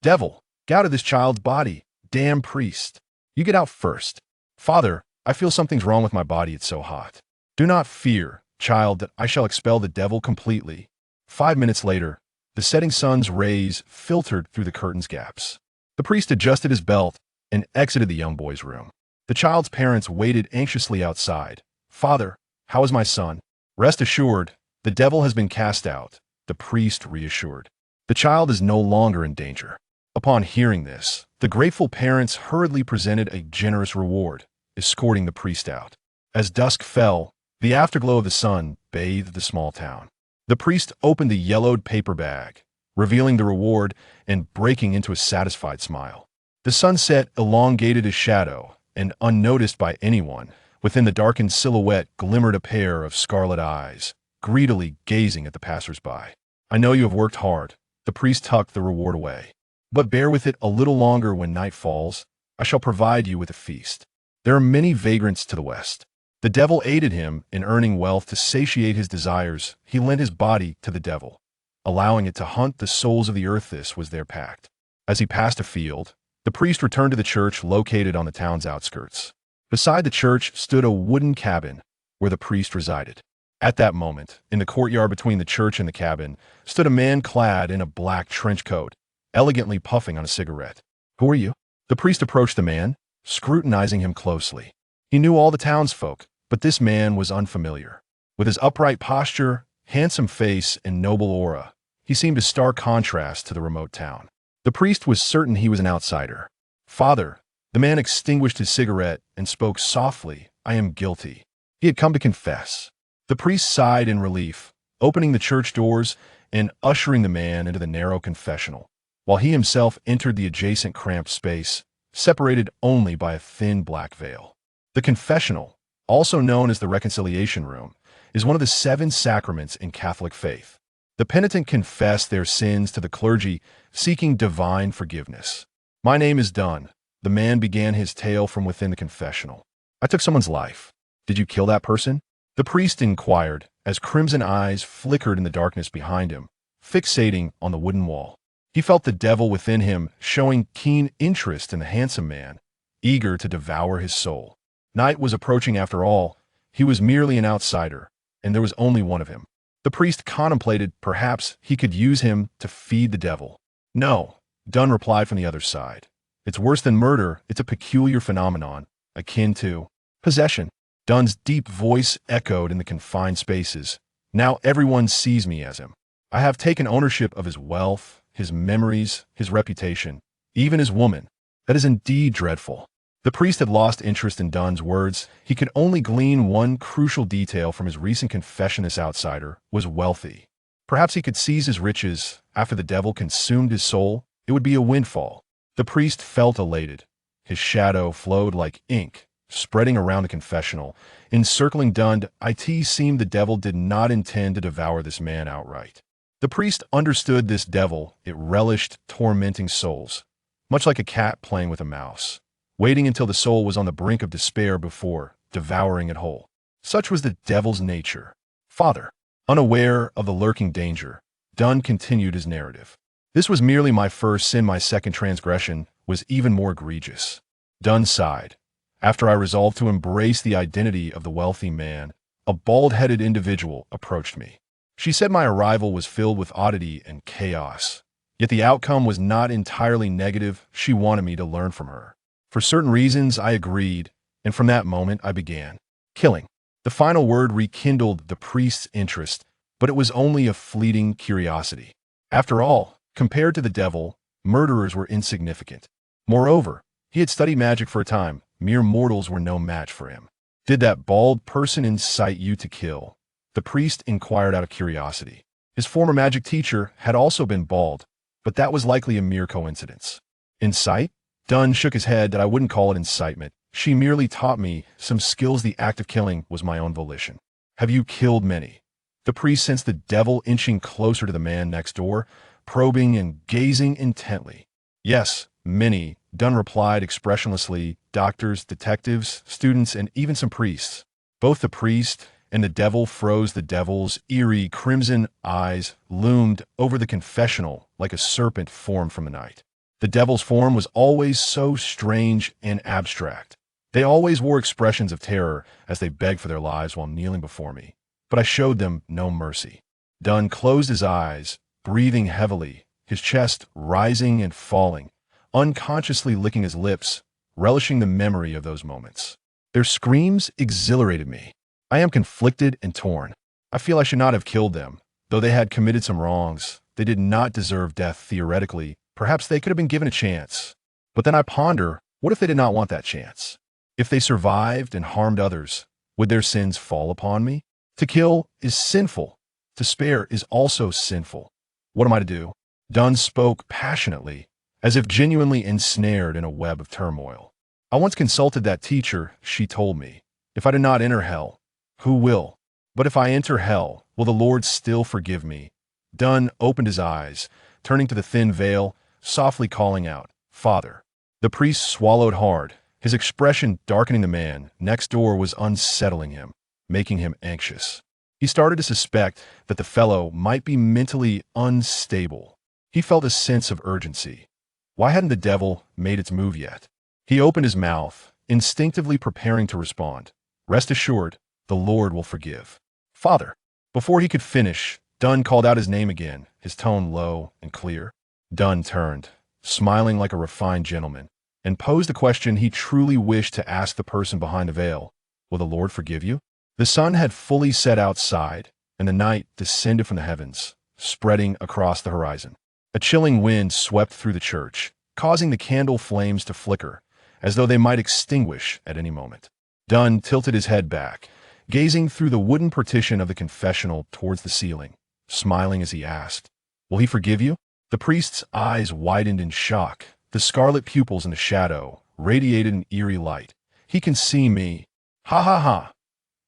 Devil, get out of this child's body. Damn priest. You get out first. Father, I feel something's wrong with my body, it's so hot. Do not fear, child, that I shall expel the devil completely. 5 minutes later, the setting sun's rays filtered through the curtain's gaps. The priest adjusted his belt and exited the young boy's room. The child's parents waited anxiously outside. Father, how is my son? Rest assured, the devil has been cast out, the priest reassured. The child is no longer in danger. Upon hearing this, the grateful parents hurriedly presented a generous reward, escorting the priest out. As dusk fell, the afterglow of the sun bathed the small town. The priest opened the yellowed paper bag, revealing the reward and breaking into a satisfied smile. The sunset elongated his shadow, and unnoticed by anyone, within the darkened silhouette glimmered a pair of scarlet eyes, greedily gazing at the passers-by. I know you have worked hard. The priest tucked the reward away. But bear with it a little longer. When night falls, I shall provide you with a feast. There are many vagrants to the west. The devil aided him in earning wealth to satiate his desires. He lent his body to the devil, allowing it to hunt the souls of the earth. This was their pact. As he passed a field, the priest returned to the church located on the town's outskirts. Beside the church stood a wooden cabin where the priest resided. At that moment, in the courtyard between the church and the cabin, stood a man clad in a black trench coat, elegantly puffing on a cigarette. Who are you? The priest approached the man, scrutinizing him closely. He knew all the townsfolk, but this man was unfamiliar. With his upright posture, handsome face, and noble aura, he seemed a stark contrast to the remote town. The priest was certain he was an outsider. Father, the man extinguished his cigarette and spoke softly. I am guilty. He had come to confess. The priest sighed in relief, opening the church doors and ushering the man into the narrow confessional, while he himself entered the adjacent cramped space, separated only by a thin black veil. The confessional, also known as the reconciliation room, is one of the 7 sacraments in Catholic faith. The penitent confess their sins to the clergy, seeking divine forgiveness. My name is Dunn. The man began his tale from within the confessional. I took someone's life. Did you kill that person? The priest inquired, as crimson eyes flickered in the darkness behind him, fixating on the wooden wall. He felt the devil within him, showing keen interest in the handsome man, eager to devour his soul. Night was approaching after all. He was merely an outsider, and there was only one of him. The priest contemplated perhaps he could use him to feed the devil. No, Dunn replied from the other side. It's worse than murder. It's a peculiar phenomenon, akin to possession. Dunn's deep voice echoed in the confined spaces. Now everyone sees me as him. I have taken ownership of his wealth, his memories, his reputation, even his woman. That is indeed dreadful. The priest had lost interest in Dunn's words. He could only glean one crucial detail from his recent confession. This outsider was wealthy. Perhaps he could seize his riches after the devil consumed his soul. It would be a windfall. The priest felt elated. His shadow flowed like ink, spreading around the confessional, encircling Dunn. It seemed the devil did not intend to devour this man outright. The priest understood this devil. It relished tormenting souls, much like a cat playing with a mouse, waiting until the soul was on the brink of despair before devouring it whole. Such was the devil's nature. Father, unaware of the lurking danger, Dunn continued his narrative. This was merely my first sin. My second transgression was even more egregious. Dunn sighed. After I resolved to embrace the identity of the wealthy man, a bald-headed individual approached me. She said my arrival was filled with oddity and chaos. Yet the outcome was not entirely negative. She wanted me to learn from her. For certain reasons, I agreed, and from that moment I began killing. The final word rekindled the priest's interest, but it was only a fleeting curiosity. After all, compared to the devil, murderers were insignificant. Moreover, he had studied magic for a time. Mere mortals were no match for him. Did that bald person incite you to kill? The priest inquired out of curiosity. His former magic teacher had also been bald, but that was likely a mere coincidence. Incite? Dunn shook his head. That I wouldn't call it incitement. She merely taught me some skills. The act of killing was my own volition. Have you killed many? The priest sensed the devil inching closer to the man next door, probing and gazing intently. Yes, many, Dunn replied expressionlessly. Doctors, detectives, students, and even some priests. Both the priest and the devil froze. The devil's eerie crimson eyes loomed over the confessional like a serpent formed from the night. The devil's form was always so strange and abstract. They always wore expressions of terror as they begged for their lives while kneeling before me. But I showed them no mercy. Dunn closed his eyes, breathing heavily, his chest rising and falling, unconsciously licking his lips, relishing the memory of those moments. Their screams exhilarated me. I am conflicted and torn. I feel I should not have killed them. Though they had committed some wrongs, they did not deserve death theoretically. Perhaps they could have been given a chance. But then I ponder, what if they did not want that chance? If they survived and harmed others, would their sins fall upon me? To kill is sinful. To spare is also sinful. What am I to do? Dunn spoke passionately, as if genuinely ensnared in a web of turmoil. I once consulted that teacher, she told me. If I do not enter hell, who will? But if I enter hell, will the Lord still forgive me? Dunn opened his eyes, turning to the thin veil, softly calling out, "Father." The priest swallowed hard. His expression darkening. The man next door was unsettling him, making him anxious. He started to suspect that the fellow might be mentally unstable. He felt a sense of urgency. Why hadn't the devil made its move yet? He opened his mouth, instinctively preparing to respond. "Rest assured, the Lord will forgive." "Father." Before he could finish, Dunn called out his name again, his tone low and clear. Dunn turned, smiling like a refined gentleman, and posed a question he truly wished to ask the person behind the veil. "Will the Lord forgive you?" The sun had fully set outside, and the night descended from the heavens, spreading across the horizon. A chilling wind swept through the church, causing the candle flames to flicker, as though they might extinguish at any moment. Dunn tilted his head back, gazing through the wooden partition of the confessional towards the ceiling, smiling as he asked, "Will he forgive you?" The priest's eyes widened in shock. The scarlet pupils in the shadow radiated an eerie light. "He can see me. Ha ha ha.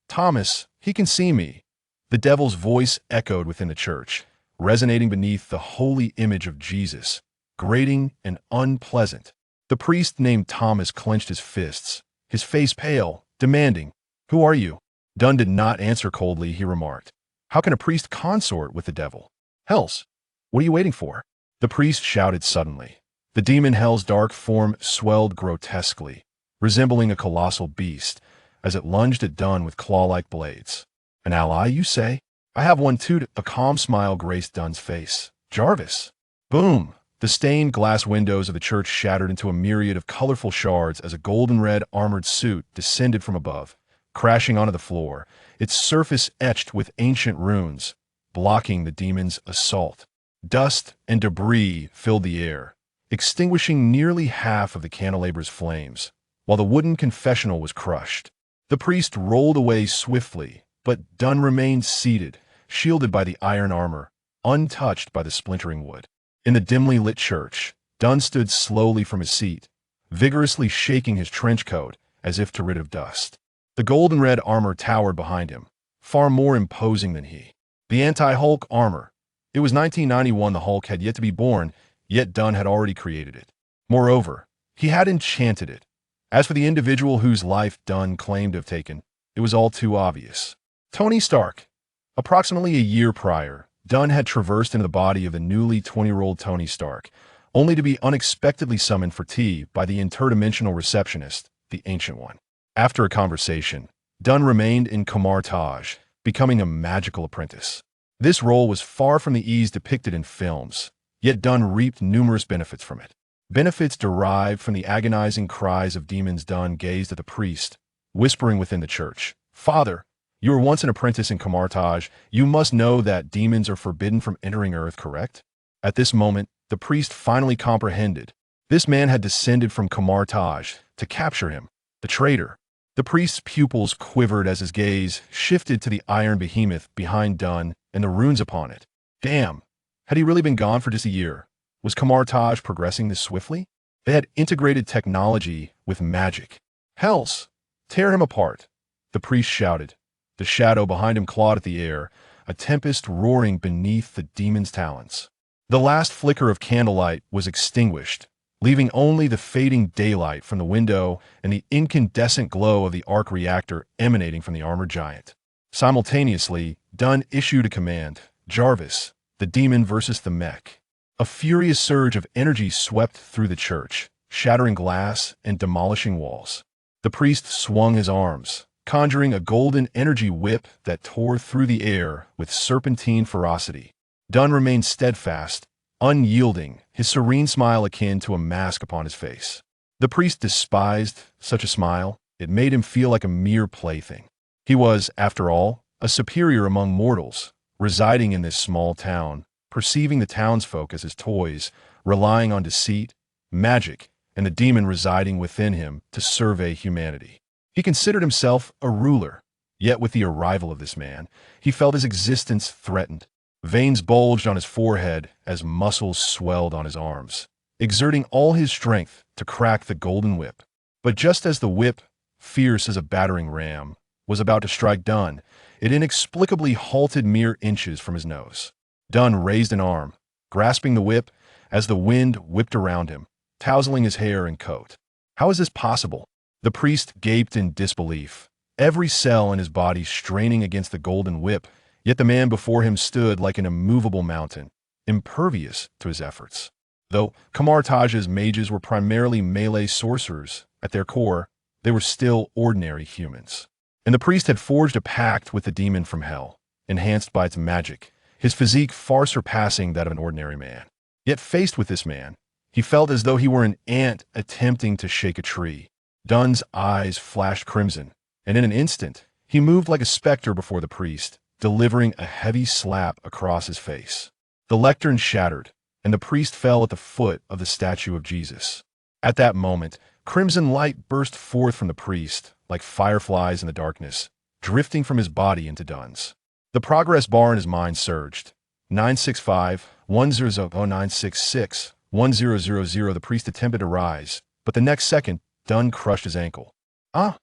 Thomas, he can see me." The devil's voice echoed within the church, resonating beneath the holy image of Jesus, grating and unpleasant. The priest named Thomas clenched his fists, his face pale, demanding, "Who are you?" Dunn did not answer coldly. He remarked, "How can a priest consort with the devil?" "Hells, what are you waiting for?" The priest shouted suddenly. The demon Hell's dark form swelled grotesquely, resembling a colossal beast, as it lunged at Dunn with claw-like blades. "An ally, you say?" "I have one too." A calm smile graced Dunn's face. "Jarvis." Boom! The stained glass windows of the church shattered into a myriad of colorful shards as a golden-red armored suit descended from above, crashing onto the floor, its surface etched with ancient runes, blocking the demon's assault. Dust and debris filled the air, extinguishing nearly half of the candelaber's flames, while the wooden confessional was crushed. The priest rolled away swiftly, but Dunn remained seated, shielded by the iron armor, untouched by the splintering wood. In the dimly lit church, Dunn stood slowly from his seat, vigorously shaking his trench coat as if to rid of dust. The golden-red armor towered behind him, far more imposing than he. The anti-Hulk armor. It was 1991. The Hulk had yet to be born, yet Dunn had already created it. Moreover, he had enchanted it. As for the individual whose life Dunn claimed to have taken, it was all too obvious. Tony Stark. Approximately a year prior, Dunn had traversed into the body of the newly 20-year-old Tony Stark, only to be unexpectedly summoned for tea by the interdimensional receptionist, the Ancient One. After a conversation, Dunn remained in Kamar Taj, becoming a magical apprentice. This role was far from the ease depicted in films, yet Dunn reaped numerous benefits from it. Benefits derived from the agonizing cries of demons. Dunn gazed at the priest, whispering within the church, "Father, you were once an apprentice in Kamar Taj. You must know that demons are forbidden from entering Earth, correct?" At this moment, the priest finally comprehended. This man had descended from Kamar Taj to capture him, the traitor. The priest's pupils quivered as his gaze shifted to the iron behemoth behind Dunn and the runes upon it. Damn, had he really been gone for just a year? Was Kamar Taj progressing this swiftly? They had integrated technology with magic. "Hells, tear him apart!" the priest shouted. The shadow behind him clawed at the air, a tempest roaring beneath the demon's talons. The last flicker of candlelight was extinguished, leaving only the fading daylight from the window and the incandescent glow of the arc reactor emanating from the armored giant. Simultaneously, Dunn issued a command, "Jarvis, the demon versus the mech." A furious surge of energy swept through the church, shattering glass and demolishing walls. The priest swung his arms, conjuring a golden energy whip that tore through the air with serpentine ferocity. Dunn remained steadfast, unyielding, his serene smile akin to a mask upon his face. The priest despised such a smile. It made him feel like a mere plaything. He was, after all, a superior among mortals, residing in this small town, perceiving the townsfolk as his toys, relying on deceit, magic, and the demon residing within him to survey humanity. He considered himself a ruler, yet with the arrival of this man, he felt his existence threatened. Veins bulged on his forehead as muscles swelled on his arms, exerting all his strength to crack the golden whip. But just as the whip, fierce as a battering ram, was about to strike Dunn, it inexplicably halted mere inches from his nose. Dunn raised an arm, grasping the whip as the wind whipped around him, tousling his hair and coat. How is this possible? The priest gaped in disbelief, every cell in his body straining against the golden whip, yet the man before him stood like an immovable mountain, impervious to his efforts. Though Kamar Taj's mages were primarily melee sorcerers, at their core, they were still ordinary humans. And the priest had forged a pact with the demon from hell, enhanced by its magic, his physique far surpassing that of an ordinary man. Yet faced with this man, he felt as though he were an ant attempting to shake a tree. Dunn's eyes flashed crimson, and in an instant, he moved like a specter before the priest, delivering a heavy slap across his face. The lectern shattered, and the priest fell at the foot of the statue of Jesus. At that moment, crimson light burst forth from the priest, like fireflies in the darkness, drifting from his body into Dunn's. The progress bar in his mind surged. 965-100966-1000. The priest attempted to rise, but the next second, Dunn crushed his ankle. Ah!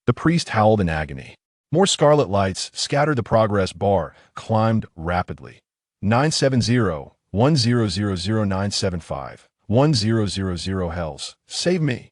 The priest howled in agony. More scarlet lights scattered the progress bar, climbed rapidly. 970-1000-975-1000. Hells, save me!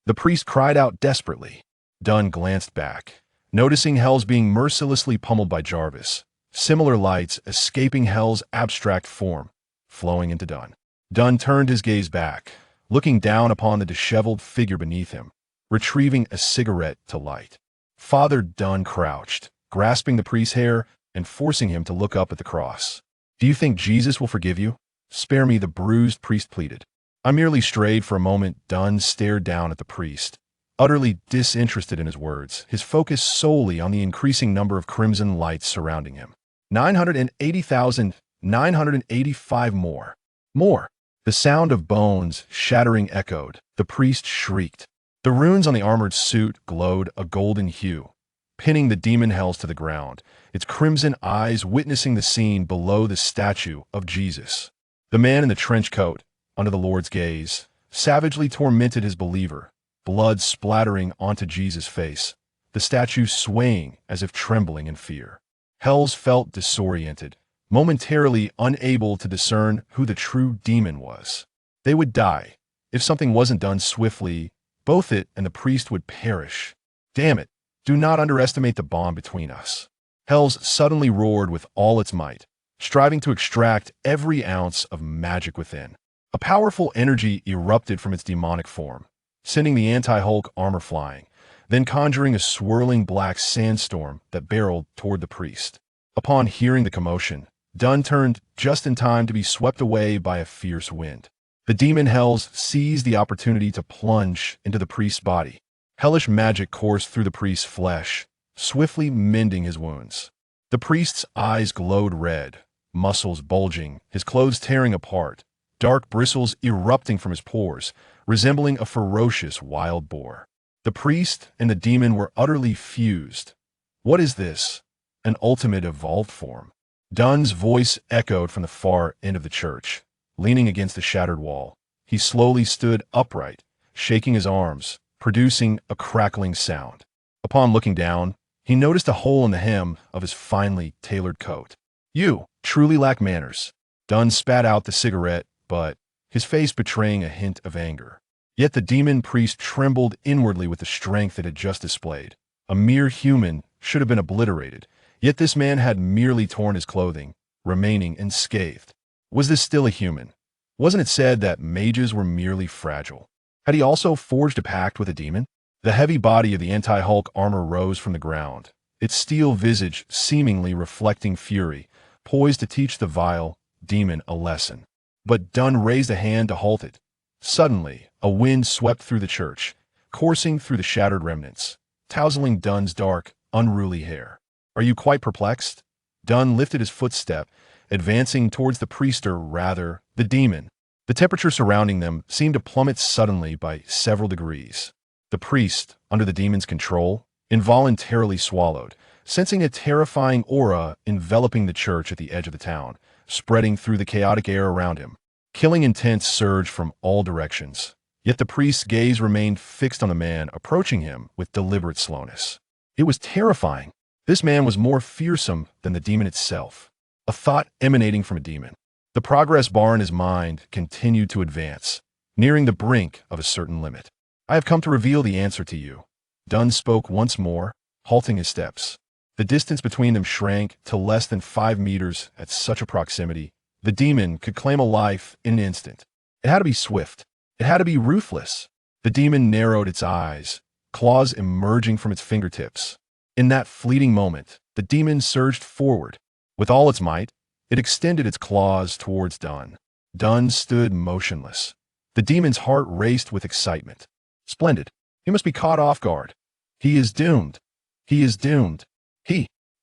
The priest cried out desperately. Dunn glanced back, noticing Hells being mercilessly pummeled by Jarvis, similar lights escaping Hell's abstract form, flowing into Dunn. Dunn turned his gaze back, looking down upon the disheveled figure beneath him, retrieving a cigarette to light. Father Dunn crouched, grasping the priest's hair and forcing him to look up at the cross. "Do you think Jesus will forgive you? Spare me," the bruised priest pleaded. "I merely strayed for a moment." Dunn stared down at the priest, utterly disinterested in his words, his focus solely on the increasing number of crimson lights surrounding him. 980,985 more. More. The sound of bones shattering echoed. The priest shrieked. The runes on the armored suit glowed a golden hue, pinning the demon Hells to the ground, its crimson eyes witnessing the scene below the statue of Jesus. The man in the trench coat, under the Lord's gaze, savagely tormented his believer, blood splattering onto Jesus' face, the statue swaying as if trembling in fear. Hells felt disoriented, momentarily unable to discern who the true demon was. They would die. If something wasn't done swiftly, both it and the priest would perish. Damn it, do not underestimate the bond between us. Hells suddenly roared with all its might, striving to extract every ounce of magic within. A powerful energy erupted from its demonic form, sending the anti-Hulk armor flying, then conjuring a swirling black sandstorm that barreled toward the priest. Upon hearing the commotion, Dunn turned just in time to be swept away by a fierce wind. The demon Hells seized the opportunity to plunge into the priest's body. Hellish magic coursed through the priest's flesh, swiftly mending his wounds. The priest's eyes glowed red, muscles bulging, his clothes tearing apart, dark bristles erupting from his pores, resembling a ferocious wild boar. The priest and the demon were utterly fused. What is this? An ultimate evolved form. Dunn's voice echoed from the far end of the church. Leaning against the shattered wall, he slowly stood upright, shaking his arms, producing a crackling sound. Upon looking down, he noticed a hole in the hem of his finely tailored coat. "You truly lack manners." Dunn spat out the cigarette, but his face betraying a hint of anger. Yet the demon priest trembled inwardly with the strength it had just displayed. A mere human should have been obliterated, yet this man had merely torn his clothing, remaining unscathed. Was this still a human, Wasn't it said that mages were merely fragile? Had he also forged a pact with a demon? The heavy body of the anti-Hulk armor rose from the ground, its steel visage seemingly reflecting fury, poised to teach the vile demon a lesson. But Dunn raised a hand to halt it. Suddenly, a wind swept through the church, coursing through the shattered remnants, tousling Dunn's dark, unruly hair. "Are you quite perplexed?" Dunn lifted his footstep, advancing towards the priest, or rather, the demon. The temperature surrounding them seemed to plummet suddenly by several degrees. The priest, under the demon's control, involuntarily swallowed, sensing a terrifying aura enveloping the church at the edge of the town, spreading through the chaotic air around him. Killing intent surged from all directions. Yet the priest's gaze remained fixed on the man approaching him with deliberate slowness. It was terrifying. This man was more fearsome than the demon itself. A thought emanating from a demon. The progress bar in his mind continued to advance, nearing the brink of a certain limit. "I have come to reveal the answer to you." Dunn spoke once more, halting his steps. The distance between them shrank to less than 5 meters. At such a proximity, the demon could claim a life in an instant. It had to be swift. It had to be ruthless. The demon narrowed its eyes, claws emerging from its fingertips. In that fleeting moment, the demon surged forward. With all its might, it extended its claws towards Dunn. Dunn stood motionless. The demon's heart raced with excitement. Splendid. He must be caught off guard. He is doomed. He is doomed.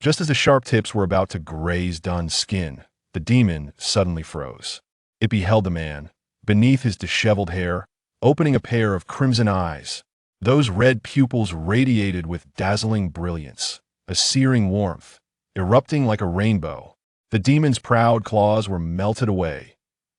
Just as the sharp tips were about to graze Dunn's skin, the demon suddenly froze. It beheld the man, beneath his disheveled hair, opening a pair of crimson eyes. Those red pupils radiated with dazzling brilliance, a searing warmth, erupting like a rainbow. The demon's proud claws were melted away.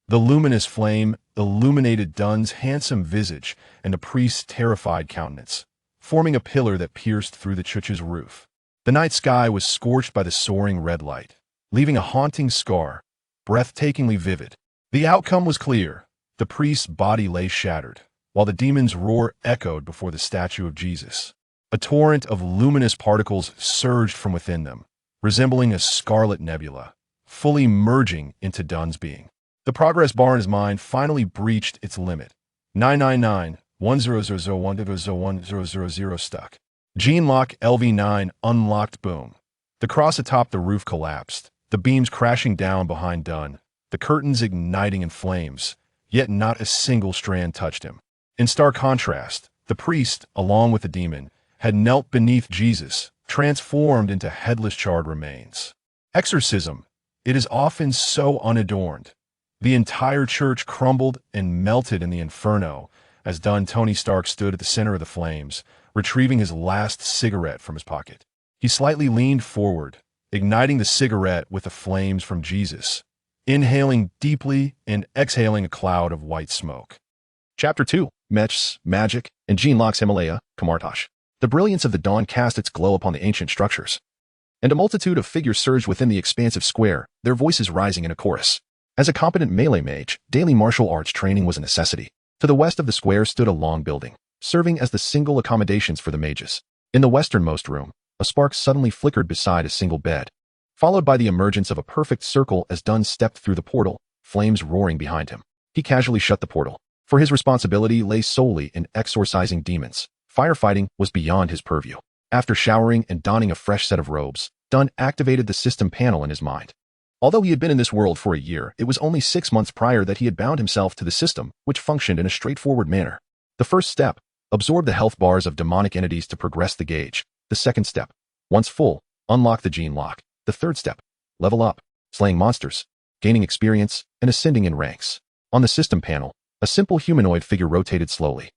The luminous flame illuminated Dunn's handsome visage and the priest's terrified countenance, forming a pillar that pierced through the church's roof. The night sky was scorched by the soaring red light, leaving a haunting scar, breathtakingly vivid. The outcome was clear. The priest's body lay shattered, while the demon's roar echoed before the statue of Jesus. A torrent of luminous particles surged from within them, resembling a scarlet nebula, fully merging into Dunn's being. The progress bar in his mind finally breached its limit. 999-1000-1000 stuck. Gene lock LV9 unlocked. Boom. The cross atop the roof collapsed, the beams crashing down behind Dunn, the curtains igniting in flames, yet not a single strand touched him. In stark contrast, the priest, along with the demon, had knelt beneath Jesus, transformed into headless charred remains. Exorcism. It is often so unadorned. The entire church crumbled and melted in the inferno as Tony Stark stood at the center of the flames, retrieving his last cigarette from his pocket. He slightly leaned forward, igniting the cigarette with the flames from Jesus, inhaling deeply and exhaling a cloud of white smoke. Chapter 2. Mechs, Magic, and Genlock's Himalaya, Kamartosh. The brilliance of the dawn cast its glow upon the ancient structures, and a multitude of figures surged within the expansive square, their voices rising in a chorus. As a competent melee mage, daily martial arts training was a necessity. To the west of the square stood a long building, serving as the single accommodations for the mages. In the westernmost room, a spark suddenly flickered beside a single bed, followed by the emergence of a perfect circle as Dunn stepped through the portal, flames roaring behind him. He casually shut the portal, for his responsibility lay solely in exorcising demons. Firefighting was beyond his purview. After showering and donning a fresh set of robes, Dunn activated the system panel in his mind. Although he had been in this world for a year, it was only 6 months prior that he had bound himself to the system, which functioned in a straightforward manner. The first step, absorb the health bars of demonic entities to progress the gauge. The second step, once full, unlock the gene lock. The third step, level up, slaying monsters, gaining experience, and ascending in ranks. On the system panel, a simple humanoid figure rotated slowly,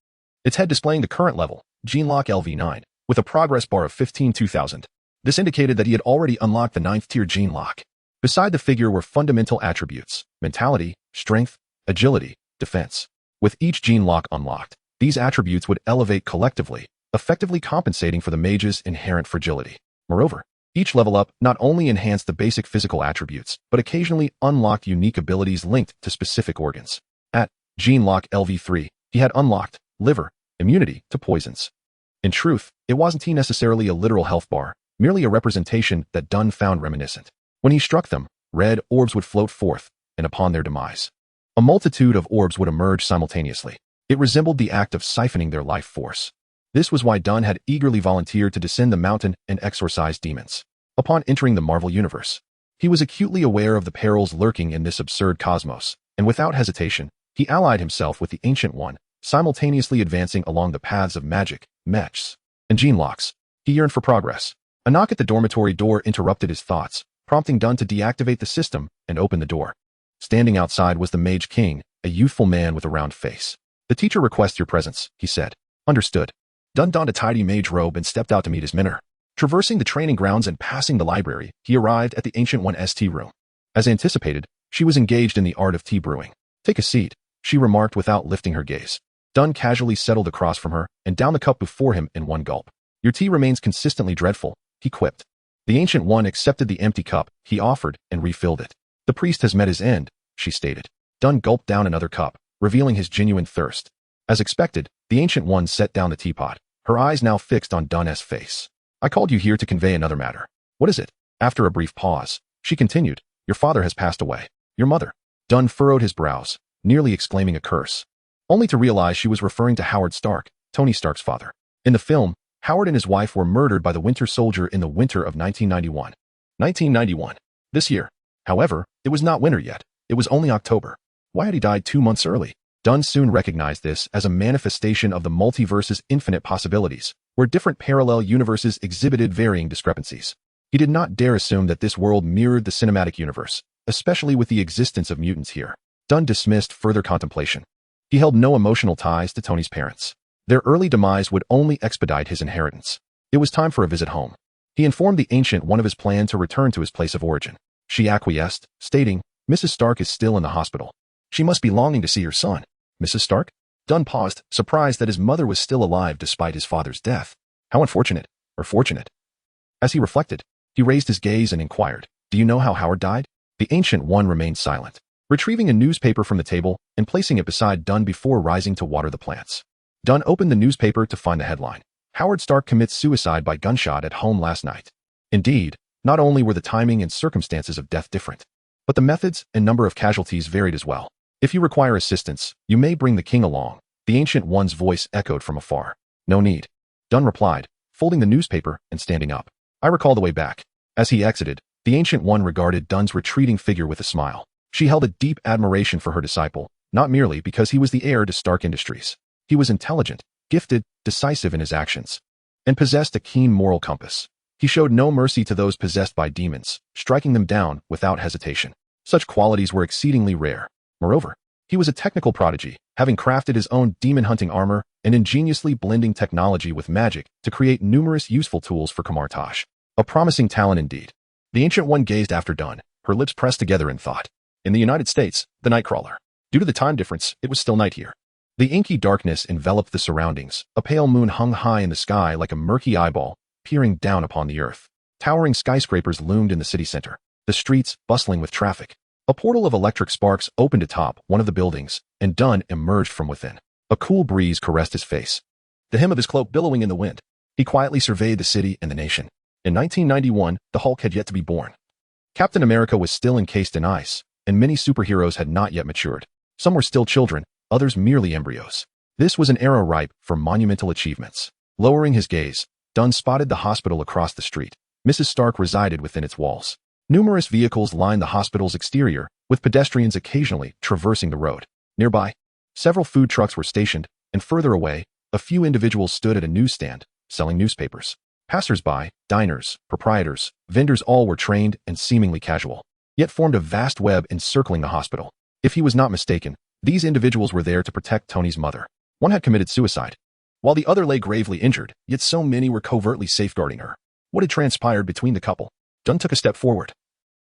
its head displaying the current level, Genlock LV9, with a progress bar of 15,000. This indicated that he had already unlocked the 9th tier Genlock. Beside the figure were fundamental attributes: mentality, strength, agility, defense. With each Genlock unlocked, these attributes would elevate collectively, effectively compensating for the mage's inherent fragility. Moreover, each level up not only enhanced the basic physical attributes, but occasionally unlocked unique abilities linked to specific organs. At Genlock LV3, he had unlocked liver immunity to poisons. In truth, it wasn't necessarily a literal health bar, merely a representation that Dunn found reminiscent. When he struck them, red orbs would float forth, and upon their demise, A multitude of orbs would emerge simultaneously. It resembled the act of siphoning their life force. This was why Dunn had eagerly volunteered to descend the mountain and exorcise demons. Upon entering the Marvel Universe, he was acutely aware of the perils lurking in this absurd cosmos, and without hesitation, he allied himself with the Ancient One, simultaneously advancing along the paths of magic, mechs, and gene locks. He yearned for progress. A knock at the dormitory door interrupted his thoughts, prompting Dunn to deactivate the system and open the door. Standing outside was the Mage King, a youthful man with a round face. "The teacher requests your presence," he said. "Understood." Dunn donned a tidy mage robe and stepped out to meet his mentor. Traversing the training grounds and passing the library, he arrived at the Ancient One's tea room. As anticipated, she was engaged in the art of tea brewing. "Take a seat," she remarked without lifting her gaze. Dunn casually settled across from her and downed the cup before him in one gulp. "Your tea remains consistently dreadful," he quipped. The Ancient One accepted the empty cup he offered and refilled it. "The priest has met his end," she stated. Dunn gulped down another cup, revealing his genuine thirst. As expected, the Ancient One set down the teapot, her eyes now fixed on Dunn's face. "I called you here to convey another matter." "What is it?" After a brief pause, she continued, "Your father has passed away." "Your mother?" Dunn furrowed his brows, nearly exclaiming a curse, only to realize she was referring to Howard Stark, Tony Stark's father. In the film, Howard and his wife were murdered by the Winter Soldier in the winter of 1991. 1991. This year. However, it was not winter yet. It was only October. Why had he died 2 months early? Dunn soon recognized this as a manifestation of the multiverse's infinite possibilities, where different parallel universes exhibited varying discrepancies. He did not dare assume that this world mirrored the cinematic universe, especially with the existence of mutants here. Dunn dismissed further contemplation. He held no emotional ties to Tony's parents. Their early demise would only expedite his inheritance. It was time for a visit home. He informed the Ancient One of his plan to return to his place of origin. She acquiesced, stating, "Mrs. Stark is still in the hospital. She must be longing to see her son." "Mrs. Stark?" Dunn paused, surprised that his mother was still alive despite his father's death. How unfortunate, or fortunate. As he reflected, he raised his gaze and inquired, "Do you know how Howard died?" The Ancient One remained silent, retrieving a newspaper from the table and placing it beside Dunn before rising to water the plants. Dunn opened the newspaper to find the headline, "Howard Stark commits suicide by gunshot at home last night." Indeed, not only were the timing and circumstances of death different, but the methods and number of casualties varied as well. "If you require assistance, you may bring the king along," the Ancient One's voice echoed from afar. "No need," Dunn replied, folding the newspaper and standing up. "I recall the way back." As he exited, the Ancient One regarded Dunn's retreating figure with a smile. She held a deep admiration for her disciple, not merely because he was the heir to Stark Industries. He was intelligent, gifted, decisive in his actions, and possessed a keen moral compass. He showed no mercy to those possessed by demons, striking them down without hesitation. Such qualities were exceedingly rare. Moreover, he was a technical prodigy, having crafted his own demon-hunting armor and ingeniously blending technology with magic to create numerous useful tools for Kamar-Taj. A promising talent indeed. The Ancient One gazed after Dunn, her lips pressed together in thought. In the United States, the Nightcrawler. Due to the time difference, it was still night here. The inky darkness enveloped the surroundings. A pale moon hung high in the sky like a murky eyeball, peering down upon the earth. Towering skyscrapers loomed in the city center, the streets bustling with traffic. A portal of electric sparks opened atop one of the buildings, and Dunn emerged from within. A cool breeze caressed his face, the hem of his cloak billowing in the wind. He quietly surveyed the city and the nation. In 1991, the Hulk had yet to be born. Captain America was still encased in ice, and many superheroes had not yet matured. Some were still children, others merely embryos. This was an era ripe for monumental achievements. Lowering his gaze, Dunn spotted the hospital across the street. Mrs. Stark resided within its walls. Numerous vehicles lined the hospital's exterior, with pedestrians occasionally traversing the road. Nearby, several food trucks were stationed, and further away, a few individuals stood at a newsstand, selling newspapers. Passers-by, diners, proprietors, vendors all were trained and seemingly casual, yet formed a vast web encircling the hospital. If he was not mistaken, these individuals were there to protect Tony's mother. One had committed suicide, while the other lay gravely injured, yet so many were covertly safeguarding her. What had transpired between the couple? Dunn took a step forward,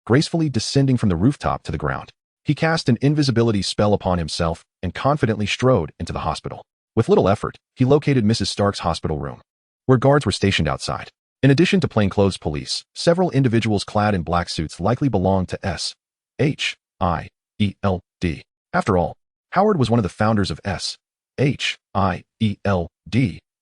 gracefully descending from the rooftop to the ground. He cast an invisibility spell upon himself and confidently strode into the hospital. With little effort, he located Mrs. Stark's hospital room, where guards were stationed outside. In addition to plainclothes police, several individuals clad in black suits likely belonged to S.H.I.E.L.D. After all, Howard was one of the founders of S.H.I.E.L.D.,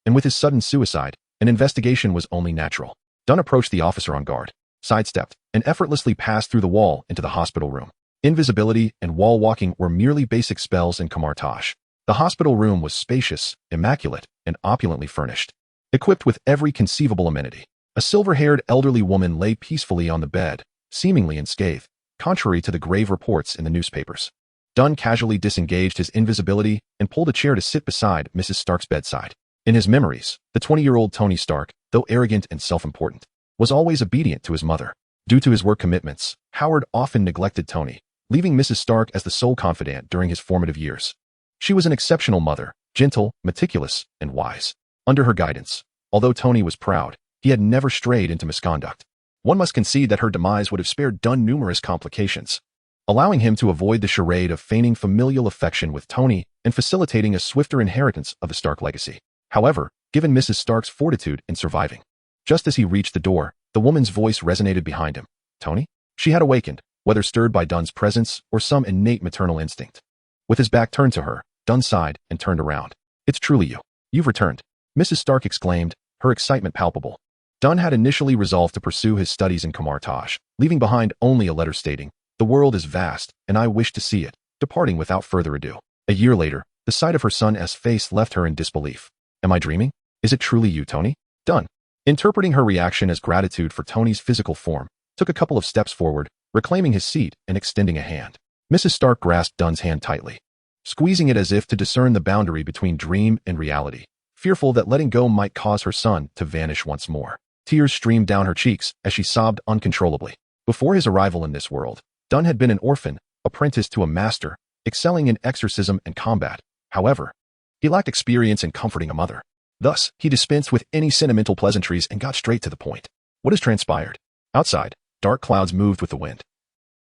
and with his sudden suicide, an investigation was only natural. Dunn approached the officer on guard, sidestepped, and effortlessly passed through the wall into the hospital room. Invisibility and wall walking were merely basic spells in Kamartaj. The hospital room was spacious, immaculate, and opulently furnished, equipped with every conceivable amenity. A silver-haired elderly woman lay peacefully on the bed, seemingly unscathed, contrary to the grave reports in the newspapers. Dunn casually disengaged his invisibility and pulled a chair to sit beside Mrs. Stark's bedside. In his memories, the 20-year-old Tony Stark, though arrogant and self-important, was always obedient to his mother. Due to his work commitments, Howard often neglected Tony, leaving Mrs. Stark as the sole confidant during his formative years. She was an exceptional mother, gentle, meticulous, and wise. Under her guidance, although Tony was proud, he had never strayed into misconduct. One must concede that her demise would have spared Dunn numerous complications, allowing him to avoid the charade of feigning familial affection with Tony and facilitating a swifter inheritance of the Stark legacy. However, given Mrs. Stark's fortitude in surviving, just as he reached the door, the woman's voice resonated behind him. Tony? She had awakened, whether stirred by Dunn's presence or some innate maternal instinct. With his back turned to her, Dunn sighed and turned around. It's truly you. You've returned, Mrs. Stark exclaimed, her excitement palpable. Dunn had initially resolved to pursue his studies in Kamartaj, leaving behind only a letter stating, "The world is vast, and I wish to see it," departing without further ado. A year later, the sight of her son's face left her in disbelief. Am I dreaming? Is it truly you, Tony? Dunn, interpreting her reaction as gratitude for Tony's physical form, took a couple of steps forward, reclaiming his seat and extending a hand. Mrs. Stark grasped Dunn's hand tightly, squeezing it as if to discern the boundary between dream and reality, fearful that letting go might cause her son to vanish once more. Tears streamed down her cheeks as she sobbed uncontrollably. Before his arrival in this world, Dunn had been an orphan, apprenticed to a master, excelling in exorcism and combat. However, he lacked experience in comforting a mother. Thus, he dispensed with any sentimental pleasantries and got straight to the point. What has transpired? Outside, dark clouds moved with the wind,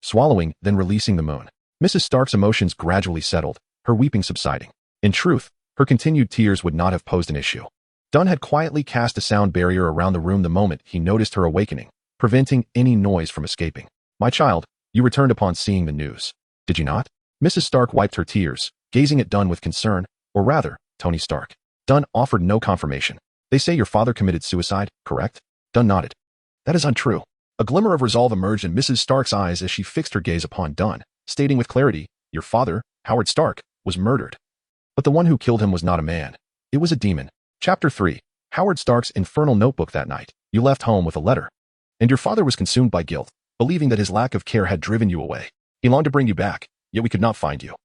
swallowing, then releasing the moon. Mrs. Stark's emotions gradually settled, her weeping subsiding. In truth, her continued tears would not have posed an issue. Dunn had quietly cast a sound barrier around the room the moment he noticed her awakening, preventing any noise from escaping. My child, you returned upon seeing the news, did you not? Mrs. Stark wiped her tears, gazing at Dunn with concern, or rather, Tony Stark. Dunn offered no confirmation. They say your father committed suicide, correct? Dunn nodded. That is untrue. A glimmer of resolve emerged in Mrs. Stark's eyes as she fixed her gaze upon Dunn, stating with clarity, your father, Howard Stark, was murdered. But the one who killed him was not a man. It was a demon. Chapter 3. Howard Stark's infernal notebook. That night, you left home with a letter. And your father was consumed by guilt, believing that his lack of care had driven you away. He longed to bring you back, yet we could not find you.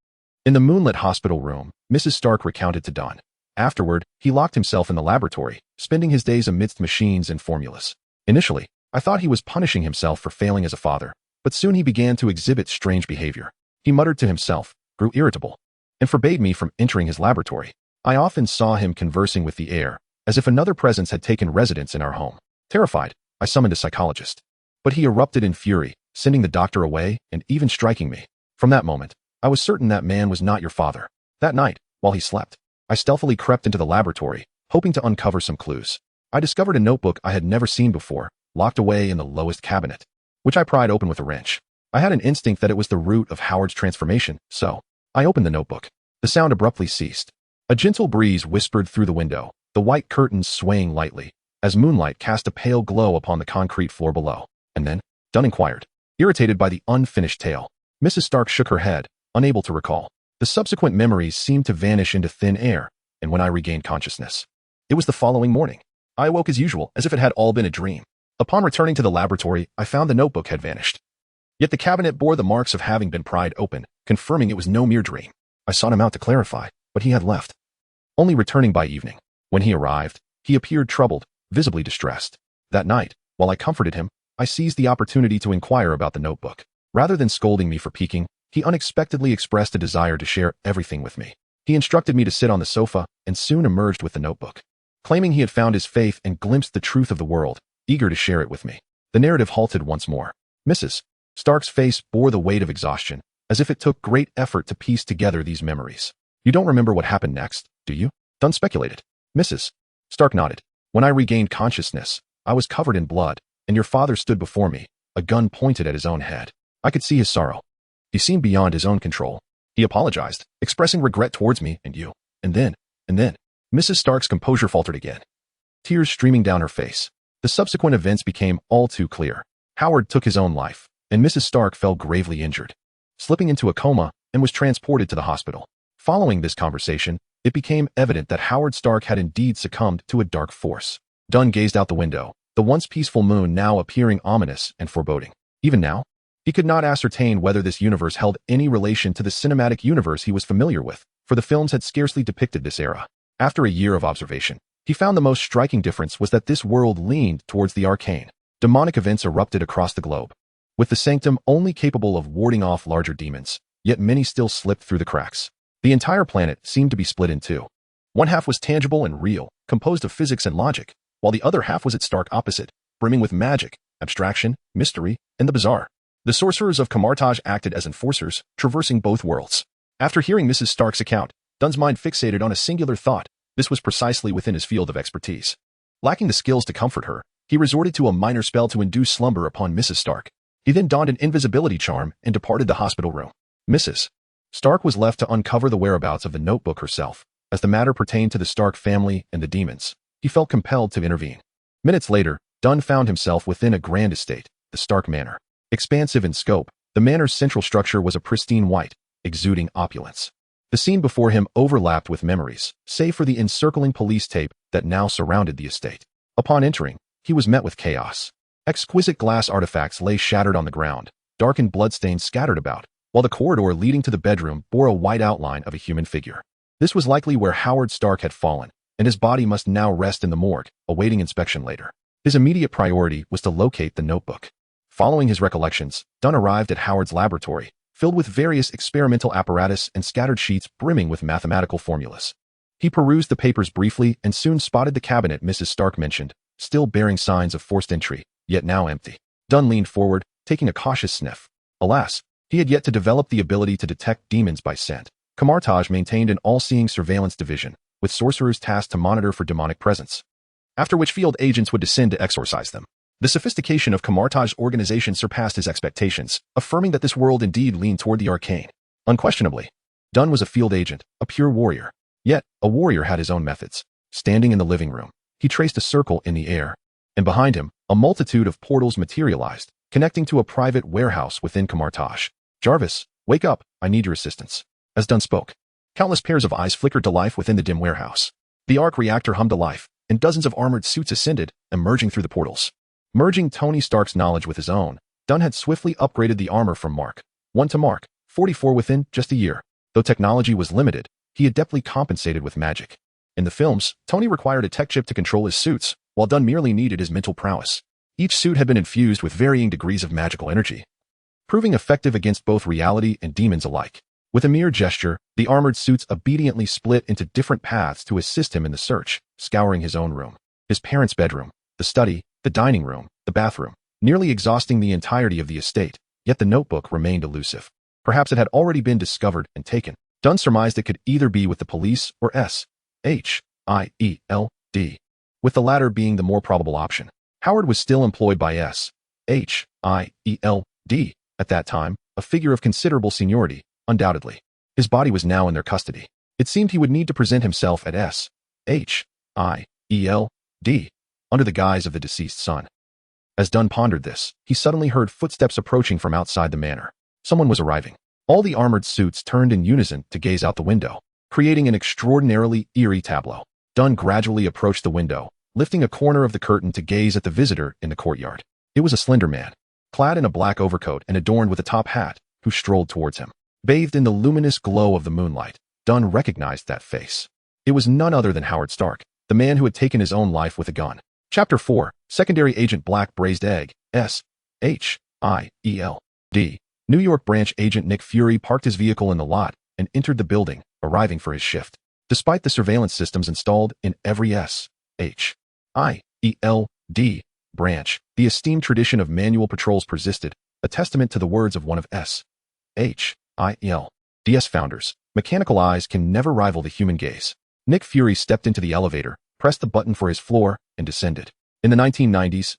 In the moonlit hospital room, Mrs. Stark recounted to Dunn. Afterward, he locked himself in the laboratory, spending his days amidst machines and formulas. Initially, I thought he was punishing himself for failing as a father, but soon he began to exhibit strange behavior. He muttered to himself, grew irritable, and forbade me from entering his laboratory. I often saw him conversing with the air, as if another presence had taken residence in our home. Terrified, I summoned a psychologist. But he erupted in fury, sending the doctor away and even striking me. From that moment, I was certain that man was not your father. That night, while he slept, I stealthily crept into the laboratory, hoping to uncover some clues. I discovered a notebook I had never seen before, locked away in the lowest cabinet, which I pried open with a wrench. I had an instinct that it was the root of Howard's transformation, so I opened the notebook. The sound abruptly ceased. A gentle breeze whispered through the window, the white curtains swaying lightly, as moonlight cast a pale glow upon the concrete floor below. And then, Dunn inquired, irritated by the unfinished tale. Mrs. Stark shook her head, unable to recall. The subsequent memories seemed to vanish into thin air, and when I regained consciousness, it was the following morning. I awoke as usual, as if it had all been a dream. Upon returning to the laboratory, I found the notebook had vanished. Yet the cabinet bore the marks of having been pried open, confirming it was no mere dream. I sought him out to clarify, but he had left, only returning by evening. When he arrived, he appeared troubled, visibly distressed. That night, while I comforted him, I seized the opportunity to inquire about the notebook. Rather than scolding me for peeking, he unexpectedly expressed a desire to share everything with me. He instructed me to sit on the sofa and soon emerged with the notebook, claiming he had found his faith and glimpsed the truth of the world, eager to share it with me. The narrative halted once more. Mrs. Stark's face bore the weight of exhaustion, as if it took great effort to piece together these memories. You don't remember what happened next, do you? Dunn speculated. Mrs. Stark nodded. When I regained consciousness, I was covered in blood, and your father stood before me, a gun pointed at his own head. I could see his sorrow. He seemed beyond his own control. He apologized, expressing regret towards me and you. And then, Mrs. Stark's composure faltered again, tears streaming down her face. The subsequent events became all too clear. Howard took his own life, and Mrs. Stark fell gravely injured. slipping into a coma, and was transported to the hospital. Following this conversation, it became evident that Howard Stark had indeed succumbed to a dark force. Dunn gazed out the window, the once peaceful moon now appearing ominous and foreboding. Even now, he could not ascertain whether this universe held any relation to the cinematic universe he was familiar with, for the films had scarcely depicted this era. After a year of observation, he found the most striking difference was that this world leaned towards the arcane. Demonic events erupted across the globe, with the sanctum only capable of warding off larger demons, yet many still slipped through the cracks. The entire planet seemed to be split in two. One half was tangible and real, composed of physics and logic, while the other half was its stark opposite, brimming with magic, abstraction, mystery, and the bizarre. The sorcerers of Kamar-Taj acted as enforcers, traversing both worlds. After hearing Mrs. Stark's account, Dunn's mind fixated on a singular thought. This was precisely within his field of expertise. Lacking the skills to comfort her, he resorted to a minor spell to induce slumber upon Mrs. Stark. He then donned an invisibility charm and departed the hospital room. Mrs. Stark was left to uncover the whereabouts of the notebook herself. As the matter pertained to the Stark family and the demons, he felt compelled to intervene. Minutes later, Dunn found himself within a grand estate, the Stark Manor. Expansive in scope, the manor's central structure was a pristine white, exuding opulence. The scene before him overlapped with memories, save for the encircling police tape that now surrounded the estate. Upon entering, he was met with chaos. Exquisite glass artifacts lay shattered on the ground, darkened bloodstains scattered about, while the corridor leading to the bedroom bore a white outline of a human figure. This was likely where Howard Stark had fallen, and his body must now rest in the morgue, awaiting inspection later. His immediate priority was to locate the notebook. Following his recollections, Dunn arrived at Howard's laboratory, filled with various experimental apparatus and scattered sheets brimming with mathematical formulas. He perused the papers briefly and soon spotted the cabinet Mrs. Stark mentioned, still bearing signs of forced entry, yet now empty. Dunn leaned forward, taking a cautious sniff. Alas, he had yet to develop the ability to detect demons by scent. Kamar-Taj maintained an all-seeing surveillance division, with sorcerers tasked to monitor for demonic presence, after which field agents would descend to exorcise them. The sophistication of Kamar-Taj's organization surpassed his expectations, affirming that this world indeed leaned toward the arcane. Unquestionably, Dunn was a field agent, a pure warrior. Yet, a warrior had his own methods. Standing in the living room, he traced a circle in the air, and behind him, a multitude of portals materialized, connecting to a private warehouse within Kamar-Taj. "Jarvis, wake up, I need your assistance." As Dunn spoke, countless pairs of eyes flickered to life within the dim warehouse. The arc reactor hummed to life, and dozens of armored suits ascended, emerging through the portals. Merging Tony Stark's knowledge with his own, Dunn had swiftly upgraded the armor from Mark 1 to Mark 44 within just a year. Though technology was limited, he adeptly compensated with magic. In the films, Tony required a tech chip to control his suits, while Dunn merely needed his mental prowess. Each suit had been infused with varying degrees of magical energy, proving effective against both reality and demons alike. With a mere gesture, the armored suits obediently split into different paths to assist him in the search, scouring his own room, his parents' bedroom, the study, the dining room, the bathroom, nearly exhausting the entirety of the estate. Yet the notebook remained elusive. Perhaps it had already been discovered and taken. Dunn surmised it could either be with the police or SHIELD, with the latter being the more probable option. Howard was still employed by SHIELD at that time, a figure of considerable seniority, undoubtedly. His body was now in their custody. It seemed he would need to present himself at SHIELD under the guise of the deceased son. As Dunn pondered this, he suddenly heard footsteps approaching from outside the manor. Someone was arriving. All the armored suits turned in unison to gaze out the window, creating an extraordinarily eerie tableau. Dunn gradually approached the window, lifting a corner of the curtain to gaze at the visitor in the courtyard. It was a slender man, clad in a black overcoat and adorned with a top hat, who strolled towards him. Bathed in the luminous glow of the moonlight, Dunn recognized that face. It was none other than Howard Stark, the man who had taken his own life with a gun. Chapter 4, Secondary Agent Black Braised Egg, SHIELD. New York branch agent Nick Fury parked his vehicle in the lot and entered the building, arriving for his shift. Despite the surveillance systems installed in every SHIELD branch, the esteemed tradition of manual patrols persisted, a testament to the words of one of SHIELD's founders. Mechanical eyes can never rival the human gaze. Nick Fury stepped into the elevator, pressed the button for his floor, and descended. In the 1990s,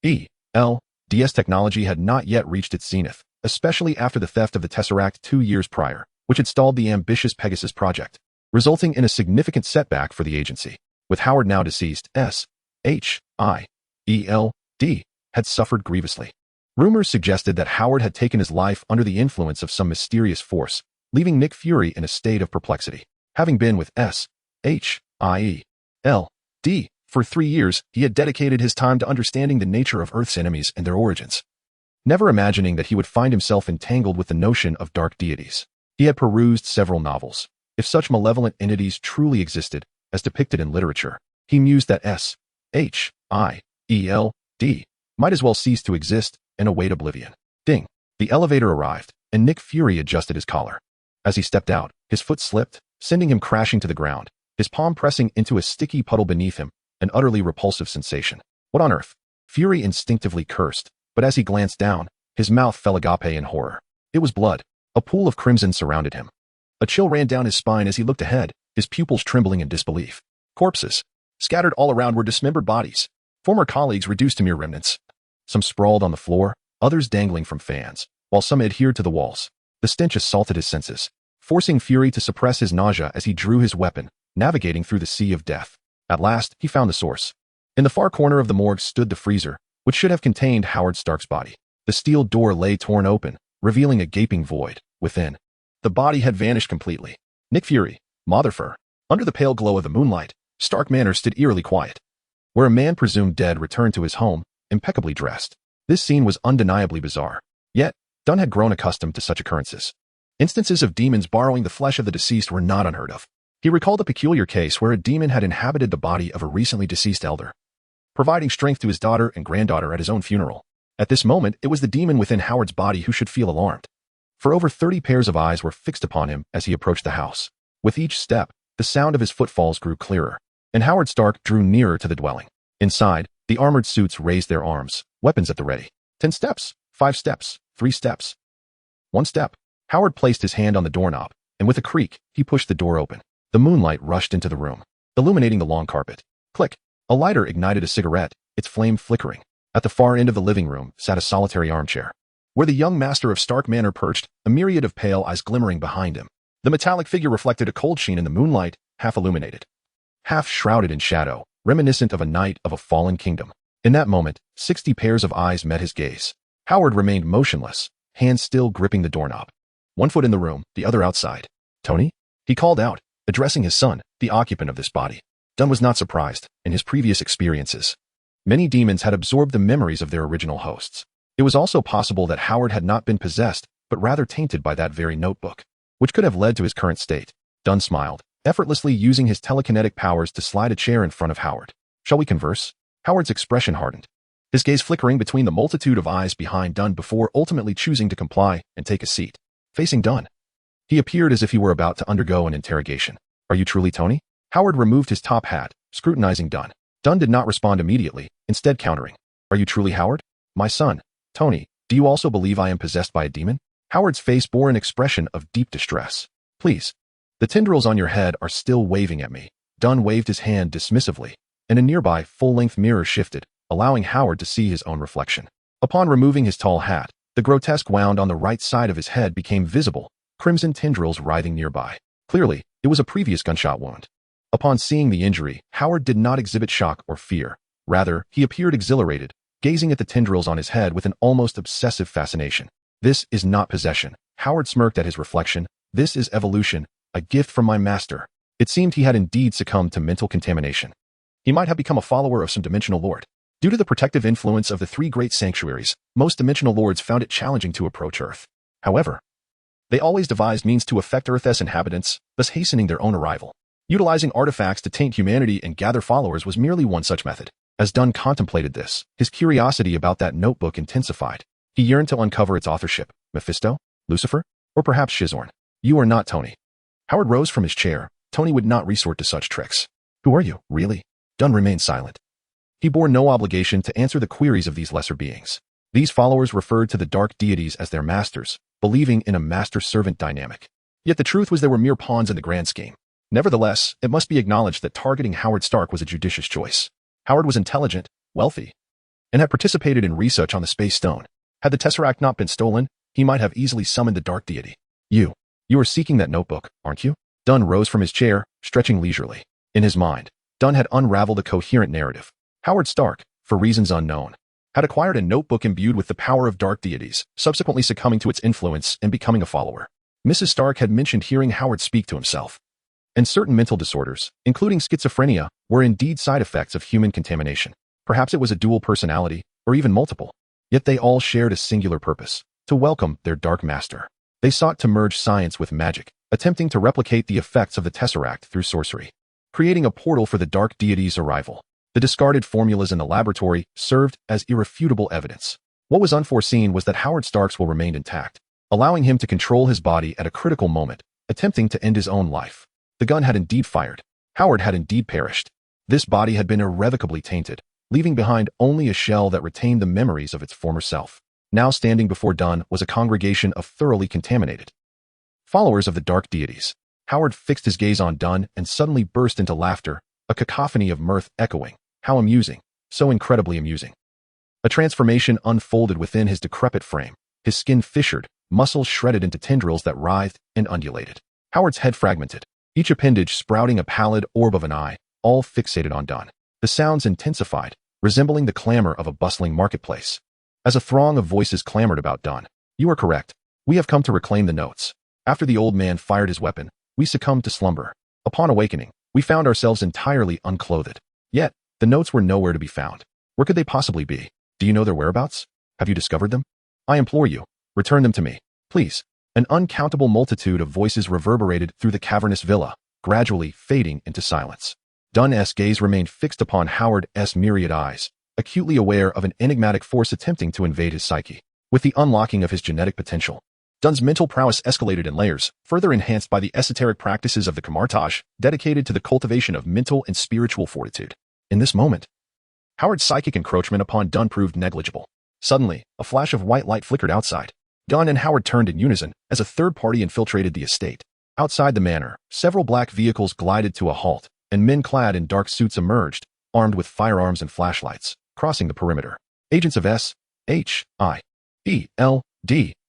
SHIELD's technology had not yet reached its zenith, especially after the theft of the Tesseract 2 years prior, which had stalled the ambitious Pegasus project, resulting in a significant setback for the agency. With Howard now deceased, SHIELD had suffered grievously. Rumors suggested that Howard had taken his life under the influence of some mysterious force, leaving Nick Fury in a state of perplexity. Having been with S.H.I.E.L.D. for 3 years, he had dedicated his time to understanding the nature of Earth's enemies and their origins, never imagining that he would find himself entangled with the notion of dark deities. He had perused several novels. If such malevolent entities truly existed, as depicted in literature, he mused that S.H.I.E.L.D. might as well cease to exist and await oblivion. Ding! The elevator arrived, and Nick Fury adjusted his collar. As he stepped out, his foot slipped, sending him crashing to the ground, his palm pressing into a sticky puddle beneath him, an utterly repulsive sensation. What on earth? Fury instinctively cursed, but as he glanced down, his mouth fell agape in horror. It was blood. A pool of crimson surrounded him. A chill ran down his spine as he looked ahead, his pupils trembling in disbelief. Corpses. Scattered all around were dismembered bodies, former colleagues reduced to mere remnants. Some sprawled on the floor, others dangling from fans, while some adhered to the walls. The stench assaulted his senses, forcing Fury to suppress his nausea as he drew his weapon, navigating through the sea of death. At last, he found the source. In the far corner of the morgue stood the freezer, which should have contained Howard Stark's body. The steel door lay torn open, revealing a gaping void within. The body had vanished completely. Nick Fury, Motherfer. Under the pale glow of the moonlight, Stark Manor stood eerily quiet, where a man presumed dead returned to his home, impeccably dressed. This scene was undeniably bizarre. Yet, Dunn had grown accustomed to such occurrences. Instances of demons borrowing the flesh of the deceased were not unheard of. He recalled a peculiar case where a demon had inhabited the body of a recently deceased elder, providing strength to his daughter and granddaughter at his own funeral. At this moment, it was the demon within Howard's body who should feel alarmed. For over 30 pairs of eyes were fixed upon him as he approached the house. With each step, the sound of his footfalls grew clearer, and Howard Stark drew nearer to the dwelling. Inside, the armored suits raised their arms, weapons at the ready. 10 steps, 5 steps, 3 steps. 1 step. Howard placed his hand on the doorknob, and with a creak, he pushed the door open. The moonlight rushed into the room, illuminating the long carpet. Click. A lighter ignited a cigarette, its flame flickering. At the far end of the living room sat a solitary armchair, where the young master of Stark Manor perched, a myriad of pale eyes glimmering behind him. The metallic figure reflected a cold sheen in the moonlight, half illuminated, half shrouded in shadow, reminiscent of a knight of a fallen kingdom. In that moment, 60 pairs of eyes met his gaze. Howard remained motionless, hands still gripping the doorknob. One foot in the room, the other outside. Tony? He called out, addressing his son, the occupant of this body. Dunn was not surprised. In his previous experiences, many demons had absorbed the memories of their original hosts. It was also possible that Howard had not been possessed, but rather tainted by that very notebook, which could have led to his current state. Dunn smiled, effortlessly using his telekinetic powers to slide a chair in front of Howard. Shall we converse? Howard's expression hardened, his gaze flickering between the multitude of eyes behind Dunn before ultimately choosing to comply and take a seat. Facing Dunn, he appeared as if he were about to undergo an interrogation. Are you truly Tony? Howard removed his top hat, scrutinizing Dunn. Dunn did not respond immediately, instead countering. Are you truly Howard? My son, Tony, do you also believe I am possessed by a demon? Howard's face bore an expression of deep distress. Please. The tendrils on your head are still waving at me. Dunn waved his hand dismissively, and a nearby full-length mirror shifted, allowing Howard to see his own reflection. Upon removing his tall hat, the grotesque wound on the right side of his head became visible, crimson tendrils writhing nearby. Clearly, it was a previous gunshot wound. Upon seeing the injury, Howard did not exhibit shock or fear. Rather, he appeared exhilarated, gazing at the tendrils on his head with an almost obsessive fascination. This is not possession. Howard smirked at his reflection. This is evolution, a gift from my master. It seemed he had indeed succumbed to mental contamination. He might have become a follower of some dimensional lord. Due to the protective influence of the 3 great sanctuaries, most dimensional lords found it challenging to approach Earth. However, they always devised means to affect Earth's inhabitants, thus hastening their own arrival. Utilizing artifacts to taint humanity and gather followers was merely one such method. As Dunn contemplated this, his curiosity about that notebook intensified. He yearned to uncover its authorship. Mephisto? Lucifer? Or perhaps Shizorn? You are not Tony. Howard rose from his chair. Tony would not resort to such tricks. Who are you, really? Dunn remained silent. He bore no obligation to answer the queries of these lesser beings. These followers referred to the dark deities as their masters, believing in a master-servant dynamic. Yet the truth was they were mere pawns in the grand scheme. Nevertheless, it must be acknowledged that targeting Howard Stark was a judicious choice. Howard was intelligent, wealthy, and had participated in research on the Space Stone. Had the Tesseract not been stolen, he might have easily summoned the dark deity. You are seeking that notebook, aren't you? Dunn rose from his chair, stretching leisurely. In his mind, Dunn had unraveled a coherent narrative. Howard Stark, for reasons unknown, had acquired a notebook imbued with the power of dark deities, subsequently succumbing to its influence and becoming a follower. Mrs. Stark had mentioned hearing Howard speak to himself. And certain mental disorders, including schizophrenia, were indeed side effects of human contamination. Perhaps it was a dual personality, or even multiple. Yet they all shared a singular purpose: to welcome their dark master. They sought to merge science with magic, attempting to replicate the effects of the Tesseract through sorcery, creating a portal for the dark deity's arrival. The discarded formulas in the laboratory served as irrefutable evidence. What was unforeseen was that Howard Stark's will remained intact, allowing him to control his body at a critical moment, attempting to end his own life. The gun had indeed fired. Howard had indeed perished. This body had been irrevocably tainted, leaving behind only a shell that retained the memories of its former self. Now standing before Dunn was a congregation of thoroughly contaminated followers of the dark deities. Howard fixed his gaze on Dunn and suddenly burst into laughter, a cacophony of mirth echoing. How amusing, so incredibly amusing. A transformation unfolded within his decrepit frame. His skin fissured, muscles shredded into tendrils that writhed and undulated. Howard's head fragmented, each appendage sprouting a pallid orb of an eye, all fixated on Dunn. The sounds intensified, resembling the clamor of a bustling marketplace. As a throng of voices clamored about Dunn. You are correct. We have come to reclaim the notes. After the old man fired his weapon, we succumbed to slumber. Upon awakening, we found ourselves entirely unclothed. Yet, the notes were nowhere to be found. Where could they possibly be? Do you know their whereabouts? Have you discovered them? I implore you, return them to me, please. An uncountable multitude of voices reverberated through the cavernous villa, gradually fading into silence. Dunn's gaze remained fixed upon Howard's myriad eyes, acutely aware of an enigmatic force attempting to invade his psyche. With the unlocking of his genetic potential, Dunn's mental prowess escalated in layers, further enhanced by the esoteric practices of the Kamar-Taj, dedicated to the cultivation of mental and spiritual fortitude. In this moment, Howard's psychic encroachment upon Dunn proved negligible. Suddenly, a flash of white light flickered outside. Dunn and Howard turned in unison as a third party infiltrated the estate. Outside the manor, several black vehicles glided to a halt, and men clad in dark suits emerged, armed with firearms and flashlights, crossing the perimeter. Agents of S.H.I.E.L.D.,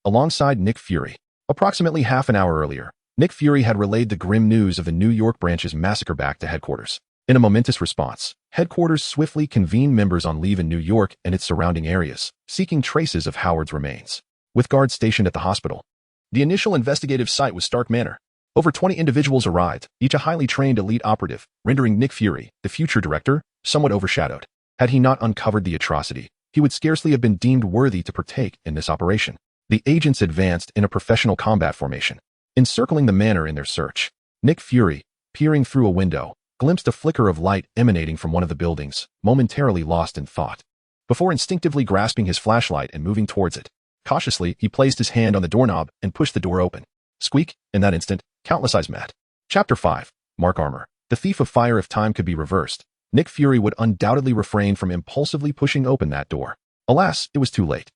alongside Nick Fury. Approximately half an hour earlier, Nick Fury had relayed the grim news of the New York branch's massacre back to headquarters. In a momentous response, headquarters swiftly convened members on leave in New York and its surrounding areas, seeking traces of Howard's remains. With guards stationed at the hospital, the initial investigative site was Stark Manor. Over 20 individuals arrived, each a highly trained elite operative, rendering Nick Fury, the future director, somewhat overshadowed. Had he not uncovered the atrocity, he would scarcely have been deemed worthy to partake in this operation. The agents advanced in a professional combat formation, encircling the manor in their search. Nick Fury, peering through a window, glimpsed a flicker of light emanating from one of the buildings, momentarily lost in thought, before instinctively grasping his flashlight and moving towards it. Cautiously, he placed his hand on the doorknob and pushed the door open. Squeak! In that instant, countless eyes met. Chapter 5. Mark Armor. The Thief of Fire. If time could be reversed, Nick Fury would undoubtedly refrain from impulsively pushing open that door. Alas, it was too late.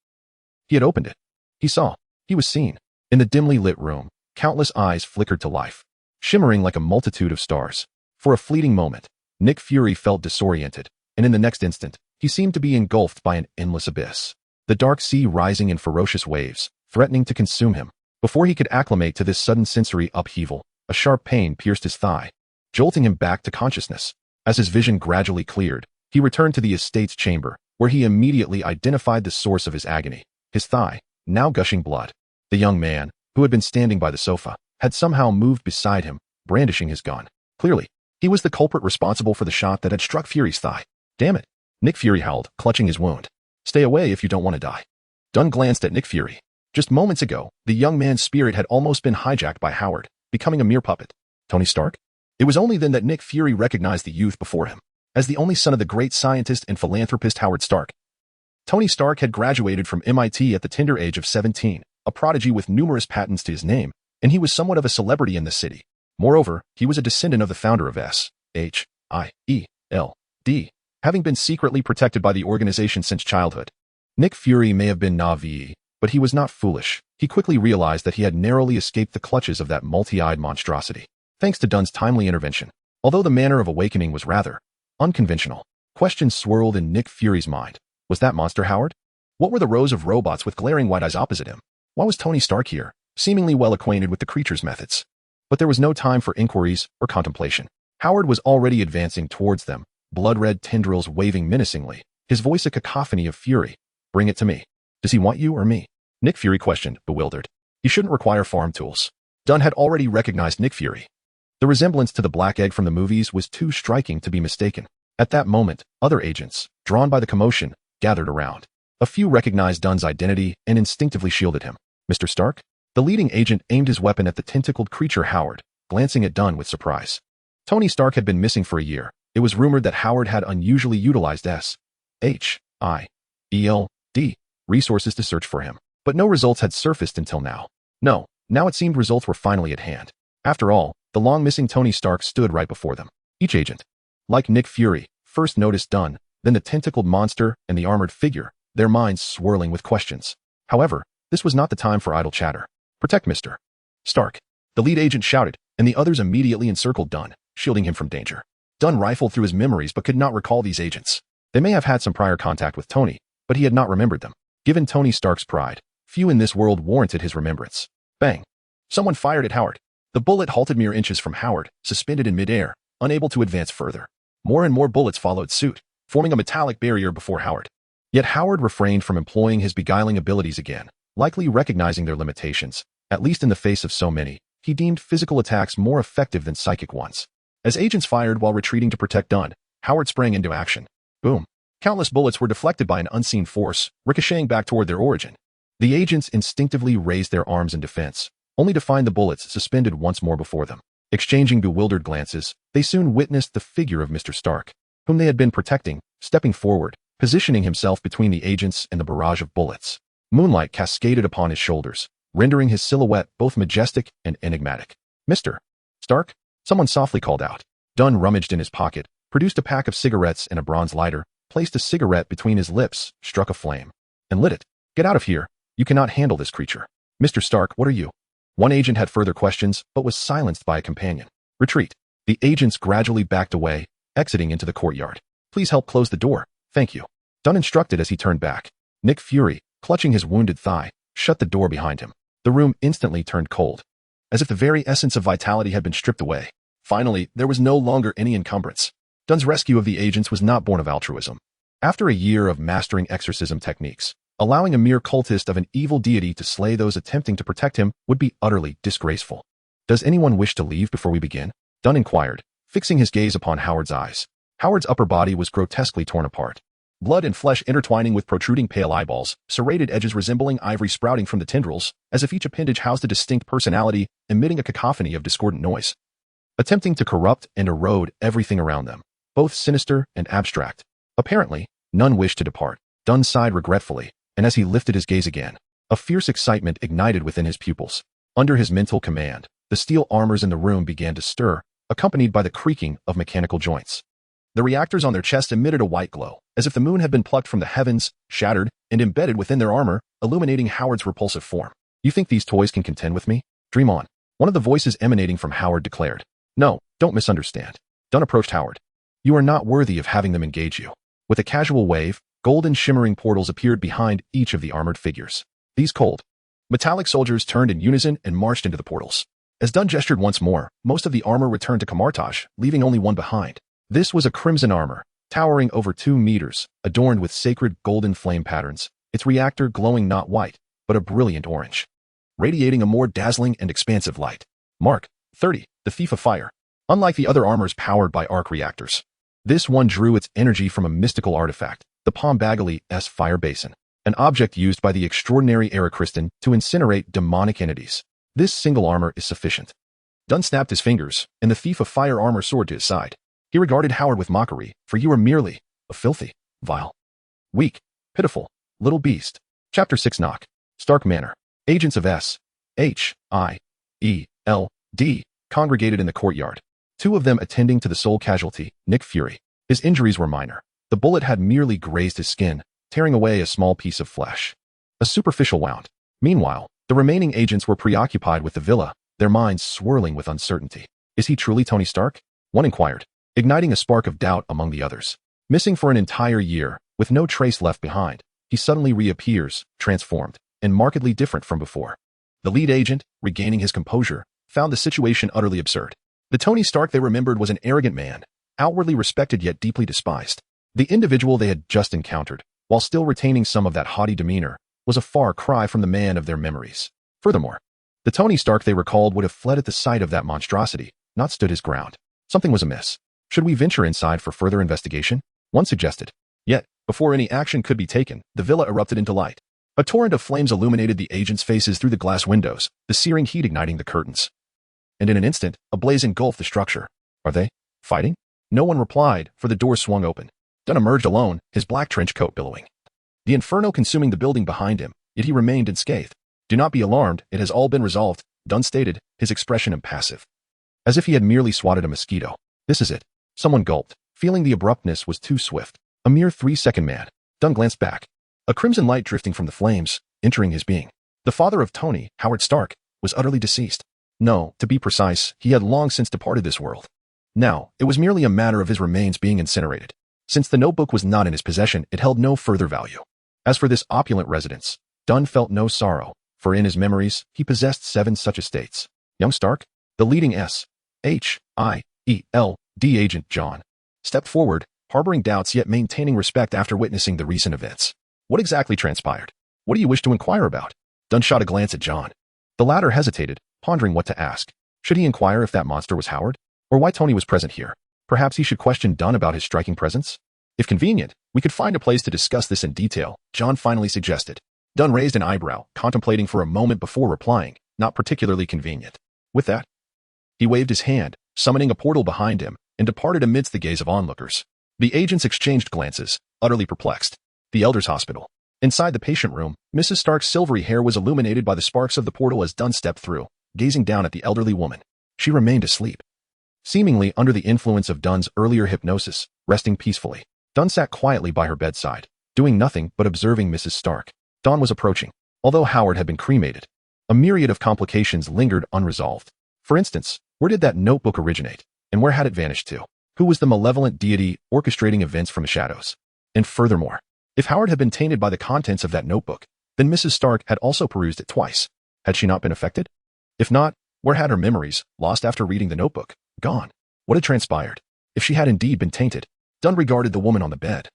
He had opened it. He saw. He was seen. In the dimly lit room, countless eyes flickered to life, shimmering like a multitude of stars. For a fleeting moment, Nick Fury felt disoriented, and in the next instant, he seemed to be engulfed by an endless abyss. The dark sea rising in ferocious waves, threatening to consume him. Before he could acclimate to this sudden sensory upheaval, a sharp pain pierced his thigh, jolting him back to consciousness. As his vision gradually cleared, he returned to the estate's chamber, where he immediately identified the source of his agony. His thigh, now gushing blood. The young man, who had been standing by the sofa, had somehow moved beside him, brandishing his gun. Clearly, he was the culprit responsible for the shot that had struck Fury's thigh. Damn it! Nick Fury howled, clutching his wound. Stay away if you don't want to die. Dunn glanced at Nick Fury. Just moments ago, the young man's spirit had almost been hijacked by Howard, becoming a mere puppet. Tony Stark? It was only then that Nick Fury recognized the youth before him as the only son of the great scientist and philanthropist Howard Stark. Tony Stark had graduated from MIT at the tender age of 17, a prodigy with numerous patents to his name, and he was somewhat of a celebrity in the city. Moreover, he was a descendant of the founder of S.H.I.E.L.D., having been secretly protected by the organization since childhood. Nick Fury may have been naive, but he was not foolish. He quickly realized that he had narrowly escaped the clutches of that multi-eyed monstrosity, thanks to Dunn's timely intervention. Although the manner of awakening was rather unconventional, questions swirled in Nick Fury's mind. Was that monster Howard? What were the rows of robots with glaring white eyes opposite him? Why was Tony Stark here, seemingly well acquainted with the creature's methods? But there was no time for inquiries or contemplation. Howard was already advancing towards them, blood-red tendrils waving menacingly, his voice a cacophony of fury. Bring it to me. Does he want you or me? Nick Fury questioned, bewildered. He shouldn't require farm tools. Dunn had already recognized Nick Fury. The resemblance to the Black Egg from the movies was too striking to be mistaken. At that moment, other agents, drawn by the commotion, gathered around. A few recognized Dunn's identity and instinctively shielded him. Mr. Stark? The leading agent aimed his weapon at the tentacled creature Howard, glancing at Dunn with surprise. Tony Stark had been missing for a year. It was rumored that Howard had unusually utilized S.H.I.E.L.D. resources to search for him. But no results had surfaced until now. No, now it seemed results were finally at hand. After all, the long-missing Tony Stark stood right before them. Each agent, like Nick Fury, first noticed Dunn, then the tentacled monster and the armored figure, their minds swirling with questions. However, this was not the time for idle chatter. Protect Mr. Stark. The lead agent shouted, and the others immediately encircled Dunn, shielding him from danger. Dunn rifled through his memories but could not recall these agents. They may have had some prior contact with Tony, but he had not remembered them. Given Tony Stark's pride, few in this world warranted his remembrance. Bang! Someone fired at Howard. The bullet halted mere inches from Howard, suspended in midair, unable to advance further. More and more bullets followed suit, forming a metallic barrier before Howard. Yet Howard refrained from employing his beguiling abilities again, likely recognizing their limitations. At least in the face of so many, he deemed physical attacks more effective than psychic ones. As agents fired while retreating to protect Dunn, Howard sprang into action. Boom! Countless bullets were deflected by an unseen force, ricocheting back toward their origin. The agents instinctively raised their arms in defense, only to find the bullets suspended once more before them. Exchanging bewildered glances, they soon witnessed the figure of Mr. Stark, whom they had been protecting, stepping forward, positioning himself between the agents and the barrage of bullets. Moonlight cascaded upon his shoulders, rendering his silhouette both majestic and enigmatic. Mr. Stark? Someone softly called out. Dunn rummaged in his pocket, produced a pack of cigarettes and a bronze lighter, placed a cigarette between his lips, struck a flame, and lit it. Get out of here. You cannot handle this creature. Mr. Stark, what are you? One agent had further questions, but was silenced by a companion. Retreat. The agents gradually backed away, exiting into the courtyard. Please help close the door. Thank you. Dunn instructed as he turned back. Nick Fury, clutching his wounded thigh, shut the door behind him. The room instantly turned cold, as if the very essence of vitality had been stripped away. Finally, there was no longer any encumbrance. Dunn's rescue of the agents was not born of altruism. After a year of mastering exorcism techniques, allowing a mere cultist of an evil deity to slay those attempting to protect him would be utterly disgraceful. Does anyone wish to leave before we begin? Dunn inquired, fixing his gaze upon Howard's eyes. Howard's upper body was grotesquely torn apart. Blood and flesh intertwining with protruding pale eyeballs, serrated edges resembling ivory sprouting from the tendrils, as if each appendage housed a distinct personality, emitting a cacophony of discordant noise, attempting to corrupt and erode everything around them, both sinister and abstract. Apparently, none wished to depart. Dunn sighed regretfully, and as he lifted his gaze again, a fierce excitement ignited within his pupils. Under his mental command, the steel armors in the room began to stir, accompanied by the creaking of mechanical joints. The reactors on their chests emitted a white glow, as if the moon had been plucked from the heavens, shattered, and embedded within their armor, illuminating Howard's repulsive form. You think these toys can contend with me? Dream on. One of the voices emanating from Howard declared. No, don't misunderstand. Dunn approached Howard. You are not worthy of having them engage you. With a casual wave, golden shimmering portals appeared behind each of the armored figures. These cold, metallic soldiers turned in unison and marched into the portals. As Dunn gestured once more, most of the armor returned to Kamar-Taj, leaving only one behind. This was a crimson armor, towering over 2 meters, adorned with sacred golden flame patterns, its reactor glowing not white, but a brilliant orange, radiating a more dazzling and expansive light. Mark 30, the Thief of Fire. Unlike the other armors powered by arc reactors, this one drew its energy from a mystical artifact, the Pombagali-S Fire Basin, an object used by the extraordinary Aracriston to incinerate demonic entities. This single armor is sufficient. Dunn snapped his fingers, and the Thief of Fire armor soared to his side. He regarded Howard with mockery, for you are merely a filthy, vile, weak, pitiful, little beast. Chapter 6 Knock. Stark Manor. Agents of S.H.I.E.L.D. congregated in the courtyard, 2 of them attending to the sole casualty, Nick Fury. His injuries were minor. The bullet had merely grazed his skin, tearing away a small piece of flesh. A superficial wound. Meanwhile, the remaining agents were preoccupied with the villa, their minds swirling with uncertainty. Is he truly Tony Stark? One inquired, igniting a spark of doubt among the others. Missing for an entire year, with no trace left behind, he suddenly reappears, transformed, and markedly different from before. The lead agent, regaining his composure, found the situation utterly absurd. The Tony Stark they remembered was an arrogant man, outwardly respected yet deeply despised. The individual they had just encountered while still retaining some of that haughty demeanor, was a far cry from the man of their memories. Furthermore, the Tony Stark they recalled would have fled at the sight of that monstrosity, not stood his ground. Something was amiss. Should we venture inside for further investigation? One suggested. Yet, before any action could be taken, the villa erupted into light. A torrent of flames illuminated the agents' faces through the glass windows, the searing heat igniting the curtains. And in an instant, a blaze engulfed the structure. Are they fighting? No one replied, for the door swung open. Dunn emerged alone, his black trench coat billowing. The inferno consuming the building behind him, yet he remained unscathed. Do not be alarmed, it has all been resolved, Dunn stated, his expression impassive. As if he had merely swatted a mosquito. This is it. Someone gulped, feeling the abruptness was too swift. A mere 3-second man. Dunn glanced back. A crimson light drifting from the flames, entering his being. The father of Tony, Howard Stark, was utterly deceased. No, to be precise, he had long since departed this world. Now, it was merely a matter of his remains being incinerated. Since the notebook was not in his possession, it held no further value. As for this opulent residence, Dunn felt no sorrow, for in his memories, he possessed 7 such estates. Young Stark, the leading S.H.I.E.L.D. agent John, stepped forward, harboring doubts yet maintaining respect after witnessing the recent events. What exactly transpired? What do you wish to inquire about? Dunn shot a glance at John. The latter hesitated, pondering what to ask. Should he inquire if that monster was Howard? Or why Tony was present here? Perhaps he should question Dunn about his striking presence? If convenient, we could find a place to discuss this in detail, John finally suggested. Dunn raised an eyebrow, contemplating for a moment before replying, not particularly convenient. With that, he waved his hand, summoning a portal behind him, and departed amidst the gaze of onlookers. The agents exchanged glances, utterly perplexed. The Elders' Hospital. Inside the patient room, Mrs. Stark's silvery hair was illuminated by the sparks of the portal as Dunn stepped through, gazing down at the elderly woman. She remained asleep. Seemingly under the influence of Dunn's earlier hypnosis, resting peacefully. Dunn sat quietly by her bedside, doing nothing but observing Mrs. Stark. Dawn was approaching. Although Howard had been cremated, a myriad of complications lingered unresolved. For instance, where did that notebook originate? And where had it vanished to? Who was the malevolent deity orchestrating events from the shadows? And furthermore, if Howard had been tainted by the contents of that notebook, then Mrs. Stark had also perused it twice. Had she not been affected? If not, where had her memories, lost after reading the notebook, gone? What had transpired? If she had indeed been tainted, Dunn regarded the woman on the bed.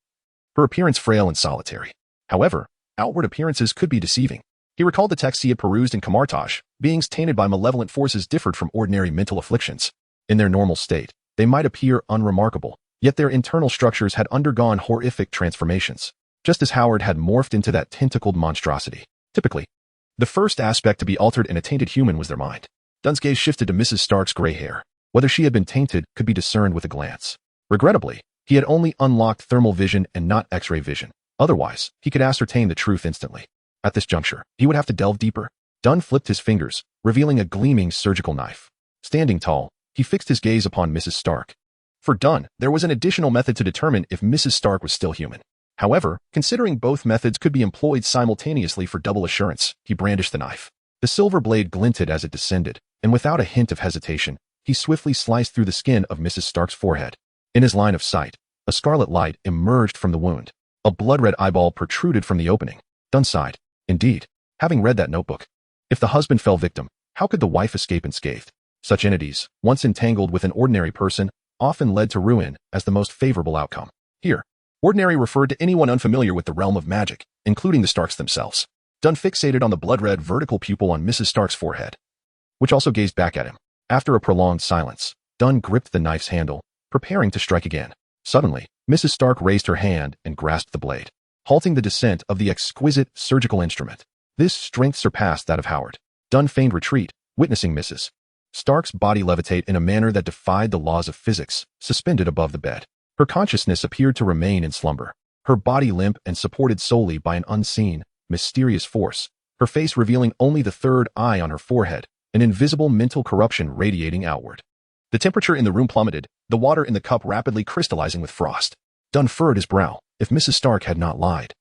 Her appearance frail and solitary. However, outward appearances could be deceiving. He recalled the texts he had perused in Kamartaj. Beings tainted by malevolent forces differed from ordinary mental afflictions. In their normal state, they might appear unremarkable, yet their internal structures had undergone horrific transformations, just as Howard had morphed into that tentacled monstrosity. Typically, the first aspect to be altered in a tainted human was their mind. Dunn's gaze shifted to Mrs. Stark's gray hair. Whether she had been tainted could be discerned with a glance. Regrettably, he had only unlocked thermal vision and not X-ray vision. Otherwise, he could ascertain the truth instantly. At this juncture, he would have to delve deeper. Dunn flipped his fingers, revealing a gleaming surgical knife. Standing tall, he fixed his gaze upon Mrs. Stark. For Dunn, there was an additional method to determine if Mrs. Stark was still human. However, considering both methods could be employed simultaneously for double assurance, he brandished the knife. The silver blade glinted as it descended, and without a hint of hesitation, he swiftly sliced through the skin of Mrs. Stark's forehead. In his line of sight, a scarlet light emerged from the wound. A blood-red eyeball protruded from the opening. Dunn sighed. Indeed, having read that notebook, if the husband fell victim, how could the wife escape unscathed? Such entities, once entangled with an ordinary person, often led to ruin as the most favorable outcome. Here, ordinary referred to anyone unfamiliar with the realm of magic, including the Starks themselves. Dunn fixated on the blood-red vertical pupil on Mrs. Stark's forehead, which also gazed back at him. After a prolonged silence, Dunn gripped the knife's handle, preparing to strike again. Suddenly, Mrs. Stark raised her hand and grasped the blade, halting the descent of the exquisite surgical instrument. This strength surpassed that of Howard. Dunn feigned retreat, witnessing Mrs. Stark's body levitate in a manner that defied the laws of physics, suspended above the bed. Her consciousness appeared to remain in slumber, her body limp and supported solely by an unseen, mysterious force, her face revealing only the third eye on her forehead, an invisible mental corruption radiating outward. The temperature in the room plummeted, the water in the cup rapidly crystallizing with frost. Dunn furrowed his brow. If Mrs. Stark had not lied,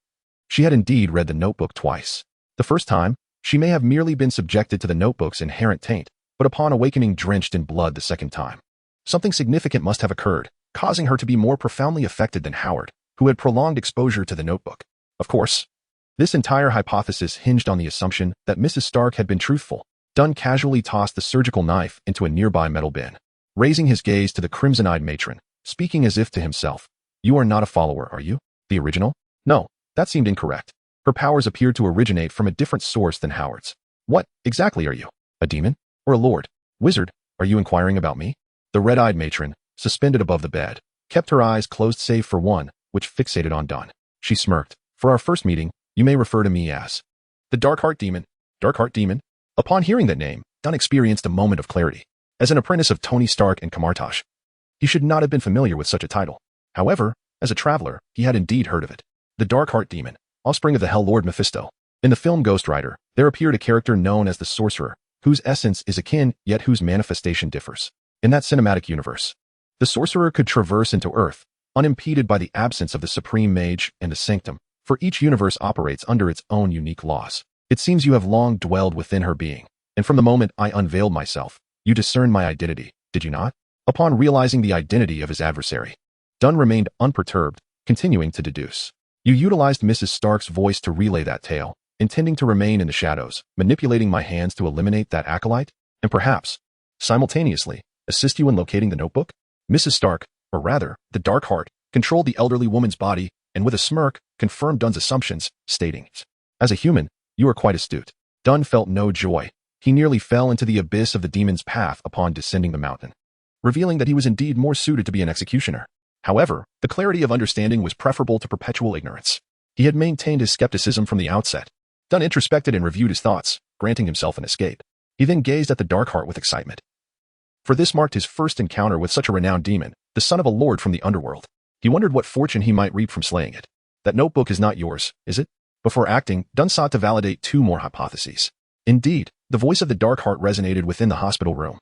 she had indeed read the notebook twice. The first time, she may have merely been subjected to the notebook's inherent taint, but upon awakening drenched in blood the second time, something significant must have occurred, causing her to be more profoundly affected than Howard, who had prolonged exposure to the notebook. Of course, this entire hypothesis hinged on the assumption that Mrs. Stark had been truthful. Dunn casually tossed the surgical knife into a nearby metal bin, raising his gaze to the crimson-eyed matron, speaking as if to himself. You are not a follower, are you? The original? No. That seemed incorrect. Her powers appeared to originate from a different source than Howard's. What, exactly are you? A demon? Or a lord? Wizard, are you inquiring about me? The red-eyed matron, suspended above the bed, kept her eyes closed save for one, which fixated on Dunn. She smirked. For our first meeting, you may refer to me as the Darkheart Demon. Darkheart Demon? Upon hearing that name, Dunn experienced a moment of clarity. As an apprentice of Tony Stark and Kamartaj, he should not have been familiar with such a title. However, as a traveler, he had indeed heard of it. The Darkheart Demon, offspring of the Hell Lord Mephisto. In the film Ghost Rider, there appeared a character known as the Sorcerer, whose essence is akin, yet whose manifestation differs. In that cinematic universe, the Sorcerer could traverse into Earth, unimpeded by the absence of the Supreme Mage and the Sanctum, for each universe operates under its own unique laws. It seems you have long dwelled within her being, and from the moment I unveiled myself, you discerned my identity, did you not? Upon realizing the identity of his adversary, Dunn remained unperturbed, continuing to deduce. You utilized Mrs. Stark's voice to relay that tale, intending to remain in the shadows, manipulating my hands to eliminate that acolyte, and perhaps, simultaneously, assist you in locating the notebook? Mrs. Stark, or rather, the Darkheart, controlled the elderly woman's body, and with a smirk, confirmed Dunn's assumptions, stating, as a human, you are quite astute. Dunn felt no joy. He nearly fell into the abyss of the demon's path upon descending the mountain, revealing that he was indeed more suited to be an executioner. However, the clarity of understanding was preferable to perpetual ignorance. He had maintained his skepticism from the outset. Dunn introspected and reviewed his thoughts, granting himself an escape. He then gazed at the Darkheart with excitement. For this marked his first encounter with such a renowned demon, the son of a lord from the underworld. He wondered what fortune he might reap from slaying it. That notebook is not yours, is it? Before acting, Dunn sought to validate two more hypotheses. Indeed, the voice of the Darkheart resonated within the hospital room.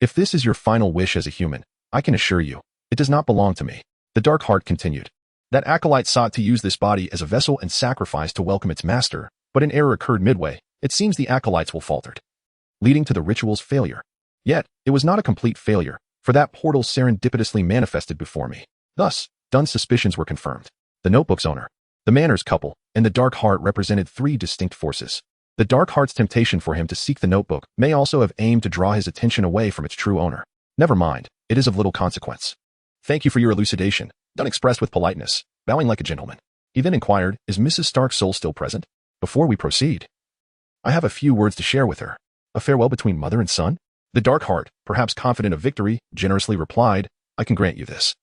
If this is your final wish as a human, I can assure you, it does not belong to me. The Darkheart continued. That acolyte sought to use this body as a vessel and sacrifice to welcome its master, but an error occurred midway. It seems the acolytes will faltered, leading to the ritual's failure. Yet, it was not a complete failure, for that portal serendipitously manifested before me. Thus, Dunn's suspicions were confirmed. The notebook's owner, the Manners couple, and the Darkheart represented three distinct forces. The Darkheart's temptation for him to seek the notebook may also have aimed to draw his attention away from its true owner. Never mind, it is of little consequence. Thank you for your elucidation, Dunn expressed with politeness, bowing like a gentleman. He then inquired, is Mrs. Stark's soul still present? Before we proceed, I have a few words to share with her. A farewell between mother and son? The Darkheart, perhaps confident of victory, generously replied, I can grant you this.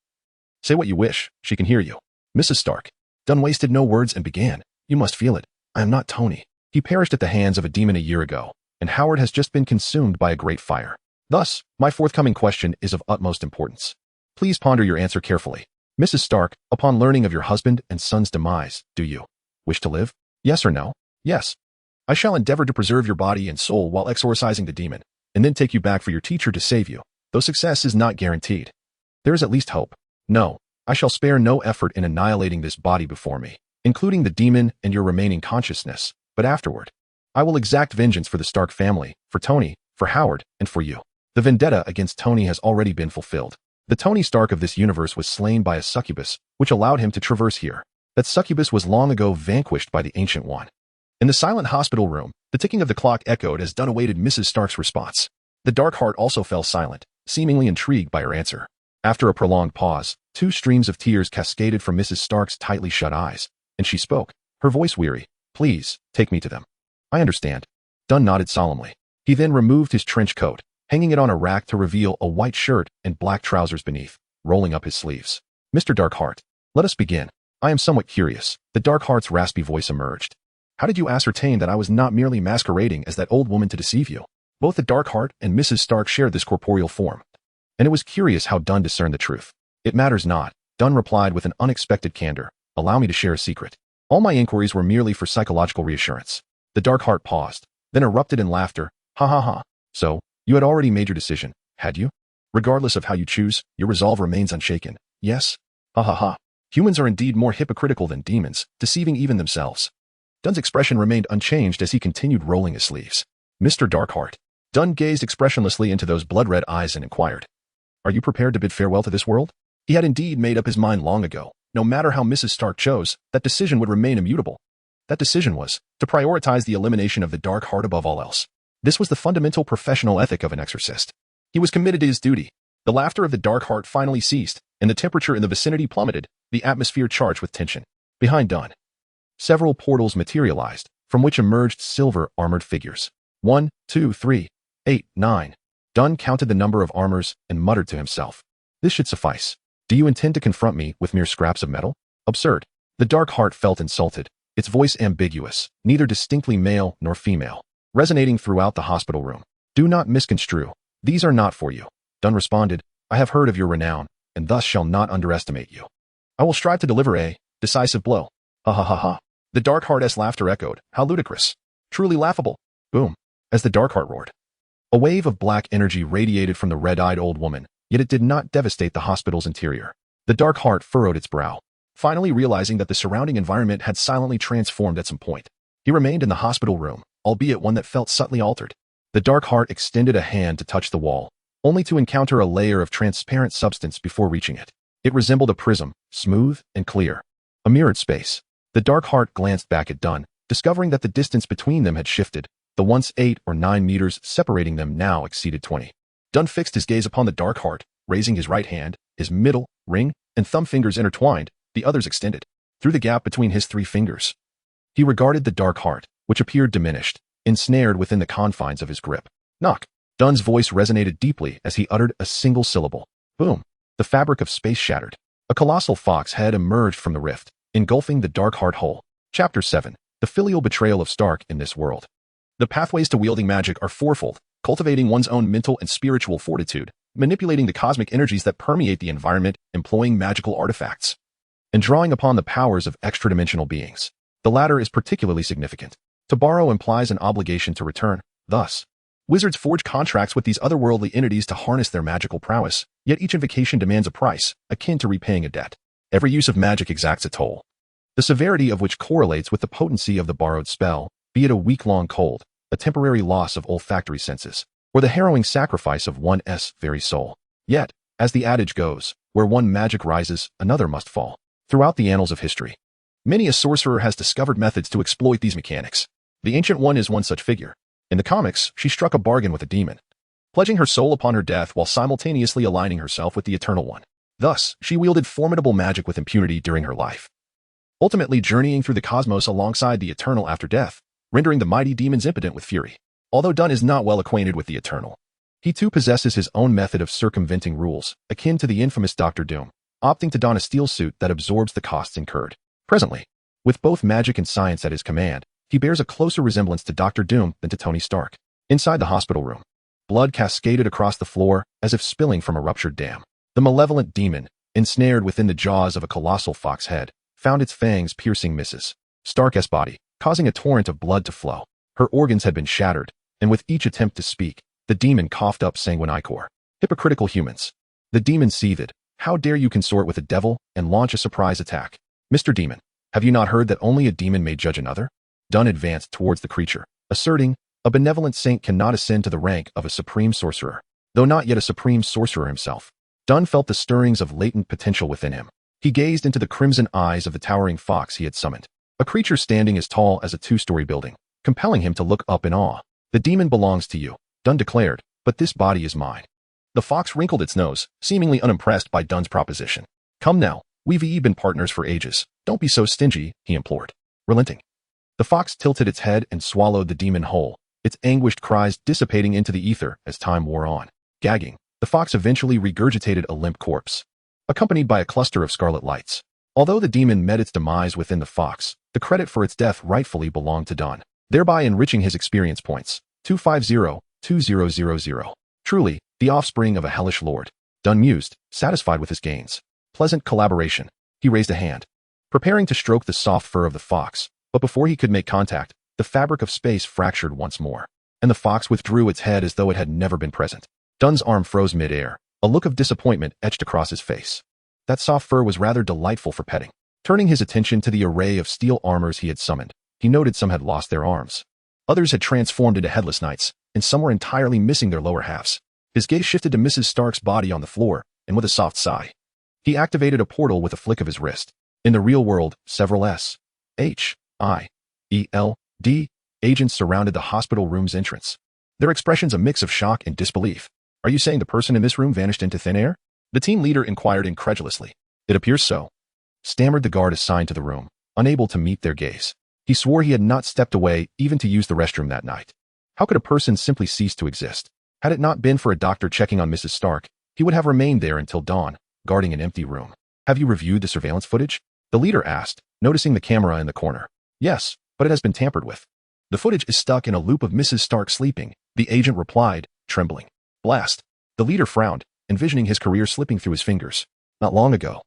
Say what you wish, she can hear you. Mrs. Stark. Dunn wasted no words and began, you must feel it. I am not Tony. He perished at the hands of a demon a year ago, and Howard has just been consumed by a great fire. Thus, my forthcoming question is of utmost importance. Please ponder your answer carefully. Mrs. Stark, upon learning of your husband and son's demise, do you wish to live? Yes or no? Yes. I shall endeavor to preserve your body and soul while exorcising the demon, and then take you back for your teacher to save you, though success is not guaranteed. There is at least hope. No, I shall spare no effort in annihilating this body before me, including the demon and your remaining consciousness, but afterward, I will exact vengeance for the Stark family, for Tony, for Howard, and for you. The vendetta against Tony has already been fulfilled. The Tony Stark of this universe was slain by a succubus, which allowed him to traverse here. That succubus was long ago vanquished by the Ancient One. In the silent hospital room, the ticking of the clock echoed as Dunn awaited Mrs. Stark's response. The Darkheart also fell silent, seemingly intrigued by her answer. After a prolonged pause, two streams of tears cascaded from Mrs. Stark's tightly shut eyes, and she spoke, her voice weary. Please, take me to them. I understand. Dunn nodded solemnly. He then removed his trench coat, hanging it on a rack to reveal a white shirt and black trousers beneath, rolling up his sleeves. Mr. Darkheart, let us begin. I am somewhat curious. The Darkheart's raspy voice emerged. How did you ascertain that I was not merely masquerading as that old woman to deceive you? Both the Darkheart and Mrs. Stark shared this corporeal form, and it was curious how Dunn discerned the truth. It matters not, Dunn replied with an unexpected candor. Allow me to share a secret. All my inquiries were merely for psychological reassurance. The Darkheart paused, then erupted in laughter. Ha ha ha. So, you had already made your decision, had you? Regardless of how you choose, your resolve remains unshaken. Yes? Ha ha ha. Humans are indeed more hypocritical than demons, deceiving even themselves. Dunn's expression remained unchanged as he continued rolling his sleeves. Mr. Darkheart. Dunn gazed expressionlessly into those blood-red eyes and inquired, are you prepared to bid farewell to this world? He had indeed made up his mind long ago. No matter how Mrs. Stark chose, that decision would remain immutable. That decision was to prioritize the elimination of the Darkheart above all else. This was the fundamental professional ethic of an exorcist. He was committed to his duty. The laughter of the Darkheart finally ceased, and the temperature in the vicinity plummeted, the atmosphere charged with tension. Behind Dunn Several portals materialized, from which emerged silver-armored figures. 1, 2, 3, 8, 9. Dunn counted the number of armors and muttered to himself. This should suffice. Do you intend to confront me with mere scraps of metal? Absurd. The dark heart felt insulted, its voice ambiguous, neither distinctly male nor female, resonating throughout the hospital room. Do not misconstrue. These are not for you. Dunn responded, I have heard of your renown, and thus shall not underestimate you. I will strive to deliver a decisive blow. Ha ha ha ha. The dark heart's laughter echoed. How ludicrous. Truly laughable. Boom. As the dark heart roared. A wave of black energy radiated from the red-eyed old woman, yet it did not devastate the hospital's interior. The dark heart furrowed its brow, finally realizing that the surrounding environment had silently transformed at some point. He remained in the hospital room, albeit one that felt subtly altered. The dark heart extended a hand to touch the wall, only to encounter a layer of transparent substance before reaching it. It resembled a prism, smooth and clear. A mirrored space. The dark heart glanced back at Dunn, discovering that the distance between them had shifted. The once 8 or 9 meters separating them now exceeded 20. Dunn fixed his gaze upon the dark heart, raising his right hand, his middle, ring, and thumb fingers intertwined, the others extended. Through the gap between his 3 fingers, he regarded the dark heart, which appeared diminished, ensnared within the confines of his grip. Knock. Dunn's voice resonated deeply as he uttered a single syllable. Boom. The fabric of space shattered. A colossal fox head emerged from the rift, engulfing the dark heart whole. Chapter 7. The filial betrayal of Stark in this world. The pathways to wielding magic are fourfold: cultivating one's own mental and spiritual fortitude, manipulating the cosmic energies that permeate the environment, employing magical artifacts, and drawing upon the powers of extra-dimensional beings. The latter is particularly significant. To borrow implies an obligation to return. Thus, wizards forge contracts with these otherworldly entities to harness their magical prowess, yet each invocation demands a price, akin to repaying a debt. Every use of magic exacts a toll, the severity of which correlates with the potency of the borrowed spell, be it a week-long cold, a temporary loss of olfactory senses, or the harrowing sacrifice of one's very soul. Yet, as the adage goes, where one magic rises, another must fall. Throughout the annals of history, many a sorcerer has discovered methods to exploit these mechanics. The Ancient One is one such figure. In the comics, she struck a bargain with a demon, pledging her soul upon her death while simultaneously aligning herself with the Eternal One. Thus, she wielded formidable magic with impunity during her life, ultimately journeying through the cosmos alongside the Eternal after death, rendering the mighty demons impotent with fury. Although Dunn is not well acquainted with the Eternal, he too possesses his own method of circumventing rules, akin to the infamous Dr. Doom, opting to don a steel suit that absorbs the costs incurred. Presently, with both magic and science at his command, he bears a closer resemblance to Dr. Doom than to Tony Stark. Inside the hospital room, blood cascaded across the floor as if spilling from a ruptured dam. The malevolent demon, ensnared within the jaws of a colossal fox head, found its fangs piercing Mrs. Stark's body, causing a torrent of blood to flow. Her organs had been shattered, and with each attempt to speak, the demon coughed up sanguine ichor. Hypocritical humans. The demon seethed. How dare you consort with a devil and launch a surprise attack? Mr. Demon, have you not heard that only a demon may judge another? Dunn advanced towards the creature, asserting, a benevolent saint cannot ascend to the rank of a supreme sorcerer. Though not yet a supreme sorcerer himself, Dunn felt the stirrings of latent potential within him. He gazed into the crimson eyes of the towering fox he had summoned, a creature standing as tall as a 2-story building, compelling him to look up in awe. The demon belongs to you, Dunn declared, but this body is mine. The fox wrinkled its nose, seemingly unimpressed by Dunn's proposition. Come now, we've been partners for ages. Don't be so stingy, he implored. Relenting, the fox tilted its head and swallowed the demon whole, its anguished cries dissipating into the ether as time wore on. Gagging, the fox eventually regurgitated a limp corpse, accompanied by a cluster of scarlet lights. Although the demon met its demise within the fox, the credit for its death rightfully belonged to Dunn, thereby enriching his experience points. 250-2000. Truly, the offspring of a hellish lord. Dunn mused, satisfied with his gains. Pleasant collaboration. He raised a hand, preparing to stroke the soft fur of the fox, but before he could make contact, the fabric of space fractured once more, and the fox withdrew its head as though it had never been present. Dunn's arm froze mid-air, a look of disappointment etched across his face. That soft fur was rather delightful for petting. Turning his attention to the array of steel armors he had summoned, he noted some had lost their arms. Others had transformed into headless knights, and some were entirely missing their lower halves. His gaze shifted to Mrs. Stark's body on the floor, and with a soft sigh, he activated a portal with a flick of his wrist. In the real world, several S.H.I.E.L.D. agents surrounded the hospital room's entrance, their expressions a mix of shock and disbelief. Are you saying the person in this room vanished into thin air? The team leader inquired incredulously. It appears so, stammered the guard assigned to the room. unable to meet their gaze. He swore he had not stepped away even to use the restroom that night. How could a person simply cease to exist? Had it not been for a doctor checking on Mrs. Stark, he would have remained there until dawn, guarding an empty room. Have you reviewed the surveillance footage? The leader asked, noticing the camera in the corner. Yes, but it has been tampered with. The footage is stuck in a loop of Mrs. Stark sleeping, the agent replied, trembling. Blast. The leader frowned, envisioning his career slipping through his fingers. Not long ago,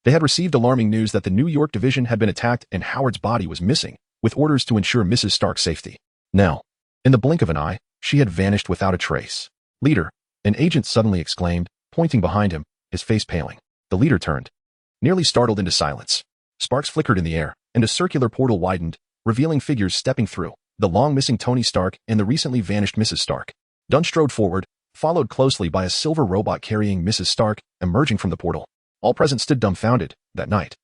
they had received alarming news that the New York division had been attacked and Howard's body was missing, with orders to ensure Mrs. Stark's safety. Now, in the blink of an eye, she had vanished without a trace. Leader, an agent suddenly exclaimed, pointing behind him, his face paling. The leader turned, nearly startled into silence. Sparks flickered in the air, and a circular portal widened, revealing figures stepping through, the long-missing Tony Stark and the recently vanished Mrs. Stark. Dunn strode forward, followed closely by a silver robot carrying Mrs. Stark, emerging from the portal. All present stood dumbfounded, that night.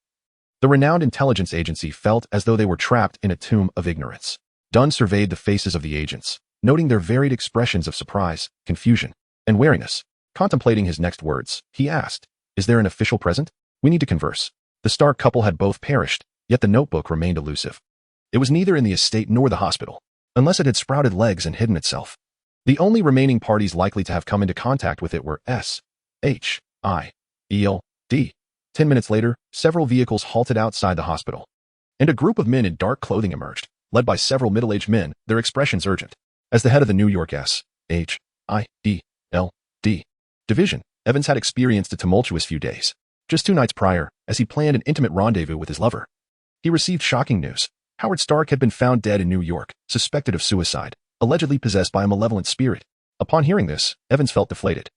The renowned intelligence agency felt as though they were trapped in a tomb of ignorance. Dunn surveyed the faces of the agents, noting their varied expressions of surprise, confusion, and wariness. Contemplating his next words, he asked, "Is there an official present? We need to converse." The Stark couple had both perished, yet the notebook remained elusive. It was neither in the estate nor the hospital, unless it had sprouted legs and hidden itself. The only remaining parties likely to have come into contact with it were S, H, I, E, L, D. 10 minutes later, several vehicles halted outside the hospital, and a group of men in dark clothing emerged, led by several middle-aged men, their expressions urgent. As the head of the New York S, H, I, E, L, D division, Evans had experienced a tumultuous few days. Just 2 nights prior, as he planned an intimate rendezvous with his lover, he received shocking news. Howard Stark had been found dead in New York, suspected of suicide, allegedly possessed by a malevolent spirit. Upon hearing this, Evans felt deflated,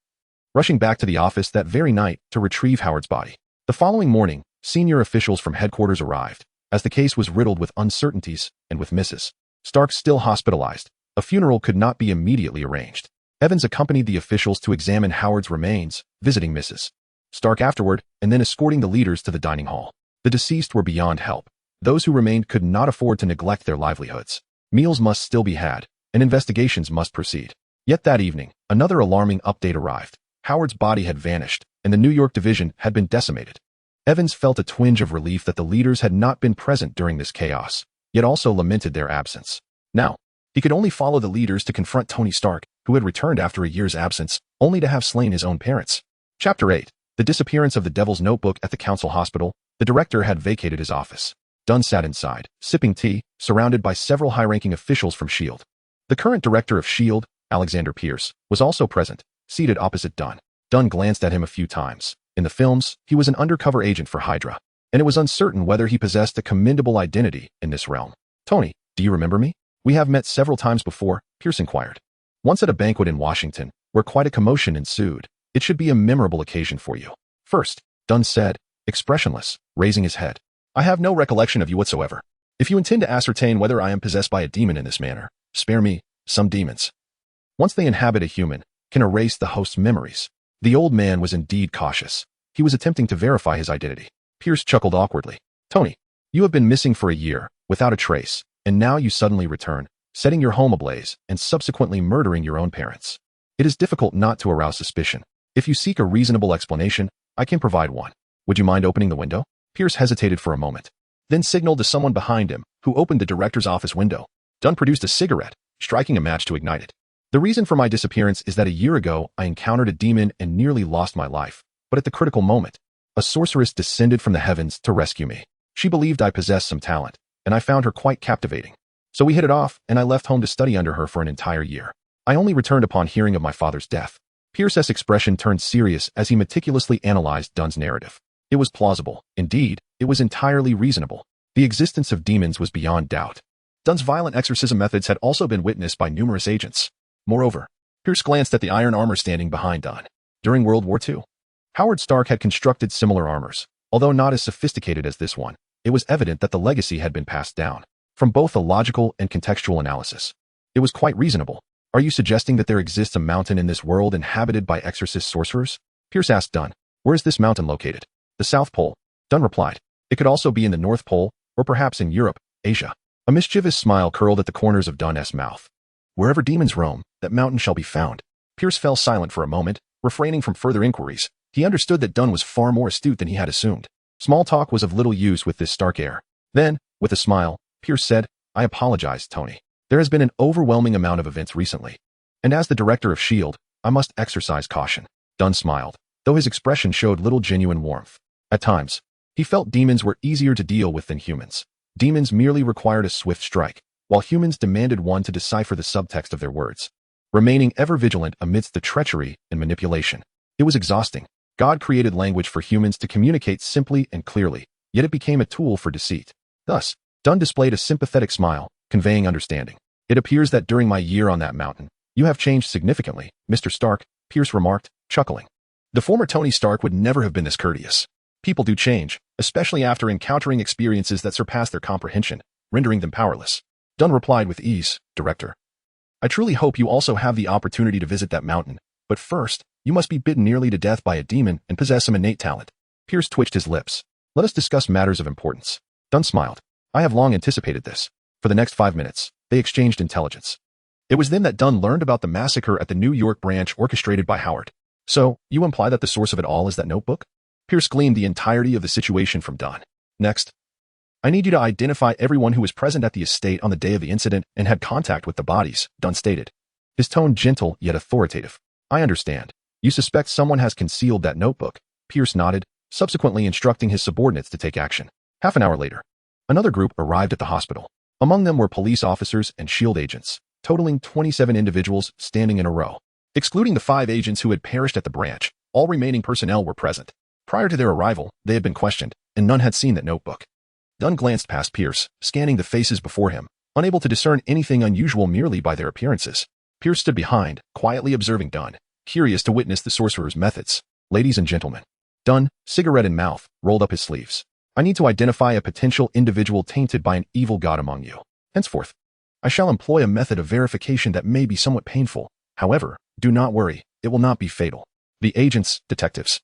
rushing back to the office that very night to retrieve Howard's body. The following morning, senior officials from headquarters arrived, as the case was riddled with uncertainties, and with Mrs. Stark still hospitalized. A funeral could not be immediately arranged. Evans accompanied the officials to examine Howard's remains, visiting Mrs. Stark afterward, and then escorting the leaders to the dining hall. The deceased were beyond help. Those who remained could not afford to neglect their livelihoods. Meals must still be had, and investigations must proceed. Yet that evening, another alarming update arrived. Howard's body had vanished, and the New York division had been decimated. Evans felt a twinge of relief that the leaders had not been present during this chaos, yet also lamented their absence. Now, he could only follow the leaders to confront Tony Stark, who had returned after a year's absence, only to have slain his own parents. Chapter 8. The disappearance of the Devil's Notebook at the Council Hospital. The director had vacated his office. Dunn sat inside, sipping tea, surrounded by several high-ranking officials from S.H.I.E.L.D. The current director of S.H.I.E.L.D., Alexander Pierce, was also present, seated opposite Dunn. Dunn glanced at him a few times. In the films, he was an undercover agent for Hydra, and it was uncertain whether he possessed a commendable identity in this realm. "Tony, do you remember me? We have met several times before," Pierce inquired. "Once at a banquet in Washington, where quite a commotion ensued. It should be a memorable occasion for you." "First," Dunn said, expressionless, raising his head, "I have no recollection of you whatsoever. If you intend to ascertain whether I am possessed by a demon in this manner, spare me. Some demons, once they inhabit a human, can erase the host's memories." The old man was indeed cautious. He was attempting to verify his identity. Pierce chuckled awkwardly. "Tony, you have been missing for a year, without a trace, and now you suddenly return, setting your home ablaze and subsequently murdering your own parents. It is difficult not to arouse suspicion. If you seek a reasonable explanation, I can provide one. Would you mind opening the window?" Pierce hesitated for a moment, then signaled to someone behind him, who opened the director's office window. Dunn produced a cigarette, striking a match to ignite it. "The reason for my disappearance is that a year ago I encountered a demon and nearly lost my life. But at the critical moment, a sorceress descended from the heavens to rescue me. She believed I possessed some talent, and I found her quite captivating. So we hit it off, and I left home to study under her for an entire year. I only returned upon hearing of my father's death." Pierce's expression turned serious as he meticulously analyzed Dunn's narrative. It was plausible. Indeed, it was entirely reasonable. The existence of demons was beyond doubt. Dunn's violent exorcism methods had also been witnessed by numerous agents. Moreover, Pierce glanced at the iron armor standing behind Dunn. During World War II, Howard Stark had constructed similar armors. Although not as sophisticated as this one, it was evident that the legacy had been passed down. From both a logical and contextual analysis, it was quite reasonable. "Are you suggesting that there exists a mountain in this world inhabited by exorcist sorcerers?" Pierce asked Dunn. "Where is this mountain located?" "The South Pole," Dunn replied. "It could also be in the North Pole, or perhaps in Europe, Asia." A mischievous smile curled at the corners of Dunn's mouth. "Wherever demons roam, that mountain shall be found." Pierce fell silent for a moment, refraining from further inquiries. He understood that Dunn was far more astute than he had assumed. Small talk was of little use with this Stark heir. Then, with a smile, Pierce said, "I apologize, Tony. There has been an overwhelming amount of events recently. And as the director of S.H.I.E.L.D., I must exercise caution." Dunn smiled, though his expression showed little genuine warmth. At times, he felt demons were easier to deal with than humans. Demons merely required a swift strike, while humans demanded one to decipher the subtext of their words, remaining ever vigilant amidst the treachery and manipulation. It was exhausting. God created language for humans to communicate simply and clearly, yet it became a tool for deceit. Thus, Dunn displayed a sympathetic smile, conveying understanding. "It appears that during my year on that mountain, you have changed significantly, Mr. Stark," Pierce remarked, chuckling. The former Tony Stark would never have been this courteous. People do change, especially after encountering experiences that surpass their comprehension, rendering them powerless. Dunn replied with ease, "Director, I truly hope you also have the opportunity to visit that mountain, but first, you must be bitten nearly to death by a demon and possess some innate talent." Pierce twitched his lips. "Let us discuss matters of importance." Dunn smiled. "I have long anticipated this." For the next 5 minutes, they exchanged intelligence. It was then that Dunn learned about the massacre at the New York branch orchestrated by Howard. "So, you imply that the source of it all is that notebook?" Pierce gleaned the entirety of the situation from Dunn. "Next, I need you to identify everyone who was present at the estate on the day of the incident and had contact with the bodies," Dunn stated, his tone gentle yet authoritative. "I understand. You suspect someone has concealed that notebook." Pierce nodded, subsequently instructing his subordinates to take action. Half an hour later, another group arrived at the hospital. Among them were police officers and S.H.I.E.L.D. agents, totaling 27 individuals standing in a row. Excluding the 5 agents who had perished at the branch, all remaining personnel were present. Prior to their arrival, they had been questioned, and none had seen that notebook. Dunn glanced past Pierce, scanning the faces before him, unable to discern anything unusual merely by their appearances. Pierce stood behind, quietly observing Dunn, curious to witness the sorcerer's methods. "Ladies and gentlemen." Dunn, cigarette in mouth, rolled up his sleeves. "I need to identify a potential individual tainted by an evil god among you. Henceforth, I shall employ a method of verification that may be somewhat painful. However, do not worry, it will not be fatal." The agents, detectives,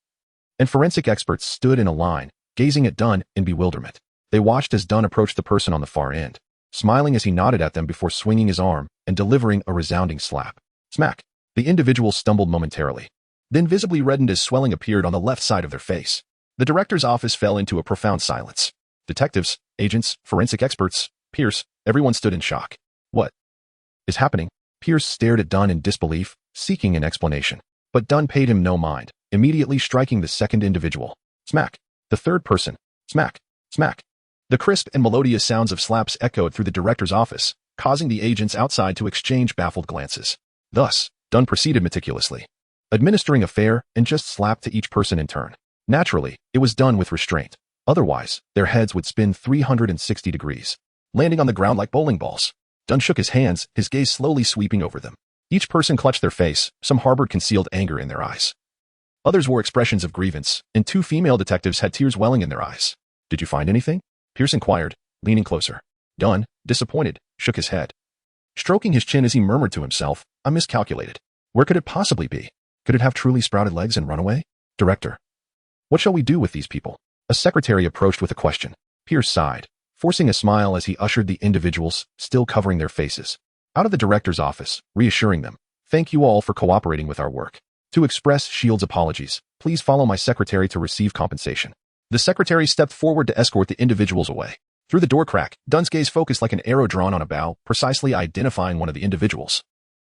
and forensic experts stood in a line, gazing at Dunn in bewilderment. They watched as Dunn approached the person on the far end, smiling as he nodded at them before swinging his arm and delivering a resounding slap. Smack! The individual stumbled momentarily, then visibly reddened as swelling appeared on the left side of their face. The director's office fell into a profound silence. Detectives, agents, forensic experts, Pierce, everyone stood in shock. "What is happening?" Pierce stared at Dunn in disbelief, seeking an explanation. But Dunn paid him no mind, immediately striking the second individual. Smack! The third person. Smack! Smack! The crisp and melodious sounds of slaps echoed through the director's office, causing the agents outside to exchange baffled glances. Thus, Dunn proceeded meticulously, administering a fair and just slap to each person in turn. Naturally, it was done with restraint. Otherwise, their heads would spin 360 degrees, landing on the ground like bowling balls. Dunn shook his hands, his gaze slowly sweeping over them. Each person clutched their face, some harbored concealed anger in their eyes. Others wore expressions of grievance, and 2 female detectives had tears welling in their eyes. "Did you find anything?" Pierce inquired, leaning closer. Dunn, disappointed, shook his head, stroking his chin as he murmured to himself, "I miscalculated. Where could it possibly be? Could it have truly sprouted legs and run away?" "Director, what shall we do with these people?" A secretary approached with a question. Pierce sighed, forcing a smile as he ushered the individuals, still covering their faces, out of the director's office, reassuring them, "Thank you all for cooperating with our work. To express S.H.I.E.L.D.'s apologies, please follow my secretary to receive compensation." The secretary stepped forward to escort the individuals away. Through the door crack, Dunn's gaze focused like an arrow drawn on a bow, precisely identifying one of the individuals.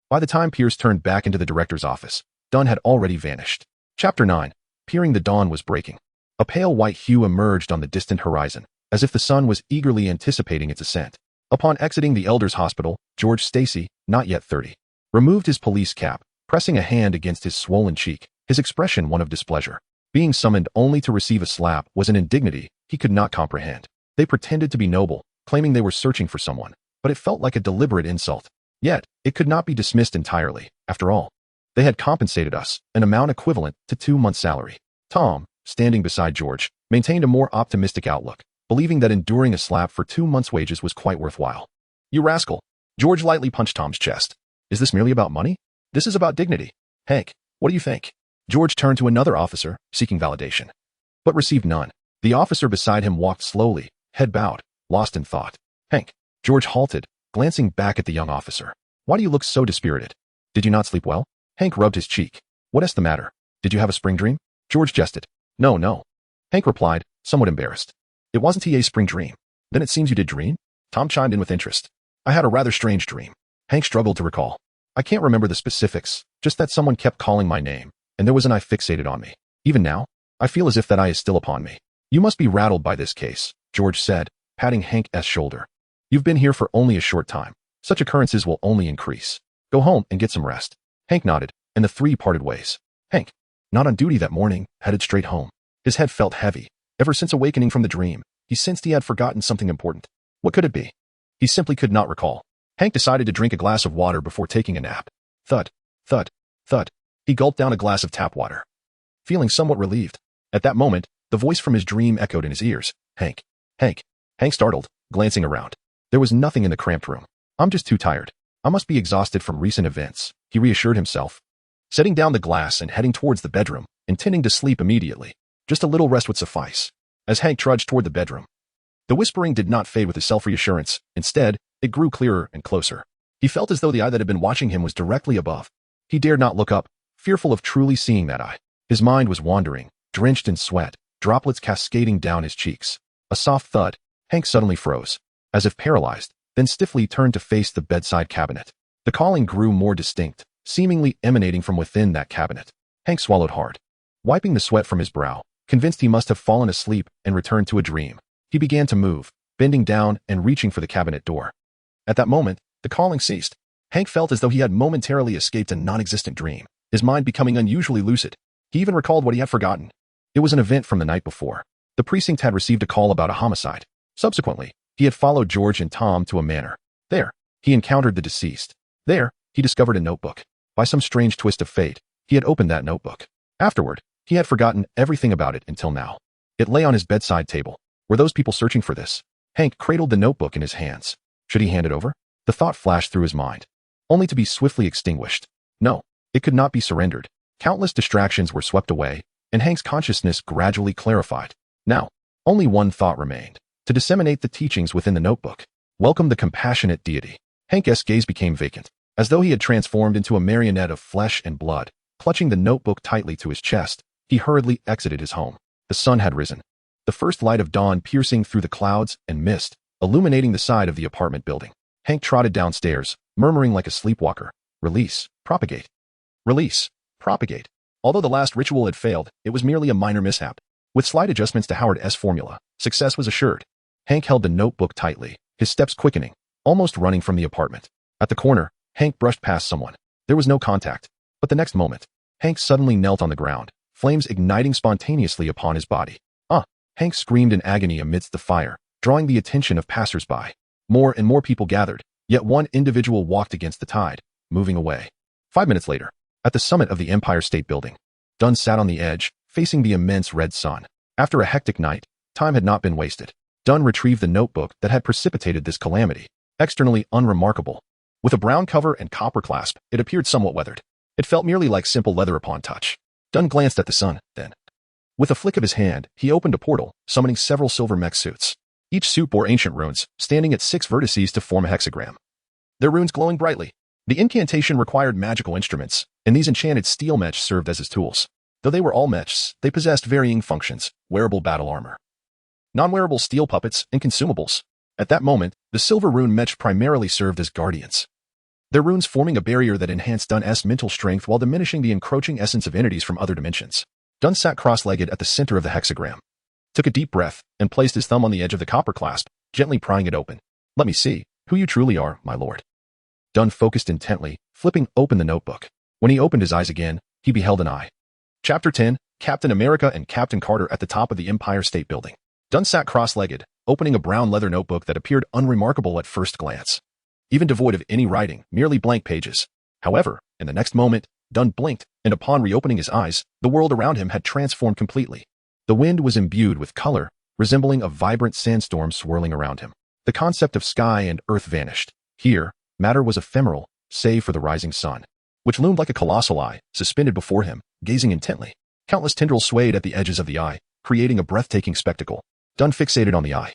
By the time Pierce turned back into the director's office, Dunn had already vanished. Chapter 9. Peering the dawn was breaking. A pale white hue emerged on the distant horizon, as if the sun was eagerly anticipating its ascent. Upon exiting the Elders' Hospital, George Stacy, not yet 30, removed his police cap, pressing a hand against his swollen cheek, his expression one of displeasure. Being summoned only to receive a slap was an indignity he could not comprehend. They pretended to be noble, claiming they were searching for someone, but it felt like a deliberate insult. Yet, it could not be dismissed entirely. After all, they had compensated us, an amount equivalent to 2 months' salary. Tom, standing beside George, maintained a more optimistic outlook, believing that enduring a slap for 2 months' wages was quite worthwhile. "You rascal!" George lightly punched Tom's chest. "Is this merely about money? This is about dignity. Hank, what do you think?" George turned to another officer, seeking validation, but received none. The officer beside him walked slowly, head bowed, lost in thought. "Hank." George halted, glancing back at the young officer. "Why do you look so dispirited? Did you not sleep well?" Hank rubbed his cheek. "What is the matter? Did you have a spring dream?" George jested. No. Hank replied, somewhat embarrassed. It wasn't a spring dream. Then it seems you did dream? Tom chimed in with interest. I had a rather strange dream. Hank struggled to recall. I can't remember the specifics, just that someone kept calling my name, and there was an eye fixated on me. Even now, I feel as if that eye is still upon me. You must be rattled by this case, George said, patting Hank's shoulder. You've been here for only a short time. Such occurrences will only increase. Go home and get some rest. Hank nodded, and the three parted ways. Hank, not on duty that morning, headed straight home. His head felt heavy. Ever since awakening from the dream, he sensed he had forgotten something important. What could it be? He simply could not recall. Hank decided to drink a glass of water before taking a nap. Thud, thud, thud. He gulped down a glass of tap water, feeling somewhat relieved. At that moment, the voice from his dream echoed in his ears. Hank. Hank. Hank startled, glancing around. There was nothing in the cramped room. I'm just too tired. I must be exhausted from recent events, he reassured himself. Setting down the glass and heading towards the bedroom, intending to sleep immediately. Just a little rest would suffice. As Hank trudged toward the bedroom, the whispering did not fade with his self-reassurance. Instead, it grew clearer and closer. He felt as though the eye that had been watching him was directly above. He dared not look up, fearful of truly seeing that eye. His mind was wandering, drenched in sweat, droplets cascading down his cheeks. A soft thud. Hank suddenly froze, as if paralyzed, then stiffly turned to face the bedside cabinet. The calling grew more distinct, seemingly emanating from within that cabinet. Hank swallowed hard, wiping the sweat from his brow, convinced he must have fallen asleep and returned to a dream. He began to move, bending down and reaching for the cabinet door. At that moment, the calling ceased. Hank felt as though he had momentarily escaped a non-existent dream, his mind becoming unusually lucid. He even recalled what he had forgotten. It was an event from the night before. The precinct had received a call about a homicide. Subsequently, he had followed George and Tom to a manor. There, he encountered the deceased. There, he discovered a notebook. By some strange twist of fate, he had opened that notebook. Afterward, he had forgotten everything about it until now. It lay on his bedside table. Were those people searching for this? Hank cradled the notebook in his hands. Should he hand it over? The thought flashed through his mind, only to be swiftly extinguished. No, it could not be surrendered. Countless distractions were swept away, and Hank's consciousness gradually clarified. Now, only one thought remained: to disseminate the teachings within the notebook. Welcome the compassionate deity. Hank's gaze became vacant, as though he had transformed into a marionette of flesh and blood. Clutching the notebook tightly to his chest, he hurriedly exited his home. The sun had risen, the first light of dawn piercing through the clouds and mist, illuminating the side of the apartment building. Hank trotted downstairs, murmuring like a sleepwalker. Release, propagate. Release, propagate. Although the last ritual had failed, it was merely a minor mishap. With slight adjustments to Howard's formula, success was assured. Hank held the notebook tightly, his steps quickening, almost running from the apartment. At the corner, Hank brushed past someone. There was no contact. But the next moment, Hank suddenly knelt on the ground, flames igniting spontaneously upon his body. Hank screamed in agony amidst the fire, drawing the attention of passers-by. More and more people gathered, yet one individual walked against the tide, moving away. 5 minutes later, at the summit of the Empire State Building, Dunn sat on the edge, facing the immense red sun. After a hectic night, time had not been wasted. Dunn retrieved the notebook that had precipitated this calamity, externally unremarkable. With a brown cover and copper clasp, it appeared somewhat weathered. It felt merely like simple leather upon touch. Dunn glanced at the sun, then, with a flick of his hand, he opened a portal, summoning several silver mech suits. Each suit bore ancient runes, standing at 6 vertices to form a hexagram. Their runes glowing brightly. The incantation required magical instruments, and these enchanted steel mechs served as his tools. Though they were all mechs, they possessed varying functions: wearable battle armor, non-wearable steel puppets, and consumables. At that moment, the silver rune mechs primarily served as guardians, their runes forming a barrier that enhanced Dunn's mental strength while diminishing the encroaching essence of entities from other dimensions. Dunn sat cross-legged at the center of the hexagram, took a deep breath, and placed his thumb on the edge of the copper clasp, gently prying it open. Let me see who you truly are, my lord. Dunn focused intently, flipping open the notebook. When he opened his eyes again, he beheld an eye. Chapter 10, Captain America and Captain Carter at the top of the Empire State Building. Dunn sat cross-legged, opening a brown leather notebook that appeared unremarkable at first glance, even devoid of any writing, merely blank pages. However, in the next moment, Dunn blinked, and upon reopening his eyes, the world around him had transformed completely. The wind was imbued with color, resembling a vibrant sandstorm swirling around him. The concept of sky and earth vanished. Here, matter was ephemeral, save for the rising sun, which loomed like a colossal eye, suspended before him, gazing intently. Countless tendrils swayed at the edges of the eye, creating a breathtaking spectacle. Dunn fixated on the eye,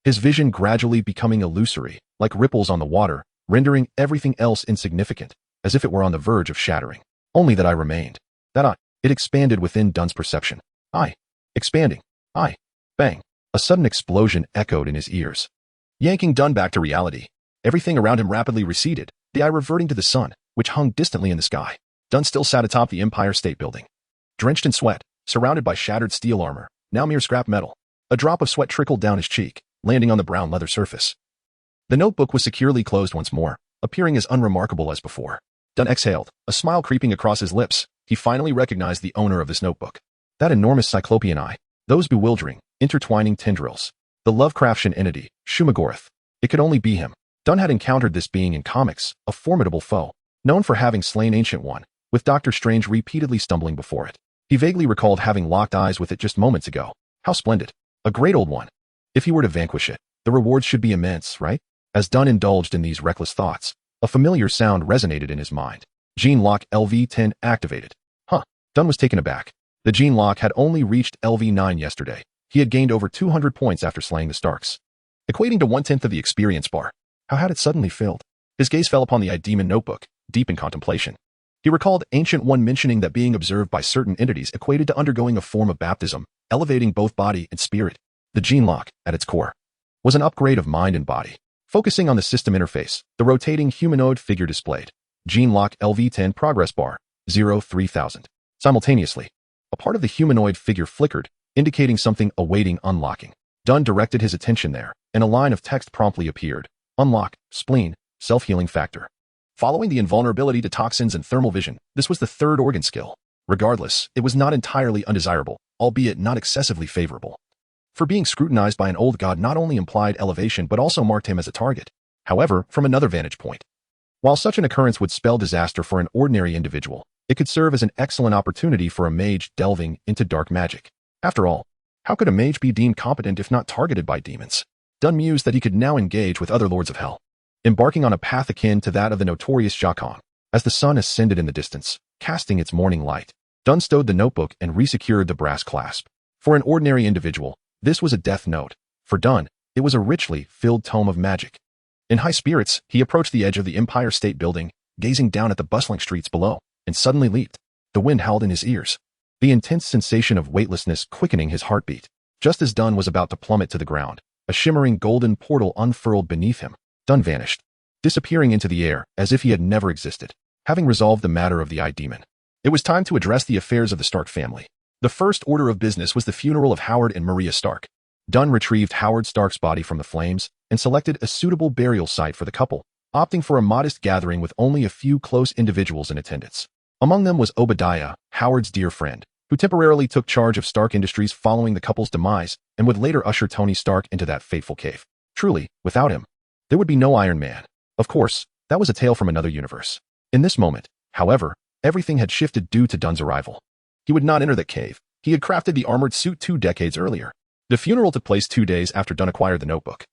his vision gradually becoming illusory, like ripples on the water, rendering everything else insignificant, as if it were on the verge of shattering. Only that eye remained. That eye. It expanded within Dunn's perception. Eye. Expanding. Eye. Bang. A A sudden explosion echoed in his ears, yanking Dunn back to reality. Everything around him rapidly receded, the eye reverting to the sun, which hung distantly in the sky. Dunn still sat atop the Empire State Building, drenched in sweat, surrounded by shattered steel armor, now mere scrap metal. A drop of sweat trickled down his cheek, landing on the brown leather surface. The notebook was securely closed once more, appearing as unremarkable as before. Dunn exhaled, a smile creeping across his lips. He finally recognized the owner of this notebook. That enormous cyclopean eye, those bewildering, intertwining tendrils. The Lovecraftian entity, Shumagorath. It could only be him. Dunn had encountered this being in comics, a formidable foe, known for having slain Ancient One, with Doctor Strange repeatedly stumbling before it. He vaguely recalled having locked eyes with it just moments ago. How splendid. A great old one. If he were to vanquish it, the rewards should be immense, right? As Dunn indulged in these reckless thoughts, a familiar sound resonated in his mind. Gene Lock LV-10 activated. Dunn was taken aback. The Gene Lock had only reached LV-9 yesterday. He had gained over 200 points after slaying the Starks, equating to 1/10 of the experience bar. How had it suddenly filled? His gaze fell upon the Demon notebook, deep in contemplation. He recalled Ancient One mentioning that being observed by certain entities equated to undergoing a form of baptism, elevating both body and spirit. The Gene Lock, at its core, was an upgrade of mind and body. Focusing on the system interface, the rotating humanoid figure displayed. Gene Lock LV-10 progress bar, 0-3000. Simultaneously, a part of the humanoid figure flickered, indicating something awaiting unlocking. Dunn directed his attention there, and a line of text promptly appeared. Unlock, spleen, self-healing factor. Following the invulnerability to toxins and thermal vision, this was the third organ skill. Regardless, it was not entirely undesirable, albeit not excessively favorable. For being scrutinized by an old god not only implied elevation but also marked him as a target. However, from another vantage point, while such an occurrence would spell disaster for an ordinary individual, it could serve as an excellent opportunity for a mage delving into dark magic. After all, how could a mage be deemed competent if not targeted by demons? Dunn mused that he could now engage with other lords of hell, embarking on a path akin to that of the notorious Jakan. As the sun ascended in the distance, casting its morning light, Dunn stowed the notebook and resecured the brass clasp. For an ordinary individual, this was a death note. For Dunn, it was a richly filled tome of magic. In high spirits, he approached the edge of the Empire State Building, gazing down at the bustling streets below, and suddenly leaped. The wind howled in his ears, the intense sensation of weightlessness quickening his heartbeat. Just as Dunn was about to plummet to the ground, a shimmering golden portal unfurled beneath him. Dunn vanished, disappearing into the air as if he had never existed. Having resolved the matter of the Eye Demon, it was time to address the affairs of the Stark family. The first order of business was the funeral of Howard and Maria Stark. Dunn retrieved Howard Stark's body from the flames and selected a suitable burial site for the couple, opting for a modest gathering with only a few close individuals in attendance. Among them was Obadiah, Howard's dear friend, who temporarily took charge of Stark Industries following the couple's demise and would later usher Tony Stark into that fateful cave. Truly, without him, there would be no Iron Man. Of course, that was a tale from another universe. In this moment, however, everything had shifted due to Dunn's arrival. He would not enter that cave. He had crafted the armored suit 2 decades earlier. The funeral took place 2 days after Dunn acquired the notebook,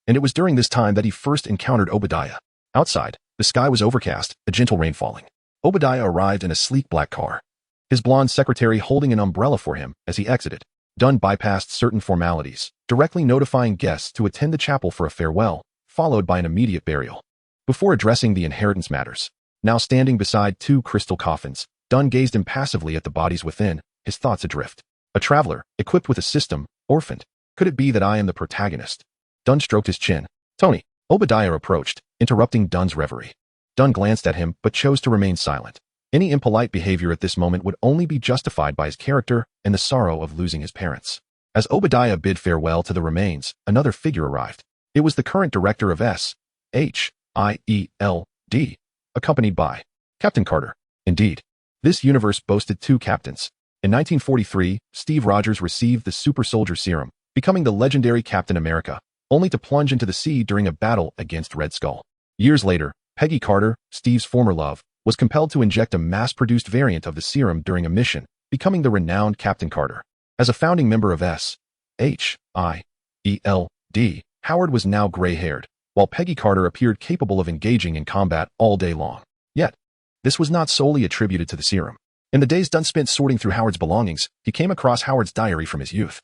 and it was during this time that he first encountered Obadiah. Outside, the sky was overcast, a gentle rain falling. Obadiah arrived in a sleek black car, his blonde secretary holding an umbrella for him as he exited. Dunn bypassed certain formalities, directly notifying guests to attend the chapel for a farewell, followed by an immediate burial. Before addressing the inheritance matters, now standing beside 2 crystal coffins, Dunn gazed impassively at the bodies within, his thoughts adrift. A traveler, equipped with a system, orphaned. Could it be that I am the protagonist? Dunn stroked his chin. Tony, Obadiah approached, interrupting Dunn's reverie. Dunn glanced at him but chose to remain silent. Any impolite behavior at this moment would only be justified by his character and the sorrow of losing his parents. As Obadiah bid farewell to the remains, another figure arrived. It was the current director of S.H.I.E.L.D., accompanied by Captain Carter. Indeed, this universe boasted 2 captains. In 1943, Steve Rogers received the Super Soldier Serum, becoming the legendary Captain America, only to plunge into the sea during a battle against Red Skull. Years later, Peggy Carter, Steve's former love, was compelled to inject a mass-produced variant of the serum during a mission, becoming the renowned Captain Carter. As a founding member of S.H.I.E.L.D., Howard was now gray-haired, while Peggy Carter appeared capable of engaging in combat all day long. Yet, this was not solely attributed to the serum. In the days Dunn spent sorting through Howard's belongings, he came across Howard's diary from his youth,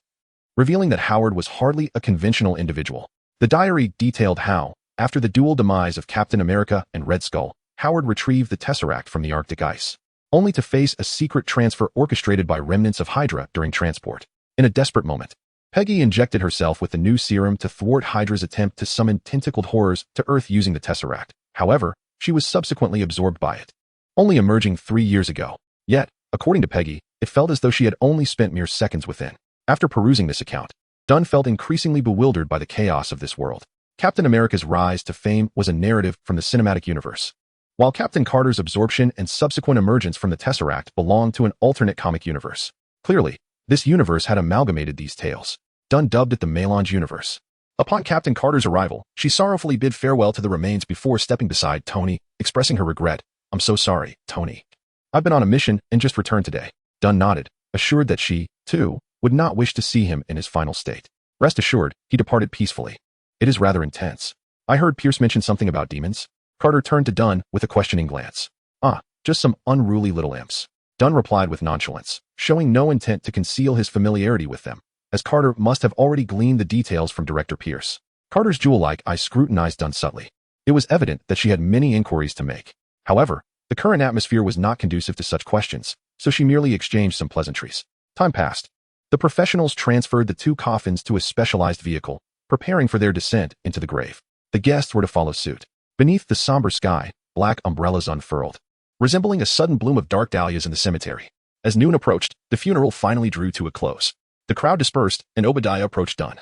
revealing that Howard was hardly a conventional individual. The diary detailed how, after the dual demise of Captain America and Red Skull, Howard retrieved the Tesseract from the Arctic ice, only to face a secret transfer orchestrated by remnants of Hydra during transport. In a desperate moment, Peggy injected herself with the new serum to thwart Hydra's attempt to summon tentacled horrors to Earth using the Tesseract. However, she was subsequently absorbed by it, only emerging 3 years ago. Yet, according to Peggy, it felt as though she had only spent mere seconds within. After perusing this account, Dunn felt increasingly bewildered by the chaos of this world. Captain America's rise to fame was a narrative from the cinematic universe, while Captain Carter's absorption and subsequent emergence from the Tesseract belonged to an alternate comic universe. Clearly, this universe had amalgamated these tales. Dunn dubbed it the Melange Universe. Upon Captain Carter's arrival, she sorrowfully bid farewell to the remains before stepping beside Tony, expressing her regret. "I'm so sorry, Tony. I've been on a mission and just returned today." Dunn nodded, assured that she, too, would not wish to see him in his final state. Rest assured, he departed peacefully. "It is rather intense. I heard Pierce mention something about demons." Carter turned to Dunn with a questioning glance. "Ah, just some unruly little imps." Dunn replied with nonchalance, showing no intent to conceal his familiarity with them, as Carter must have already gleaned the details from Director Pierce. Carter's jewel-like eyes scrutinized Dunn subtly. It was evident that she had many inquiries to make. However, the current atmosphere was not conducive to such questions, so she merely exchanged some pleasantries. Time passed. The professionals transferred the 2 coffins to a specialized vehicle, preparing for their descent into the grave. The guests were to follow suit. Beneath the somber sky, black umbrellas unfurled, resembling a sudden bloom of dark dahlias in the cemetery. As noon approached, the funeral finally drew to a close. The crowd dispersed, and Obadiah approached Dunn,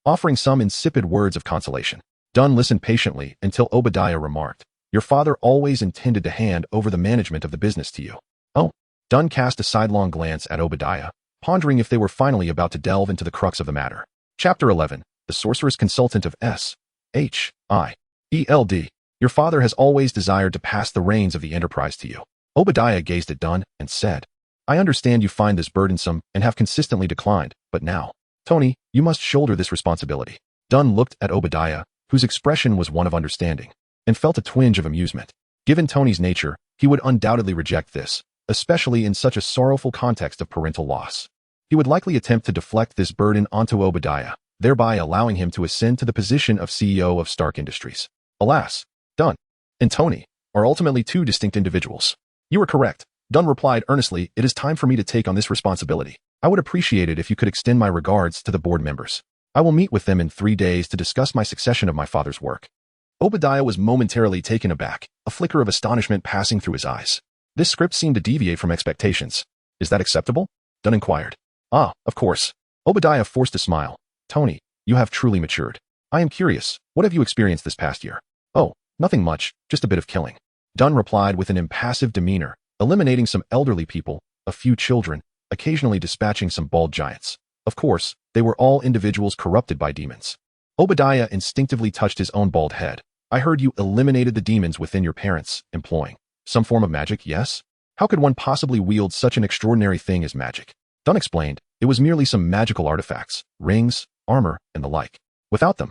offering some insipid words of consolation. Dunn listened patiently until Obadiah remarked, "Your father always intended to hand over the management of the business to you." "Oh." Dunn cast a sidelong glance at Obadiah, pondering if they were finally about to delve into the crux of the matter. Chapter 11. The Sorceress Consultant of S.H.I.E.L.D. "Your father has always desired to pass the reins of the enterprise to you." Obadiah gazed at Dunn and said, "I understand you find this burdensome and have consistently declined, but now, Tony, you must shoulder this responsibility." Dunn looked at Obadiah, whose expression was one of understanding, and felt a twinge of amusement. Given Tony's nature, he would undoubtedly reject this, especially in such a sorrowful context of parental loss. He would likely attempt to deflect this burden onto Obadiah, thereby allowing him to ascend to the position of CEO of Stark Industries. Alas, Dunn and Tony are ultimately 2 distinct individuals. "You are correct," Dunn replied earnestly. "It is time for me to take on this responsibility. I would appreciate it if you could extend my regards to the board members. I will meet with them in 3 days to discuss my succession of my father's work." Obadiah was momentarily taken aback, a flicker of astonishment passing through his eyes. This script seemed to deviate from expectations. "Is that acceptable?" Dunn inquired. "Ah, of course." Obadiah forced a smile. "Tony, you have truly matured. I am curious, what have you experienced this past year?" "Oh, nothing much, just a bit of killing." Dunn replied with an impassive demeanor, eliminating some elderly people, a few children, occasionally dispatching some bald giants. Of course, they were all individuals corrupted by demons. Obadiah instinctively touched his own bald head. "I heard you eliminated the demons within your parents, employing some form of magic, yes? How could one possibly wield such an extraordinary thing as magic?" Dunn explained, "It was merely some magical artifacts, rings, armor, and the like. Without them,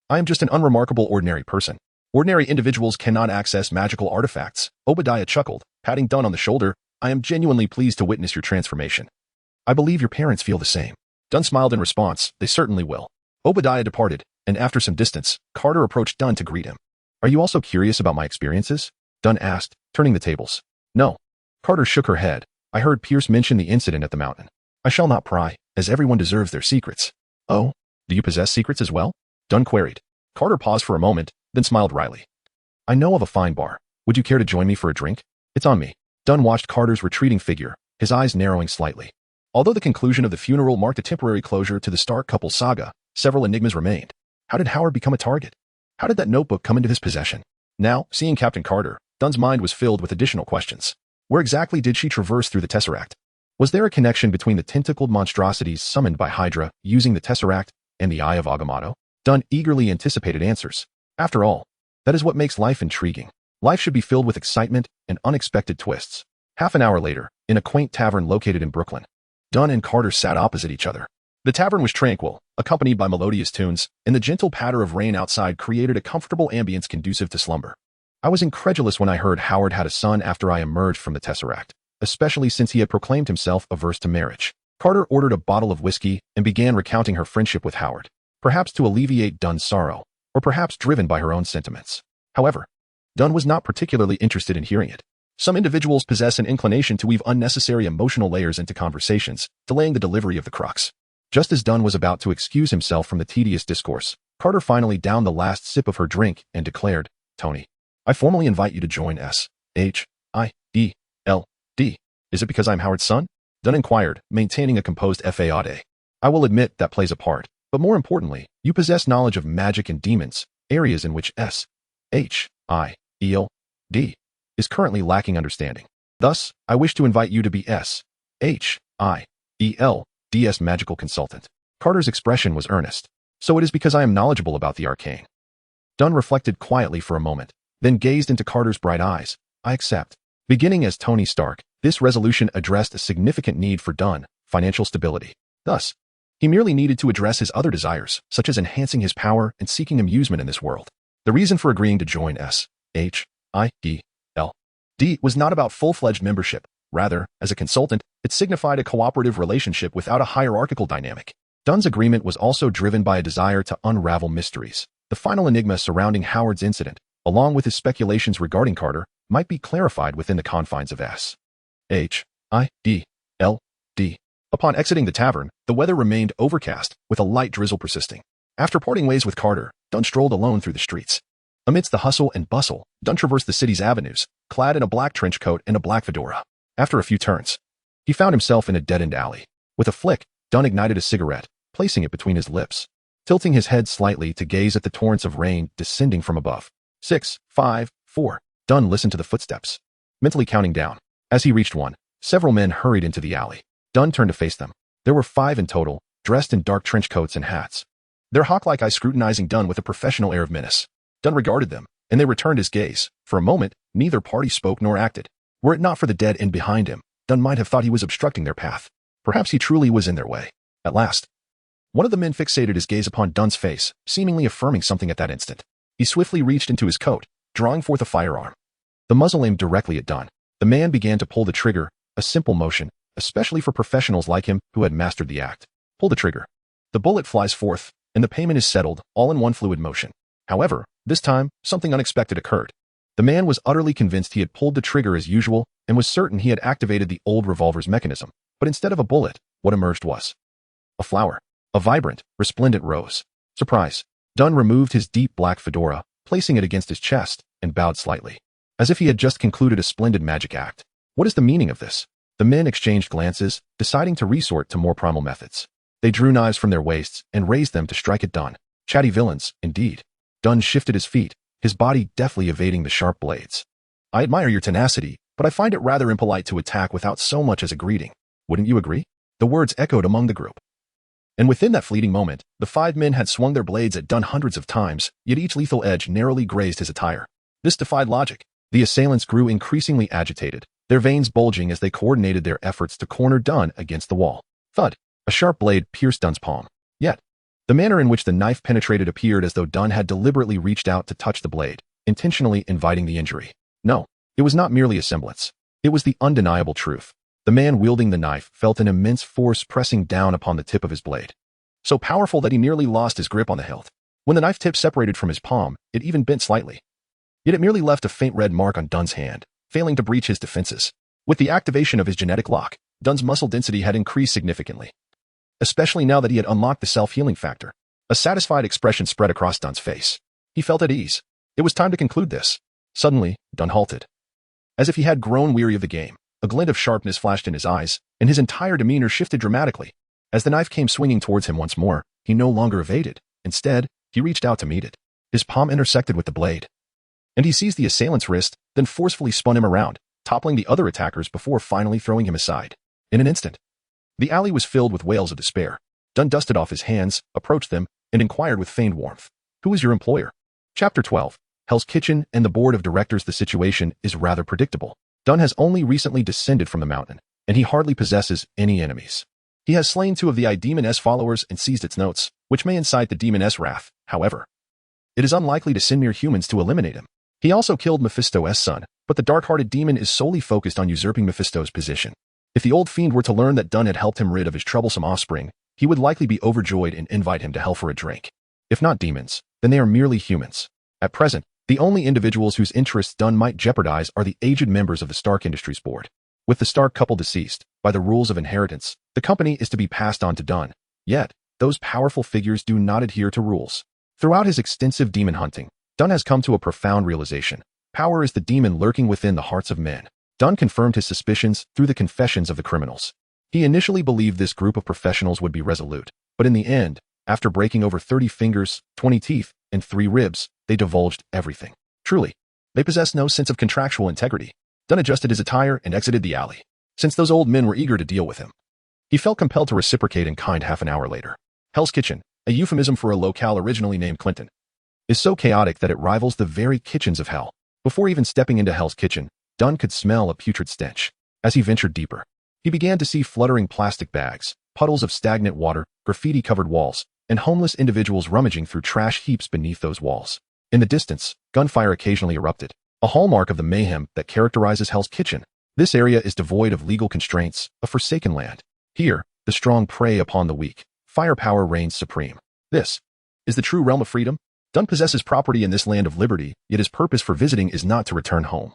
I am just an unremarkable ordinary person. Ordinary individuals cannot access magical artifacts." Obadiah chuckled, patting Dunn on the shoulder. "I am genuinely pleased to witness your transformation. I believe your parents feel the same." Dunn smiled in response. "They certainly will." Obadiah departed, and after some distance, Carter approached Dunn to greet him. "Are you also curious about my experiences?" Dunn asked, turning the tables. "No." Carter shook her head. "I heard Pierce mention the incident at the mountain. I shall not pry, as everyone deserves their secrets." "Oh, do you possess secrets as well?" Dunn queried. Carter paused for a moment, then smiled wryly. "I know of a fine bar. Would you care to join me for a drink? It's on me." Dunn watched Carter's retreating figure, his eyes narrowing slightly. Although the conclusion of the funeral marked a temporary closure to the Stark couple saga, several enigmas remained. How did Howard become a target? How did that notebook come into his possession? Now, seeing Captain Carter, Dunn's mind was filled with additional questions. Where exactly did she traverse through the Tesseract? Was there a connection between the tentacled monstrosities summoned by Hydra using the Tesseract and the Eye of Agamotto? Dunn eagerly anticipated answers. After all, that is what makes life intriguing. Life should be filled with excitement and unexpected twists. Half an hour later, in a quaint tavern located in Brooklyn, Dunn and Carter sat opposite each other. The tavern was tranquil, accompanied by melodious tunes, and the gentle patter of rain outside created a comfortable ambience conducive to slumber. "I was incredulous when I heard Howard had a son after I emerged from the Tesseract, especially since he had proclaimed himself averse to marriage." Carter ordered a bottle of whiskey and began recounting her friendship with Howard, perhaps to alleviate Dunn's sorrow, or perhaps driven by her own sentiments. However, Dunn was not particularly interested in hearing it. Some individuals possess an inclination to weave unnecessary emotional layers into conversations, delaying the delivery of the crux. Just as Dunn was about to excuse himself from the tedious discourse, Carter finally downed the last sip of her drink and declared, "Tony, I formally invite you to join S.H.I.E.L.D. Is it because I'm Howard's son?" Dunn inquired, maintaining a composed faade. "I will admit that plays a part, but more importantly, you possess knowledge of magic and demons, areas in which S.H.I.E.L.D. is currently lacking understanding. Thus, I wish to invite you to be S.H.I.E.L.D.'s magical consultant." Carter's expression was earnest. "So it is because I am knowledgeable about the arcane." Dunn reflected quietly for a moment, then gazed into Carter's bright eyes. "I accept." Beginning as Tony Stark, this resolution addressed a significant need for Dunn, financial stability. Thus, he merely needed to address his other desires, such as enhancing his power and seeking amusement in this world. The reason for agreeing to join S.H.I.E.L.D. was not about full-fledged membership. Rather, as a consultant, it signified a cooperative relationship without a hierarchical dynamic. Dunn's agreement was also driven by a desire to unravel mysteries. The final enigma surrounding Howard's incident, along with his speculations regarding Carter, might be clarified within the confines of S.H.I.E.L.D. Upon exiting the tavern, the weather remained overcast, with a light drizzle persisting. After parting ways with Carter, Dunn strolled alone through the streets. Amidst the hustle and bustle, Dunn traversed the city's avenues, clad in a black trench coat and a black fedora. After a few turns, he found himself in a dead-end alley. With a flick, Dunn ignited a cigarette, placing it between his lips, tilting his head slightly to gaze at the torrents of rain descending from above. 6, 5, 4. Dunn listened to the footsteps, mentally counting down. As he reached one, several men hurried into the alley. Dunn turned to face them. There were 5 in total, dressed in dark trench coats and hats. Their hawk-like eyes scrutinizing Dunn with a professional air of menace. Dunn regarded them, and they returned his gaze. For a moment, neither party spoke nor acted. Were it not for the dead end behind him, Dunn might have thought he was obstructing their path. Perhaps he truly was in their way. At last, one of the men fixated his gaze upon Dunn's face, seemingly affirming something at that instant. He swiftly reached into his coat, drawing forth a firearm. The muzzle aimed directly at Dunn. The man began to pull the trigger, a simple motion, especially for professionals like him who had mastered the act. Pull the trigger. The bullet flies forth, and the payment is settled, all in one fluid motion. However, this time, something unexpected occurred. The man was utterly convinced he had pulled the trigger as usual and was certain he had activated the old revolver's mechanism. But instead of a bullet, what emerged was a flower, a vibrant, resplendent rose. Surprise. Dunn removed his deep black fedora, placing it against his chest, and bowed slightly, as if he had just concluded a splendid magic act. What is the meaning of this? The men exchanged glances, deciding to resort to more primal methods. They drew knives from their waists and raised them to strike at Dunn. Chatty villains, indeed. Dunn shifted his feet, his body deftly evading the sharp blades. "I admire your tenacity, but I find it rather impolite to attack without so much as a greeting. Wouldn't you agree?" The words echoed among the group. And within that fleeting moment, the 5 men had swung their blades at Dunn hundreds of times, yet each lethal edge narrowly grazed his attire. This defied logic. The assailants grew increasingly agitated, their veins bulging as they coordinated their efforts to corner Dunn against the wall. Thud! A sharp blade pierced Dunn's palm. Yet, the manner in which the knife penetrated appeared as though Dunn had deliberately reached out to touch the blade, intentionally inviting the injury. No, it was not merely a semblance. It was the undeniable truth. The man wielding the knife felt an immense force pressing down upon the tip of his blade, so powerful that he nearly lost his grip on the hilt. When the knife tip separated from his palm, it even bent slightly. Yet it merely left a faint red mark on Dunn's hand, failing to breach his defenses. With the activation of his genetic lock, Dunn's muscle density had increased significantly, especially now that he had unlocked the self-healing factor. A satisfied expression spread across Dunn's face. He felt at ease. It was time to conclude this. Suddenly, Dunn halted. As if he had grown weary of the game, a glint of sharpness flashed in his eyes, and his entire demeanor shifted dramatically. As the knife came swinging towards him once more, he no longer evaded. Instead, he reached out to meet it. His palm intersected with the blade, and he seized the assailant's wrist, then forcefully spun him around, toppling the other attackers before finally throwing him aside. In an instant, the alley was filled with wails of despair. Dunn dusted off his hands, approached them, and inquired with feigned warmth, "Who is your employer?" Chapter 12. Hell's Kitchen and the Board of Directors. The situation is rather predictable. Dunn has only recently descended from the mountain, and he hardly possesses any enemies. He has slain 2 of the I-Demon-S followers and seized its notes, which may incite the Demon-S wrath. However, it is unlikely to send mere humans to eliminate him. He also killed Mephisto's son, but the dark-hearted demon is solely focused on usurping Mephisto's position. If the old fiend were to learn that Dunn had helped him rid of his troublesome offspring, he would likely be overjoyed and invite him to hell for a drink. If not demons, then they are merely humans. At present, the only individuals whose interests Dunn might jeopardize are the aged members of the Stark Industries Board. With the Stark couple deceased, by the rules of inheritance, the company is to be passed on to Dunn, Yet, those powerful figures do not adhere to rules. Throughout his extensive demon hunting, Dunn has come to a profound realization. Power is the demon lurking within the hearts of men. Dunn confirmed his suspicions through the confessions of the criminals. He initially believed this group of professionals would be resolute, but in the end, after breaking over 30 fingers, 20 teeth, and 3 ribs, they divulged everything. Truly, they possessed no sense of contractual integrity. Dunn adjusted his attire and exited the alley. Since those old men were eager to deal with him, he felt compelled to reciprocate in kind half an hour later. Hell's Kitchen, a euphemism for a locale originally named Clinton, is so chaotic that it rivals the very kitchens of hell. Before even stepping into Hell's Kitchen, Dunn could smell a putrid stench. As he ventured deeper, he began to see fluttering plastic bags, puddles of stagnant water, graffiti-covered walls, and homeless individuals rummaging through trash heaps beneath those walls. In the distance, gunfire occasionally erupted, a hallmark of the mayhem that characterizes Hell's Kitchen. This area is devoid of legal constraints, a forsaken land. Here, the strong prey upon the weak. Firepower reigns supreme. This is the true realm of freedom. Dunn possesses property in this land of liberty, yet his purpose for visiting is not to return home,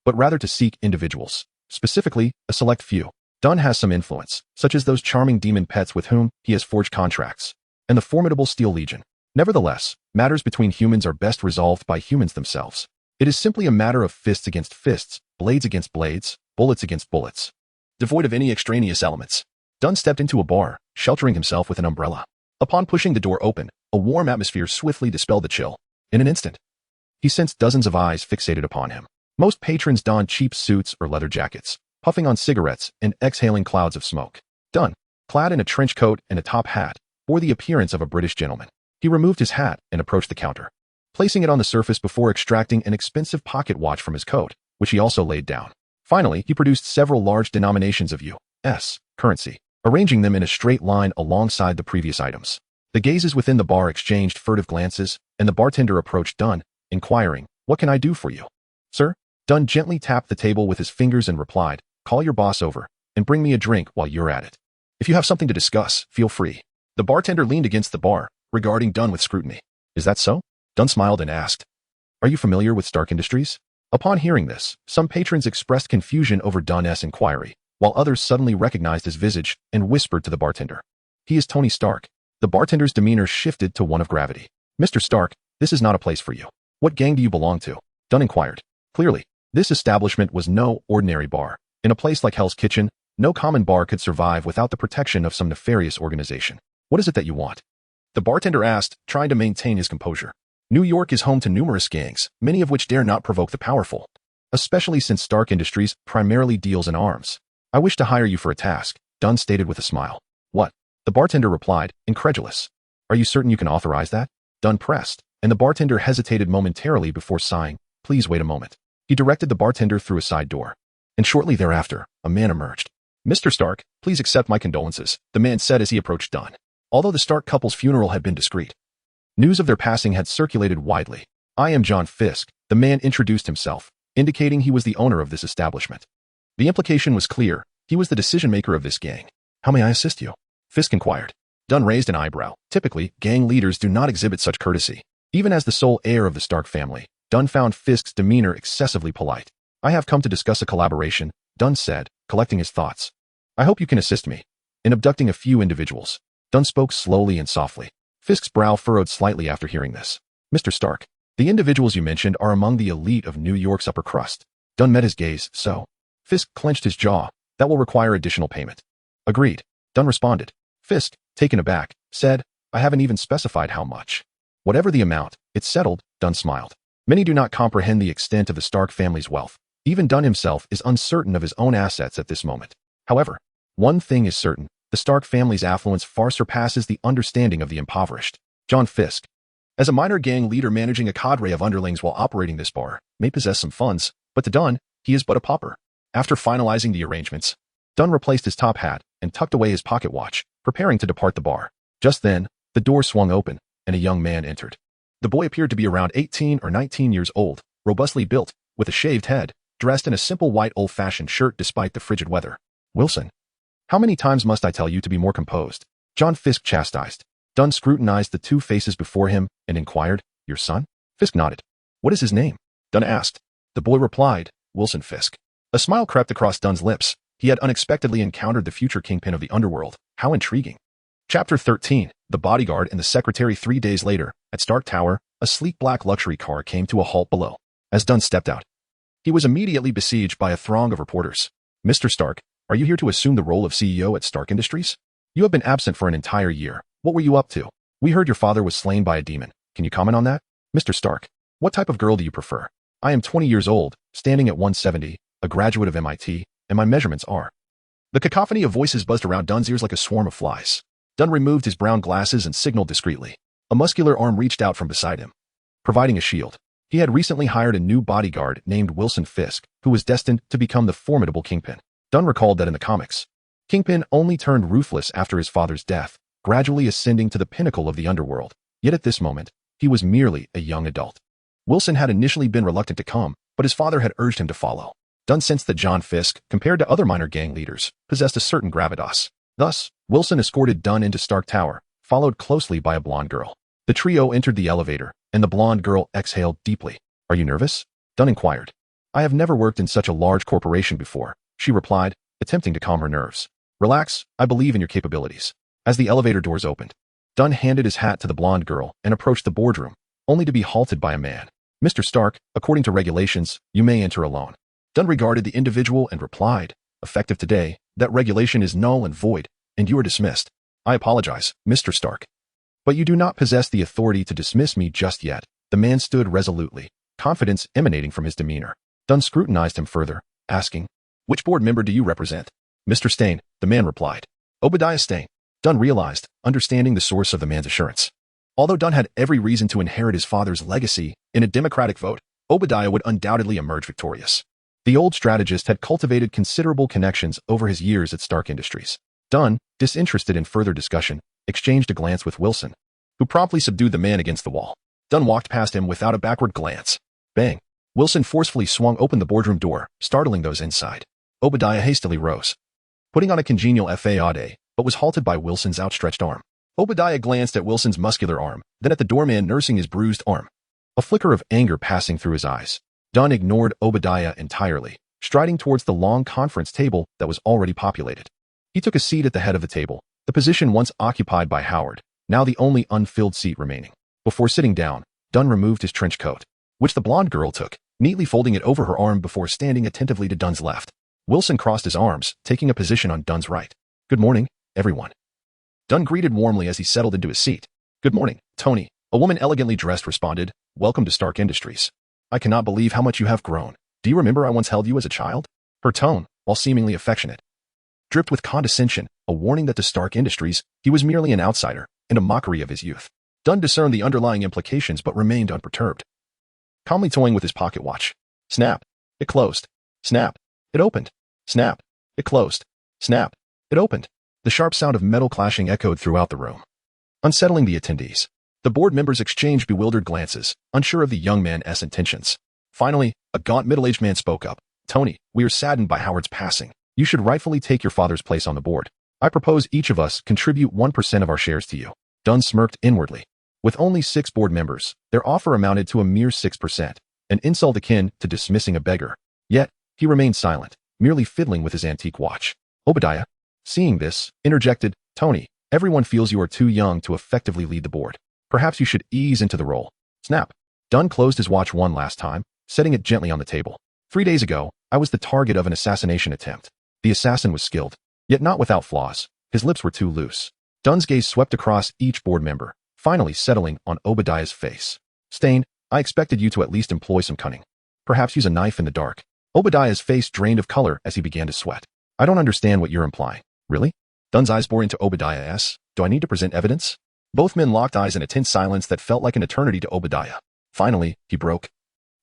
but rather to seek individuals, specifically, a select few. Dunn has some influence, such as those charming demon pets with whom he has forged contracts, and the formidable Steel Legion. Nevertheless, matters between humans are best resolved by humans themselves. It is simply a matter of fists against fists, blades against blades, bullets against bullets. Devoid of any extraneous elements, Dunn stepped into a bar, sheltering himself with an umbrella. Upon pushing the door open, a warm atmosphere swiftly dispelled the chill. In an instant, he sensed dozens of eyes fixated upon him. Most patrons donned cheap suits or leather jackets, puffing on cigarettes and exhaling clouds of smoke. Dunn, clad in a trench coat and a top hat, bore the appearance of a British gentleman. He removed his hat and approached the counter, placing it on the surface before extracting an expensive pocket watch from his coat, which he also laid down. Finally, he produced several large denominations of U.S. currency, arranging them in a straight line alongside the previous items. The gazes within the bar exchanged furtive glances, and the bartender approached Dunn, inquiring, "What can I do for you, sir?" Dunn gently tapped the table with his fingers and replied, "Call your boss over, and bring me a drink while you're at it. If you have something to discuss, feel free." The bartender leaned against the bar, regarding Dunn with scrutiny. "Is that so?" Dunn smiled and asked, "Are you familiar with Stark Industries?" Upon hearing this, some patrons expressed confusion over Dunn's inquiry, while others suddenly recognized his visage and whispered to the bartender, "He is Tony Stark." The bartender's demeanor shifted to one of gravity. "Mr. Stark, this is not a place for you. What gang do you belong to?" Dunn inquired. Clearly, this establishment was no ordinary bar. In a place like Hell's Kitchen, no common bar could survive without the protection of some nefarious organization. "What is it that you want?" the bartender asked, trying to maintain his composure. New York is home to numerous gangs, many of which dare not provoke the powerful, especially since Stark Industries primarily deals in arms. "I wish to hire you for a task," Dunn stated with a smile. "What?" the bartender replied, incredulous. "Are you certain you can authorize that?" Dunn pressed, and the bartender hesitated momentarily before sighing, "Please wait a moment." He directed the bartender through a side door, and shortly thereafter, a man emerged. "Mr. Stark, please accept my condolences," the man said as he approached Dunn. Although the Stark couple's funeral had been discreet, news of their passing had circulated widely. "I am John Fisk," the man introduced himself, indicating he was the owner of this establishment. The implication was clear. He was the decision-maker of this gang. "How may I assist you?" Fisk inquired. Dunn raised an eyebrow. Typically, gang leaders do not exhibit such courtesy. Even as the sole heir of the Stark family, Dunn found Fisk's demeanor excessively polite. "I have come to discuss a collaboration," Dunn said, collecting his thoughts. "I hope you can assist me in abducting a few individuals." Dunn spoke slowly and softly. Fisk's brow furrowed slightly after hearing this. "Mr. Stark, the individuals you mentioned are among the elite of New York's upper crust." Dunn met his gaze. "So?" Fisk clenched his jaw. "That will require additional payment." "Agreed," Dunn responded. Fisk, taken aback, said, "I haven't even specified how much." "Whatever the amount, it's settled," Dunn smiled. Many do not comprehend the extent of the Stark family's wealth. Even Dunn himself is uncertain of his own assets at this moment. However, one thing is certain. The Stark family's affluence far surpasses the understanding of the impoverished. John Fisk, as a minor gang leader managing a cadre of underlings while operating this bar, may possess some funds, but to Dunn, he is but a pauper. After finalizing the arrangements, Dunn replaced his top hat and tucked away his pocket watch, preparing to depart the bar. Just then, the door swung open, and a young man entered. The boy appeared to be around 18 or 19 years old, robustly built, with a shaved head, dressed in a simple white old-fashioned shirt despite the frigid weather. "Wilson, how many times must I tell you to be more composed?" John Fisk chastised. Dunn scrutinized the two faces before him and inquired, "Your son?" Fisk nodded. "What is his name?" Dunn asked. The boy replied, "Wilson Fisk." A smile crept across Dunn's lips. He had unexpectedly encountered the future kingpin of the underworld. How intriguing. Chapter 13. The bodyguard and the secretary. 3 days later, at Stark Tower, a sleek black luxury car came to a halt below. As Dunn stepped out, he was immediately besieged by a throng of reporters. "Mr. Stark, are you here to assume the role of CEO at Stark Industries? You have been absent for an entire year. What were you up to? We heard your father was slain by a demon. Can you comment on that? Mr. Stark, what type of girl do you prefer? I am 20 years old, standing at 170, a graduate of MIT, and my measurements are." The cacophony of voices buzzed around Dunn's ears like a swarm of flies. Dunn removed his brown glasses and signaled discreetly. A muscular arm reached out from beside him, providing a shield. He had recently hired a new bodyguard named Wilson Fisk, who was destined to become the formidable Kingpin. Dunn recalled that in the comics, Kingpin only turned ruthless after his father's death, gradually ascending to the pinnacle of the underworld. Yet at this moment, he was merely a young adult. Wilson had initially been reluctant to come, but his father had urged him to follow. Dunn sensed that John Fisk, compared to other minor gang leaders, possessed a certain gravitas. Thus, Wilson escorted Dunn into Stark Tower, followed closely by a blonde girl. The trio entered the elevator, and the blonde girl exhaled deeply. "Are you nervous?" Dunn inquired. "I have never worked in such a large corporation before," she replied, attempting to calm her nerves. "Relax, I believe in your capabilities." As the elevator doors opened, Dunn handed his hat to the blonde girl and approached the boardroom, only to be halted by a man. "Mr. Stark, according to regulations, you may enter alone." Dunn regarded the individual and replied, "Effective today, that regulation is null and void, and you are dismissed." "I apologize, Mr. Stark, but you do not possess the authority to dismiss me just yet." The man stood resolutely, confidence emanating from his demeanor. Dunn scrutinized him further, asking, "Which board member do you represent?" "Mr. Stain," the man replied. "Obadiah Stain." Dunn realized, understanding the source of the man's assurance. Although Dunn had every reason to inherit his father's legacy, in a democratic vote, Obadiah would undoubtedly emerge victorious. The old strategist had cultivated considerable connections over his years at Stark Industries. Dunn, disinterested in further discussion, exchanged a glance with Wilson, who promptly subdued the man against the wall. Dunn walked past him without a backward glance. Bang! Wilson forcefully swung open the boardroom door, startling those inside. Obadiah hastily rose, putting on a congenial fade, but was halted by Wilson's outstretched arm. Obadiah glanced at Wilson's muscular arm, then at the doorman nursing his bruised arm, a flicker of anger passing through his eyes. Dunn ignored Obadiah entirely, striding towards the long conference table that was already populated. He took a seat at the head of the table, the position once occupied by Howard, now the only unfilled seat remaining. Before sitting down, Dunn removed his trench coat, which the blonde girl took, neatly folding it over her arm before standing attentively to Dunn's left. Wilson crossed his arms, taking a position on Dunn's right. "Good morning, everyone." Dunn greeted warmly as he settled into his seat. "Good morning, Tony," a woman elegantly dressed responded. "Welcome to Stark Industries. I cannot believe how much you have grown. Do you remember I once held you as a child?" Her tone, while seemingly affectionate, dripped with condescension, a warning that to Stark Industries, he was merely an outsider and a mockery of his youth. Dunn discerned the underlying implications but remained unperturbed, calmly toying with his pocket watch. Snap! It closed. Snap! It opened. Snap! It closed. Snap! It opened. The sharp sound of metal clashing echoed throughout the room, unsettling the attendees. The board members exchanged bewildered glances, unsure of the young man's intentions. Finally, a gaunt middle-aged man spoke up. "Tony, we are saddened by Howard's passing. You should rightfully take your father's place on the board. I propose each of us contribute 1% of our shares to you." Dunn smirked inwardly. With only 6 board members, their offer amounted to a mere 6%, an insult akin to dismissing a beggar. Yet, he remained silent, merely fiddling with his antique watch. Obadiah, seeing this, interjected, "Tony, everyone feels you are too young to effectively lead the board. Perhaps you should ease into the role." Snap! Dunn closed his watch one last time, setting it gently on the table. 3 days ago, I was the target of an assassination attempt. The assassin was skilled, yet not without flaws. His lips were too loose. Dunn's gaze swept across each board member, finally settling on Obadiah's face. "Stain, I expected you to at least employ some cunning. Perhaps use a knife in the dark." Obadiah's face drained of color as he began to sweat. "I don't understand what you're implying." "Really?" Dunn's eyes bore into Obadiah's. "Do I need to present evidence?" Both men locked eyes in a tense silence that felt like an eternity to Obadiah. Finally, he broke,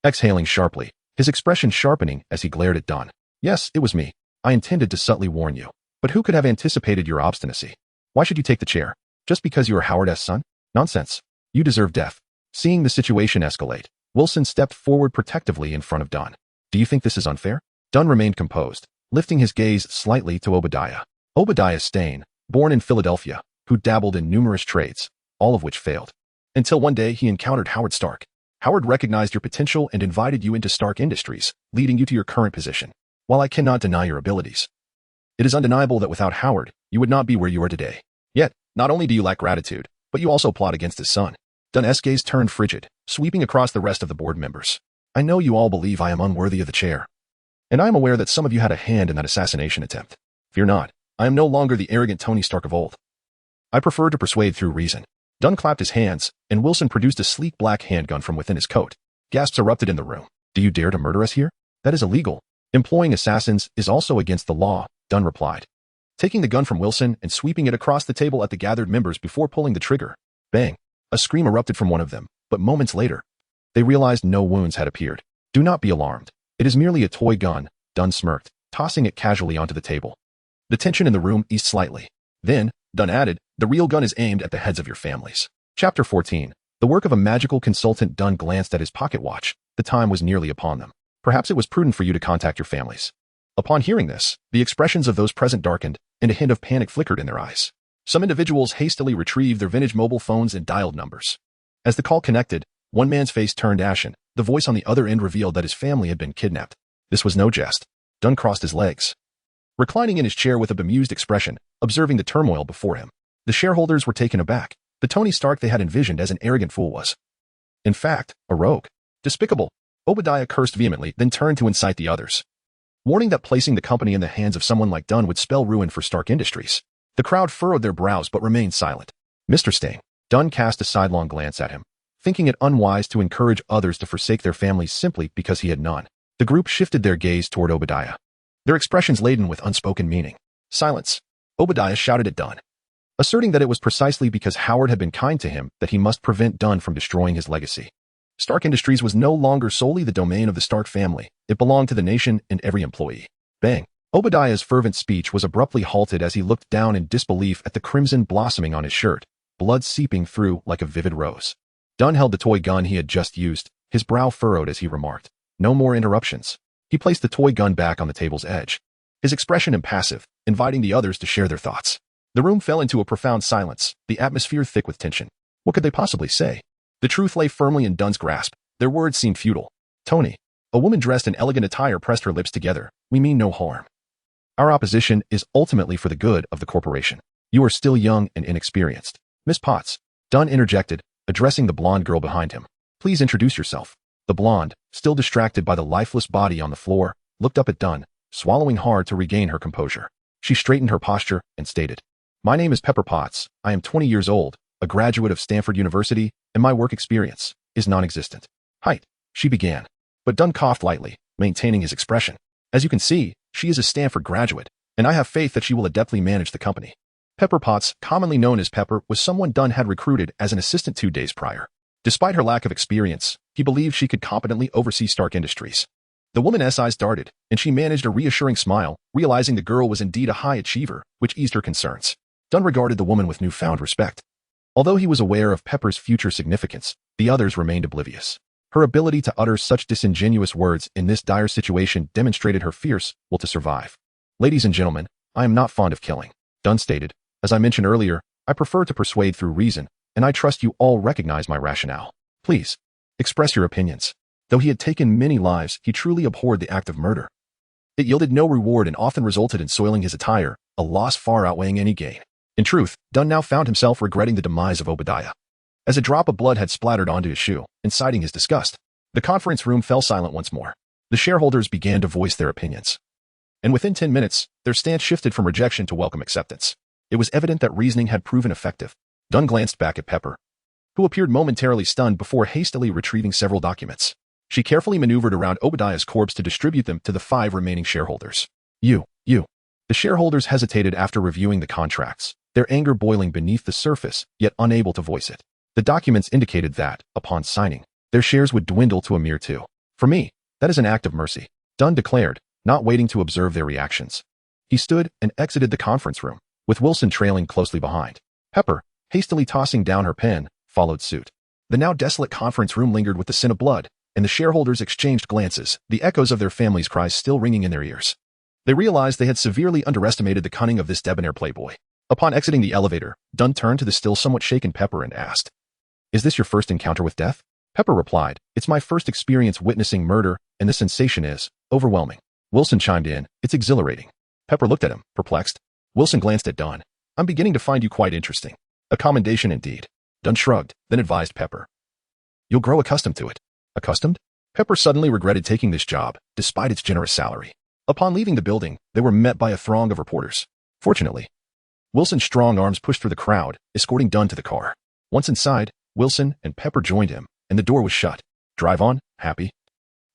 exhaling sharply, his expression sharpening as he glared at Dunn. "Yes, it was me. I intended to subtly warn you. But who could have anticipated your obstinacy? Why should you take the chair? Just because you are Howard's son? Nonsense. You deserve death." Seeing the situation escalate, Wilson stepped forward protectively in front of Dunn. "Do you think this is unfair?" Dunn remained composed, lifting his gaze slightly to Obadiah. Obadiah Stain, born in Philadelphia, who dabbled in numerous trades, all of which failed. Until one day he encountered Howard Stark. Howard recognized your potential and invited you into Stark Industries, leading you to your current position. While I cannot deny your abilities, it is undeniable that without Howard, you would not be where you are today. Yet, Not only do you lack gratitude, but you also plot against his son. Dun's gaze turned frigid, sweeping across the rest of the board members. I know you all believe I am unworthy of the chair. And I am aware that some of you had a hand in that assassination attempt. Fear not, I am no longer the arrogant Tony Stark of old. I prefer to persuade through reason. Dunn clapped his hands, and Wilson produced a sleek black handgun from within his coat. Gasps erupted in the room. Do you dare to murder us here? That is illegal. Employing assassins is also against the law, Dunn replied. Taking the gun from Wilson and sweeping it across the table at the gathered members before pulling the trigger. Bang! A scream erupted from one of them, but moments later, they realized no wounds had appeared. Do not be alarmed. It is merely a toy gun, Dunn smirked, tossing it casually onto the table. The tension in the room eased slightly. Then, Dunn added, the real gun is aimed at the heads of your families. Chapter 14. The work of a magical consultant. Dunn glanced at his pocket watch. The time was nearly upon them. Perhaps it was prudent for you to contact your families. Upon hearing this, the expressions of those present darkened, and a hint of panic flickered in their eyes. Some individuals hastily retrieved their vintage mobile phones and dialed numbers. As the call connected, one man's face turned ashen. The voice on the other end revealed that his family had been kidnapped. This was no jest. Dunn crossed his legs, reclining in his chair with a bemused expression, observing the turmoil before him. The shareholders were taken aback. The Tony Stark they had envisioned as an arrogant fool was, in fact, a rogue. Despicable. Obadiah cursed vehemently, then turned to incite the others, warning that placing the company in the hands of someone like Dunn would spell ruin for Stark Industries. The crowd furrowed their brows but remained silent. Mr. Stane. Dunn cast a sidelong glance at him, thinking it unwise to encourage others to forsake their families simply because he had none. The group shifted their gaze toward Obadiah, their expressions laden with unspoken meaning. Silence. Obadiah shouted at Dunn, asserting that it was precisely because Howard had been kind to him that he must prevent Dunn from destroying his legacy. Stark Industries was no longer solely the domain of the Stark family. It belonged to the nation and every employee. Bang! Obadiah's fervent speech was abruptly halted as he looked down in disbelief at the crimson blossoming on his shirt, blood seeping through like a vivid rose. Dunn held the toy gun he had just used, his brow furrowed as he remarked, no more interruptions. He placed the toy gun back on the table's edge, his expression impassive, inviting the others to share their thoughts. The room fell into a profound silence, the atmosphere thick with tension. What could they possibly say? The truth lay firmly in Dunn's grasp. Their words seemed futile. Tony. A woman dressed in elegant attire pressed her lips together. We mean no harm. Our opposition is ultimately for the good of the corporation. You are still young and inexperienced. Miss Potts. Dunn interjected, addressing the blonde girl behind him. Please introduce yourself. The blonde, still distracted by the lifeless body on the floor, looked up at Dunn, swallowing hard to regain her composure. She straightened her posture and stated, My name is Pepper Potts. I am 20 years old, a graduate of Stanford University, and my work experience is non-existent. Height, she began. But Dunn coughed lightly, maintaining his expression. As you can see, she is a Stanford graduate, and I have faith that she will adeptly manage the company. Pepper Potts, commonly known as Pepper, was someone Dunn had recruited as an assistant 2 days prior. Despite her lack of experience, he believed she could competently oversee Stark Industries. The woman's eyes darted, and she managed a reassuring smile, realizing the girl was indeed a high achiever, which eased her concerns. Dunn regarded the woman with newfound respect. Although he was aware of Pepper's future significance, the others remained oblivious. Her ability to utter such disingenuous words in this dire situation demonstrated her fierce will to survive. Ladies and gentlemen, I am not fond of killing, Dunn stated. As I mentioned earlier, I prefer to persuade through reason, and I trust you all recognize my rationale. Please, express your opinions. Though he had taken many lives, he truly abhorred the act of murder. It yielded no reward and often resulted in soiling his attire, a loss far outweighing any gain. In truth, Dunn now found himself regretting the demise of Obadiah, as a drop of blood had splattered onto his shoe, inciting his disgust. The conference room fell silent once more. The shareholders began to voice their opinions. And within 10 minutes, their stance shifted from rejection to welcome acceptance. It was evident that reasoning had proven effective. Dunn glanced back at Pepper, who appeared momentarily stunned before hastily retrieving several documents. She carefully maneuvered around Obadiah's corpse to distribute them to the 5 remaining shareholders. You. The shareholders hesitated after reviewing the contracts, their anger boiling beneath the surface, yet unable to voice it. The documents indicated that, upon signing, their shares would dwindle to a mere 2. For me, that is an act of mercy, Dunn declared, not waiting to observe their reactions. He stood and exited the conference room, with Wilson trailing closely behind. Pepper, hastily tossing down her pen, followed suit. The now desolate conference room lingered with the scent of blood, and the shareholders exchanged glances, the echoes of their families' cries still ringing in their ears. They realized they had severely underestimated the cunning of this debonair playboy. Upon exiting the elevator, Dunn turned to the still somewhat shaken Pepper and asked, Is this your first encounter with death? Pepper replied, It's my first experience witnessing murder, and the sensation is overwhelming. Wilson chimed in, It's exhilarating. Pepper looked at him, perplexed. Wilson glanced at Dunn. I'm beginning to find you quite interesting. A commendation indeed. Dunn shrugged, then advised Pepper. You'll grow accustomed to it. Accustomed? Pepper suddenly regretted taking this job, despite its generous salary. Upon leaving the building, they were met by a throng of reporters. Fortunately, Wilson's strong arms pushed through the crowd, escorting Dunn to the car. Once inside, Wilson and Pepper joined him, and the door was shut. Drive on, Happy.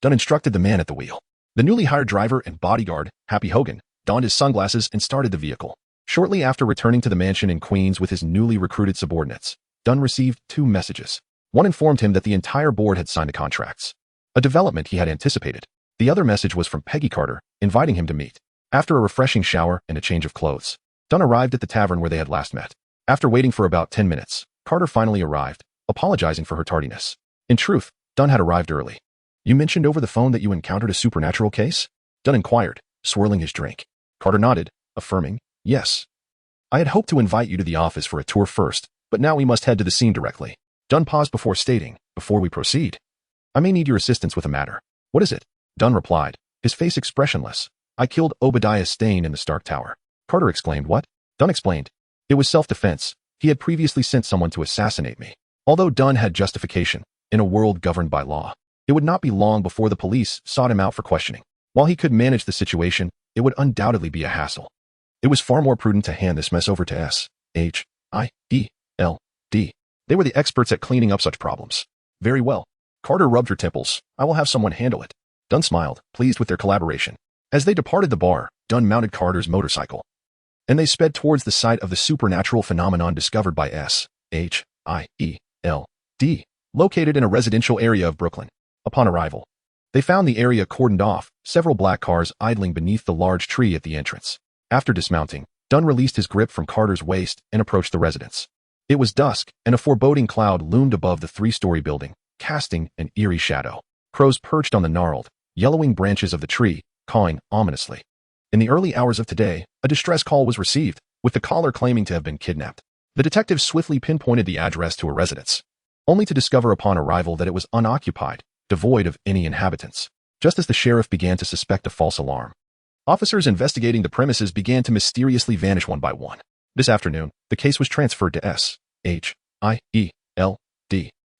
Dunn instructed the man at the wheel. The newly hired driver and bodyguard, Happy Hogan, donned his sunglasses and started the vehicle. Shortly after returning to the mansion in Queens with his newly recruited subordinates, Dunn received 2 messages. One informed him that the entire board had signed the contracts, a development he had anticipated. The other message was from Peggy Carter, inviting him to meet. After a refreshing shower and a change of clothes, Dunn arrived at the tavern where they had last met. After waiting for about 10 minutes, Carter finally arrived, apologizing for her tardiness. In truth, Dunn had arrived early. You mentioned over the phone that you encountered a supernatural case? Dunn inquired, swirling his drink. Carter nodded, affirming, yes. I had hoped to invite you to the office for a tour first, but now we must head to the scene directly. Dunn paused before stating, before we proceed, I may need your assistance with a matter. What is it? Dunn replied, his face expressionless. I killed Obadiah Stane in the Stark Tower. Carter exclaimed, what? Dunn explained. It was self-defense. He had previously sent someone to assassinate me. Although Dunn had justification, in a world governed by law, it would not be long before the police sought him out for questioning. While he could manage the situation, it would undoubtedly be a hassle. It was far more prudent to hand this mess over to S.H.I.E.L.D. They were the experts at cleaning up such problems. Very well. Carter rubbed her temples. I will have someone handle it. Dunn smiled, pleased with their collaboration. As they departed the bar, Dunn mounted Carter's motorcycle, and they sped towards the site of the supernatural phenomenon discovered by S.H.I.E.L.D., located in a residential area of Brooklyn. Upon arrival, they found the area cordoned off, several black cars idling beneath the large tree at the entrance. After dismounting, Dunn released his grip from Carter's waist and approached the residence. It was dusk, and a foreboding cloud loomed above the 3-story building, casting an eerie shadow. Crows perched on the gnarled, yellowing branches of the tree, cawing ominously. In the early hours of today, a distress call was received, with the caller claiming to have been kidnapped. The detectives swiftly pinpointed the address to a residence, only to discover upon arrival that it was unoccupied, devoid of any inhabitants. Just as the sheriff began to suspect a false alarm, officers investigating the premises began to mysteriously vanish one by one. This afternoon, the case was transferred to S.H.I.E.L.D.,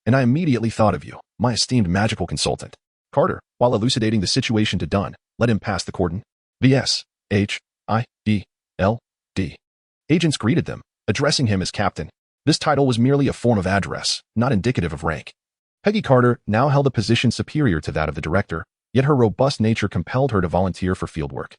and I immediately thought of you, my esteemed magical consultant. Carter, while elucidating the situation to Dunn, let him pass the cordon. The S.H.I.E.L.D. agents greeted them, addressing him as captain. This title was merely a form of address, not indicative of rank. Peggy Carter now held a position superior to that of the director, yet her robust nature compelled her to volunteer for field work.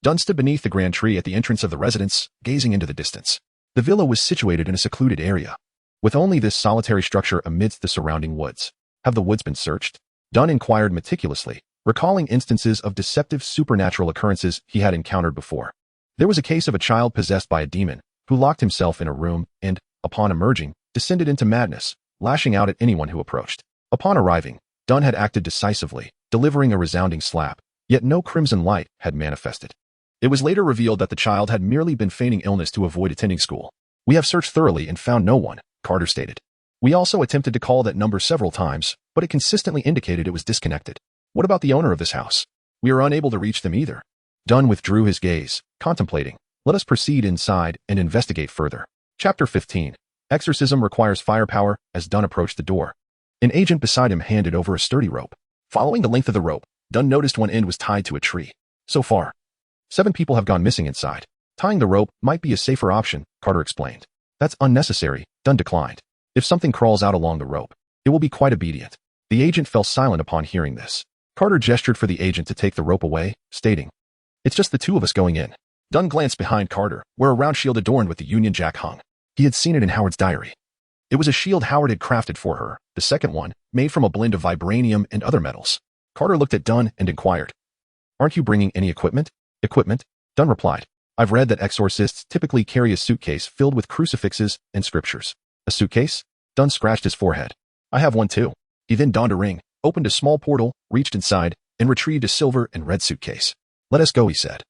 Dunn stood beneath the grand tree at the entrance of the residence, gazing into the distance. The villa was situated in a secluded area, with only this solitary structure amidst the surrounding woods. Have the woods been searched? Dunn inquired meticulously, recalling instances of deceptive supernatural occurrences he had encountered before. There was a case of a child possessed by a demon, who locked himself in a room and, upon emerging, descended into madness, lashing out at anyone who approached. Upon arriving, Dunn had acted decisively, delivering a resounding slap, yet no crimson light had manifested. It was later revealed that the child had merely been feigning illness to avoid attending school. We have searched thoroughly and found no one, Carter stated. We also attempted to call that number several times, but it consistently indicated it was disconnected. What about the owner of this house? We are unable to reach them either. Dunn withdrew his gaze, contemplating. Let us proceed inside and investigate further. Chapter 15. Exorcism requires firepower. As Dunn approached the door, an agent beside him handed over a sturdy rope. Following the length of the rope, Dunn noticed one end was tied to a tree. So far, 7 people have gone missing inside. Tying the rope might be a safer option, Carter explained. That's unnecessary, Dunn declined. If something crawls out along the rope, it will be quite obedient. The agent fell silent upon hearing this. Carter gestured for the agent to take the rope away, stating, It's just the 2 of us going in. Dunn glanced behind Carter, where a round shield adorned with the Union Jack hung. He had seen it in Howard's diary. It was a shield Howard had crafted for her, the second one, made from a blend of vibranium and other metals. Carter looked at Dunn and inquired, Aren't you bringing any equipment? Equipment? Dunn replied, I've read that exorcists typically carry a suitcase filled with crucifixes and scriptures. A suitcase? Dunn scratched his forehead. I have one too. He then donned a ring, opened a small portal, reached inside, and retrieved a silver and red suitcase. Let us go, he said,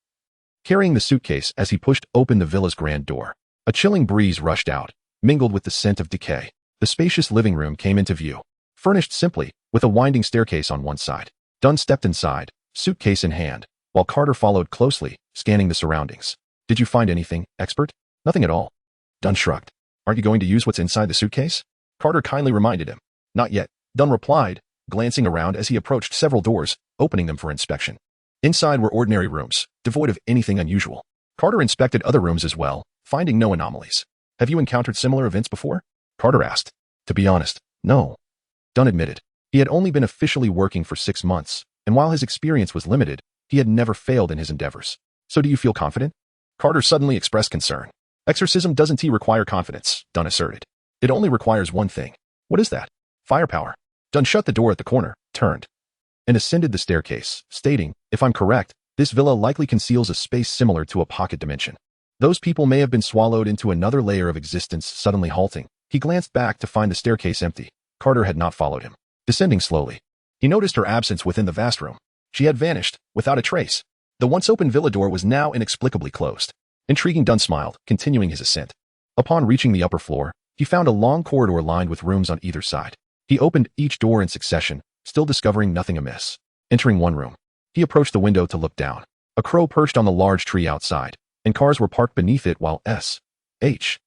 carrying the suitcase as he pushed open the villa's grand door. A chilling breeze rushed out, mingled with the scent of decay. The spacious living room came into view, furnished simply, with a winding staircase on one side. Dunn stepped inside, suitcase in hand, while Carter followed closely, scanning the surroundings. Did you find anything, expert? Nothing at all. Dunn shrugged. Aren't you going to use what's inside the suitcase? Carter kindly reminded him. Not yet, Dunn replied, glancing around as he approached several doors, opening them for inspection. Inside were ordinary rooms, devoid of anything unusual. Carter inspected other rooms as well, finding no anomalies. Have you encountered similar events before? Carter asked. To be honest, no. Dunn admitted. He had only been officially working for 6 months, and while his experience was limited, he had never failed in his endeavors. So do you feel confident? Carter suddenly expressed concern. Exorcism doesn't require confidence, Dunn asserted. It only requires one thing. What is that? Firepower. Dunn shut the door at the corner, turned, and ascended the staircase, stating, if I'm correct, this villa likely conceals a space similar to a pocket dimension. Those people may have been swallowed into another layer of existence. Suddenly halting, he glanced back to find the staircase empty. Carter had not followed him. Descending slowly, he noticed her absence within the vast room. She had vanished, without a trace. The once open villa door was now inexplicably closed. Intriguing, Dunn smiled, continuing his ascent. Upon reaching the upper floor, he found a long corridor lined with rooms on either side. He opened each door in succession, still discovering nothing amiss. Entering one room, he approached the window to look down. A crow perched on the large tree outside, and cars were parked beneath it while SHIELD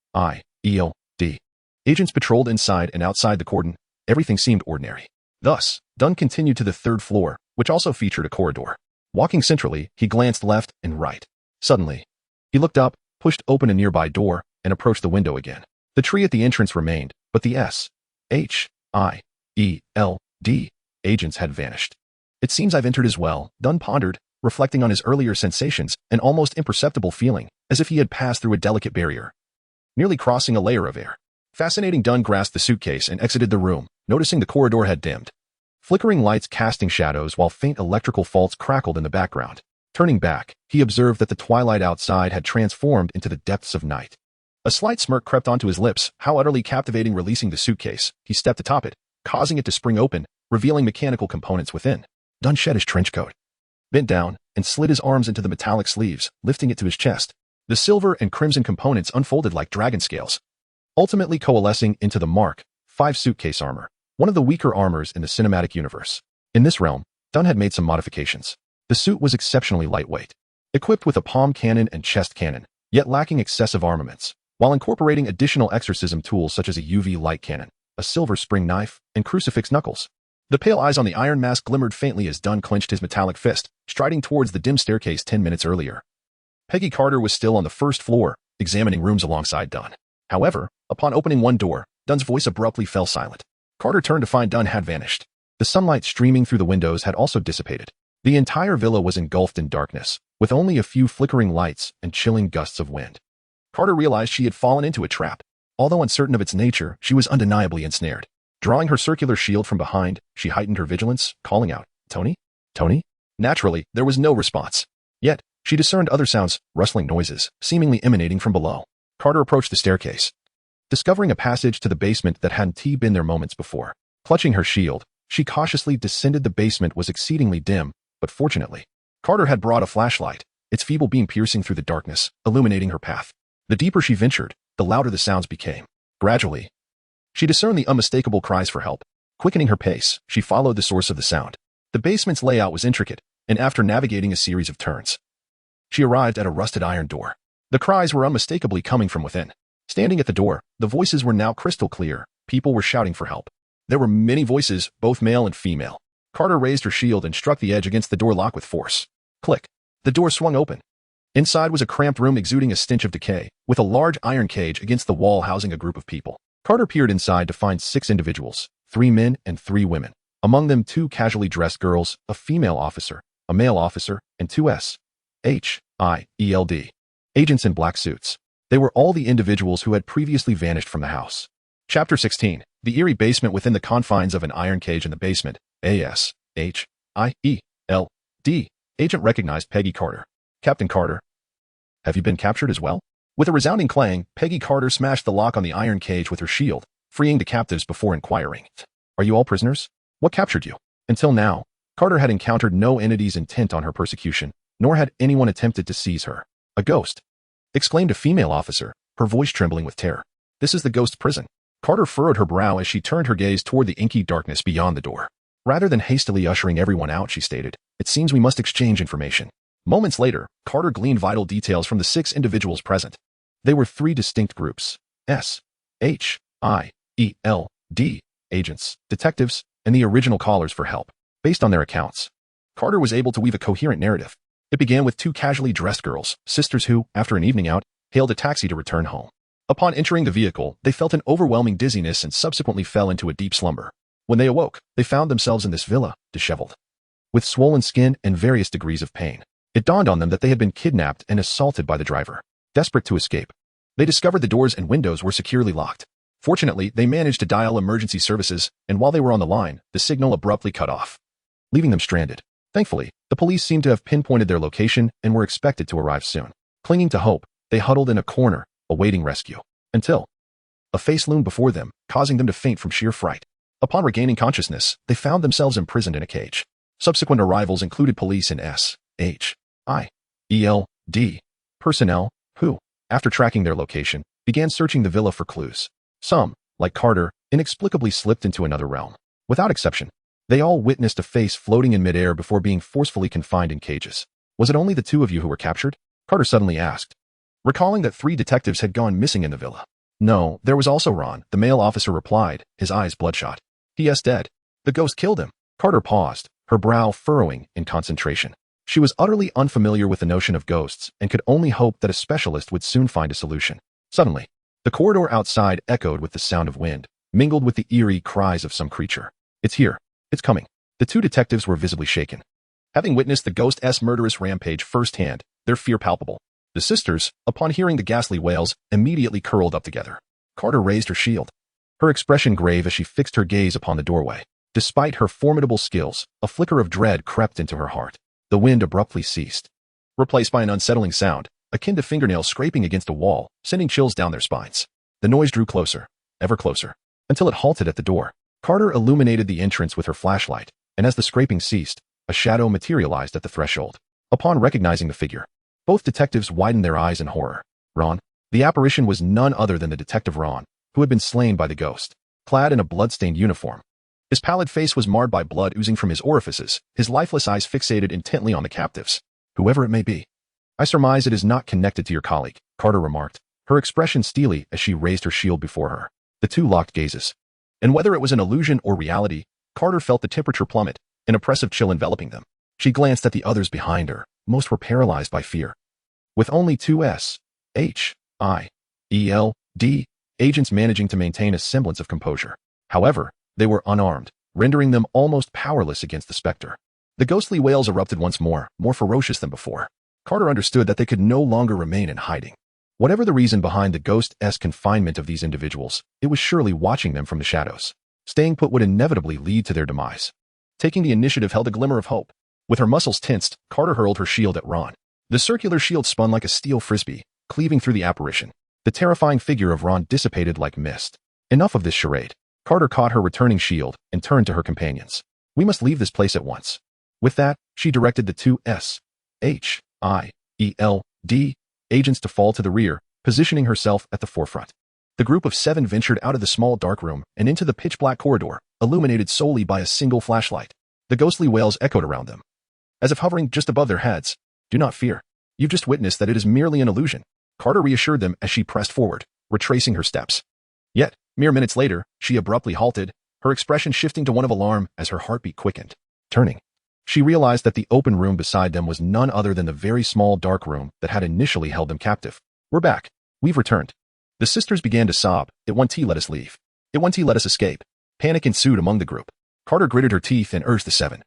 agents patrolled inside and outside the cordon. Everything seemed ordinary. Thus, Dunn continued to the third floor, which also featured a corridor. Walking centrally, he glanced left and right. Suddenly, he looked up, pushed open a nearby door, and approached the window again. The tree at the entrance remained, but the SHIELD agents had vanished. It seems I've entered as well, Dunn pondered, reflecting on his earlier sensations, an almost imperceptible feeling, as if he had passed through a delicate barrier, nearly crossing a layer of air. Fascinating. Dunn grasped the suitcase and exited the room, noticing the corridor had dimmed. Flickering lights casting shadows while faint electrical faults crackled in the background. Turning back, he observed that the twilight outside had transformed into the depths of night. A slight smirk crept onto his lips. How utterly captivating. Releasing the suitcase, he stepped atop it, causing it to spring open, revealing mechanical components within. Dunn shed his trench coat, bent down, and slid his arms into the metallic sleeves, lifting it to his chest. The silver and crimson components unfolded like dragon scales, ultimately coalescing into the Mark V suitcase armor, one of the weaker armors in the cinematic universe. In this realm, Dunn had made some modifications. The suit was exceptionally lightweight, equipped with a palm cannon and chest cannon, yet lacking excessive armaments, while incorporating additional exorcism tools such as a UV light cannon, a silver spring knife, and crucifix knuckles. The pale eyes on the iron mask glimmered faintly as Dunn clenched his metallic fist, striding towards the dim staircase 10 minutes earlier. Peggy Carter was still on the first floor, examining rooms alongside Dunn. However, upon opening one door, Dunn's voice abruptly fell silent. Carter turned to find Dunn had vanished. The sunlight streaming through the windows had also dissipated. The entire villa was engulfed in darkness, with only a few flickering lights and chilling gusts of wind. Carter realized she had fallen into a trap. Although uncertain of its nature, she was undeniably ensnared. Drawing her circular shield from behind, she heightened her vigilance, calling out, "Tony? Tony?" Naturally, there was no response. Yet, she discerned other sounds, rustling noises, seemingly emanating from below. Carter approached the staircase, discovering a passage to the basement that hadn't been there moments before. Clutching her shield, she cautiously descended. The basement was exceedingly dim, but fortunately, Carter had brought a flashlight, its feeble beam piercing through the darkness, illuminating her path. The deeper she ventured, the louder the sounds became. Gradually, she discerned the unmistakable cries for help. Quickening her pace, she followed the source of the sound. The basement's layout was intricate, and after navigating a series of turns, she arrived at a rusted iron door. The cries were unmistakably coming from within. Standing at the door, the voices were now crystal clear. People were shouting for help. There were many voices, both male and female. Carter raised her shield and struck the edge against the door lock with force. Click. The door swung open. Inside was a cramped room exuding a stench of decay, with a large iron cage against the wall housing a group of people. Carter peered inside to find 6 individuals, 3 men and 3 women. Among them 2 casually dressed girls, a female officer, a male officer, and 2 SHIELD agents in black suits. They were all the individuals who had previously vanished from the house. Chapter 16. The eerie basement within the confines of an iron cage in the basement. SHIELD agent recognized Peggy Carter. "Captain Carter, have you been captured as well?" With a resounding clang, Peggy Carter smashed the lock on the iron cage with her shield, freeing the captives before inquiring, "Are you all prisoners? What captured you?" Until now, Carter had encountered no entities intent on her persecution, nor had anyone attempted to seize her. "A ghost," exclaimed a female officer, her voice trembling with terror. "This is the ghost's prison." Carter furrowed her brow as she turned her gaze toward the inky darkness beyond the door. Rather than hastily ushering everyone out, she stated, "It seems we must exchange information." Moments later, Carter gleaned vital details from the 6 individuals present. They were 3 distinct groups. H-I-E-L-D agents, detectives, and the original callers for help. Based on their accounts, Carter was able to weave a coherent narrative. It began with two casually dressed girls, sisters who, after an evening out, hailed a taxi to return home. Upon entering the vehicle, they felt an overwhelming dizziness and subsequently fell into a deep slumber. When they awoke, they found themselves in this villa, disheveled, with swollen skin and various degrees of pain. It dawned on them that they had been kidnapped and assaulted by the driver. Desperate to escape, they discovered the doors and windows were securely locked. Fortunately, they managed to dial emergency services, and while they were on the line, the signal abruptly cut off, leaving them stranded. Thankfully, the police seemed to have pinpointed their location and were expected to arrive soon. Clinging to hope, they huddled in a corner, awaiting rescue, until a face loomed before them, causing them to faint from sheer fright. Upon regaining consciousness, they found themselves imprisoned in a cage. Subsequent arrivals included police and S.H.I.E.L.D. personnel, who, after tracking their location, began searching the villa for clues. Some, like Carter, inexplicably slipped into another realm. Without exception, they all witnessed a face floating in midair before being forcefully confined in cages. Was it only the two of you who were captured? Carter suddenly asked, recalling that 3 detectives had gone missing in the villa. No, there was also Ron, the male officer replied, his eyes bloodshot. He is dead. The ghost killed him. Carter paused, her brow furrowing in concentration. She was utterly unfamiliar with the notion of ghosts and could only hope that a specialist would soon find a solution. Suddenly, the corridor outside echoed with the sound of wind, mingled with the eerie cries of some creature. It's here. It's coming. The 2 detectives were visibly shaken. Having witnessed the ghost's murderous rampage firsthand, their fear palpable. The sisters, upon hearing the ghastly wails, immediately curled up together. Carter raised her shield, her expression grave as she fixed her gaze upon the doorway. Despite her formidable skills, a flicker of dread crept into her heart. The wind abruptly ceased, replaced by an unsettling sound, akin to fingernails scraping against a wall, sending chills down their spines. The noise drew closer, ever closer, until it halted at the door. Carter illuminated the entrance with her flashlight, and as the scraping ceased, a shadow materialized at the threshold. Upon recognizing the figure, both detectives widened their eyes in horror. Ron. The apparition was none other than the detective Ron, who had been slain by the ghost. Clad in a blood-stained uniform, his pallid face was marred by blood oozing from his orifices, his lifeless eyes fixated intently on the captives. Whoever it may be. I surmise it is not connected to your colleague, Carter remarked, her expression steely as she raised her shield before her. The 2 locked gazes. And whether it was an illusion or reality, Carter felt the temperature plummet, an oppressive chill enveloping them. She glanced at the others behind her. Most were paralyzed by fear. With only 2 S.H.I.E.L.D. agents managing to maintain a semblance of composure. However, they were unarmed, rendering them almost powerless against the specter. The ghostly wails erupted once more ferocious than before. Carter understood that they could no longer remain in hiding. Whatever the reason behind the ghost's confinement of these individuals, it was surely watching them from the shadows. Staying put would inevitably lead to their demise. Taking the initiative held a glimmer of hope. With her muscles tensed, Carter hurled her shield at Ron. The circular shield spun like a steel frisbee, cleaving through the apparition. The terrifying figure of Ron dissipated like mist. Enough of this charade. Carter caught her returning shield and turned to her companions. We must leave this place at once. With that, she directed the 2 S.H.I.E.L.D. agents to fall to the rear, positioning herself at the forefront. The group of 7 ventured out of the small dark room and into the pitch-black corridor, illuminated solely by a single flashlight. The ghostly wails echoed around them, as if hovering just above their heads. Do not fear. You've just witnessed that it is merely an illusion, Carter reassured them as she pressed forward, retracing her steps. Yet, mere minutes later, she abruptly halted, her expression shifting to one of alarm as her heartbeat quickened. Turning, she realized that the open room beside them was none other than the very small dark room that had initially held them captive. We're back. We've returned. The sisters began to sob. It won't let us leave. It won't let us escape. Panic ensued among the group. Carter gritted her teeth and urged the 7.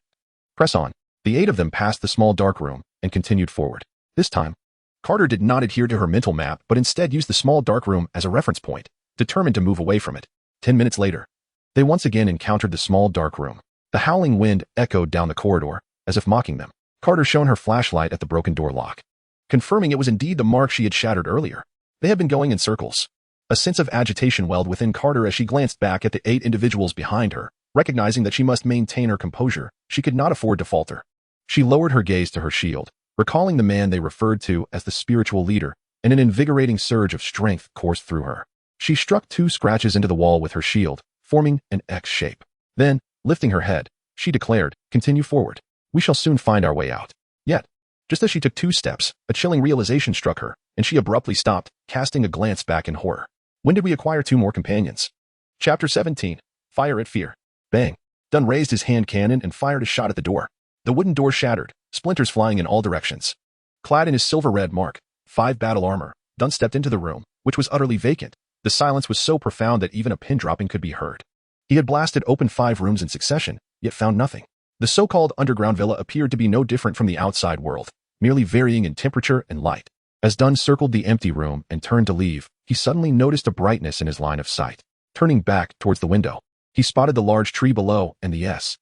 Press on. The 8 of them passed the small dark room and continued forward. This time, Carter did not adhere to her mental map but instead used the small dark room as a reference point, determined to move away from it. 10 minutes later, they once again encountered the small dark room. The howling wind echoed down the corridor, as if mocking them. Carter shone her flashlight at the broken door lock, confirming it was indeed the mark she had shattered earlier. They had been going in circles. A sense of agitation welled within Carter as she glanced back at the 8 individuals behind her, recognizing that she must maintain her composure. She could not afford to falter. She lowered her gaze to her shield, recalling the man they referred to as the spiritual leader, and an invigorating surge of strength coursed through her. She struck 2 scratches into the wall with her shield, forming an X shape. Then, lifting her head, she declared, "Continue forward. We shall soon find our way out." Yet, just as she took 2 steps, a chilling realization struck her, and she abruptly stopped, casting a glance back in horror. When did we acquire 2 more companions? Chapter 17. Fire at Fear. Bang. Dunn raised his hand cannon and fired a shot at the door. The wooden door shattered, splinters flying in all directions. Clad in his silver-red Mark 5 battle armor, Dunn stepped into the room, which was utterly vacant. The silence was so profound that even a pin dropping could be heard. He had blasted open 5 rooms in succession, yet found nothing. The so-called underground villa appeared to be no different from the outside world, merely varying in temperature and light. As Dunn circled the empty room and turned to leave, he suddenly noticed a brightness in his line of sight. Turning back towards the window, he spotted the large tree below and the S-H-I-E-L-D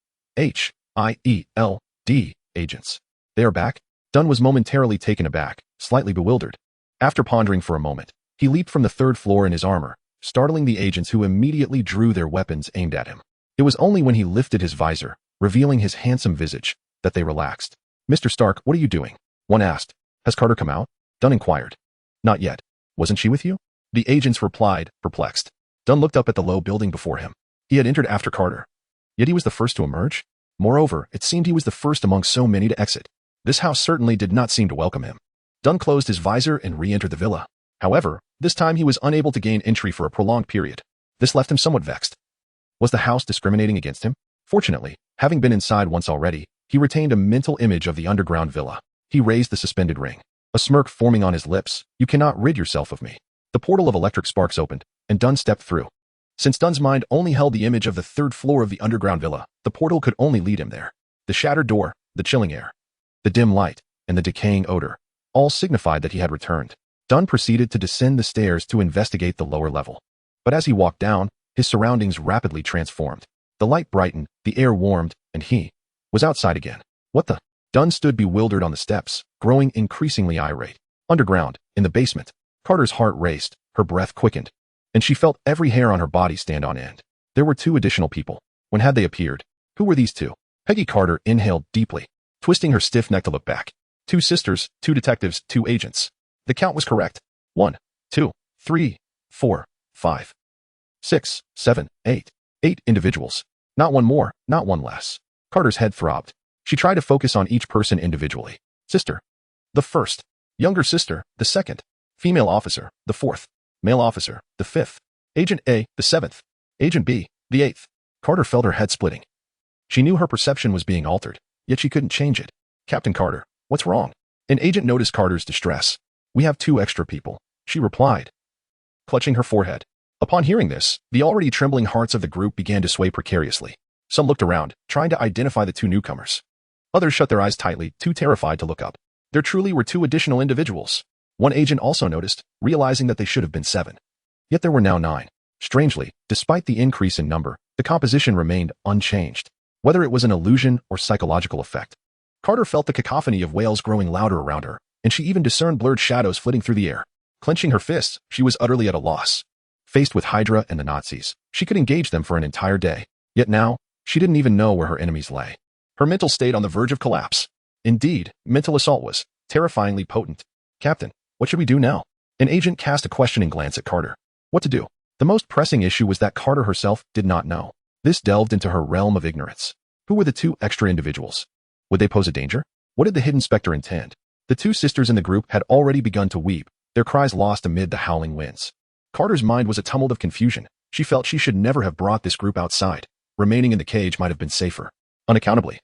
agents. They are back? Dunn was momentarily taken aback, slightly bewildered. After pondering for a moment, he leaped from the 3rd floor in his armor, startling the agents who immediately drew their weapons aimed at him. It was only when he lifted his visor, revealing his handsome visage, that they relaxed. "Mr. Stark, what are you doing?" one asked. "Has Carter come out?" Dunn inquired. "Not yet. Wasn't she with you?" The agents replied, perplexed. Dunn looked up at the low building before him. He had entered after Carter. Yet he was the first to emerge. Moreover, it seemed he was the first among so many to exit. This house certainly did not seem to welcome him. Dunn closed his visor and re-entered the villa. However, this time he was unable to gain entry for a prolonged period. This left him somewhat vexed. Was the house discriminating against him? Fortunately, having been inside once already, he retained a mental image of the underground villa. He raised the suspended ring, a smirk forming on his lips. "You cannot rid yourself of me." The portal of electric sparks opened, and Dunn stepped through. Since Dunn's mind only held the image of the 3rd floor of the underground villa, the portal could only lead him there. The shattered door, the chilling air, the dim light, and the decaying odor all signified that he had returned. Dunn proceeded to descend the stairs to investigate the lower level. But as he walked down, his surroundings rapidly transformed. The light brightened, the air warmed, and he was outside again. What the? Dunn stood bewildered on the steps, growing increasingly irate. Underground, in the basement, Carter's heart raced, her breath quickened, and she felt every hair on her body stand on end. There were 2 additional people. When had they appeared? Who were these 2? Peggy Carter inhaled deeply, twisting her stiff neck to look back. 2 sisters, 2 detectives, 2 agents. The count was correct. 1, 2, 3, 4, 5, 6, 7, 8. 8 individuals. Not one more, not one less. Carter's head throbbed. She tried to focus on each person individually. Sister. The 1st. Younger sister. The 2nd. Female officer. The 4th. Male officer. The 5th. Agent A. The 7th. Agent B. The 8th. Carter felt her head splitting. She knew her perception was being altered, yet she couldn't change it. "Captain Carter, what's wrong?" An agent noticed Carter's distress. "We have 2 extra people," she replied, clutching her forehead. Upon hearing this, the already trembling hearts of the group began to sway precariously. Some looked around, trying to identify the 2 newcomers. Others shut their eyes tightly, too terrified to look up. There truly were 2 additional individuals. One agent also noticed, realizing that they should have been 7. Yet there were now 9. Strangely, despite the increase in number, the composition remained unchanged. Whether it was an illusion or psychological effect, Carter felt the cacophony of wails growing louder around her, and she even discerned blurred shadows flitting through the air. Clenching her fists, she was utterly at a loss. Faced with Hydra and the Nazis, she could engage them for an entire day. Yet now, she didn't even know where her enemies lay. Her mental state on the verge of collapse. Indeed, mental assault was terrifyingly potent. "Captain, what should we do now?" An agent cast a questioning glance at Carter. What to do? The most pressing issue was that Carter herself did not know. This delved into her realm of ignorance. Who were the 2 extra individuals? Would they pose a danger? What did the hidden specter intend? The 2 sisters in the group had already begun to weep, their cries lost amid the howling winds. Carter's mind was a tumult of confusion. She felt she should never have brought this group outside. Remaining in the cage might have been safer. Unaccountably,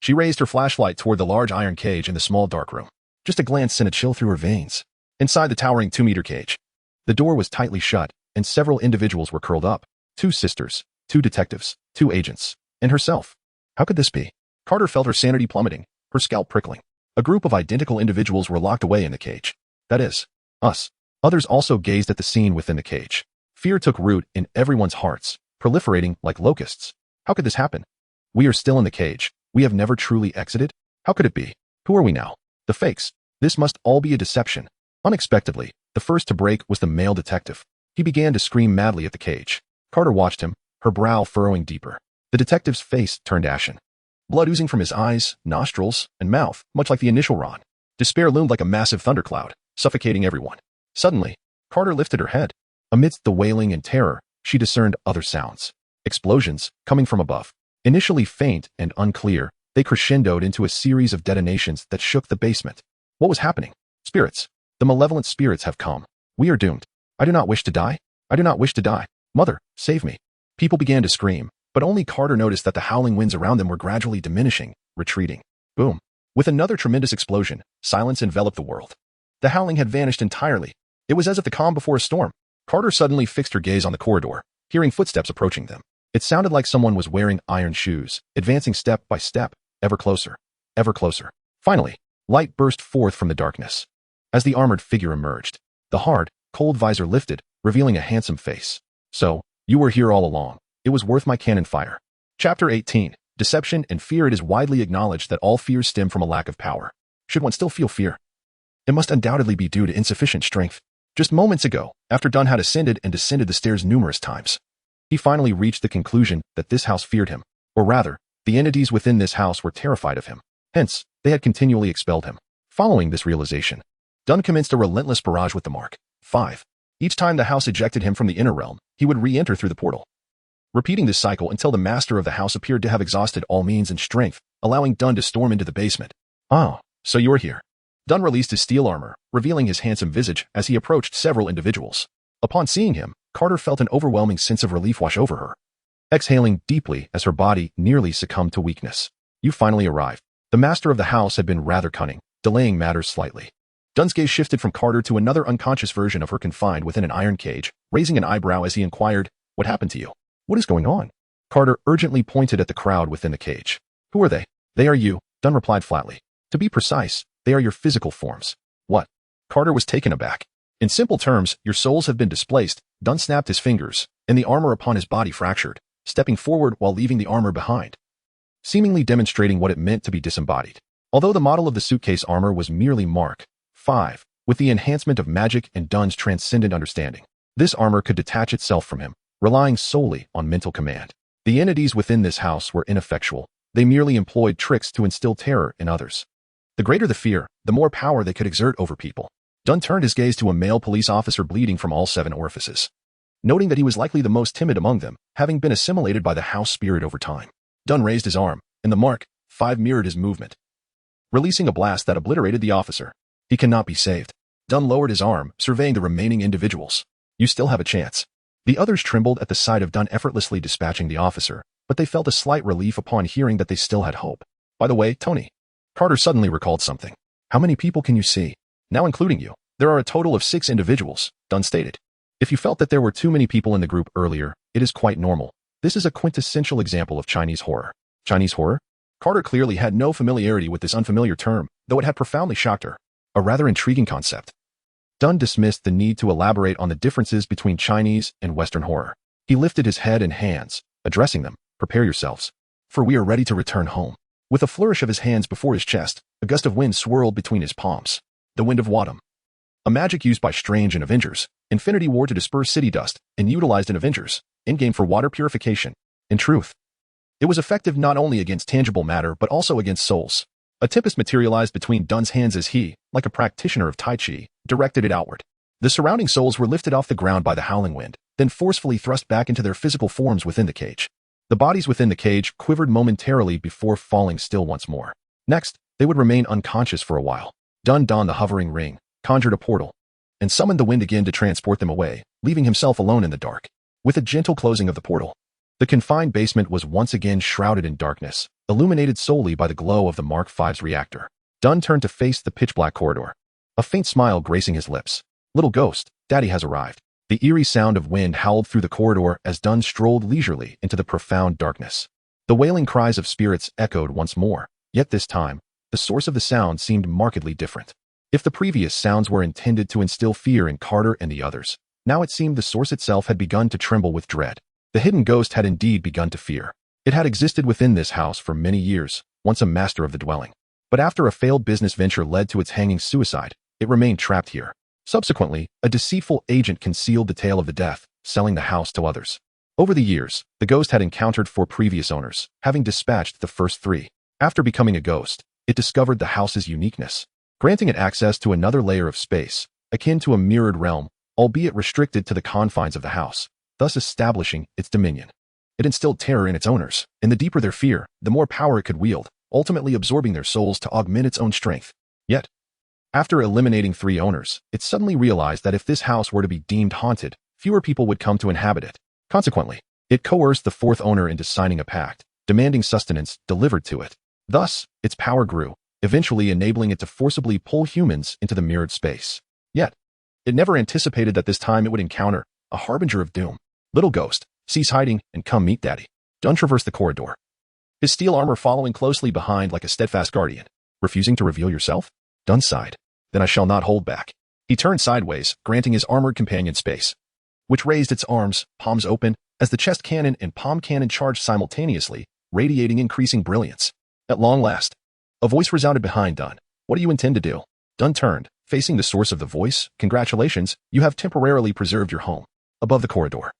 she raised her flashlight toward the large iron cage in the small dark room. Just a glance sent a chill through her veins. Inside the towering 2-meter cage, the door was tightly shut, and several individuals were curled up. 2 sisters, 2 detectives, 2 agents, and herself. How could this be? Carter felt her sanity plummeting, her scalp prickling. A group of identical individuals were locked away in the cage. That is, us. Others also gazed at the scene within the cage. Fear took root in everyone's hearts, proliferating like locusts. How could this happen? We are still in the cage. We have never truly exited? How could it be? Who are we now? The fakes. This must all be a deception. Unexpectedly, the first to break was the male detective. He began to scream madly at the cage. Carter watched him, her brow furrowing deeper. The detective's face turned ashen. Blood oozing from his eyes, nostrils, and mouth, much like the initial Ron. Despair loomed like a massive thundercloud, suffocating everyone. Suddenly, Carter lifted her head. Amidst the wailing and terror, she discerned other sounds. Explosions, coming from above. Initially faint and unclear, they crescendoed into a series of detonations that shook the basement. What was happening? Spirits. The malevolent spirits have come. We are doomed. I do not wish to die. I do not wish to die. Mother, save me. People began to scream, but only Carter noticed that the howling winds around them were gradually diminishing, retreating. Boom. With another tremendous explosion, silence enveloped the world. The howling had vanished entirely. It was as if the calm before a storm. Carter suddenly fixed her gaze on the corridor, hearing footsteps approaching them. It sounded like someone was wearing iron shoes, advancing step by step, ever closer, ever closer. Finally, light burst forth from the darkness. As the armored figure emerged, the hard, cold visor lifted, revealing a handsome face. So, you were here all along. It was worth my cannon fire. Chapter 18. Deception and Fear. It is widely acknowledged that all fears stem from a lack of power. Should one still feel fear? It must undoubtedly be due to insufficient strength. Just moments ago, after Dunn had ascended and descended the stairs numerous times, he finally reached the conclusion that this house feared him, or rather, the entities within this house were terrified of him. Hence, they had continually expelled him. Following this realization, Dunn commenced a relentless barrage with the Mark 5. Each time the house ejected him from the inner realm, he would re-enter through the portal, repeating this cycle until the master of the house appeared to have exhausted all means and strength, allowing Dunn to storm into the basement. Oh, so you're here. Dunn released his steel armor, revealing his handsome visage as he approached several individuals. Upon seeing him, Carter felt an overwhelming sense of relief wash over her, exhaling deeply as her body nearly succumbed to weakness. You finally arrived. The master of the house had been rather cunning, delaying matters slightly. Dunn's gaze shifted from Carter to another unconscious version of her confined within an iron cage, raising an eyebrow as he inquired, "What happened to you? What is going on?" Carter urgently pointed at the crowd within the cage. "Who are they?" "They are you," Dunn replied flatly. "To be precise, they are your physical forms." "What?" Carter was taken aback. "In simple terms, your souls have been displaced." Dunn snapped his fingers, and the armor upon his body fractured, stepping forward while leaving the armor behind, seemingly demonstrating what it meant to be disembodied. Although the model of the suitcase armor was merely Mark 5, with the enhancement of magic and Dunn's transcendent understanding, this armor could detach itself from him, relying solely on mental command. The entities within this house were ineffectual. They merely employed tricks to instill terror in others. The greater the fear, the more power they could exert over people. Dunn turned his gaze to a male police officer bleeding from all 7 orifices, noting that he was likely the most timid among them, having been assimilated by the house spirit over time. Dunn raised his arm, and the Mark 5 mirrored his movement, releasing a blast that obliterated the officer. He cannot be saved. Dunn lowered his arm, surveying the remaining individuals. You still have a chance. The others trembled at the sight of Dunn effortlessly dispatching the officer, but they felt a slight relief upon hearing that they still had hope. By the way, Tony. Carter suddenly recalled something. How many people can you see? Now including you. There are a total of 6 individuals, Dunn stated. If you felt that there were too many people in the group earlier, it is quite normal. This is a quintessential example of Chinese horror. Chinese horror? Carter clearly had no familiarity with this unfamiliar term, though it had profoundly shocked her. A rather intriguing concept. Dunn dismissed the need to elaborate on the differences between Chinese and Western horror. He lifted his head and hands, addressing them. Prepare yourselves, for we are ready to return home. With a flourish of his hands before his chest, a gust of wind swirled between his palms. The Wind of Wadum. A magic used by Strange and Avengers, Infinity War to disperse city dust, and utilized in Avengers, Endgame for water purification. In truth, it was effective not only against tangible matter but also against souls. A tempest materialized between Dunn's hands as he, like a practitioner of Tai Chi, directed it outward. The surrounding souls were lifted off the ground by the howling wind, then forcefully thrust back into their physical forms within the cage. The bodies within the cage quivered momentarily before falling still once more. Next, they would remain unconscious for a while. Dunn donned the hovering ring, conjured a portal, and summoned the wind again to transport them away, leaving himself alone in the dark. With a gentle closing of the portal, the confined basement was once again shrouded in darkness, illuminated solely by the glow of the Mark V's reactor. Dunn turned to face the pitch-black corridor, a faint smile gracing his lips. Little ghost, Daddy has arrived. The eerie sound of wind howled through the corridor as Dunn strolled leisurely into the profound darkness. The wailing cries of spirits echoed once more, yet this time, the source of the sound seemed markedly different. If the previous sounds were intended to instill fear in Carter and the others, now it seemed the source itself had begun to tremble with dread. The hidden ghost had indeed begun to fear. It had existed within this house for many years, once a master of the dwelling. But after a failed business venture led to its hanging suicide, it remained trapped here. Subsequently, a deceitful agent concealed the tale of the death, selling the house to others. Over the years, the ghost had encountered 4 previous owners, having dispatched the first 3. After becoming a ghost, it discovered the house's uniqueness, granting it access to another layer of space, akin to a mirrored realm, albeit restricted to the confines of the house, thus establishing its dominion. It instilled terror in its owners, and the deeper their fear, the more power it could wield, ultimately absorbing their souls to augment its own strength. Yet, after eliminating 3 owners, it suddenly realized that if this house were to be deemed haunted, fewer people would come to inhabit it. Consequently, it coerced the fourth owner into signing a pact, demanding sustenance delivered to it. Thus, its power grew, eventually enabling it to forcibly pull humans into the mirrored space. Yet, it never anticipated that this time it would encounter a harbinger of doom. Little ghost, cease hiding and come meet Daddy. Dunn traversed the corridor, his steel armor following closely behind like a steadfast guardian. Refusing to reveal yourself? Dunn sighed. Then I shall not hold back. He turned sideways, granting his armored companion space, which raised its arms, palms open, as the chest cannon and palm cannon charged simultaneously, radiating increasing brilliance. At long last, a voice resounded behind Dunn. What do you intend to do? Dunn turned, facing the source of the voice. Congratulations, you have temporarily preserved your home. Above the corridor,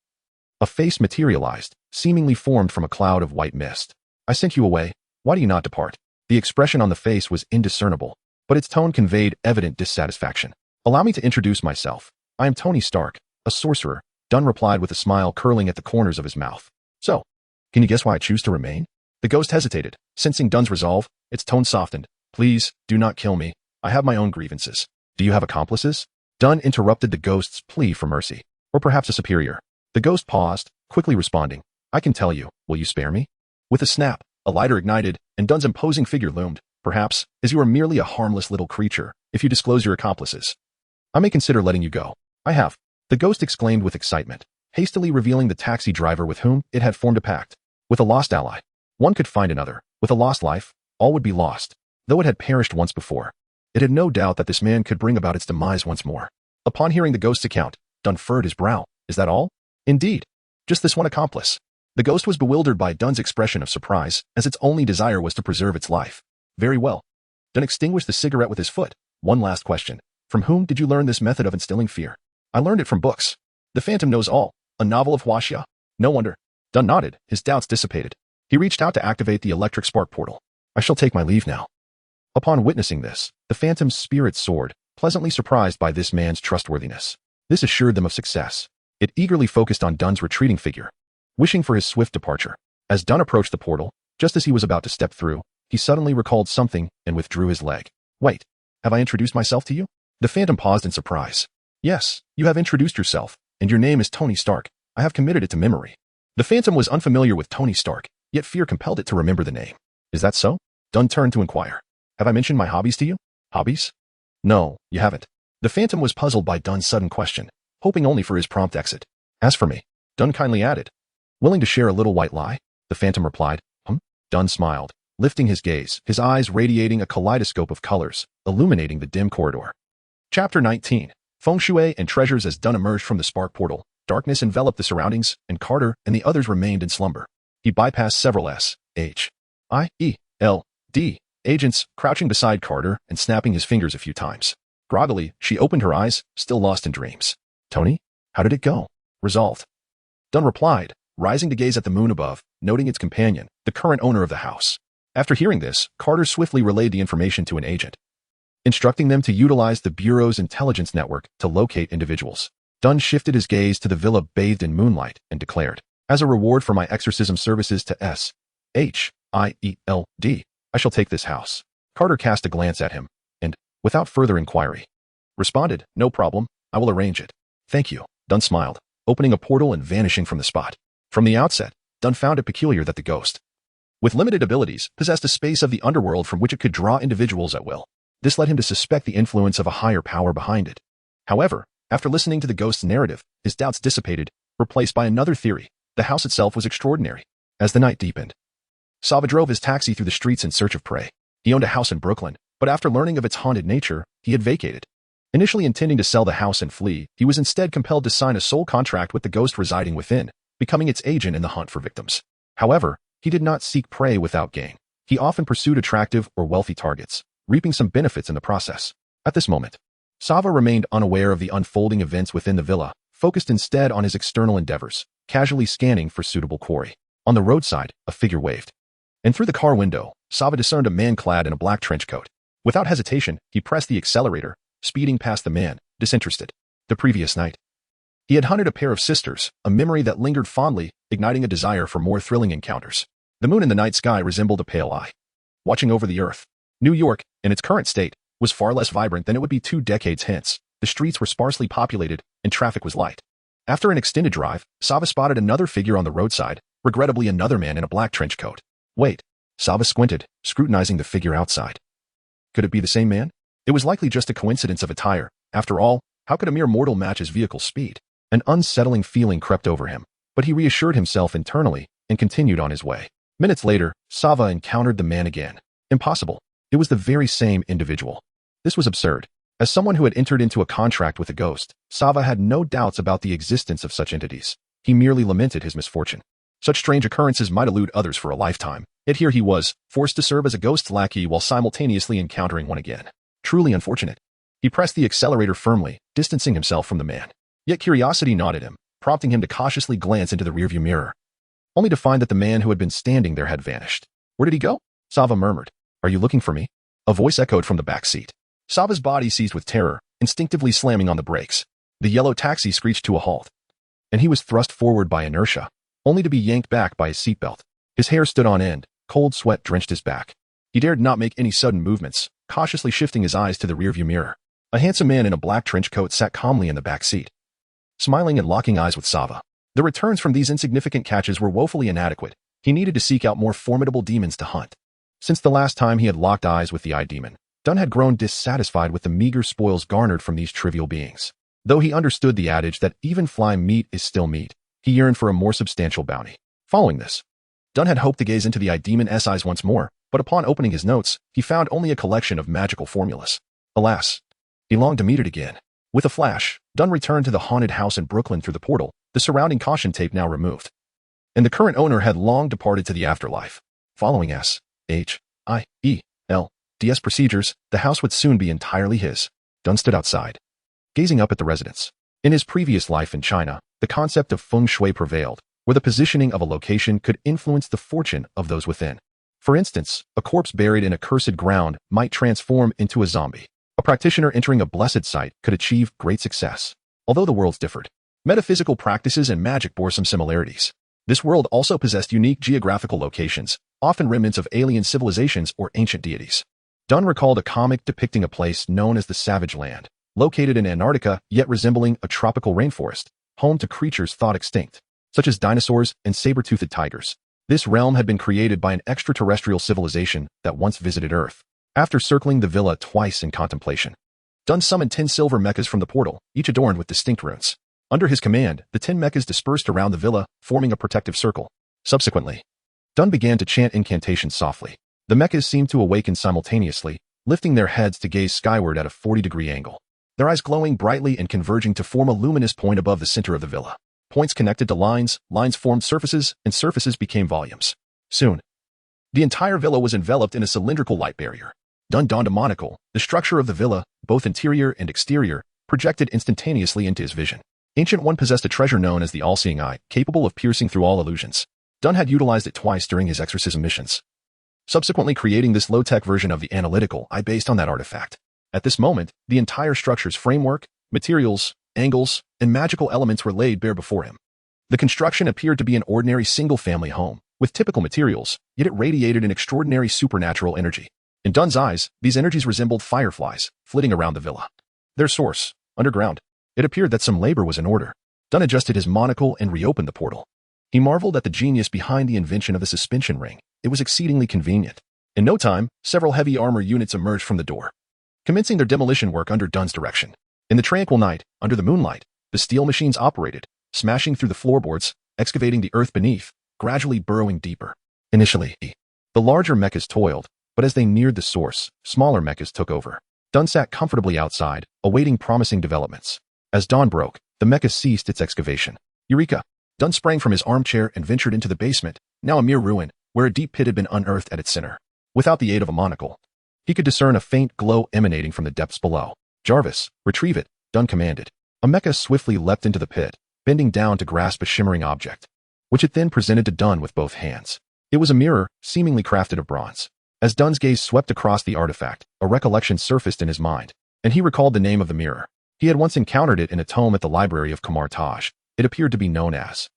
a face materialized, seemingly formed from a cloud of white mist. I sent you away. Why do you not depart? The expression on the face was indiscernible, but its tone conveyed evident dissatisfaction. Allow me to introduce myself. I am Tony Stark, a sorcerer, Dunn replied with a smile curling at the corners of his mouth. So, can you guess why I choose to remain? The ghost hesitated. Sensing Dunn's resolve, its tone softened. Please, do not kill me. I have my own grievances. Do you have accomplices? Dunn interrupted the ghost's plea for mercy. Or perhaps a superior. The ghost paused, quickly responding. I can tell you. Will you spare me? With a snap, a lighter ignited, and Dunn's imposing figure loomed. Perhaps, as you are merely a harmless little creature, if you disclose your accomplices, I may consider letting you go. I have. The ghost exclaimed with excitement, hastily revealing the taxi driver with whom it had formed a pact. With a lost ally, one could find another. With a lost life, all would be lost. Though it had perished once before, it had no doubt that this man could bring about its demise once more. Upon hearing the ghost's account, Dunn furrowed his brow. Is that all? Indeed. Just this one accomplice. The ghost was bewildered by Dunn's expression of surprise, as its only desire was to preserve its life. Very well. Dunn extinguished the cigarette with his foot. One last question. From whom did you learn this method of instilling fear? I learned it from books. The Phantom Knows All, a novel of Huaxia. No wonder. Dunn nodded, his doubts dissipated. He reached out to activate the electric spark portal. I shall take my leave now. Upon witnessing this, the Phantom's spirit soared, pleasantly surprised by this man's trustworthiness. This assured them of success. It eagerly focused on Dunn's retreating figure, wishing for his swift departure. As Dunn approached the portal, just as he was about to step through, he suddenly recalled something and withdrew his leg. Wait, have I introduced myself to you? The Phantom paused in surprise. Yes, you have introduced yourself, and your name is Tony Stark. I have committed it to memory. The Phantom was unfamiliar with Tony Stark, yet fear compelled it to remember the name. Is that so? Dunn turned to inquire. Have I mentioned my hobbies to you? Hobbies? No, you haven't. The Phantom was puzzled by Dunn's sudden question, hoping only for his prompt exit. As for me, Dunn kindly added. Willing to share a little white lie? The Phantom replied. Dunn smiled, lifting his gaze, his eyes radiating a kaleidoscope of colors, illuminating the dim corridor. Chapter 19. Feng Shui and Treasures. As Dunn emerged from the spark portal, darkness enveloped the surroundings, and Carter and the others remained in slumber. He bypassed several S.H.I.E.L.D. agents, crouching beside Carter and snapping his fingers a few times. Groggily, she opened her eyes, still lost in dreams. Tony, how did it go? Resolved. Dunn replied, rising to gaze at the moon above, noting its companion, the current owner of the house. After hearing this, Carter swiftly relayed the information to an agent, instructing them to utilize the Bureau's intelligence network to locate individuals. Dunn shifted his gaze to the villa bathed in moonlight and declared, as a reward for my exorcism services to S.H.I.E.L.D., I shall take this house. Carter cast a glance at him, and, without further inquiry, responded, no problem, I will arrange it. Thank you. Dunn smiled, opening a portal and vanishing from the spot. From the outset, Dunn found it peculiar that the ghost, with limited abilities, possessed a space of the underworld from which it could draw individuals at will. This led him to suspect the influence of a higher power behind it. However, after listening to the ghost's narrative, his doubts dissipated, replaced by another theory. The house itself was extraordinary. As the night deepened, Sava drove his taxi through the streets in search of prey. He owned a house in Brooklyn, but after learning of its haunted nature, he had vacated. Initially intending to sell the house and flee, he was instead compelled to sign a sole contract with the ghost residing within, becoming its agent in the hunt for victims. However, he did not seek prey without gain. He often pursued attractive or wealthy targets, reaping some benefits in the process. At this moment, Sava remained unaware of the unfolding events within the villa, focused instead on his external endeavors, casually scanning for suitable quarry. On the roadside, a figure waved, and through the car window, Sava discerned a man clad in a black trench coat. Without hesitation, he pressed the accelerator, speeding past the man, disinterested. The previous night, he had hunted a pair of sisters, a memory that lingered fondly, igniting a desire for more thrilling encounters. The moon in the night sky resembled a pale eye, watching over the earth. New York, in its current state, was far less vibrant than it would be 2 decades hence. The streets were sparsely populated, and traffic was light. After an extended drive, Sava spotted another figure on the roadside, regrettably another man in a black trench coat. Wait. Sava squinted, scrutinizing the figure outside. Could it be the same man? It was likely just a coincidence of attire. After all, how could a mere mortal match his vehicle's speed? An unsettling feeling crept over him, but he reassured himself internally and continued on his way. Minutes later, Sava encountered the man again. Impossible. It was the very same individual. This was absurd. As someone who had entered into a contract with a ghost, Sava had no doubts about the existence of such entities. He merely lamented his misfortune. Such strange occurrences might elude others for a lifetime, yet here he was, forced to serve as a ghost's lackey while simultaneously encountering one again. Truly unfortunate. He pressed the accelerator firmly, distancing himself from the man. Yet curiosity gnawed at him, prompting him to cautiously glance into the rearview mirror, only to find that the man who had been standing there had vanished. Where did he go? Sava murmured. Are you looking for me? A voice echoed from the back seat. Sava's body seized with terror, instinctively slamming on the brakes. The yellow taxi screeched to a halt, and he was thrust forward by inertia, only to be yanked back by his seatbelt. His hair stood on end, cold sweat drenched his back. He dared not make any sudden movements, cautiously shifting his eyes to the rearview mirror. A handsome man in a black trench coat sat calmly in the back seat, smiling and locking eyes with Sava. The returns from these insignificant catches were woefully inadequate. He needed to seek out more formidable demons to hunt. Since the last time he had locked eyes with the eye demon, Dunn had grown dissatisfied with the meager spoils garnered from these trivial beings. Though he understood the adage that even fly meat is still meat, he yearned for a more substantial bounty. Following this, Dunn had hoped to gaze into the eye demon's eyes once more, but upon opening his notes, he found only a collection of magical formulas. Alas, he longed to meet it again. With a flash, Dunn returned to the haunted house in Brooklyn through the portal, the surrounding caution tape now removed. And the current owner had long departed to the afterlife. Following SHIELDS procedures, the house would soon be entirely his. Dunn stood outside, gazing up at the residence. In his previous life in China, the concept of feng shui prevailed, where the positioning of a location could influence the fortune of those within. For instance, a corpse buried in accursed ground might transform into a zombie. A practitioner entering a blessed site could achieve great success. Although the worlds differed, metaphysical practices and magic bore some similarities. This world also possessed unique geographical locations, often remnants of alien civilizations or ancient deities. Dunn recalled a comic depicting a place known as the Savage Land, located in Antarctica yet resembling a tropical rainforest, home to creatures thought extinct, such as dinosaurs and saber-toothed tigers. This realm had been created by an extraterrestrial civilization that once visited Earth. After circling the villa twice in contemplation, Dunn summoned 10 silver mechas from the portal, each adorned with distinct runes. Under his command, the 10 mechas dispersed around the villa, forming a protective circle. Subsequently, Dunn began to chant incantations softly. The mechas seemed to awaken simultaneously, lifting their heads to gaze skyward at a 40-degree angle, their eyes glowing brightly and converging to form a luminous point above the center of the villa. Points connected to lines, lines formed surfaces, and surfaces became volumes. Soon, the entire villa was enveloped in a cylindrical light barrier. Dunn donned a monocle. The structure of the villa, both interior and exterior, projected instantaneously into his vision. Ancient One possessed a treasure known as the All-Seeing Eye, capable of piercing through all illusions. Dunn had utilized it twice during his exorcism missions, subsequently creating this low-tech version of the analytical eye based on that artifact. At this moment, the entire structure's framework, materials, angles, and magical elements were laid bare before him. The construction appeared to be an ordinary single-family home, with typical materials, yet it radiated an extraordinary supernatural energy. In Dunn's eyes, these energies resembled fireflies, flitting around the villa. Their source, underground. It appeared that some labor was in order. Dunn adjusted his monocle and reopened the portal. He marveled at the genius behind the invention of the suspension ring. It was exceedingly convenient. In no time, several heavy armor units emerged from the door, commencing their demolition work under Dunn's direction. In the tranquil night, under the moonlight, the steel machines operated, smashing through the floorboards, excavating the earth beneath, gradually burrowing deeper. Initially, the larger mechas toiled, but as they neared the source, smaller mechas took over. Dunn sat comfortably outside, awaiting promising developments. As dawn broke, the mecha ceased its excavation. Eureka! Dunn sprang from his armchair and ventured into the basement, now a mere ruin, where a deep pit had been unearthed at its center. Without the aid of a monocle, he could discern a faint glow emanating from the depths below. Jarvis, retrieve it, Dunn commanded. A mecha swiftly leapt into the pit, bending down to grasp a shimmering object, which it then presented to Dunn with both hands. It was a mirror, seemingly crafted of bronze. As Dunn's gaze swept across the artifact, a recollection surfaced in his mind, and he recalled the name of the mirror. He had once encountered it in a tome at the library of Kumar Taj. It appeared to be known as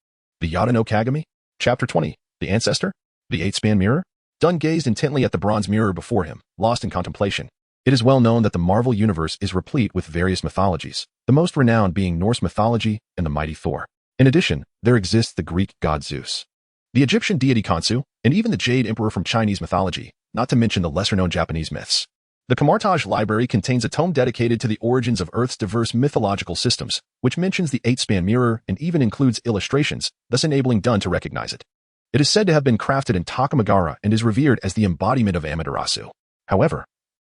the Yata no Kagami? Chapter 20, The Ancestor? The Eight-Span Mirror? Dunn gazed intently at the bronze mirror before him, lost in contemplation. It is well known that the Marvel Universe is replete with various mythologies, the most renowned being Norse mythology and the mighty Thor. In addition, there exists the Greek god Zeus, the Egyptian deity Khonsu, and even the Jade Emperor from Chinese mythology, not to mention the lesser-known Japanese myths. The Kamar-Taj Library contains a tome dedicated to the origins of Earth's diverse mythological systems, which mentions the eight-span mirror and even includes illustrations, thus enabling Dunn to recognize it. It is said to have been crafted in Takamagara and is revered as the embodiment of Amaterasu. However,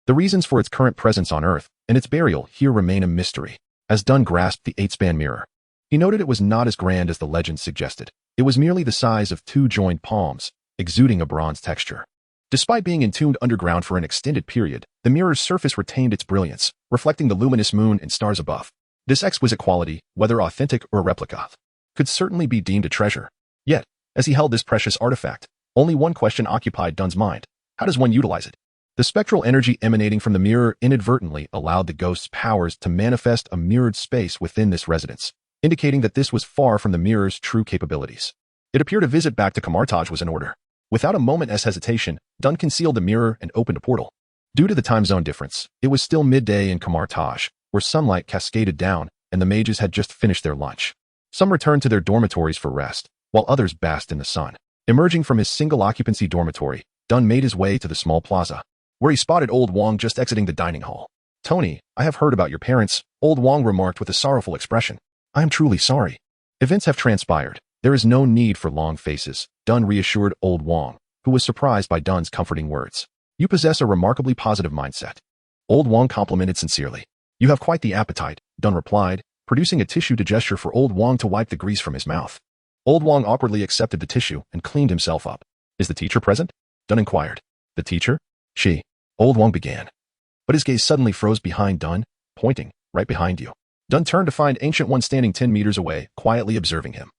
the reasons for its current presence on Earth and its burial here remain a mystery. As Dunn grasped the eight-span mirror, he noted it was not as grand as the legend suggested. It was merely the size of two joined palms, exuding a bronze texture. Despite being entombed underground for an extended period, the mirror's surface retained its brilliance, reflecting the luminous moon and stars above. This exquisite quality, whether authentic or a replica, could certainly be deemed a treasure. Yet, as he held this precious artifact, only one question occupied Dunn's mind. How does one utilize it? The spectral energy emanating from the mirror inadvertently allowed the ghost's powers to manifest a mirrored space within this residence, indicating that this was far from the mirror's true capabilities. It appeared a visit back to Kamar-Taj was in order. Without a moment's hesitation, Dunn concealed the mirror and opened a portal. Due to the time zone difference, it was still midday in Kamar-Taj, where sunlight cascaded down and the mages had just finished their lunch. Some returned to their dormitories for rest, while others basked in the sun. Emerging from his single-occupancy dormitory, Dunn made his way to the small plaza, where he spotted Old Wong just exiting the dining hall. "Tony, I have heard about your parents," Old Wong remarked with a sorrowful expression. "I am truly sorry. Events have transpired. There is no need for long faces," Dunn reassured Old Wong, who was surprised by Dunn's comforting words. "You possess a remarkably positive mindset." Old Wong complimented sincerely. "You have quite the appetite," Dunn replied, producing a tissue to gesture for Old Wong to wipe the grease from his mouth. Old Wong awkwardly accepted the tissue and cleaned himself up. "Is the teacher present?" Dunn inquired. "The teacher? She," Old Wong began. But his gaze suddenly froze behind Dunn, pointing, "Right behind you." Dunn turned to find Ancient One standing 10 meters away, quietly observing him,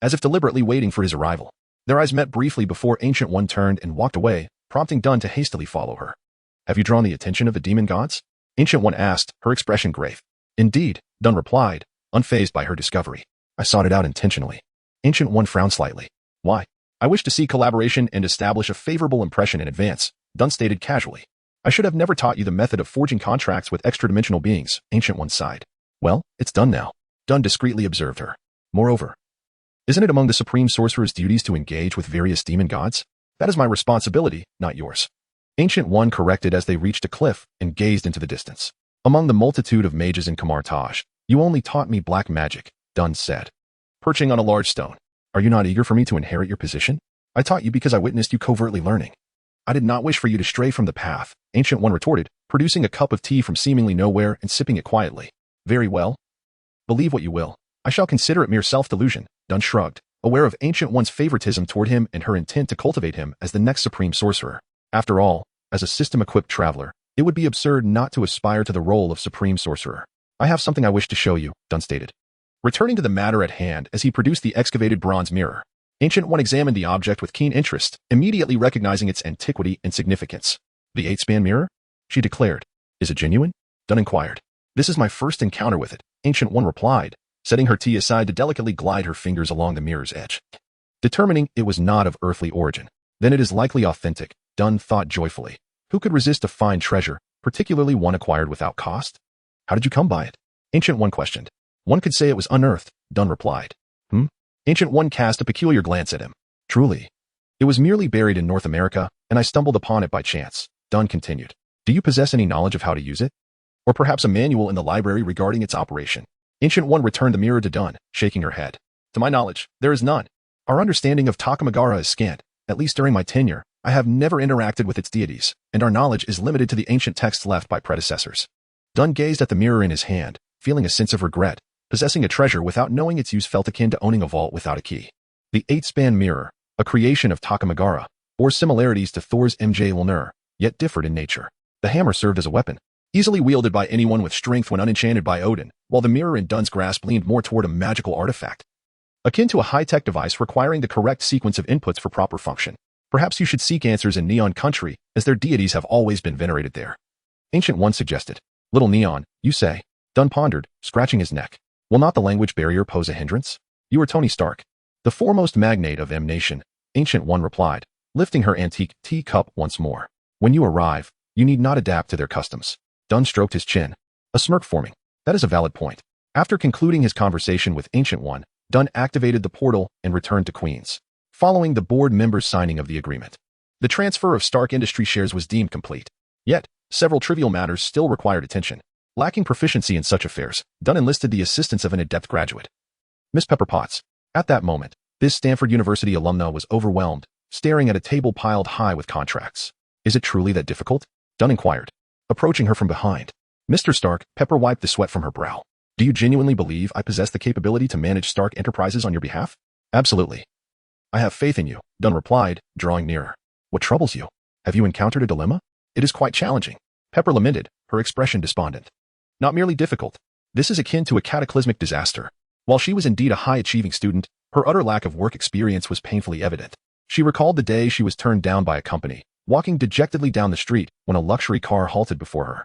as if deliberately waiting for his arrival. Their eyes met briefly before Ancient One turned and walked away, prompting Dunn to hastily follow her. "Have you drawn the attention of the demon gods?" Ancient One asked, her expression grave. "Indeed," Dunn replied, unfazed by her discovery. "I sought it out intentionally." Ancient One frowned slightly. "Why?" "I wish to see collaboration and establish a favorable impression in advance," Dunn stated casually. "I should have never taught you the method of forging contracts with extra-dimensional beings," Ancient One sighed. "Well, it's done now," Dunn discreetly observed her. "Moreover, isn't it among the Supreme Sorcerer's duties to engage with various demon gods? That is my responsibility, not yours." Ancient One corrected as they reached a cliff and gazed into the distance. "Among the multitude of mages in Kamar-Taj, you only taught me black magic," Dunn said, perching on a large stone. "Are you not eager for me to inherit your position? I taught you because I witnessed you covertly learning." "I did not wish for you to stray from the path," Ancient One retorted, producing a cup of tea from seemingly nowhere and sipping it quietly. "Very well. Believe what you will. I shall consider it mere self-delusion," Dunn shrugged, aware of Ancient One's favoritism toward him and her intent to cultivate him as the next Supreme Sorcerer. After all, as a system-equipped traveler, it would be absurd not to aspire to the role of Supreme Sorcerer. "I have something I wish to show you," Dunn stated, returning to the matter at hand as he produced the excavated bronze mirror. Ancient One examined the object with keen interest, immediately recognizing its antiquity and significance. "The eight-span mirror?" she declared. "Is it genuine?" Dunn inquired. "This is my first encounter with it," Ancient One replied, setting her tea aside to delicately glide her fingers along the mirror's edge. Determining it was not of earthly origin. "Then it is likely authentic," Dunn thought joyfully. Who could resist a fine treasure, particularly one acquired without cost? "How did you come by it?" Ancient One questioned. "One could say it was unearthed," Dunn replied. Ancient One cast a peculiar glance at him. "Truly. It was merely buried in North America, and I stumbled upon it by chance," Dunn continued. "Do you possess any knowledge of how to use it? Or perhaps a manual in the library regarding its operation?" Ancient One returned the mirror to Dunn, shaking her head. "To my knowledge, there is none. Our understanding of Takamagara is scant. At least during my tenure, I have never interacted with its deities, and our knowledge is limited to the ancient texts left by predecessors." Dunn gazed at the mirror in his hand, feeling a sense of regret. Possessing a treasure without knowing its use felt akin to owning a vault without a key. The eight-span mirror, a creation of Takamagara, bore similarities to Thor's Mjolnir, yet differed in nature. The hammer served as a weapon, easily wielded by anyone with strength when unenchanted by Odin, while the mirror in Dunn's grasp leaned more toward a magical artifact, akin to a high-tech device requiring the correct sequence of inputs for proper function. "Perhaps you should seek answers in Neon Country, as their deities have always been venerated there," Ancient One suggested. "Little Neon, you say?" Dunn pondered, scratching his neck. "Will not the language barrier pose a hindrance? You are Tony Stark, the foremost magnate of M Nation," Ancient One replied, lifting her antique tea cup once more. "When you arrive, You need not adapt to their customs. Dunn stroked his chin, a smirk forming. That is a valid point. After concluding his conversation with Ancient One, Dunn activated the portal and returned to Queens. Following the board members' signing of the agreement, the transfer of Stark Industries shares was deemed complete. Yet, several trivial matters still required attention. Lacking proficiency in such affairs, Dunn enlisted the assistance of an adept graduate, Miss Pepper Potts. At that moment, this Stanford University alumna was overwhelmed, staring at a table piled high with contracts. Is it truly that difficult? Dunn inquired, approaching her from behind. Mr. Stark, Pepper wiped the sweat from her brow. Do you genuinely believe I possess the capability to manage Stark Enterprises on your behalf? Absolutely. I have faith in you, Dunn replied, drawing nearer. What troubles you? Have you encountered a dilemma? It is quite challenging. Pepper lamented, her expression despondent. Not merely difficult. This is akin to a cataclysmic disaster. While she was indeed a high-achieving student, her utter lack of work experience was painfully evident. She recalled the day she was turned down by a company, walking dejectedly down the street when a luxury car halted before her,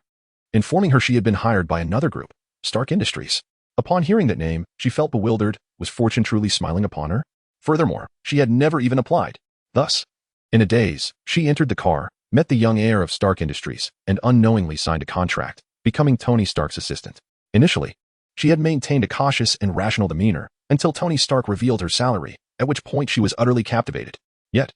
informing her she had been hired by another group, Stark Industries. Upon hearing that name, she felt bewildered. Was fortune truly smiling upon her? Furthermore, she had never even applied. Thus, in a daze, she entered the car, met the young heir of Stark Industries, and unknowingly signed a contract, becoming Tony Stark's assistant. Initially, she had maintained a cautious and rational demeanor until Tony Stark revealed her salary, at which point she was utterly captivated. Yet,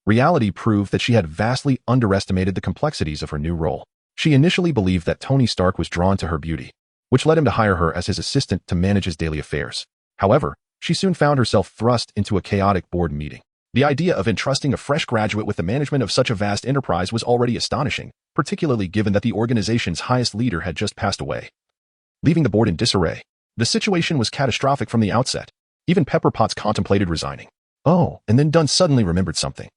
reality proved that she had vastly underestimated the complexities of her new role. She initially believed that Tony Stark was drawn to her beauty, which led him to hire her as his assistant to manage his daily affairs. However, she soon found herself thrust into a chaotic board meeting. The idea of entrusting a fresh graduate with the management of such a vast enterprise was already astonishing, particularly given that the organization's highest leader had just passed away, leaving the board in disarray. The situation was catastrophic from the outset. Even Pepper Potts contemplated resigning. Oh, and then Dunn suddenly remembered something.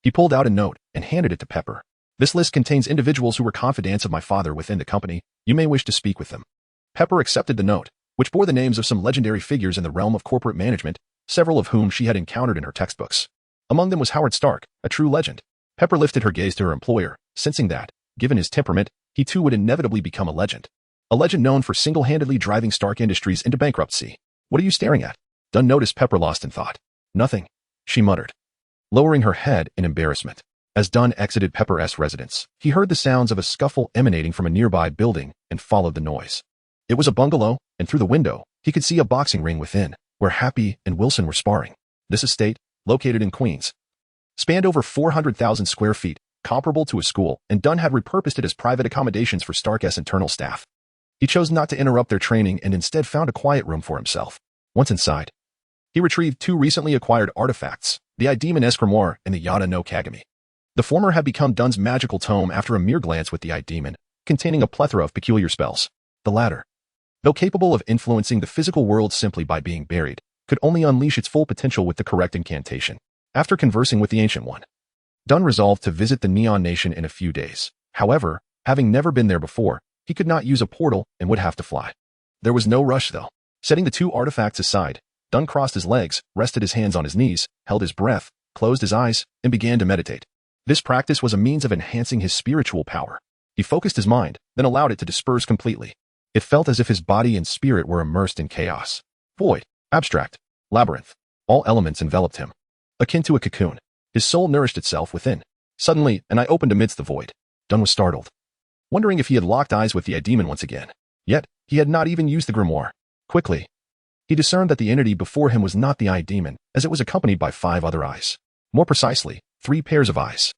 He pulled out a note and handed it to Pepper. This list contains individuals who were confidants of my father within the company. You may wish to speak with them. Pepper accepted the note, which bore the names of some legendary figures in the realm of corporate management, several of whom she had encountered in her textbooks. Among them was Howard Stark, a true legend. Pepper lifted her gaze to her employer, sensing that, given his temperament, he too would inevitably become a legend. A legend known for single-handedly driving Stark Industries into bankruptcy. What are you staring at? Dunn noticed Pepper lost in thought. Nothing, she muttered, lowering her head in embarrassment. As Dunn exited Pepper's residence, he heard the sounds of a scuffle emanating from a nearby building and followed the noise. It was a bungalow, and through the window, he could see a boxing ring within, where Happy and Wilson were sparring. This estate, located in Queens, spanned over 400,000 square feet, comparable to a school, and Dunn had repurposed it as private accommodations for Stark's internal staff. He chose not to interrupt their training and instead found a quiet room for himself. Once inside, he retrieved two recently acquired artifacts, the Eye-Demon Grimoire and the Yada no Kagami. The former had become Dunn's magical tome after a mere glance with the Eye-Demon, containing a plethora of peculiar spells. The latter, though capable of influencing the physical world simply by being buried, could only unleash its full potential with the correct incantation. After conversing with the Ancient One, Dunn resolved to visit the Neon Nation in a few days. However, having never been there before, he could not use a portal and would have to fly. There was no rush though. Setting the two artifacts aside, Dunn crossed his legs, rested his hands on his knees, held his breath, closed his eyes, and began to meditate. This practice was a means of enhancing his spiritual power. He focused his mind, then allowed it to disperse completely. It felt as if his body and spirit were immersed in chaos. Void, abstract, labyrinth. All elements enveloped him. Akin to a cocoon, his soul nourished itself within. Suddenly, an eye opened amidst the void. Dunn was startled, wondering if he had locked eyes with the Eye-Demon once again. Yet, he had not even used the grimoire. Quickly, he discerned that the entity before him was not the Eye-Demon, as it was accompanied by 5 other eyes. More precisely, 3 pairs of eyes,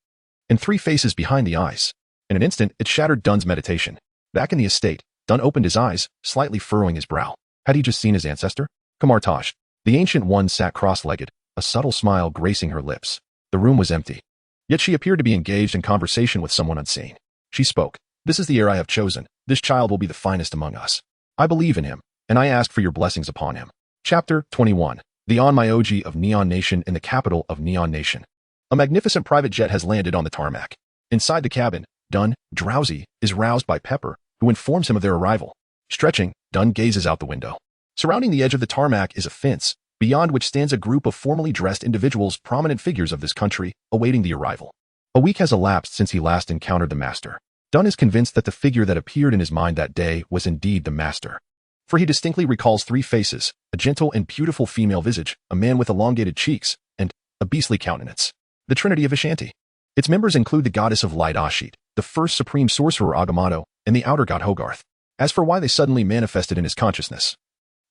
and 3 faces behind the eyes. In an instant, it shattered Dunn's meditation. Back in the estate, Dunn opened his eyes, slightly furrowing his brow. Had he just seen his ancestor? Kamar-Taj. The Ancient One sat cross-legged, a subtle smile gracing her lips. The room was empty. Yet she appeared to be engaged in conversation with someone unseen. She spoke. This is the heir I have chosen. This child will be the finest among us. I believe in him, and I ask for your blessings upon him. Chapter 21. The Onmyoji of Neon Nation in the capital of Neon Nation. A magnificent private jet has landed on the tarmac. Inside the cabin, Dunn, drowsy, is roused by Pepper, who informs him of their arrival. Stretching, Dunn gazes out the window. Surrounding the edge of the tarmac is a fence, beyond which stands a group of formally dressed individuals, prominent figures of this country, awaiting the arrival. A week has elapsed since he last encountered the Master. Dunn is convinced that the figure that appeared in his mind that day was indeed the Master. For he distinctly recalls 3 faces, a gentle and beautiful female visage, a man with elongated cheeks, and a beastly countenance. The Trinity of Ashanti. Its members include the goddess of light Ashit, the first supreme sorcerer Agamotto, and the outer god Hogarth. As for why they suddenly manifested in his consciousness,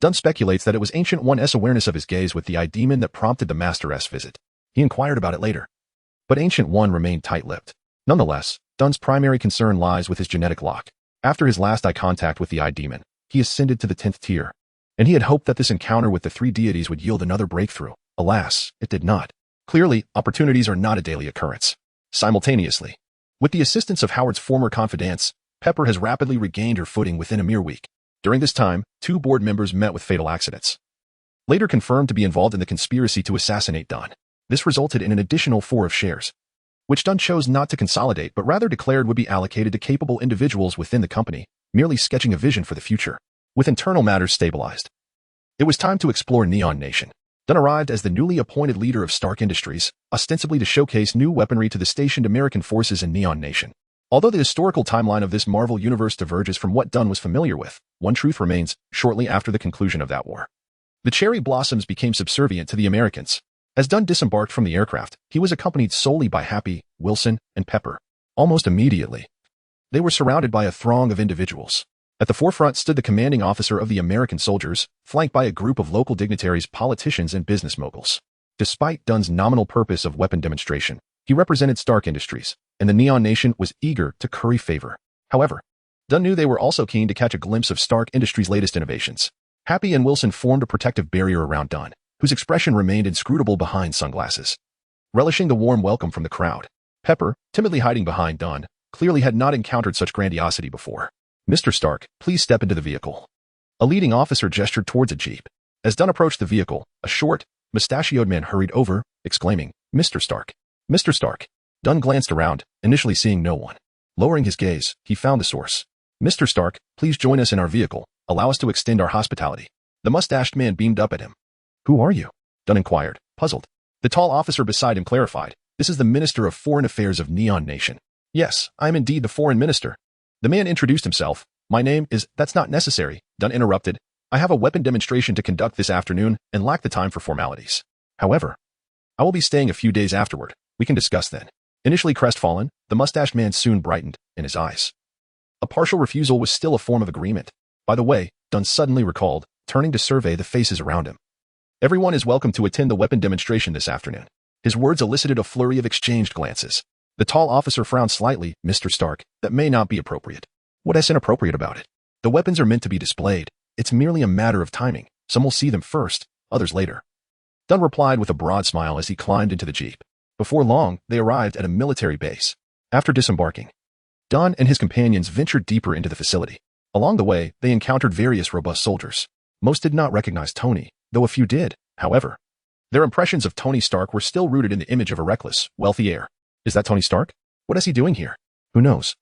Dunn speculates that it was Ancient One's awareness of his gaze with the eye demon that prompted the Master's visit. He inquired about it later. But Ancient One remained tight-lipped. Nonetheless, Dunn's primary concern lies with his genetic lock. After his last eye contact with the eye demon, he ascended to the 10th tier, and he had hoped that this encounter with the three deities would yield another breakthrough. Alas, it did not. Clearly, opportunities are not a daily occurrence. Simultaneously, with the assistance of Howard's former confidants, Pepper has rapidly regained her footing within a mere week. During this time, 2 board members met with fatal accidents, later confirmed to be involved in the conspiracy to assassinate Dunn. This resulted in an additional 4 of shares, which Dunn chose not to consolidate but rather declared would be allocated to capable individuals within the company, merely sketching a vision for the future. With internal matters stabilized, it was time to explore Neon Nation. Dunn arrived as the newly appointed leader of Stark Industries, ostensibly to showcase new weaponry to the stationed American forces in Neon Nation. Although the historical timeline of this Marvel universe diverges from what Dunn was familiar with, one truth remains: shortly after the conclusion of that war, the Cherry Blossoms became subservient to the Americans. As Dunn disembarked from the aircraft, he was accompanied solely by Happy, Wilson, and Pepper. Almost immediately, they were surrounded by a throng of individuals. At the forefront stood the commanding officer of the American soldiers, flanked by a group of local dignitaries, politicians, and business moguls. Despite Dunn's nominal purpose of weapon demonstration, he represented Stark Industries, and the Neon Nation was eager to curry favor. However, Dunn knew they were also keen to catch a glimpse of Stark Industries' latest innovations. Happy and Wilson formed a protective barrier around Dunn, whose expression remained inscrutable behind sunglasses. Relishing the warm welcome from the crowd, Pepper, timidly hiding behind Dunn, clearly had not encountered such grandiosity before. "Mr. Stark, please step into the vehicle." A leading officer gestured towards a jeep. As Dunn approached the vehicle, a short, mustachioed man hurried over, exclaiming, "Mr. Stark! Mr. Stark!" Dunn glanced around, initially seeing no one. Lowering his gaze, he found the source. "Mr. Stark, please join us in our vehicle. Allow us to extend our hospitality." The mustached man beamed up at him. "Who are you?" Dunn inquired, puzzled. The tall officer beside him clarified, "This is the Minister of Foreign Affairs of Neon Nation." "Yes, I am indeed the Foreign Minister." The man introduced himself. "My name is—" "That's not necessary," Dunn interrupted. "I have a weapon demonstration to conduct this afternoon and lack the time for formalities. However, I will be staying a few days afterward. We can discuss then." Initially crestfallen, the mustached man soon brightened in his eyes. A partial refusal was still a form of agreement. "By the way," Dunn suddenly recalled, turning to survey the faces around him, "everyone is welcome to attend the weapon demonstration this afternoon." His words elicited a flurry of exchanged glances. The tall officer frowned slightly. "Mr. Stark, that may not be appropriate." "What's inappropriate about it? The weapons are meant to be displayed. It's merely a matter of timing. Some will see them first, others later." Dunn replied with a broad smile as he climbed into the jeep. Before long, they arrived at a military base. After disembarking, Dunn and his companions ventured deeper into the facility. Along the way, they encountered various robust soldiers. Most did not recognize Tony, though a few did. However, their impressions of Tony Stark were still rooted in the image of a reckless, wealthy heir. "Is that Tony Stark? What is he doing here? Who knows?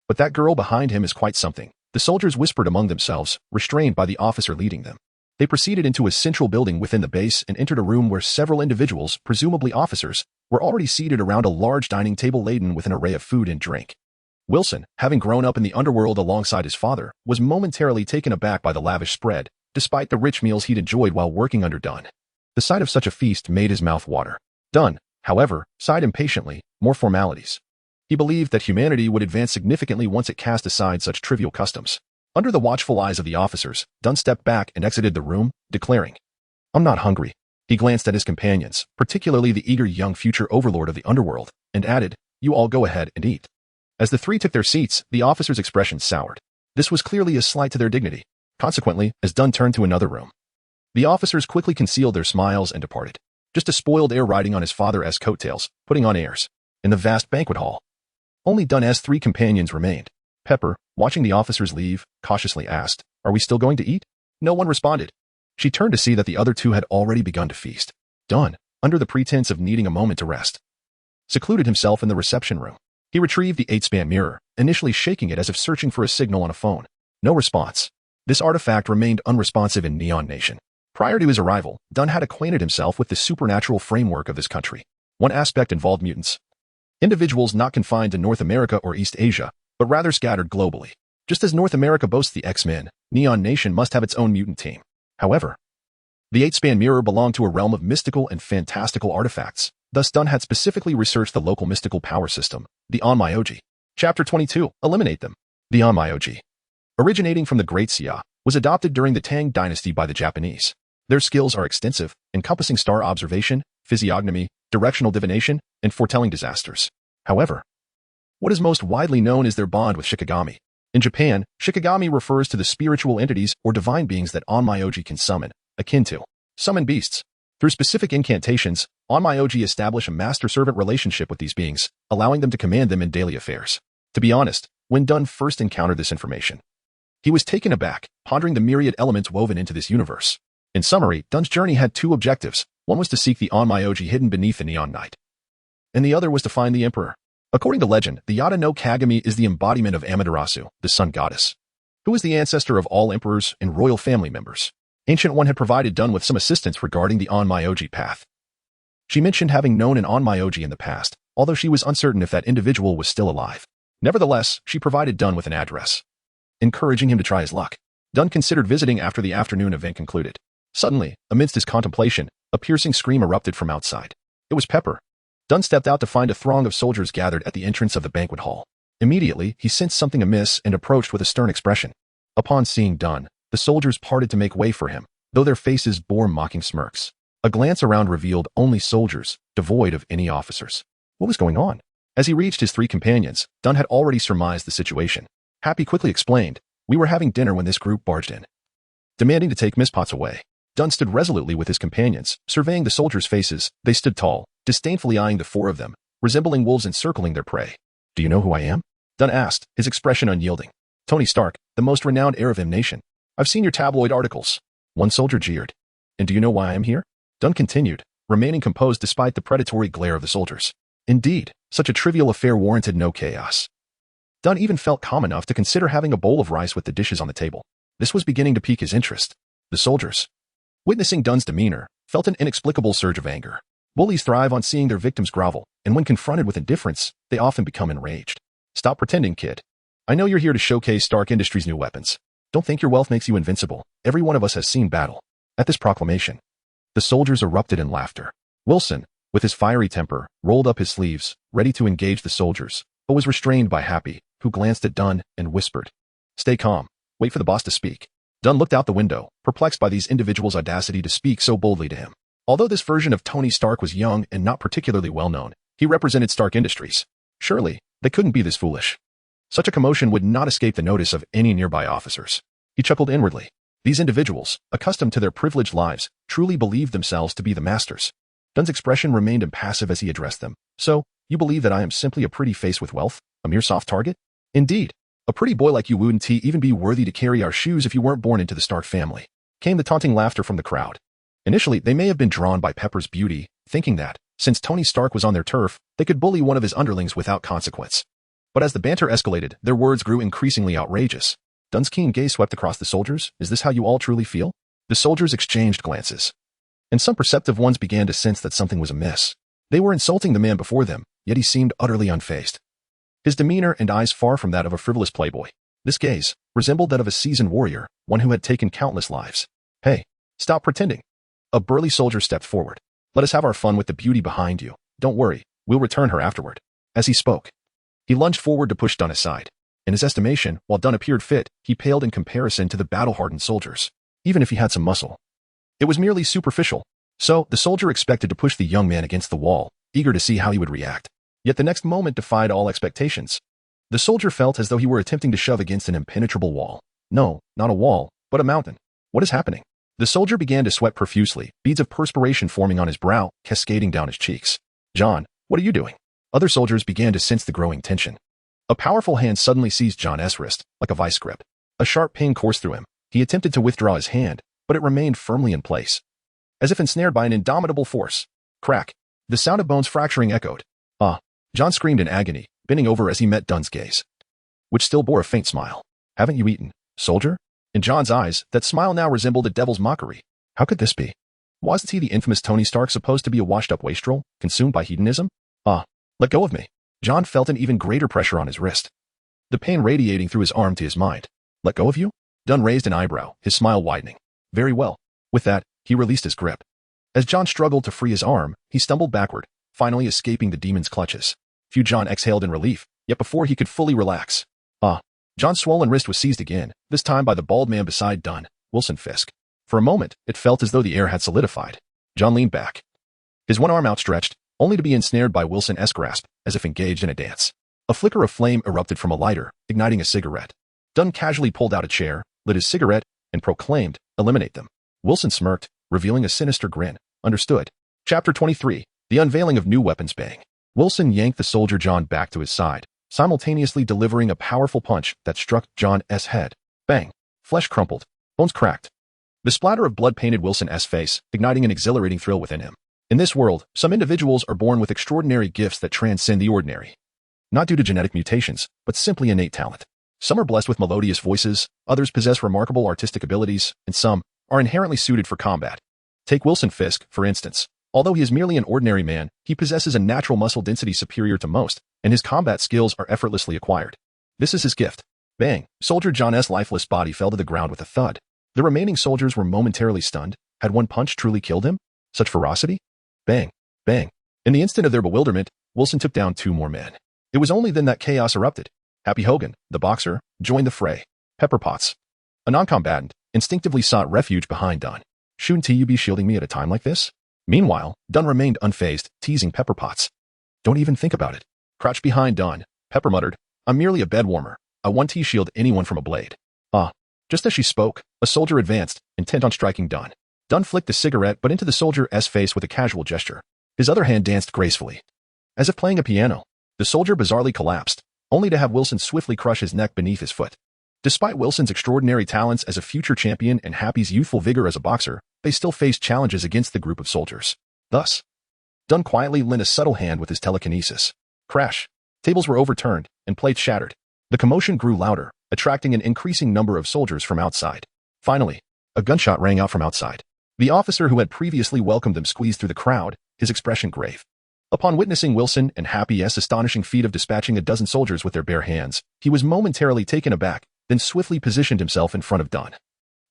But that girl behind him is quite something." The soldiers whispered among themselves, restrained by the officer leading them. They proceeded into a central building within the base and entered a room where several individuals, presumably officers, were already seated around a large dining table laden with an array of food and drink. Wilson, having grown up in the underworld alongside his father, was momentarily taken aback by the lavish spread, despite the rich meals he'd enjoyed while working under Dunn. The sight of such a feast made his mouth water. Dunn, however, sighed impatiently. More formalities. He believed that humanity would advance significantly once it cast aside such trivial customs. Under the watchful eyes of the officers, Dunn stepped back and exited the room, declaring, "I'm not hungry." He glanced at his companions, particularly the eager young future overlord of the underworld, and added, "You all go ahead and eat." As the three took their seats, the officers' expressions soured. This was clearly a slight to their dignity. Consequently, as Dunn turned to another room, the officers quickly concealed their smiles and departed. Just a spoiled heir riding on his father's coattails, putting on airs. In the vast banquet hall, only Dunn's 3 companions remained. Pepper, watching the officers leave, cautiously asked, "Are we still going to eat?" No one responded. She turned to see that the other 2 had already begun to feast. Dunn, under the pretense of needing a moment to rest, secluded himself in the reception room. He retrieved the 8-span mirror, initially shaking it as if searching for a signal on a phone. No response. This artifact remained unresponsive in Neon Nation. Prior to his arrival, Dunn had acquainted himself with the supernatural framework of this country. One aspect involved mutants. Individuals not confined to North America or East Asia, but rather scattered globally. Just as North America boasts the X-Men, Neon Nation must have its own mutant team. However, the 8-span mirror belonged to a realm of mystical and fantastical artifacts. Thus Dunn had specifically researched the local mystical power system, the Onmyoji. Chapter 22. Eliminate them. The Onmyoji, originating from the Great Xia, was adopted during the Tang dynasty by the Japanese. Their skills are extensive, encompassing star observation, physiognomy, directional divination, and foretelling disasters. However, what is most widely known is their bond with Shikigami. In Japan, Shikigami refers to the spiritual entities or divine beings that Onmyoji can summon, akin to summon beasts. Through specific incantations, Onmyoji establish a master-servant relationship with these beings, allowing them to command them in daily affairs. To be honest, when Dunn first encountered this information, he was taken aback, pondering the myriad elements woven into this universe. In summary, Dunn's journey had two objectives. One was to seek the Onmyoji hidden beneath the neon night, and the other was to find the Emperor. According to legend, the Yata no Kagami is the embodiment of Amaterasu, the sun goddess, who is the ancestor of all emperors and royal family members. Ancient One had provided Dunn with some assistance regarding the Onmyoji path. She mentioned having known an Onmyoji in the past, although she was uncertain if that individual was still alive. Nevertheless, she provided Dunn with an address, encouraging him to try his luck. Dunn considered visiting after the afternoon event concluded. Suddenly, amidst his contemplation, a piercing scream erupted from outside. It was Pepper. Dunn stepped out to find a throng of soldiers gathered at the entrance of the banquet hall. Immediately, he sensed something amiss and approached with a stern expression. Upon seeing Dunn, the soldiers parted to make way for him, though their faces bore mocking smirks. A glance around revealed only soldiers, devoid of any officers. What was going on? As he reached his three companions, Dunn had already surmised the situation. Happy quickly explained, "We were having dinner when this group barged in, demanding to take Miss Potts away." Dunn stood resolutely with his companions, surveying the soldiers' faces. They stood tall, disdainfully eyeing the four of them, resembling wolves encircling their prey. "Do you know who I am?" Dunn asked, his expression unyielding. "Tony Stark, the most renowned heir of M Nation. I've seen your tabloid articles." One soldier jeered. "And do you know why I am here?" Dunn continued, remaining composed despite the predatory glare of the soldiers. Indeed, such a trivial affair warranted no chaos. Dunn even felt calm enough to consider having a bowl of rice with the dishes on the table. This was beginning to pique his interest. The soldiers, witnessing Dunn's demeanor, felt an inexplicable surge of anger. Bullies thrive on seeing their victims grovel, and when confronted with indifference, they often become enraged. "Stop pretending, kid. I know you're here to showcase Stark Industries' new weapons. Don't think your wealth makes you invincible. Every one of us has seen battle." At this proclamation, the soldiers erupted in laughter. Wilson, with his fiery temper, rolled up his sleeves, ready to engage the soldiers, but was restrained by Happy, who glanced at Dunn and whispered, "Stay calm. Wait for the boss to speak." Dunn looked out the window, perplexed by these individuals' audacity to speak so boldly to him. Although this version of Tony Stark was young and not particularly well known, he represented Stark Industries. Surely, they couldn't be this foolish. Such a commotion would not escape the notice of any nearby officers. He chuckled inwardly. These individuals, accustomed to their privileged lives, truly believed themselves to be the masters. Dunn's expression remained impassive as he addressed them. "So, you believe that I am simply a pretty face with wealth? A mere soft target? Indeed. A pretty boy like you wouldn't even be worthy to carry our shoes if you weren't born into the Stark family." Came the taunting laughter from the crowd. Initially, they may have been drawn by Pepper's beauty, thinking that, since Tony Stark was on their turf, they could bully one of his underlings without consequence. But as the banter escalated, their words grew increasingly outrageous. Dunn's keen gaze swept across the soldiers. "Is this how you all truly feel?" The soldiers exchanged glances, and some perceptive ones began to sense that something was amiss. They were insulting the man before them, yet he seemed utterly unfazed. His demeanor and eyes far from that of a frivolous playboy. This gaze resembled that of a seasoned warrior, one who had taken countless lives. "Hey, stop pretending." A burly soldier stepped forward. "Let us have our fun with the beauty behind you. Don't worry, we'll return her afterward." As he spoke, he lunged forward to push Dunn aside. In his estimation, while Dunn appeared fit, he paled in comparison to the battle-hardened soldiers. Even if he had some muscle, it was merely superficial. So, the soldier expected to push the young man against the wall, eager to see how he would react. Yet the next moment defied all expectations. The soldier felt as though he were attempting to shove against an impenetrable wall. No, not a wall, but a mountain. What is happening? The soldier began to sweat profusely, beads of perspiration forming on his brow, cascading down his cheeks. "John, what are you doing?" Other soldiers began to sense the growing tension. A powerful hand suddenly seized John's wrist, like a vice grip. A sharp pain coursed through him. He attempted to withdraw his hand, but it remained firmly in place, as if ensnared by an indomitable force. Crack. The sound of bones fracturing echoed. "Ah!" John screamed in agony, bending over as he met Dunn's gaze, which still bore a faint smile. "Haven't you eaten, soldier?" In John's eyes, that smile now resembled a devil's mockery. How could this be? Wasn't he the infamous Tony Stark supposed to be a washed-up wastrel, consumed by hedonism? "Ah, let go of me." John felt an even greater pressure on his wrist, the pain radiating through his arm to his mind. "Let go of you?" Dunn raised an eyebrow, his smile widening. "Very well." With that, he released his grip. As John struggled to free his arm, he stumbled backward, finally escaping the demon's clutches. John exhaled in relief, Yet before he could fully relax, John's swollen wrist was seized again, this time by the bald man beside Dunn, Wilson Fisk. For a moment, it felt as though the air had solidified. John leaned back, his one arm outstretched, only to be ensnared by Wilson's grasp, as if engaged in a dance. A flicker of flame erupted from a lighter, igniting a cigarette. Dunn casually pulled out a chair, lit his cigarette, and proclaimed, "Eliminate them." Wilson smirked, revealing a sinister grin. Understood. Chapter 23. The Unveiling of New Weapons. Bang. Wilson yanked the soldier John back to his side, simultaneously delivering a powerful punch that struck John's head. Bang. Flesh crumpled. Bones cracked. The splatter of blood painted Wilson's face, igniting an exhilarating thrill within him. In this world, some individuals are born with extraordinary gifts that transcend the ordinary. Not due to genetic mutations, but simply innate talent. Some are blessed with melodious voices, others possess remarkable artistic abilities, and some are inherently suited for combat. Take Wilson Fisk, for instance. Although he is merely an ordinary man, he possesses a natural muscle density superior to most, and his combat skills are effortlessly acquired. This is his gift. Bang! Soldier John's lifeless body fell to the ground with a thud. The remaining soldiers were momentarily stunned. Had one punch truly killed him? Such ferocity? Bang! Bang! In the instant of their bewilderment, Wilson took down 2 more men. It was only then that chaos erupted. Happy Hogan, the boxer, joined the fray. Pepper Potts, a non-combatant, instinctively sought refuge behind Dunn. "Shouldn't you be shielding me at a time like this?" Meanwhile, Dunn remained unfazed, teasing Pepper Potts. "Don't even think about it." Crouched behind Dunn, Pepper muttered, "I'm merely a bed warmer. I won't shield anyone from a blade." Just as she spoke, a soldier advanced, intent on striking Dunn. Dunn flicked a cigarette but into the soldier's face with a casual gesture. His other hand danced gracefully, as if playing a piano. The soldier bizarrely collapsed, only to have Wilson swiftly crush his neck beneath his foot. Despite Wilson's extraordinary talents as a future champion and Happy's youthful vigor as a boxer, they still faced challenges against the group of soldiers. Thus, Dunn quietly lent a subtle hand with his telekinesis. Crash! Tables were overturned, and plates shattered. The commotion grew louder, attracting an increasing number of soldiers from outside. Finally, a gunshot rang out from outside. The officer who had previously welcomed them squeezed through the crowd, his expression grave. Upon witnessing Wilson and Happy's astonishing feat of dispatching a dozen soldiers with their bare hands, he was momentarily taken aback, then swiftly positioned himself in front of Dunn.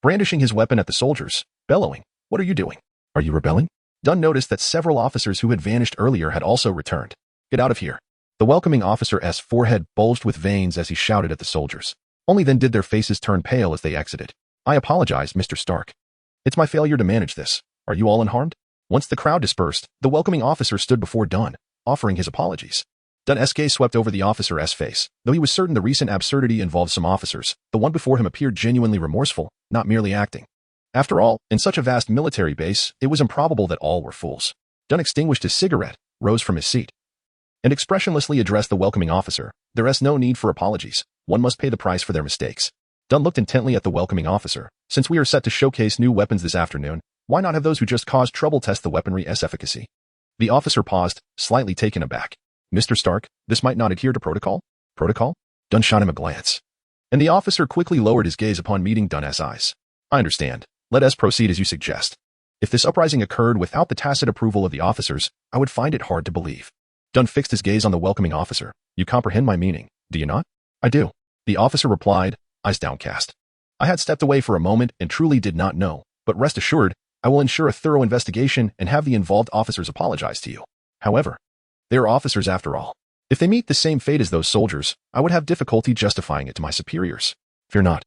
Brandishing his weapon at the soldiers, bellowing, "What are you doing? Are you rebelling?" Dunn noticed that several officers who had vanished earlier had also returned. "Get out of here." The welcoming officer's forehead bulged with veins as he shouted at the soldiers. Only then did their faces turn pale as they exited. "I apologize, Mr. Stark. It's my failure to manage this. Are you all unharmed?" Once the crowd dispersed, the welcoming officer stood before Dunn, offering his apologies. Dunn's gaze swept over the officer's face. Though he was certain the recent absurdity involved some officers, the one before him appeared genuinely remorseful, not merely acting. After all, in such a vast military base, it was improbable that all were fools. Dunn extinguished his cigarette, rose from his seat, and expressionlessly addressed the welcoming officer. "There is no need for apologies. One must pay the price for their mistakes." Dunn looked intently at the welcoming officer. "Since we are set to showcase new weapons this afternoon, why not have those who just caused trouble test the weaponry's efficacy?" The officer paused, slightly taken aback. "Mr. Stark, this might not adhere to protocol?" "Protocol?" Dunn shot him a glance, and the officer quickly lowered his gaze upon meeting Dunn's eyes. "I understand. Let us proceed as you suggest. If this uprising occurred without the tacit approval of the officers, I would find it hard to believe." Dunn fixed his gaze on the welcoming officer. "You comprehend my meaning, do you not?" "I do," the officer replied, eyes downcast. "I had stepped away for a moment and truly did not know, but rest assured, I will ensure a thorough investigation and have the involved officers apologize to you. However, they are officers after all. If they meet the same fate as those soldiers, I would have difficulty justifying it to my superiors. Fear not.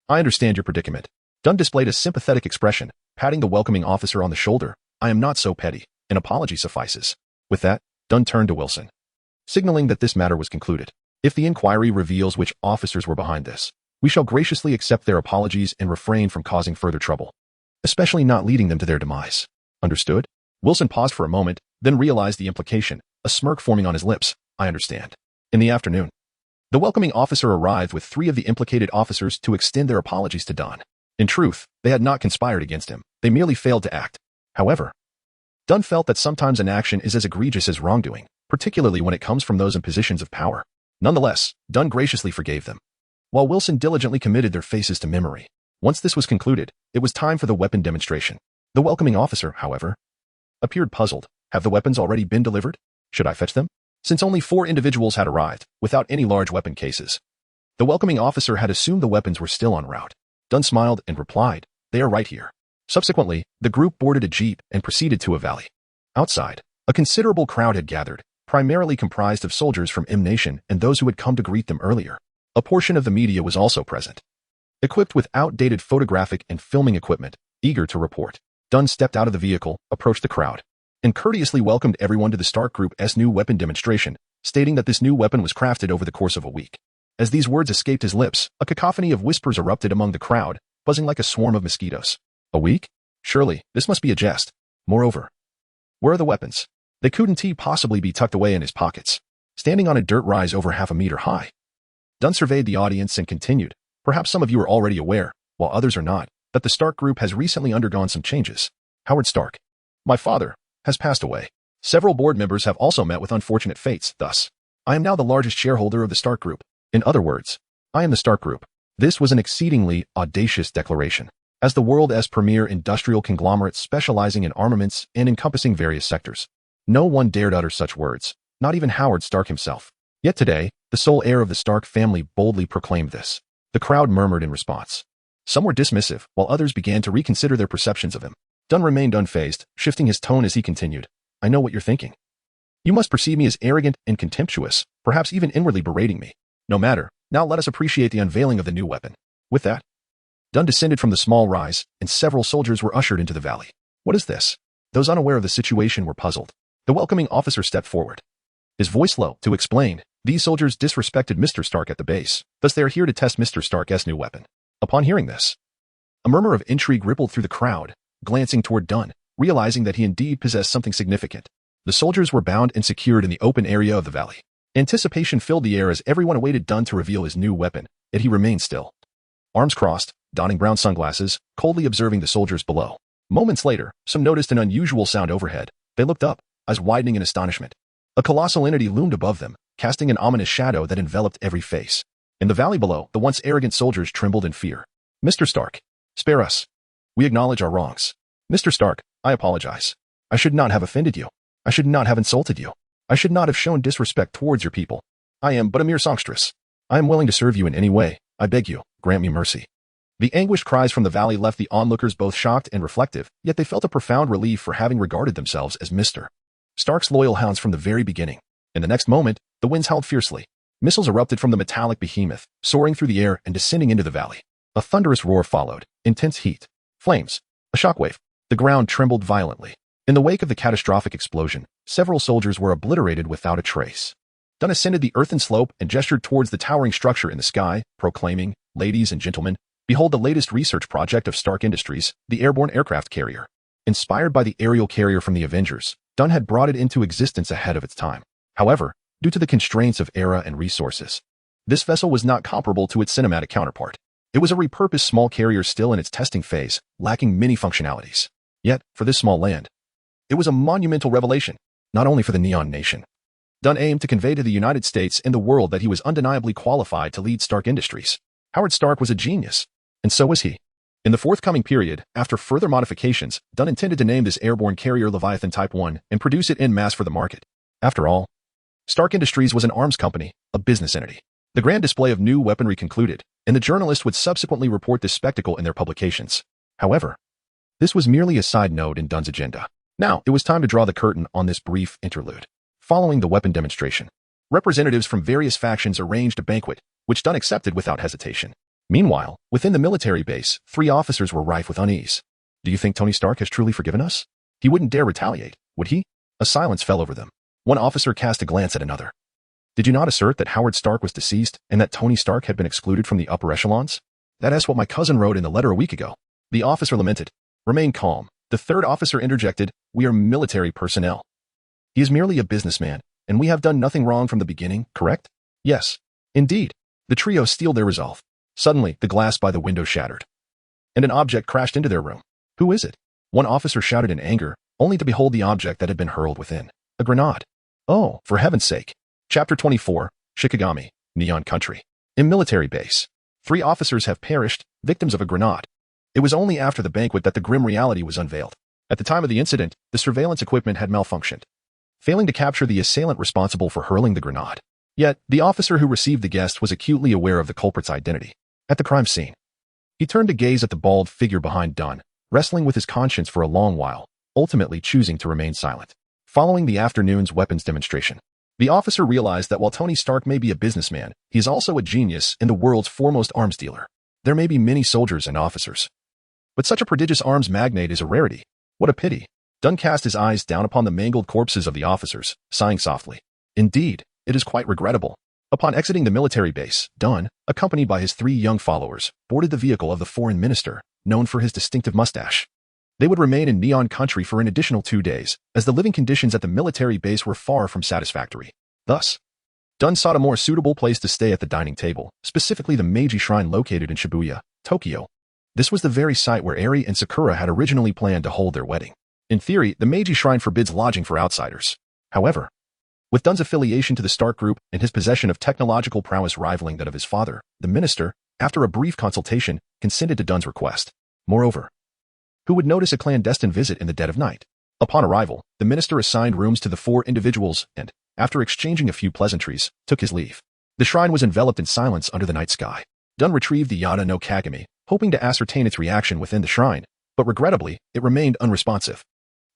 I understand your predicament." Dunn displayed a sympathetic expression, patting the welcoming officer on the shoulder. "I am not so petty. An apology suffices." With that, Dunn turned to Wilson, signaling that this matter was concluded. "If the inquiry reveals which officers were behind this, we shall graciously accept their apologies and refrain from causing further trouble, especially not leading them to their demise. Understood?" Wilson paused for a moment, then realized the implication, a smirk forming on his lips. "I understand." In the afternoon, the welcoming officer arrived with 3 of the implicated officers to extend their apologies to Dunn. In truth, they had not conspired against him. They merely failed to act. However, Dunn felt that sometimes inaction is as egregious as wrongdoing, particularly when it comes from those in positions of power. Nonetheless, Dunn graciously forgave them, while Wilson diligently committed their faces to memory. Once this was concluded, it was time for the weapon demonstration. The welcoming officer, however, appeared puzzled. "Have the weapons already been delivered? Should I fetch them?" Since only 4 individuals had arrived, without any large weapon cases, the welcoming officer had assumed the weapons were still en route. Dunn smiled and replied, "They are right here." Subsequently, the group boarded a jeep and proceeded to a valley. Outside, a considerable crowd had gathered, primarily comprised of soldiers from M Nation and those who had come to greet them earlier. A portion of the media was also present. Equipped with outdated photographic and filming equipment, eager to report, Dunn stepped out of the vehicle, approached the crowd, and courteously welcomed everyone to the Stark Group's new weapon demonstration, stating that this new weapon was crafted over the course of a week. As these words escaped his lips, a cacophony of whispers erupted among the crowd, buzzing like a swarm of mosquitoes. A week? Surely, this must be a jest. Moreover, where are the weapons? They couldn't possibly be tucked away in his pockets, standing on a dirt rise over half a meter high. Dunn surveyed the audience and continued, perhaps some of you are already aware, while others are not, that the Stark Group has recently undergone some changes. Howard Stark, my father, has passed away. Several board members have also met with unfortunate fates, thus, I am now the largest shareholder of the Stark Group. In other words, I am the Stark Group. This was an exceedingly audacious declaration. As the world's premier industrial conglomerate specializing in armaments and encompassing various sectors, no one dared utter such words, not even Howard Stark himself. Yet today, the sole heir of the Stark family boldly proclaimed this. The crowd murmured in response. Some were dismissive, while others began to reconsider their perceptions of him. Dunn remained unfazed, shifting his tone as he continued. I know what you're thinking. You must perceive me as arrogant and contemptuous, perhaps even inwardly berating me. No matter, now let us appreciate the unveiling of the new weapon. With that, Dunn descended from the small rise, and several soldiers were ushered into the valley. What is this? Those unaware of the situation were puzzled. The welcoming officer stepped forward, his voice low, to explain, these soldiers disrespected Mr. Stark at the base, thus they are here to test Mr. Stark's new weapon. Upon hearing this, a murmur of intrigue rippled through the crowd, glancing toward Dunn, realizing that he indeed possessed something significant. The soldiers were bound and secured in the open area of the valley. Anticipation filled the air as everyone awaited Dunn to reveal his new weapon, yet he remained still. Arms crossed, donning brown sunglasses, coldly observing the soldiers below. Moments later, some noticed an unusual sound overhead. They looked up, eyes widening in astonishment. A colossal entity loomed above them, casting an ominous shadow that enveloped every face. In the valley below, the once arrogant soldiers trembled in fear. Mr. Stark, spare us. We acknowledge our wrongs. Mr. Stark, I apologize. I should not have offended you. I should not have insulted you. I should not have shown disrespect towards your people. I am but a mere songstress. I am willing to serve you in any way. I beg you, grant me mercy. The anguished cries from the valley left the onlookers both shocked and reflective, yet they felt a profound relief for having regarded themselves as Mr. Stark's loyal hounds from the very beginning. In the next moment, the winds howled fiercely. Missiles erupted from the metallic behemoth, soaring through the air and descending into the valley. A thunderous roar followed, intense heat, flames, a shockwave. The ground trembled violently. In the wake of the catastrophic explosion, several soldiers were obliterated without a trace. Dunn ascended the earthen slope and gestured towards the towering structure in the sky, proclaiming, ladies and gentlemen, behold the latest research project of Stark Industries, the airborne aircraft carrier. Inspired by the aerial carrier from the Avengers, Dunn had brought it into existence ahead of its time. However, due to the constraints of era and resources, this vessel was not comparable to its cinematic counterpart. It was a repurposed small carrier still in its testing phase, lacking many functionalities. Yet, for this small land, it was a monumental revelation, not only for the Neon Nation. Dunn aimed to convey to the United States and the world that he was undeniably qualified to lead Stark Industries. Howard Stark was a genius, and so was he. In the forthcoming period, after further modifications, Dunn intended to name this airborne carrier Leviathan Type 1 and produce it en masse for the market. After all, Stark Industries was an arms company, a business entity. The grand display of new weaponry concluded, and the journalists would subsequently report this spectacle in their publications. However, this was merely a side note in Dunn's agenda. Now, it was time to draw the curtain on this brief interlude. Following the weapon demonstration, representatives from various factions arranged a banquet, which Dunn accepted without hesitation. Meanwhile, within the military base, 3 officers were rife with unease. Do you think Tony Stark has truly forgiven us? He wouldn't dare retaliate, would he? A silence fell over them. One officer cast a glance at another. Did you not assert that Howard Stark was deceased and that Tony Stark had been excluded from the upper echelons? That's what my cousin wrote in the letter a week ago. The officer lamented. Remain calm. The 3rd officer interjected, we are military personnel. He is merely a businessman, and we have done nothing wrong from the beginning, correct? Yes. Indeed. The trio steeled their resolve. Suddenly, the glass by the window shattered, and an object crashed into their room. Who is it? One officer shouted in anger, only to behold the object that had been hurled within. A grenade. Oh, for heaven's sake. Chapter 24, Shikigami, Neon Country. In military base, 3 officers have perished, victims of a grenade. It was only after the banquet that the grim reality was unveiled. At the time of the incident, the surveillance equipment had malfunctioned, failing to capture the assailant responsible for hurling the grenade. Yet, the officer who received the guest was acutely aware of the culprit's identity. At the crime scene, he turned to gaze at the bald figure behind Dunn, wrestling with his conscience for a long while, ultimately choosing to remain silent. Following the afternoon's weapons demonstration, The officer realized that while Tony Stark may be a businessman, he is also a genius and the world's foremost arms dealer. There may be many soldiers and officers, but such a prodigious arms magnate is a rarity. What a pity. Dunn cast his eyes down upon the mangled corpses of the officers, sighing softly. Indeed, it is quite regrettable. Upon exiting the military base, Dunn, accompanied by his 3 young followers, boarded the vehicle of the foreign minister, known for his distinctive mustache. They would remain in Neon Country for an additional 2 days, as the living conditions at the military base were far from satisfactory. Thus, Dunn sought a more suitable place to stay at the dining table, specifically the Meiji Shrine located in Shibuya, Tokyo. This was the very site where Eri and Sakura had originally planned to hold their wedding. In theory, the Meiji Shrine forbids lodging for outsiders. However, with Dunn's affiliation to the Stark Group and his possession of technological prowess rivaling that of his father, the minister, after a brief consultation, consented to Dunn's request. Moreover, who would notice a clandestine visit in the dead of night? Upon arrival, the minister assigned rooms to the 4 individuals and, after exchanging a few pleasantries, took his leave. The shrine was enveloped in silence under the night sky. Dunn retrieved the Yada no Kagami, hoping to ascertain its reaction within the shrine, but regrettably, it remained unresponsive.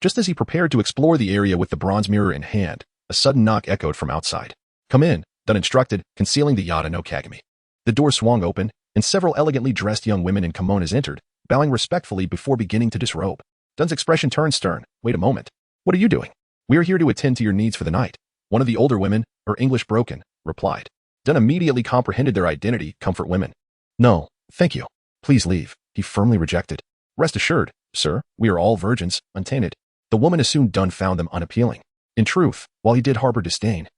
Just as he prepared to explore the area with the bronze mirror in hand, a sudden knock echoed from outside. "Come in," Dunn instructed, concealing the Yada no Kagami. The door swung open, and several elegantly dressed young women in kimonos entered, bowing respectfully before beginning to disrobe. Dunn's expression turned stern. "Wait a moment. What are you doing?" "We are here to attend to your needs for the night." One of the older women, her English broken, replied. Dunn immediately comprehended their identity, comfort women. "No, thank you. Please leave," he firmly rejected. "Rest assured, sir, we are all virgins, untainted." The woman assumed Dunn found them unappealing. In truth, while he did harbor disdain,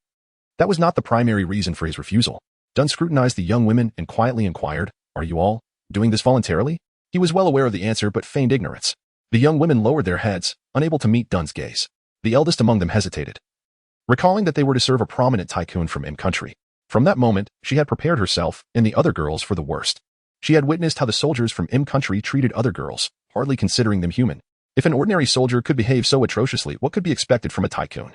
that was not the primary reason for his refusal. Dunn scrutinized the young women and quietly inquired, "Are you all doing this voluntarily?" He was well aware of the answer but feigned ignorance. The young women lowered their heads, unable to meet Dunn's gaze. The eldest among them hesitated, recalling that they were to serve a prominent tycoon from M country. From that moment, she had prepared herself and the other girls for the worst. She had witnessed how the soldiers from M country treated other girls, hardly considering them human. If an ordinary soldier could behave so atrociously, what could be expected from a tycoon?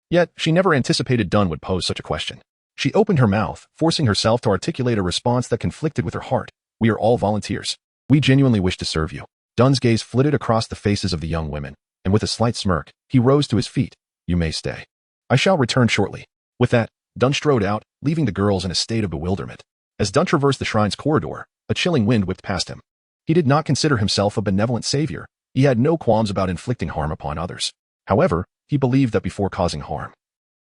Yet, she never anticipated Dunn would pose such a question. She opened her mouth, forcing herself to articulate a response that conflicted with her heart. "We are all volunteers. We genuinely wish to serve you." Dunn's gaze flitted across the faces of the young women, and with a slight smirk, he rose to his feet. "You may stay. I shall return shortly." With that, Dunn strode out, leaving the girls in a state of bewilderment. As Dunn traversed the shrine's corridor, a chilling wind whipped past him. He did not consider himself a benevolent savior. He had no qualms about inflicting harm upon others. However, he believed that before causing harm,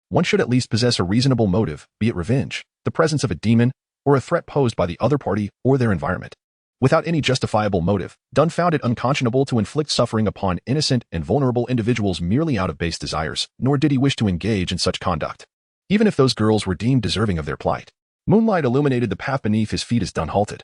one should at least possess a reasonable motive, be it revenge, the presence of a demon, or a threat posed by the other party or their environment. Without any justifiable motive, Dunn found it unconscionable to inflict suffering upon innocent and vulnerable individuals merely out of base desires, nor did he wish to engage in such conduct, even if those girls were deemed deserving of their plight. Moonlight illuminated the path beneath his feet as Dunn halted,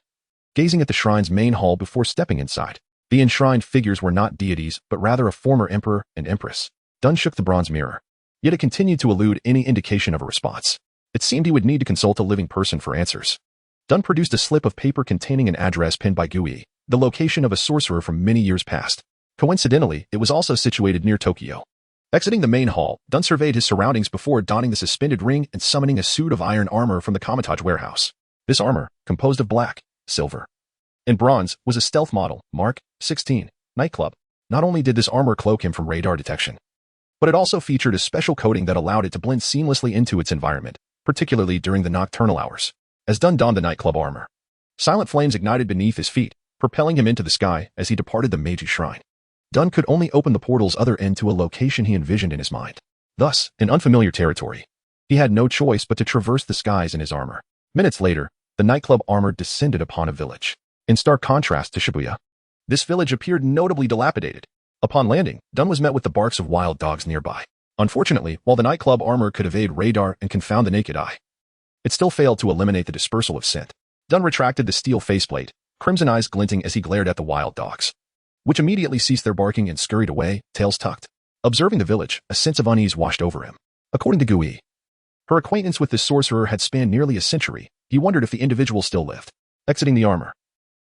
gazing at the shrine's main hall before stepping inside. The enshrined figures were not deities, but rather a former emperor and empress. Dunn shook the bronze mirror, yet it continued to elude any indication of a response. It seemed he would need to consult a living person for answers. Dunn produced a slip of paper containing an address pinned by Gui, the location of a sorcerer from many years past. Coincidentally, it was also situated near Tokyo. Exiting the main hall, Dunn surveyed his surroundings before donning the suspended ring and summoning a suit of iron armor from the Comitage warehouse. This armor, composed of black, silver, and bronze, was a stealth model, Mark 16, nightclub. Not only did this armor cloak him from radar detection, but it also featured a special coating that allowed it to blend seamlessly into its environment, particularly during the nocturnal hours. As Dunn donned the nightclub armor, silent flames ignited beneath his feet, propelling him into the sky as he departed the Meiji Shrine. Dunn could only open the portal's other end to a location he envisioned in his mind. Thus, in unfamiliar territory, he had no choice but to traverse the skies in his armor. Minutes later, the nightclub armor descended upon a village. In stark contrast to Shibuya, this village appeared notably dilapidated. Upon landing, Dunn was met with the barks of wild dogs nearby. Unfortunately, while the nightclub armor could evade radar and confound the naked eye, it still failed to eliminate the dispersal of scent. Dunn retracted the steel faceplate, crimson eyes glinting as he glared at the wild dogs, which immediately ceased their barking and scurried away, tails tucked. Observing the village, a sense of unease washed over him. According to Gui, her acquaintance with this sorcerer had spanned nearly a century. He wondered if the individual still lived. Exiting the armor,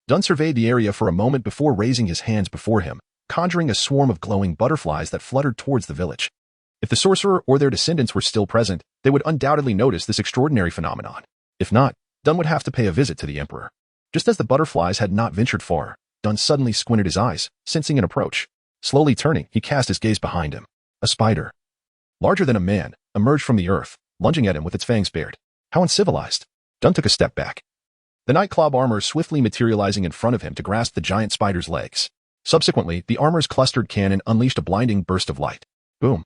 Dunn surveyed the area for a moment before raising his hands before him, conjuring a swarm of glowing butterflies that fluttered towards the village. If the sorcerer or their descendants were still present, they would undoubtedly notice this extraordinary phenomenon. If not, Dunn would have to pay a visit to the emperor. Just as the butterflies had not ventured far, Dunn suddenly squinted his eyes, sensing an approach. Slowly turning, he cast his gaze behind him. A spider, larger than a man, emerged from the earth, lunging at him with its fangs bared. How uncivilized. Dun took a step back. The Nightclub armor swiftly materializing in front of him to grasp the giant spider's legs. Subsequently, the armor's clustered cannon unleashed a blinding burst of light. Boom.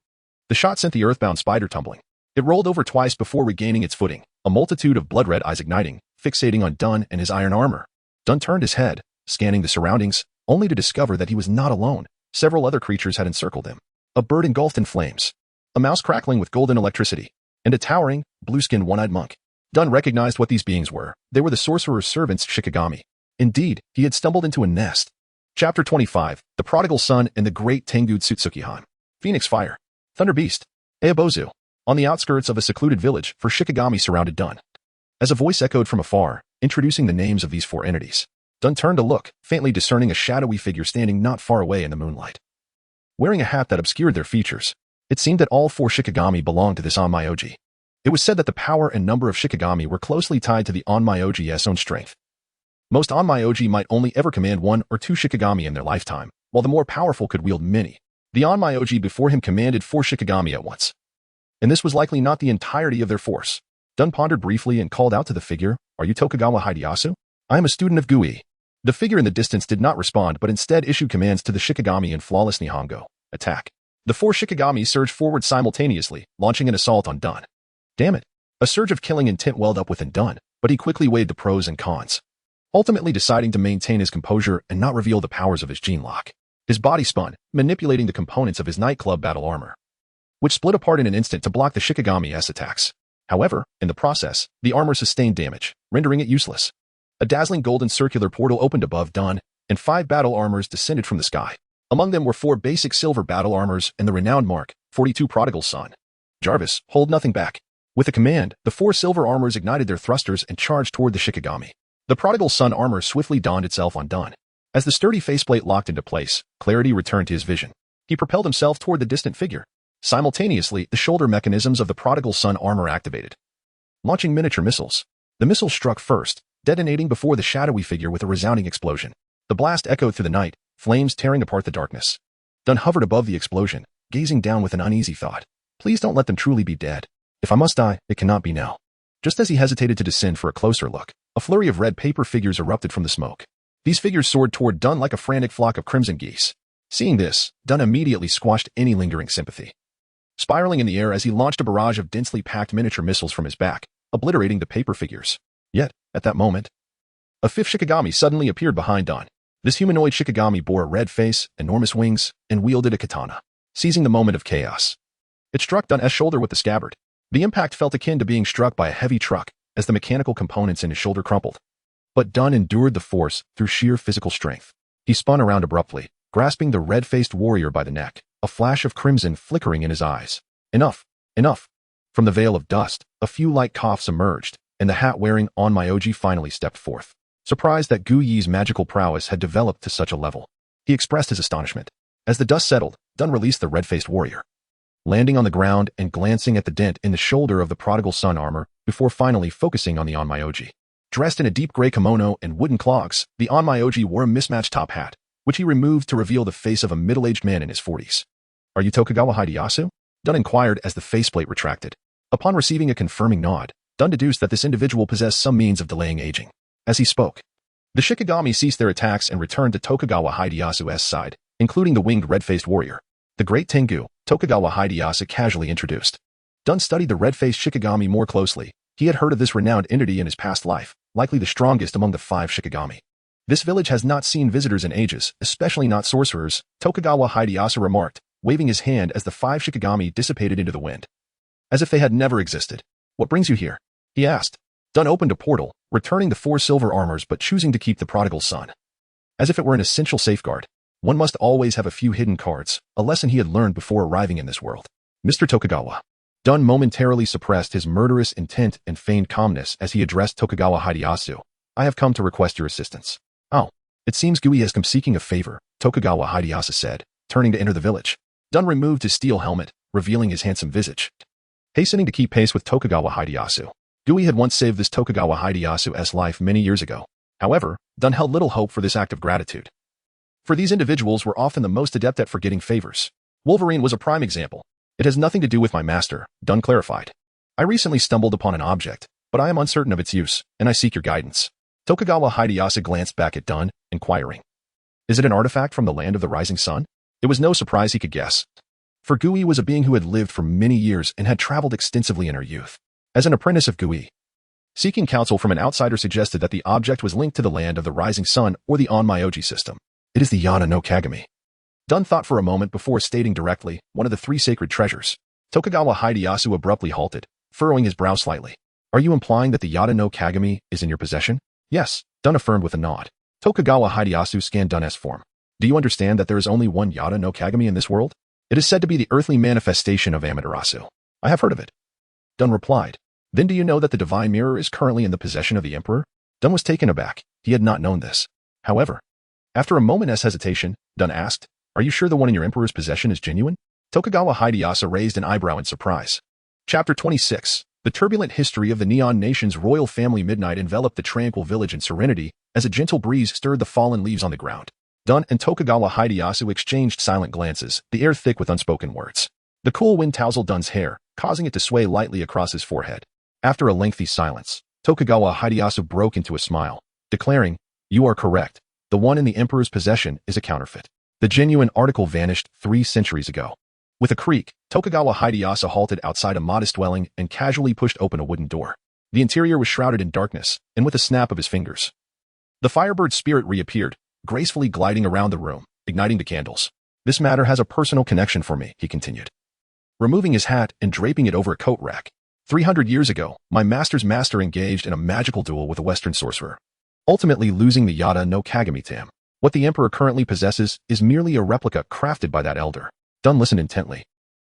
The shot sent the earthbound spider tumbling. It rolled over twice before regaining its footing, a multitude of blood-red eyes igniting, fixating on Dun and his iron armor. Dun turned his head, scanning the surroundings, only to discover that he was not alone. Several other creatures had encircled him. A bird engulfed in flames, a mouse crackling with golden electricity, and a towering, blue-skinned one-eyed monk. Dun recognized what these beings were. They were the sorcerer's servants Shikigami. Indeed, he had stumbled into a nest. Chapter 25, The Prodigal Son and the Great Tengu Tsutsukihan. Phoenix Fire. Thunder Beast. Eobozu. On the outskirts of a secluded village, for Shikigami surrounded Dun. As a voice echoed from afar, introducing the names of these four entities, Dun turned to look, faintly discerning a shadowy figure standing not far away in the moonlight. Wearing a hat that obscured their features, it seemed that all four Shikigami belonged to this Onmyoji. It was said that the power and number of Shikigami were closely tied to the Onmyoji's own strength. Most Onmyoji might only ever command one or two Shikigami in their lifetime, while the more powerful could wield many. The Onmyoji before him commanded 4 Shikigami at once. And this was likely not the entirety of their force. Dun pondered briefly and called out to the figure, "Are you Tokugawa Hideyasu? I am a student of Gui." The figure in the distance did not respond but instead issued commands to the Shikigami in flawless Nihongo. Attack. The 4 Shikigami surged forward simultaneously, launching an assault on Dun. Damn it. A surge of killing intent welled up within Dun, but he quickly weighed the pros and cons, ultimately deciding to maintain his composure and not reveal the powers of his gene lock. His body spun, manipulating the components of his nightclub battle armor, which split apart in an instant to block the Shikigami's attacks. However, in the process, the armor sustained damage, rendering it useless. A dazzling golden circular portal opened above Dun, and 5 battle armors descended from the sky. Among them were 4 basic silver battle armors and the renowned Mark 42 Prodigal Son. Jarvis, hold nothing back. With a command, the 4 silver armors ignited their thrusters and charged toward the Shikigami. The Prodigal Son armor swiftly donned itself on Dun. As the sturdy faceplate locked into place, clarity returned to his vision. He propelled himself toward the distant figure. Simultaneously, the shoulder mechanisms of the Prodigal Son armor activated, launching miniature missiles. The missiles struck first, detonating before the shadowy figure with a resounding explosion. The blast echoed through the night, flames tearing apart the darkness. Dun hovered above the explosion, gazing down with an uneasy thought. Please don't let them truly be dead. If I must die, it cannot be now. Just as he hesitated to descend for a closer look, a flurry of red paper figures erupted from the smoke. These figures soared toward Dun like a frantic flock of crimson geese. Seeing this, Dun immediately squashed any lingering sympathy, spiraling in the air as he launched a barrage of densely packed miniature missiles from his back, obliterating the paper figures. Yet, at that moment, a 5th Shikigami suddenly appeared behind Dun. This humanoid Shikigami bore a red face, enormous wings, and wielded a katana, seizing the moment of chaos. It struck Dun's shoulder with the scabbard. The impact felt akin to being struck by a heavy truck as the mechanical components in his shoulder crumpled. But Dun endured the force through sheer physical strength. He spun around abruptly, grasping the red-faced warrior by the neck, a flash of crimson flickering in his eyes. Enough! Enough! From the veil of dust, a few light coughs emerged, and the hat-wearing Onmyoji finally stepped forth. Surprised that Gu Yi's magical prowess had developed to such a level, he expressed his astonishment. As the dust settled, Dun released the red-faced warrior, landing on the ground and glancing at the dent in the shoulder of the Prodigal Son armor before finally focusing on the Onmyoji. Dressed in a deep gray kimono and wooden clogs, the Onmyoji wore a mismatched top hat, which he removed to reveal the face of a middle-aged man in his 40s. "Are you Tokugawa Hideyasu?" Dun inquired as the faceplate retracted. Upon receiving a confirming nod, Dun deduced that this individual possessed some means of delaying aging. As he spoke, the Shikigami ceased their attacks and returned to Tokugawa Hideyasu's side, including the winged red-faced warrior. The Great Tengu, Tokugawa Hideyasu casually introduced. Dun studied the red-faced Shikigami more closely. He had heard of this renowned entity in his past life, likely the strongest among the 5 Shikigami. "This village has not seen visitors in ages, especially not sorcerers," Tokugawa Hideyasu remarked, waving his hand as the 5 Shikigami dissipated into the wind, as if they had never existed. "What brings you here?" he asked. Dun opened a portal, returning the 4 silver armors but choosing to keep the Prodigal Son. As if it were an essential safeguard, one must always have a few hidden cards, a lesson he had learned before arriving in this world. "Mr. Tokugawa." Dun momentarily suppressed his murderous intent and feigned calmness as he addressed Tokugawa Hideyasu. "I have come to request your assistance." "Oh, it seems Gui has come seeking a favor," Tokugawa Hideyasu said, turning to enter the village. Dun removed his steel helmet, revealing his handsome visage, hastening to keep pace with Tokugawa Hideyasu. Gui had once saved this Tokugawa Hideyasu's life many years ago. However, Dun held little hope for this act of gratitude, for these individuals were often the most adept at forgetting favors. Wolverine was a prime example. "It has nothing to do with my master," Dun clarified. I recently stumbled upon an object, but I am uncertain of its use, and I seek your guidance. Tokugawa Hideyoshi glanced back at Dun, inquiring. Is it an artifact from the land of the rising sun? It was no surprise he could guess. For Gui was a being who had lived for many years and had traveled extensively in her youth. As an apprentice of Gui, seeking counsel from an outsider suggested that the object was linked to the land of the rising sun or the Onmyoji system. It is the Yada no Kagami. Dun thought for a moment before stating directly, one of the three sacred treasures. Tokugawa Hideyoshi abruptly halted, furrowing his brow slightly. Are you implying that the Yada no Kagami is in your possession? Yes, Dun affirmed with a nod. Tokugawa Hideyoshi scanned Dun's form. Do you understand that there is only one Yada no Kagami in this world? It is said to be the earthly manifestation of Amaterasu. I have heard of it. Dun replied. Then do you know that the divine mirror is currently in the possession of the emperor? Dun was taken aback. He had not known this. However, after a moment's hesitation, Dun asked, Are you sure the one in your emperor's possession is genuine? Tokugawa Hideyoshi raised an eyebrow in surprise. Chapter 26. The turbulent history of the Neon Nation's royal family. Midnight enveloped the tranquil village in serenity as a gentle breeze stirred the fallen leaves on the ground. Dun and Tokugawa Hideyoshi exchanged silent glances, the air thick with unspoken words. The cool wind tousled Dun's hair, causing it to sway lightly across his forehead. After a lengthy silence, Tokugawa Hideyoshi broke into a smile, declaring, You are correct. The one in the emperor's possession is a counterfeit. The genuine article vanished 3 centuries ago. With a creak, Tokugawa Hideyoshi halted outside a modest dwelling and casually pushed open a wooden door. The interior was shrouded in darkness, and with a snap of his fingers, the Firebird spirit reappeared, gracefully gliding around the room, igniting the candles. This matter has a personal connection for me, he continued, removing his hat and draping it over a coat rack. 300 years ago, my master's master engaged in a magical duel with a Western sorcerer, ultimately losing the Yada no Kagami to him. What the emperor currently possesses is merely a replica crafted by that elder. Dun listened intently,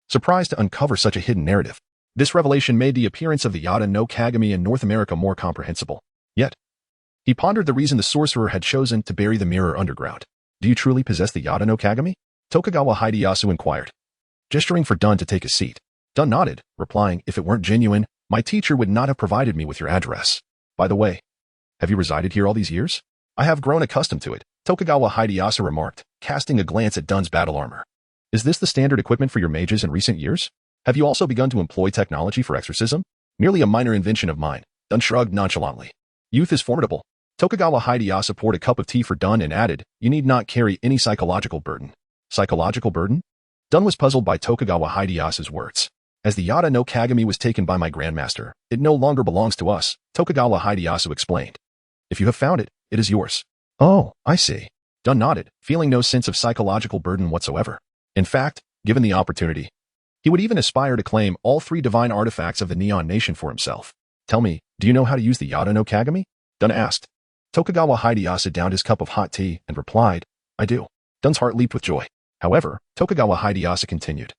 surprised to uncover such a hidden narrative. This revelation made the appearance of the Yada no Kagami in North America more comprehensible. Yet, he pondered the reason the sorcerer had chosen to bury the mirror underground. Do you truly possess the Yada no Kagami? Tokugawa Hideyoshi inquired, gesturing for Dun to take a seat. Dun nodded, replying, If it weren't genuine, my teacher would not have provided me with your address. By the way, have you resided here all these years? I have grown accustomed to it, Tokugawa Hideyoshi remarked, casting a glance at Dun's battle armor. Is this the standard equipment for your mages in recent years? Have you also begun to employ technology for exorcism? Merely a minor invention of mine, Dun shrugged nonchalantly. Youth is formidable. Tokugawa Hideyoshi poured a cup of tea for Dun and added, You need not carry any psychological burden. Psychological burden? Dun was puzzled by Tokugawa Hideyoshi's words. As the Yada no Kagami was taken by my grandmaster, it no longer belongs to us, Tokugawa Hideyoshi explained. If you have found it, it is yours. Oh, I see. Dun nodded, feeling no sense of psychological burden whatsoever. In fact, given the opportunity, he would even aspire to claim all 3 divine artifacts of the Neon Nation for himself. Tell me, do you know how to use the Yada no Kagami? Dun asked. Tokugawa Hideyoshi downed his cup of hot tea and replied, I do. Dun's heart leaped with joy. However, Tokugawa Hideyoshi continued.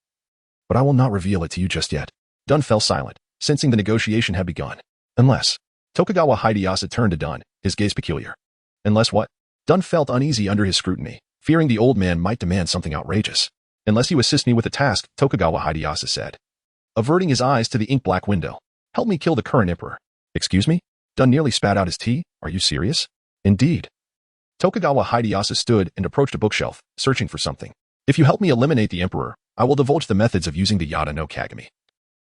But I will not reveal it to you just yet. Dun fell silent, sensing the negotiation had begun. Unless. Tokugawa Hideyoshi turned to Dun, his gaze peculiar. Unless what? Dun felt uneasy under his scrutiny, fearing the old man might demand something outrageous. Unless you assist me with a task, Tokugawa Hideyoshi said, averting his eyes to the ink-black window. Help me kill the current emperor. Excuse me? Dun nearly spat out his tea. Are you serious? Indeed. Tokugawa Hideyoshi stood and approached a bookshelf, searching for something. If you help me eliminate the emperor, I will divulge the methods of using the Yada no Kagami.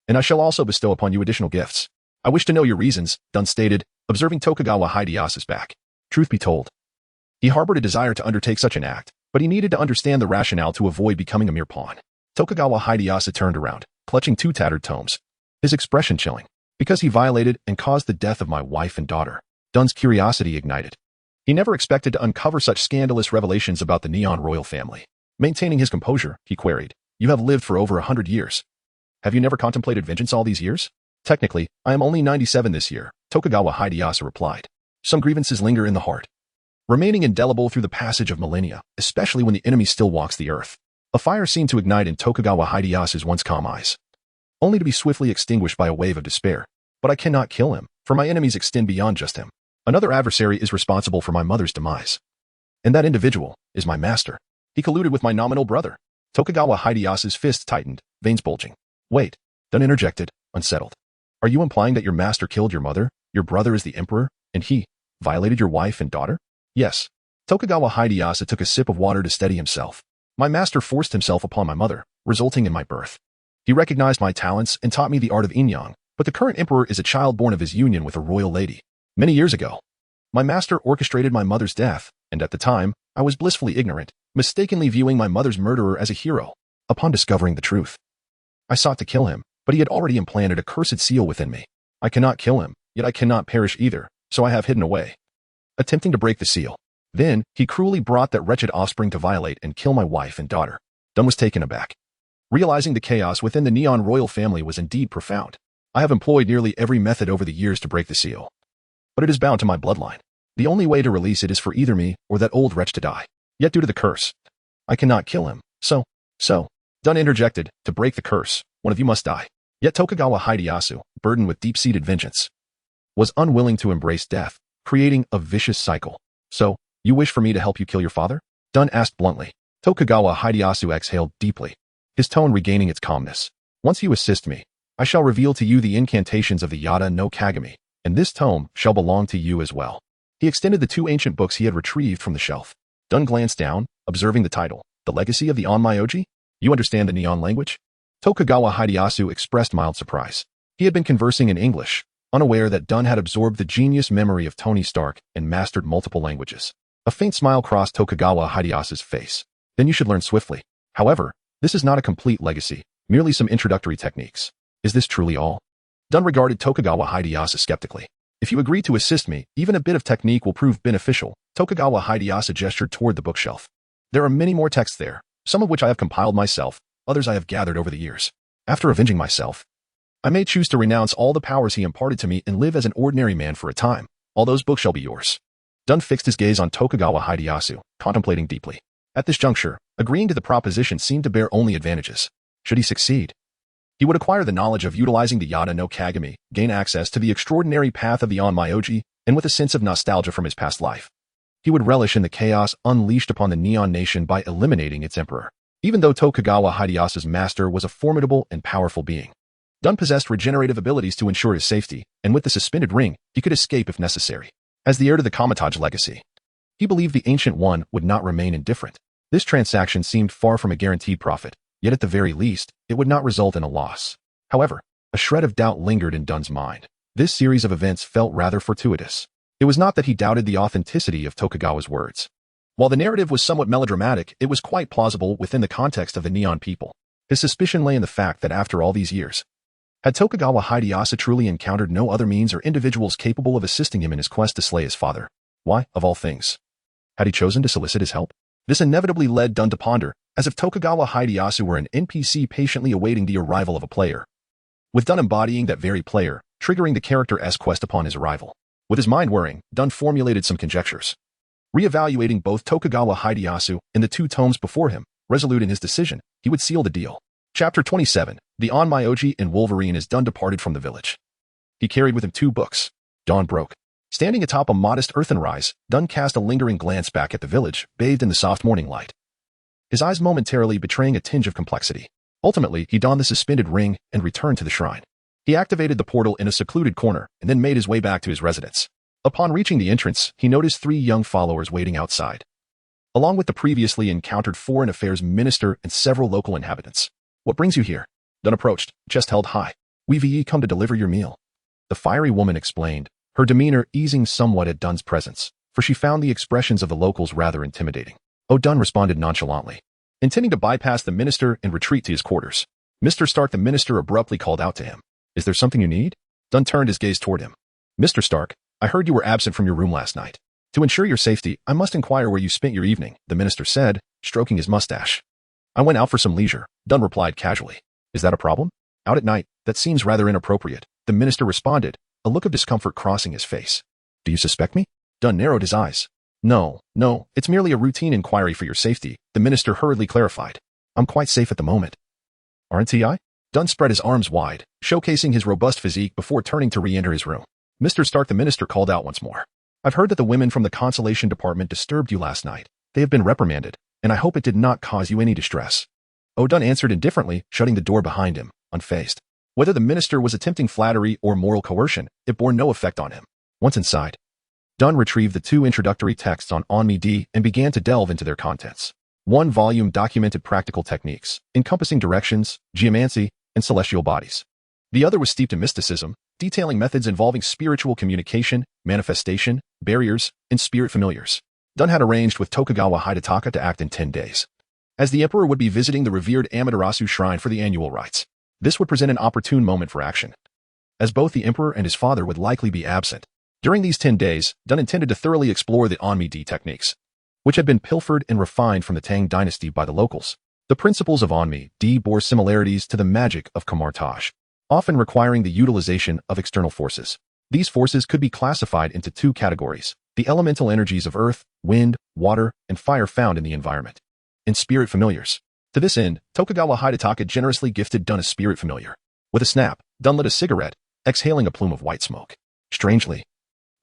And I shall also bestow upon you additional gifts. I wish to know your reasons, Dun stated, observing Tokugawa Hideyoshi's back. Truth be told, he harbored a desire to undertake such an act, but he needed to understand the rationale to avoid becoming a mere pawn. Tokugawa Hideyoshi turned around, clutching 2 tattered tomes, his expression chilling. Because he violated and caused the death of my wife and daughter. Dun's curiosity ignited. He never expected to uncover such scandalous revelations about the Neon royal family. Maintaining his composure, he queried, You have lived for over 100 years. Have you never contemplated vengeance all these years? Technically, I am only 97 this year, Tokugawa Hideyoshi replied. Some grievances linger in the heart, remaining indelible through the passage of millennia, especially when the enemy still walks the earth. A fire seemed to ignite in Tokugawa Hideyoshi's once calm eyes, only to be swiftly extinguished by a wave of despair. But I cannot kill him, for my enemies extend beyond just him. Another adversary is responsible for my mother's demise. And that individual is my master. He colluded with my nominal brother. Tokugawa Hideyoshi's fist tightened, veins bulging. Wait, Dun interjected, unsettled. Are you implying that your master killed your mother, your brother is the emperor, and he violated your wife and daughter? Yes. Tokugawa Hideyoshi took a sip of water to steady himself. My master forced himself upon my mother, resulting in my birth. He recognized my talents and taught me the art of Inyang, But the current emperor is a child born of his union with a royal lady. Many years ago, my master orchestrated my mother's death, and at the time, I was blissfully ignorant, mistakenly viewing my mother's murderer as a hero. Upon discovering the truth, I sought to kill him, but he had already implanted a cursed seal within me. I cannot kill him, yet I cannot perish either, so I have hidden away, attempting to break the seal. Then, he cruelly brought that wretched offspring to violate and kill my wife and daughter. Dun was taken aback, realizing the chaos within the Neon royal family was indeed profound. I have employed nearly every method over the years to break the seal, but it is bound to my bloodline. The only way to release it is for either me or that old wretch to die. Yet due to the curse, I cannot kill him. So, Dun interjected, to break the curse, one of you must die. Yet Tokugawa Hideyasu, burdened with deep-seated vengeance, was unwilling to embrace death, creating a vicious cycle. So, you wish for me to help you kill your father? Dun asked bluntly. Tokugawa Hideyasu exhaled deeply, his tone regaining its calmness. Once you assist me, I shall reveal to you the incantations of the Yada no Kagami, and this tome shall belong to you as well. He extended the 2 ancient books he had retrieved from the shelf. Dun glanced down, observing the title, The Legacy of the Onmyoji? You understand the Neon language? Tokugawa Hideyasu expressed mild surprise. He had been conversing in English, unaware that Dun had absorbed the genius memory of Tony Stark and mastered multiple languages. A faint smile crossed Tokugawa Hideyasu's face. Then you should learn swiftly. However, this is not a complete legacy, merely some introductory techniques. Is this truly all? Dun regarded Tokugawa Hideyasu skeptically. If you agree to assist me, even a bit of technique will prove beneficial. Tokugawa Hideyasu gestured toward the bookshelf. There are many more texts there, some of which I have compiled myself, others I have gathered over the years. After avenging myself, I may choose to renounce all the powers he imparted to me and live as an ordinary man for a time. All those books shall be yours. Dun fixed his gaze on Tokugawa Hideyasu, contemplating deeply. At this juncture, agreeing to the proposition seemed to bear only advantages. Should he succeed, he would acquire the knowledge of utilizing the Yada no Kagami, gain access to the extraordinary path of the Onmyoji, and with a sense of nostalgia from his past life, he would relish in the chaos unleashed upon the Neon Nation by eliminating its emperor. Even though Tokugawa Hideyasu's master was a formidable and powerful being, Dun possessed regenerative abilities to ensure his safety, and with the suspended ring, he could escape if necessary. As the heir to the Kametage legacy, he believed the Ancient One would not remain indifferent. This transaction seemed far from a guaranteed profit, yet at the very least, it would not result in a loss. However, a shred of doubt lingered in Dun's mind. This series of events felt rather fortuitous. It was not that he doubted the authenticity of Tokugawa's words. While the narrative was somewhat melodramatic, it was quite plausible within the context of the Neon people. His suspicion lay in the fact that after all these years, had Tokugawa Hideyasu truly encountered no other means or individuals capable of assisting him in his quest to slay his father? Why, of all things, had he chosen to solicit his help? This inevitably led Dun to ponder, as if Tokugawa Hideyasu were an NPC patiently awaiting the arrival of a player, with Dun embodying that very player, triggering the character's quest upon his arrival. With his mind whirring, Dun formulated some conjectures. Re-evaluating both Tokugawa Hideyasu and the 2 tomes before him, resolute in his decision, he would seal the deal. Chapter 27, The Onmyoji and Wolverine as Dun departed from the village. He carried with him 2 books. Dawn broke. Standing atop a modest earthen rise, Dun cast a lingering glance back at the village, bathed in the soft morning light, his eyes momentarily betraying a tinge of complexity. Ultimately, he donned the suspended ring and returned to the shrine. He activated the portal in a secluded corner and then made his way back to his residence. Upon reaching the entrance, he noticed 3 young followers waiting outside, along with the previously encountered Foreign Affairs Minister and several local inhabitants. What brings you here? Dun approached, chest held high. We've come to deliver your meal, the fiery woman explained, her demeanor easing somewhat at Dun's presence, for she found the expressions of the locals rather intimidating. Dun responded nonchalantly, intending to bypass the minister and retreat to his quarters. Mr. Stark, the minister abruptly called out to him. Is there something you need? Dun turned his gaze toward him. Mr. Stark, I heard you were absent from your room last night. To ensure your safety, I must inquire where you spent your evening, the minister said, stroking his mustache. I went out for some leisure, Dun replied casually. Is that a problem? Out at night, that seems rather inappropriate, the minister responded, a look of discomfort crossing his face. Do you suspect me? Dun narrowed his eyes. No, it's merely a routine inquiry for your safety, the minister hurriedly clarified. I'm quite safe at the moment. Aren't I? Dun spread his arms wide, showcasing his robust physique before turning to re-enter his room. Mr. Stark, the minister called out once more. I've heard that the women from the consolation department disturbed you last night. They have been reprimanded, and I hope it did not cause you any distress. Dun answered indifferently, shutting the door behind him, unfazed. Whether the minister was attempting flattery or moral coercion, it bore no effect on him. Once inside, Dun retrieved the 2 introductory texts on Onmi-D and began to delve into their contents. 1 volume documented practical techniques, encompassing directions, geomancy, and celestial bodies. The other was steeped in mysticism, detailing methods involving spiritual communication, manifestation, barriers, and spirit familiars. Dun had arranged with Tokugawa Hidetaka to act in 10 days. As the emperor would be visiting the revered Amaterasu shrine for the annual rites, this would present an opportune moment for action. As both the emperor and his father would likely be absent, during these 10 days, Dun intended to thoroughly explore the Onmi-D techniques, which had been pilfered and refined from the Tang dynasty by the locals. The principles of Onmi-D bore similarities to the magic of Kamar-Taj, often requiring the utilization of external forces. These forces could be classified into two categories: the elemental energies of earth, wind, water, and fire found in the environment, and spirit familiars. To this end, Tokugawa Hidetaka generously gifted Dun a spirit familiar. With a snap, Dun lit a cigarette, exhaling a plume of white smoke. Strangely,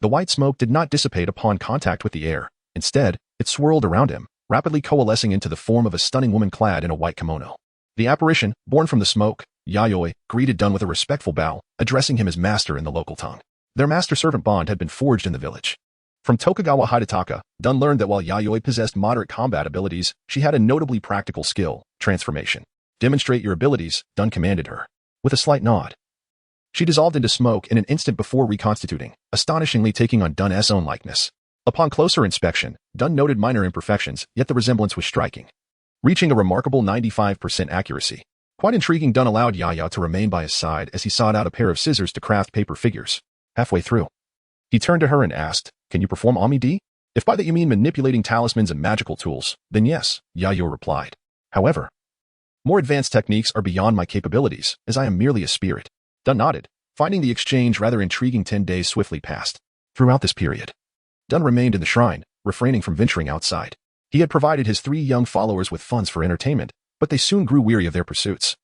the white smoke did not dissipate upon contact with the air. Instead, it swirled around him, rapidly coalescing into the form of a stunning woman clad in a white kimono. The apparition, born from the smoke, Yayoi, greeted Dun with a respectful bow, addressing him as master in the local tongue. Their master-servant bond had been forged in the village. From Tokugawa Hidetaka, Dun learned that while Yayoi possessed moderate combat abilities, she had a notably practical skill, transformation. Demonstrate your abilities, Dun commanded her. With a slight nod, she dissolved into smoke in an instant before reconstituting, astonishingly taking on Dun's own likeness. Upon closer inspection, Dun noted minor imperfections, yet the resemblance was striking, reaching a remarkable 95% accuracy. Quite intriguing, Dun allowed Yaya to remain by his side as he sought out a pair of scissors to craft paper figures. Halfway through, he turned to her and asked, "Can you perform Onmi-D?" "If by that you mean manipulating talismans and magical tools, then yes," Yaya replied. "However, more advanced techniques are beyond my capabilities, as I am merely a spirit." Dun nodded, finding the exchange rather intriguing. 10 days swiftly passed. Throughout this period, Dun remained in the shrine, refraining from venturing outside. He had provided his 3 young followers with funds for entertainment, but they soon grew weary of their pursuits,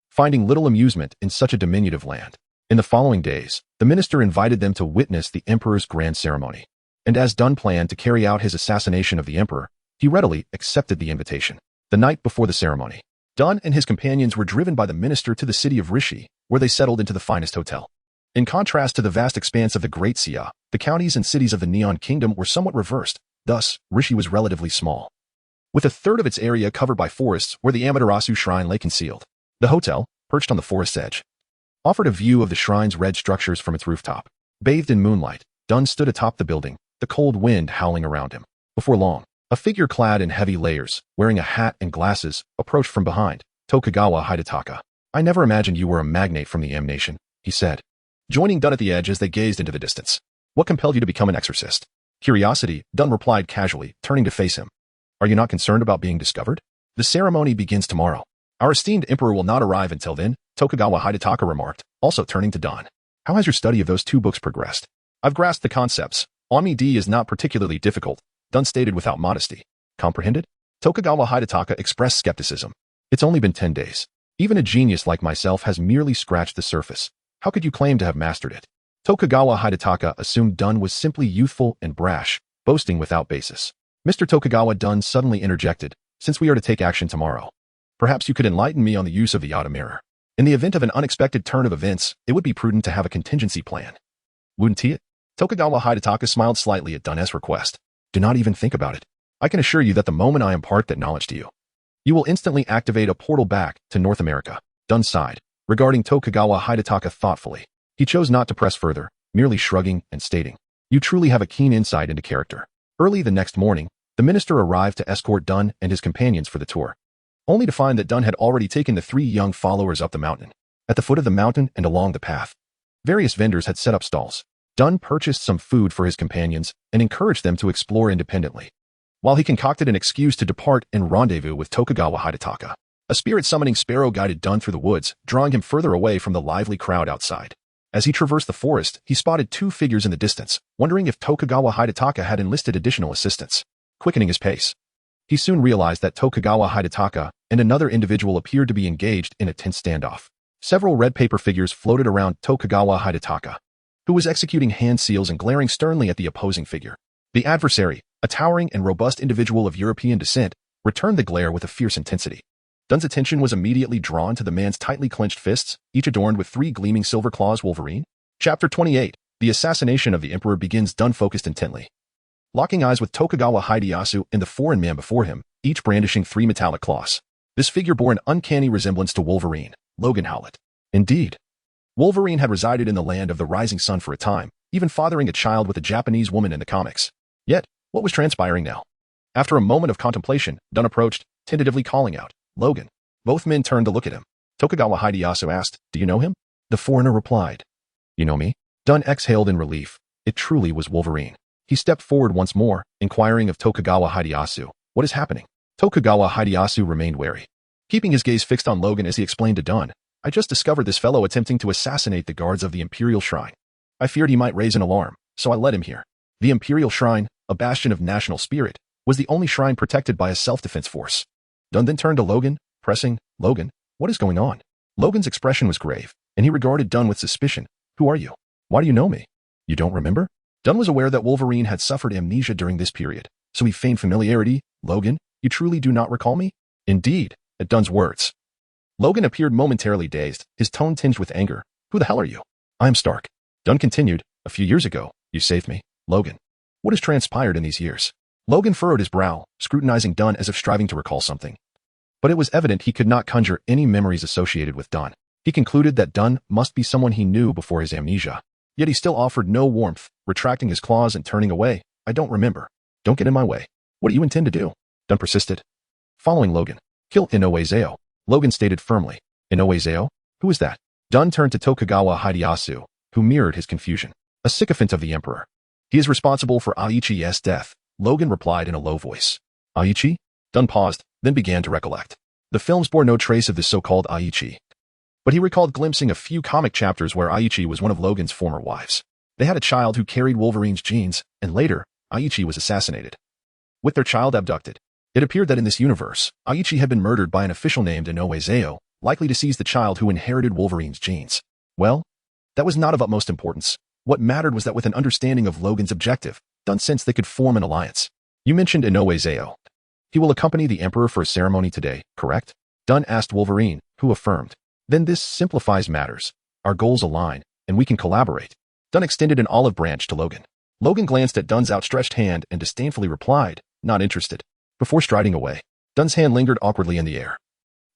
finding little amusement in such a diminutive land. In the following days, the minister invited them to witness the emperor's grand ceremony. And as Dun planned to carry out his assassination of the emperor, he readily accepted the invitation. The night before the ceremony, Dun and his companions were driven by the minister to the city of Rishi, where they settled into the finest hotel. In contrast to the vast expanse of the Great Sia, the counties and cities of the Neon Kingdom were somewhat reversed. Thus, Rishi was relatively small, with a third of its area covered by forests where the Amaterasu shrine lay concealed. The hotel, perched on the forest's edge, offered a view of the shrine's red structures from its rooftop. Bathed in moonlight, Dun stood atop the building, the cold wind howling around him. Before long, a figure clad in heavy layers, wearing a hat and glasses, approached from behind. "Tokugawa Hidetaka. I never imagined you were a magnate from the M Nation," he said, joining Dun at the edge as they gazed into the distance. "What compelled you to become an exorcist?" "Curiosity," Dun replied casually, turning to face him. "Are you not concerned about being discovered?" "The ceremony begins tomorrow. Our esteemed emperor will not arrive until then," Tokugawa Hidetaka remarked, also turning to Dun. "How has your study of those 2 books progressed?" "I've grasped the concepts. Onmi-D is not particularly difficult," Dun stated without modesty. "Comprehended?" Tokugawa Hidetaka expressed skepticism. "It's only been 10 days. Even a genius like myself has merely scratched the surface. How could you claim to have mastered it?" Tokugawa Hidetaka assumed Dun was simply youthful and brash, boasting without basis. "Mr. Tokugawa," Dun suddenly interjected, "since we are to take action tomorrow, perhaps you could enlighten me on the use of the Yata mirror. In the event of an unexpected turn of events, it would be prudent to have a contingency plan. Wouldn't it?" Tokugawa Hidetaka smiled slightly at Dun's request. "Do not even think about it. I can assure you that the moment I impart that knowledge to you, you will instantly activate a portal back to North America." Dun sighed, regarding Tokugawa Hidetaka thoughtfully. He chose not to press further, merely shrugging and stating, "You truly have a keen insight into character." Early the next morning, the minister arrived to escort Dun and his companions for the tour, only to find that Dun had already taken the 3 young followers up the mountain. At the foot of the mountain and along the path, various vendors had set up stalls. Dun purchased some food for his companions and encouraged them to explore independently, while he concocted an excuse to depart and rendezvous with Tokugawa Hidetaka. A spirit-summoning sparrow guided Dun through the woods, drawing him further away from the lively crowd outside. As he traversed the forest, he spotted 2 figures in the distance, wondering if Tokugawa Hidetaka had enlisted additional assistance. Quickening his pace, he soon realized that Tokugawa Hidetaka and another individual appeared to be engaged in a tense standoff. Several red paper figures floated around Tokugawa Hidetaka, who was executing hand seals and glaring sternly at the opposing figure. The adversary, a towering and robust individual of European descent, returned the glare with a fierce intensity. Dun's attention was immediately drawn to the man's tightly clenched fists, each adorned with 3 gleaming silver claws. Wolverine. Chapter 28. The assassination of the emperor begins. Dun focused intently, locking eyes with Tokugawa Hideyasu and the foreign man before him, each brandishing 3 metallic claws. This figure bore an uncanny resemblance to Wolverine, Logan Howlett. Indeed, Wolverine had resided in the land of the rising sun for a time, even fathering a child with a Japanese woman in the comics. Yet, what was transpiring now? After a moment of contemplation, Dunn approached, tentatively calling out, "Logan." Both men turned to look at him. Tokugawa Hideyasu asked, "Do you know him?" The foreigner replied, "You know me?" Dunn exhaled in relief. It truly was Wolverine. He stepped forward once more, inquiring of Tokugawa Hideyasu, "What is happening?" Tokugawa Hideyasu remained wary, keeping his gaze fixed on Logan as he explained to Dunn, "I just discovered this fellow attempting to assassinate the guards of the Imperial Shrine. I feared he might raise an alarm, so I led him here." The Imperial Shrine, a bastion of national spirit, was the only shrine protected by a self-defense force. Dunn then turned to Logan, pressing, "Logan, what is going on?" Logan's expression was grave, and he regarded Dunn with suspicion. "Who are you? Why do you know me? You don't remember?" Dunn was aware that Wolverine had suffered amnesia during this period, so he feigned familiarity. "Logan, you truly do not recall me?" "Indeed," at Dunn's words. Logan appeared momentarily dazed, his tone tinged with anger. "Who the hell are you?" "I am Stark." Dunn continued, "A few years ago, you saved me, Logan. What has transpired in these years?" Logan furrowed his brow, scrutinizing Dunn as if striving to recall something. But it was evident he could not conjure any memories associated with Dunn. He concluded that Dunn must be someone he knew before his amnesia. Yet he still offered no warmth, retracting his claws and turning away. "I don't remember. Don't get in my way. What do you intend to do?" Dunn persisted. Following Logan, "Kill Inoue Zeo," Logan stated firmly. "Inoue Zeo? Who is that?" Dunn turned to Tokugawa Hideyasu, who mirrored his confusion. "A sycophant of the Emperor. He is responsible for Aichi's death," Logan replied in a low voice. "Aichi?" Dunn paused, then began to recollect. The films bore no trace of this so-called Aichi. But he recalled glimpsing a few comic chapters where Aichi was one of Logan's former wives. They had a child who carried Wolverine's genes, and later, Aichi was assassinated. With their child abducted, it appeared that in this universe, Aichi had been murdered by an official named Inoue Zeo, likely to seize the child who inherited Wolverine's genes. Well, that was not of utmost importance. What mattered was that with an understanding of Logan's objective, Dunn sensed they could form an alliance. "You mentioned Inoue Zeo. He will accompany the Emperor for a ceremony today, correct?" Dunn asked Wolverine, who affirmed. "Then this simplifies matters. Our goals align, and we can collaborate." Dunn extended an olive branch to Logan. Logan glanced at Dunn's outstretched hand and disdainfully replied, "Not interested." Before striding away, Dunn's hand lingered awkwardly in the air.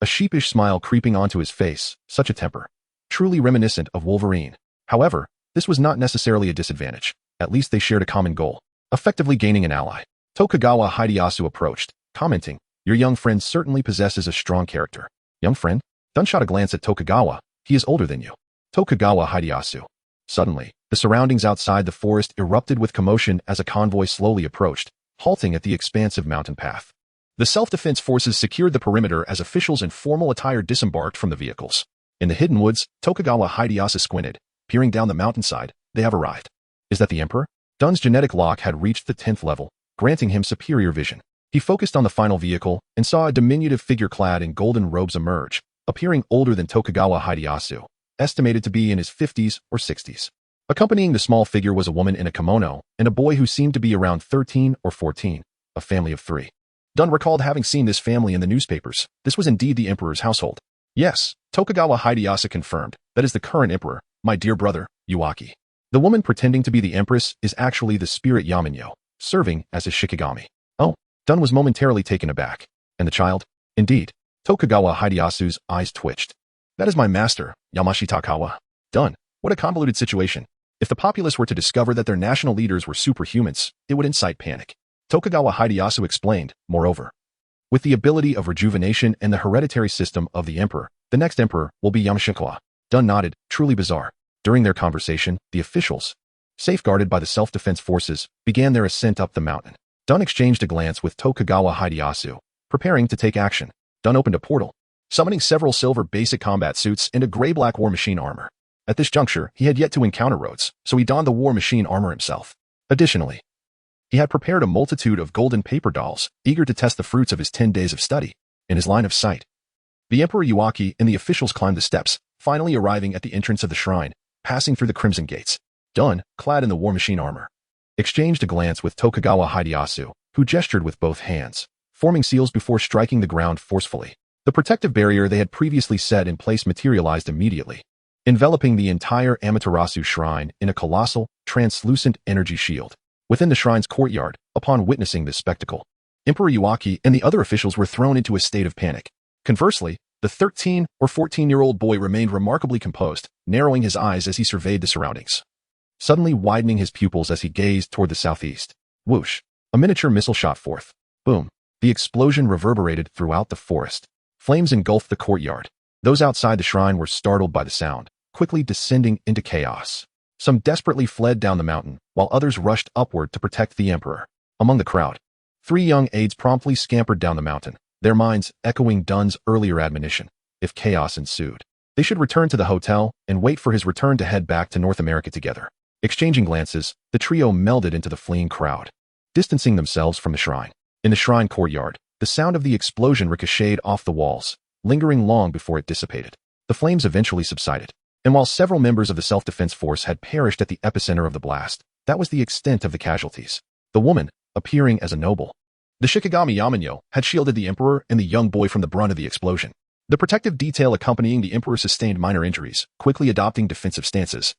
A sheepish smile creeping onto his face, such a temper. Truly reminiscent of Wolverine. However, this was not necessarily a disadvantage. At least they shared a common goal, effectively gaining an ally. Tokugawa Hideyasu approached, commenting, "Your young friend certainly possesses a strong character." "Young friend?" Dunn shot a glance at Tokugawa. "He is older than you." Tokugawa Hideyasu. Suddenly, the surroundings outside the forest erupted with commotion as a convoy slowly approached, halting at the expansive mountain path. The self-defense forces secured the perimeter as officials in formal attire disembarked from the vehicles. In the hidden woods, Tokugawa Hideyasu squinted, peering down the mountainside. "They have arrived." "Is that the Emperor?" Dunn's genetic lock had reached the 10th level, granting him superior vision. He focused on the final vehicle and saw a diminutive figure clad in golden robes emerge, appearing older than Tokugawa Hideyasu, estimated to be in his 50s or 60s. Accompanying the small figure was a woman in a kimono and a boy who seemed to be around 13 or 14, a family of 3. Dunn recalled having seen this family in the newspapers. This was indeed the Emperor's household. "Yes," Tokugawa Hideyasu confirmed, "that is the current Emperor, my dear brother, Yuaki. The woman pretending to be the Empress is actually the spirit Yamanyo, serving as his Shikigami." "Oh," Dunn was momentarily taken aback. "And the child?" "Indeed." Tokugawa Hideyasu's eyes twitched. "That is my master, Yamashitakawa." "Dunn, what a convoluted situation. If the populace were to discover that their national leaders were superhumans, it would incite panic." Tokugawa Hideyasu explained, "Moreover, with the ability of rejuvenation and the hereditary system of the Emperor, the next Emperor will be Yamashikawa." Dunn nodded, truly bizarre. During their conversation, the officials, safeguarded by the self-defense forces, began their ascent up the mountain. Dunn exchanged a glance with Tokugawa Hideyasu, preparing to take action. Dunn opened a portal, summoning several silver basic combat suits and a gray-black war machine armor. At this juncture, he had yet to encounter Rhodes, so he donned the war machine armor himself. Additionally, he had prepared a multitude of golden paper dolls, eager to test the fruits of his 10 days of study. In his line of sight, the Emperor Yuaki and the officials climbed the steps, finally arriving at the entrance of the shrine, passing through the crimson gates. Dunn, clad in the war machine armor, exchanged a glance with Tokugawa Hideyasu, who gestured with both hands, forming seals before striking the ground forcefully. The protective barrier they had previously set in place materialized immediately, enveloping the entire Amaterasu shrine in a colossal, translucent energy shield. Within the shrine's courtyard, upon witnessing this spectacle, Emperor Yuaki and the other officials were thrown into a state of panic. Conversely, The 13 or 14-year-old boy remained remarkably composed, narrowing his eyes as he surveyed the surroundings, suddenly widening his pupils as he gazed toward the southeast. Whoosh! A miniature missile shot forth. Boom! The explosion reverberated throughout the forest. Flames engulfed the courtyard. Those outside the shrine were startled by the sound, quickly descending into chaos. Some desperately fled down the mountain, while others rushed upward to protect the emperor. Among the crowd, 3 young aides promptly scampered down the mountain, their minds echoing Dun's earlier admonition. If chaos ensued, they should return to the hotel and wait for his return to head back to North America together. Exchanging glances, the trio melded into the fleeing crowd, distancing themselves from the shrine. In the shrine courtyard, the sound of the explosion ricocheted off the walls, lingering long before it dissipated. The flames eventually subsided, and while several members of the self-defense force had perished at the epicenter of the blast, that was the extent of the casualties. The woman, appearing as a noble, the Shikigami Yamanyo, had shielded the emperor and the young boy from the brunt of the explosion. The protective detail accompanying the emperor sustained minor injuries, quickly adopting defensive stances,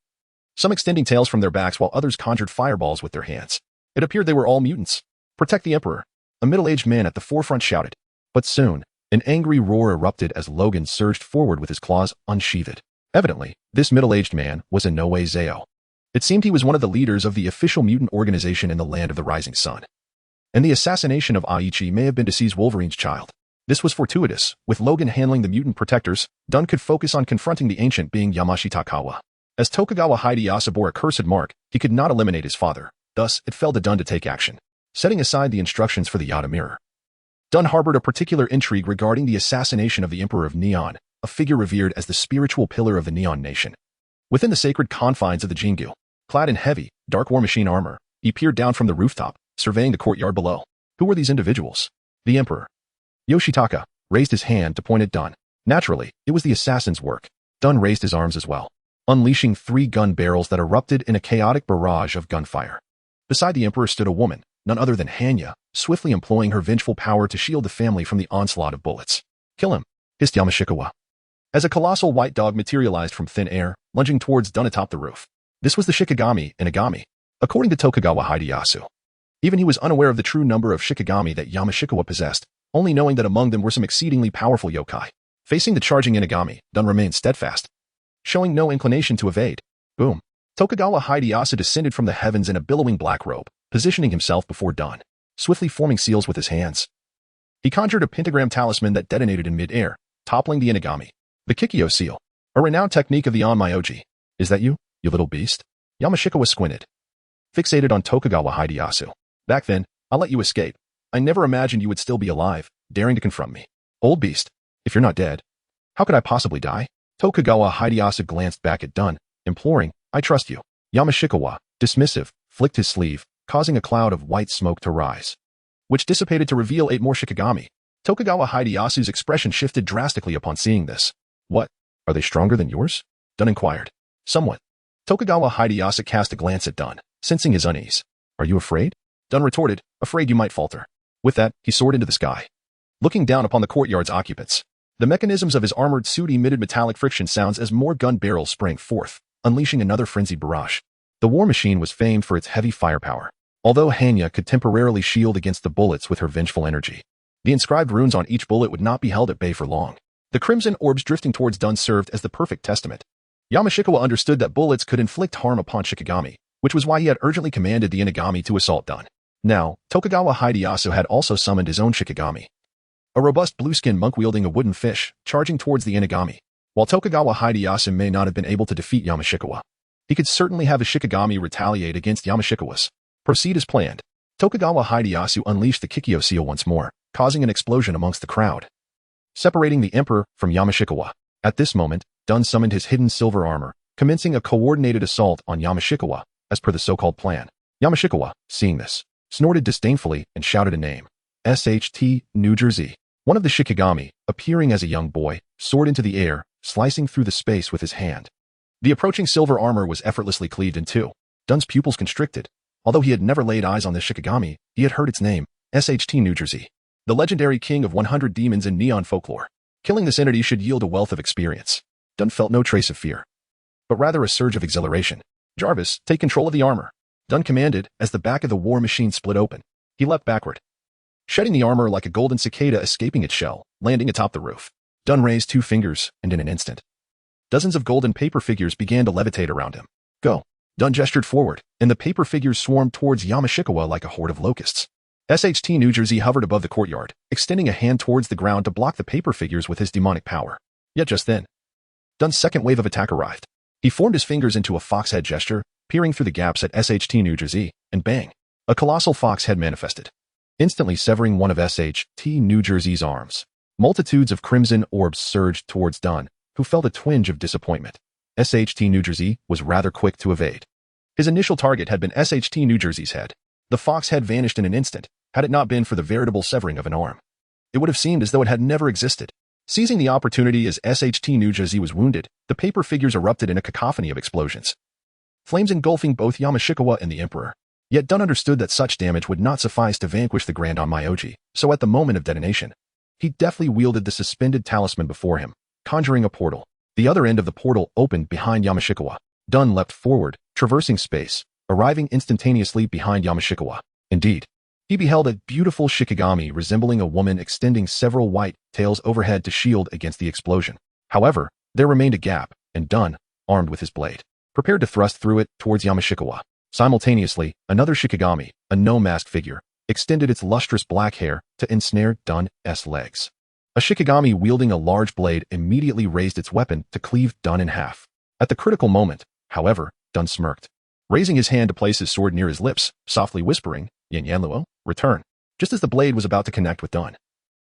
some extending tails from their backs while others conjured fireballs with their hands. It appeared they were all mutants. Protect the emperor, a middle-aged man at the forefront shouted. But soon, an angry roar erupted as Logan surged forward with his claws unsheathed. Evidently, this middle-aged man was Inoue Zeo. It seemed he was one of the leaders of the official mutant organization in the Land of the Rising Sun, and the assassination of Aichi may have been to seize Wolverine's child. This was fortuitous. With Logan handling the mutant protectors, Dun could focus on confronting the ancient being Yamashitakawa. As Tokugawa Hideyasu bore a cursed mark, he could not eliminate his father. Thus, it fell to Dun to take action. Setting aside the instructions for the Yata Mirror, Dun harbored a particular intrigue regarding the assassination of the Emperor of Neon, a figure revered as the spiritual pillar of the Neon Nation. Within the sacred confines of the Jingu, clad in heavy, dark war machine armor, he peered down from the rooftop, surveying the courtyard below. Who were these individuals? The Emperor Yoshitaka raised his hand to point at Dun. Naturally, it was the assassin's work. Dun raised his arms as well, unleashing 3 gun barrels that erupted in a chaotic barrage of gunfire. Beside the Emperor stood a woman, none other than Hanya, swiftly employing her vengeful power to shield the family from the onslaught of bullets. Kill him, hissed Yamashikawa, as a colossal white dog materialized from thin air, lunging towards Dun atop the roof. This was the Shikigami Inagami, according to Tokugawa Hideyasu. Even he was unaware of the true number of Shikigami that Yamashikawa possessed, only knowing that among them were some exceedingly powerful yokai. Facing the charging Inagami, Dun remained steadfast, showing no inclination to evade. Boom. Tokugawa Hideyasu descended from the heavens in a billowing black robe, positioning himself before Dun, swiftly forming seals with his hands. He conjured a pentagram talisman that detonated in mid-air, toppling the Inagami. The Kikyo seal, a renowned technique of the Onmyoji. Is that you little beast? Yamashikawa squinted, fixated on Tokugawa Hideyasu. Back then, I'll let you escape. I never imagined you would still be alive, daring to confront me. Old beast, if you're not dead, how could I possibly die? Tokugawa Hideyasu glanced back at Dun, imploring, I trust you. Yamashikawa, dismissive, flicked his sleeve, causing a cloud of white smoke to rise, which dissipated to reveal 8 more Shikigami. Tokugawa Hideyasu's expression shifted drastically upon seeing this. What? Are they stronger than yours? Dun inquired. Somewhat. Tokugawa Hideyasu cast a glance at Dun, sensing his unease. Are you afraid? Dun retorted, afraid you might falter. With that, he soared into the sky, looking down upon the courtyard's occupants. The mechanisms of his armored suit emitted metallic friction sounds as more gun barrels sprang forth, unleashing another frenzied barrage. The war machine was famed for its heavy firepower, although Hanya could temporarily shield against the bullets with her vengeful energy. The inscribed runes on each bullet would not be held at bay for long. The crimson orbs drifting towards Dun served as the perfect testament. Yamashikawa understood that bullets could inflict harm upon Shikigami, which was why he had urgently commanded the Inagami to assault Dun. Now, Tokugawa Hideyasu had also summoned his own Shikigami, a robust blue-skinned monk wielding a wooden fish, charging towards the Inagami. While Tokugawa Hideyasu may not have been able to defeat Yamashikawa, he could certainly have his Shikigami retaliate against Yamashikawa's. Proceed as planned. Tokugawa Hideyasu unleashed the Kikyo seal once more, causing an explosion amongst the crowd, separating the Emperor from Yamashikawa. At this moment, Dun summoned his hidden silver armor, commencing a coordinated assault on Yamashikawa, as per the so-called plan. Yamashikawa, seeing this, snorted disdainfully and shouted a name. SHT, New Jersey. One of the Shikigami, appearing as a young boy, soared into the air, slicing through the space with his hand. The approaching silver armor was effortlessly cleaved in two. Dun's pupils constricted. Although he had never laid eyes on this Shikigami, he had heard its name, SHT New Jersey, the legendary king of 100 demons in neon folklore. Killing this entity should yield a wealth of experience. Dun felt no trace of fear, but rather a surge of exhilaration. Jarvis, take control of the armor. Dun commanded as the back of the war machine split open. He leapt backward, shedding the armor like a golden cicada escaping its shell, landing atop the roof. Dun raised 2 fingers, and in an instant, dozens of golden paper figures began to levitate around him. Go. Dun gestured forward, and the paper figures swarmed towards Yamashikawa like a horde of locusts. SHT New Jersey hovered above the courtyard, extending a hand towards the ground to block the paper figures with his demonic power. Yet just then, Dun's second wave of attack arrived. He formed his fingers into a fox head gesture, peering through the gaps at SHT New Jersey, and bang! A colossal fox head manifested, instantly severing one of SHT New Jersey's arms. Multitudes of crimson orbs surged towards Dun, who felt a twinge of disappointment. SHT New Jersey was rather quick to evade. His initial target had been SHT New Jersey's head. The fox head vanished in an instant, had it not been for the veritable severing of an arm. It would have seemed as though it had never existed. Seizing the opportunity as SHT New Jersey was wounded, the paper figures erupted in a cacophony of explosions, flames engulfing both Yamashikawa and the Emperor. Yet Dun understood that such damage would not suffice to vanquish the Grand Onmyoji, so at the moment of detonation, he deftly wielded the suspended talisman before him, conjuring a portal. The other end of the portal opened behind Yamashikawa. Dun leapt forward, traversing space, arriving instantaneously behind Yamashikawa. Indeed, he beheld a beautiful Shikigami resembling a woman extending several white tails overhead to shield against the explosion. However, there remained a gap, and Dun, armed with his blade, prepared to thrust through it towards Yamashikawa. Simultaneously, another Shikigami, a no-masked figure, extended its lustrous black hair to ensnare Dun's legs. A Shikigami wielding a large blade immediately raised its weapon to cleave Dun in half. At the critical moment, however, Dun smirked, raising his hand to place his sword near his lips, softly whispering, "Yin Yanluo, return." Just as the blade was about to connect with Dun,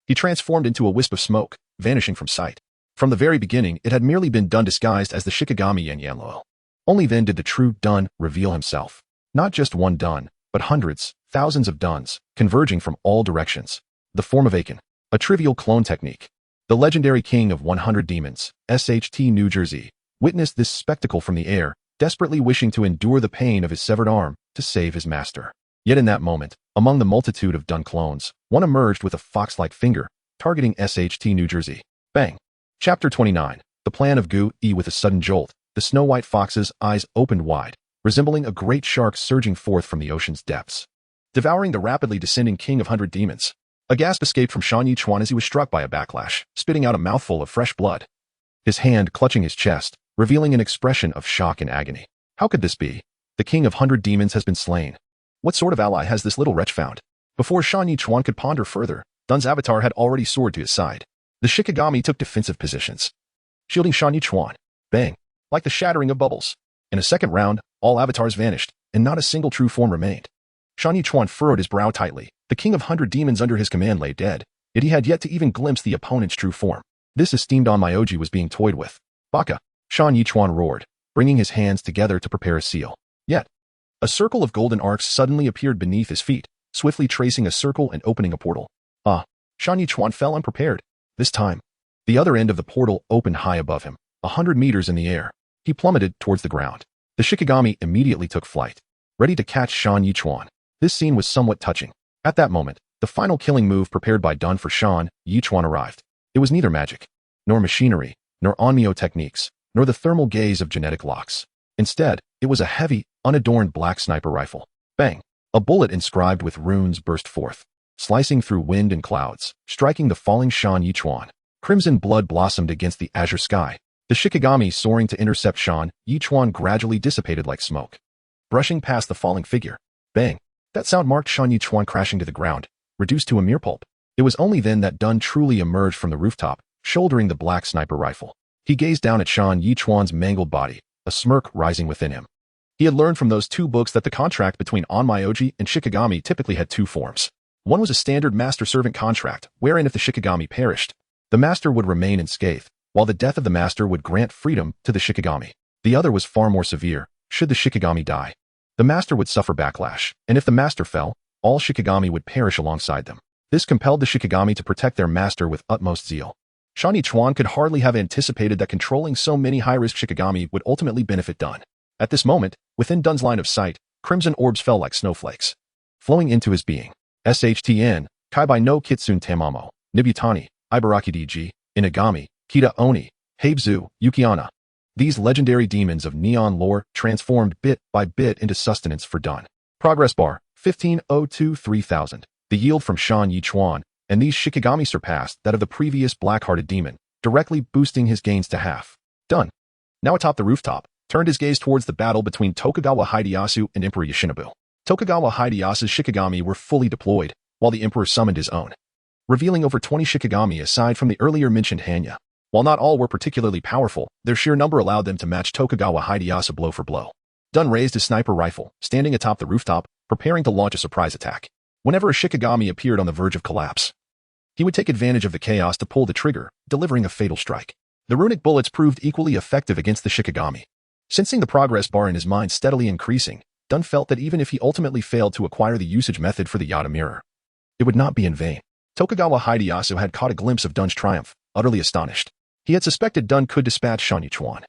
he transformed into a wisp of smoke, vanishing from sight. From the very beginning, it had merely been Dun disguised as the Shikigami Yin Yanluo. Only then did the true Dun reveal himself. Not just one Dun, but hundreds, thousands of Duns, converging from all directions. The form of Aiken, a trivial clone technique. The legendary king of 100 demons, SHT New Jersey, witnessed this spectacle from the air, desperately wishing to endure the pain of his severed arm to save his master. Yet in that moment, among the multitude of Dun clones, one emerged with a fox-like finger, targeting SHT New Jersey. Bang! Chapter 29. The Plan of Gu E. With a sudden jolt, the snow-white fox's eyes opened wide, resembling a great shark surging forth from the ocean's depths, devouring the rapidly descending king of 100 demons. A gasp escaped from Shan Yichuan as he was struck by a backlash, spitting out a mouthful of fresh blood, his hand clutching his chest, revealing an expression of shock and agony. How could this be? The king of 100 demons has been slain. What sort of ally has this little wretch found? Before Shan Yichuan could ponder further, Dun's avatar had already soared to his side. The Shikigami took defensive positions, shielding Shan Yichuan. Bang! Like the shattering of bubbles. In a second round, all avatars vanished, and not a single true form remained. Shan Yichuan furrowed his brow tightly. The king of 100 demons under his command lay dead, yet he had yet to even glimpse the opponent's true form. This esteemed Onmyoji was being toyed with. Baka! Shan Yichuan roared, bringing his hands together to prepare a seal. Yet, a circle of golden arcs suddenly appeared beneath his feet, swiftly tracing a circle and opening a portal. Shan Yichuan fell unprepared. This time, the other end of the portal opened high above him, 100 meters in the air. He plummeted towards the ground. The Shikigami immediately took flight, ready to catch Shan Yichuan. This scene was somewhat touching. At that moment, the final killing move prepared by Dun for Shan Yichuan arrived. It was neither magic, nor machinery, nor Onmyo techniques, nor the thermal gaze of genetic locks. Instead, it was a heavy, unadorned black sniper rifle. Bang! A bullet inscribed with runes burst forth, slicing through wind and clouds, striking the falling Shan Yichuan. Crimson blood blossomed against the azure sky. The Shikigami soaring to intercept Shan Yichuan gradually dissipated like smoke, brushing past the falling figure. Bang! That sound marked Shan Yichuan crashing to the ground, reduced to a mere pulp. It was only then that Dun truly emerged from the rooftop, shouldering the black sniper rifle. He gazed down at Shan Yichuan's mangled body, a smirk rising within him. He had learned from those 2 books that the contract between Onmyoji and Shikigami typically had 2 forms. One was a standard master-servant contract, wherein if the Shikigami perished, the master would remain unscathed, while the death of the master would grant freedom to the Shikigami. The other was far more severe. Should the Shikigami die, the master would suffer backlash, and if the master fell, all Shikigami would perish alongside them. This compelled the Shikigami to protect their master with utmost zeal. Shan Yichuan could hardly have anticipated that controlling so many high-risk Shikigami would ultimately benefit Dun. At this moment, within Dun's line of sight, crimson orbs fell like snowflakes, flowing into his being. SHTN, Kaibai no Kitsune Tamamo, Nibutani, Ibaraki DG, Inagami, Kita Oni, Habezu, Yukiana. These legendary demons of neon lore transformed bit by bit into sustenance for Dun. Progress bar, 1502-3000. The yield from Shan Yichuan and these Shikigami surpassed that of the previous black-hearted demon, directly boosting his gains to half. Done. Now atop the rooftop, turned his gaze towards the battle between Tokugawa Hideyasu and Emperor Yoshinobu. Tokugawa Hideyasu's Shikigami were fully deployed, while the Emperor summoned his own, revealing over 20 Shikigami aside from the earlier mentioned Hanya. While not all were particularly powerful, their sheer number allowed them to match Tokugawa Hideyasu blow for blow. Dun raised his sniper rifle, standing atop the rooftop, preparing to launch a surprise attack. Whenever a Shikigami appeared on the verge of collapse, he would take advantage of the chaos to pull the trigger, delivering a fatal strike. The runic bullets proved equally effective against the Shikigami. Sensing the progress bar in his mind steadily increasing, Dun felt that even if he ultimately failed to acquire the usage method for the Yata mirror, it would not be in vain. Tokugawa Hideyasu had caught a glimpse of Dun's triumph, utterly astonished. He had suspected Dun could dispatch Shan Yuchuan,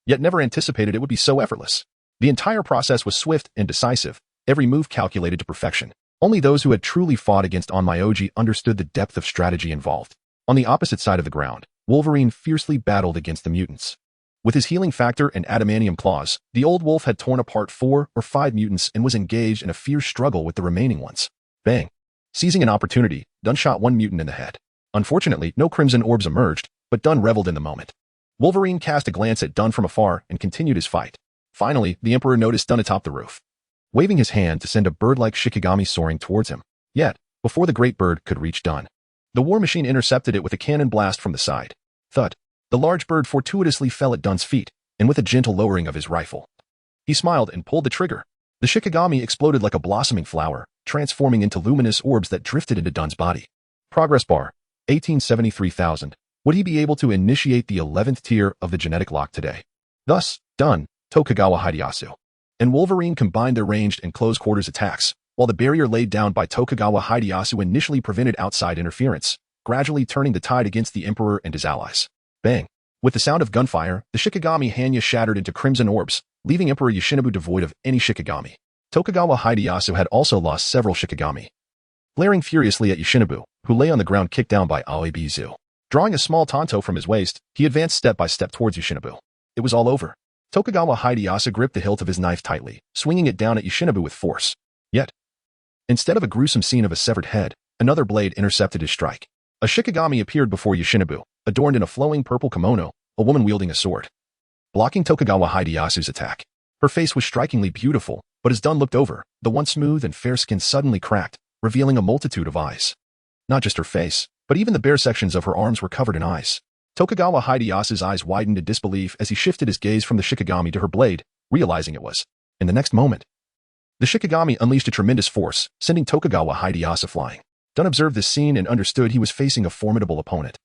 yet never anticipated it would be so effortless. The entire process was swift and decisive, every move calculated to perfection. Only those who had truly fought against Onmyoji understood the depth of strategy involved. On the opposite side of the ground, Wolverine fiercely battled against the mutants. With his healing factor and adamantium claws, the old wolf had torn apart 4 or 5 mutants and was engaged in a fierce struggle with the remaining ones. Bang! Seizing an opportunity, Dun shot one mutant in the head. Unfortunately, no crimson orbs emerged, but Dun reveled in the moment. Wolverine cast a glance at Dun from afar and continued his fight. Finally, the Emperor noticed Dun atop the roof, waving his hand to send a bird-like Shikigami soaring towards him. Yet, before the great bird could reach Dun, the war machine intercepted it with a cannon blast from the side. Thud. The large bird fortuitously fell at Dun's feet, and with a gentle lowering of his rifle, he smiled and pulled the trigger. The Shikigami exploded like a blossoming flower, transforming into luminous orbs that drifted into Dun's body. Progress bar, 1873,000. Would he be able to initiate the 11th tier of the genetic lock today? Thus, Dun, Tokugawa Hideyasu, and Wolverine combined their ranged and close quarters attacks, while the barrier laid down by Tokugawa Hideyasu initially prevented outside interference, gradually turning the tide against the Emperor and his allies. Bang! With the sound of gunfire, the Shikigami Hanya shattered into crimson orbs, leaving Emperor Yoshinobu devoid of any Shikigami. Tokugawa Hideyasu had also lost several Shikigami. Glaring furiously at Yoshinobu, who lay on the ground kicked down by Aoibizu. Drawing a small tanto from his waist, he advanced step by step towards Yoshinobu. It was all over. Tokugawa Hideyasu gripped the hilt of his knife tightly, swinging it down at Yoshinobu with force. Yet, instead of a gruesome scene of a severed head, another blade intercepted his strike. A Shikigami appeared before Yoshinobu, adorned in a flowing purple kimono, a woman wielding a sword, blocking Tokugawa Hideyasu's attack. Her face was strikingly beautiful, but as Dun looked over, the once smooth and fair skin suddenly cracked, revealing a multitude of eyes. Not just her face, but even the bare sections of her arms were covered in eyes. Tokugawa Hideyasu's eyes widened in disbelief as he shifted his gaze from the Shikigami to her blade, realizing it was. In the next moment, the Shikigami unleashed a tremendous force, sending Tokugawa Hideyasu flying. Dun observed this scene and understood he was facing a formidable opponent.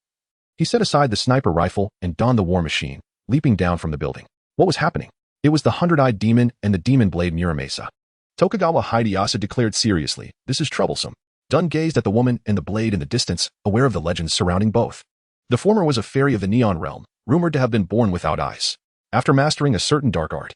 He set aside the sniper rifle and donned the war machine, leaping down from the building. What was happening? It was the 100-eyed demon and the demon blade Muramasa. Tokugawa Hideyasu declared seriously, "This is troublesome." Dun gazed at the woman and the blade in the distance, aware of the legends surrounding both. The former was a fairy of the Neon Realm, rumored to have been born without eyes. After mastering a certain dark art,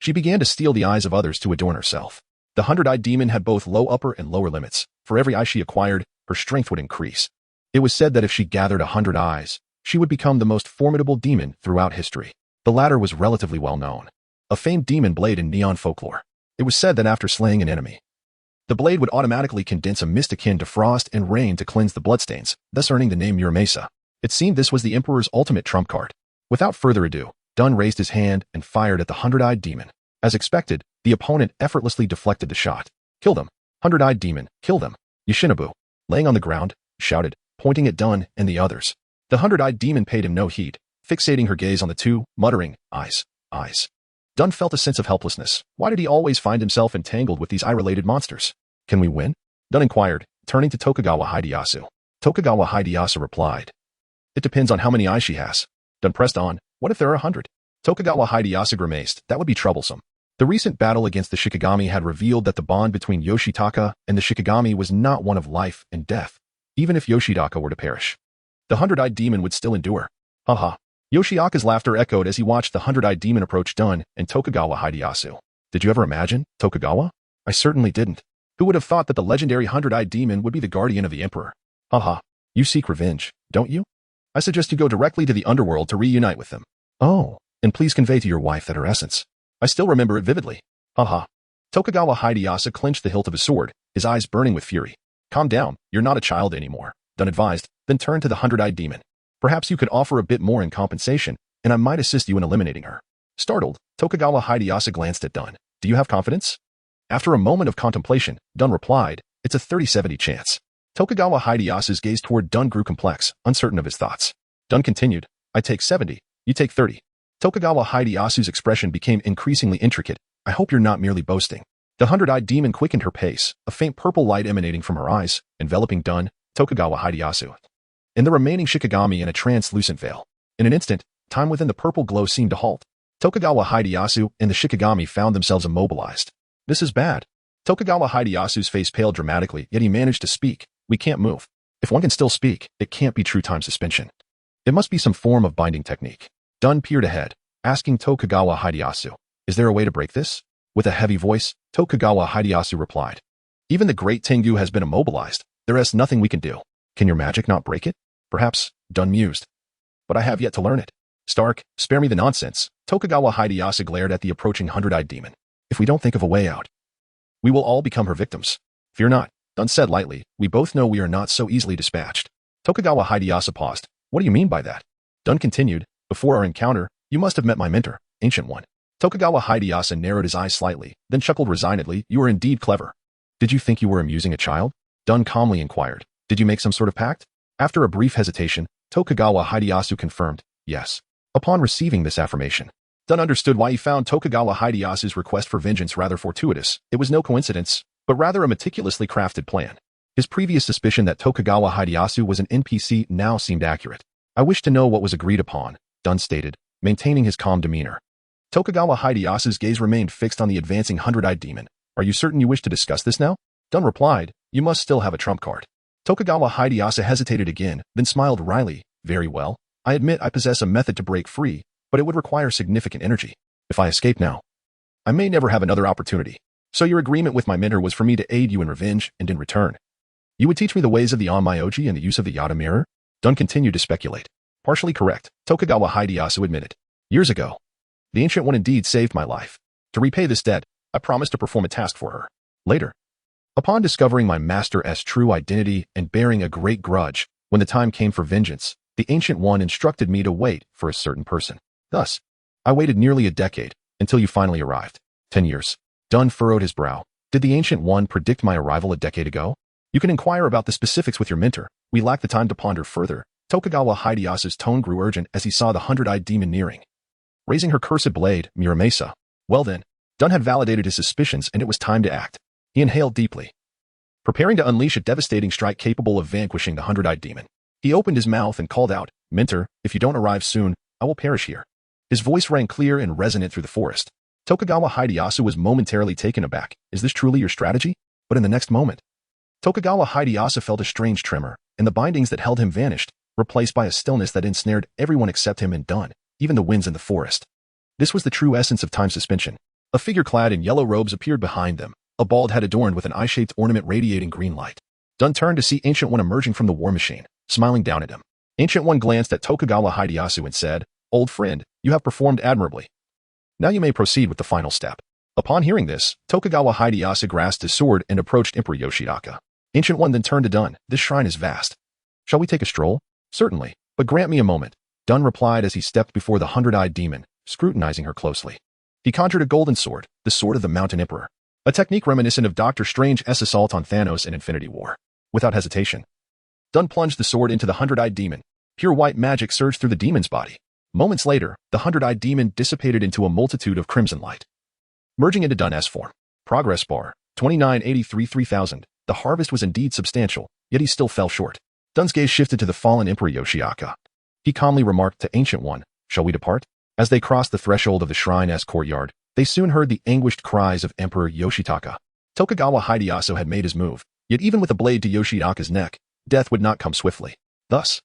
she began to steal the eyes of others to adorn herself. The 100-eyed demon had both low upper and lower limits. For every eye she acquired, her strength would increase. It was said that if she gathered 100 eyes, she would become the most formidable demon throughout history. The latter was relatively well known, a famed demon blade in Neon folklore. It was said that after slaying an enemy, the blade would automatically condense a mist akin to frost and rain to cleanse the bloodstains, thus earning the name Muramasa. It seemed this was the Emperor's ultimate trump card. Without further ado, Dun raised his hand and fired at the 100-eyed demon. As expected, the opponent effortlessly deflected the shot. "Kill them! 100-eyed demon, kill them!" Yoshinobu, laying on the ground, shouted, pointing at Dun and the others. The 100-eyed demon paid him no heed, fixating her gaze on the two, muttering, "Eyes, eyes." Dun felt a sense of helplessness. Why did he always find himself entangled with these eye-related monsters? "Can we win?" Dun inquired, turning to Tokugawa Hideyasu. Tokugawa Hideyasu replied, "It depends on how many eyes she has." Dun pressed on, "What if there are 100? Tokugawa Hideyasu grimaced, "That would be troublesome." The recent battle against the Shikigami had revealed that the bond between Yoshitaka and the Shikigami was not one of life and death. Even if Yoshitaka were to perish, the 100-eyed demon would still endure. Haha. Yoshitaka's laughter echoed as he watched the 100-eyed demon approach Dun and Tokugawa Hideyasu. "Did you ever imagine, Tokugawa?" "I certainly didn't. Who would have thought that the legendary 100-eyed demon would be the guardian of the Emperor?" "Haha. You seek revenge, don't you? I suggest you go directly to the underworld to reunite with them." "Oh, and please convey to your wife that her essence. I still remember it vividly." "Haha." Tokugawa Hideyasu clenched the hilt of his sword, his eyes burning with fury. "Calm down, you're not a child anymore," Dun advised, then turned to the 100-eyed demon. Perhaps you could offer a bit more in compensation, and I might assist you in eliminating her. Startled, Tokugawa Hideyoshi glanced at Dun. Do you have confidence? After a moment of contemplation, Dun replied, it's a 30-70 chance. Tokugawa Hideyasu's gaze toward Dun grew complex, uncertain of his thoughts. Dun continued, I take 70, you take 30. Tokugawa Hideyasu's expression became increasingly intricate. I hope you're not merely boasting. The hundred-eyed demon quickened her pace, a faint purple light emanating from her eyes, enveloping Dun, Tokugawa Hideyasu, and the remaining Shikigami in a translucent veil. In an instant, time within the purple glow seemed to halt. Tokugawa Hideyasu and the Shikigami found themselves immobilized. This is bad. Tokugawa Hideyasu's face paled dramatically, yet he managed to speak. We can't move. If one can still speak, it can't be true time suspension. It must be some form of binding technique. Dun peered ahead, asking Tokugawa Hideyasu, is there a way to break this? With a heavy voice, Tokugawa Hideyasu replied, even the great Tengu has been immobilized. There is nothing we can do. Can your magic not break it? Perhaps, Dun mused. But I have yet to learn it. Stark, spare me the nonsense. Tokugawa Hideyasu glared at the approaching hundred-eyed demon. If we don't think of a way out, we will all become her victims. Fear not, Dun said lightly. We both know we are not so easily dispatched. Tokugawa Hideyasu paused. What do you mean by that? Dun continued. Before our encounter, you must have met my mentor, Ancient One. Tokugawa Hideyasu narrowed his eyes slightly, then chuckled resignedly. You are indeed clever. Did you think you were amusing a child? Dun calmly inquired. Did you make some sort of pact? After a brief hesitation, Tokugawa Hideyasu confirmed, yes. Upon receiving this affirmation, Dun understood why he found Tokugawa Hideyasu's request for vengeance rather fortuitous. It was no coincidence, but rather a meticulously crafted plan. His previous suspicion that Tokugawa Hideyasu was an NPC now seemed accurate. I wish to know what was agreed upon, Dun stated, maintaining his calm demeanor. Tokugawa Hideyasu's gaze remained fixed on the advancing hundred-eyed demon. Are you certain you wish to discuss this now? Dun replied, you must still have a trump card. Tokugawa Hideyasu hesitated again, then smiled wryly. Very well. I admit I possess a method to break free, but it would require significant energy. If I escape now, I may never have another opportunity. So your agreement with my mentor was for me to aid you in revenge, and in return, you would teach me the ways of the Onmyoji and the use of the Yata mirror? Dun continued to speculate. Partially correct, Tokugawa Hideyasu admitted. Years ago, the Ancient One indeed saved my life. To repay this debt, I promised to perform a task for her. Later, upon discovering my master's true identity and bearing a great grudge, when the time came for vengeance, the Ancient One instructed me to wait for a certain person. Thus, I waited nearly a decade, until you finally arrived. 10 years. Dun furrowed his brow. Did the Ancient One predict my arrival a decade ago? You can inquire about the specifics with your mentor. We lack the time to ponder further. Tokugawa Hideyasu's tone grew urgent as he saw the hundred-eyed demon nearing. Raising her cursed blade, Muramasa. Well then, Dun had validated his suspicions and it was time to act. He inhaled deeply, preparing to unleash a devastating strike capable of vanquishing the hundred-eyed demon. He opened his mouth and called out, Mentor, if you don't arrive soon, I will perish here. His voice rang clear and resonant through the forest. Tokugawa Hideyasu was momentarily taken aback. Is this truly your strategy? But in the next moment, Tokugawa Hideyasu felt a strange tremor, and the bindings that held him vanished, replaced by a stillness that ensnared everyone except him and Dun, even the winds in the forest. This was the true essence of time suspension. A figure clad in yellow robes appeared behind them, a bald head adorned with an eye-shaped ornament radiating green light. Dun turned to see Ancient One emerging from the war machine, smiling down at him. Ancient One glanced at Tokugawa Hideyasu and said, Old friend, you have performed admirably. Now you may proceed with the final step. Upon hearing this, Tokugawa Hideyasu grasped his sword and approached Emperor Yoshitaka. Ancient One then turned to Dun. This shrine is vast. Shall we take a stroll? Certainly, but grant me a moment. Dun replied as he stepped before the hundred-eyed demon, scrutinizing her closely. He conjured a golden sword, the sword of the Mountain Emperor, a technique reminiscent of Doctor Strange's assault on Thanos in Infinity War. Without hesitation, Dun plunged the sword into the hundred-eyed demon. Pure white magic surged through the demon's body. Moments later, the hundred-eyed demon dissipated into a multitude of crimson light, merging into Dun's form. Progress bar, 2983 3000. The harvest was indeed substantial, yet he still fell short. Dun's gaze shifted to the fallen Emperor Yoshitaka. He calmly remarked to Ancient One, Shall we depart? As they crossed the threshold of the shrine's courtyard, they soon heard the anguished cries of Emperor Yoshitaka. Tokugawa Hideyasu had made his move, yet even with a blade to Yoshitaka's neck, death would not come swiftly. Thus,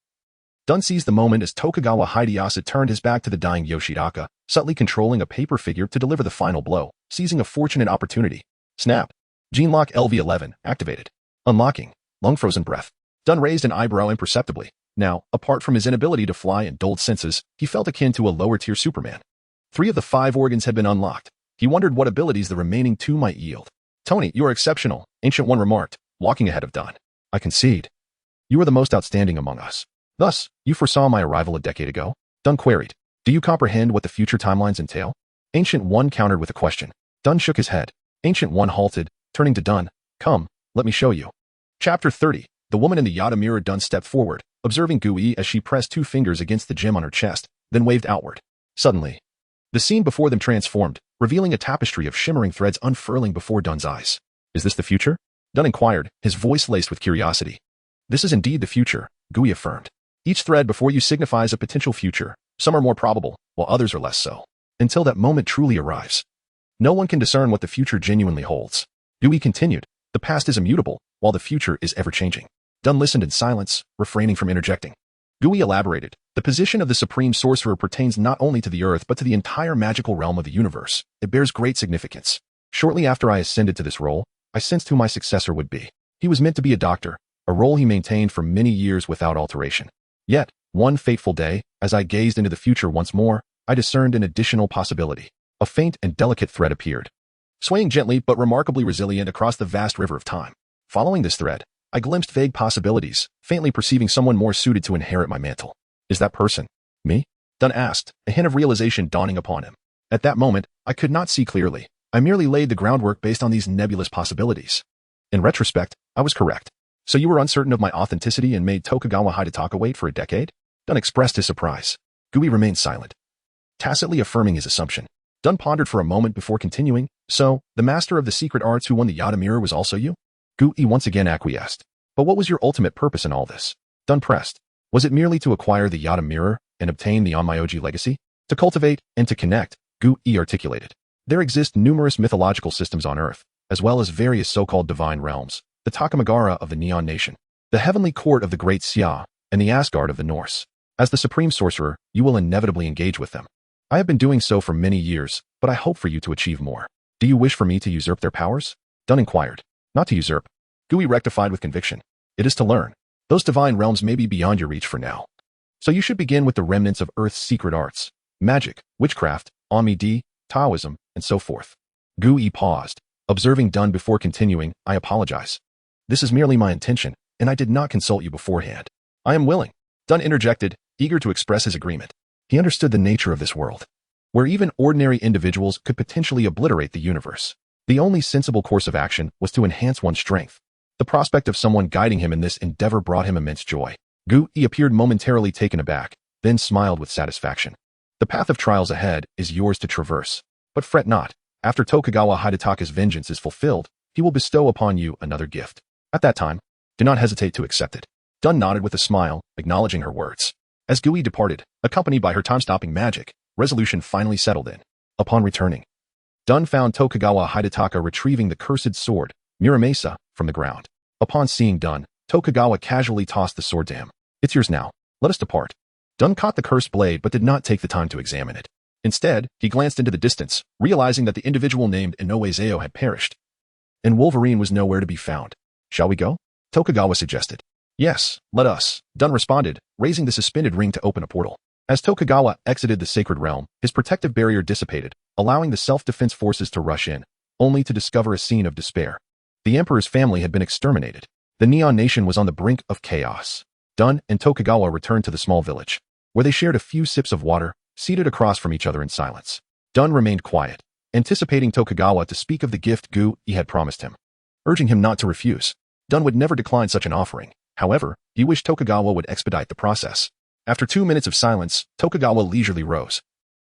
Dun seized the moment as Tokugawa Hideyasu turned his back to the dying Yoshitaka, subtly controlling a paper figure to deliver the final blow, seizing a fortunate opportunity. Snap. Gene Lock LV11 activated. Unlocking. Lung frozen breath. Dun raised an eyebrow imperceptibly. Now, apart from his inability to fly and dulled senses, he felt akin to a lower-tier Superman. 3 of the 5 organs had been unlocked. He wondered what abilities the remaining 2 might yield. Tony, you are exceptional, Ancient One remarked, walking ahead of Dun. I concede. You are the most outstanding among us. Thus, you foresaw my arrival a decade ago? Dun queried. Do you comprehend what the future timelines entail? Ancient One countered with a question. Dun shook his head. Ancient One halted, turning to Dun. Come, let me show you. Chapter 30. The woman in the Yata mirror. Dun stepped forward, observing Gui as she pressed 2 fingers against the gem on her chest, then waved outward. Suddenly, the scene before them transformed, revealing a tapestry of shimmering threads unfurling before Dun's eyes. Is this the future? Dun inquired, his voice laced with curiosity. This is indeed the future, Gui affirmed. Each thread before you signifies a potential future. Some are more probable, while others are less so. Until that moment truly arrives, no one can discern what the future genuinely holds. Gui continued, the past is immutable, while the future is ever-changing. Dun listened in silence, refraining from interjecting. Gui elaborated, the position of the Supreme Sorcerer pertains not only to the earth but to the entire magical realm of the universe. It bears great significance. Shortly after I ascended to this role, I sensed who my successor would be. He was meant to be a doctor, a role he maintained for many years without alteration. Yet, one fateful day, as I gazed into the future once more, I discerned an additional possibility. A faint and delicate thread appeared, swaying gently but remarkably resilient across the vast river of time. Following this thread, I glimpsed vague possibilities, faintly perceiving someone more suited to inherit my mantle. Is that person me? Dun asked, a hint of realization dawning upon him. At that moment, I could not see clearly. I merely laid the groundwork based on these nebulous possibilities. In retrospect, I was correct. So you were uncertain of my authenticity and made Tokugawa Hidetaka wait for a decade? Dun expressed his surprise. Gui remained silent, tacitly affirming his assumption. Dun pondered for a moment before continuing. So, the master of the secret arts who won the Yata mirror was also you? Gui once again acquiesced. But what was your ultimate purpose in all this? Dun pressed. Was it merely to acquire the Yata mirror and obtain the Onmyoji legacy? To cultivate and to connect, Gui articulated. There exist numerous mythological systems on Earth, as well as various so-called divine realms, the Takamagara of the Neon Nation, the heavenly court of the Great Xia, and the Asgard of the Norse. As the Supreme Sorcerer, you will inevitably engage with them. I have been doing so for many years, but I hope for you to achieve more. Do you wish for me to usurp their powers? Dun inquired. Not to usurp. Gui rectified with conviction. It is to learn. Those divine realms may be beyond your reach for now. So you should begin with the remnants of Earth's secret arts, magic, witchcraft, Onmidi, Taoism, and so forth. Gui paused, observing Dun before continuing. I apologize. This is merely my intention, and I did not consult you beforehand. I am willing. Dun interjected, eager to express his agreement. He understood the nature of this world, where even ordinary individuals could potentially obliterate the universe. The only sensible course of action was to enhance one's strength. The prospect of someone guiding him in this endeavor brought him immense joy. Gui appeared momentarily taken aback, then smiled with satisfaction. The path of trials ahead is yours to traverse. But fret not. After Tokugawa Hidetaka's vengeance is fulfilled, he will bestow upon you another gift. At that time, do not hesitate to accept it. Dun nodded with a smile, acknowledging her words. As Gui departed, accompanied by her time-stopping magic, resolution finally settled in. Upon returning, Dun found Tokugawa Hidetaka retrieving the cursed sword, Muramasa, from the ground. Upon seeing Dun, Tokugawa casually tossed the sword to him. It's yours now. Let us depart. Dun caught the cursed blade but did not take the time to examine it. Instead, he glanced into the distance, realizing that the individual named Inoue Zeo had perished. And Wolverine was nowhere to be found. Shall we go? Tokugawa suggested. Yes, let us, Dun responded, raising the suspended ring to open a portal. As Tokugawa exited the sacred realm, his protective barrier dissipated, allowing the self-defense forces to rush in, only to discover a scene of despair. The Emperor's family had been exterminated. The Neon Nation was on the brink of chaos. Dun and Tokugawa returned to the small village, where they shared a few sips of water, seated across from each other in silence. Dun remained quiet, anticipating Tokugawa to speak of the gift Gui had promised him, urging him not to refuse. Dun would never decline such an offering. However, he wished Tokugawa would expedite the process. After 2 minutes of silence, Tokugawa leisurely rose,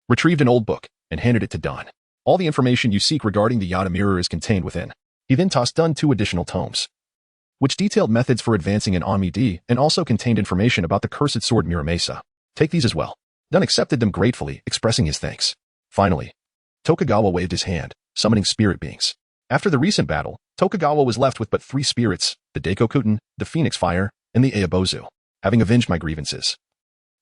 retrieved an old book, and handed it to Dun. All the information you seek regarding the Yata mirror is contained within. He then tossed Dun 2 additional tomes, which detailed methods for advancing in Onmidi and also contained information about the cursed sword Muramasa. Take these as well. Dun accepted them gratefully, expressing his thanks. Finally, Tokugawa waved his hand, summoning spirit beings. After the recent battle, Tokugawa was left with but 3 spirits, the Daikokuten, the Phoenix Fire, and the Eobozu. Having avenged my grievances,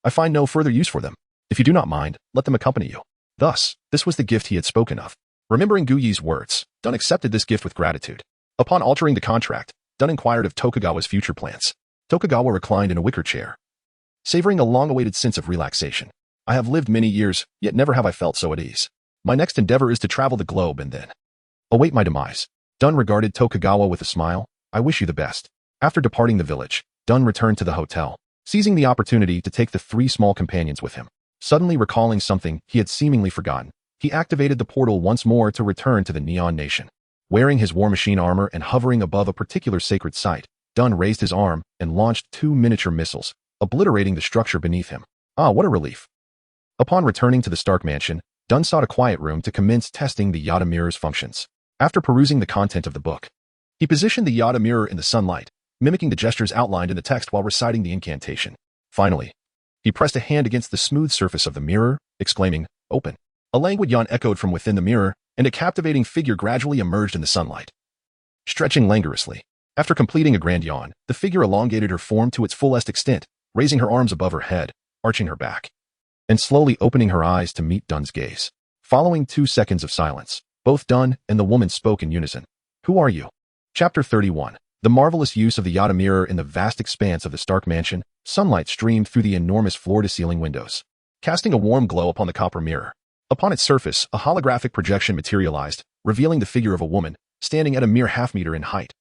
I find no further use for them. If you do not mind, let them accompany you. Thus, this was the gift he had spoken of. Remembering Gui's words, Dun accepted this gift with gratitude. Upon altering the contract, Dun inquired of Tokugawa's future plans. Tokugawa reclined in a wicker chair, savoring a long-awaited sense of relaxation. I have lived many years, yet never have I felt so at ease. My next endeavor is to travel the globe and then await my demise. Dun regarded Tokugawa with a smile. I wish you the best. After departing the village, Dun returned to the hotel, seizing the opportunity to take the 3 small companions with him. Suddenly recalling something he had seemingly forgotten, he activated the portal once more to return to the Neon Nation. Wearing his War Machine armor and hovering above a particular sacred site, Dunn raised his arm and launched 2 miniature missiles, obliterating the structure beneath him. Ah, what a relief. Upon returning to the Stark mansion, Dunn sought a quiet room to commence testing the Yada mirror's functions. After perusing the content of the book, he positioned the Yada mirror in the sunlight, mimicking the gestures outlined in the text while reciting the incantation. Finally, he pressed a hand against the smooth surface of the mirror, exclaiming, "Open." A languid yawn echoed from within the mirror, and a captivating figure gradually emerged in the sunlight. Stretching languorously, after completing a grand yawn, the figure elongated her form to its fullest extent, raising her arms above her head, arching her back, and slowly opening her eyes to meet Dunn's gaze. Following 2 seconds of silence, both Dunn and the woman spoke in unison. "Who are you?" Chapter 31. The marvelous use of the Yada mirror in the vast expanse of the Stark mansion, sunlight streamed through the enormous floor-to-ceiling windows, casting a warm glow upon the copper mirror. Upon its surface, a holographic projection materialized, revealing the figure of a woman, standing at a mere half-meter in height.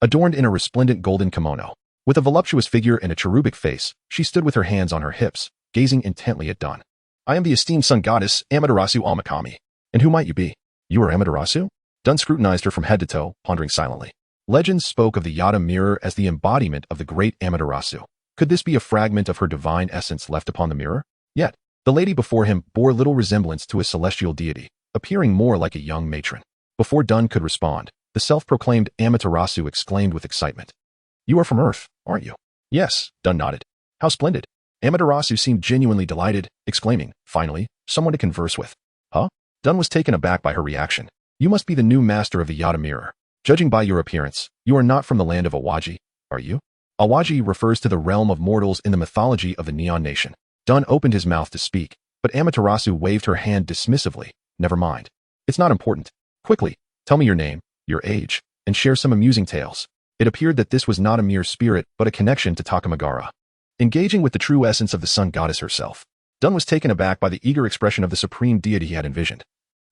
Adorned in a resplendent golden kimono, with a voluptuous figure and a cherubic face, she stood with her hands on her hips, gazing intently at Dunn. "I am the esteemed sun goddess, Amaterasu Amakami. And who might you be?" "You are Amaterasu?" Dunn scrutinized her from head to toe, pondering silently. Legends spoke of the Yada mirror as the embodiment of the great Amaterasu. Could this be a fragment of her divine essence left upon the mirror? Yet, the lady before him bore little resemblance to a celestial deity, appearing more like a young matron. Before Dunn could respond, the self-proclaimed Amaterasu exclaimed with excitement. "You are from Earth, aren't you?" "Yes," Dunn nodded. "How splendid." Amaterasu seemed genuinely delighted, exclaiming, "Finally, someone to converse with." "Huh?" Dunn was taken aback by her reaction. "You must be the new master of the Yada mirror. Judging by your appearance, you are not from the land of Awaji, are you?" Awaji refers to the realm of mortals in the mythology of the Neon Nation. Dunn opened his mouth to speak, but Amaterasu waved her hand dismissively. "Never mind. It's not important. Quickly, tell me your name, your age, and share some amusing tales." It appeared that this was not a mere spirit, but a connection to Takamagara. Engaging with the true essence of the sun goddess herself, Dunn was taken aback by the eager expression of the supreme deity he had envisioned,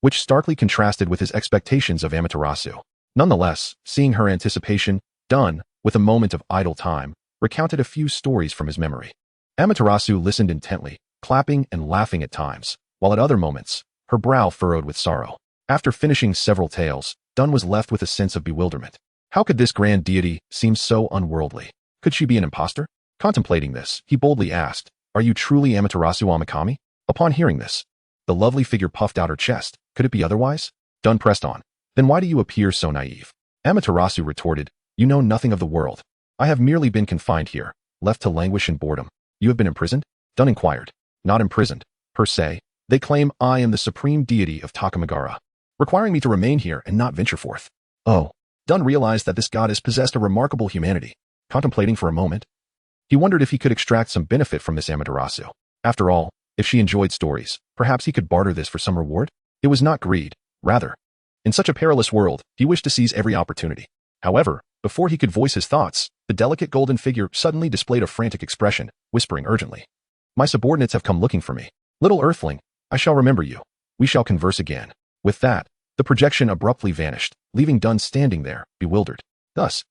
which starkly contrasted with his expectations of Amaterasu. Nonetheless, seeing her anticipation, Dunn, with a moment of idle time, recounted a few stories from his memory. Amaterasu listened intently, clapping and laughing at times, while at other moments, her brow furrowed with sorrow. After finishing several tales, Dunn was left with a sense of bewilderment. How could this grand deity seem so unworldly? Could she be an impostor? Contemplating this, he boldly asked, "Are you truly Amaterasu Amakami?" Upon hearing this, the lovely figure puffed out her chest. "Could it be otherwise?" Dunn pressed on. "Then why do you appear so naive?" Amaterasu retorted, "You know nothing of the world. I have merely been confined here, left to languish in boredom." "You have been imprisoned?" Dunn inquired. "Not imprisoned, per se. They claim I am the supreme deity of Takamagara, requiring me to remain here and not venture forth." Oh. Dunn realized that this goddess possessed a remarkable humanity. Contemplating for a moment, he wondered if he could extract some benefit from this Amaterasu. After all, if she enjoyed stories, perhaps he could barter this for some reward? It was not greed, rather. In such a perilous world, he wished to seize every opportunity. However, before he could voice his thoughts, the delicate golden figure suddenly displayed a frantic expression, whispering urgently, "My subordinates have come looking for me. Little earthling, I shall remember you. We shall converse again." With that, the projection abruptly vanished, leaving Dunn standing there, bewildered. Thus,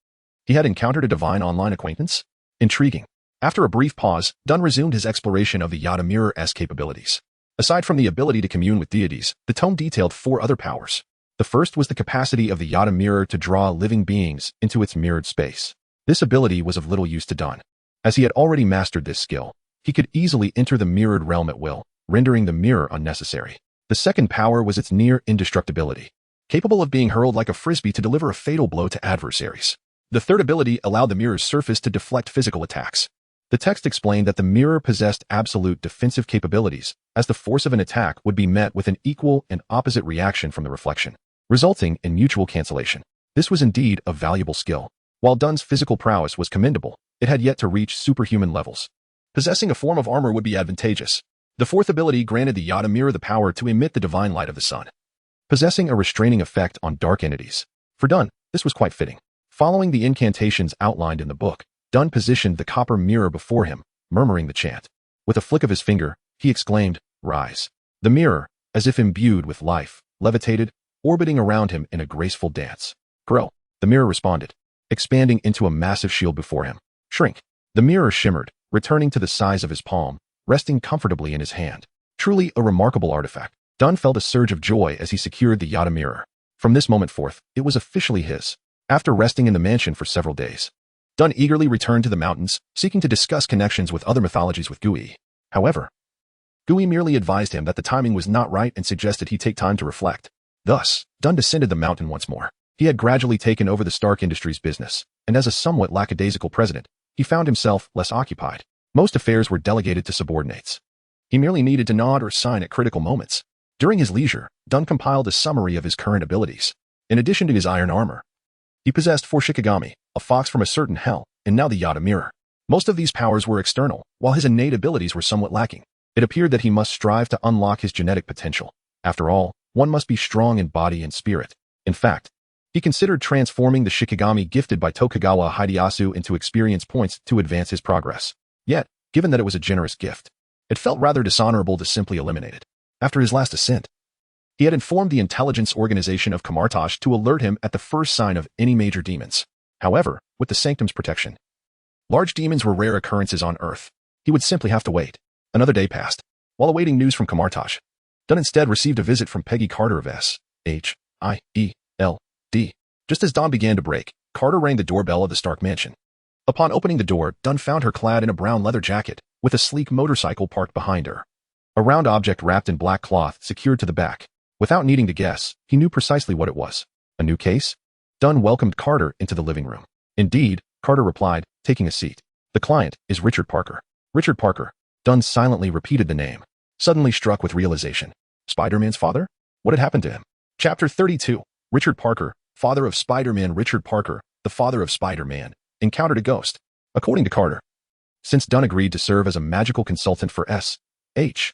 he had encountered a divine online acquaintance? Intriguing. After a brief pause, Dunn resumed his exploration of the Yada Mirror-S capabilities. Aside from the ability to commune with deities, the tome detailed 4 other powers. The first was the capacity of the Yada mirror to draw living beings into its mirrored space. This ability was of little use to Dunn. As he had already mastered this skill, he could easily enter the mirrored realm at will, rendering the mirror unnecessary. The second power was its near indestructibility, capable of being hurled like a frisbee to deliver a fatal blow to adversaries. The third ability allowed the mirror's surface to deflect physical attacks. The text explained that the mirror possessed absolute defensive capabilities, as the force of an attack would be met with an equal and opposite reaction from the reflection, resulting in mutual cancellation. This was indeed a valuable skill. While Dunn's physical prowess was commendable, it had yet to reach superhuman levels. Possessing a form of armor would be advantageous. The fourth ability granted the Yada mirror the power to emit the divine light of the sun, possessing a restraining effect on dark entities. For Dunn, this was quite fitting. Following the incantations outlined in the book, Dunn positioned the copper mirror before him, murmuring the chant. With a flick of his finger, he exclaimed, "Rise." The mirror, as if imbued with life, levitated, orbiting around him in a graceful dance. "Grow," the mirror responded, expanding into a massive shield before him. "Shrink." The mirror shimmered, returning to the size of his palm, resting comfortably in his hand. Truly a remarkable artifact. Dunn felt a surge of joy as he secured the Yada mirror. From this moment forth, it was officially his. After resting in the mansion for several days, Dunn eagerly returned to the mountains, seeking to discuss connections with other mythologies with Gui. However, Gui merely advised him that the timing was not right and suggested he take time to reflect. Thus, Dunn descended the mountain once more. He had gradually taken over the Stark Industries business, and as a somewhat lackadaisical president, he found himself less occupied. Most affairs were delegated to subordinates. He merely needed to nod or sign at critical moments. During his leisure, Dunn compiled a summary of his current abilities. In addition to his iron armor, he possessed 4 Shikigami, a fox from a certain hell, and now the Yada mirror. Most of these powers were external, while his innate abilities were somewhat lacking. It appeared that he must strive to unlock his genetic potential. After all, one must be strong in body and spirit. In fact, he considered transforming the Shikigami gifted by Tokugawa Hideyasu into experience points to advance his progress. Yet, given that it was a generous gift, it felt rather dishonorable to simply eliminate it. After his last ascent, he had informed the intelligence organization of Kamartash to alert him at the first sign of any major demons. However, with the Sanctum's protection, large demons were rare occurrences on Earth. He would simply have to wait. Another day passed. While awaiting news from Kamartash, Dunn instead received a visit from Peggy Carter of S.H.I.E.L.D. Just as dawn began to break, Carter rang the doorbell of the Stark mansion. Upon opening the door, Dunn found her clad in a brown leather jacket, with a sleek motorcycle parked behind her. A round object wrapped in black cloth secured to the back. Without needing to guess, he knew precisely what it was. A new case? Dunn welcomed Carter into the living room. Indeed, Carter replied, taking a seat. The client is Richard Parker. Richard Parker. Dunn silently repeated the name, suddenly struck with realization. Spider-Man's father? What had happened to him? Chapter 32. Richard Parker, father of Spider-Man. Richard Parker, the father of Spider-Man, encountered a ghost. According to Carter, since Dunn agreed to serve as a magical consultant for S.H.I.E.L.D.,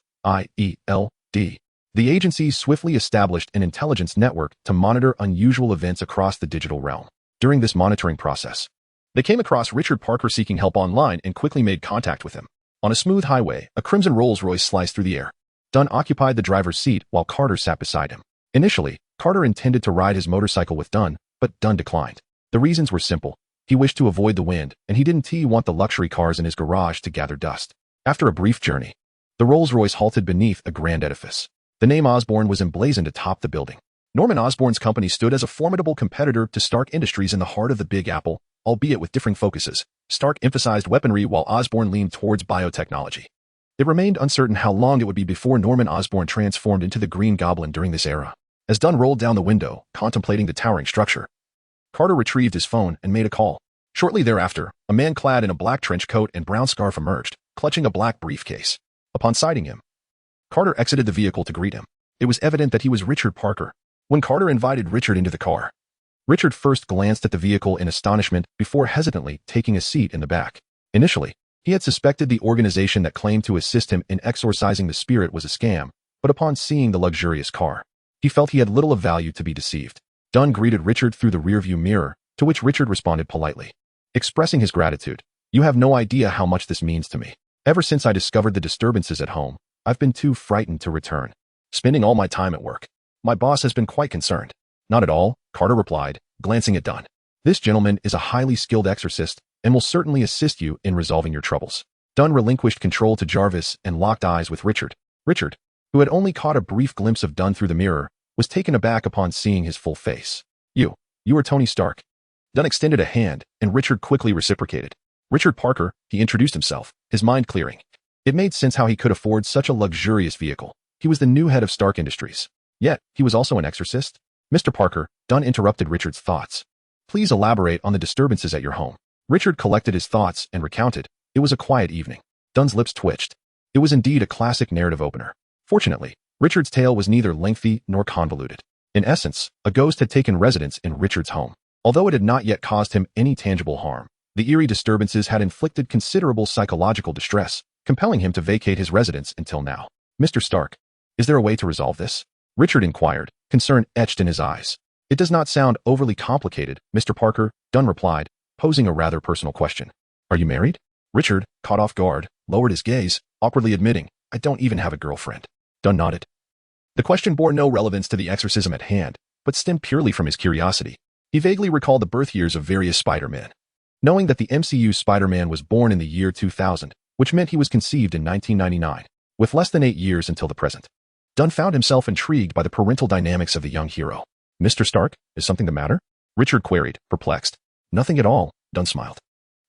the agency swiftly established an intelligence network to monitor unusual events across the digital realm. During this monitoring process, they came across Richard Parker seeking help online and quickly made contact with him. On a smooth highway, a crimson Rolls-Royce sliced through the air. Dunn occupied the driver's seat while Carter sat beside him. Initially, Carter intended to ride his motorcycle with Dunn, but Dunn declined. The reasons were simple. He wished to avoid the wind, and he didn't want the luxury cars in his garage to gather dust. After a brief journey, the Rolls-Royce halted beneath a grand edifice. The name Osborn was emblazoned atop the building. Norman Osborn's company stood as a formidable competitor to Stark Industries in the heart of the Big Apple, albeit with differing focuses. Stark emphasized weaponry while Osborn leaned towards biotechnology. It remained uncertain how long it would be before Norman Osborn transformed into the Green Goblin during this era. As Dunn rolled down the window, contemplating the towering structure, Carter retrieved his phone and made a call. Shortly thereafter, a man clad in a black trench coat and brown scarf emerged, clutching a black briefcase. Upon sighting him, Carter exited the vehicle to greet him. It was evident that he was Richard Parker. When Carter invited Richard into the car, Richard first glanced at the vehicle in astonishment before hesitantly taking a seat in the back. Initially, he had suspected the organization that claimed to assist him in exorcising the spirit was a scam, but upon seeing the luxurious car, he felt he had little of value to be deceived. Dunn greeted Richard through the rearview mirror, to which Richard responded politely, expressing his gratitude. You have no idea how much this means to me. Ever since I discovered the disturbances at home, I've been too frightened to return, spending all my time at work. My boss has been quite concerned. Not at all, Carter replied, glancing at Dunn. This gentleman is a highly skilled exorcist and will certainly assist you in resolving your troubles. Dunn relinquished control to Jarvis and locked eyes with Richard. Richard, who had only caught a brief glimpse of Dunn through the mirror, was taken aback upon seeing his full face. You are Tony Stark. Dunn extended a hand, and Richard quickly reciprocated. Richard Parker, he introduced himself, his mind clearing. It made sense how he could afford such a luxurious vehicle. He was the new head of Stark Industries. Yet, he was also an exorcist. Mr. Parker, Dunn interrupted Richard's thoughts. Please elaborate on the disturbances at your home. Richard collected his thoughts and recounted. It was a quiet evening. Dunn's lips twitched. It was indeed a classic narrative opener. Fortunately, Richard's tale was neither lengthy nor convoluted. In essence, a ghost had taken residence in Richard's home. Although it had not yet caused him any tangible harm, the eerie disturbances had inflicted considerable psychological distress, compelling him to vacate his residence until now. Mr. Stark, is there a way to resolve this? Richard inquired, concern etched in his eyes. It does not sound overly complicated, Mr. Parker, Dunn replied, posing a rather personal question. Are you married? Richard, caught off guard, lowered his gaze, awkwardly admitting, I don't even have a girlfriend. Dunn nodded. The question bore no relevance to the exorcism at hand, but stemmed purely from his curiosity. He vaguely recalled the birth years of various Spider-Men. Knowing that the MCU Spider-Man was born in the year 2000, which meant he was conceived in 1999, with less than 8 years until the present. Dunn found himself intrigued by the parental dynamics of the young hero. "Mr. Stark, is something the matter?" Richard queried, perplexed. "Nothing at all," Dunn smiled.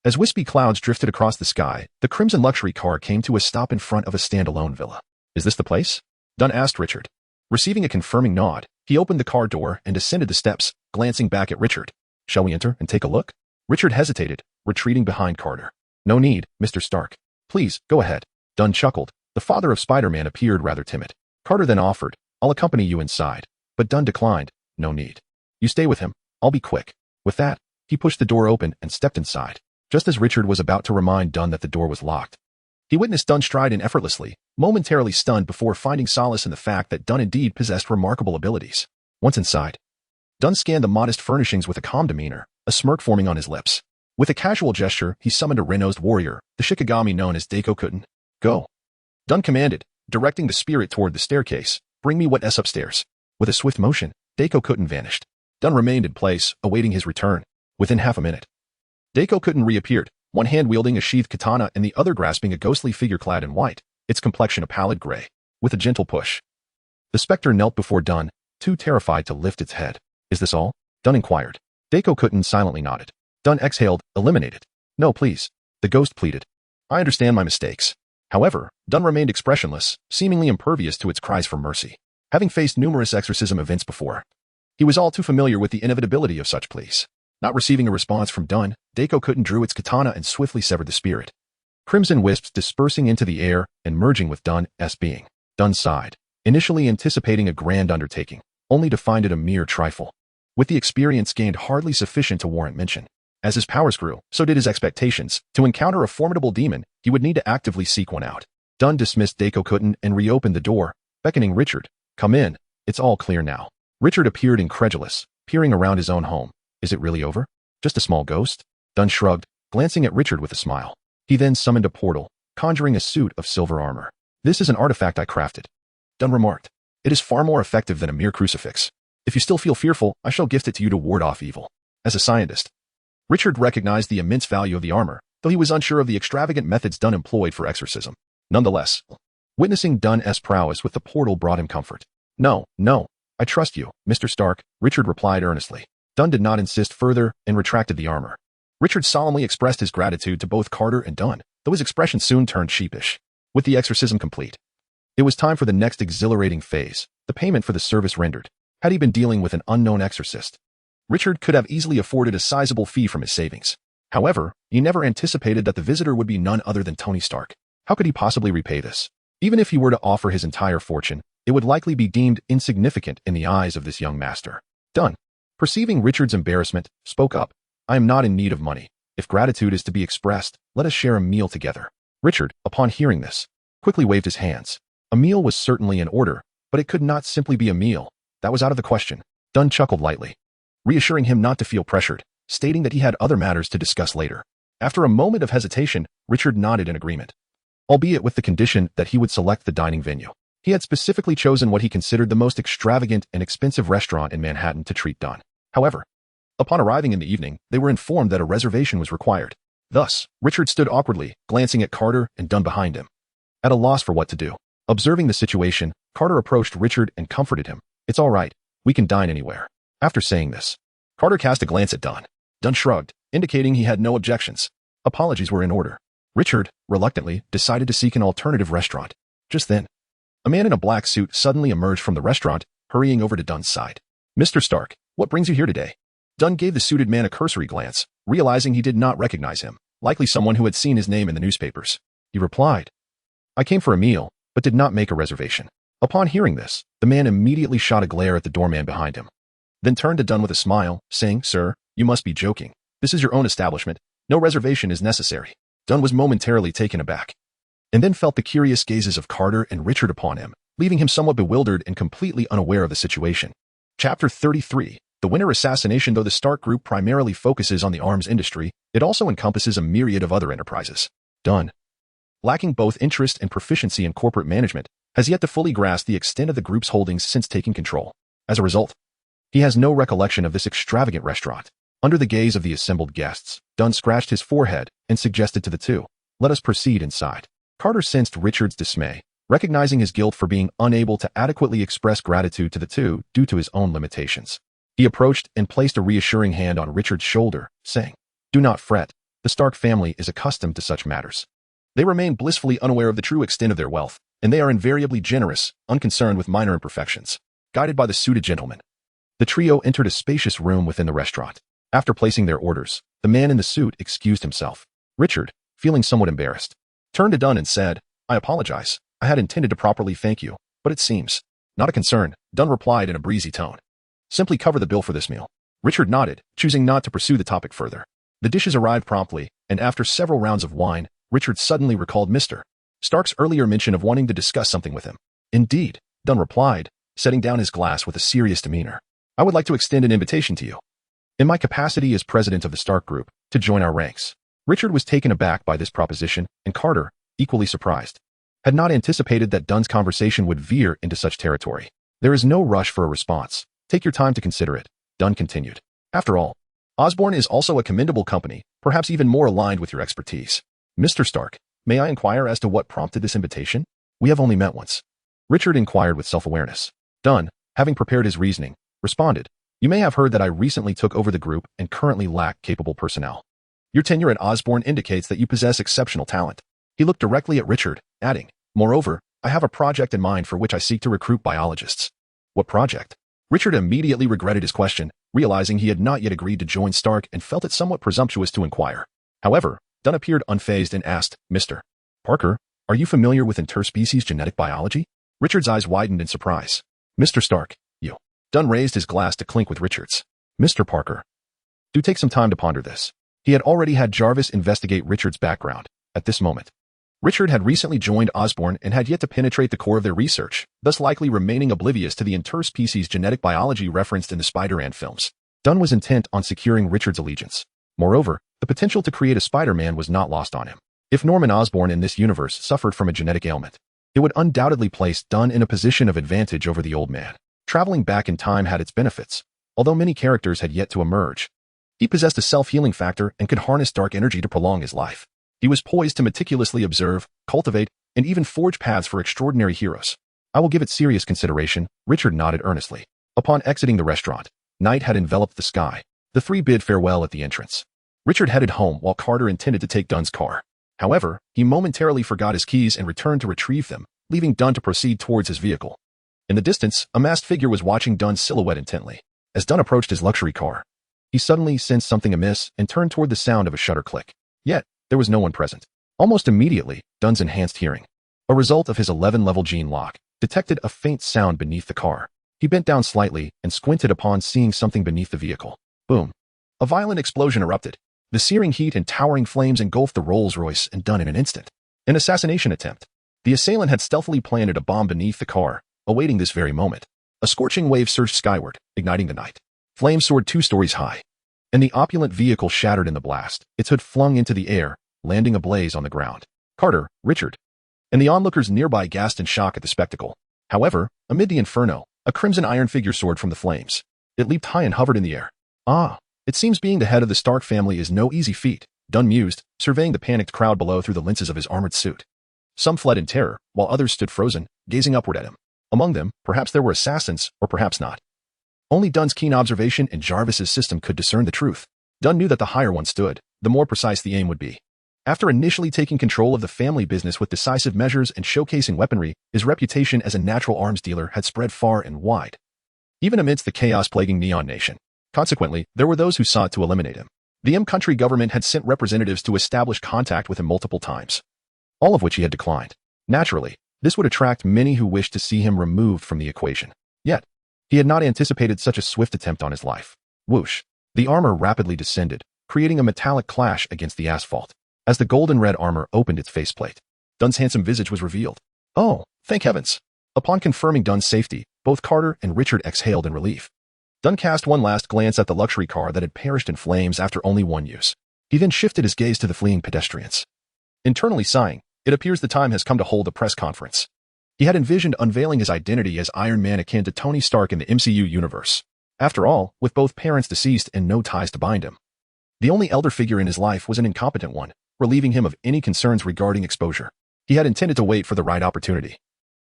As wispy clouds drifted across the sky, the crimson luxury car came to a stop in front of a standalone villa. "Is this the place?" Dunn asked Richard. Receiving a confirming nod, he opened the car door and descended the steps, glancing back at Richard. "Shall we enter and take a look?" Richard hesitated, retreating behind Carter. "No need, Mr. Stark. Please, go ahead." Dunn chuckled. The father of Spider-Man appeared rather timid. Carter then offered, "I'll accompany you inside." But Dunn declined. "No need. You stay with him. I'll be quick." With that, he pushed the door open and stepped inside. Just as Richard was about to remind Dunn that the door was locked, he witnessed Dunn stride in effortlessly, momentarily stunned before finding solace in the fact that Dunn indeed possessed remarkable abilities. Once inside, Dunn scanned the modest furnishings with a calm demeanor, a smirk forming on his lips. With a casual gesture, he summoned a red-nosed warrior, the Shikigami known as Deiko Kuten. "Go," Dunn commanded, directing the spirit toward the staircase. "Bring me what S upstairs." With a swift motion, Deiko Kuten vanished. Dunn remained in place, awaiting his return. Within half a minute, Deiko Kuten reappeared, one hand wielding a sheathed katana and the other grasping a ghostly figure clad in white, its complexion a pallid gray. With a gentle push, the specter knelt before Dunn, too terrified to lift its head. "Is this all?" Dunn inquired. Deiko Kuten silently nodded. Dunn exhaled, eliminated. "No, please," the ghost pleaded. "I understand my mistakes." However, Dunn remained expressionless, seemingly impervious to its cries for mercy. Having faced numerous exorcism events before, he was all too familiar with the inevitability of such pleas. Not receiving a response from Dunn, Deiko Kuten drew its katana and swiftly severed the spirit. Crimson wisps dispersing into the air and merging with Dunn's being. Dunn sighed, initially anticipating a grand undertaking, only to find it a mere trifle. With the experience gained hardly sufficient to warrant mention. As his powers grew, so did his expectations. To encounter a formidable demon, he would need to actively seek one out. Dunn dismissed Deiko Kuten and reopened the door, beckoning Richard. "Come in. It's all clear now." Richard appeared incredulous, peering around his own home. "Is it really over? Just a small ghost?" Dunn shrugged, glancing at Richard with a smile. He then summoned a portal, conjuring a suit of silver armor. "This is an artifact I crafted," Dunn remarked. "It is far more effective than a mere crucifix. If you still feel fearful, I shall gift it to you to ward off evil." As a scientist, Richard recognized the immense value of the armor, though he was unsure of the extravagant methods Dunn employed for exorcism. Nonetheless, witnessing Dunn's prowess with the portal brought him comfort. No, I trust you, Mr. Stark," Richard replied earnestly. Dunn did not insist further and retracted the armor. Richard solemnly expressed his gratitude to both Carter and Dunn, though his expression soon turned sheepish. With the exorcism complete, it was time for the next exhilarating phase, the payment for the service rendered. Had he been dealing with an unknown exorcist, Richard could have easily afforded a sizable fee from his savings. However, he never anticipated that the visitor would be none other than Tony Stark. How could he possibly repay this? Even if he were to offer his entire fortune, it would likely be deemed insignificant in the eyes of this young master. Dunn, perceiving Richard's embarrassment, spoke up. "I am not in need of money. If gratitude is to be expressed, let us share a meal together." Richard, upon hearing this, quickly waved his hands. A meal was certainly in order, but it could not simply be a meal. That was out of the question. Dunn chuckled lightly, reassuring him not to feel pressured, stating that he had other matters to discuss later. After a moment of hesitation, Richard nodded in agreement, albeit with the condition that he would select the dining venue. He had specifically chosen what he considered the most extravagant and expensive restaurant in Manhattan to treat Dunn. However, upon arriving in the evening, they were informed that a reservation was required. Thus, Richard stood awkwardly, glancing at Carter and Dunn behind him, at a loss for what to do. Observing the situation, Carter approached Richard and comforted him. "It's all right. We can dine anywhere." After saying this, Carter cast a glance at Dunn. Dunn shrugged, indicating he had no objections. Apologies were in order. Richard, reluctantly, decided to seek an alternative restaurant. Just then, a man in a black suit suddenly emerged from the restaurant, hurrying over to Dunn's side. "Mr. Stark, what brings you here today?" Dunn gave the suited man a cursory glance, realizing he did not recognize him, likely someone who had seen his name in the newspapers. He replied, "I came for a meal, but did not make a reservation." Upon hearing this, the man immediately shot a glare at the doorman behind him, then turned to Dunn with a smile, saying, "Sir, you must be joking. This is your own establishment. No reservation is necessary." Dunn was momentarily taken aback, and then felt the curious gazes of Carter and Richard upon him, leaving him somewhat bewildered and completely unaware of the situation. Chapter 33. The Winter Assassination. Though the Stark Group primarily focuses on the arms industry, it also encompasses a myriad of other enterprises. Dunn, lacking both interest and proficiency in corporate management, has yet to fully grasp the extent of the group's holdings since taking control. As a result, he has no recollection of this extravagant restaurant. Under the gaze of the assembled guests, Dunn scratched his forehead and suggested to the two, Let us proceed inside. Carter sensed Richard's dismay, recognizing his guilt for being unable to adequately express gratitude to the two due to his own limitations. He approached and placed a reassuring hand on Richard's shoulder, saying, "Do not fret. The Stark family is accustomed to such matters. They remain blissfully unaware of the true extent of their wealth, and they are invariably generous, unconcerned with minor imperfections." Guided by the suited gentleman, the trio entered a spacious room within the restaurant. After placing their orders, the man in the suit excused himself. Richard, feeling somewhat embarrassed, turned to Dunn and said, "I apologize. I had intended to properly thank you, but it seems." "Not a concern," Dunn replied in a breezy tone. "Simply cover the bill for this meal." Richard nodded, choosing not to pursue the topic further. The dishes arrived promptly, and after several rounds of wine, Richard suddenly recalled Mr. Stark's earlier mention of wanting to discuss something with him. "Indeed," Dunn replied, setting down his glass with a serious demeanor. "I would like to extend an invitation to you, in my capacity as president of the Stark Group, to join our ranks." Richard was taken aback by this proposition, and Carter, equally surprised, had not anticipated that Dunn's conversation would veer into such territory. "There is no rush for a response. Take your time to consider it," Dunn continued. "After all, Osborne is also a commendable company, perhaps even more aligned with your expertise. Mr. Stark, may I inquire as to what prompted this invitation? We have only met once." Richard inquired with self-awareness. Dunn, having prepared his reasoning, responded, "You may have heard that I recently took over the group and currently lack capable personnel. Your tenure at Osborne indicates that you possess exceptional talent." He looked directly at Richard, adding, "Moreover, I have a project in mind for which I seek to recruit biologists." "What project?" Richard immediately regretted his question, realizing he had not yet agreed to join Stark and felt it somewhat presumptuous to inquire. However, Dunn appeared unfazed and asked, "Mr. Parker, are you familiar with interspecies genetic biology?" Richard's eyes widened in surprise. "Mr. Stark, you." Dunn raised his glass to clink with Richard's. "Mr. Parker, do take some time to ponder this." He had already had Jarvis investigate Richard's background. At this moment, Richard had recently joined Osborne and had yet to penetrate the core of their research, thus likely remaining oblivious to the interspecies genetic biology referenced in the Spider-Man films. Dunn was intent on securing Richard's allegiance. Moreover, the potential to create a Spider-Man was not lost on him. If Norman Osborn in this universe suffered from a genetic ailment, it would undoubtedly place Dunn in a position of advantage over the old man. Traveling back in time had its benefits, although many characters had yet to emerge. He possessed a self-healing factor and could harness dark energy to prolong his life. He was poised to meticulously observe, cultivate, and even forge paths for extraordinary heroes. "I will give it serious consideration," Richard nodded earnestly. Upon exiting the restaurant, night had enveloped the sky. The three bid farewell at the entrance. Richard headed home while Carter intended to take Dunn's car. However, he momentarily forgot his keys and returned to retrieve them, leaving Dunn to proceed towards his vehicle. In the distance, a masked figure was watching Dunn's silhouette intently. As Dunn approached his luxury car, he suddenly sensed something amiss and turned toward the sound of a shutter click. Yet, there was no one present. Almost immediately, Dunn's enhanced hearing, a result of his 11-level gene lock, detected a faint sound beneath the car. He bent down slightly and squinted upon seeing something beneath the vehicle. Boom. A violent explosion erupted. The searing heat and towering flames engulfed the Rolls-Royce and Dunn in an instant. An assassination attempt. The assailant had stealthily planted a bomb beneath the car, awaiting this very moment. A scorching wave surged skyward, igniting the night. Flames soared 2 stories high, and the opulent vehicle shattered in the blast, its hood flung into the air, landing ablaze on the ground. Carter, Richard, and the onlookers nearby gasped in shock at the spectacle. However, amid the inferno, a crimson iron figure soared from the flames. It leaped high and hovered in the air. "Ah, it seems being the head of the Stark family is no easy feat," Dunn mused, surveying the panicked crowd below through the lenses of his armored suit. Some fled in terror, while others stood frozen, gazing upward at him. Among them, perhaps there were assassins, or perhaps not. Only Dunn's keen observation and Jarvis's system could discern the truth. Dunn knew that the higher one stood, the more precise the aim would be. After initially taking control of the family business with decisive measures and showcasing weaponry, his reputation as a natural arms dealer had spread far and wide, even amidst the chaos plaguing Neon Nation. Consequently, there were those who sought to eliminate him. The M-Country government had sent representatives to establish contact with him multiple times, all of which he had declined. Naturally, this would attract many who wished to see him removed from the equation. Yet, he had not anticipated such a swift attempt on his life. Whoosh! The armor rapidly descended, creating a metallic clash against the asphalt. As the golden red armor opened its faceplate, Dunn's handsome visage was revealed. "Oh, thank heavens." Upon confirming Dunn's safety, both Carter and Richard exhaled in relief. Dunn cast one last glance at the luxury car that had perished in flames after only one use. He then shifted his gaze to the fleeing pedestrians. Internally sighing, it appears the time has come to hold a press conference. He had envisioned unveiling his identity as Iron Man akin to Tony Stark in the MCU universe. After all, with both parents deceased and no ties to bind him, the only elder figure in his life was an incompetent one. relieving him of any concerns regarding exposure. He had intended to wait for the right opportunity,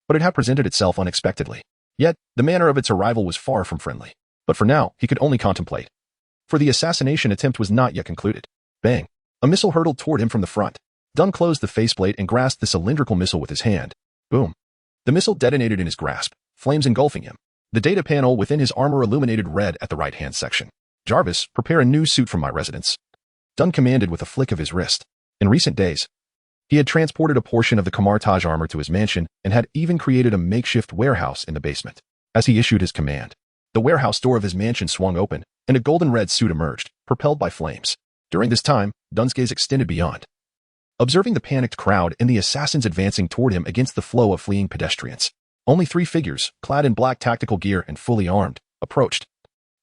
but it had presented itself unexpectedly. Yet, the manner of its arrival was far from friendly. But for now, he could only contemplate. For the assassination attempt was not yet concluded. Bang! A missile hurtled toward him from the front. Dunn closed the faceplate and grasped the cylindrical missile with his hand. Boom! The missile detonated in his grasp, flames engulfing him. The data panel within his armor illuminated red at the right-hand section. Jarvis, prepare a new suit from my residence. Dunn commanded with a flick of his wrist. In recent days, he had transported a portion of the Camartage armor to his mansion and had even created a makeshift warehouse in the basement. As he issued his command, the warehouse door of his mansion swung open, and a golden-red suit emerged, propelled by flames. During this time, Dunn's gaze extended beyond, observing the panicked crowd and the assassins advancing toward him against the flow of fleeing pedestrians. Only 3 figures, clad in black tactical gear and fully armed, approached,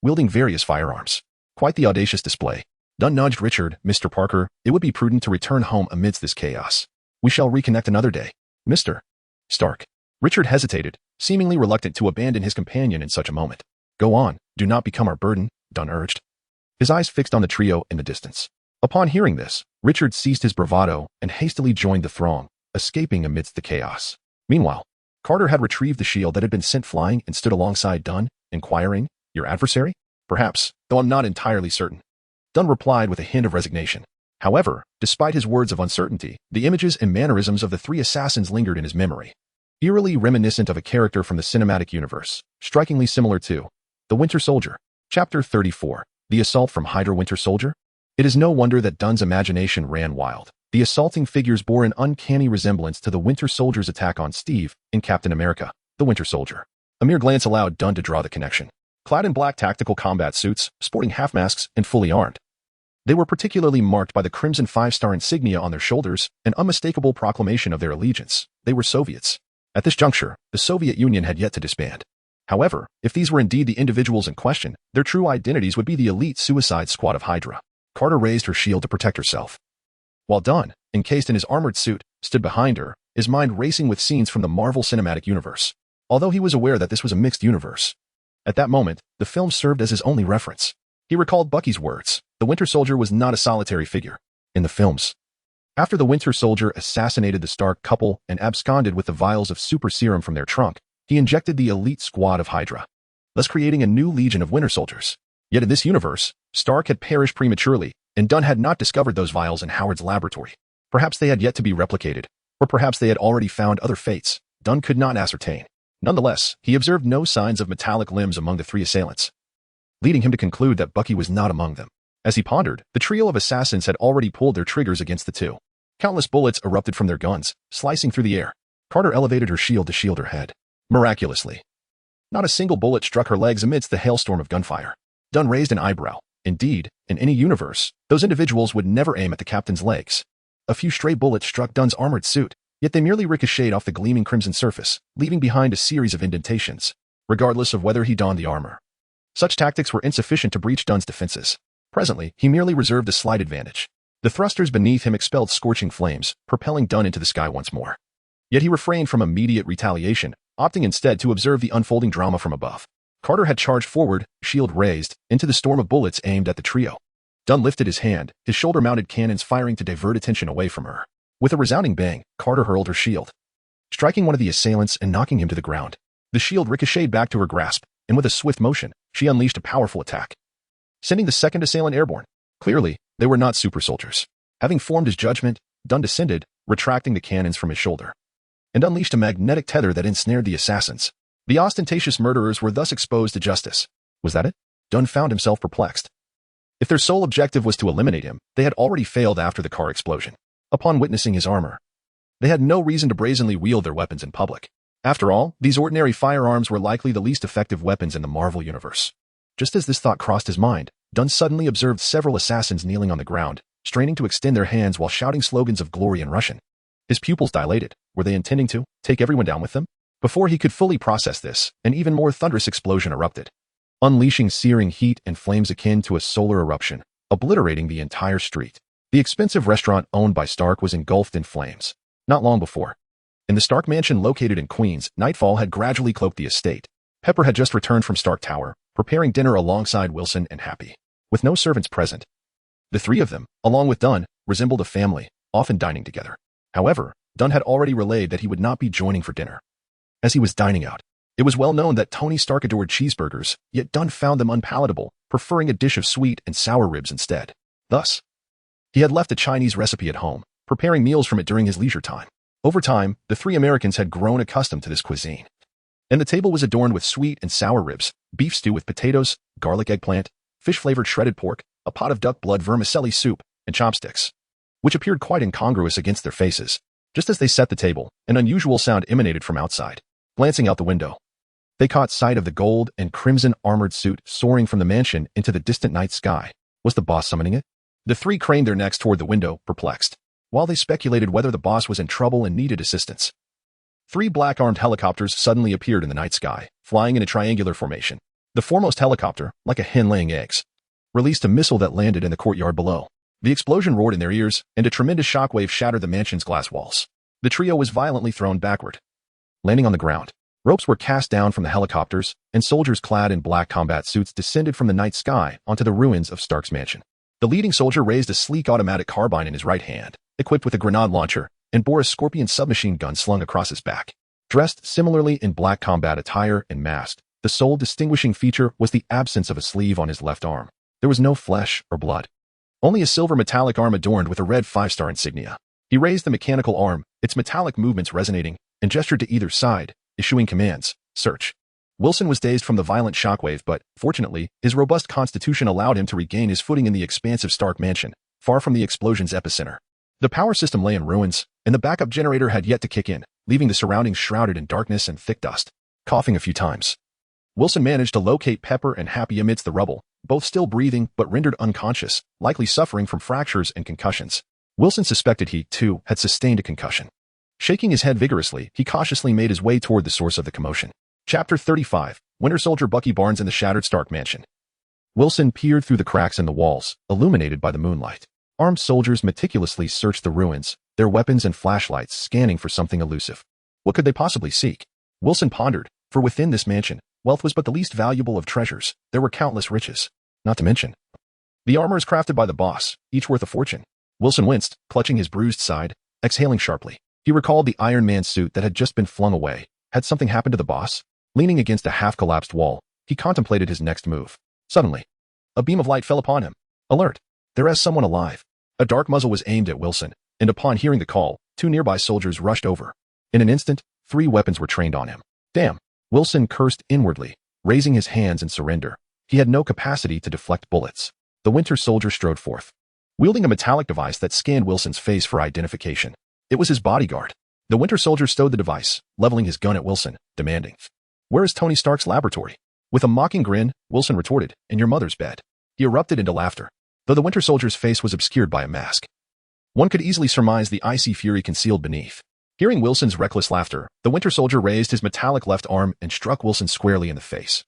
wielding various firearms. Quite the audacious display. Dunn nudged Richard. Mr. Parker, it would be prudent to return home amidst this chaos. We shall reconnect another day. Mr. Stark. Richard hesitated, seemingly reluctant to abandon his companion in such a moment. Go on, do not become our burden, Dunn urged, his eyes fixed on the trio in the distance. Upon hearing this, Richard ceased his bravado and hastily joined the throng, escaping amidst the chaos. Meanwhile, Carter had retrieved the shield that had been sent flying and stood alongside Dunn, inquiring, Your adversary? Perhaps, though I'm not entirely certain. Dunn replied with a hint of resignation. However, despite his words of uncertainty, the images and mannerisms of the 3 assassins lingered in his memory, eerily reminiscent of a character from the cinematic universe, strikingly similar to The Winter Soldier. Chapter 34. The Assault from Hydra. Winter Soldier? It is no wonder that Dunn's imagination ran wild. The assaulting figures bore an uncanny resemblance to the Winter Soldier's attack on Steve in Captain America, The Winter Soldier. A mere glance allowed Dunn to draw the connection. Clad in black tactical combat suits, sporting half-masks, and fully armed, they were particularly marked by the crimson 5-star insignia on their shoulders, an unmistakable proclamation of their allegiance. They were Soviets. At this juncture, the Soviet Union had yet to disband. However, if these were indeed the individuals in question, their true identities would be the elite suicide squad of Hydra. Carter raised her shield to protect herself, while Dunn, encased in his armored suit, stood behind her, his mind racing with scenes from the Marvel Cinematic Universe. Although he was aware that this was a mixed universe, at that moment, the film served as his only reference. He recalled Bucky's words. The Winter Soldier was not a solitary figure. In the films, after the Winter Soldier assassinated the Stark couple and absconded with the vials of super serum from their trunk, he injected the elite squad of Hydra, thus creating a new legion of Winter Soldiers. Yet in this universe, Stark had perished prematurely, and Dunn had not discovered those vials in Howard's laboratory. Perhaps they had yet to be replicated, or perhaps they had already found other fates. Dunn could not ascertain. Nonetheless, he observed no signs of metallic limbs among the 3 assailants, leading him to conclude that Bucky was not among them. As he pondered, the trio of assassins had already pulled their triggers against the 2. Countless bullets erupted from their guns, slicing through the air. Carter elevated her shield to shield her head. Miraculously, not a single bullet struck her legs amidst the hailstorm of gunfire. Dunn raised an eyebrow. Indeed, in any universe, those individuals would never aim at the captain's legs. A few stray bullets struck Dunn's armored suit, yet they merely ricocheted off the gleaming crimson surface, leaving behind a series of indentations, regardless of whether he donned the armor. Such tactics were insufficient to breach Dunn's defenses. Presently, he merely reserved a slight advantage. The thrusters beneath him expelled scorching flames, propelling Dunn into the sky once more. Yet he refrained from immediate retaliation, opting instead to observe the unfolding drama from above. Carter had charged forward, shield raised, into the storm of bullets aimed at the trio. Dunn lifted his hand, his shoulder-mounted cannons firing to divert attention away from her. With a resounding bang, Carter hurled her shield, striking one of the assailants and knocking him to the ground. The shield ricocheted back to her grasp, and with a swift motion, she unleashed a powerful attack, sending the second assailant airborne. Clearly, they were not super soldiers. Having formed his judgment, Dunn descended, retracting the cannons from his shoulder, and unleashed a magnetic tether that ensnared the assassins. The ostentatious murderers were thus exposed to justice. Was that it? Dunn found himself perplexed. If their sole objective was to eliminate him, they had already failed after the car explosion. Upon witnessing his armor, they had no reason to brazenly wield their weapons in public. After all, these ordinary firearms were likely the least effective weapons in the Marvel Universe. Just as this thought crossed his mind, Dunn suddenly observed several assassins kneeling on the ground, straining to extend their hands while shouting slogans of glory in Russian. His pupils dilated. Were they intending to take everyone down with them? Before he could fully process this, an even more thunderous explosion erupted, unleashing searing heat and flames akin to a solar eruption, obliterating the entire street. The expensive restaurant owned by Stark was engulfed in flames. Not long before, in the Stark mansion located in Queens, nightfall had gradually cloaked the estate. Pepper had just returned from Stark Tower, preparing dinner alongside Wilson and Happy. With no servants present, the 3 of them, along with Dunn, resembled a family, often dining together. However, Dunn had already relayed that he would not be joining for dinner. As he was dining out, it was well known that Tony Stark adored cheeseburgers, yet Dunn found them unpalatable, preferring a dish of sweet and sour ribs instead. Thus, he had left a Chinese recipe at home, preparing meals from it during his leisure time. Over time, the three Americans had grown accustomed to this cuisine, and the table was adorned with sweet and sour ribs, beef stew with potatoes, garlic eggplant, fish-flavored shredded pork, a pot of duck blood vermicelli soup, and chopsticks, which appeared quite incongruous against their faces. Just as they set the table, an unusual sound emanated from outside. Glancing out the window, they caught sight of the gold and crimson armored suit soaring from the mansion into the distant night sky. Was the boss summoning it? The three craned their necks toward the window, perplexed, while they speculated whether the boss was in trouble and needed assistance. Three black-armed helicopters suddenly appeared in the night sky, flying in a triangular formation. The foremost helicopter, like a hen laying eggs, released a missile that landed in the courtyard below. The explosion roared in their ears, and a tremendous shockwave shattered the mansion's glass walls. The trio was violently thrown backward. Landing on the ground, ropes were cast down from the helicopters, and soldiers clad in black combat suits descended from the night sky onto the ruins of Stark's mansion. The leading soldier raised a sleek automatic carbine in his right hand, equipped with a grenade launcher, and bore a Scorpion submachine gun slung across his back. Dressed similarly in black combat attire and masked, the sole distinguishing feature was the absence of a sleeve on his left arm. There was no flesh or blood, only a silver metallic arm adorned with a red 5-star insignia. He raised the mechanical arm, its metallic movements resonating, and gestured to either side, issuing commands. Search. Wilson was dazed from the violent shockwave, but, fortunately, his robust constitution allowed him to regain his footing in the expansive Stark mansion, far from the explosion's epicenter. The power system lay in ruins, and the backup generator had yet to kick in, leaving the surroundings shrouded in darkness and thick dust. Coughing a few times, Wilson managed to locate Pepper and Happy amidst the rubble, both still breathing but rendered unconscious, likely suffering from fractures and concussions. Wilson suspected he, too, had sustained a concussion. Shaking his head vigorously, he cautiously made his way toward the source of the commotion. Chapter 35, Winter Soldier Bucky Barnes in the Shattered Stark Mansion. Wilson peered through the cracks in the walls, illuminated by the moonlight. Armed soldiers meticulously searched the ruins, their weapons and flashlights scanning for something elusive. What could they possibly seek? Wilson pondered, for within this mansion, wealth was but the least valuable of treasures. There were countless riches, not to mention the armors crafted by the boss, each worth a fortune. Wilson winced, clutching his bruised side, exhaling sharply. He recalled the Iron Man suit that had just been flung away. Had something happened to the boss? Leaning against a half-collapsed wall, he contemplated his next move. Suddenly, a beam of light fell upon him. Alert! There is someone alive. A dark muzzle was aimed at Wilson, and upon hearing the call, two nearby soldiers rushed over. In an instant, 3 weapons were trained on him. Damn! Wilson cursed inwardly, raising his hands in surrender. He had no capacity to deflect bullets. The Winter Soldier strode forth, wielding a metallic device that scanned Wilson's face for identification. It was his bodyguard. The Winter Soldier stowed the device, leveling his gun at Wilson, demanding, "Where is Tony Stark's laboratory?" With a mocking grin, Wilson retorted, "In your mother's bed." He erupted into laughter, though the Winter Soldier's face was obscured by a mask. One could easily surmise the icy fury concealed beneath. Hearing Wilson's reckless laughter, the Winter Soldier raised his metallic left arm and struck Wilson squarely in the face,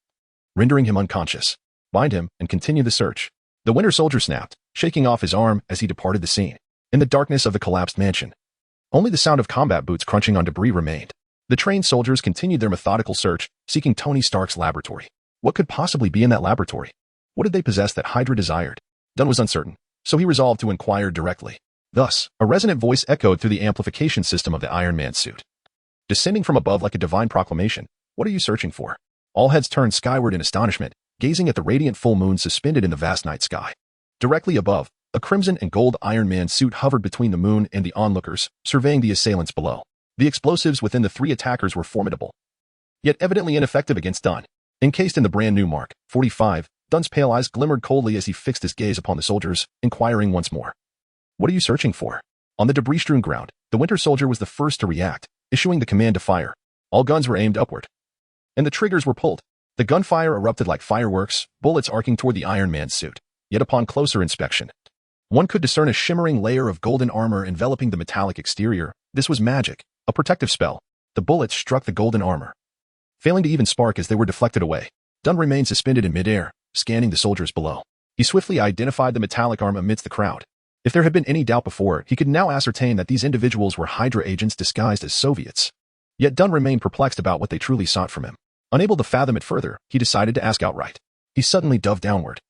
rendering him unconscious. Bind him and continue the search. The Winter Soldier snapped, shaking off his arm as he departed the scene. In the darkness of the collapsed mansion, only the sound of combat boots crunching on debris remained. The trained soldiers continued their methodical search, seeking Tony Stark's laboratory. What could possibly be in that laboratory? What did they possess that Hydra desired? Dunn was uncertain, so he resolved to inquire directly. Thus, a resonant voice echoed through the amplification system of the Iron Man suit, descending from above like a divine proclamation. "What are you searching for?" All heads turned skyward in astonishment, gazing at the radiant full moon suspended in the vast night sky. Directly above, a crimson and gold Iron Man suit hovered between the moon and the onlookers, surveying the assailants below. The explosives within the 3 attackers were formidable, yet evidently ineffective against Dunn. Encased in the brand new Mark 45, Dunn's pale eyes glimmered coldly as he fixed his gaze upon the soldiers, inquiring once more, "What are you searching for?" On the debris-strewn ground, the Winter Soldier was the first to react, issuing the command to fire. All guns were aimed upward, and the triggers were pulled. The gunfire erupted like fireworks, bullets arcing toward the Iron Man suit. Yet upon closer inspection, one could discern a shimmering layer of golden armor enveloping the metallic exterior. This was magic, a protective spell. The bullets struck the golden armor, failing to even spark as they were deflected away. Dunn remained suspended in midair, scanning the soldiers below. He swiftly identified the metallic arm amidst the crowd. If there had been any doubt before, he could now ascertain that these individuals were Hydra agents disguised as Soviets. Yet Dunn remained perplexed about what they truly sought from him. Unable to fathom it further, he decided to ask outright. He suddenly dove downward,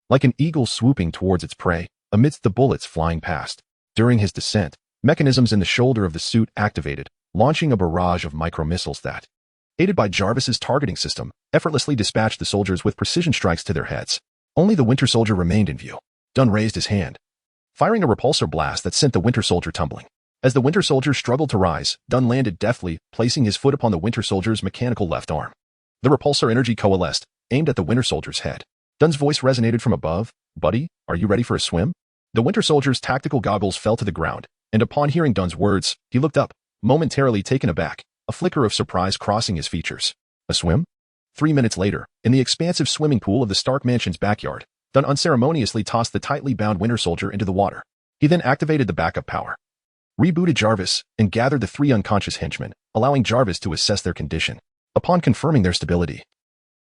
like an eagle swooping towards its prey, amidst the bullets flying past. During his descent, mechanisms in the shoulder of the suit activated, launching a barrage of micro-missiles that, aided by Jarvis's targeting system, effortlessly dispatched the soldiers with precision strikes to their heads. Only the Winter Soldier remained in view. Dunn raised his hand, firing a repulsor blast that sent the Winter Soldier tumbling. As the Winter Soldier struggled to rise, Dunn landed deftly, placing his foot upon the Winter Soldier's mechanical left arm. The repulsor energy coalesced, aimed at the Winter Soldier's head. Dunn's voice resonated from above. "Buddy, are you ready for a swim?" The Winter Soldier's tactical goggles fell to the ground, and upon hearing Dunn's words, he looked up, momentarily taken aback, a flicker of surprise crossing his features. A swim? 3 minutes later, in the expansive swimming pool of the Stark Mansion's backyard, Dunn unceremoniously tossed the tightly bound Winter Soldier into the water. He then activated the backup power, rebooted Jarvis, and gathered the 3 unconscious henchmen, allowing Jarvis to assess their condition. Upon confirming their stability,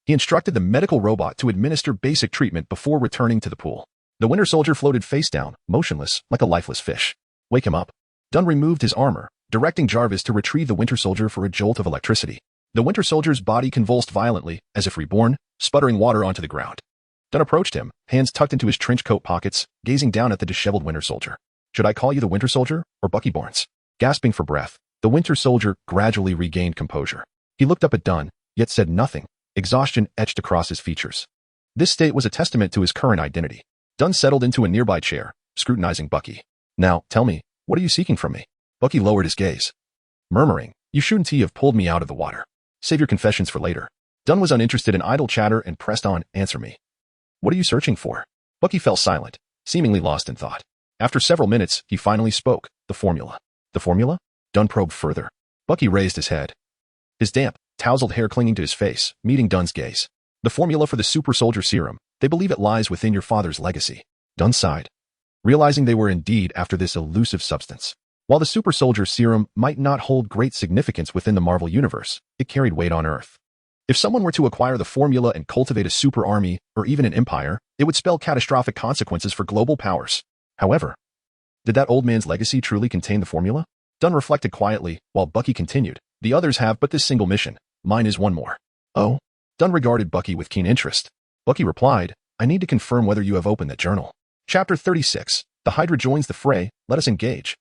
he instructed the medical robot to administer basic treatment before returning to the pool. The Winter Soldier floated face down, motionless, like a lifeless fish. "Wake him up." Dunn removed his armor, directing Jarvis to retrieve the Winter Soldier for a jolt of electricity. The Winter Soldier's body convulsed violently, as if reborn, sputtering water onto the ground. Dunn approached him, hands tucked into his trench coat pockets, gazing down at the disheveled Winter Soldier. "Should I call you the Winter Soldier, or Bucky Barnes?" Gasping for breath, the Winter Soldier gradually regained composure. He looked up at Dunn, yet said nothing. Exhaustion etched across his features. This state was a testament to his current identity. Dunn settled into a nearby chair, scrutinizing Bucky. "Now, tell me, what are you seeking from me?" Bucky lowered his gaze, murmuring, "You shouldn't have pulled me out of the water. Save your confessions for later." Dunn was uninterested in idle chatter and pressed on, "Answer me. What are you searching for?" Bucky fell silent, seemingly lost in thought. After several minutes, he finally spoke. "The formula." "The formula?" Dunn probed further. Bucky raised his head, his damp, tousled hair clinging to his face, meeting Dunn's gaze. "The formula for the Super Soldier Serum. They believe it lies within your father's legacy." Dunn sighed, realizing they were indeed after this elusive substance. While the Super Soldier Serum might not hold great significance within the Marvel Universe, it carried weight on Earth. If someone were to acquire the formula and cultivate a super army, or even an empire, it would spell catastrophic consequences for global powers. However, did that old man's legacy truly contain the formula? Dunn reflected quietly, while Bucky continued, "The others have but this single mission. Mine is one more." "Oh?" Dunn regarded Bucky with keen interest. Bucky replied, "I need to confirm whether you have opened that journal." Chapter 36. The Hydra joins the fray. Let us engage.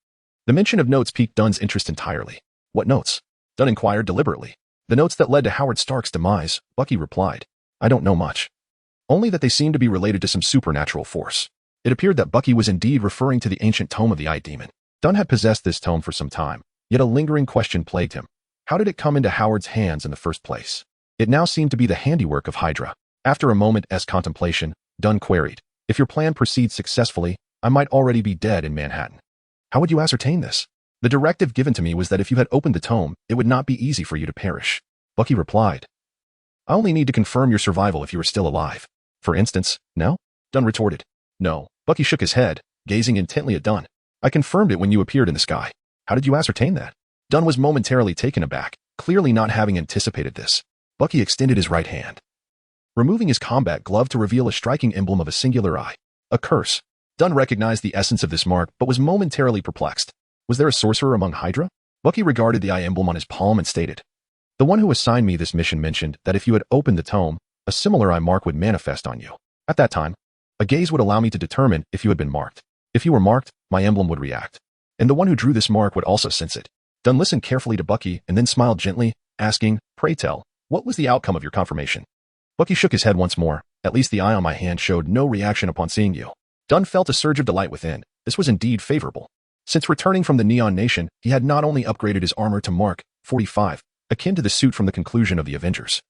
The mention of notes piqued Dunn's interest entirely. "What notes?" Dunn inquired deliberately. "The notes that led to Howard Stark's demise," Bucky replied. "I don't know much. Only that they seem to be related to some supernatural force." It appeared that Bucky was indeed referring to the ancient tome of the Eye Demon. Dunn had possessed this tome for some time, yet a lingering question plagued him. How did it come into Howard's hands in the first place? It now seemed to be the handiwork of Hydra. After a moment's contemplation, Dunn queried, "If your plan proceeds successfully, I might already be dead in Manhattan. How would you ascertain this?" "The directive given to me was that if you had opened the tome, it would not be easy for you to perish." Bucky replied, "I only need to confirm your survival if you are still alive." "For instance, no?" Dunn retorted. "No." Bucky shook his head, gazing intently at Dunn. "I confirmed it when you appeared in the sky." "How did you ascertain that?" Dunn was momentarily taken aback, clearly not having anticipated this. Bucky extended his right hand, removing his combat glove to reveal a striking emblem of a singular eye. A curse. Dunn recognized the essence of this mark, but was momentarily perplexed. Was there a sorcerer among Hydra? Bucky regarded the eye emblem on his palm and stated, "The one who assigned me this mission mentioned that if you had opened the tome, a similar eye mark would manifest on you. At that time, a gaze would allow me to determine if you had been marked. If you were marked, my emblem would react. And the one who drew this mark would also sense it." Dunn listened carefully to Bucky and then smiled gently, asking, "Pray tell, what was the outcome of your confirmation?" Bucky shook his head once more. "At least the eye on my hand showed no reaction upon seeing you." Dunn felt a surge of delight within. This was indeed favorable. Since returning from the Neon Nation, he had not only upgraded his armor to Mark 45, akin to the suit from the conclusion of the Avengers,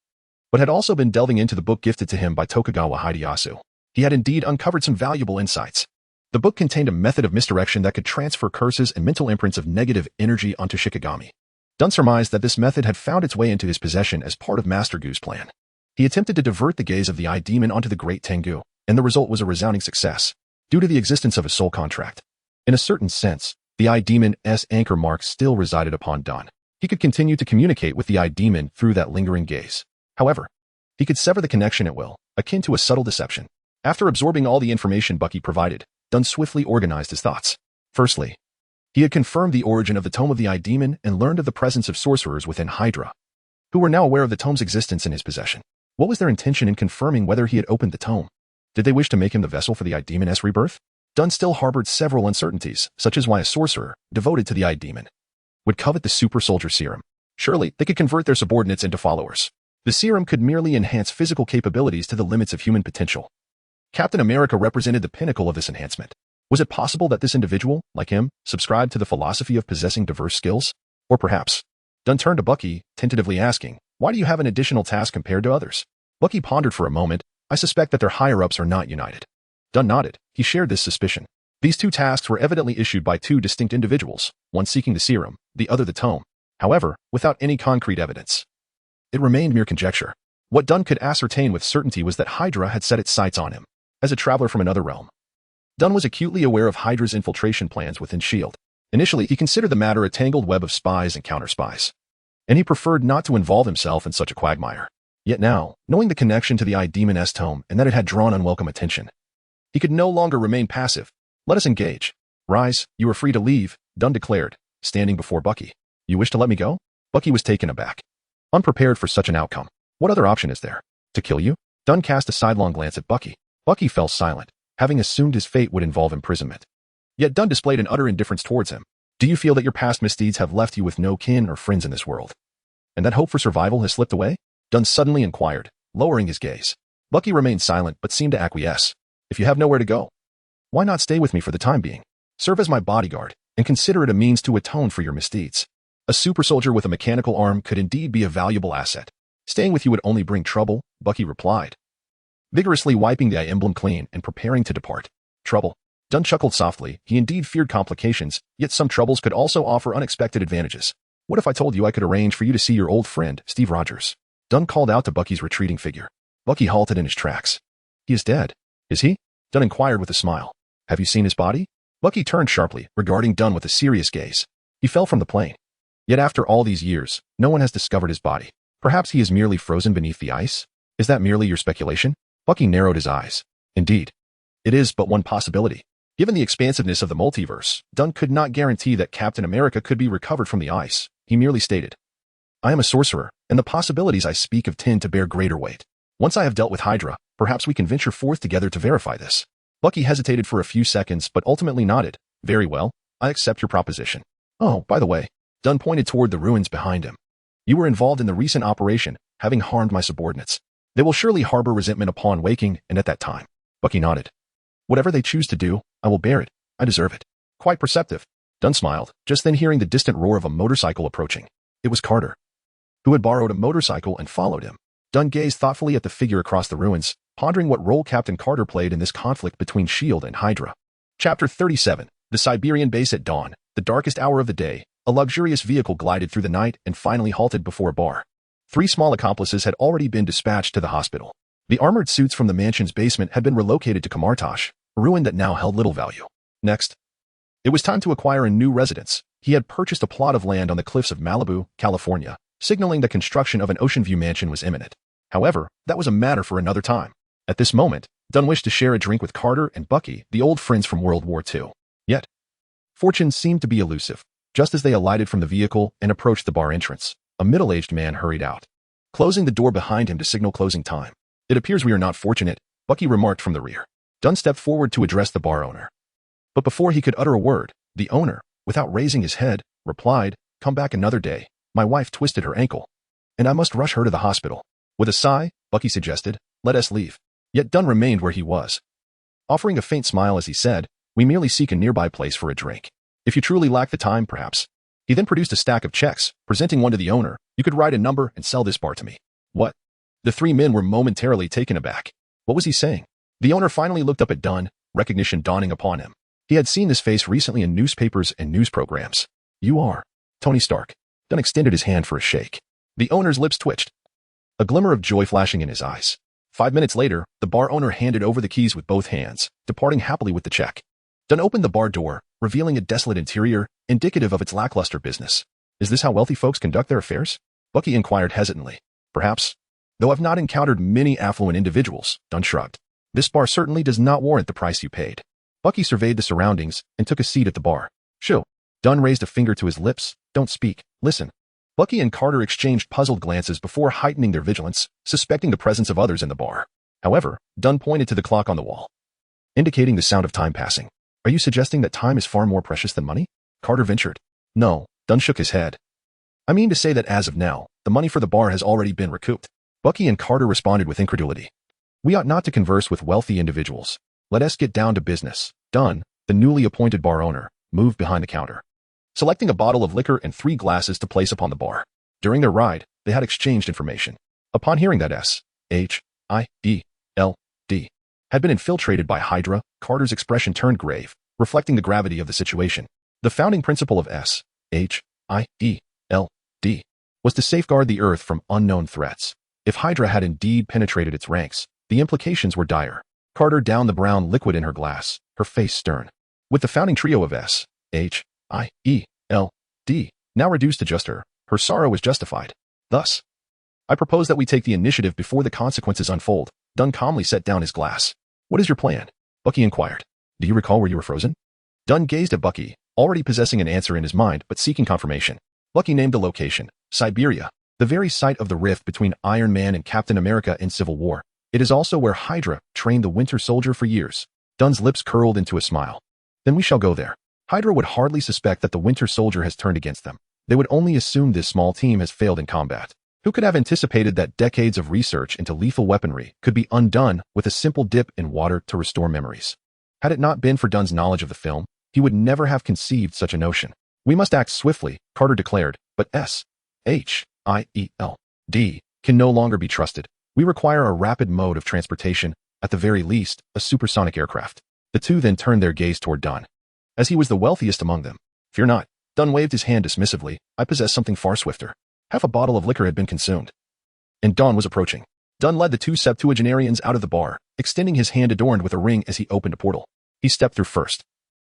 but had also been delving into the book gifted to him by Tokugawa Hideyasu. He had indeed uncovered some valuable insights. The book contained a method of misdirection that could transfer curses and mental imprints of negative energy onto Shikigami. Dunn surmised that this method had found its way into his possession as part of Master Gu's plan. He attempted to divert the gaze of the Eye Demon onto the Great Tengu, and the result was a resounding success, due to the existence of a soul contract. In a certain sense, the Eye Demon's anchor mark still resided upon Dunn. He could continue to communicate with the Eye Demon through that lingering gaze. However, he could sever the connection at will, akin to a subtle deception. After absorbing all the information Bucky provided, Dunn swiftly organized his thoughts. Firstly, he had confirmed the origin of the Tome of the Eye Demon and learned of the presence of sorcerers within Hydra, who were now aware of the tome's existence in his possession. What was their intention in confirming whether he had opened the tome? Did they wish to make him the vessel for the Eye Demon's rebirth? Dunn still harbored several uncertainties, such as why a sorcerer, devoted to the Eye Demon, would covet the super soldier serum. Surely, they could convert their subordinates into followers. The serum could merely enhance physical capabilities to the limits of human potential. Captain America represented the pinnacle of this enhancement. Was it possible that this individual, like him, subscribed to the philosophy of possessing diverse skills? Or perhaps, Dunn turned to Bucky, tentatively asking, "Why do you have an additional task compared to others?" Bucky pondered for a moment. "I suspect that their higher-ups are not united." Dunn nodded. He shared this suspicion. These two tasks were evidently issued by two distinct individuals, one seeking the serum, the other the tome. However, without any concrete evidence. It remained mere conjecture. What Dunn could ascertain with certainty was that Hydra had set its sights on him. As a traveler from another realm, Dunn was acutely aware of Hydra's infiltration plans within S.H.I.E.L.D. Initially, he considered the matter a tangled web of spies and counter-spies, and he preferred not to involve himself in such a quagmire. Yet now, knowing the connection to the Eye Demon's tome and that it had drawn unwelcome attention, he could no longer remain passive. "Let us engage." "Rise, you are free to leave," Dunn declared, standing before Bucky. "You wish to let me go?" Bucky was taken aback, unprepared for such an outcome. "What other option is there? To kill you?" Dunn cast a sidelong glance at Bucky. Bucky fell silent, having assumed his fate would involve imprisonment. Yet Dunn displayed an utter indifference towards him. "Do you feel that your past misdeeds have left you with no kin or friends in this world, and that hope for survival has slipped away?" Dunn suddenly inquired, lowering his gaze. Bucky remained silent but seemed to acquiesce. "If you have nowhere to go, why not stay with me for the time being? Serve as my bodyguard, and consider it a means to atone for your misdeeds. A super soldier with a mechanical arm could indeed be a valuable asset. Staying with you would only bring trouble," Bucky replied, vigorously wiping the eye emblem clean and preparing to depart. "Trouble?" Dunn chuckled softly. He indeed feared complications, yet some troubles could also offer unexpected advantages. "What if I told you I could arrange for you to see your old friend, Steve Rogers?" Dunn called out to Bucky's retreating figure. Bucky halted in his tracks. "He is dead." "Is he?" Dunn inquired with a smile. "Have you seen his body?" Bucky turned sharply, regarding Dunn with a serious gaze. "He fell from the plane. Yet after all these years, no one has discovered his body. Perhaps he is merely frozen beneath the ice? Is that merely your speculation?" Bucky narrowed his eyes. "Indeed. It is but one possibility." Given the expansiveness of the multiverse, Dunn could not guarantee that Captain America could be recovered from the ice. He merely stated, "I am a sorcerer, and the possibilities I speak of tend to bear greater weight. Once I have dealt with Hydra, perhaps we can venture forth together to verify this." Bucky hesitated for a few seconds but ultimately nodded. "Very well, I accept your proposition. Oh, by the way," Dunn pointed toward the ruins behind him. "You were involved in the recent operation, having harmed my subordinates. They will surely harbor resentment upon waking, and at that time." Bucky nodded. "Whatever they choose to do, I will bear it. I deserve it." "Quite perceptive." Dunn smiled, just then hearing the distant roar of a motorcycle approaching. It was Carter, who had borrowed a motorcycle and followed him. Dunn gazed thoughtfully at the figure across the ruins, pondering what role Captain Carter played in this conflict between S.H.I.E.L.D. and Hydra. Chapter 37. The Siberian Base at dawn, the darkest hour of the day. A luxurious vehicle glided through the night and finally halted before a bar. 3 small accomplices had already been dispatched to the hospital. The armored suits from the mansion's basement had been relocated to Kamartash, a ruin that now held little value. Next, it was time to acquire a new residence. He had purchased a plot of land on the cliffs of Malibu, California, signaling that construction of an Ocean View mansion was imminent. However, that was a matter for another time. At this moment, Dunn wished to share a drink with Carter and Bucky, the old friends from World War II. Yet, fortune seemed to be elusive. Just as they alighted from the vehicle and approached the bar entrance, a middle-aged man hurried out, closing the door behind him to signal closing time. "It appears we are not fortunate," Bucky remarked from the rear. Dunn stepped forward to address the bar owner. But before he could utter a word, the owner, without raising his head, replied, "Come back another day. My wife twisted her ankle, and I must rush her to the hospital." With a sigh, Bucky suggested, "Let us leave." Yet Dunn remained where he was, offering a faint smile as he said, "We merely seek a nearby place for a drink. If you truly lack the time, perhaps." He then produced a stack of checks, presenting one to the owner. "You could write a number and sell this bar to me." "What?" The 3 men were momentarily taken aback. What was he saying? The owner finally looked up at Dunn, recognition dawning upon him. He had seen this face recently in newspapers and news programs. "You are Tony Stark." Dunn extended his hand for a shake. The owner's lips twitched, a glimmer of joy flashing in his eyes. 5 minutes later, the bar owner handed over the keys with both hands, departing happily with the check. Dunn opened the bar door, revealing a desolate interior, indicative of its lackluster business. "Is this how wealthy folks conduct their affairs?" Bucky inquired hesitantly. "Perhaps. Though I've not encountered many affluent individuals," Dunn shrugged. "This bar certainly does not warrant the price you paid." Bucky surveyed the surroundings and took a seat at the bar. "Shoo." Dunn raised a finger to his lips. "Don't speak. Listen." Bucky and Carter exchanged puzzled glances before heightening their vigilance, suspecting the presence of others in the bar. However, Dunn pointed to the clock on the wall, indicating the sound of time passing. Are you suggesting that time is far more precious than money? Carter ventured. No, Dunn shook his head. I mean to say that as of now, the money for the bar has already been recouped. Bucky and Carter responded with incredulity. We ought not to converse with wealthy individuals. Let us get down to business. Dunn, the newly appointed bar owner, moved behind the counter, selecting a bottle of liquor and 3 glasses to place upon the bar. During their ride, they had exchanged information. Upon hearing that S.H.I.E.L.D. had been infiltrated by Hydra, Carter's expression turned grave, reflecting the gravity of the situation. The founding principle of S.H.I.E.L.D. was to safeguard the Earth from unknown threats. If Hydra had indeed penetrated its ranks, the implications were dire. Carter downed the brown liquid in her glass, her face stern. With the founding trio of S.H.I.E.L.D. now reduced to just her sorrow was justified. Thus, I propose that we take the initiative before the consequences unfold. Dunn calmly set down his glass. What is your plan? Bucky inquired. Do you recall where you were frozen? Dunn gazed at Bucky, already possessing an answer in his mind but seeking confirmation. Bucky named the location, Siberia, the very site of the rift between Iron Man and Captain America in Civil War. It is also where Hydra trained the Winter Soldier for years. Dunn's lips curled into a smile. Then we shall go there. Hydra would hardly suspect that the Winter Soldier has turned against them. They would only assume this small team has failed in combat. Who could have anticipated that decades of research into lethal weaponry could be undone with a simple dip in water to restore memories? Had it not been for Dunn's knowledge of the film, he would never have conceived such a notion. We must act swiftly, Carter declared, but S.H.I.E.L.D. can no longer be trusted. We require a rapid mode of transportation, at the very least, a supersonic aircraft. The two then turned their gaze toward Dunn, as he was the wealthiest among them. Fear not. Dunn waved his hand dismissively. I possess something far swifter. Half a bottle of liquor had been consumed, and dawn was approaching. Dunn led the 2 septuagenarians out of the bar, extending his hand adorned with a ring as he opened a portal. He stepped through first,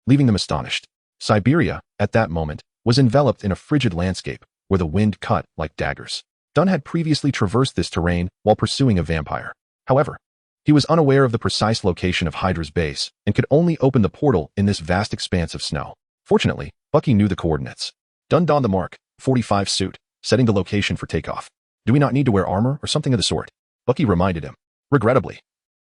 leaving them astonished. Siberia, at that moment, was enveloped in a frigid landscape, where the wind cut like daggers. Dunn had previously traversed this terrain while pursuing a vampire. However, he was unaware of the precise location of Hydra's base and could only open the portal in this vast expanse of snow. Fortunately, Bucky knew the coordinates. Dunn donned the Mark 45 suit, setting the location for takeoff. Do we not need to wear armor or something of the sort? Bucky reminded him. Regrettably.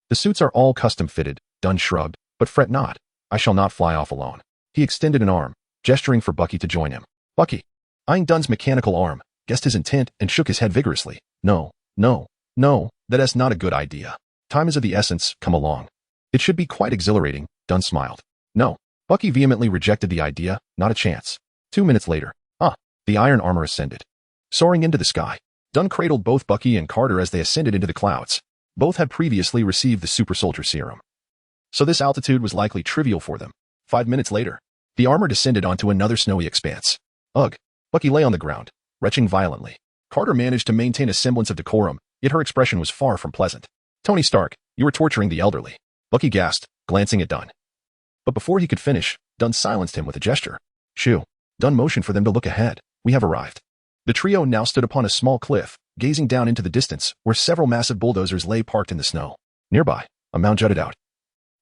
The suits are all custom fitted, Dunn shrugged, but fret not. I shall not fly off alone. He extended an arm, gesturing for Bucky to join him. Bucky, eyeing Dunn's mechanical arm, guessed his intent and shook his head vigorously. No, that's not a good idea. Time is of the essence, come along. It should be quite exhilarating, Dunn smiled. No, Bucky vehemently rejected the idea, not a chance. 2 minutes later, the iron armor ascended. Soaring into the sky, Dunn cradled both Bucky and Carter as they ascended into the clouds. Both had previously received the super soldier serum, so this altitude was likely trivial for them. 5 minutes later, the armor descended onto another snowy expanse. Ugh! Bucky lay on the ground, retching violently. Carter managed to maintain a semblance of decorum, yet her expression was far from pleasant. Tony Stark, you were torturing the elderly. Bucky gasped, glancing at Dunn. But before he could finish, Dunn silenced him with a gesture. Shoo! Dunn motioned for them to look ahead. We have arrived. The trio now stood upon a small cliff, gazing down into the distance, where several massive bulldozers lay parked in the snow. Nearby, a mound jutted out,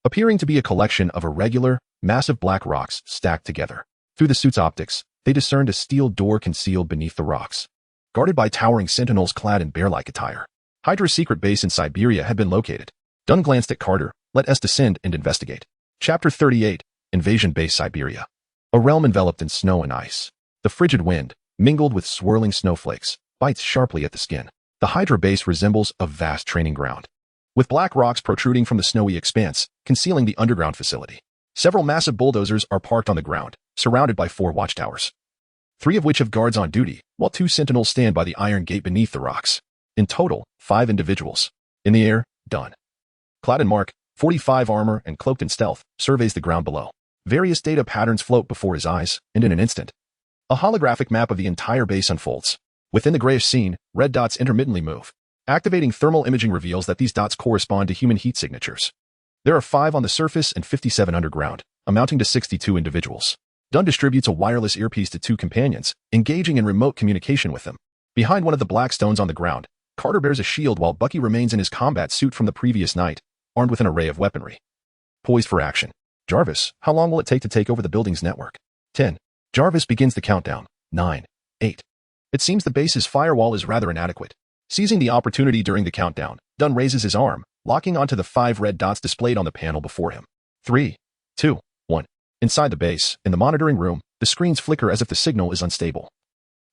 appearing to be a collection of irregular, massive black rocks stacked together. Through the suit's optics, they discerned a steel door concealed beneath the rocks, guarded by towering sentinels clad in bear-like attire. Hydra's secret base in Siberia had been located. Dunn glanced at Carter. Let us descend and investigate. Chapter 38, Invasion Base Siberia. A realm enveloped in snow and ice. The frigid wind, mingled with swirling snowflakes, bites sharply at the skin. The Hydra base resembles a vast training ground, with black rocks protruding from the snowy expanse, concealing the underground facility. Several massive bulldozers are parked on the ground, surrounded by 4 watchtowers, 3 of which have guards on duty, while 2 sentinels stand by the iron gate beneath the rocks. In total, 5 individuals. In the air, Dunn, clad in Mark 45 armor and cloaked in stealth, surveys the ground below. Various data patterns float before his eyes, and in an instant, a holographic map of the entire base unfolds. Within the grayish scene, red dots intermittently move. Activating thermal imaging reveals that these dots correspond to human heat signatures. There are 5 on the surface and 57 underground, amounting to 62 individuals. Dunn distributes a wireless earpiece to 2 companions, engaging in remote communication with them. Behind one of the black stones on the ground, Carter bears a shield while Bucky remains in his combat suit from the previous night, armed with an array of weaponry, poised for action. Jarvis, how long will it take to take over the building's network? 10. Jarvis begins the countdown. 9. 8. It seems the base's firewall is rather inadequate. Seizing the opportunity during the countdown, Dunn raises his arm, locking onto the 5 red dots displayed on the panel before him. 3, 2, 1. Inside the base, in the monitoring room, the screens flicker as if the signal is unstable,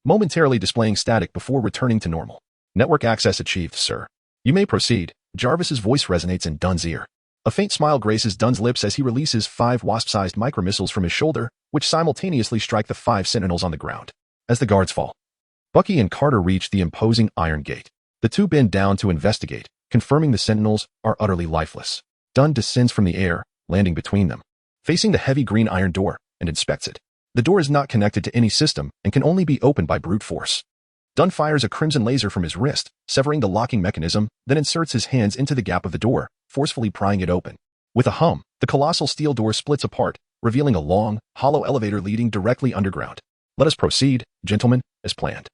momentarily displaying static before returning to normal. Network access achieved, sir. You may proceed. Jarvis's voice resonates in Dunn's ear. A faint smile graces Dunn's lips as he releases 5 wasp-sized micromissiles from his shoulder, which simultaneously strike the 5 sentinels on the ground. As the guards fall, Bucky and Carter reach the imposing iron gate. The two bend down to investigate, confirming the sentinels are utterly lifeless. Dunn descends from the air, landing between them, facing the heavy green iron door, and inspects it. The door is not connected to any system and can only be opened by brute force. Dunn fires a crimson laser from his wrist, severing the locking mechanism, then inserts his hands into the gap of the door, forcefully prying it open. With a hum, the colossal steel door splits apart, revealing a long, hollow elevator leading directly underground. Let us proceed, gentlemen, as planned.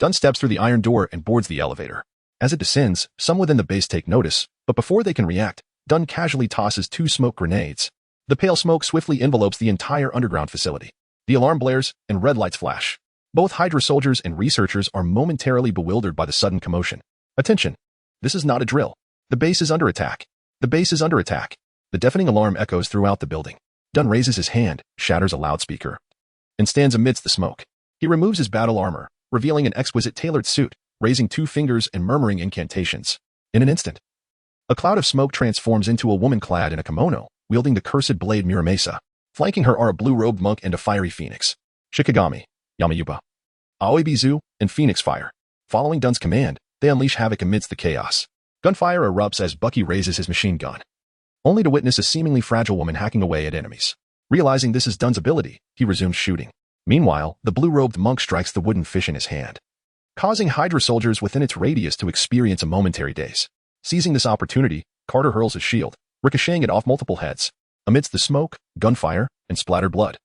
Dunn steps through the iron door and boards the elevator. As it descends, some within the base take notice, but before they can react, Dunn casually tosses 2 smoke grenades. The pale smoke swiftly envelopes the entire underground facility. The alarm blares, and red lights flash. Both Hydra soldiers and researchers are momentarily bewildered by the sudden commotion. Attention! This is not a drill. The base is under attack. The base is under attack. The deafening alarm echoes throughout the building. Dunn raises his hand, shatters a loudspeaker, and stands amidst the smoke. He removes his battle armor, revealing an exquisite tailored suit, raising 2 fingers and murmuring incantations. In an instant, a cloud of smoke transforms into a woman clad in a kimono, wielding the cursed blade Muramasa. Flanking her are a blue-robed monk and a fiery phoenix. Shikigami, Yamayuba, Aoibizu, and Phoenix Fire. Following Dunn's command, they unleash havoc amidst the chaos. Gunfire erupts as Bucky raises his machine gun, only to witness a seemingly fragile woman hacking away at enemies. Realizing this is Dunn's ability, he resumes shooting. Meanwhile, the blue-robed monk strikes the wooden fish in his hand, causing Hydra soldiers within its radius to experience a momentary daze. Seizing this opportunity, Carter hurls his shield, ricocheting it off multiple heads. Amidst the smoke, gunfire, and splattered blood,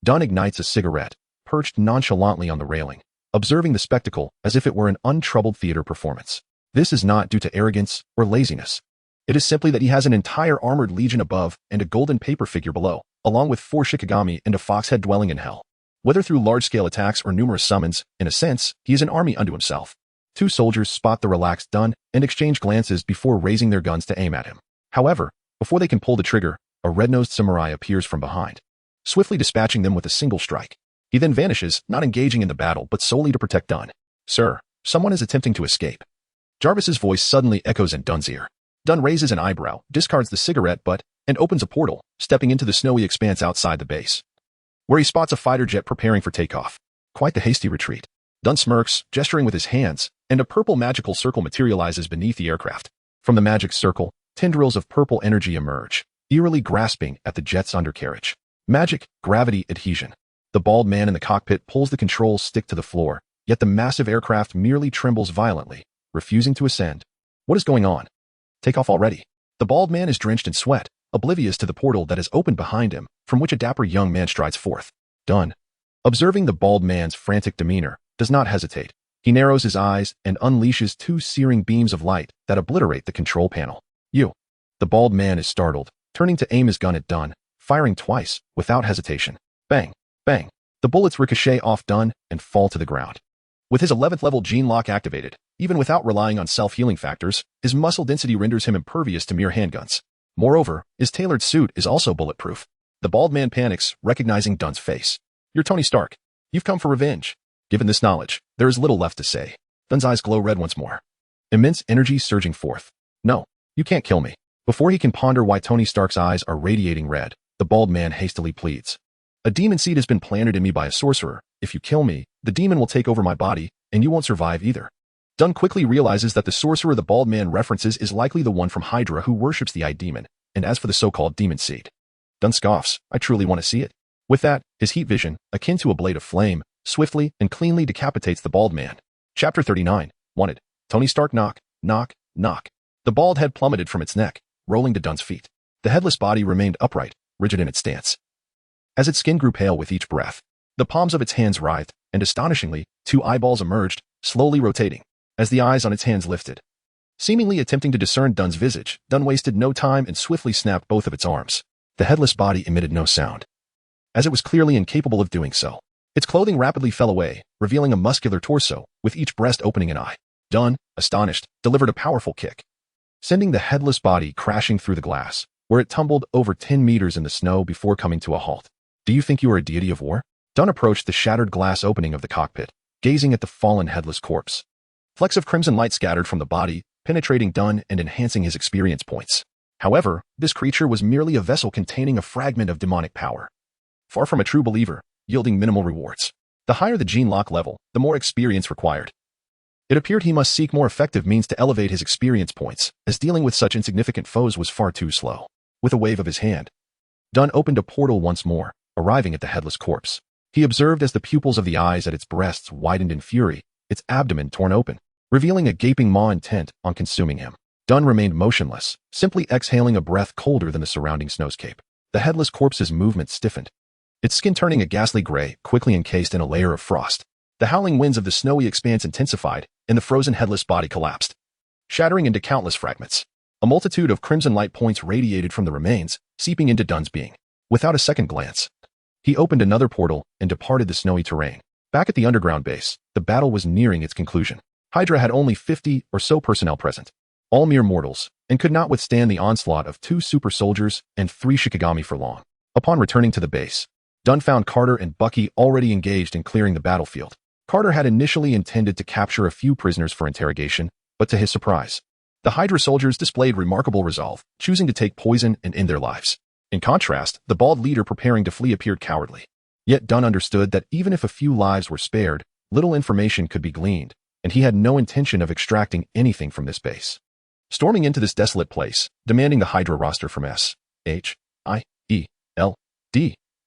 Dunn ignites a cigarette, perched nonchalantly on the railing, observing the spectacle as if it were an untroubled theater performance. This is not due to arrogance or laziness. It is simply that he has an entire armored legion above and a golden paper figure below, along with 4 Shikigami and a foxhead dwelling in hell. Whether through large-scale attacks or numerous summons, in a sense, he is an army unto himself. 2 soldiers spot the relaxed Dunn and exchange glances before raising their guns to aim at him. However, before they can pull the trigger, a red-nosed samurai appears from behind, swiftly dispatching them with a single strike. He then vanishes, not engaging in the battle but solely to protect Dunn. Sir, someone is attempting to escape. Jarvis's voice suddenly echoes in Dunn's ear. Dunn raises an eyebrow, discards the cigarette butt, and opens a portal, stepping into the snowy expanse outside the base, where he spots a fighter jet preparing for takeoff. Quite the hasty retreat. Dunn smirks, gesturing with his hands, and a purple magical circle materializes beneath the aircraft. From the magic circle, tendrils of purple energy emerge, eerily grasping at the jet's undercarriage. Magic, gravity, adhesion. The bald man in the cockpit pulls the control stick to the floor, yet the massive aircraft merely trembles violently, refusing to ascend. What is going on? Take off already. The bald man is drenched in sweat, oblivious to the portal that is opened behind him, from which a dapper young man strides forth. Dunn, observing the bald man's frantic demeanor, does not hesitate. He narrows his eyes and unleashes 2 searing beams of light that obliterate the control panel. You. The bald man is startled, turning to aim his gun at Dunn, firing twice, without hesitation. Bang, bang. The bullets ricochet off Dunn and fall to the ground. With his 11th level gene lock activated, even without relying on self-healing factors, his muscle density renders him impervious to mere handguns. Moreover, his tailored suit is also bulletproof. The bald man panics, recognizing Dunn's face. You're Tony Stark. You've come for revenge. Given this knowledge, there is little left to say. Dunn's eyes glow red once more, immense energy surging forth. No, you can't kill me. Before he can ponder why Tony Stark's eyes are radiating red, the bald man hastily pleads. A demon seed has been planted in me by a sorcerer. If you kill me, the demon will take over my body, and you won't survive either. Dunn quickly realizes that the sorcerer the bald man references is likely the one from Hydra who worships the Eye Demon, and as for the so-called demon seed, Dunn scoffs. I truly want to see it. With that, his heat vision, akin to a blade of flame, swiftly and cleanly decapitates the bald man. Chapter 39. Wanted. Tony Stark knock, knock, knock. The bald head plummeted from its neck, rolling to Dunn's feet. The headless body remained upright, rigid in its stance. As its skin grew pale with each breath, the palms of its hands writhed, and astonishingly, 2 eyeballs emerged, slowly rotating, as the eyes on its hands lifted. Seemingly attempting to discern Dunn's visage, Dunn wasted no time and swiftly snapped both of its arms. The headless body emitted no sound, as it was clearly incapable of doing so. Its clothing rapidly fell away, revealing a muscular torso, with each breast opening an eye. Dunn, astonished, delivered a powerful kick, sending the headless body crashing through the glass. where it tumbled over 10 meters in the snow before coming to a halt. Do you think you are a deity of war? Dunn approached the shattered glass opening of the cockpit, gazing at the fallen headless corpse. Flecks of crimson light scattered from the body, penetrating Dunn and enhancing his experience points. However, this creature was merely a vessel containing a fragment of demonic power. Far from a true believer, yielding minimal rewards. The higher the gene lock level, the more experience required. It appeared he must seek more effective means to elevate his experience points, as dealing with such insignificant foes was far too slow. With a wave of his hand, Dunn opened a portal once more, arriving at the headless corpse. He observed as the pupils of the eyes at its breasts widened in fury, its abdomen torn open, revealing a gaping maw intent on consuming him. Dunn remained motionless, simply exhaling a breath colder than the surrounding snowscape. The headless corpse's movements stiffened, its skin turning a ghastly gray, quickly encased in a layer of frost. The howling winds of the snowy expanse intensified, and the frozen headless body collapsed, shattering into countless fragments. A multitude of crimson light points radiated from the remains, seeping into Dunn's being. Without a second glance, he opened another portal and departed the snowy terrain. Back at the underground base, the battle was nearing its conclusion. Hydra had only 50 or so personnel present, all mere mortals, and could not withstand the onslaught of 2 super soldiers and 3 Shikigami for long. Upon returning to the base, Dunn found Carter and Bucky already engaged in clearing the battlefield. Carter had initially intended to capture a few prisoners for interrogation, but to his surprise, the Hydra soldiers displayed remarkable resolve, choosing to take poison and end their lives. In contrast, the bald leader preparing to flee appeared cowardly. Yet Dunn understood that even if a few lives were spared, little information could be gleaned, and he had no intention of extracting anything from this base. Storming into this desolate place, demanding the Hydra roster from S.H.I.E.L.D.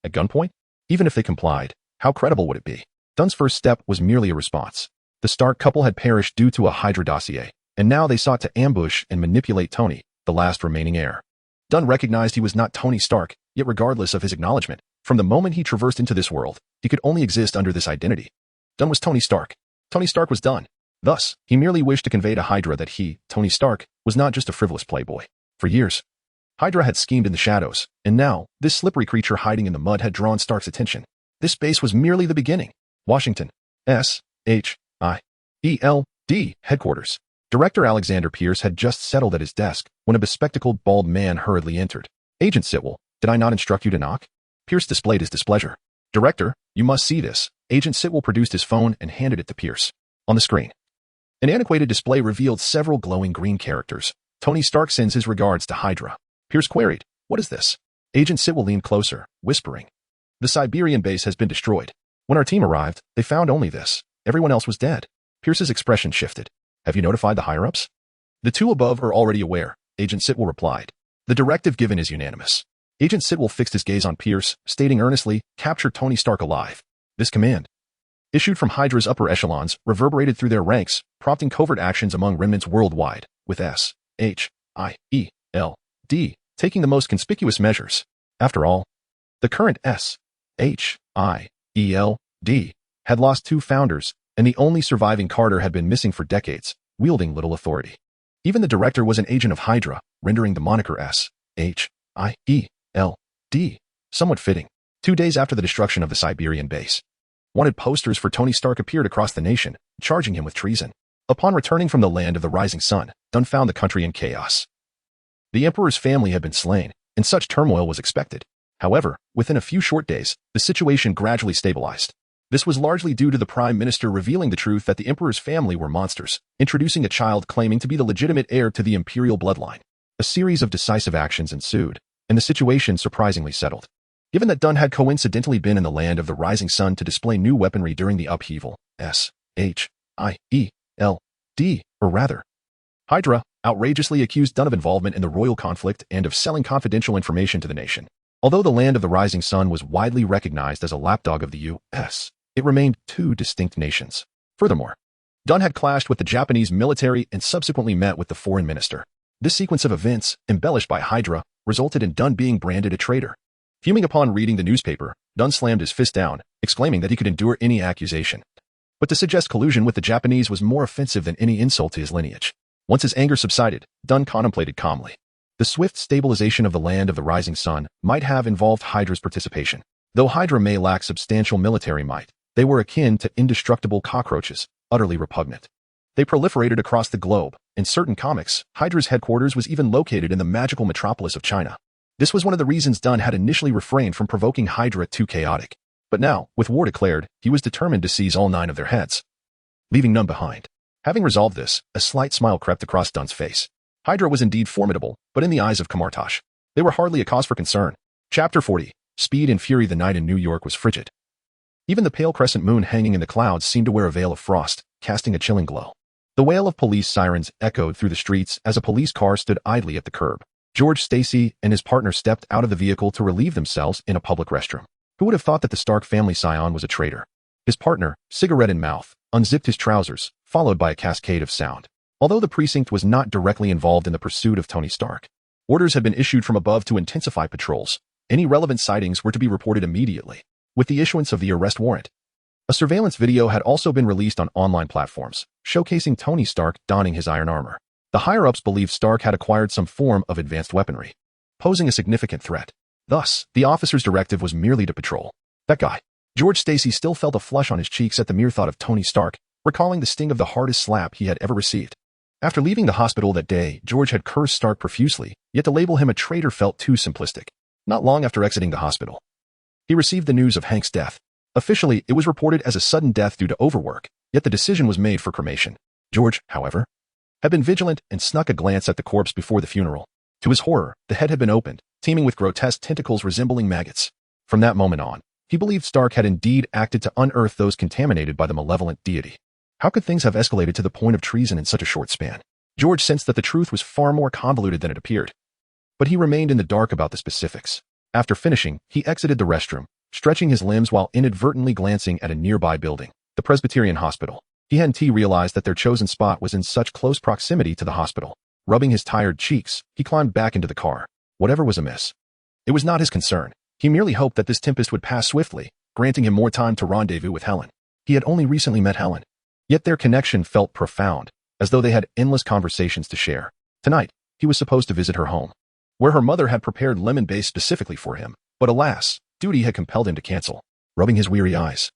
at gunpoint? Even if they complied, how credible would it be? Dunn's first step was merely a response. The Stark couple had perished due to a Hydra dossier, and now they sought to ambush and manipulate Tony, the last remaining heir. Dunn recognized he was not Tony Stark, yet regardless of his acknowledgement, from the moment he traversed into this world, he could only exist under this identity. Dunn was Tony Stark. Tony Stark was Dunn. Thus, he merely wished to convey to Hydra that he, Tony Stark, was not just a frivolous playboy. For years, Hydra had schemed in the shadows, and now, this slippery creature hiding in the mud had drawn Stark's attention. This base was merely the beginning. Washington, S.H.I.E.L.D. headquarters. Director Alexander Pierce had just settled at his desk when a bespectacled bald man hurriedly entered. Agent Sitwell, did I not instruct you to knock? Pierce displayed his displeasure. Director, you must see this. Agent Sitwell produced his phone and handed it to Pierce. On the screen, an antiquated display revealed several glowing green characters. Tony Stark sends his regards to Hydra. Pierce queried, what is this? Agent Sitwell leaned closer, whispering, the Siberian base has been destroyed. When our team arrived, they found only this. Everyone else was dead. Pierce's expression shifted. Have you notified the higher-ups? The 2 above are already aware, Agent Sitwell replied. The directive given is unanimous. Agent Sitwell fixed his gaze on Pierce, stating earnestly, capture Tony Stark alive. This command, issued from Hydra's upper echelons, reverberated through their ranks, prompting covert actions among remnants worldwide, with S.H.I.E.L.D. taking the most conspicuous measures. After all, the current S.H.I.E.L.D. had lost 2 founders, and the only surviving Carter had been missing for decades, wielding little authority. Even the director was an agent of Hydra, rendering the moniker S.H.I.E.L.D. somewhat fitting. 2 days after the destruction of the Siberian base, wanted posters for Tony Stark appeared across the nation, charging him with treason. Upon returning from the land of the rising sun, Dunn found the country in chaos. The Emperor's family had been slain, and such turmoil was expected. However, within a few short days, the situation gradually stabilized. This was largely due to the Prime Minister revealing the truth that the Emperor's family were monsters, introducing a child claiming to be the legitimate heir to the imperial bloodline. A series of decisive actions ensued, and the situation surprisingly settled. Given that Dunn had coincidentally been in the land of the rising sun to display new weaponry during the upheaval, S.H.I.E.L.D., or rather, Hydra, outrageously accused Dunn of involvement in the royal conflict and of selling confidential information to the nation. Although the land of the rising sun was widely recognized as a lapdog of the U.S., it remained 2 distinct nations. Furthermore, Dunn had clashed with the Japanese military and subsequently met with the foreign minister. This sequence of events, embellished by Hydra, resulted in Dunn being branded a traitor. Fuming upon reading the newspaper, Dunn slammed his fist down, exclaiming that he could endure any accusation. But to suggest collusion with the Japanese was more offensive than any insult to his lineage. Once his anger subsided, Dunn contemplated calmly. The swift stabilization of the land of the rising sun might have involved Hydra's participation. Though Hydra may lack substantial military might, they were akin to indestructible cockroaches, utterly repugnant. They proliferated across the globe. In certain comics, Hydra's headquarters was even located in the magical metropolis of China. This was one of the reasons Dunn had initially refrained from provoking Hydra too chaotic. But now, with war declared, he was determined to seize all 9 of their heads, leaving none behind. Having resolved this, a slight smile crept across Dunn's face. Hydra was indeed formidable, but in the eyes of Kamartash, they were hardly a cause for concern. Chapter 40. Speed and Fury. The night in New York was frigid. Even the pale crescent moon hanging in the clouds seemed to wear a veil of frost, casting a chilling glow. The wail of police sirens echoed through the streets as a police car stood idly at the curb. George Stacy and his partner stepped out of the vehicle to relieve themselves in a public restroom. Who would have thought that the Stark family scion was a traitor? His partner, cigarette in mouth, unzipped his trousers, followed by a cascade of sound. Although the precinct was not directly involved in the pursuit of Tony Stark, orders had been issued from above to intensify patrols. Any relevant sightings were to be reported immediately, with the issuance of the arrest warrant. A surveillance video had also been released on online platforms, showcasing Tony Stark donning his iron armor. The higher-ups believed Stark had acquired some form of advanced weaponry, posing a significant threat. Thus, the officer's directive was merely to patrol. That guy. George Stacy still felt a flush on his cheeks at the mere thought of Tony Stark, recalling the sting of the hardest slap he had ever received. After leaving the hospital that day, George had cursed Stark profusely, yet to label him a traitor felt too simplistic. Not long after exiting the hospital, he received the news of Hank's death. Officially, it was reported as a sudden death due to overwork, yet the decision was made for cremation. George, however, had been vigilant and snuck a glance at the corpse before the funeral. To his horror, the head had been opened, teeming with grotesque tentacles resembling maggots. From that moment on, he believed Stark had indeed acted to unearth those contaminated by the malevolent deity. How could things have escalated to the point of treason in such a short span? George sensed that the truth was far more convoluted than it appeared. But he remained in the dark about the specifics. After finishing, he exited the restroom, stretching his limbs while inadvertently glancing at a nearby building, the Presbyterian Hospital. He hadn't realized that their chosen spot was in such close proximity to the hospital. Rubbing his tired cheeks, he climbed back into the car. Whatever was amiss, it was not his concern. He merely hoped that this tempest would pass swiftly, granting him more time to rendezvous with Helen. He had only recently met Helen, yet their connection felt profound, as though they had endless conversations to share. Tonight, he was supposed to visit her home, where her mother had prepared lemon base specifically for him, but alas, duty had compelled him to cancel. Rubbing his weary eyes,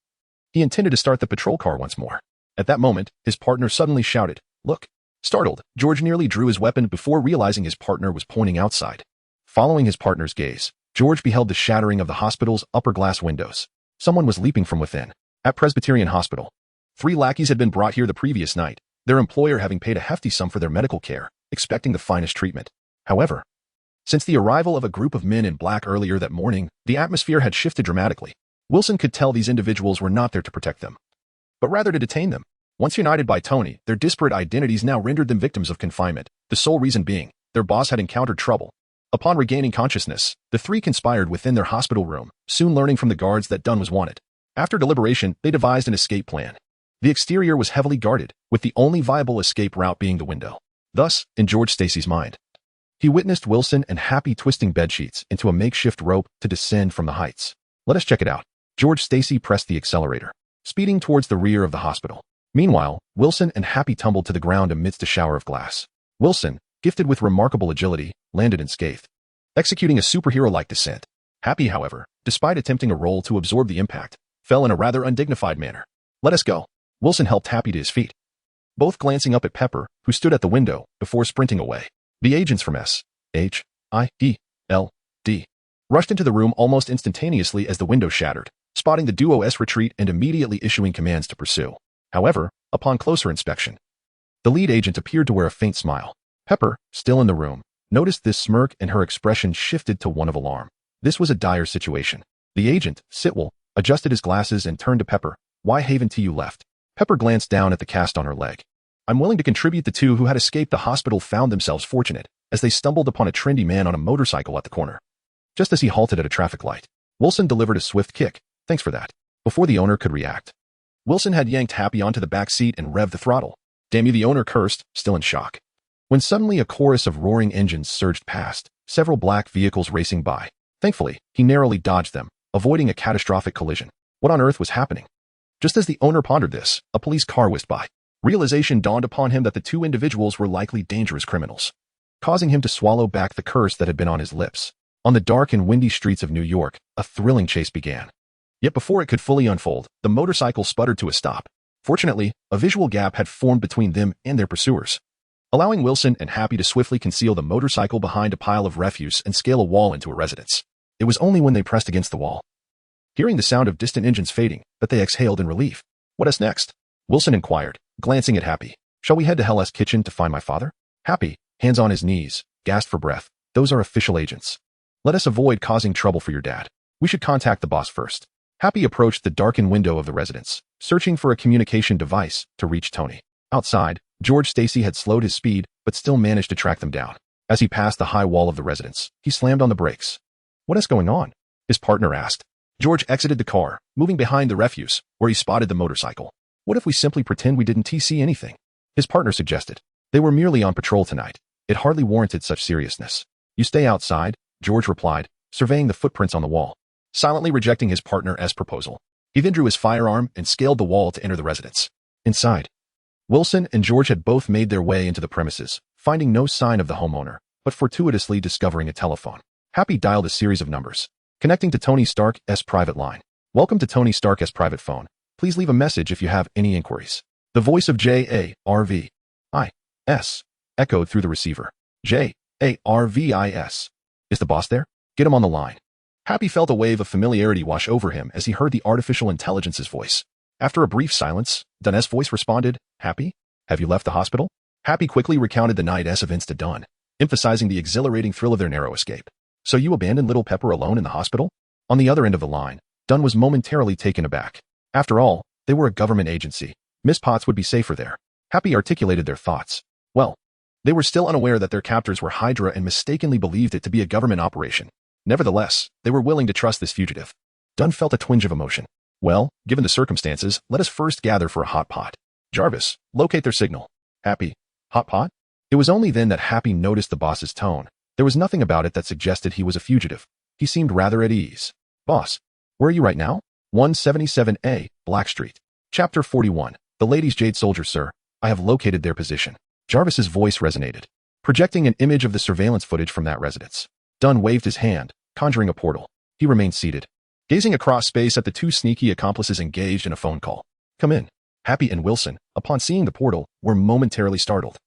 he intended to start the patrol car once more. At that moment, his partner suddenly shouted, "Look!" Startled, George nearly drew his weapon before realizing his partner was pointing outside. Following his partner's gaze, George beheld the shattering of the hospital's upper glass windows. Someone was leaping from within. At Presbyterian Hospital, 3 lackeys had been brought here the previous night, their employer having paid a hefty sum for their medical care, expecting the finest treatment. However, since the arrival of a group of men in black earlier that morning, the atmosphere had shifted dramatically. Wilson could tell these individuals were not there to protect them, but rather to detain them. Once united by Tony, their disparate identities now rendered them victims of confinement, the sole reason being, their boss had encountered trouble. Upon regaining consciousness, the 3 conspired within their hospital room, soon learning from the guards that Dunn was wanted. After deliberation, they devised an escape plan. The exterior was heavily guarded, with the only viable escape route being the window. Thus, in George Stacy's mind, he witnessed Wilson and Happy twisting bedsheets into a makeshift rope to descend from the heights. Let us check it out. George Stacy pressed the accelerator, speeding towards the rear of the hospital. Meanwhile, Wilson and Happy tumbled to the ground amidst a shower of glass. Wilson, gifted with remarkable agility, landed unscathed, executing a superhero-like descent. Happy, however, despite attempting a roll to absorb the impact, fell in a rather undignified manner. Let us go. Wilson helped Happy to his feet, both glancing up at Pepper, who stood at the window, before sprinting away. The agents from S.H.I.E.L.D. rushed into the room almost instantaneously as the window shattered, spotting the duo's retreat and immediately issuing commands to pursue. However, upon closer inspection, the lead agent appeared to wear a faint smile. Pepper, still in the room, noticed this smirk and her expression shifted to one of alarm. This was a dire situation. The agent, Sitwell, adjusted his glasses and turned to Pepper. "Why haven't you left?" Pepper glanced down at the cast on her leg. "I'm willing to contribute." The 2 who had escaped the hospital found themselves fortunate, as they stumbled upon a trendy man on a motorcycle at the corner. Just as he halted at a traffic light, Wilson delivered a swift kick. "Thanks for that." Before the owner could react, Wilson had yanked Happy onto the back seat and revved the throttle. "Damn you," the owner cursed, still in shock. When suddenly a chorus of roaring engines surged past, several black vehicles racing by. Thankfully, he narrowly dodged them, avoiding a catastrophic collision. What on earth was happening? Just as the owner pondered this, a police car whizzed by. Realization dawned upon him that the 2 individuals were likely dangerous criminals, causing him to swallow back the curse that had been on his lips. On the dark and windy streets of New York, a thrilling chase began. Yet before it could fully unfold, the motorcycle sputtered to a stop. Fortunately, a visual gap had formed between them and their pursuers. allowing Wilson and Happy to swiftly conceal the motorcycle behind a pile of refuse and scale a wall into a residence. It was only when they pressed against the wall, hearing the sound of distant engines fading, that they exhaled in relief. What is next? Wilson inquired, glancing at Happy. Shall we head to Hell's Kitchen to find my father? Happy, hands on his knees, gasped for breath. Those are official agents. Let us avoid causing trouble for your dad. We should contact the boss first. Happy approached the darkened window of the residence, searching for a communication device to reach Tony. Outside, George Stacy had slowed his speed, but still managed to track them down. As he passed the high wall of the residence, he slammed on the brakes. What is going on? His partner asked. George exited the car, moving behind the refuse, where he spotted the motorcycle. What if we simply pretend we didn't see anything? His partner suggested. They were merely on patrol tonight. It hardly warranted such seriousness. You stay outside, George replied, surveying the footprints on the wall, silently rejecting his partner's proposal. He then drew his firearm and scaled the wall to enter the residence. Inside, Wilson and George had both made their way into the premises, finding no sign of the homeowner, but fortuitously discovering a telephone. Happy dialed a series of numbers, connecting to Tony Stark's private line. Welcome to Tony Stark's private phone. Please leave a message if you have any inquiries. The voice of Jarvis echoed through the receiver. Jarvis. Is the boss there? Get him on the line. Happy felt a wave of familiarity wash over him as he heard the artificial intelligence's voice. After a brief silence, Dunn's voice responded, Happy? Have you left the hospital? Happy quickly recounted the night's events to Dunn, emphasizing the exhilarating thrill of their narrow escape. So you abandoned little Pepper alone in the hospital? On the other end of the line, Dunn was momentarily taken aback. After all, they were a government agency. Miss Potts would be safer there. Happy articulated their thoughts. Well, they were still unaware that their captors were Hydra and mistakenly believed it to be a government operation. Nevertheless, they were willing to trust this fugitive. Dunn felt a twinge of emotion. Well, given the circumstances, let us first gather for a hot pot. Jarvis, locate their signal. Happy. Hot pot? It was only then that Happy noticed the boss's tone. There was nothing about it that suggested he was a fugitive. He seemed rather at ease. Boss, where are you right now? 177A, Black Street. Chapter 41. The Ladies' Jade Soldier, sir. I have located their position. Jarvis's voice resonated, projecting an image of the surveillance footage from that residence. Dunn waved his hand, conjuring a portal. He remained seated, gazing across space at the two sneaky accomplices engaged in a phone call. Come in. Happy and Wilson, upon seeing the portal, were momentarily startled.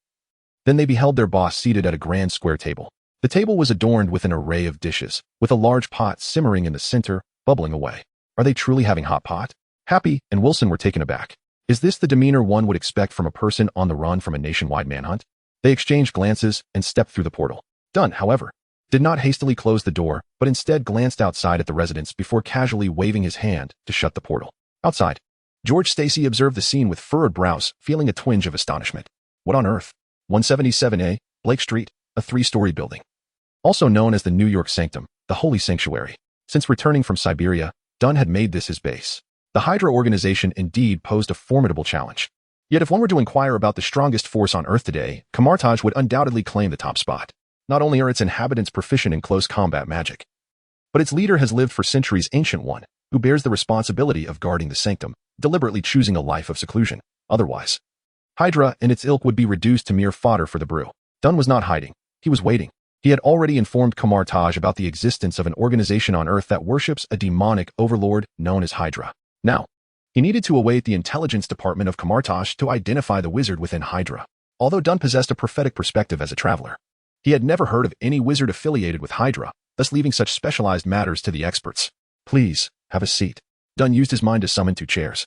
Then they beheld their boss seated at a grand square table. The table was adorned with an array of dishes, with a large pot simmering in the center, bubbling away. Are they truly having hot pot? Happy and Wilson were taken aback. Is this the demeanor one would expect from a person on the run from a nationwide manhunt? They exchanged glances and stepped through the portal. Dunn, however, did not hastily close the door, but instead glanced outside at the residence before casually waving his hand to shut the portal. Outside, George Stacy observed the scene with furrowed brows, feeling a twinge of astonishment. What on earth? 177A, Blake Street, a 3-story building. Also known as the New York Sanctum, the Holy Sanctuary. Since returning from Siberia, Dunn had made this his base. The Hydra organization indeed posed a formidable challenge. Yet if one were to inquire about the strongest force on Earth today, Kamar-Taj would undoubtedly claim the top spot. Not only are its inhabitants proficient in close combat magic, but its leader has lived for centuries, Ancient One, who bears the responsibility of guarding the sanctum, deliberately choosing a life of seclusion. Otherwise, Hydra and its ilk would be reduced to mere fodder for the brew. Dunn was not hiding. He was waiting. He had already informed Kamar-Taj about the existence of an organization on Earth that worships a demonic overlord known as Hydra. Now, he needed to await the intelligence department of Kamar-Taj to identify the wizard within Hydra. Although Dunn possessed a prophetic perspective as a traveler, he had never heard of any wizard affiliated with Hydra, thus leaving such specialized matters to the experts. Please, have a seat. Dunn used his mind to summon 2 chairs,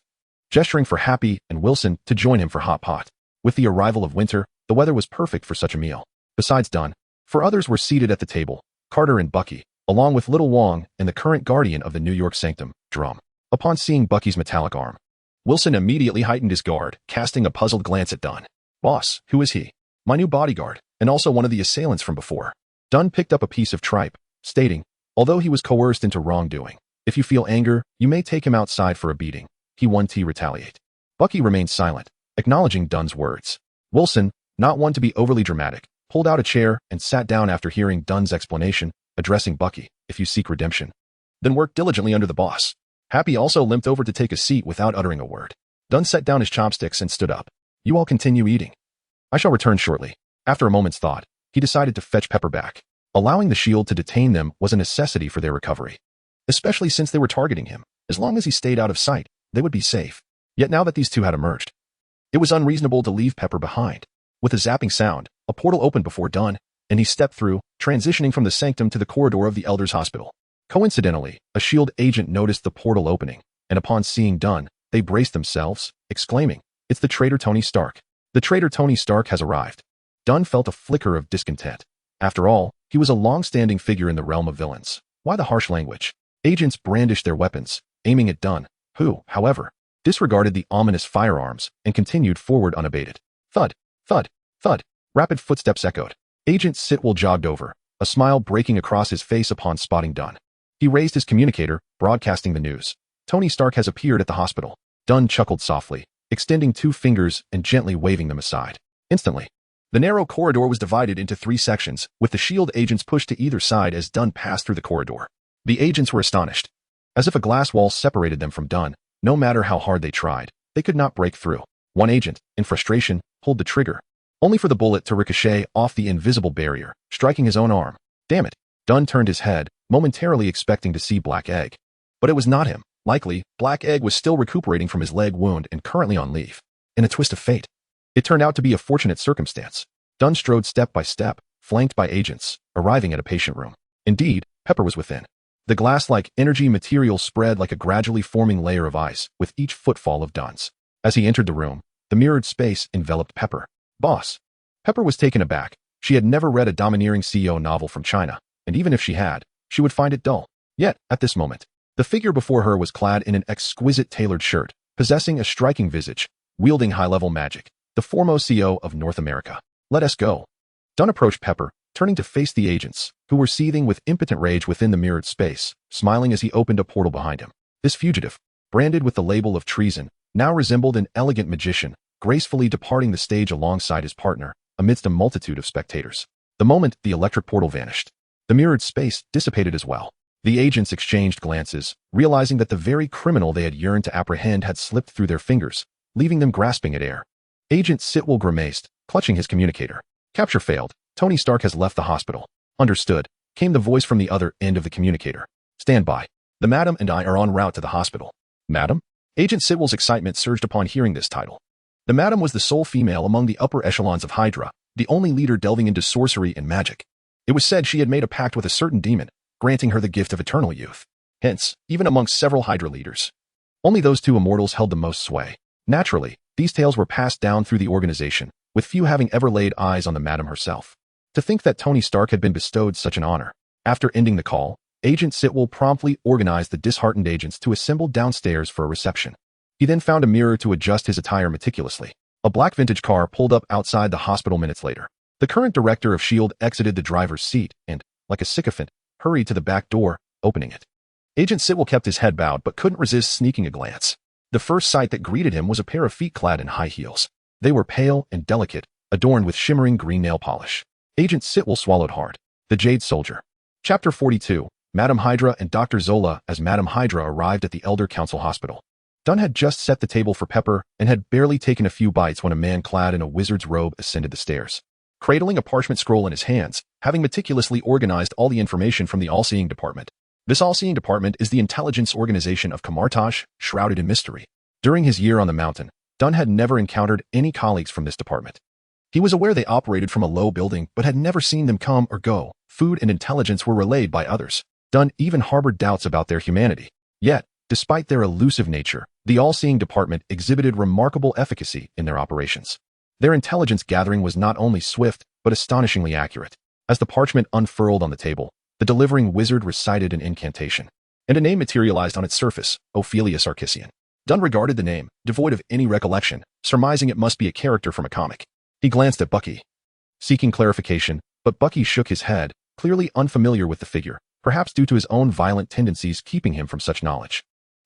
gesturing for Happy and Wilson to join him for hot pot. With the arrival of winter, the weather was perfect for such a meal. Besides Dunn, 4 others were seated at the table, Carter and Bucky, along with Little Wong and the current guardian of the New York Sanctum, Drum. Upon seeing Bucky's metallic arm, Wilson immediately heightened his guard, casting a puzzled glance at Dunn. Boss, who is he? My new bodyguard, and also one of the assailants from before. Dunn picked up a piece of tripe, stating, although he was coerced into wrongdoing, if you feel anger, you may take him outside for a beating. He won to retaliate. Bucky remained silent, acknowledging Dunn's words. Wilson, not one to be overly dramatic, pulled out a chair and sat down after hearing Dunn's explanation, addressing Bucky, if you seek redemption, then work diligently under the boss. Happy also limped over to take a seat without uttering a word. Dunn set down his chopsticks and stood up. You all continue eating. I shall return shortly. After a moment's thought, he decided to fetch Pepper back. Allowing the shield to detain them was a necessity for their recovery, especially since they were targeting him. As long as he stayed out of sight, they would be safe. Yet now that these two had emerged, it was unreasonable to leave Pepper behind. With a zapping sound, a portal opened before Dunn, and he stepped through, transitioning from the sanctum to the corridor of the Elders' Hospital. Coincidentally, a SHIELD agent noticed the portal opening, and upon seeing Dunn, they braced themselves, exclaiming, "It's the traitor Tony Stark. The traitor Tony Stark has arrived." Dunn felt a flicker of discontent. After all, he was a long-standing figure in the realm of villains. Why the harsh language? Agents brandished their weapons, aiming at Dunn, who, however, disregarded the ominous firearms and continued forward unabated. Thud, thud, thud. Rapid footsteps echoed. Agent Sitwell jogged over, a smile breaking across his face upon spotting Dunn. He raised his communicator, broadcasting the news. Tony Stark has appeared at the hospital. Dunn chuckled softly, extending 2 fingers and gently waving them aside. Instantly, the narrow corridor was divided into 3 sections, with the SHIELD agents pushed to either side as Dunn passed through the corridor. The agents were astonished. As if a glass wall separated them from Dunn, no matter how hard they tried, they could not break through. One agent, in frustration, pulled the trigger, only for the bullet to ricochet off the invisible barrier, striking his own arm. Damn it! Dunn turned his head, momentarily expecting to see Black Egg. But it was not him. Likely, Black Egg was still recuperating from his leg wound and currently on leave. In a twist of fate, it turned out to be a fortunate circumstance. Dunn strode step by step, flanked by agents, arriving at a patient room. Indeed, Pepper was within. The glass-like energy material spread like a gradually forming layer of ice with each footfall of Dunn's. As he entered the room, the mirrored space enveloped Pepper. Boss. Pepper was taken aback. She had never read a domineering CEO novel from China, and even if she had, she would find it dull. Yet, at this moment, the figure before her was clad in an exquisite tailored shirt, possessing a striking visage, wielding high-level magic, the foremost CEO of North America. Let us go. Dunn approached Pepper, turning to face the agents, who were seething with impotent rage within the mirrored space, smiling as he opened a portal behind him. This fugitive, branded with the label of treason, now resembled an elegant magician, gracefully departing the stage alongside his partner, amidst a multitude of spectators. The moment the electric portal vanished, the mirrored space dissipated as well. The agents exchanged glances, realizing that the very criminal they had yearned to apprehend had slipped through their fingers, leaving them grasping at air. Agent Sitwell grimaced, clutching his communicator. Capture failed. Tony Stark has left the hospital. Understood, came the voice from the other end of the communicator. Stand by. The Madam and I are en route to the hospital. Madam? Agent Sitwell's excitement surged upon hearing this title. The Madam was the sole female among the upper echelons of Hydra, the only leader delving into sorcery and magic. It was said she had made a pact with a certain demon, granting her the gift of eternal youth. Hence, even amongst several Hydra leaders, only those 2 immortals held the most sway. Naturally, these tales were passed down through the organization, with few having ever laid eyes on the Madam herself. To think that Tony Stark had been bestowed such an honor. After ending the call, Agent Sitwell promptly organized the disheartened agents to assemble downstairs for a reception. He then found a mirror to adjust his attire meticulously. A black vintage car pulled up outside the hospital minutes later. The current director of SHIELD exited the driver's seat and, like a sycophant, hurried to the back door, opening it. Agent Sitwell kept his head bowed but couldn't resist sneaking a glance. The first sight that greeted him was a pair of feet clad in high heels. They were pale and delicate, adorned with shimmering green nail polish. Agent Sitwell swallowed hard. The Jade Soldier. Chapter 42. Madam Hydra and Dr. Zola as Madam Hydra arrived at the Elder Council Hospital. Dunn had just set the table for Pepper and had barely taken a few bites when a man clad in a wizard's robe ascended the stairs. Cradling a parchment scroll in his hands, having meticulously organized all the information from the All-Seeing Department. This All-Seeing Department is the intelligence organization of Kamar-Taj, shrouded in mystery. During his year on the mountain, Dunn had never encountered any colleagues from this department. He was aware they operated from a low building but had never seen them come or go. Food and intelligence were relayed by others. Dunn even harbored doubts about their humanity. Yet, despite their elusive nature, the All-Seeing Department exhibited remarkable efficacy in their operations. Their intelligence gathering was not only swift, but astonishingly accurate. As the parchment unfurled on the table, the delivering wizard recited an incantation, and a name materialized on its surface, Ophelia Sarkissian. Dunn regarded the name, devoid of any recollection, surmising it must be a character from a comic. He glanced at Bucky, seeking clarification, but Bucky shook his head, clearly unfamiliar with the figure, perhaps due to his own violent tendencies keeping him from such knowledge.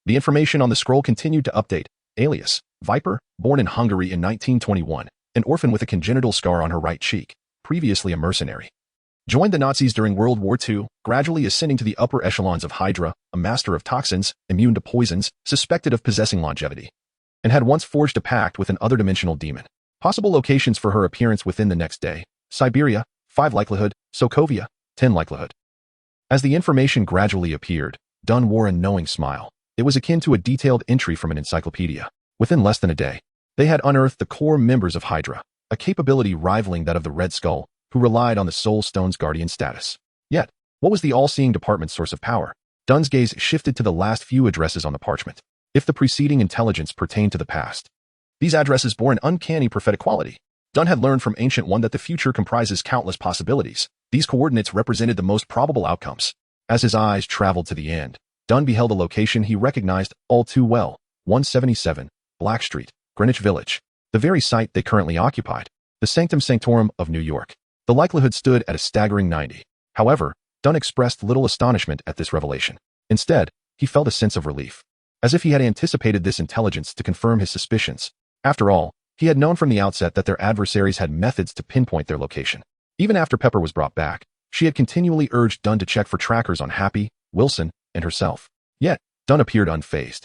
The information on the scroll continued to update. Alias, Viper, born in Hungary in 1921, an orphan with a congenital scar on her right cheek, previously a mercenary. Joined the Nazis during World War II, gradually ascending to the upper echelons of Hydra, a master of toxins, immune to poisons, suspected of possessing longevity, and had once forged a pact with an other-dimensional demon. Possible locations for her appearance within the next day: Siberia, 5 likelihood, Sokovia, 10 likelihood. As the information gradually appeared, Dunn wore a knowing smile. It was akin to a detailed entry from an encyclopedia. Within less than a day, they had unearthed the core members of Hydra. a capability rivaling that of the Red Skull, who relied on the Soul Stone's guardian status. Yet, what was the all-seeing department's source of power? Dunn's gaze shifted to the last few addresses on the parchment. If the preceding intelligence pertained to the past, these addresses bore an uncanny prophetic quality. Dunn had learned from Ancient One that the future comprises countless possibilities. These coordinates represented the most probable outcomes. As his eyes traveled to the end, Dunn beheld a location he recognized all too well, 177, Black Street, Greenwich Village, the very site they currently occupied, the Sanctum Sanctorum of New York. The likelihood stood at a staggering 90. However, Dunn expressed little astonishment at this revelation. Instead, he felt a sense of relief, as if he had anticipated this intelligence to confirm his suspicions. After all, he had known from the outset that their adversaries had methods to pinpoint their location. Even after Pepper was brought back, she had continually urged Dunn to check for trackers on Happy, Wilson, and herself. Yet, Dunn appeared unfazed,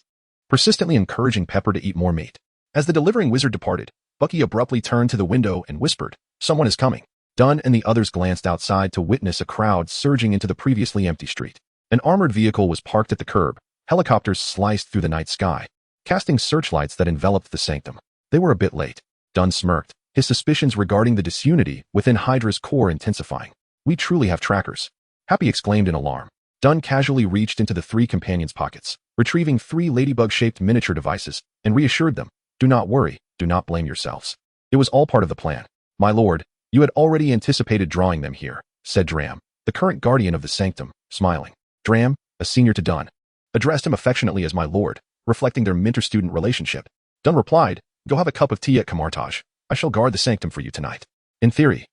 persistently encouraging Pepper to eat more meat. As the delivering wizard departed, Bucky abruptly turned to the window and whispered, "Someone is coming." Dunn and the others glanced outside to witness a crowd surging into the previously empty street. An armored vehicle was parked at the curb. Helicopters sliced through the night sky, casting searchlights that enveloped the sanctum. They were a bit late. Dunn smirked, his suspicions regarding the disunity within Hydra's core intensifying. "We truly have trackers," Happy exclaimed in alarm. Dunn casually reached into the three companions' pockets, retrieving three ladybug-shaped miniature devices, and reassured them, "Do not worry, do not blame yourselves. It was all part of the plan. My lord, you had already anticipated drawing them here," said Dram, the current guardian of the sanctum, smiling. Dram, a senior to Dunn, addressed him affectionately as my lord, reflecting their mentor-student relationship. Dunn replied, "Go have a cup of tea at Camartage. I shall guard the sanctum for you tonight." In theory,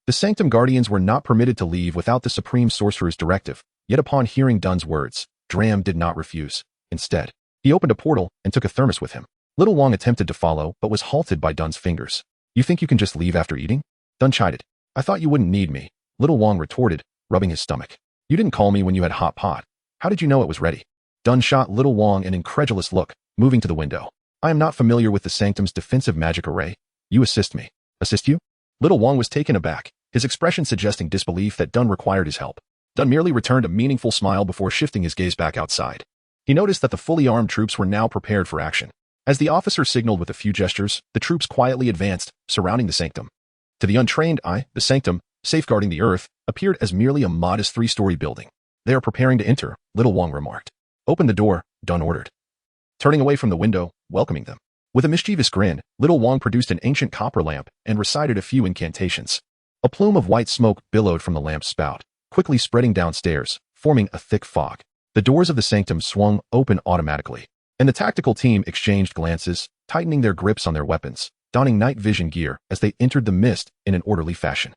the sanctum guardians were not permitted to leave without the supreme sorcerer's directive, yet upon hearing Dunn's words, Dram did not refuse. Instead, he opened a portal and took a thermos with him. Little Wong attempted to follow but was halted by Dunn's fingers. "You think you can just leave after eating?" Dunn chided. "I thought you wouldn't need me," Little Wong retorted, rubbing his stomach. "You didn't call me when you had hot pot. How did you know it was ready?" Dunn shot Little Wong an incredulous look, moving to the window. "I am not familiar with the sanctum's defensive magic array. You assist me." "Assist you?" Little Wong was taken aback, his expression suggesting disbelief that Dunn required his help. Dunn merely returned a meaningful smile before shifting his gaze back outside. He noticed that the fully armed troops were now prepared for action. As the officer signaled with a few gestures, the troops quietly advanced, surrounding the sanctum. To the untrained eye, the sanctum, safeguarding the earth, appeared as merely a modest three-story building. "They are preparing to enter," Little Wong remarked. "Open the door," Dunn ordered, turning away from the window, welcoming them. With a mischievous grin, Little Wong produced an ancient copper lamp and recited a few incantations. A plume of white smoke billowed from the lamp's spout, quickly spreading downstairs, forming a thick fog. The doors of the sanctum swung open automatically, and the tactical team exchanged glances, tightening their grips on their weapons, donning night vision gear as they entered the mist in an orderly fashion.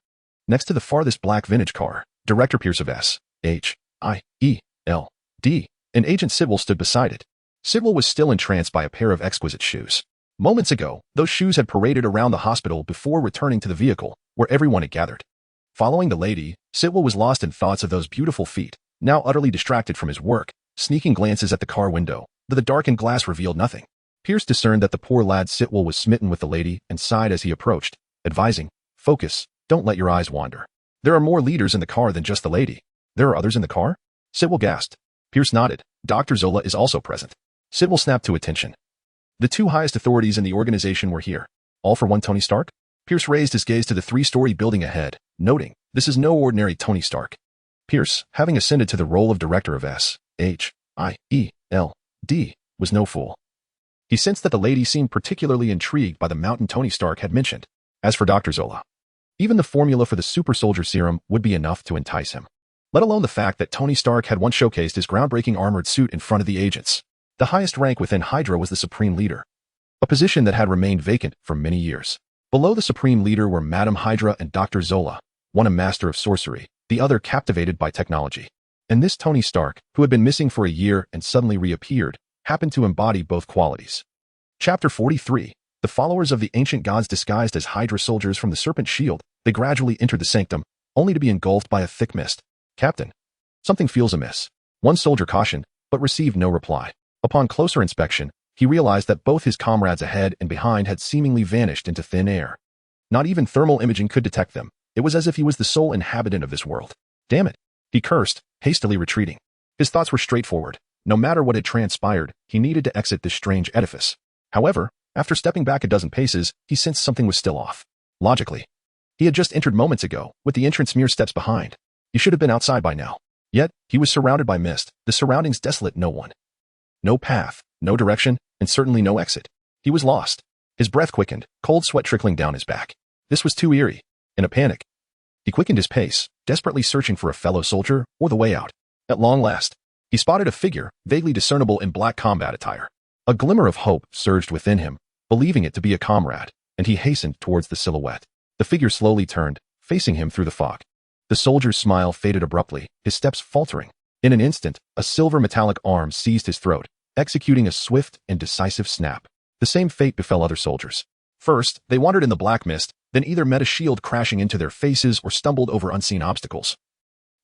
Next to the farthest black vintage car, Director Pierce of S.H.I.E.L.D. and Agent Sidwell stood beside it. Sidwell was still entranced by a pair of exquisite shoes. Moments ago, those shoes had paraded around the hospital before returning to the vehicle, where everyone had gathered. Following the lady, Sidwell was lost in thoughts of those beautiful feet, now utterly distracted from his work, sneaking glances at the car window, though the darkened glass revealed nothing. Pierce discerned that the poor lad Sidwell was smitten with the lady and sighed as he approached, advising, "Focus, don't let your eyes wander. There are more leaders in the car than just the lady." "There are others in the car?" Sidwell gasped. Pierce nodded. "Dr. Zola is also present." Sidwell snapped to attention. "The two highest authorities in the organization were here. All for one Tony Stark?" Pierce raised his gaze to the three-story building ahead, noting, "This is no ordinary Tony Stark." Pierce, having ascended to the role of director of S.H.I.E.L.D., was no fool. He sensed that the lady seemed particularly intrigued by the mountain Tony Stark had mentioned. As for Dr. Zola, even the formula for the super soldier serum would be enough to entice him, let alone the fact that Tony Stark had once showcased his groundbreaking armored suit in front of the agents. The highest rank within Hydra was the Supreme Leader, a position that had remained vacant for many years. Below the Supreme Leader were Madame Hydra and Dr. Zola, one a master of sorcery, the other captivated by technology. And this Tony Stark, who had been missing for a year and suddenly reappeared, happened to embody both qualities. Chapter 43. The followers of the ancient gods disguised as Hydra soldiers from the Serpent Shield, they gradually entered the sanctum, only to be engulfed by a thick mist. "Captain, something feels amiss." One soldier cautioned, but received no reply. Upon closer inspection, he realized that both his comrades ahead and behind had seemingly vanished into thin air. Not even thermal imaging could detect them. It was as if he was the sole inhabitant of this world. "Damn it," he cursed, hastily retreating. His thoughts were straightforward. No matter what had transpired, he needed to exit this strange edifice. However, after stepping back a dozen paces, he sensed something was still off. Logically, he had just entered moments ago, with the entrance mere steps behind. He should have been outside by now. Yet, he was surrounded by mist, the surroundings desolate, no one. No path, no direction, and certainly no exit. He was lost. His breath quickened, cold sweat trickling down his back. This was too eerie. In a panic, he quickened his pace, desperately searching for a fellow soldier or the way out. At long last, he spotted a figure, vaguely discernible in black combat attire. A glimmer of hope surged within him, believing it to be a comrade, and he hastened towards the silhouette. The figure slowly turned, facing him through the fog. The soldier's smile faded abruptly, his steps faltering. In an instant, a silver metallic arm seized his throat, executing a swift and decisive snap. The same fate befell other soldiers. First, they wandered in the black mist, then either met a shield crashing into their faces or stumbled over unseen obstacles.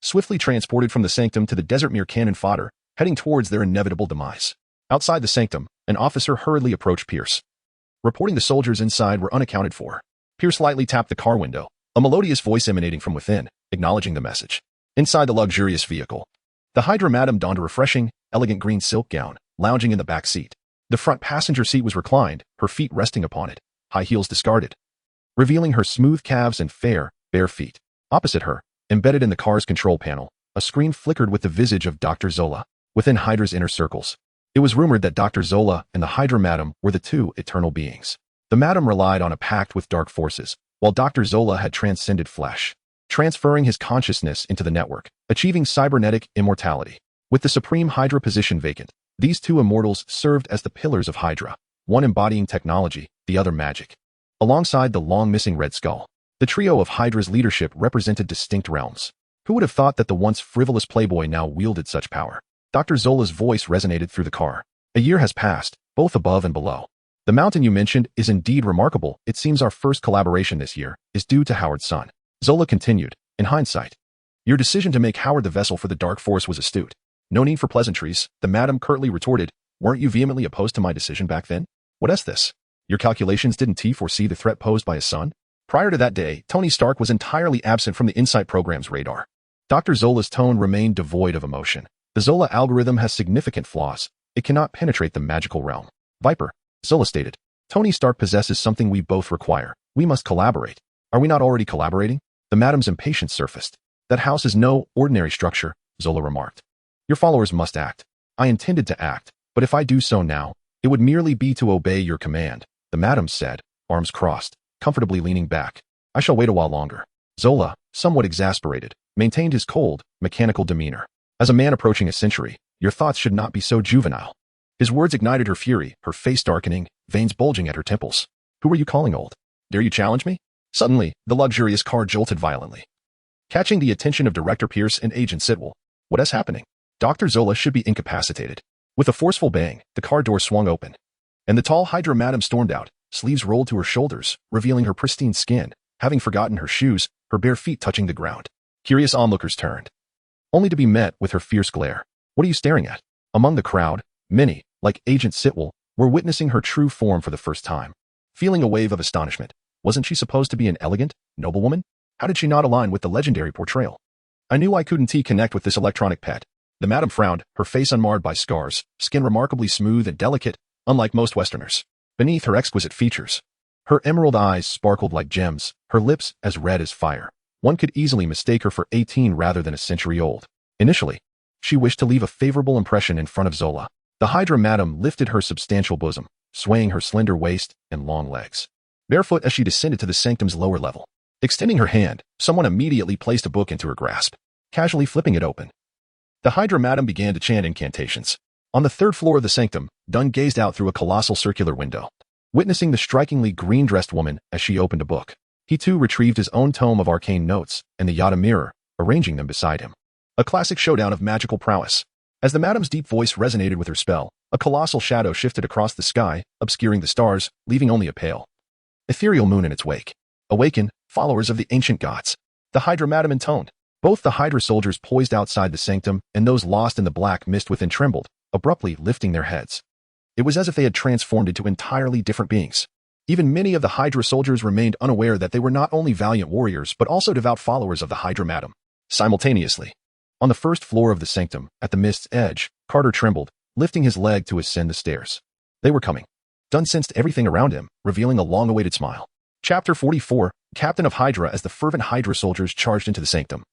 Swiftly transported from the sanctum to the desert mere cannon fodder, heading towards their inevitable demise. Outside the sanctum, an officer hurriedly approached Pierce, reporting the soldiers inside were unaccounted for. Pierce lightly tapped the car window, a melodious voice emanating from within, acknowledging the message. Inside the luxurious vehicle, the Hydra Madam donned a refreshing, elegant green silk gown, lounging in the back seat. The front passenger seat was reclined, her feet resting upon it, high heels discarded, revealing her smooth calves and fair, bare feet. Opposite her, embedded in the car's control panel, a screen flickered with the visage of Dr. Zola. Within Hydra's inner circles, it was rumored that Dr. Zola and the Hydra Madam were the two eternal beings. The Madam relied on a pact with dark forces, while Dr. Zola had transcended flesh, transferring his consciousness into the network, achieving cybernetic immortality. With the Supreme Hydra position vacant, these two immortals served as the pillars of Hydra, one embodying technology, the other magic. Alongside the long-missing Red Skull, the trio of Hydra's leadership represented distinct realms. Who would have thought that the once frivolous playboy now wielded such power? Dr. Zola's voice resonated through the car. A year has passed, both above and below. The mountain you mentioned is indeed remarkable. It seems our first collaboration this year is due to Howard's son. Zola continued, in hindsight. Your decision to make Howard the vessel for the Dark Force was astute. No need for pleasantries, the Madam curtly retorted. Weren't you vehemently opposed to my decision back then? What is this? Your calculations didn't foresee the threat posed by his son? Prior to that day, Tony Stark was entirely absent from the Insight program's radar. Dr. Zola's tone remained devoid of emotion. The Zola algorithm has significant flaws. It cannot penetrate the magical realm. Viper, Zola stated. Tony Stark possesses something we both require. We must collaborate. Are we not already collaborating? The Madam's impatience surfaced. That house is no ordinary structure, Zola remarked. Your followers must act. I intended to act, but if I do so now, it would merely be to obey your command, the Madam said, arms crossed, comfortably leaning back. I shall wait a while longer. Zola, somewhat exasperated, maintained his cold, mechanical demeanor. As a man approaching a century, your thoughts should not be so juvenile. His words ignited her fury, her face darkening, veins bulging at her temples. Who are you calling old? Dare you challenge me? Suddenly, the luxurious car jolted violently, catching the attention of Director Pierce and Agent Sitwell. What is happening? Dr. Zola should be incapacitated. With a forceful bang, the car door swung open, and the tall Hydra Madam stormed out, sleeves rolled to her shoulders, revealing her pristine skin, having forgotten her shoes, her bare feet touching the ground. Curious onlookers turned, only to be met with her fierce glare. What are you staring at? Among the crowd, many, like Agent Sitwell, were witnessing her true form for the first time. Feeling a wave of astonishment, wasn't she supposed to be an elegant, noble woman? How did she not align with the legendary portrayal? I knew I couldn't connect with this electronic pet. The Madam frowned, her face unmarred by scars, skin remarkably smooth and delicate, unlike most Westerners. Beneath her exquisite features, her emerald eyes sparkled like gems, her lips as red as fire. One could easily mistake her for 18 rather than a century old. Initially, she wished to leave a favorable impression in front of Zola. The Hydra Madam lifted her substantial bosom, swaying her slender waist and long legs, barefoot as she descended to the sanctum's lower level. Extending her hand, someone immediately placed a book into her grasp, casually flipping it open. The Hydra Madam began to chant incantations. On the third floor of the sanctum, Dunn gazed out through a colossal circular window, witnessing the strikingly green-dressed woman as she opened a book. He too retrieved his own tome of arcane notes and the Yada mirror, arranging them beside him. A classic showdown of magical prowess. As the Madam's deep voice resonated with her spell, a colossal shadow shifted across the sky, obscuring the stars, leaving only a pale, ethereal moon in its wake. Awaken, followers of the ancient gods. The Hydra Madam intoned. Both the Hydra soldiers poised outside the sanctum and those lost in the black mist within trembled, abruptly lifting their heads. It was as if they had transformed into entirely different beings. Even many of the Hydra soldiers remained unaware that they were not only valiant warriors but also devout followers of the Hydra Madam. Simultaneously, on the first floor of the sanctum, at the mist's edge, Carter trembled, lifting his leg to ascend the stairs. They were coming. Dunn sensed everything around him, revealing a long-awaited smile. Chapter 44, captain of Hydra, as the fervent Hydra soldiers charged into the sanctum.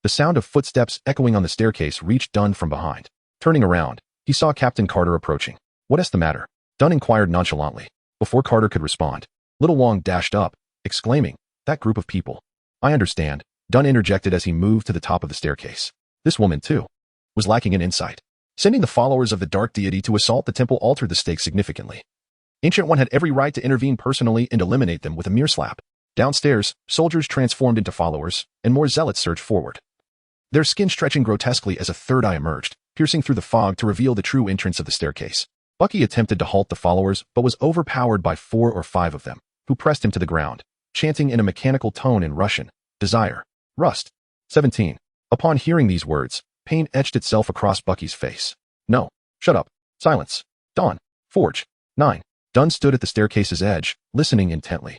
The sound of footsteps echoing on the staircase reached Dunn from behind. Turning around, he saw Captain Carter approaching. "What's the matter?" Dunn inquired nonchalantly. Before Carter could respond, Little Wong dashed up, exclaiming, "That group of people." "I understand," Dunn interjected as he moved to the top of the staircase. This woman, too, was lacking in insight. Sending the followers of the Dark Deity to assault the temple altered the stakes significantly. Ancient One had every right to intervene personally and eliminate them with a mere slap. Downstairs, soldiers transformed into followers, and more zealots surged forward, their skin stretching grotesquely as a third eye emerged, piercing through the fog to reveal the true entrance of the staircase. Bucky attempted to halt the followers, but was overpowered by 4 or 5 of them, who pressed him to the ground, chanting in a mechanical tone in Russian, "Desire. Rust. 17. Upon hearing these words, pain etched itself across Bucky's face. "No. Shut up. Silence. Dawn. Forge. 9. Dunn stood at the staircase's edge, listening intently.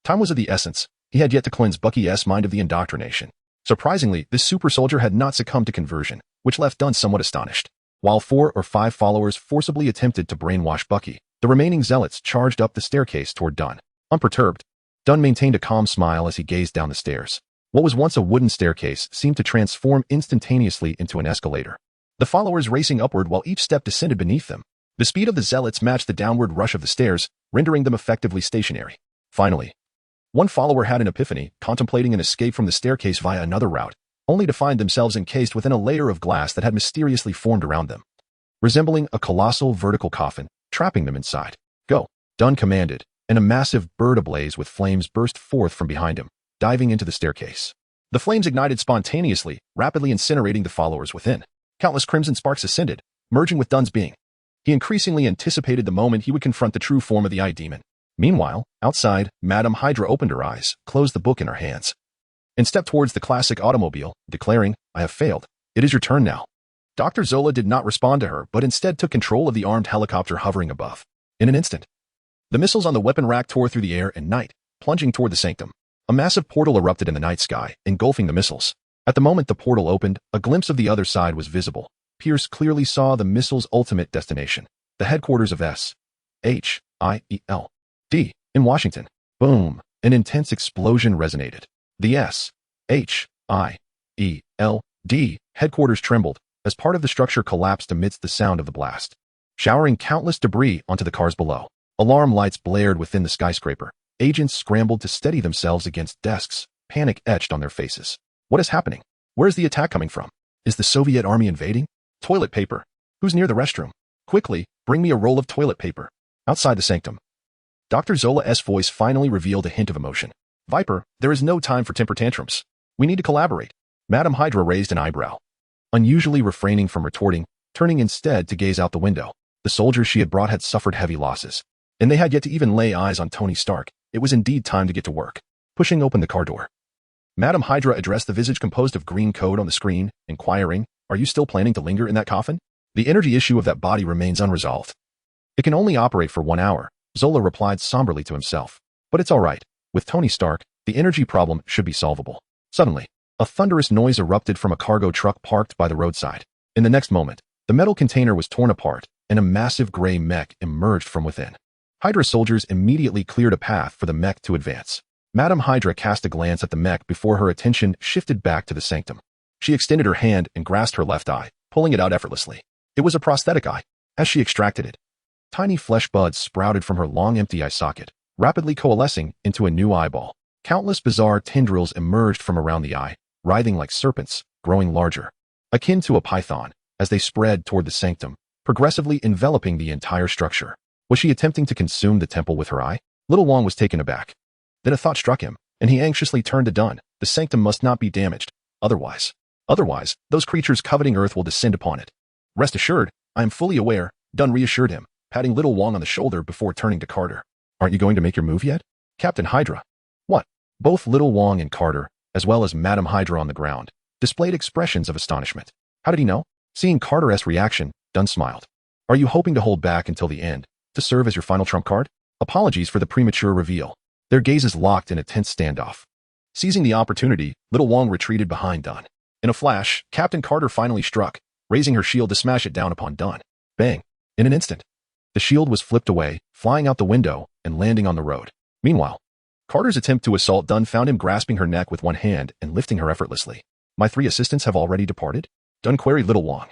Time was of the essence. He had yet to cleanse Bucky's mind of the indoctrination. Surprisingly, this super soldier had not succumbed to conversion, which left Dunn somewhat astonished. While 4 or 5 followers forcibly attempted to brainwash Bucky, the remaining zealots charged up the staircase toward Dunn. Unperturbed, Dunn maintained a calm smile as he gazed down the stairs. What was once a wooden staircase seemed to transform instantaneously into an escalator, the followers racing upward while each step descended beneath them. The speed of the zealots matched the downward rush of the stairs, rendering them effectively stationary. Finally, one follower had an epiphany, contemplating an escape from the staircase via another route, only to find themselves encased within a layer of glass that had mysteriously formed around them, resembling a colossal vertical coffin, trapping them inside. "Go," Dunn commanded, and a massive bird ablaze with flames burst forth from behind him, diving into the staircase. The flames ignited spontaneously, rapidly incinerating the followers within. Countless crimson sparks ascended, merging with Dunn's being. He increasingly anticipated the moment he would confront the true form of the Eye Demon. Meanwhile, outside, Madame Hydra opened her eyes, closed the book in her hands, and stepped towards the classic automobile, declaring, "I have failed. It is your turn now." Dr. Zola did not respond to her, but instead took control of the armed helicopter hovering above. In an instant, the missiles on the weapon rack tore through the air and night, plunging toward the sanctum. A massive portal erupted in the night sky, engulfing the missiles. At the moment the portal opened, a glimpse of the other side was visible. Pierce clearly saw the missile's ultimate destination, the headquarters of S.H.I.E.L.D. in Washington. Boom! An intense explosion resonated. The S.H.I.E.L.D. headquarters trembled as part of the structure collapsed amidst the sound of the blast, showering countless debris onto the cars below. Alarm lights blared within the skyscraper. Agents scrambled to steady themselves against desks, panic etched on their faces. What is happening? Where is the attack coming from? Is the Soviet army invading? Toilet paper. Who's near the restroom? Quickly, bring me a roll of toilet paper. Outside the sanctum, Dr. Zola's voice finally revealed a hint of emotion. "Viper, there is no time for temper tantrums. We need to collaborate." Madame Hydra raised an eyebrow, unusually refraining from retorting, turning instead to gaze out the window. The soldiers she had brought had suffered heavy losses, and they had yet to even lay eyes on Tony Stark. It was indeed time to get to work. Pushing open the car door, Madame Hydra addressed the visage composed of green code on the screen, inquiring, "Are you still planning to linger in that coffin? The energy issue of that body remains unresolved. It can only operate for 1 hour, Zola replied somberly to himself. But it's all right. With Tony Stark, the energy problem should be solvable. Suddenly, a thunderous noise erupted from a cargo truck parked by the roadside. In the next moment, the metal container was torn apart, and a massive gray mech emerged from within. Hydra soldiers immediately cleared a path for the mech to advance. Madame Hydra cast a glance at the mech before her attention shifted back to the sanctum. She extended her hand and grasped her left eye, pulling it out effortlessly. It was a prosthetic eye. As she extracted it, tiny flesh buds sprouted from her long empty eye socket, rapidly coalescing into a new eyeball. Countless bizarre tendrils emerged from around the eye, writhing like serpents, growing larger, akin to a python, as they spread toward the sanctum, progressively enveloping the entire structure. Was she attempting to consume the temple with her eye? Little Wong was taken aback. Then a thought struck him, and he anxiously turned to Dunn. The sanctum must not be damaged. Otherwise, those creatures coveting Earth will descend upon it. Rest assured, I am fully aware, Dunn reassured him, patting Little Wong on the shoulder before turning to Carter. Aren't you going to make your move yet? Captain Hydra. What? Both Little Wong and Carter, as well as Madame Hydra on the ground, displayed expressions of astonishment. How did he know? Seeing Carter's reaction, Dunn smiled. Are you hoping to hold back until the end, to serve as your final trump card? Apologies for the premature reveal. Their gazes locked in a tense standoff. Seizing the opportunity, Little Wong retreated behind Dunn. In a flash, Captain Carter finally struck, raising her shield to smash it down upon Dunn. Bang! In an instant, the shield was flipped away, flying out the window and landing on the road. Meanwhile, Carter's attempt to assault Dunn found him grasping her neck with one hand and lifting her effortlessly. My 3 assistants have already departed? Dunn queried Little Wong.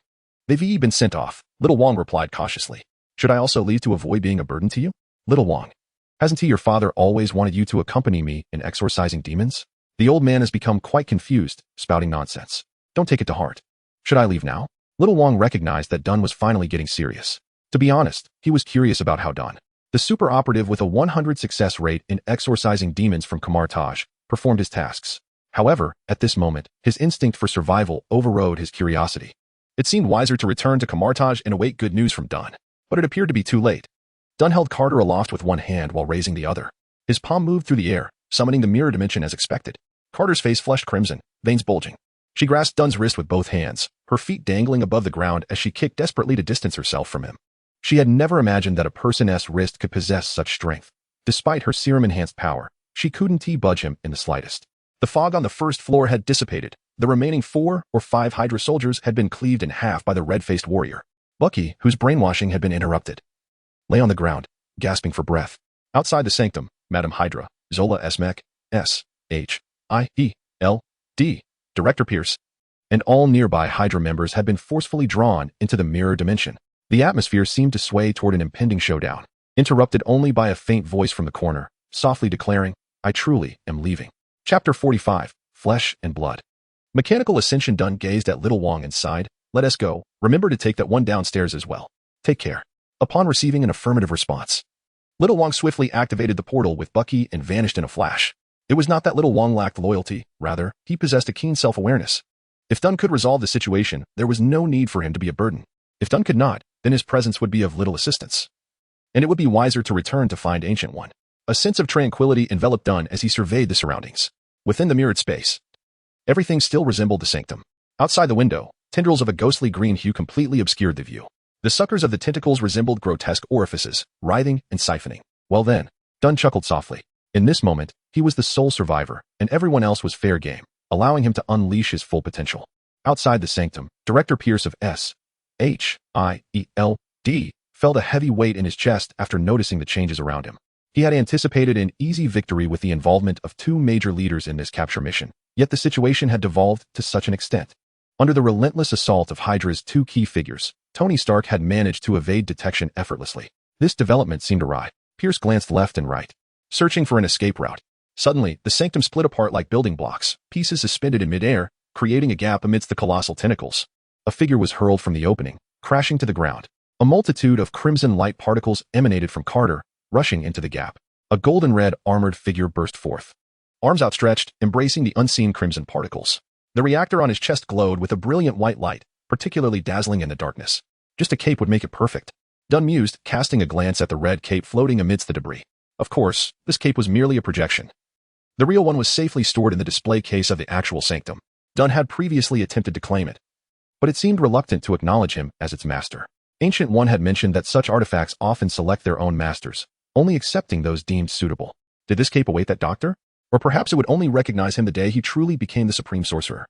They've been sent off, Little Wong replied cautiously. Should I also leave to avoid being a burden to you? Little Wong. Hasn't your father always wanted you to accompany me in exorcising demons? The old man has become quite confused, spouting nonsense. Don't take it to heart. Should I leave now? Little Wong recognized that Dunn was finally getting serious. To be honest, he was curious about how Dunn, the super operative with a 100 success rate in exorcising demons from Kamar Taj, performed his tasks. However, at this moment, his instinct for survival overrode his curiosity. It seemed wiser to return to Kamar Taj and await good news from Dunn, but it appeared to be too late. Dunn held Carter aloft with one hand while raising the other. His palm moved through the air, summoning the mirror dimension as expected. Carter's face flushed crimson, veins bulging. She grasped Dunn's wrist with both hands, her feet dangling above the ground as she kicked desperately to distance herself from him. She had never imagined that a person's wrist could possess such strength. Despite her serum-enhanced power, she couldn't budge him in the slightest. The fog on the first floor had dissipated. The remaining 4 or 5 Hydra soldiers had been cleaved in half by the red-faced warrior, Bucky, whose brainwashing had been interrupted, lay on the ground, gasping for breath. Outside the sanctum, Madam Hydra, Zola Esmek, S.H.I.E.L.D., Director Pierce, and all nearby Hydra members had been forcefully drawn into the mirror dimension. The atmosphere seemed to sway toward an impending showdown, interrupted only by a faint voice from the corner, softly declaring, I truly am leaving. Chapter 45, Flesh and Blood. Mechanical Ascension Dunn gazed at Little Wong and sighed, let us go. Remember to take that one downstairs as well. Take care. Upon receiving an affirmative response, Little Wong swiftly activated the portal with Bucky and vanished in a flash. It was not that Little Wong lacked loyalty, rather, he possessed a keen self-awareness. If Dunn could resolve the situation, there was no need for him to be a burden. If Dunn could not, then his presence would be of little assistance. And it would be wiser to return to find Ancient One. A sense of tranquility enveloped Dunn as he surveyed the surroundings. Within the mirrored space, everything still resembled the sanctum. Outside the window, tendrils of a ghostly green hue completely obscured the view. The suckers of the tentacles resembled grotesque orifices, writhing and siphoning. Well then, Dunn chuckled softly. In this moment, he was the sole survivor, and everyone else was fair game, allowing him to unleash his full potential. Outside the sanctum, Director Pierce of S.H.I.E.L.D. felt a heavy weight in his chest after noticing the changes around him. He had anticipated an easy victory with the involvement of 2 major leaders in this capture mission, yet the situation had devolved to such an extent. Under the relentless assault of Hydra's 2 key figures, Tony Stark had managed to evade detection effortlessly. This development seemed awry. Pierce glanced left and right, searching for an escape route. Suddenly, the sanctum split apart like building blocks, pieces suspended in midair, creating a gap amidst the colossal tentacles. A figure was hurled from the opening, crashing to the ground. A multitude of crimson light particles emanated from Carter, rushing into the gap. A golden-red armored figure burst forth, arms outstretched, embracing the unseen crimson particles. The reactor on his chest glowed with a brilliant white light, particularly dazzling in the darkness. Just a cape would make it perfect. Dunn mused, casting a glance at the red cape floating amidst the debris. Of course, this cape was merely a projection. The real one was safely stored in the display case of the actual sanctum. Dunn had previously attempted to claim it, but it seemed reluctant to acknowledge him as its master. Ancient One had mentioned that such artifacts often select their own masters, only accepting those deemed suitable. Did this cape await that doctor? Or perhaps it would only recognize him the day he truly became the supreme sorcerer.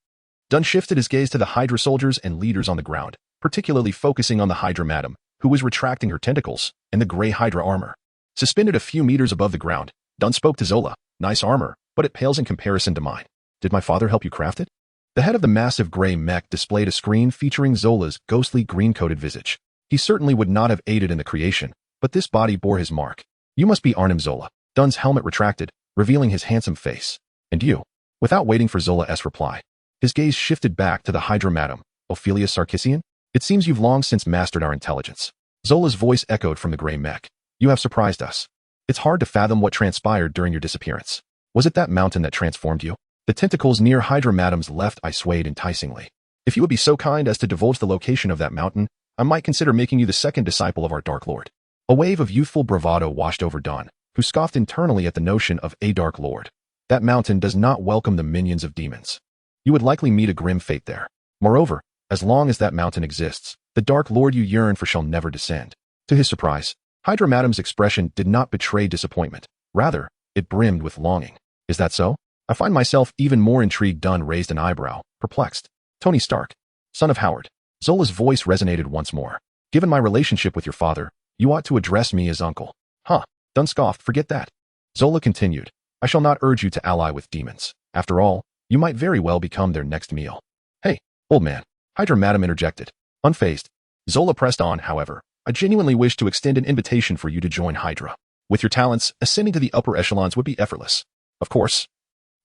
Dunn shifted his gaze to the Hydra soldiers and leaders on the ground, particularly focusing on the Hydra Madam, who was retracting her tentacles, and the gray Hydra armor. Suspended a few meters above the ground, Dunn spoke to Zola. Nice armor, but it pales in comparison to mine. Did my father help you craft it? The head of the massive gray mech displayed a screen featuring Zola's ghostly green-coated visage. He certainly would not have aided in the creation, but this body bore his mark. You must be Arnim Zola. Dunn's helmet retracted, revealing his handsome face. And you? Without waiting for Zola's reply, his gaze shifted back to the Hydra Madam, Ophelia Sarkissian. It seems you've long since mastered our intelligence. Zola's voice echoed from the gray mech. You have surprised us. It's hard to fathom what transpired during your disappearance. Was it that mountain that transformed you? The tentacles near Hydra Madam's left eye swayed enticingly. If you would be so kind as to divulge the location of that mountain, I might consider making you the second disciple of our Dark Lord. A wave of youthful bravado washed over Dunn, who scoffed internally at the notion of a Dark Lord. That mountain does not welcome the minions of demons. You would likely meet a grim fate there. Moreover, as long as that mountain exists, the Dark Lord you yearn for shall never descend. To his surprise, Hydra Madam's expression did not betray disappointment. Rather, it brimmed with longing. Is that so? I find myself even more intrigued. Dunn raised an eyebrow, perplexed. Tony Stark, son of Howard. Zola's voice resonated once more. Given my relationship with your father, you ought to address me as uncle. Huh. Dunn scoffed. Forget that. Zola continued. I shall not urge you to ally with demons. After all, you might very well become their next meal. Hey, old man, Hydra Madam interjected. Unfazed, Zola pressed on, however. I genuinely wish to extend an invitation for you to join Hydra. With your talents, ascending to the upper echelons would be effortless. Of course,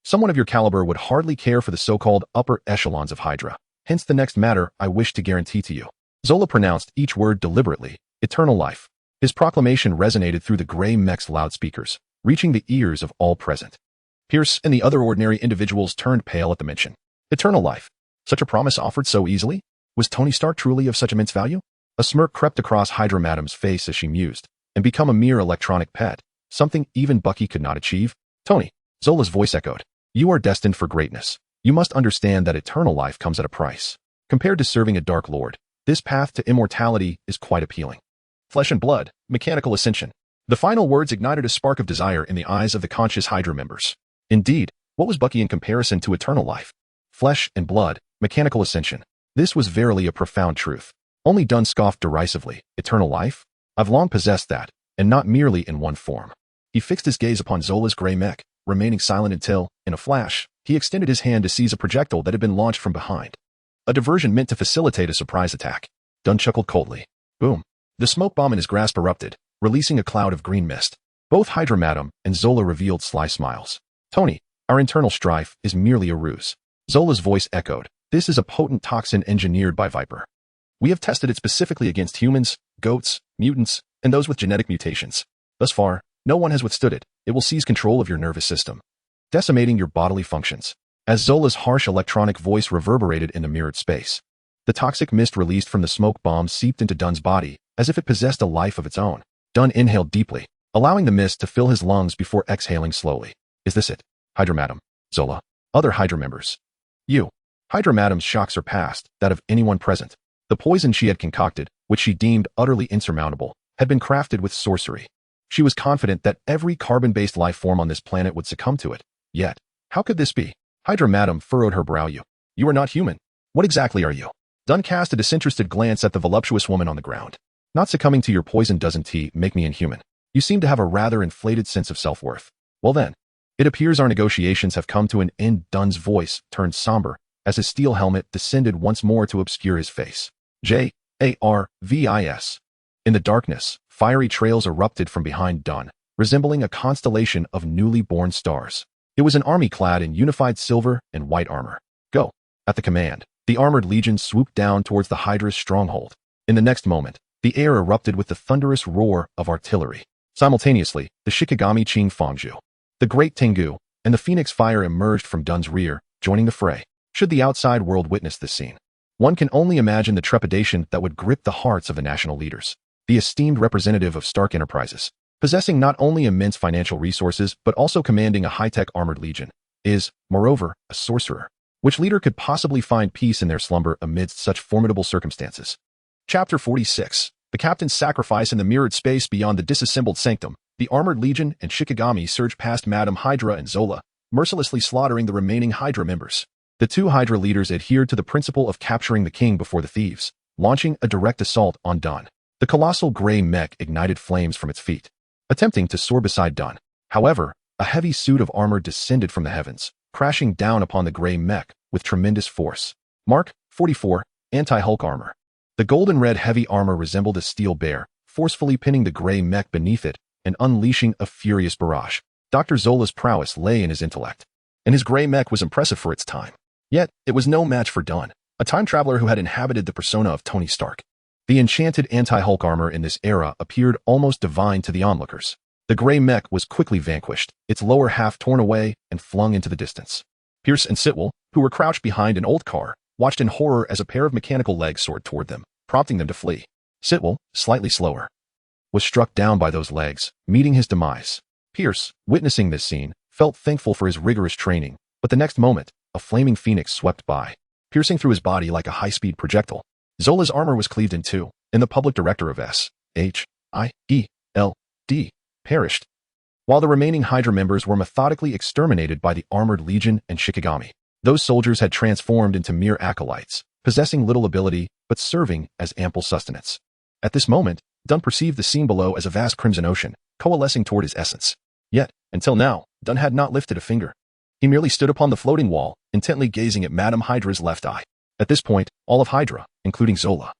someone of your caliber would hardly care for the so-called upper echelons of Hydra. Hence the next matter I wish to guarantee to you. Zola pronounced each word deliberately. Eternal life. His proclamation resonated through the gray mech's loudspeakers, reaching the ears of all present. Pierce and the other ordinary individuals turned pale at the mention. Eternal life. Such a promise offered so easily? Was Tony Stark truly of such immense value? A smirk crept across Hydra Madam's face as she mused, and become a mere electronic pet, something even Bucky could not achieve. Tony, Zola's voice echoed. You are destined for greatness. You must understand that eternal life comes at a price. Compared to serving a Dark Lord, this path to immortality is quite appealing. Flesh and blood, mechanical ascension. The final words ignited a spark of desire in the eyes of the conscious Hydra members. Indeed, what was Bucky in comparison to eternal life? Flesh and blood, mechanical ascension. This was verily a profound truth. Only Dunn scoffed derisively. Eternal life? I've long possessed that, and not merely in one form. He fixed his gaze upon Zola's gray mech, remaining silent until, in a flash, he extended his hand to seize a projectile that had been launched from behind. A diversion meant to facilitate a surprise attack. Dunn chuckled coldly. Boom. The smoke bomb in his grasp erupted, releasing a cloud of green mist. Both Hydra Madam and Zola revealed sly smiles. Tony, our internal strife is merely a ruse. Zola's voice echoed. This is a potent toxin engineered by Viper. We have tested it specifically against humans, goats, mutants, and those with genetic mutations. Thus far, no one has withstood it. It will seize control of your nervous system, decimating your bodily functions. As Zola's harsh electronic voice reverberated in the mirrored space, the toxic mist released from the smoke bomb seeped into Dunn's body, as if it possessed a life of its own. Dunn inhaled deeply, allowing the mist to fill his lungs before exhaling slowly. Is this it? Hydra Madam, Zola, other Hydra members. You. Hydra Madam's shock surpassed that of anyone present. The poison she had concocted, which she deemed utterly insurmountable, had been crafted with sorcery. She was confident that every carbon-based life form on this planet would succumb to it. Yet, how could this be? Hydra Madam furrowed her brow. You are not human. What exactly are you? Dunn cast a disinterested glance at the voluptuous woman on the ground. Not succumbing to your poison doesn't make me inhuman. You seem to have a rather inflated sense of self-worth. Well then, it appears our negotiations have come to an end. Dunn's voice turned somber as his steel helmet descended once more to obscure his face. Jarvis. In the darkness, fiery trails erupted from behind Dunn, resembling a constellation of newly born stars. It was an army clad in unified silver and white armor. Go. At the command, the armored legion swooped down towards the Hydra's stronghold. In the next moment, the air erupted with the thunderous roar of artillery. Simultaneously, the Shikigami Qing Fangzhu, the Great Tengu, and the Phoenix Fire emerged from Dunn's rear, joining the fray. Should the outside world witness this scene, one can only imagine the trepidation that would grip the hearts of the national leaders. The esteemed representative of Stark Enterprises, possessing not only immense financial resources but also commanding a high-tech armored legion, is, moreover, a sorcerer. Which leader could possibly find peace in their slumber amidst such formidable circumstances? Chapter 46. The Captain's Sacrifice. In the mirrored space beyond the disassembled sanctum, the armored legion and Shikigami surged past Madam Hydra and Zola, mercilessly slaughtering the remaining Hydra members. The two Hydra leaders adhered to the principle of capturing the king before the thieves, launching a direct assault on Dunn. The colossal gray mech ignited flames from its feet, attempting to soar beside Dunn. However, a heavy suit of armor descended from the heavens, crashing down upon the gray mech with tremendous force. Mark 44, Anti-Hulk Armor. The golden red heavy armor resembled a steel bear, forcefully pinning the gray mech beneath it and unleashing a furious barrage. Dr. Zola's prowess lay in his intellect, and his gray mech was impressive for its time. Yet, it was no match for Dunn, a time traveler who had inhabited the persona of Tony Stark. The enchanted anti-Hulk armor in this era appeared almost divine to the onlookers. The gray mech was quickly vanquished, its lower half torn away and flung into the distance. Pierce and Sitwell, who were crouched behind an old car, watched in horror as a pair of mechanical legs soared toward them, prompting them to flee. Sitwell, slightly slower, was struck down by those legs, meeting his demise. Pierce, witnessing this scene, felt thankful for his rigorous training, but the next moment, a flaming phoenix swept by, piercing through his body like a high-speed projectile. Zola's armor was cleaved in two, and the public director of S.H.I.E.L.D. perished, while the remaining Hydra members were methodically exterminated by the armored legion and Shikigami. Those soldiers had transformed into mere acolytes, possessing little ability but serving as ample sustenance. At this moment, Dunn perceived the scene below as a vast crimson ocean, coalescing toward his essence. Yet, until now, Dunn had not lifted a finger. He merely stood upon the floating wall, intently gazing at Madame Hydra's left eye. At this point, all of Hydra, including Zola,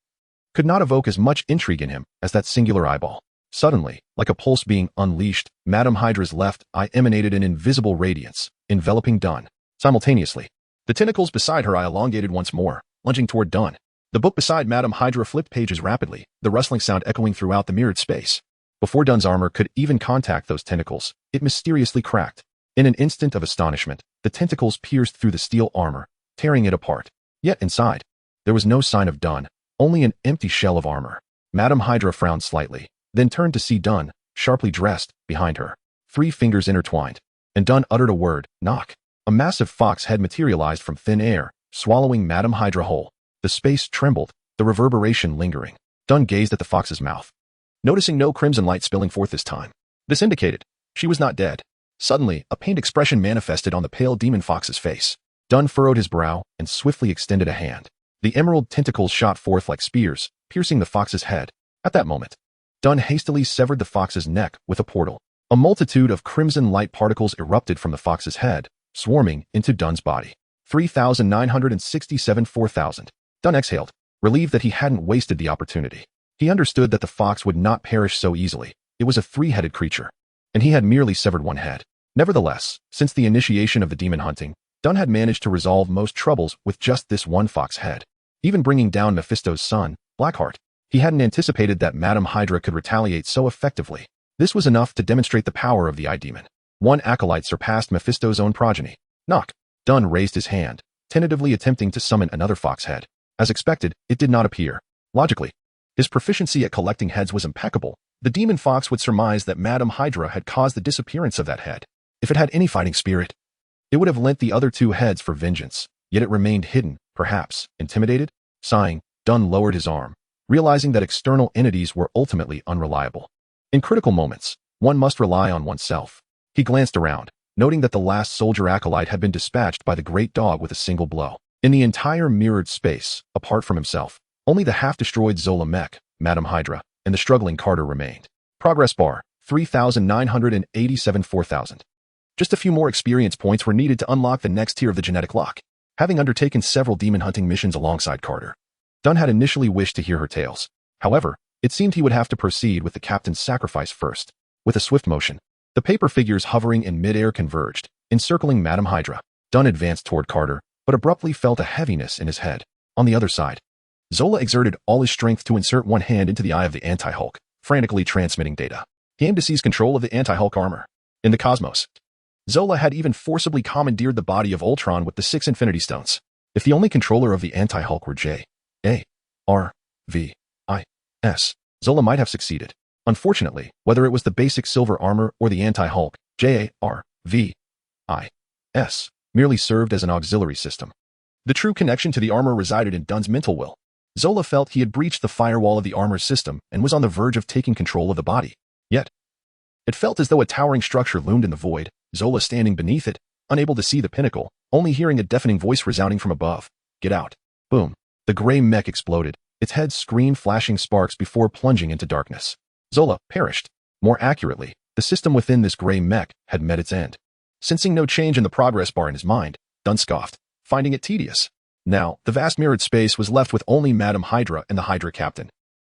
could not evoke as much intrigue in him as that singular eyeball. Suddenly, like a pulse being unleashed, Madame Hydra's left eye emanated an invisible radiance, enveloping Dunn. Simultaneously, the tentacles beside her eye elongated once more, lunging toward Dunn. The book beside Madame Hydra flipped pages rapidly, the rustling sound echoing throughout the mirrored space. Before Dunn's armor could even contact those tentacles, it mysteriously cracked. In an instant of astonishment, the tentacles pierced through the steel armor, tearing it apart. Yet inside, there was no sign of Dunn, only an empty shell of armor. Madame Hydra frowned slightly, then turned to see Dunn, sharply dressed, behind her. 3 fingers intertwined, and Dunn uttered a word, knock. A massive fox head materialized from thin air, swallowing Madame Hydra whole. The space trembled, the reverberation lingering. Dunn gazed at the fox's mouth, noticing no crimson light spilling forth this time. This indicated she was not dead. Suddenly, a pained expression manifested on the pale demon fox's face. Dunn furrowed his brow and swiftly extended a hand. The emerald tentacles shot forth like spears, piercing the fox's head. At that moment, Dunn hastily severed the fox's neck with a portal. A multitude of crimson light particles erupted from the fox's head, swarming into Dunn's body. 3,967 4,000. Dunn exhaled, relieved that he hadn't wasted the opportunity. He understood that the fox would not perish so easily. It was a 3-headed creature, and he had merely severed one head. Nevertheless, since the initiation of the demon hunting, Dunn had managed to resolve most troubles with just this one fox head. Even bringing down Mephisto's son, Blackheart, he hadn't anticipated that Madame Hydra could retaliate so effectively. This was enough to demonstrate the power of the Eye Demon. One acolyte surpassed Mephisto's own progeny. Knock. Dunn raised his hand, tentatively attempting to summon another fox head. As expected, it did not appear. Logically, his proficiency at collecting heads was impeccable. The demon fox would surmise that Madame Hydra had caused the disappearance of that head. If it had any fighting spirit, it would have lent the other 2 heads for vengeance, yet it remained hidden, perhaps, intimidated. Sighing, Dunn lowered his arm, realizing that external entities were ultimately unreliable. In critical moments, one must rely on oneself. He glanced around, noting that the last soldier acolyte had been dispatched by the great dog with a single blow. In the entire mirrored space, apart from himself, only the half-destroyed Zola mech, Madame Hydra, and the struggling Carter remained. Progress bar, 3,987 4,000. Just a few more experience points were needed to unlock the next tier of the genetic lock. Having undertaken several demon hunting missions alongside Carter, Dunn had initially wished to hear her tales. However, it seemed he would have to proceed with the captain's sacrifice first. With a swift motion, the paper figures hovering in midair converged, encircling Madame Hydra. Dunn advanced toward Carter, but abruptly felt a heaviness in his head. On the other side, Zola exerted all his strength to insert one hand into the eye of the anti-Hulk, frantically transmitting data. He aimed to seize control of the anti-Hulk armor. In the cosmos, Zola had even forcibly commandeered the body of Ultron with the 6 Infinity Stones. If the only controller of the anti-Hulk were J.A.R.V.I.S., Zola might have succeeded. Unfortunately, whether it was the basic silver armor or the anti-Hulk, J.A.R.V.I.S. merely served as an auxiliary system. The true connection to the armor resided in Dunn's mental will. Zola felt he had breached the firewall of the armor's system and was on the verge of taking control of the body. Yet, it felt as though a towering structure loomed in the void, Zola standing beneath it, unable to see the pinnacle, only hearing a deafening voice resounding from above. Get out. Boom. The gray mech exploded, its head screamed flashing sparks before plunging into darkness. Zola perished. More accurately, the system within this gray mech had met its end. Sensing no change in the progress bar in his mind, Dunn scoffed, finding it tedious. Now, the vast mirrored space was left with only Madame Hydra and the Hydra captain.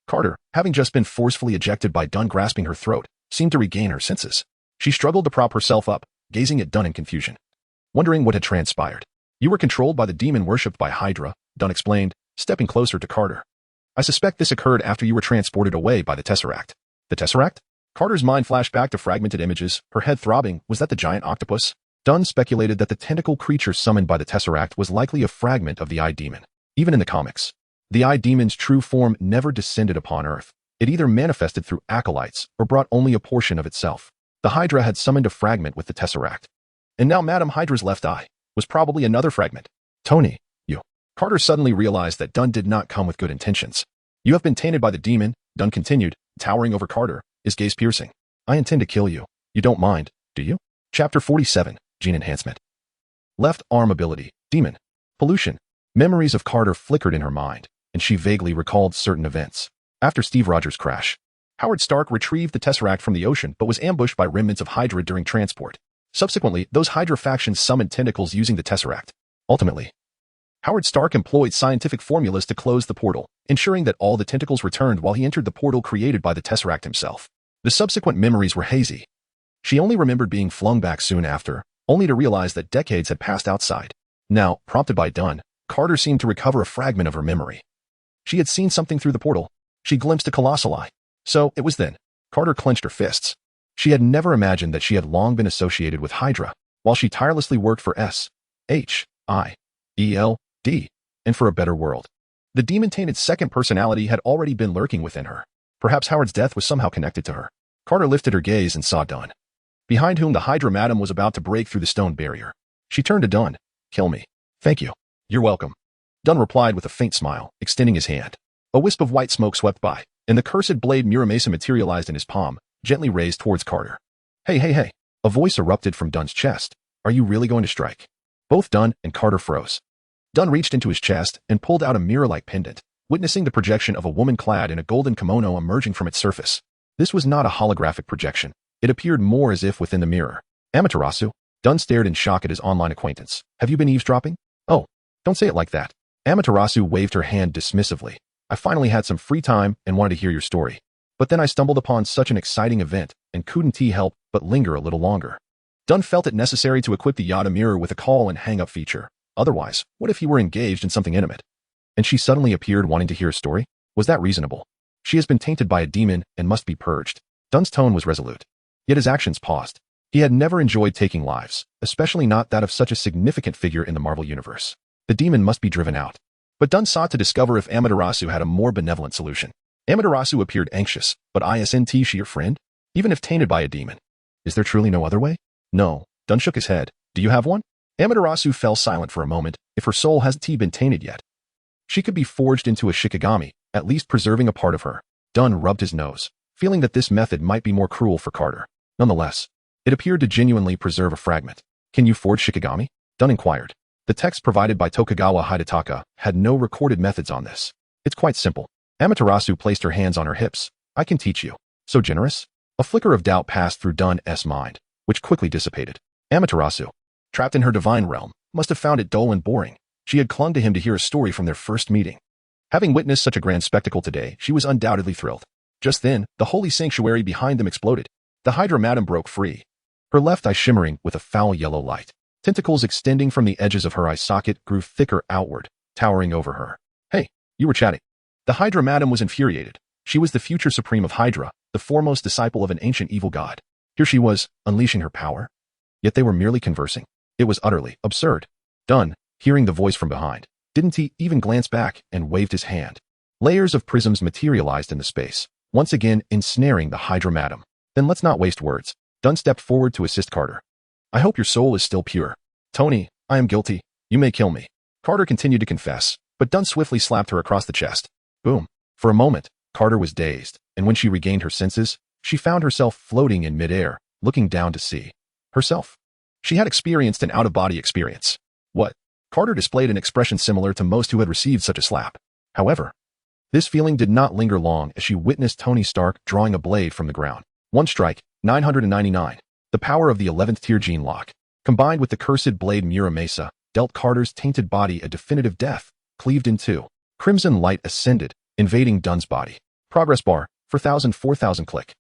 Carter, having just been forcefully ejected by Dunn grasping her throat, seemed to regain her senses. She struggled to prop herself up, gazing at Dunn in confusion, wondering what had transpired. You were controlled by the demon worshipped by Hydra, Dunn explained, stepping closer to Carter. I suspect this occurred after you were transported away by the Tesseract. The Tesseract? Carter's mind flashed back to fragmented images, her head throbbing. Was that the giant octopus? Dunn speculated that the tentacle creature summoned by the Tesseract was likely a fragment of the Eye Demon. Even in the comics, the Eye Demon's true form never descended upon Earth. It either manifested through acolytes or brought only a portion of itself. The Hydra had summoned a fragment with the Tesseract. And now Madame Hydra's left eye was probably another fragment. Tony, you. Carter suddenly realized that Dunn did not come with good intentions. You have been tainted by the demon, Dunn continued, towering over Carter, his gaze piercing. I intend to kill you. You don't mind, do you? Chapter 47, Gene Enhancement. Left arm ability, Demon. Pollution. Memories of Carter flickered in her mind, and she vaguely recalled certain events. After Steve Rogers' crash, Howard Stark retrieved the Tesseract from the ocean but was ambushed by remnants of Hydra during transport. Subsequently, those Hydra factions summoned tentacles using the Tesseract. Ultimately, Howard Stark employed scientific formulas to close the portal, ensuring that all the tentacles returned while he entered the portal created by the Tesseract himself. The subsequent memories were hazy. She only remembered being flung back soon after, only to realize that decades had passed outside. Now, prompted by Dunn, Carter seemed to recover a fragment of her memory. She had seen something through the portal. She glimpsed a colossal eye. So, it was then. Carter clenched her fists. She had never imagined that she had long been associated with Hydra, while she tirelessly worked for S.H.I.E.L.D. and for a better world. The demon-tainted second personality had already been lurking within her. Perhaps Howard's death was somehow connected to her. Carter lifted her gaze and saw Dunn, behind whom the Hydra madam was about to break through the stone barrier. She turned to Dunn. Kill me. Thank you. You're welcome. Dunn replied with a faint smile, extending his hand. A wisp of white smoke swept by, and the cursed blade Muramasa materialized in his palm, gently raised towards Carter. Hey. A voice erupted from Dunn's chest. Are you really going to strike? Both Dunn and Carter froze. Dunn reached into his chest and pulled out a mirror-like pendant, witnessing the projection of a woman clad in a golden kimono emerging from its surface. This was not a holographic projection. It appeared more as if within the mirror. Amaterasu? Dunn stared in shock at his online acquaintance. Have you been eavesdropping? Oh, don't say it like that. Amaterasu waved her hand dismissively. I finally had some free time and wanted to hear your story. But then I stumbled upon such an exciting event and couldn't help but linger a little longer. Dunn felt it necessary to equip the Yada mirror with a call and hang-up feature. Otherwise, what if he were engaged in something intimate? And she suddenly appeared wanting to hear a story? Was that reasonable? She has been tainted by a demon and must be purged. Dunn's tone was resolute. Yet his actions paused. He had never enjoyed taking lives, especially not that of such a significant figure in the Marvel Universe. The demon must be driven out. But Dunn sought to discover if Amaterasu had a more benevolent solution. Amaterasu appeared anxious, but isn't she your friend? Even if tainted by a demon. Is there truly no other way? No. Dunn shook his head. Do you have one? Amaterasu fell silent for a moment. If her soul hasn't been tainted yet, she could be forged into a Shikigami, at least preserving a part of her. Dunn rubbed his nose, feeling that this method might be more cruel for Carter. Nonetheless, it appeared to genuinely preserve a fragment. Can you forge Shikigami? Dunn inquired. The text provided by Tokugawa Hidetaka had no recorded methods on this. It's quite simple. Amaterasu placed her hands on her hips. I can teach you. So generous? A flicker of doubt passed through Dunn's mind, which quickly dissipated. Amaterasu, trapped in her divine realm, must have found it dull and boring. She had clung to him to hear a story from their first meeting. Having witnessed such a grand spectacle today, she was undoubtedly thrilled. Just then, the holy sanctuary behind them exploded. The Hydra madam broke free, her left eye shimmering with a foul yellow light. Tentacles extending from the edges of her eye socket grew thicker outward, towering over her. Hey, you were chatting. The Hydra madam was infuriated. She was the future supreme of Hydra, the foremost disciple of an ancient evil god. Here she was, unleashing her power. Yet they were merely conversing. It was utterly absurd. Dunn, hearing the voice from behind, didn't he even glance back and waved his hand. Layers of prisms materialized in the space, once again ensnaring the Hydra madam. Then let's not waste words. Dunn stepped forward to assist Carter. I hope your soul is still pure. Tony, I am guilty. You may kill me. Carter continued to confess, but Dunn swiftly slapped her across the chest. Boom. For a moment, Carter was dazed, and when she regained her senses, she found herself floating in midair, looking down to see herself. She had experienced an out-of-body experience. What? Carter displayed an expression similar to most who had received such a slap. However, this feeling did not linger long as she witnessed Tony Stark drawing a blade from the ground. One strike, 999. The power of the 11th tier gene lock, combined with the cursed blade Muramasa, dealt Carter's tainted body a definitive death, cleaved in two. Crimson light ascended, invading Dunn's body. Progress bar, 4000 click.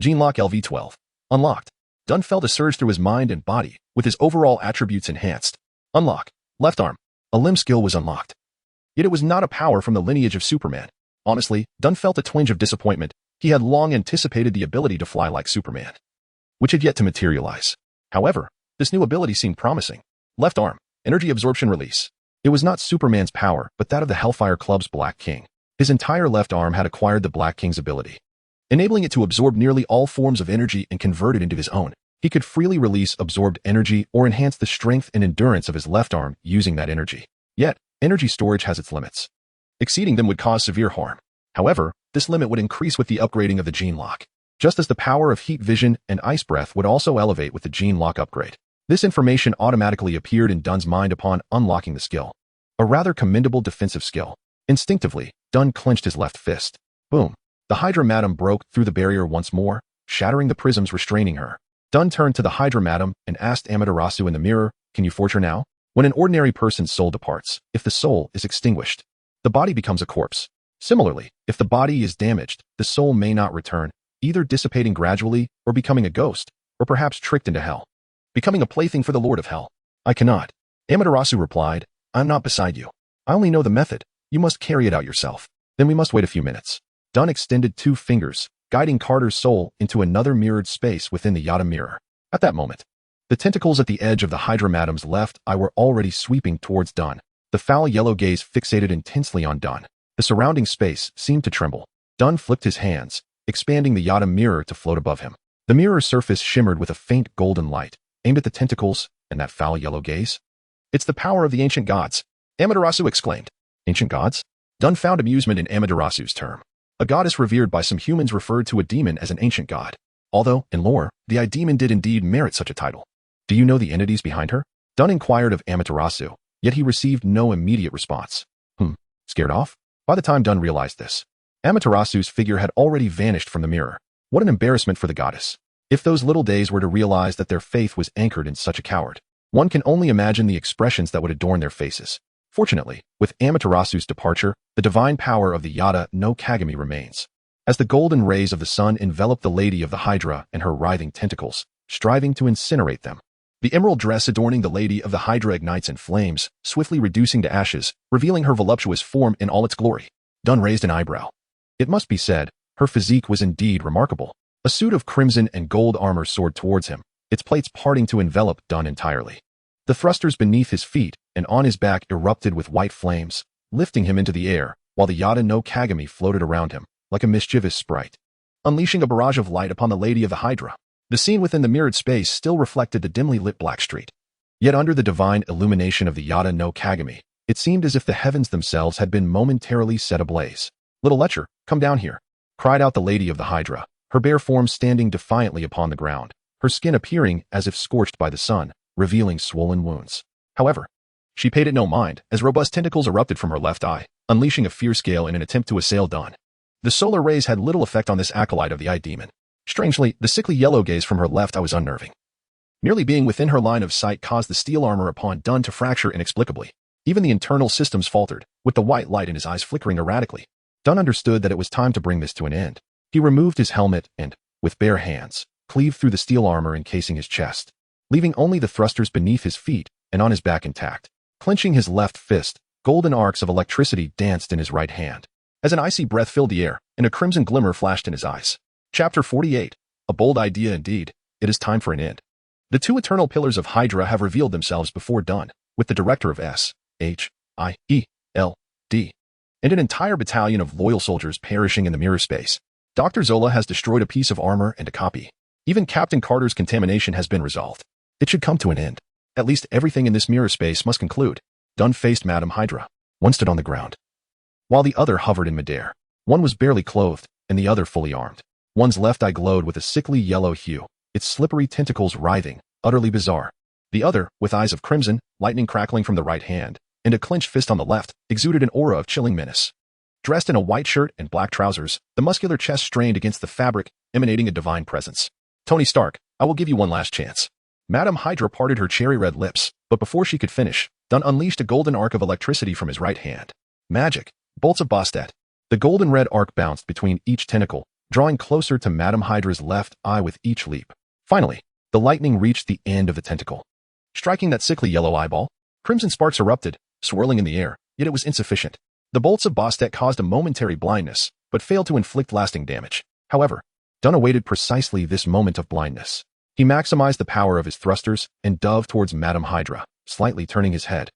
Gene lock LV12. Unlocked. Dunn felt a surge through his mind and body, with his overall attributes enhanced. Unlock. Left arm. A limb skill was unlocked. Yet it was not a power from the lineage of Superman. Honestly, Dunn felt a twinge of disappointment. He had long anticipated the ability to fly like Superman, which had yet to materialize. However, this new ability seemed promising. Left arm. Energy absorption release. It was not Superman's power, but that of the Hellfire Club's Black King. His entire left arm had acquired the Black King's ability, enabling it to absorb nearly all forms of energy and convert it into his own. He could freely release absorbed energy or enhance the strength and endurance of his left arm using that energy. Yet, energy storage has its limits. Exceeding them would cause severe harm. However, this limit would increase with the upgrading of the gene lock, just as the power of heat vision and ice breath would also elevate with the gene lock upgrade. This information automatically appeared in Dunn's mind upon unlocking the skill. A rather commendable defensive skill. Instinctively, Dunn clenched his left fist. Boom. The Hydra madam broke through the barrier once more, shattering the prisms restraining her. Dun turned to the Hydra Madam and asked Amaterasu in the mirror, "Can you forge her now?" When an ordinary person's soul departs, if the soul is extinguished, the body becomes a corpse. Similarly, if the body is damaged, the soul may not return, either dissipating gradually or becoming a ghost, or perhaps tricked into hell, becoming a plaything for the Lord of Hell. "I cannot." Amaterasu replied, "I'm not beside you. I only know the method. You must carry it out yourself. Then we must wait a few minutes." Dun extended 2 fingers, guiding Carter's soul into another mirrored space within the Yada mirror. At that moment, the tentacles at the edge of the Hydra Madam's left eye were already sweeping towards Dun. The foul yellow gaze fixated intensely on Dun. The surrounding space seemed to tremble. Dun flipped his hands, expanding the Yada mirror to float above him. The mirror's surface shimmered with a faint golden light, aimed at the tentacles and that foul yellow gaze. "It's the power of the ancient gods," Amaterasu exclaimed. "Ancient gods?" Dun found amusement in Amaterasu's term. A goddess revered by some humans referred to a demon as an ancient god. Although, in lore, the demon did indeed merit such a title. "Do you know the entities behind her?" Dun inquired of Amaterasu, yet he received no immediate response. Scared off? By the time Dun realized this, Amaterasu's figure had already vanished from the mirror. What an embarrassment for the goddess. If those little days were to realize that their faith was anchored in such a coward, one can only imagine the expressions that would adorn their faces. Fortunately, with Amaterasu's departure, the divine power of the Yada no Kagami remains. As the golden rays of the sun envelop the Lady of the Hydra and her writhing tentacles, striving to incinerate them, the emerald dress adorning the Lady of the Hydra ignites in flames, swiftly reducing to ashes, revealing her voluptuous form in all its glory. Dun raised an eyebrow. It must be said, her physique was indeed remarkable. A suit of crimson and gold armor soared towards him, its plates parting to envelop Dun entirely. The thrusters beneath his feet and on his back erupted with white flames, lifting him into the air, while the Yada no Kagami floated around him, like a mischievous sprite, unleashing a barrage of light upon the Lady of the Hydra. The scene within the mirrored space still reflected the dimly lit black street. Yet under the divine illumination of the Yada no Kagami, it seemed as if the heavens themselves had been momentarily set ablaze. "Little lecher, come down here," cried out the Lady of the Hydra, her bare form standing defiantly upon the ground, her skin appearing as if scorched by the sun, revealing swollen wounds. However, she paid it no mind, as robust tentacles erupted from her left eye, unleashing a fierce gale in an attempt to assail Dun. The solar rays had little effect on this acolyte of the eye demon. Strangely, the sickly yellow gaze from her left eye was unnerving. Merely being within her line of sight caused the steel armor upon Dun to fracture inexplicably. Even the internal systems faltered, with the white light in his eyes flickering erratically. Dun understood that it was time to bring this to an end. He removed his helmet and, with bare hands, cleaved through the steel armor encasing his chest, leaving only the thrusters beneath his feet and on his back intact. Clenching his left fist, golden arcs of electricity danced in his right hand, as an icy breath filled the air and a crimson glimmer flashed in his eyes. Chapter 48. A bold idea indeed. It is time for an end. The 2 eternal pillars of Hydra have revealed themselves before Dun, with the director of S.H.I.E.L.D. and an entire battalion of loyal soldiers perishing in the mirror space. Dr. Zola has destroyed a piece of armor and a copy. Even Captain Carter's contamination has been resolved. It should come to an end. At least everything in this mirror space must conclude. Dun faced Madame Hydra. One stood on the ground, while the other hovered in midair. One was barely clothed, and the other fully armed. One's left eye glowed with a sickly yellow hue, its slippery tentacles writhing, utterly bizarre. The other, with eyes of crimson, lightning crackling from the right hand, and a clenched fist on the left, exuded an aura of chilling menace. Dressed in a white shirt and black trousers, the muscular chest strained against the fabric, emanating a divine presence. "Tony Stark, I will give you one last chance." Madame Hydra parted her cherry-red lips, but before she could finish, Dun unleashed a golden arc of electricity from his right hand. Magic. Bolts of Bastet. The golden red arc bounced between each tentacle, drawing closer to Madame Hydra's left eye with each leap. Finally, the lightning reached the end of the tentacle, striking that sickly yellow eyeball. Crimson sparks erupted, swirling in the air, yet it was insufficient. The bolts of Bastet caused a momentary blindness, but failed to inflict lasting damage. However, Dun awaited precisely this moment of blindness. He maximized the power of his thrusters and dove towards Madame Hydra, slightly turning his head,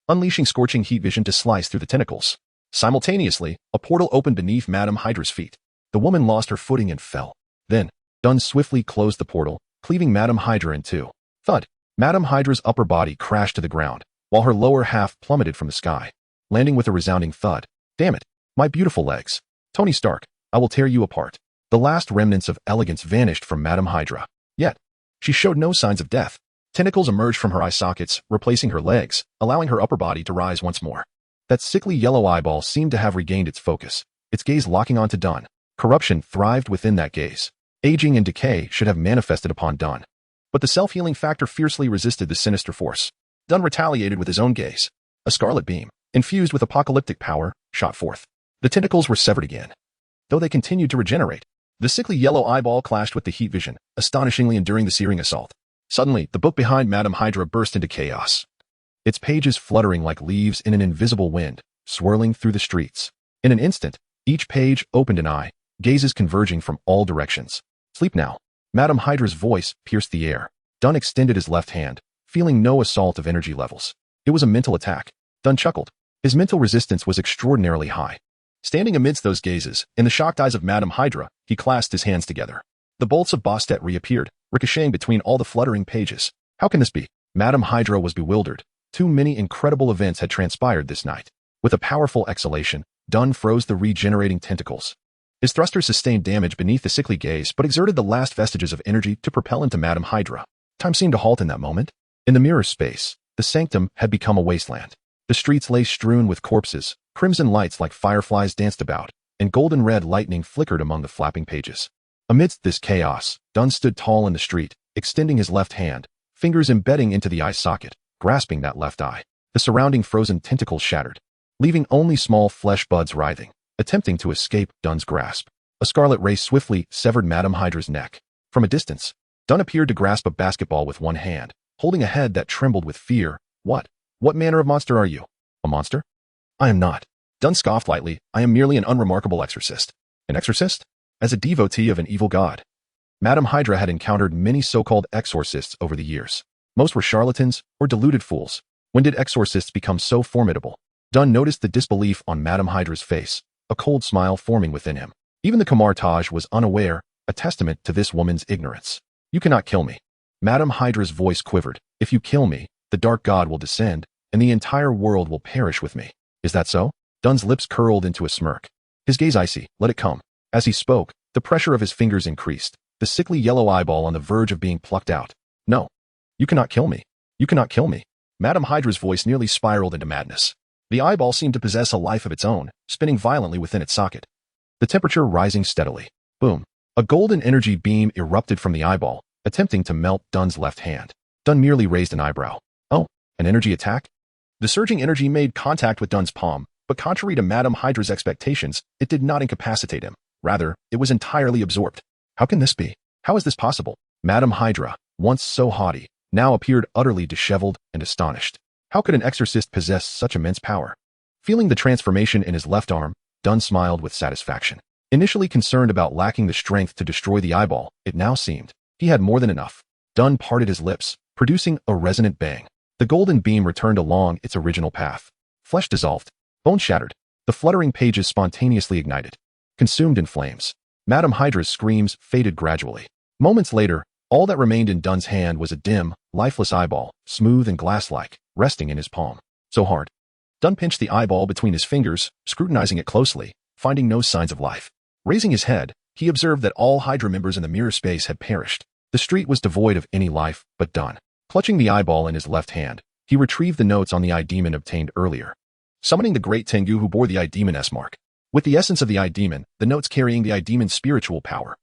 unleashing scorching heat vision to slice through the tentacles. Simultaneously, a portal opened beneath Madame Hydra's feet. The woman lost her footing and fell. Then, Dun swiftly closed the portal, cleaving Madame Hydra in 2. Thud. Madame Hydra's upper body crashed to the ground, while her lower half plummeted from the sky, landing with a resounding thud. "Damn it, my beautiful legs. Tony Stark, I will tear you apart." The last remnants of elegance vanished from Madame Hydra. Yet, she showed no signs of death. Tentacles emerged from her eye sockets, replacing her legs, allowing her upper body to rise once more. That sickly yellow eyeball seemed to have regained its focus, its gaze locking onto Dun. Corruption thrived within that gaze. Aging and decay should have manifested upon Dun. But the self-healing factor fiercely resisted the sinister force. Dunn retaliated with his own gaze. A scarlet beam, infused with apocalyptic power, shot forth. The tentacles were severed again, though they continued to regenerate. The sickly yellow eyeball clashed with the heat vision, astonishingly enduring the searing assault. Suddenly, the book behind Madame Hydra burst into chaos, its pages fluttering like leaves in an invisible wind, swirling through the streets. In an instant, each page opened an eye, gazes converging from all directions. Sleep now. Madame Hydra's voice pierced the air. Dunn extended his left hand, feeling no assault of energy levels. It was a mental attack. Dunn chuckled. His mental resistance was extraordinarily high. Standing amidst those gazes, in the shocked eyes of Madame Hydra, he clasped his hands together. The bolts of Bastet reappeared, ricocheting between all the fluttering pages. How can this be? Madame Hydra was bewildered. Too many incredible events had transpired this night. With a powerful exhalation, Dunn froze the regenerating tentacles. His thrusters sustained damage beneath the sickly gaze, but exerted the last vestiges of energy to propel into Madame Hydra. Time seemed to halt in that moment. In the mirror space, the sanctum had become a wasteland. The streets lay strewn with corpses, crimson lights like fireflies danced about, and golden red lightning flickered among the flapping pages. Amidst this chaos, Dunn stood tall in the street, extending his left hand, fingers embedding into the eye socket, grasping that left eye. The surrounding frozen tentacles shattered, leaving only small flesh buds writhing, attempting to escape Dunn's grasp. A scarlet ray swiftly severed Madame Hydra's neck. From a distance, Dunn appeared to grasp a basketball with one hand, holding a head that trembled with fear. What manner of monster are you? A monster? I am not. Dunn scoffed lightly. I am merely an unremarkable exorcist. An exorcist? As a devotee of an evil god. Madame Hydra had encountered many so-called exorcists over the years. Most were charlatans or deluded fools. When did exorcists become so formidable? Dunn noticed the disbelief on Madame Hydra's face, a cold smile forming within him. Even the Kamar-Taj was unaware, a testament to this woman's ignorance. You cannot kill me. Madame Hydra's voice quivered. If you kill me, the dark god will descend, and the entire world will perish with me. Is that so? Dunn's lips curled into a smirk. His gaze icy. Let it come. As he spoke, the pressure of his fingers increased, the sickly yellow eyeball on the verge of being plucked out. No. You cannot kill me. You cannot kill me. Madame Hydra's voice nearly spiraled into madness. The eyeball seemed to possess a life of its own, spinning violently within its socket. The temperature rising steadily. Boom. A golden energy beam erupted from the eyeball, attempting to melt Dunn's left hand. Dunn merely raised an eyebrow. Oh, an energy attack? The surging energy made contact with Dunn's palm, but contrary to Madame Hydra's expectations, it did not incapacitate him. Rather, it was entirely absorbed. How can this be? How is this possible? Madame Hydra, once so haughty, now appeared utterly disheveled and astonished. How could an exorcist possess such immense power? Feeling the transformation in his left arm, Dunn smiled with satisfaction. Initially concerned about lacking the strength to destroy the eyeball, it now seemed he had more than enough. Dunn parted his lips, producing a resonant bang. The golden beam returned along its original path. Flesh dissolved, bone shattered. The fluttering pages spontaneously ignited, consumed in flames. Madame Hydra's screams faded gradually. Moments later, all that remained in Dunn's hand was a dim, lifeless eyeball, smooth and glass-like, resting in his palm. So hard. Dunn pinched the eyeball between his fingers, scrutinizing it closely, finding no signs of life. Raising his head, he observed that all Hydra members in the mirror space had perished. The street was devoid of any life but Dunn. Clutching the eyeball in his left hand, he retrieved the notes on the eye demon obtained earlier, summoning the great Tengu who bore the eye demon S-mark. With the essence of the eye demon, the notes carrying the eye demon's spiritual power,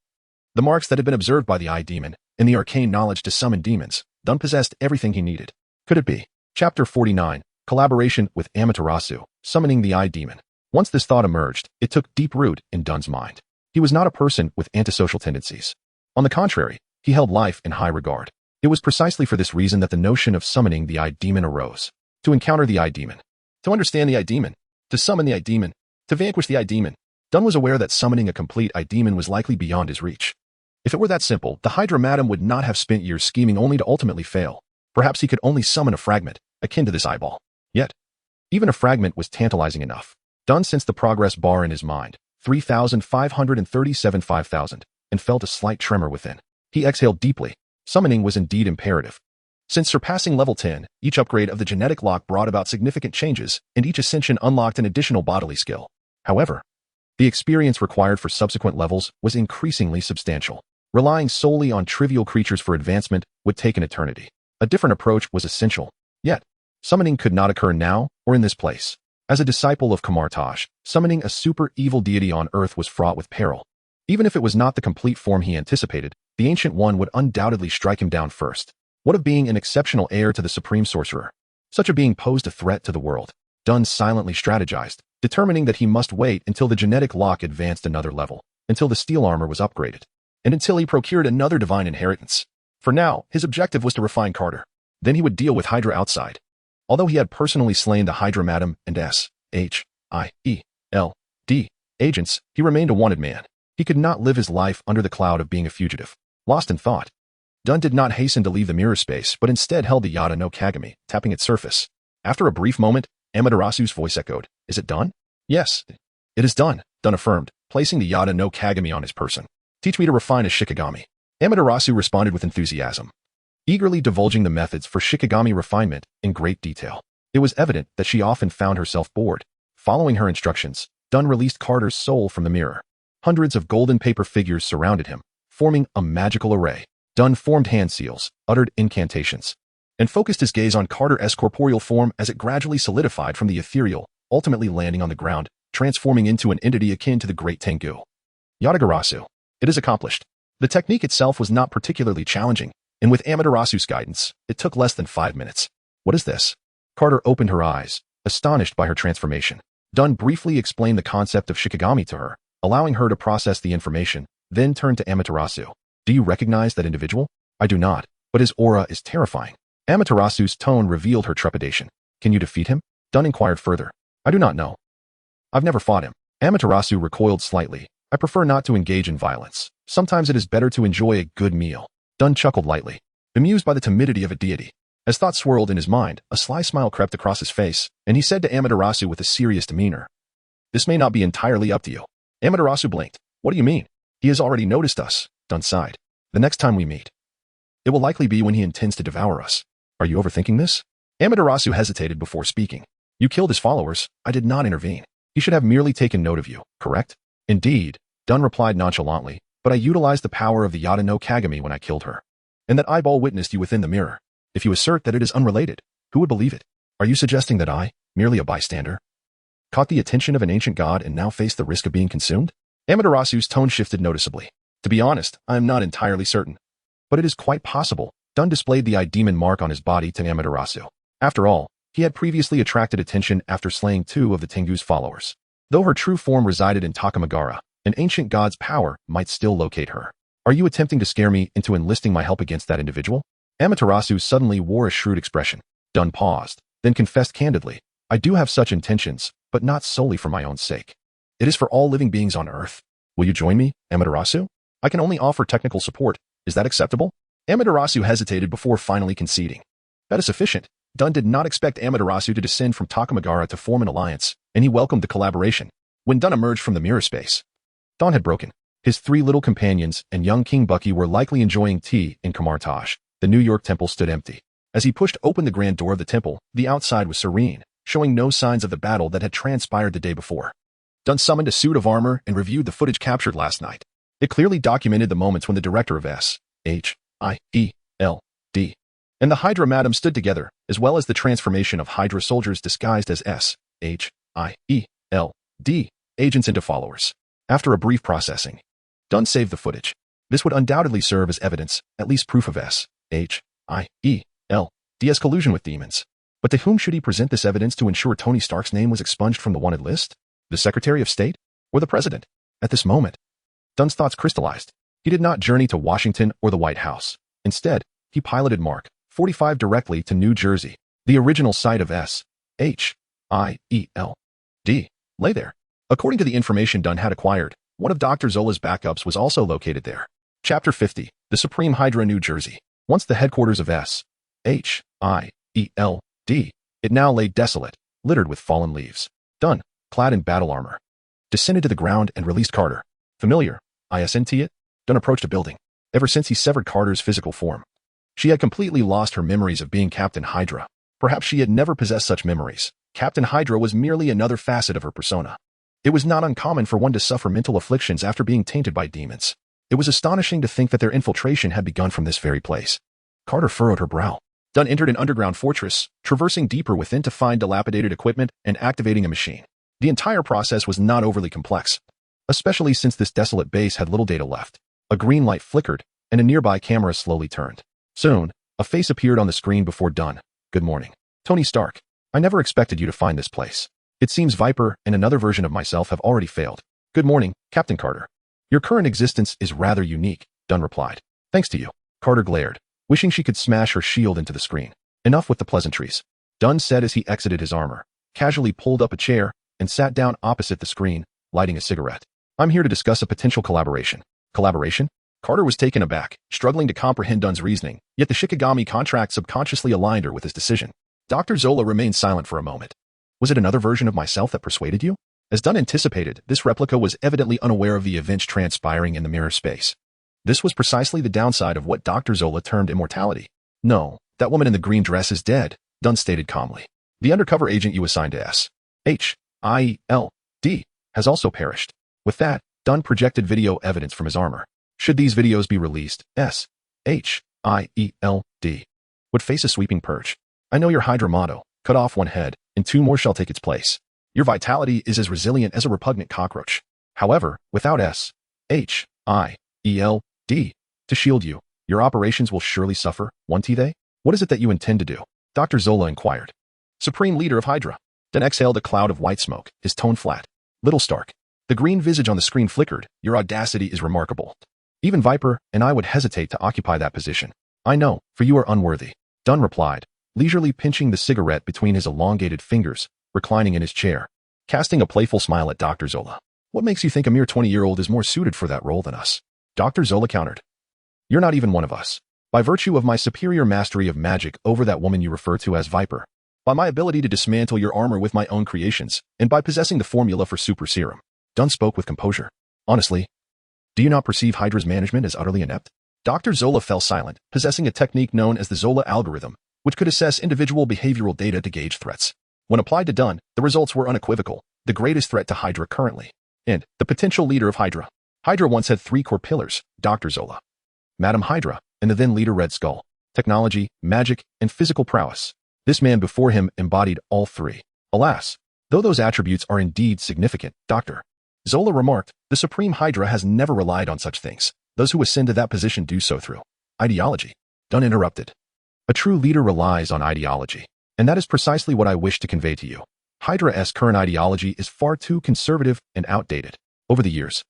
the marks that had been observed by the eye demon, and the arcane knowledge to summon demons, Dunn possessed everything he needed. Could it be? Chapter 49, Collaboration with Amaterasu, Summoning the Eye Demon. Once this thought emerged, it took deep root in Dunn's mind. He was not a person with antisocial tendencies. On the contrary, he held life in high regard. It was precisely for this reason that the notion of summoning the eye demon arose. To encounter the eye demon. To understand the eye demon. To summon the eye demon. To vanquish the eye demon. Dunn was aware that summoning a complete eye demon was likely beyond his reach. If it were that simple, the Hydra Madam would not have spent years scheming only to ultimately fail. Perhaps he could only summon a fragment, akin to this eyeball. Yet, even a fragment was tantalizing enough. Dunn sensed the progress bar in his mind, 3,537 5,000, and felt a slight tremor within. He exhaled deeply. Summoning was indeed imperative. Since surpassing level 10, each upgrade of the genetic lock brought about significant changes, and each ascension unlocked an additional bodily skill. However, the experience required for subsequent levels was increasingly substantial. Relying solely on trivial creatures for advancement would take an eternity. A different approach was essential. Yet, summoning could not occur now or in this place. As a disciple of Kamar-Taj, summoning a super evil deity on Earth was fraught with peril. Even if it was not the complete form he anticipated, the Ancient One would undoubtedly strike him down first. What of being an exceptional heir to the Supreme Sorcerer? Such a being posed a threat to the world. Dunn silently strategized, determining that he must wait until the genetic lock advanced another level, until the steel armor was upgraded, and until he procured another divine inheritance. For now, his objective was to refine Carter. Then he would deal with Hydra outside. Although he had personally slain the Hydra Madam and S.H.I.E.L.D. agents, he remained a wanted man. He could not live his life under the cloud of being a fugitive. Lost in thought, Dunn did not hasten to leave the mirror space, but instead held the Yada no Kagami, tapping its surface. After a brief moment, Amaterasu's voice echoed, "Is it done?" "Yes, it is done," Dunn affirmed, placing the Yada no Kagami on his person. "Teach me to refine a Shikigami." Amaterasu responded with enthusiasm, eagerly divulging the methods for Shikigami refinement in great detail. It was evident that she often found herself bored. Following her instructions, Dunn released Carter's soul from the mirror. Hundreds of golden paper figures surrounded him, forming a magical array. Dunn formed hand seals, uttered incantations, and focused his gaze on Carter's corporeal form as it gradually solidified from the ethereal, ultimately landing on the ground, transforming into an entity akin to the Great Tengu. Yatagarasu. It is accomplished. The technique itself was not particularly challenging, and with Amaterasu's guidance, it took less than 5 minutes. What is this? Carter opened her eyes, astonished by her transformation. Dunn briefly explained the concept of Shikigami to her, allowing her to process the information, then turned to Amaterasu. "Do you recognize that individual?" "I do not, but his aura is terrifying." Amaterasu's tone revealed her trepidation. "Can you defeat him?" Dunn inquired further. "I do not know. I've never fought him." Amaterasu recoiled slightly. "I prefer not to engage in violence. Sometimes it is better to enjoy a good meal." Dunn chuckled lightly, amused by the timidity of a deity. As thoughts swirled in his mind, a sly smile crept across his face, and he said to Amaterasu with a serious demeanor, "This may not be entirely up to you." Amaterasu blinked. "What do you mean?" "He has already noticed us," Dunn sighed. "The next time we meet, it will likely be when he intends to devour us." "Are you overthinking this?" Amaterasu hesitated before speaking. "You killed his followers. I did not intervene. He should have merely taken note of you, correct?" "Indeed," Dunn replied nonchalantly, "but I utilized the power of the Yada no Kagami when I killed her. And that eyeball witnessed you within the mirror. If you assert that it is unrelated, who would believe it? Are you suggesting that I, merely a bystander, caught the attention of an ancient god and now face the risk of being consumed?" Amaterasu's tone shifted noticeably. "To be honest, I am not entirely certain. But it is quite possible." Dunn displayed the eye-demon mark on his body to Amaterasu. After all, he had previously attracted attention after slaying 2 of the Tengu's followers. Though her true form resided in Takamagara, an ancient god's power might still locate her. "Are you attempting to scare me into enlisting my help against that individual?" Amaterasu suddenly wore a shrewd expression. Dunn paused, then confessed candidly, "I do have such intentions, but not solely for my own sake. It is for all living beings on Earth. Will you join me, Amaterasu? I can only offer technical support. Is that acceptable?" Amaterasu hesitated before finally conceding. "That is sufficient." Dunn did not expect Amaterasu to descend from Takamagara to form an alliance, and he welcomed the collaboration. When Dunn emerged from the mirror space, dawn had broken. His 3 little companions and young King Bucky were likely enjoying tea in Kamartaj. The New York temple stood empty. As he pushed open the grand door of the temple, the outside was serene, showing no signs of the battle that had transpired the day before. Dunn summoned a suit of armor and reviewed the footage captured last night. It clearly documented the moments when the director of S.H.I.E.L.D. and the Hydra Madam stood together, as well as the transformation of Hydra soldiers disguised as S.H.I.E.L.D. agents into followers. After a brief processing, Dunn saved the footage. This would undoubtedly serve as evidence, at least proof of S.H.I.E.L.D.'s collusion with demons. But to whom should he present this evidence to ensure Tony Stark's name was expunged from the wanted list? The Secretary of State? Or the President? At this moment, Dunn's thoughts crystallized. He did not journey to Washington or the White House. Instead, he piloted Mark 45 directly to New Jersey. The original site of S.H.I.E.L.D. lay there. According to the information Dunn had acquired, one of Dr. Zola's backups was also located there. Chapter 50, The Supreme Hydra, New Jersey. Once the headquarters of S.H.I.E.L.D., it now lay desolate, littered with fallen leaves. Dunn, clad in battle armor, descended to the ground and released Carter. Familiar, isn't it? Dunn approached a building. Ever since he severed Carter's physical form, she had completely lost her memories of being Captain Hydra. Perhaps she had never possessed such memories. Captain Hydra was merely another facet of her persona. It was not uncommon for one to suffer mental afflictions after being tainted by demons. It was astonishing to think that their infiltration had begun from this very place. Carter furrowed her brow. Dunn entered an underground fortress, traversing deeper within to find dilapidated equipment and activating a machine. The entire process was not overly complex. especially since this desolate base had little data left. A green light flickered, and a nearby camera slowly turned. Soon, a face appeared on the screen before Dunn. Good morning. Tony Stark. I never expected you to find this place. It seems Viper and another version of myself have already failed. Good morning, Captain Carter. Your current existence is rather unique, Dunn replied. Thanks to you. Carter glared, wishing she could smash her shield into the screen. Enough with the pleasantries, Dunn said as he exited his armor, casually pulled up a chair, and sat down opposite the screen, lighting a cigarette. I'm here to discuss a potential collaboration. Collaboration? Carter was taken aback, struggling to comprehend Dunn's reasoning, yet the Shikigami contract subconsciously aligned her with his decision. Dr. Zola remained silent for a moment. Was it another version of myself that persuaded you? As Dunn anticipated, this replica was evidently unaware of the events transpiring in the mirror space. This was precisely the downside of what Dr. Zola termed immortality. No, that woman in the green dress is dead, Dunn stated calmly. The undercover agent you assigned to S.H.I.E.L.D. has also perished. With that, Dunn projected video evidence from his armor. Should these videos be released, S.H.I.E.L.D. would face a sweeping purge. I know your Hydra motto, cut off one head, and two more shall take its place. Your vitality is as resilient as a repugnant cockroach. However, without S.H.I.E.L.D. to shield you, your operations will surely suffer, won't they? What is it that you intend to do? Dr. Zola inquired. Supreme Leader of Hydra. Then exhaled a cloud of white smoke, his tone flat. Little Stark. The green visage on the screen flickered. Your audacity is remarkable. Even Viper and I would hesitate to occupy that position. I know, for you are unworthy. Dunn replied, leisurely pinching the cigarette between his elongated fingers, reclining in his chair, casting a playful smile at Dr. Zola. What makes you think a mere 20-year-old is more suited for that role than us? Dr. Zola countered. You're not even one of us. By virtue of my superior mastery of magic over that woman you refer to as Viper, by my ability to dismantle your armor with my own creations, and by possessing the formula for super serum. Dunn spoke with composure. Honestly, do you not perceive Hydra's management as utterly inept? Dr. Zola fell silent, possessing a technique known as the Zola algorithm, which could assess individual behavioral data to gauge threats. When applied to Dunn, the results were unequivocal, the greatest threat to Hydra currently, and the potential leader of Hydra. Hydra once had three core pillars, Dr. Zola, Madam Hydra, and the then leader Red Skull: technology, magic, and physical prowess. This man before him embodied all three. Alas, though those attributes are indeed significant, Dr. Zola remarked, the Supreme Hydra has never relied on such things. Those who ascend to that position do so through ideology. Dunn interrupted. A true leader relies on ideology, and that is precisely what I wish to convey to you. Hydra's current ideology is far too conservative and outdated. Over the years,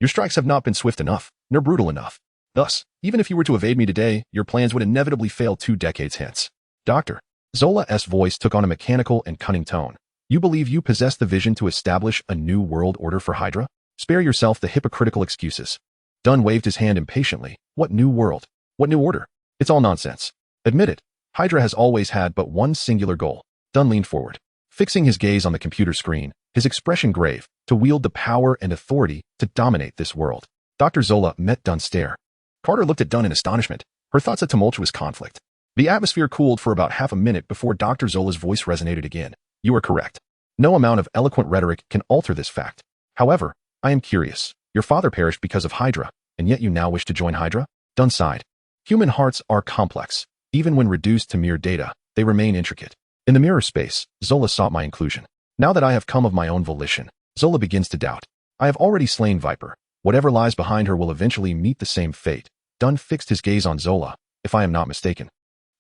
your strikes have not been swift enough, nor brutal enough. Thus, even if you were to evade me today, your plans would inevitably fail 2 decades hence. Dr. Zola's voice took on a mechanical and cunning tone. You believe you possess the vision to establish a new world order for Hydra? Spare yourself the hypocritical excuses. Dunn waved his hand impatiently. What new world? What new order? It's all nonsense. Admit it. Hydra has always had but one singular goal. Dunn leaned forward, fixing his gaze on the computer screen, his expression grave, to wield the power and authority to dominate this world. Dr. Zola met Dunn's stare. Carter looked at Dunn in astonishment, her thoughts a tumultuous conflict. The atmosphere cooled for about half a minute before Dr. Zola's voice resonated again. You are correct. No amount of eloquent rhetoric can alter this fact. However, I am curious. Your father perished because of Hydra, and yet you now wish to join Hydra? Dunn sighed. Human hearts are complex. Even when reduced to mere data, they remain intricate. In the mirror space, Zola sought my inclusion. Now that I have come of my own volition, Zola begins to doubt. I have already slain Viper. Whatever lies behind her will eventually meet the same fate. Dunn fixed his gaze on Zola, if I am not mistaken.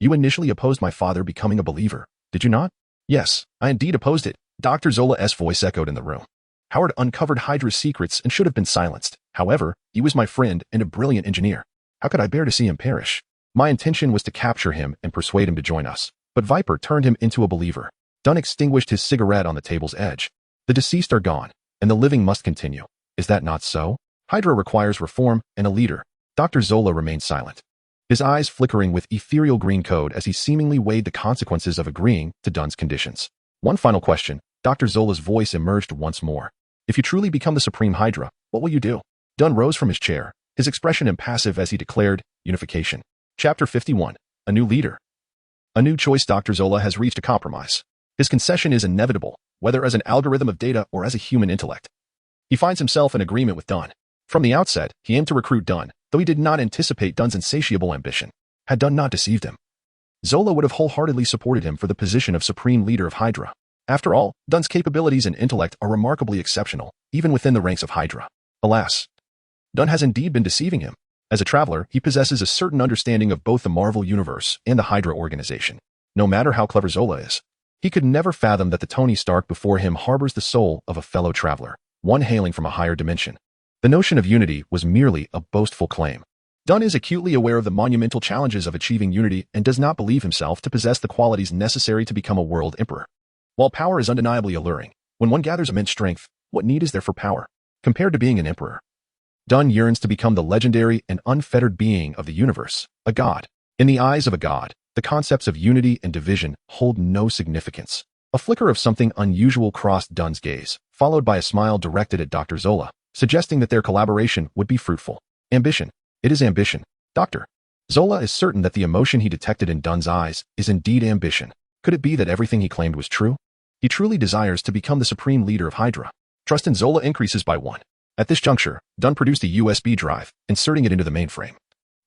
You initially opposed my father becoming a believer, did you not? Yes, I indeed opposed it. Dr. Zola's voice echoed in the room. Howard uncovered Hydra's secrets and should have been silenced. However, he was my friend and a brilliant engineer. How could I bear to see him perish? My intention was to capture him and persuade him to join us. But Viper turned him into a believer. Dunn extinguished his cigarette on the table's edge. The deceased are gone, and the living must continue. Is that not so? Hydra requires reform and a leader. Dr. Zola remained silent, his eyes flickering with ethereal green code as he seemingly weighed the consequences of agreeing to Dunn's conditions. One final question. Dr. Zola's voice emerged once more. If you truly become the Supreme Hydra, what will you do? Dunn rose from his chair, his expression impassive as he declared, unification. Chapter 51. A new leader. A new choice. Dr. Zola has reached a compromise. His concession is inevitable, whether as an algorithm of data or as a human intellect. He finds himself in agreement with Dunn. From the outset, he aimed to recruit Dunn, though he did not anticipate Dunn's insatiable ambition. Had Dunn not deceived him, Zola would have wholeheartedly supported him for the position of Supreme Leader of Hydra. After all, Dunn's capabilities and intellect are remarkably exceptional, even within the ranks of Hydra. Alas, Dunn has indeed been deceiving him. As a traveler, he possesses a certain understanding of both the Marvel Universe and the Hydra organization. No matter how clever Zola is, he could never fathom that the Tony Stark before him harbors the soul of a fellow traveler, one hailing from a higher dimension. The notion of unity was merely a boastful claim. Dunn is acutely aware of the monumental challenges of achieving unity and does not believe himself to possess the qualities necessary to become a world emperor. While power is undeniably alluring, when one gathers immense strength, what need is there for power, compared to being an emperor? Dunn yearns to become the legendary and unfettered being of the universe, a god. In the eyes of a god, the concepts of unity and division hold no significance. A flicker of something unusual crossed Dunn's gaze, followed by a smile directed at Dr. Zola, suggesting that their collaboration would be fruitful. Ambition. It is ambition. Dr. Zola is certain that the emotion he detected in Dunn's eyes is indeed ambition. Could it be that everything he claimed was true? He truly desires to become the supreme leader of Hydra. Trust in Zola increases by 1. At this juncture, Dunn produced a USB drive, inserting it into the mainframe,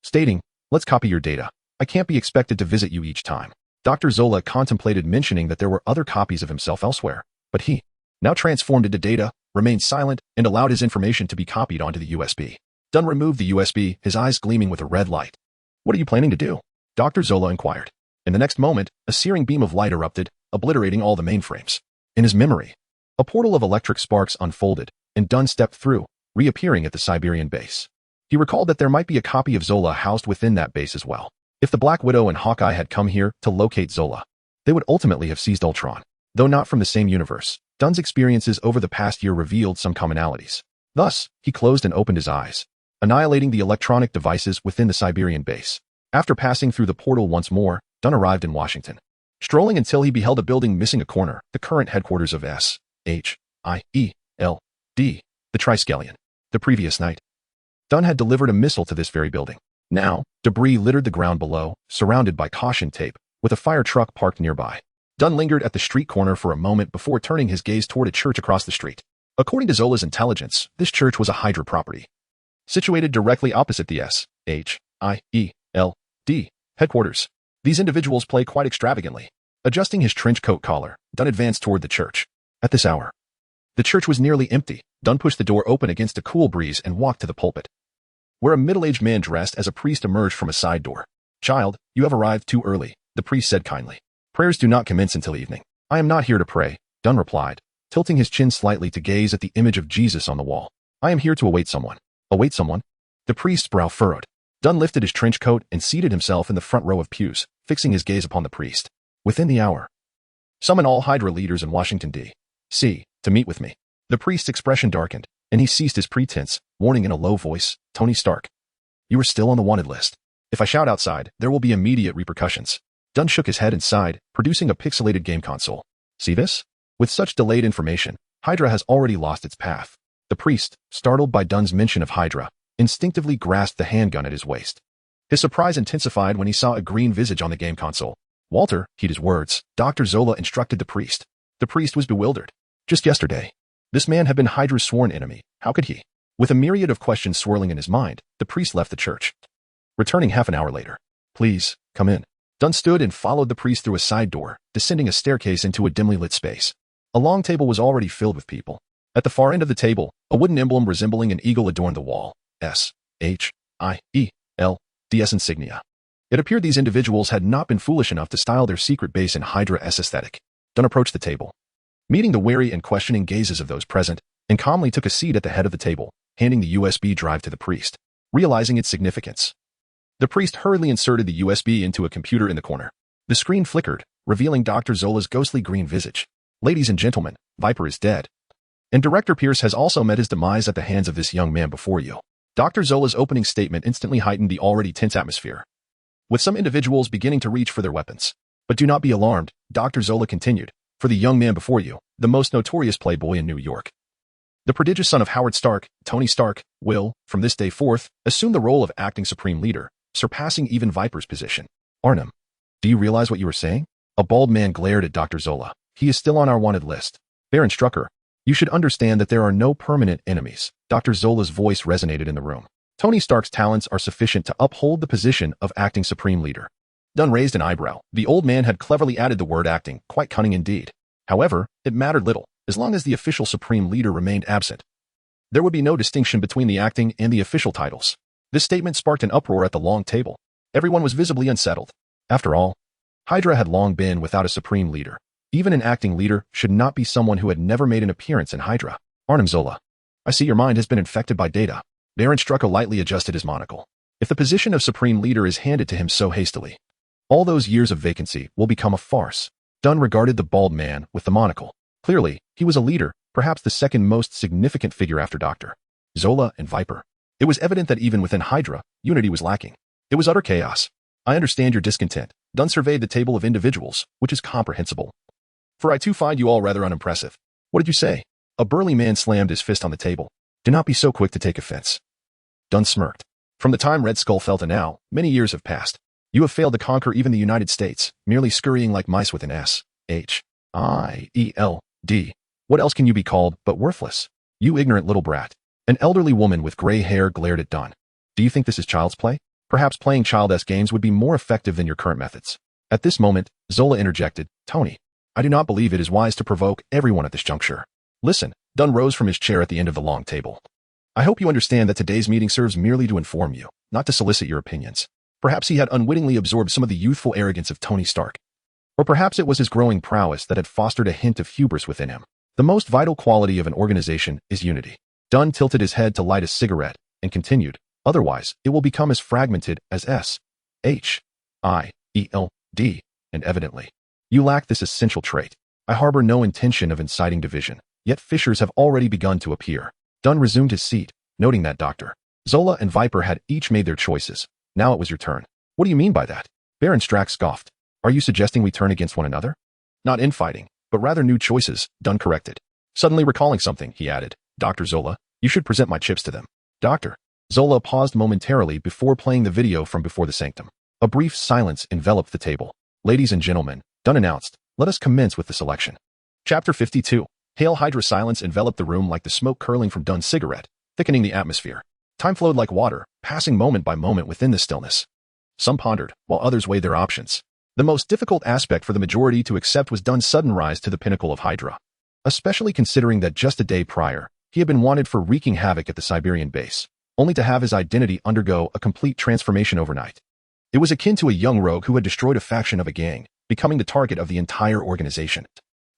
stating, "Let's copy your data. I can't be expected to visit you each time." Dr. Zola contemplated mentioning that there were other copies of himself elsewhere, but he, now transformed into data, remained silent and allowed his information to be copied onto the USB. Dunn removed the USB, his eyes gleaming with a red light. "What are you planning to do?" Dr. Zola inquired. In the next moment, a searing beam of light erupted, obliterating all the mainframes. In his memory, a portal of electric sparks unfolded, and Dunn stepped through, reappearing at the Siberian base. He recalled that there might be a copy of Zola housed within that base as well. If the Black Widow and Hawkeye had come here to locate Zola, they would ultimately have seized Ultron. Though not from the same universe, Dunn's experiences over the past year revealed some commonalities. Thus, he closed and opened his eyes, annihilating the electronic devices within the Siberian base. After passing through the portal once more, Dunn arrived in Washington, strolling until he beheld a building missing a corner, the current headquarters of S.H.I.E.L.D., the Triskelion. The previous night, Dunn had delivered a missile to this very building. Now, debris littered the ground below, surrounded by caution tape, with a fire truck parked nearby. Dunn lingered at the street corner for a moment before turning his gaze toward a church across the street. According to Zola's intelligence, this church was a Hydra property, situated directly opposite the S.H.I.E.L.D. headquarters. These individuals play quite extravagantly. Adjusting his trench coat collar, Dunn advanced toward the church. At this hour, the church was nearly empty. Dunn pushed the door open against a cool breeze and walked to the pulpit, where a middle-aged man dressed as a priest emerged from a side door. "Child, you have arrived too early," the priest said kindly. "Prayers do not commence until evening." "I am not here to pray," Dunn replied, tilting his chin slightly to gaze at the image of Jesus on the wall. "I am here to await someone." "Await someone?" The priest's brow furrowed. Dunn lifted his trench coat and seated himself in the front row of pews, fixing his gaze upon the priest. "Within the hour, summon all Hydra leaders in Washington, D.C., to meet with me." The priest's expression darkened, and he ceased his pretense, warning in a low voice, "Tony Stark, you are still on the wanted list. If I shout outside, there will be immediate repercussions." Dunn shook his head and sighed, producing a pixelated game console. "See this? With such delayed information, Hydra has already lost its path." The priest, startled by Dunn's mention of Hydra, instinctively grasped the handgun at his waist. His surprise intensified when he saw a green visage on the game console. "Walter, heed his words," Dr. Zola instructed the priest. The priest was bewildered. Just yesterday, this man had been Hydra's sworn enemy. How could he? With a myriad of questions swirling in his mind, the priest left the church, returning half an hour later. "Please, come in." Dunn stood and followed the priest through a side door, descending a staircase into a dimly lit space. A long table was already filled with people. At the far end of the table, a wooden emblem resembling an eagle adorned the wall. S.H.I.E.L.D.'s insignia. It appeared these individuals had not been foolish enough to style their secret base in Hydra-S aesthetic. Dunn approached the table, meeting the wary and questioning gazes of those present, and calmly took a seat at the head of the table, handing the USB drive to the priest. Realizing its significance, the priest hurriedly inserted the USB into a computer in the corner. The screen flickered, revealing Dr. Zola's ghostly green visage. "Ladies and gentlemen, Viper is dead. And Director Pierce has also met his demise at the hands of this young man before you." Dr. Zola's opening statement instantly heightened the already tense atmosphere, with some individuals beginning to reach for their weapons. "But do not be alarmed," Dr. Zola continued. "For the young man before you, the most notorious playboy in New York, the prodigious son of Howard Stark, Tony Stark, will, from this day forth, assume the role of acting supreme leader, surpassing even Viper's position." "Arnhem, do you realize what you are saying?" A bald man glared at Dr. Zola. "He is still on our wanted list. Baron Strucker, you should understand that there are no permanent enemies." Dr. Zola's voice resonated in the room. "Tony Stark's talents are sufficient to uphold the position of acting supreme leader." Dunn raised an eyebrow. The old man had cleverly added the word acting, quite cunning indeed. However, it mattered little, as long as the official supreme leader remained absent. There would be no distinction between the acting and the official titles. This statement sparked an uproar at the long table. Everyone was visibly unsettled. After all, Hydra had long been without a supreme leader. Even an acting leader should not be someone who had never made an appearance in Hydra. Arnim Zola. I see your mind has been infected by data. Baron Strucker lightly adjusted his monocle. If the position of supreme leader is handed to him so hastily, all those years of vacancy will become a farce. Dunn regarded the bald man with the monocle. Clearly, he was a leader, perhaps the second most significant figure after Dr. Zola and Viper. It was evident that even within Hydra, unity was lacking. It was utter chaos. I understand your discontent. Dunn surveyed the table of individuals, which is comprehensible. For I too find you all rather unimpressive. What did you say? A burly man slammed his fist on the table. Do not be so quick to take offense. Dunn smirked. From the time Red Skull fell to now, many years have passed. You have failed to conquer even the United States, merely scurrying like mice with an S-H-I-E-L-D. What else can you be called but worthless? You ignorant little brat. An elderly woman with gray hair glared at Dunn. Do you think this is child's play? Perhaps playing child-esque games would be more effective than your current methods. At this moment, Zola interjected, Tony, I do not believe it is wise to provoke everyone at this juncture. Listen, Dunn rose from his chair at the end of the long table. I hope you understand that today's meeting serves merely to inform you, not to solicit your opinions. Perhaps he had unwittingly absorbed some of the youthful arrogance of Tony Stark. Or perhaps it was his growing prowess that had fostered a hint of hubris within him. The most vital quality of an organization is unity. Dunn tilted his head to light a cigarette and continued, otherwise, it will become as fragmented as S-H-I-E-L-D, and evidently, you lack this essential trait. I harbor no intention of inciting division, yet fissures have already begun to appear. Dunn resumed his seat, noting that Dr. Zola and Viper had each made their choices. Now it was your turn. What do you mean by that? Baron Strack scoffed. Are you suggesting we turn against one another? Not infighting, but rather new choices, Dunn corrected. Suddenly recalling something, he added, Dr. Zola, you should present my chips to them. Dr. Zola paused momentarily before playing the video from before the sanctum. A brief silence enveloped the table. Ladies and gentlemen, Dunn announced, let us commence with the selection. Chapter 52. Hail Hydra. Silence enveloped the room like the smoke curling from Dunn's cigarette, thickening the atmosphere. Time flowed like water, passing moment by moment within the stillness. Some pondered, while others weighed their options. The most difficult aspect for the majority to accept was Dunn's sudden rise to the pinnacle of Hydra, especially considering that just a day prior, he had been wanted for wreaking havoc at the Siberian base, only to have his identity undergo a complete transformation overnight. It was akin to a young rogue who had destroyed a faction of a gang, becoming the target of the entire organization,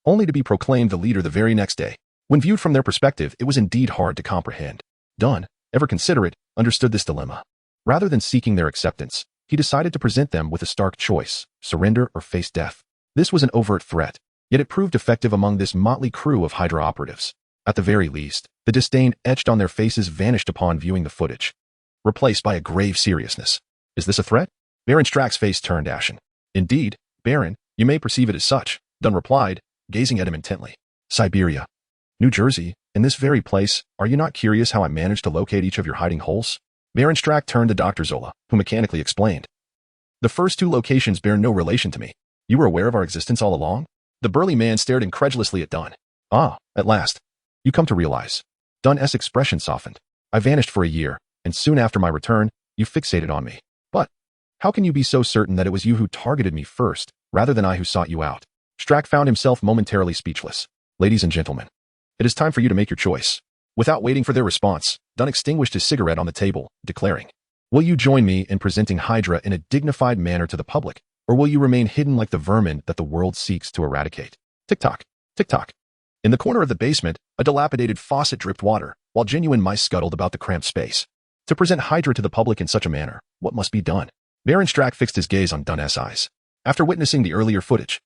only to be proclaimed the leader the very next day. When viewed from their perspective, it was indeed hard to comprehend. Dunn, ever considerate, understood this dilemma. Rather than seeking their acceptance, he decided to present them with a stark choice, surrender or face death. This was an overt threat, yet it proved effective among this motley crew of Hydra operatives. At the very least, the disdain etched on their faces vanished upon viewing the footage, replaced by a grave seriousness. Is this a threat? Baron Strack's face turned ashen. Indeed, Baron, you may perceive it as such, Dunn replied, gazing at him intently. Siberia, New Jersey, in this very place, are you not curious how I managed to locate each of your hiding holes? Baron Strack turned to Dr. Zola, who mechanically explained. The first two locations bear no relation to me. You were aware of our existence all along? The burly man stared incredulously at Dunn. Ah, at last. You come to realize. Dunn's expression softened. I vanished for a year, and soon after my return, you fixated on me. But how can you be so certain that it was you who targeted me first, rather than I who sought you out? Strack found himself momentarily speechless. Ladies and gentlemen, it is time for you to make your choice. Without waiting for their response, Dunn extinguished his cigarette on the table, declaring, will you join me in presenting Hydra in a dignified manner to the public, or will you remain hidden like the vermin that the world seeks to eradicate? Tick-tock, tick-tock. In the corner of the basement, a dilapidated faucet dripped water, while genuine mice scuttled about the cramped space. To present Hydra to the public in such a manner, what must be done? Baron Strack fixed his gaze on Dunn's eyes. After witnessing the earlier footage,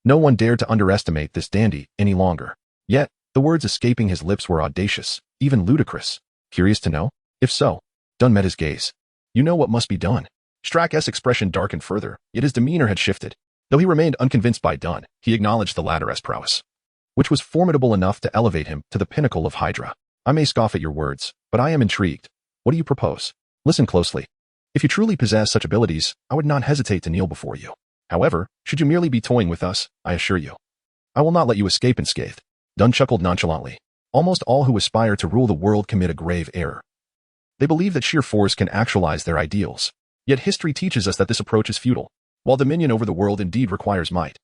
no one dared to underestimate this dandy any longer. Yet, the words escaping his lips were audacious, even ludicrous. Curious to know? If so, Dunn met his gaze. You know what must be done. Strack's expression darkened further, yet his demeanor had shifted. Though he remained unconvinced by Dunn, he acknowledged the latter's prowess, which was formidable enough to elevate him to the pinnacle of Hydra. I may scoff at your words, but I am intrigued. What do you propose? Listen closely. If you truly possess such abilities, I would not hesitate to kneel before you. However, should you merely be toying with us, I assure you, I will not let you escape unscathed. Dunn chuckled nonchalantly. Almost all who aspire to rule the world commit a grave error. They believe that sheer force can actualize their ideals. Yet history teaches us that this approach is futile. While dominion over the world indeed requires might,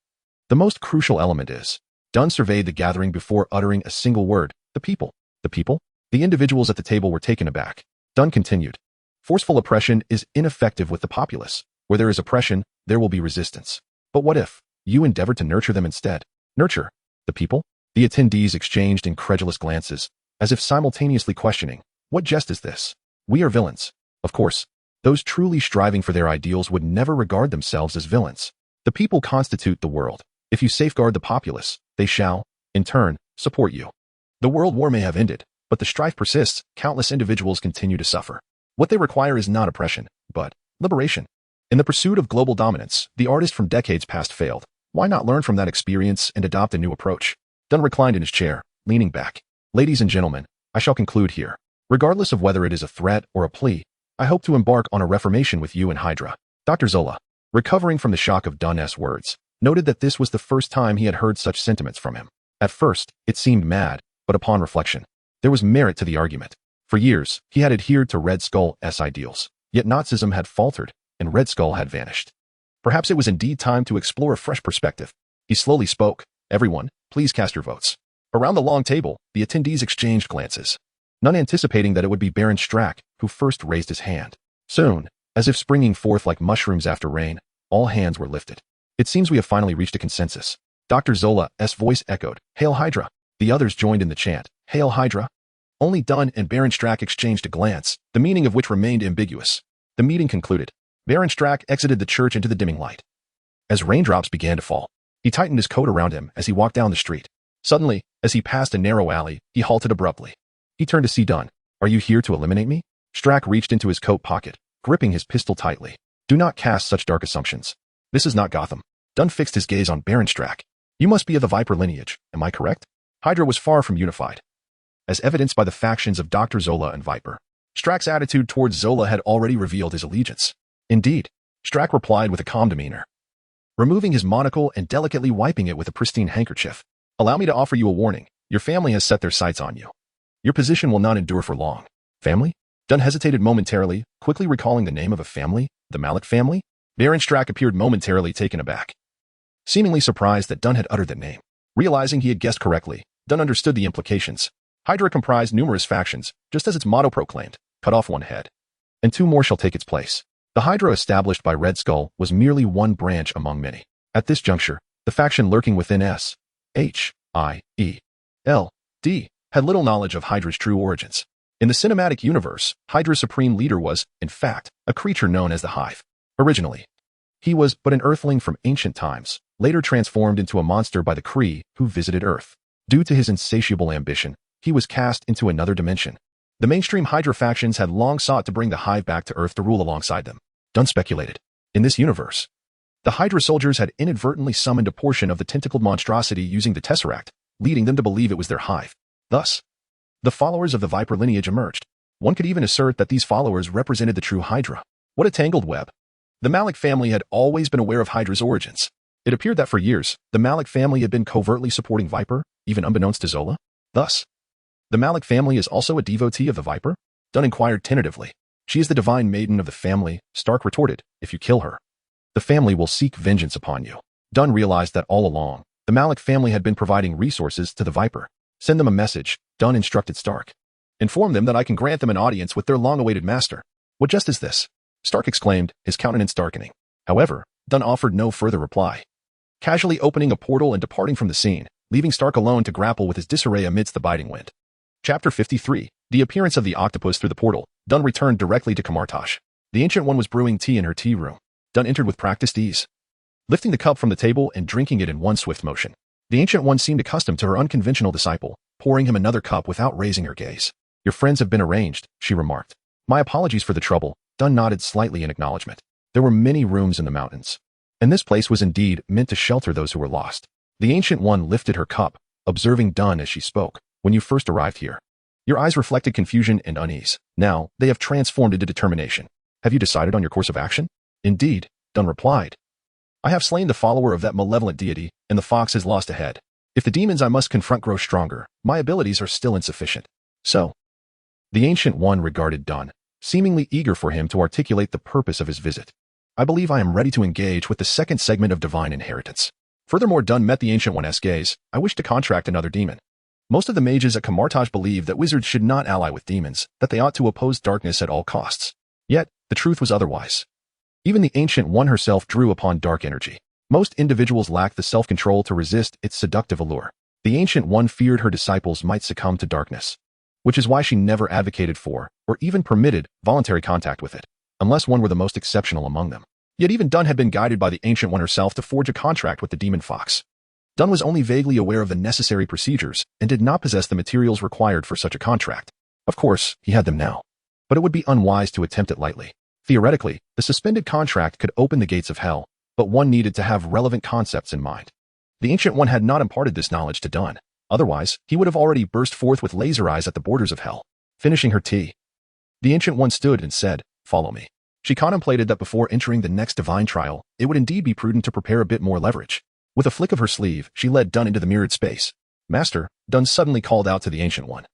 the most crucial element is. Dunn surveyed the gathering before uttering a single word. The people. The people? The individuals at the table were taken aback. Dunn continued. Forceful oppression is ineffective with the populace. Where there is oppression, there will be resistance. But what if you endeavored to nurture them instead? Nurture the people? The attendees exchanged incredulous glances, as if simultaneously questioning, what jest is this? We are villains. Of course, those truly striving for their ideals would never regard themselves as villains. The people constitute the world. If you safeguard the populace, they shall, in turn, support you. The world war may have ended, but the strife persists. Countless individuals continue to suffer. What they require is not oppression, but liberation. In the pursuit of global dominance, the artist from decades past failed. Why not learn from that experience and adopt a new approach? Dunn reclined in his chair, leaning back. Ladies and gentlemen, I shall conclude here. Regardless of whether it is a threat or a plea, I hope to embark on a reformation with you and Hydra. Dr. Zola, recovering from the shock of Dunn's words, noted that this was the first time he had heard such sentiments from him. At first, it seemed mad, but upon reflection, there was merit to the argument. For years, he had adhered to Red Skull's ideals, yet Nazism had faltered, and Red Skull had vanished. Perhaps it was indeed time to explore a fresh perspective. He slowly spoke. Everyone, please cast your votes. Around the long table, the attendees exchanged glances, none anticipating that it would be Baron Strack who first raised his hand. Soon, as if springing forth like mushrooms after rain, all hands were lifted. It seems we have finally reached a consensus. Dr. Zola's voice echoed, Hail Hydra! The others joined in the chant, Hail Hydra! Only Dunn and Baron Strack exchanged a glance, the meaning of which remained ambiguous. The meeting concluded. Baron Strack exited the church into the dimming light. As raindrops began to fall, he tightened his coat around him as he walked down the street. Suddenly, as he passed a narrow alley, he halted abruptly. He turned to see Dunn. Are you here to eliminate me? Strack reached into his coat pocket, gripping his pistol tightly. Do not cast such dark assumptions. This is not Gotham. Dunn fixed his gaze on Baron Strack. You must be of the Viper lineage, am I correct? Hydra was far from unified, as evidenced by the factions of Dr. Zola and Viper. Strack's attitude towards Zola had already revealed his allegiance. Indeed, Strack replied with a calm demeanor, removing his monocle and delicately wiping it with a pristine handkerchief. Allow me to offer you a warning. Your family has set their sights on you. Your position will not endure for long. Family? Dunn hesitated momentarily, quickly recalling the name of a family, the Malik family. Baron Strack appeared momentarily taken aback, seemingly surprised that Dunn had uttered that name. Realizing he had guessed correctly, Dunn understood the implications. Hydra comprised numerous factions, just as its motto proclaimed, cut off one head, and two more shall take its place. The Hydra established by Red Skull was merely one branch among many. At this juncture, the faction lurking within S.H.I.E.L.D. had little knowledge of Hydra's true origins. In the cinematic universe, Hydra's supreme leader was, in fact, a creature known as the Hive. Originally, he was but an Earthling from ancient times, later transformed into a monster by the Kree who visited Earth. Due to his insatiable ambition, he was cast into another dimension. The mainstream Hydra factions had long sought to bring the Hive back to Earth to rule alongside them. Dunn speculated. In this universe, the Hydra soldiers had inadvertently summoned a portion of the tentacled monstrosity using the Tesseract, leading them to believe it was their Hive. Thus, the followers of the Viper lineage emerged. One could even assert that these followers represented the true Hydra. What a tangled web. The Malik family had always been aware of Hydra's origins. It appeared that for years, the Malik family had been covertly supporting Viper, even unbeknownst to Zola. Thus, the Malik family is also a devotee of the Viper? Dunn inquired tentatively. She is the divine maiden of the family, Stark retorted. If you kill her, the family will seek vengeance upon you. Dunn realized that all along, the Malik family had been providing resources to the Viper. Send them a message, Dunn instructed Stark. Inform them that I can grant them an audience with their long-awaited master. What jest is this? Stark exclaimed, his countenance darkening. However, Dunn offered no further reply, casually opening a portal and departing from the scene, leaving Stark alone to grapple with his disarray amidst the biting wind. Chapter 53. The appearance of the octopus through the portal. Dunn returned directly to Kamartosh. The Ancient One was brewing tea in her tea room. Dunn entered with practiced ease, lifting the cup from the table and drinking it in one swift motion. The Ancient One seemed accustomed to her unconventional disciple, pouring him another cup without raising her gaze. Your friends have been arranged, she remarked. My apologies for the trouble. Dunn nodded slightly in acknowledgement. There were many rooms in the mountains, and this place was indeed meant to shelter those who were lost. The Ancient One lifted her cup, observing Dunn as she spoke. When you first arrived here, your eyes reflected confusion and unease. Now, they have transformed into determination. Have you decided on your course of action? Indeed, Dunn replied. I have slain the follower of that malevolent deity, and the fox has lost a head. If the demons I must confront grow stronger, my abilities are still insufficient. So, the Ancient One regarded Dunn, seemingly eager for him to articulate the purpose of his visit. I believe I am ready to engage with the second segment of Divine Inheritance. Furthermore, Dunn met the Ancient One's gaze. I wish to contract another demon. Most of the mages at Camartage believed that wizards should not ally with demons, that they ought to oppose darkness at all costs. Yet, the truth was otherwise. Even the Ancient One herself drew upon dark energy. Most individuals lacked the self-control to resist its seductive allure. The Ancient One feared her disciples might succumb to darkness, which is why she never advocated for, or even permitted, voluntary contact with it, unless one were the most exceptional among them. Yet even Dunn had been guided by the Ancient One herself to forge a contract with the demon fox. Dunn was only vaguely aware of the necessary procedures and did not possess the materials required for such a contract. Of course, he had them now. But it would be unwise to attempt it lightly. Theoretically, the suspended contract could open the gates of hell, but one needed to have relevant concepts in mind. The Ancient One had not imparted this knowledge to Dunn. Otherwise, he would have already burst forth with laser eyes at the borders of hell. Finishing her tea, the Ancient One stood and said, "Follow me." She contemplated that before entering the next divine trial, it would indeed be prudent to prepare a bit more leverage. With a flick of her sleeve, she led Dunn into the mirrored space. "Master," Dunn suddenly called out to the Ancient One.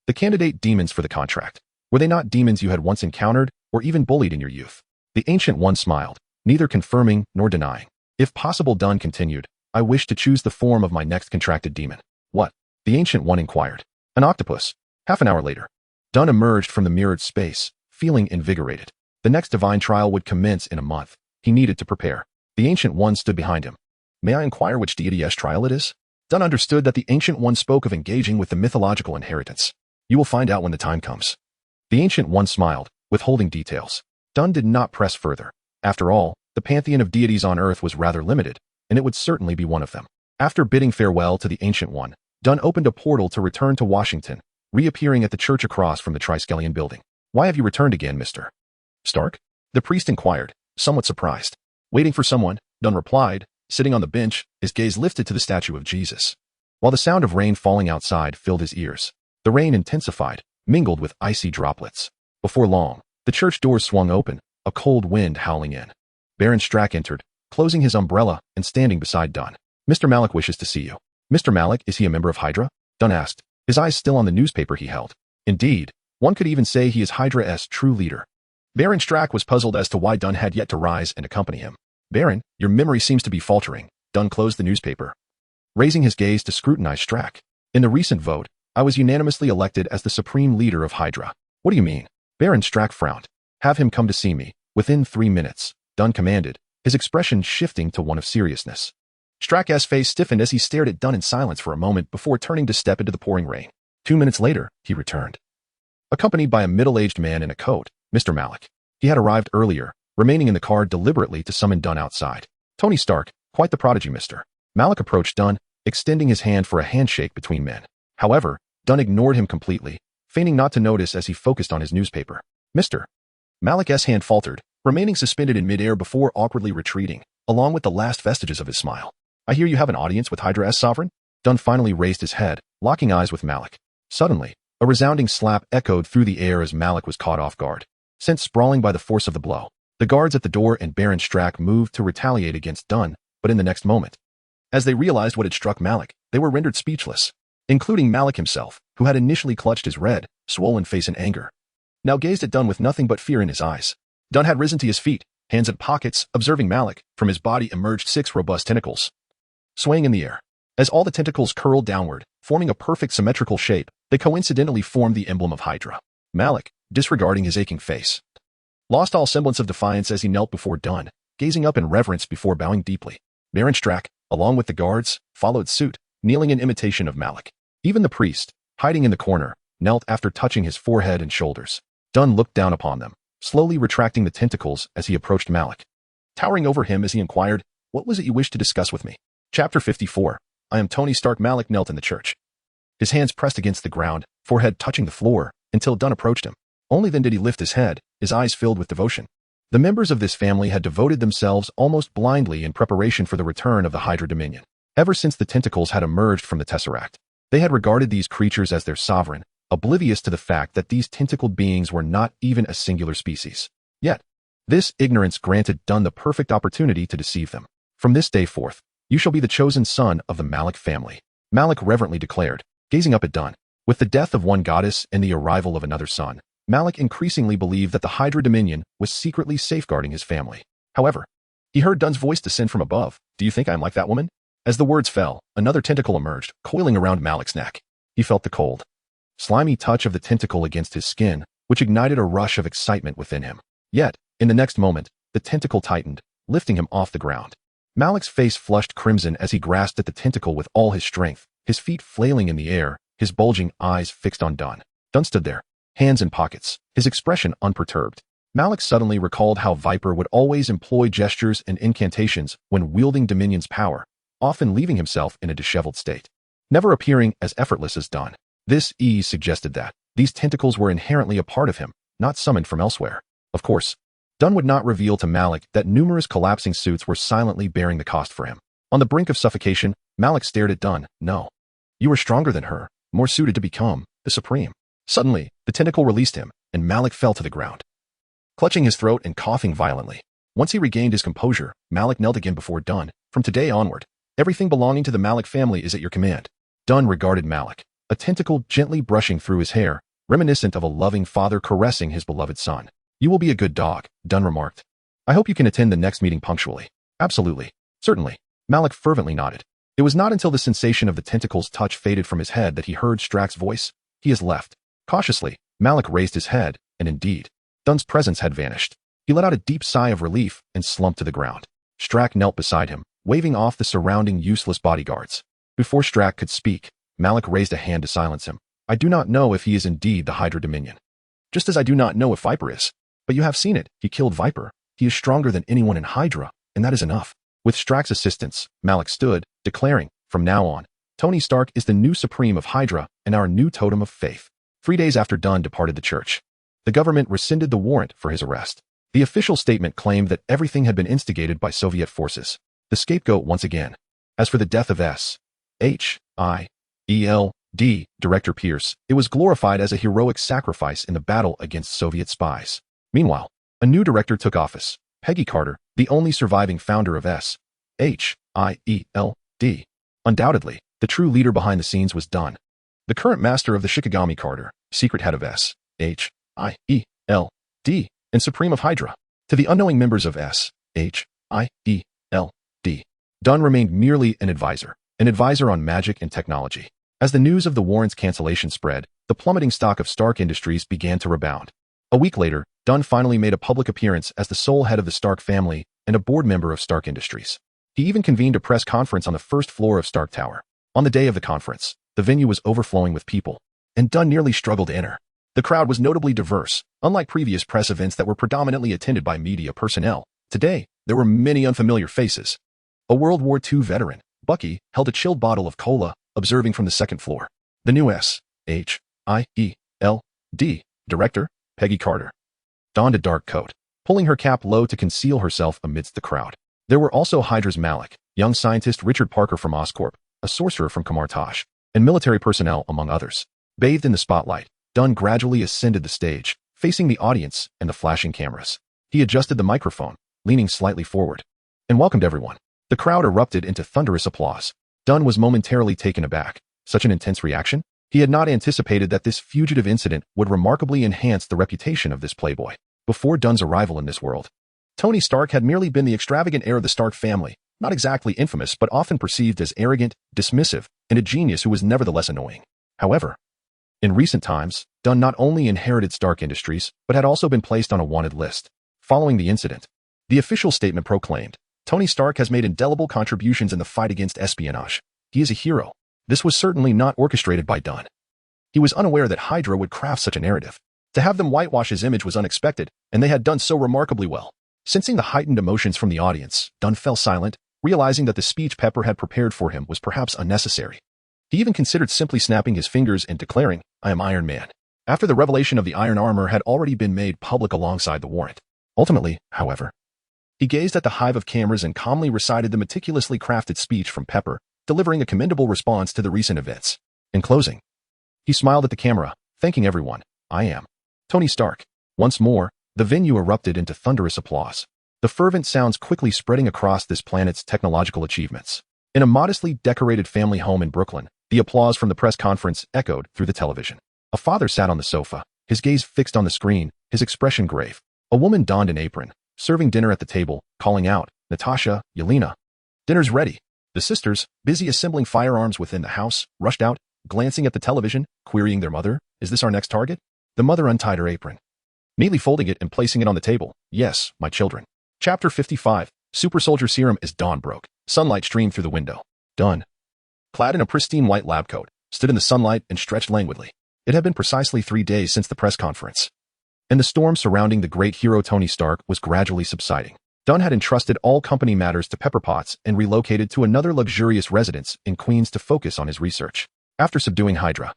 "The candidate demons for the contract. Were they not demons you had once encountered, or even bullied in your youth?" The Ancient One smiled, neither confirming nor denying. "If possible," Dunn continued, "I wish to choose the form of my next contracted demon." "What?" the Ancient One inquired. "An octopus." Half an hour later, Dunn emerged from the mirrored space, feeling invigorated. The next divine trial would commence in a month. He needed to prepare. The Ancient One stood behind him. "May I inquire which deity's trial it is?" Dunn understood that the Ancient One spoke of engaging with the mythological inheritance. "You will find out when the time comes." The Ancient One smiled, withholding details. Dunn did not press further. After all, the pantheon of deities on Earth was rather limited, and it would certainly be one of them. After bidding farewell to the Ancient One, Dunn opened a portal to return to Washington, reappearing at the church across from the Triskelion building. "Why have you returned again, Mr. Stark?" the priest inquired, somewhat surprised. "Waiting for someone," Dunn replied, sitting on the bench, his gaze lifted to the statue of Jesus. While the sound of rain falling outside filled his ears, the rain intensified, mingled with icy droplets. Before long, the church doors swung open, a cold wind howling in. Baron Strack entered, closing his umbrella and standing beside Dunn. "Mr. Malik wishes to see you." "Mr. Malik, is he a member of Hydra?" Dunn asked, his eyes still on the newspaper he held. "Indeed, one could even say he is Hydra's true leader." Baron Strack was puzzled as to why Dunn had yet to rise and accompany him. "Baron, your memory seems to be faltering." Dunn closed the newspaper, raising his gaze to scrutinize Strack. "In the recent vote, I was unanimously elected as the supreme leader of Hydra." "What do you mean?" Baron Strack frowned. "Have him come to see me, within 3 minutes," Dunn commanded, his expression shifting to one of seriousness. Strack's face stiffened as he stared at Dunn in silence for a moment before turning to step into the pouring rain. 2 minutes later, he returned, accompanied by a middle-aged man in a coat, Mr. Malik. He had arrived earlier, remaining in the car deliberately to summon Dunn outside. "Tony Stark, quite the prodigy, Mr. Malik approached Dunn, extending his hand for a handshake between men. However, Dunn ignored him completely, feigning not to notice as he focused on his newspaper. Mr. Malik's hand faltered, remaining suspended in midair before awkwardly retreating, along with the last vestiges of his smile. "I hear you have an audience with Hydra's sovereign?" Dunn finally raised his head, locking eyes with Malik. Suddenly, a resounding slap echoed through the air as Malik was caught off guard, sent sprawling by the force of the blow. The guards at the door and Baron Strack moved to retaliate against Dunn, but in the next moment, as they realized what had struck Malik, they were rendered speechless, including Malik himself, who had initially clutched his red, swollen face in anger, now gazed at Dunn with nothing but fear in his eyes. Dunn had risen to his feet, hands in pockets, observing Malik. From his body emerged 6 robust tentacles, swaying in the air. As all the tentacles curled downward, forming a perfect symmetrical shape, they coincidentally formed the emblem of Hydra. Malik, disregarding his aching face, lost all semblance of defiance as he knelt before Dunn, gazing up in reverence before bowing deeply. Baron Strack, along with the guards, followed suit, kneeling in imitation of Malik. Even the priest, hiding in the corner, knelt after touching his forehead and shoulders. Dunn looked down upon them, slowly retracting the tentacles as he approached Malik, towering over him as he inquired, "What was it you wished to discuss with me?" Chapter 54. I am Tony Stark. Malik knelt in the church, his hands pressed against the ground, forehead touching the floor, until Dunn approached him. Only then did he lift his head, his eyes filled with devotion. The members of this family had devoted themselves almost blindly in preparation for the return of the Hydra Dominion. Ever since the tentacles had emerged from the Tesseract, they had regarded these creatures as their sovereign, oblivious to the fact that these tentacled beings were not even a singular species. Yet, this ignorance granted Dunn the perfect opportunity to deceive them. "From this day forth, you shall be the chosen son of the Malik family," Malik reverently declared, gazing up at Dunn. With the death of one goddess and the arrival of another son, Malik increasingly believed that the Hydra Dominion was secretly safeguarding his family. However, he heard Dunn's voice descend from above. "Do you think I am like that woman?" As the words fell, another tentacle emerged, coiling around Malik's neck. He felt the cold, slimy touch of the tentacle against his skin, which ignited a rush of excitement within him. Yet, in the next moment, the tentacle tightened, lifting him off the ground. Malik's face flushed crimson as he grasped at the tentacle with all his strength, his feet flailing in the air, his bulging eyes fixed on Dunn. Dunn stood there, hands in pockets, his expression unperturbed. Malik suddenly recalled how Viper would always employ gestures and incantations when wielding Dominion's power, often leaving himself in a disheveled state, never appearing as effortless as Dunn. This ease suggested that these tentacles were inherently a part of him, not summoned from elsewhere. Of course, Dunn would not reveal to Malik that numerous collapsing suits were silently bearing the cost for him. On the brink of suffocation, Malik stared at Dunn. No. You are stronger than her, more suited to become the Supreme. Suddenly, the tentacle released him, and Malik fell to the ground, clutching his throat and coughing violently. Once he regained his composure, Malik knelt again before Dunn. From today onward, everything belonging to the Malik family is at your command. Dunn regarded Malik, a tentacle gently brushing through his hair, reminiscent of a loving father caressing his beloved son. You will be a good dog, Dunn remarked. I hope you can attend the next meeting punctually. Absolutely. Certainly. Malik fervently nodded. It was not until the sensation of the tentacle's touch faded from his head that he heard Strack's voice. He has left. Cautiously, Malik raised his head, and indeed, Dunn's presence had vanished. He let out a deep sigh of relief and slumped to the ground. Strack knelt beside him, waving off the surrounding useless bodyguards. Before Strack could speak, Malik raised a hand to silence him. I do not know if he is indeed the Hydra Dominion. Just as I do not know if Viper is. But you have seen it. He killed Viper. He is stronger than anyone in Hydra, and that is enough. With Strack's assistance, Malik stood, declaring, from now on, Tony Stark is the new Supreme of Hydra and our new totem of faith. 3 days after Dunn departed the church, the government rescinded the warrant for his arrest. The official statement claimed that everything had been instigated by Soviet forces, the scapegoat once again. As for the death of S.H.I.E.L.D. Director Pierce, it was glorified as a heroic sacrifice in the battle against Soviet spies. Meanwhile, a new director took office, Peggy Carter, the only surviving founder of S.H.I.E.L.D. Undoubtedly, the true leader behind the scenes was Dunn, the current master of the Shikigami Carter, secret head of S.H.I.E.L.D. and Supreme of Hydra. To the unknowing members of S.H.I.E.L.D., Dunn remained merely an advisor on magic and technology. As the news of the warrant's cancellation spread, the plummeting stock of Stark Industries began to rebound. A week later, Dunn finally made a public appearance as the sole head of the Stark family and a board member of Stark Industries. He even convened a press conference on the first floor of Stark Tower. On the day of the conference, the venue was overflowing with people, and Dunn nearly struggled to enter. The crowd was notably diverse. Unlike previous press events that were predominantly attended by media personnel, today, there were many unfamiliar faces. A World War II veteran, Bucky, held a chilled bottle of cola, observing from the second floor. The new S.H.I.E.L.D. director, Peggy Carter, donned a dark coat, pulling her cap low to conceal herself amidst the crowd. There were also Hydra's Malik, young scientist Richard Parker from Oscorp, a sorcerer from Kamartaj, and military personnel among others. Bathed in the spotlight, Dunn gradually ascended the stage, facing the audience and the flashing cameras. He adjusted the microphone, leaning slightly forward, and welcomed everyone. The crowd erupted into thunderous applause. Dunn was momentarily taken aback. Such an intense reaction? He had not anticipated that this fugitive incident would remarkably enhance the reputation of this playboy. Before Dunn's arrival in this world, Tony Stark had merely been the extravagant heir of the Stark family, not exactly infamous but often perceived as arrogant, dismissive, and a genius who was nevertheless annoying. However, in recent times, Dunn not only inherited Stark Industries, but had also been placed on a wanted list. Following the incident, the official statement proclaimed, Tony Stark has made indelible contributions in the fight against espionage. He is a hero. This was certainly not orchestrated by Dunn. He was unaware that Hydra would craft such a narrative. To have them whitewash his image was unexpected, and they had done so remarkably well. Sensing the heightened emotions from the audience, Dunn fell silent, realizing that the speech Pepper had prepared for him was perhaps unnecessary. He even considered simply snapping his fingers and declaring, I am Iron Man, after the revelation of the iron armor had already been made public alongside the warrant. Ultimately, however, he gazed at the hive of cameras and calmly recited the meticulously crafted speech from Pepper, delivering a commendable response to the recent events. In closing, he smiled at the camera, thanking everyone. I am Tony Stark. Once more, the venue erupted into thunderous applause, the fervent sounds quickly spreading across this planet's technological achievements. In a modestly decorated family home in Brooklyn, the applause from the press conference echoed through the television. A father sat on the sofa, his gaze fixed on the screen, his expression grave. A woman donned an apron, serving dinner at the table, calling out, Natasha, Yelena. Dinner's ready. The sisters, busy assembling firearms within the house, rushed out, glancing at the television, querying their mother, "Is this our next target?" The mother untied her apron, neatly folding it and placing it on the table. "Yes, my children." Chapter 55. Super Soldier Serum. As dawn broke, sunlight streamed through the window. Dunn, clad in a pristine white lab coat, stood in the sunlight and stretched languidly. It had been precisely 3 days since the press conference, and the storm surrounding the great hero Tony Stark was gradually subsiding. Dunn had entrusted all company matters to Pepper Potts and relocated to another luxurious residence in Queens to focus on his research. After subduing Hydra,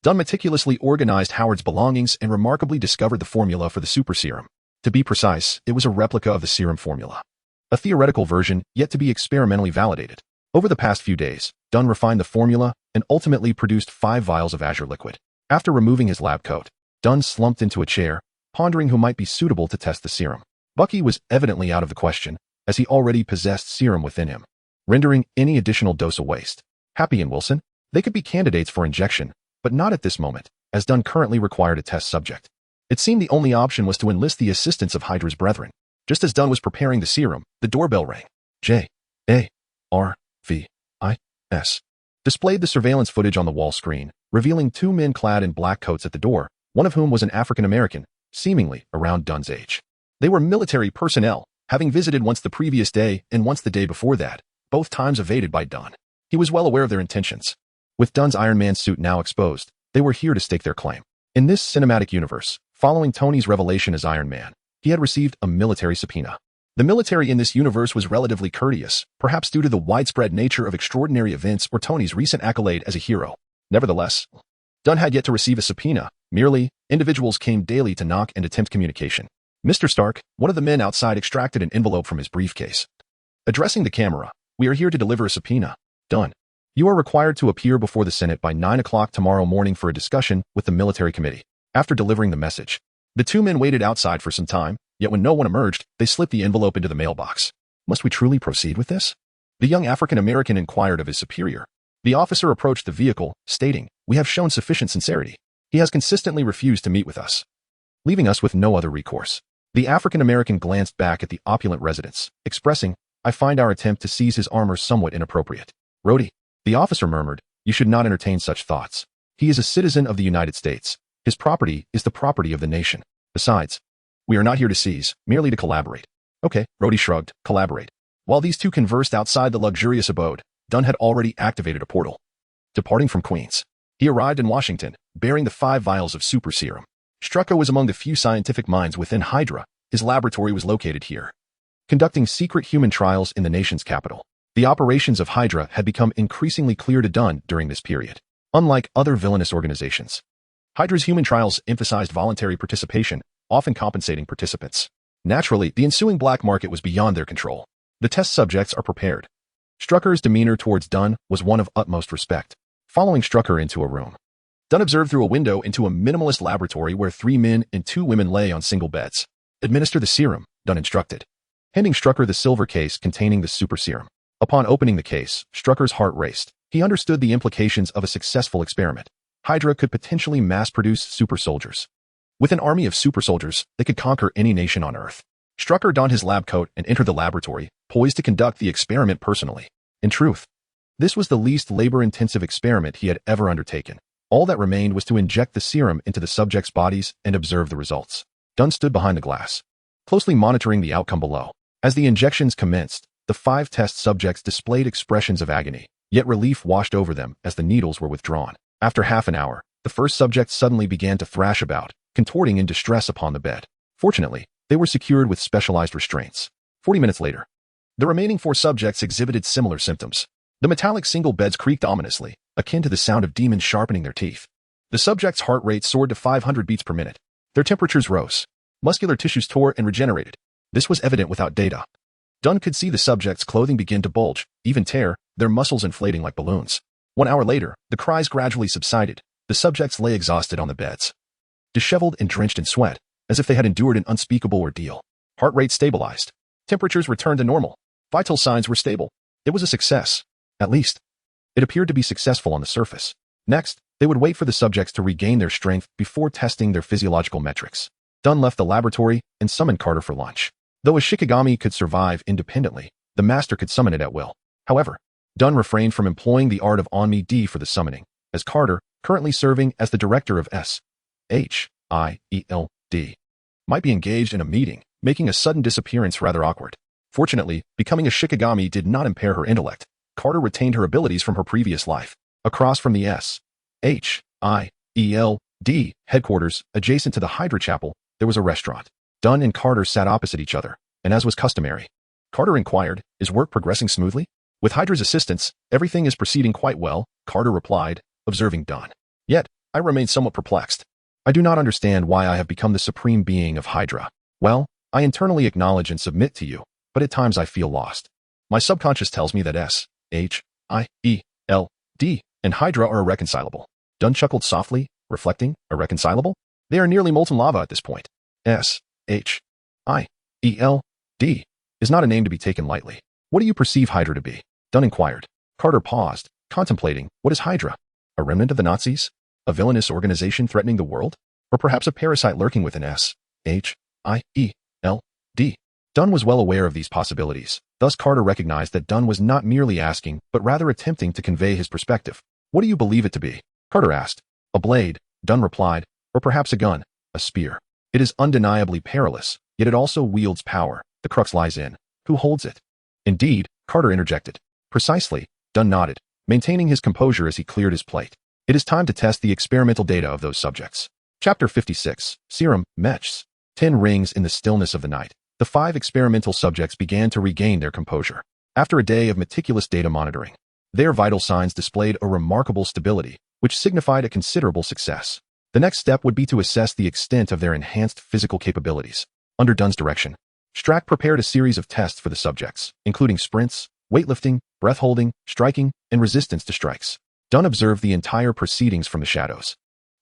Dunn meticulously organized Howard's belongings and remarkably discovered the formula for the super serum. To be precise, it was a replica of the serum formula, a theoretical version yet to be experimentally validated. Over the past few days, Dunn refined the formula and ultimately produced 5 vials of Azure liquid. After removing his lab coat, Dunn slumped into a chair, pondering who might be suitable to test the serum. Bucky was evidently out of the question, as he already possessed serum within him, rendering any additional dose a waste. Happy and Wilson, they could be candidates for injection, but not at this moment, as Dunn currently required a test subject. It seemed the only option was to enlist the assistance of Hydra's brethren. Just as Dunn was preparing the serum, the doorbell rang. JARVIS displayed the surveillance footage on the wall screen, revealing 2 men clad in black coats at the door, one of whom was an African-American, seemingly around Dunn's age. They were military personnel, having visited once the previous day and once the day before that, both times evaded by Dunn. He was well aware of their intentions. With Dunn's Iron Man suit now exposed, they were here to stake their claim. In this cinematic universe, following Tony's revelation as Iron Man, he had received a military subpoena. The military in this universe was relatively courteous, perhaps due to the widespread nature of extraordinary events or Tony's recent accolade as a hero. Nevertheless, Dunn had yet to receive a subpoena. Merely, individuals came daily to knock and attempt communication. Mr. Stark, one of the men outside, extracted an envelope from his briefcase. Addressing the camera, "We are here to deliver a subpoena. Dunn, you are required to appear before the Senate by 9 o'clock tomorrow morning for a discussion with the military committee." After delivering the message, the 2 men waited outside for some time, yet when no one emerged, they slipped the envelope into the mailbox. "Must we truly proceed with this?" the young African-American inquired of his superior. The officer approached the vehicle, stating, "We have shown sufficient sincerity. He has consistently refused to meet with us, leaving us with no other recourse." The African-American glanced back at the opulent residence, expressing, "I find our attempt to seize his armor somewhat inappropriate." "Rhodey," the officer murmured, "you should not entertain such thoughts. He is a citizen of the United States. His property is the property of the nation. Besides, we are not here to seize, merely to collaborate." "Okay," Rhodey shrugged, "collaborate." While these two conversed outside the luxurious abode, Dunn had already activated a portal. Departing from Queens, he arrived in Washington, bearing the 5 vials of super serum. Strucker was among the few scientific minds within Hydra. His laboratory was located here, conducting secret human trials in the nation's capital. The operations of Hydra had become increasingly clear to Dunn during this period. Unlike other villainous organizations, Hydra's human trials emphasized voluntary participation, often compensating participants. Naturally, the ensuing black market was beyond their control. The test subjects are prepared. Strucker's demeanor towards Dunn was one of utmost respect. Following Strucker into a room, Dunn observed through a window into a minimalist laboratory where 3 men and 2 women lay on single beds. "Administer the serum," Dunn instructed, handing Strucker the silver case containing the super serum. Upon opening the case, Strucker's heart raced. He understood the implications of a successful experiment. Hydra could potentially mass-produce super soldiers. With an army of super soldiers, they could conquer any nation on Earth. Strucker donned his lab coat and entered the laboratory, poised to conduct the experiment personally. In truth, this was the least labor-intensive experiment he had ever undertaken. All that remained was to inject the serum into the subjects' bodies and observe the results. Dunn stood behind the glass, closely monitoring the outcome below. As the injections commenced, the 5 test subjects displayed expressions of agony, yet relief washed over them as the needles were withdrawn. After half an hour, the first subject suddenly began to thrash about, contorting in distress upon the bed. Fortunately, they were secured with specialized restraints. 40 minutes later, the remaining 4 subjects exhibited similar symptoms. The metallic single beds creaked ominously, akin to the sound of demons sharpening their teeth. The subjects' heart rate soared to 500 beats per minute. Their temperatures rose. Muscular tissues tore and regenerated. This was evident without data. Dunn could see the subjects' clothing begin to bulge, even tear, their muscles inflating like balloons. 1 hour later, the cries gradually subsided. The subjects lay exhausted on the beds, disheveled and drenched in sweat, as if they had endured an unspeakable ordeal. Heart rate stabilized. Temperatures returned to normal. Vital signs were stable. It was a success. At least, it appeared to be successful on the surface. Next, they would wait for the subjects to regain their strength before testing their physiological metrics. Dunn left the laboratory and summoned Carter for lunch. Though a Shikigami could survive independently, the master could summon it at will. However, Dunn refrained from employing the art of Onmi D for the summoning. as Carter, currently serving as the director of SHIELD, might be engaged in a meeting, making a sudden disappearance rather awkward. Fortunately, becoming a Shikigami did not impair her intellect. Carter retained her abilities from her previous life. Across from the SHIELD headquarters, adjacent to the Hydra Chapel, there was a restaurant. Dunn and Carter sat opposite each other, and as was customary, Carter inquired, "Is work progressing smoothly?" "With Hydra's assistance, everything is proceeding quite well," Carter replied, observing Dunn. "Yet, I remain somewhat perplexed. I do not understand why I have become the supreme being of Hydra. Well, I internally acknowledge and submit to you, but at times I feel lost. My subconscious tells me that SHIELD and Hydra are irreconcilable." Dunn chuckled softly, reflecting, "Irreconcilable? They are nearly molten lava at this point. SHIELD is not a name to be taken lightly. What do you perceive Hydra to be?" Dunn inquired. Carter paused, contemplating. What is Hydra? A remnant of the Nazis? A villainous organization threatening the world? Or perhaps a parasite lurking within SHIELD? Dunn was well aware of these possibilities. Thus Carter recognized that Dunn was not merely asking, but rather attempting to convey his perspective. "What do you believe it to be?" Carter asked. "A blade," Dunn replied, "or perhaps a gun, a spear. It is undeniably perilous, yet it also wields power. The crux lies in who holds it." "Indeed," Carter interjected. "Precisely," Dunn nodded, maintaining his composure as he cleared his plate. "It is time to test the experimental data of those subjects." Chapter 56, Serum Mechs. 10 rings in the stillness of the night. The 5 experimental subjects began to regain their composure. After a day of meticulous data monitoring, their vital signs displayed a remarkable stability, which signified a considerable success. The next step would be to assess the extent of their enhanced physical capabilities. Under Dunn's direction, Strack prepared a series of tests for the subjects, including sprints, weightlifting, breath holding, striking, and resistance to strikes. Dunn observed the entire proceedings from the shadows,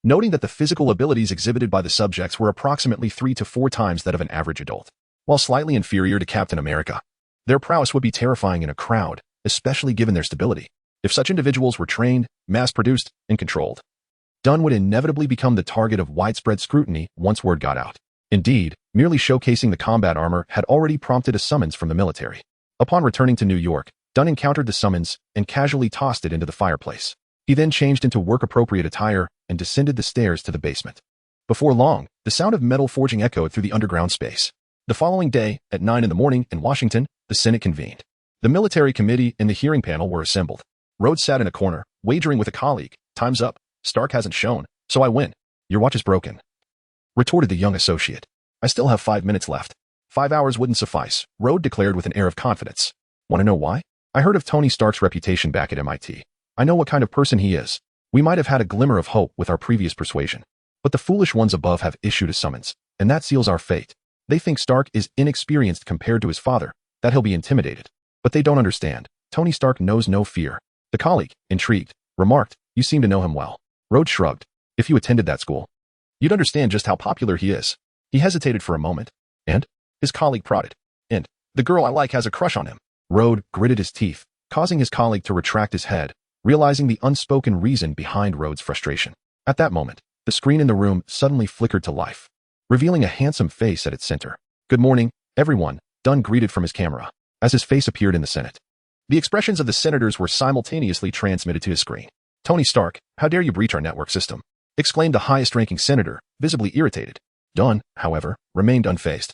noting that the physical abilities exhibited by the subjects were approximately 3 to 4 times that of an average adult. While slightly inferior to Captain America, their prowess would be terrifying in a crowd, especially given their stability. If such individuals were trained, mass-produced, and controlled, Dunn would inevitably become the target of widespread scrutiny once word got out. Indeed, merely showcasing the combat armor had already prompted a summons from the military. Upon returning to New York, Dunn encountered the summons and casually tossed it into the fireplace. He then changed into work-appropriate attire and descended the stairs to the basement. Before long, the sound of metal forging echoed through the underground space. The following day, at 9 a.m. in Washington, the Senate convened. The military committee and the hearing panel were assembled. Rhodes sat in a corner, wagering with a colleague. "Time's up. Stark hasn't shown, so I win." "Your watch is broken," retorted the young associate. "I still have 5 minutes left." 5 hours wouldn't suffice, Rhodes declared with an air of confidence. "Want to know why? I heard of Tony Stark's reputation back at MIT. I know what kind of person he is. We might have had a glimmer of hope with our previous persuasion, but the foolish ones above have issued a summons, and that seals our fate. They think Stark is inexperienced compared to his father, that he'll be intimidated. But they don't understand. Tony Stark knows no fear." The colleague, intrigued, remarked, "You seem to know him well." Rhodes shrugged. "If you attended that school, you'd understand just how popular he is." He hesitated for a moment, and his colleague prodded. "And the girl I like has a crush on him." Rhodes gritted his teeth, causing his colleague to retract his head, realizing the unspoken reason behind Rhodes' frustration. At that moment, the screen in the room suddenly flickered to life, revealing a handsome face at its center. "Good morning, everyone," Dunn greeted from his camera, as his face appeared in the Senate. The expressions of the senators were simultaneously transmitted to his screen. "Tony Stark, how dare you breach our network system?" exclaimed the highest-ranking senator, visibly irritated. Dunn, however, remained unfazed.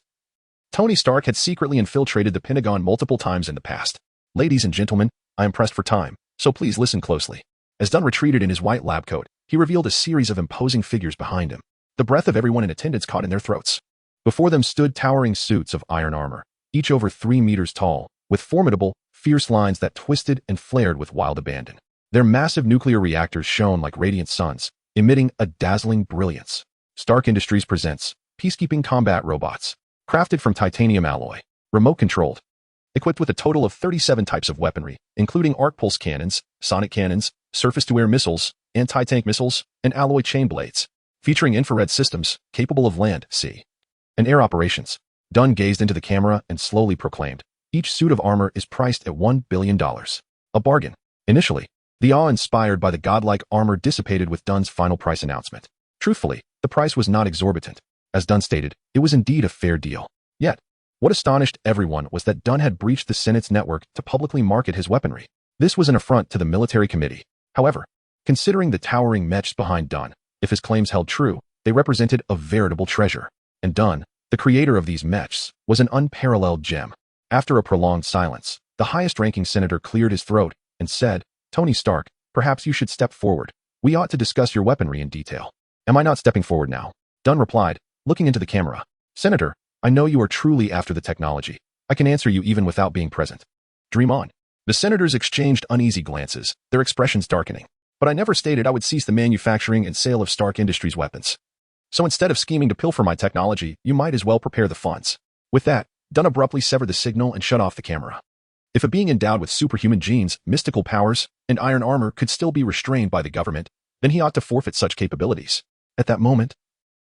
Tony Stark had secretly infiltrated the Pentagon multiple times in the past. "Ladies and gentlemen, I am pressed for time, so please listen closely." As Dunn retreated in his white lab coat, he revealed a series of imposing figures behind him. The breath of everyone in attendance caught in their throats. Before them stood towering suits of iron armor, each over 3 meters tall, with formidable, fierce lines that twisted and flared with wild abandon. Their massive nuclear reactors shone like radiant suns, emitting a dazzling brilliance. Stark Industries presents Peacekeeping Combat Robots, crafted from titanium alloy, remote-controlled, equipped with a total of 37 types of weaponry, including arc pulse cannons, sonic cannons, surface-to-air missiles, anti-tank missiles, and alloy chain blades, featuring infrared systems capable of land, sea, and air operations. Dunn gazed into the camera and slowly proclaimed, "Each suit of armor is priced at $1 billion. A bargain." Initially, the awe inspired by the godlike armor dissipated with Dunn's final price announcement. Truthfully, the price was not exorbitant. As Dunn stated, it was indeed a fair deal. Yet, what astonished everyone was that Dunn had breached the Senate's network to publicly market his weaponry. This was an affront to the military committee. However, Considering the towering mechs behind Dunn, if his claims held true, they represented a veritable treasure. And Dunn, the creator of these mechs, was an unparalleled gem. After a prolonged silence, the highest-ranking senator cleared his throat and said, "Tony Stark, perhaps you should step forward. We ought to discuss your weaponry in detail." "Am I not stepping forward now?" Dunn replied, looking into the camera. "Senator, I know you are truly after the technology. I can answer you even without being present. Dream on." The senators exchanged uneasy glances, their expressions darkening. "But I never stated I would cease the manufacturing and sale of Stark Industries weapons. So instead of scheming to pilfer my technology, you might as well prepare the funds." With that, Dunn abruptly severed the signal and shut off the camera. If a being endowed with superhuman genes, mystical powers, and iron armor could still be restrained by the government, then he ought to forfeit such capabilities. At that moment,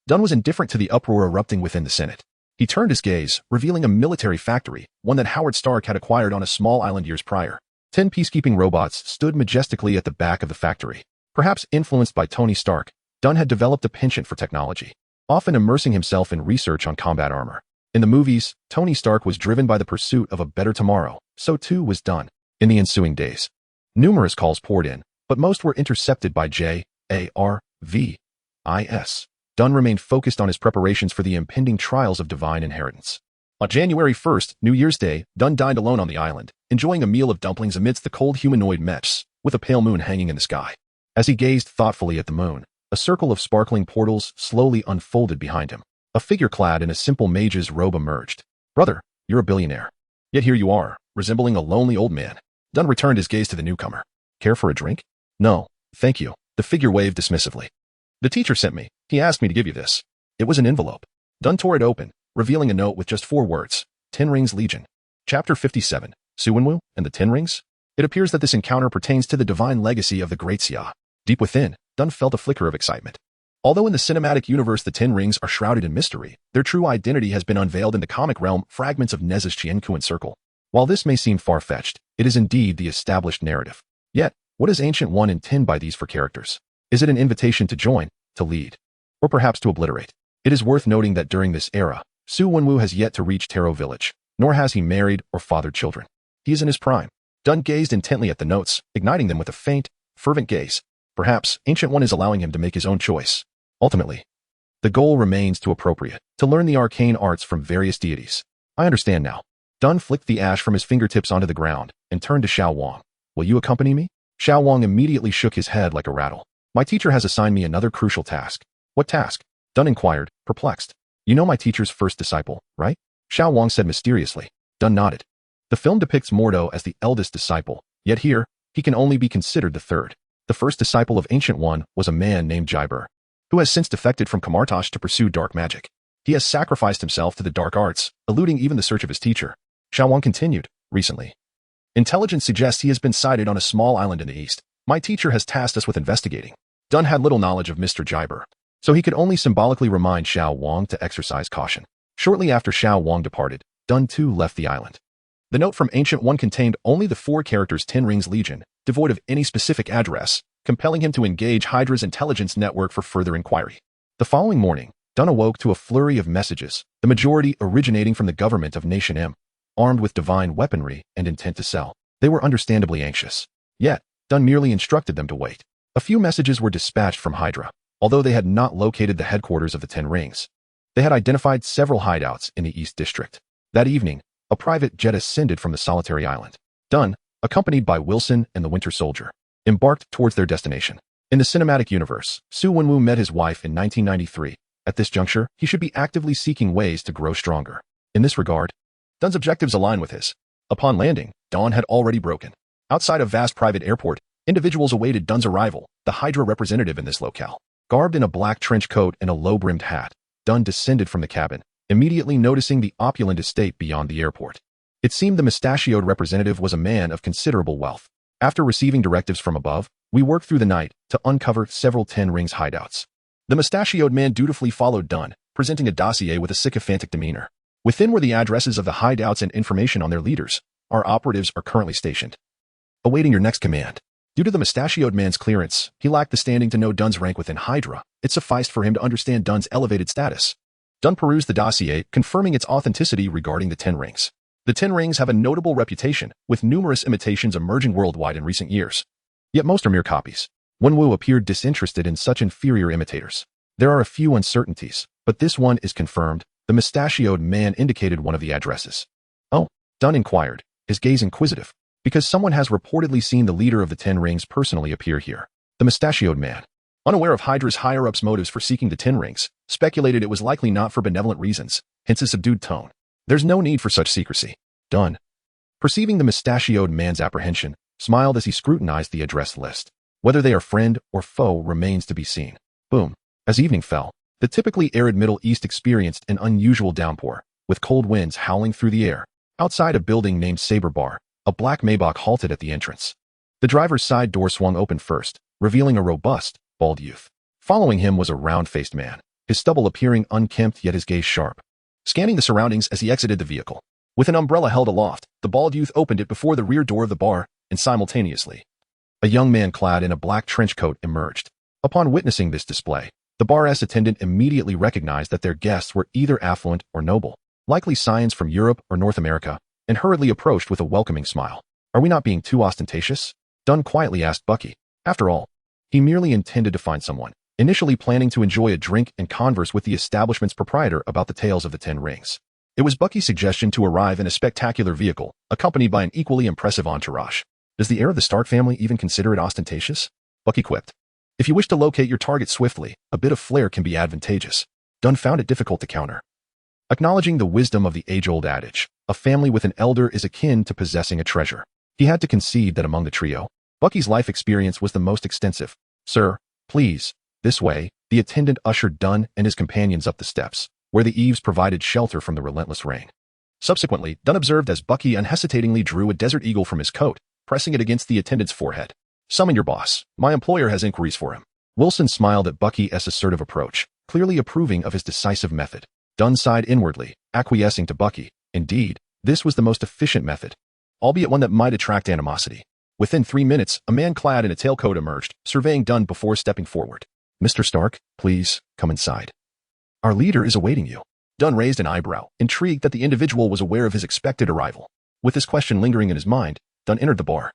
Dunn was indifferent to the uproar erupting within the Senate. He turned his gaze, revealing a military factory, one that Howard Stark had acquired on a small island years prior. 10 peacekeeping robots stood majestically at the back of the factory. Perhaps influenced by Tony Stark, Dunn had developed a penchant for technology, often immersing himself in research on combat armor. In the movies, Tony Stark was driven by the pursuit of a better tomorrow, so too was Dunn. In the ensuing days, numerous calls poured in, but most were intercepted by J.A.R.V.I.S. Dunn remained focused on his preparations for the impending trials of divine inheritance. On January 1st, New Year's Day, Dunn dined alone on the island, enjoying a meal of dumplings amidst the cold humanoid mechs, with a pale moon hanging in the sky. As he gazed thoughtfully at the moon, a circle of sparkling portals slowly unfolded behind him. A figure clad in a simple mage's robe emerged. "Brother, you're a billionaire. Yet here you are, resembling a lonely old man." Dunn returned his gaze to the newcomer. "Care for a drink?" "No, thank you." The figure waved dismissively. "The teacher sent me. He asked me to give you this." It was an envelope. Dunn tore it open, revealing a note with just 4 words. Ten Rings Legion. Chapter 57. Suwunwu and the Ten Rings? It appears that this encounter pertains to the divine legacy of the Great Xia. Deep within, Dunn felt a flicker of excitement. Although in the cinematic universe the Ten Rings are shrouded in mystery, their true identity has been unveiled in the comic realm fragments of Nez's Qiankuan Circle. While this may seem far-fetched, it is indeed the established narrative. Yet, what does Ancient One intend by these for characters? Is it an invitation to join, to lead, or perhaps to obliterate? It is worth noting that during this era, Su Wenwu has yet to reach Taro Village, nor has he married or fathered children. He is in his prime. Dunn gazed intently at the notes, igniting them with a faint, fervent gaze. Perhaps Ancient One is allowing him to make his own choice. Ultimately, the goal remains to appropriate, to learn the arcane arts from various deities. I understand now. Dunn flicked the ash from his fingertips onto the ground and turned to Xiao Wang. Will you accompany me? Xiao Wang immediately shook his head like a rattle. My teacher has assigned me another crucial task. What task? Dunn inquired, perplexed. You know my teacher's first disciple, right? Xiao Wang said mysteriously. Dunn nodded. The film depicts Mordo as the eldest disciple, yet here, he can only be considered the third. The first disciple of Ancient One was a man named Jaiber, who has since defected from Kamartosh to pursue dark magic. He has sacrificed himself to the dark arts, eluding even the search of his teacher. Xiao Wang continued, recently. Intelligence suggests he has been sighted on a small island in the east. My teacher has tasked us with investigating. Dunn had little knowledge of Mr. Jaiber, so he could only symbolically remind Xiao Wang to exercise caution. Shortly after Xiao Wang departed, Dunn too left the island. The note from Ancient One contained only the 4 characters Ten Rings Legion, devoid of any specific address, compelling him to engage Hydra's intelligence network for further inquiry. The following morning, Dunn awoke to a flurry of messages, the majority originating from the government of Nation M, armed with divine weaponry and intent to sell. They were understandably anxious. Yet, Dunn merely instructed them to wait. A few messages were dispatched from Hydra, although they had not located the headquarters of the Ten Rings. They had identified several hideouts in the East District. That evening, a private jet ascended from the solitary island. Dunn, accompanied by Wilson and the Winter Soldier, embarked towards their destination. In the cinematic universe, Su Wenwu met his wife in 1993. At this juncture, he should be actively seeking ways to grow stronger. In this regard, Dunn's objectives align with his. Upon landing, dawn had already broken. Outside a vast private airport, individuals awaited Dunn's arrival, the Hydra representative in this locale. Garbed in a black trench coat and a low-brimmed hat, Dunn descended from the cabin, immediately noticing the opulent estate beyond the airport. It seemed the mustachioed representative was a man of considerable wealth. After receiving directives from above, we worked through the night to uncover several Ten Rings hideouts. The mustachioed man dutifully followed Dunn, presenting a dossier with a sycophantic demeanor. Within were the addresses of the hideouts and information on their leaders. Our operatives are currently stationed, awaiting your next command. Due to the mustachioed man's clearance, he lacked the standing to know Dunn's rank within Hydra. It sufficed for him to understand Dunn's elevated status. Dunn perused the dossier, confirming its authenticity regarding the Ten Rings. The Ten Rings have a notable reputation, with numerous imitations emerging worldwide in recent years. Yet most are mere copies. Wenwu appeared disinterested in such inferior imitators. There are a few uncertainties, but this one is confirmed. The mustachioed man indicated one of the addresses. Oh, Dun inquired, his gaze inquisitive, because someone has reportedly seen the leader of the Ten Rings personally appear here. The mustachioed man, unaware of Hydra's higher-ups' motives for seeking the Ten Rings, speculated it was likely not for benevolent reasons, hence his subdued tone. There's no need for such secrecy. Dun, perceiving the mustachioed man's apprehension, smiled as he scrutinized the address list. Whether they are friend or foe remains to be seen. Boom. As evening fell, the typically arid Middle East experienced an unusual downpour, with cold winds howling through the air. Outside a building named Saber Bar, a black Maybach halted at the entrance. The driver's side door swung open first, revealing a robust, bald youth. Following him was a round-faced man, his stubble appearing unkempt yet his gaze sharp. Scanning the surroundings as he exited the vehicle. With an umbrella held aloft, the bald youth opened it before the rear door of the bar, and simultaneously, a young man clad in a black trench coat emerged. Upon witnessing this display, the bar's attendant immediately recognized that their guests were either affluent or noble, likely scions from Europe or North America, and hurriedly approached with a welcoming smile. Are we not being too ostentatious? Dun quietly asked Bucky. After all, he merely intended to find someone, initially planning to enjoy a drink and converse with the establishment's proprietor about the tales of the Ten Rings. It was Bucky's suggestion to arrive in a spectacular vehicle, accompanied by an equally impressive entourage. Does the heir of the Stark family even consider it ostentatious? Bucky quipped. If you wish to locate your target swiftly, a bit of flair can be advantageous. Dun found it difficult to counter. Acknowledging the wisdom of the age-old adage, a family with an elder is akin to possessing a treasure. He had to concede that among the trio, Bucky's life experience was the most extensive. Sir, please, this way, the attendant ushered Dun and his companions up the steps, where the eaves provided shelter from the relentless rain. Subsequently, Dun observed as Bucky unhesitatingly drew a Desert Eagle from his coat, pressing it against the attendant's forehead. Summon your boss. My employer has inquiries for him. Wilson smiled at Bucky's assertive approach, clearly approving of his decisive method. Dun sighed inwardly, acquiescing to Bucky. Indeed, this was the most efficient method, albeit one that might attract animosity. Within 3 minutes, a man clad in a tailcoat emerged, surveying Dun before stepping forward. Mr. Stark, please, come inside. Our leader is awaiting you. Dun raised an eyebrow, intrigued that the individual was aware of his expected arrival. With this question lingering in his mind, Dun entered the bar,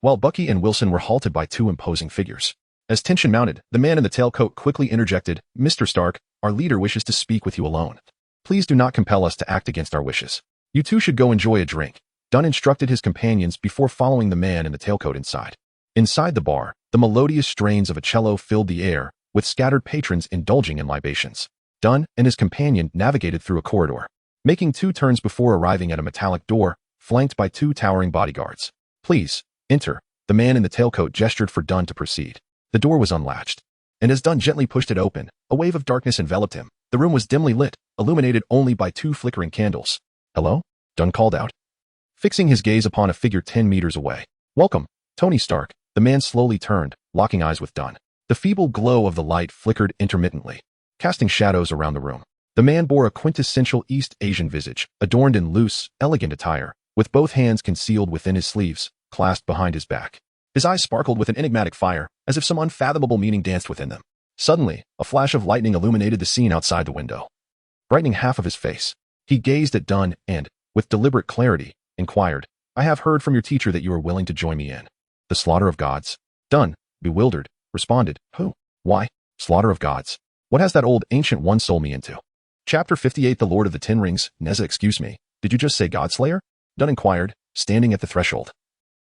while Bucky and Wilson were halted by 2 imposing figures. As tension mounted, the man in the tailcoat quickly interjected, Mr. Stark, our leader wishes to speak with you alone. Please do not compel us to act against our wishes. You two should go enjoy a drink. Dun instructed his companions before following the man in the tailcoat inside. Inside the bar, the melodious strains of a cello filled the air, with scattered patrons indulging in libations. Dun and his companion navigated through a corridor, making 2 turns before arriving at a metallic door, flanked by 2 towering bodyguards. Please, enter. The man in the tailcoat gestured for Dun to proceed. The door was unlatched, and as Dun gently pushed it open, a wave of darkness enveloped him. The room was dimly lit, illuminated only by 2 flickering candles. Hello? Dun called out, fixing his gaze upon a figure 10 meters away. Welcome, Tony Stark. The man slowly turned, locking eyes with Dun. The feeble glow of the light flickered intermittently, casting shadows around the room. The man bore a quintessential East Asian visage, adorned in loose, elegant attire, with both hands concealed within his sleeves, clasped behind his back. His eyes sparkled with an enigmatic fire, as if some unfathomable meaning danced within them. Suddenly, a flash of lightning illuminated the scene outside the window, brightening half of his face. He gazed at Dun and, with deliberate clarity, inquired, I have heard from your teacher that you are willing to join me in the slaughter of gods. Dun, bewildered, responded, Who? Why? Slaughter of gods. What has that old ancient one sold me into? Chapter 58 The Lord of the Ten Rings. Neza, excuse me, did you just say Godslayer? Dun inquired, standing at the threshold,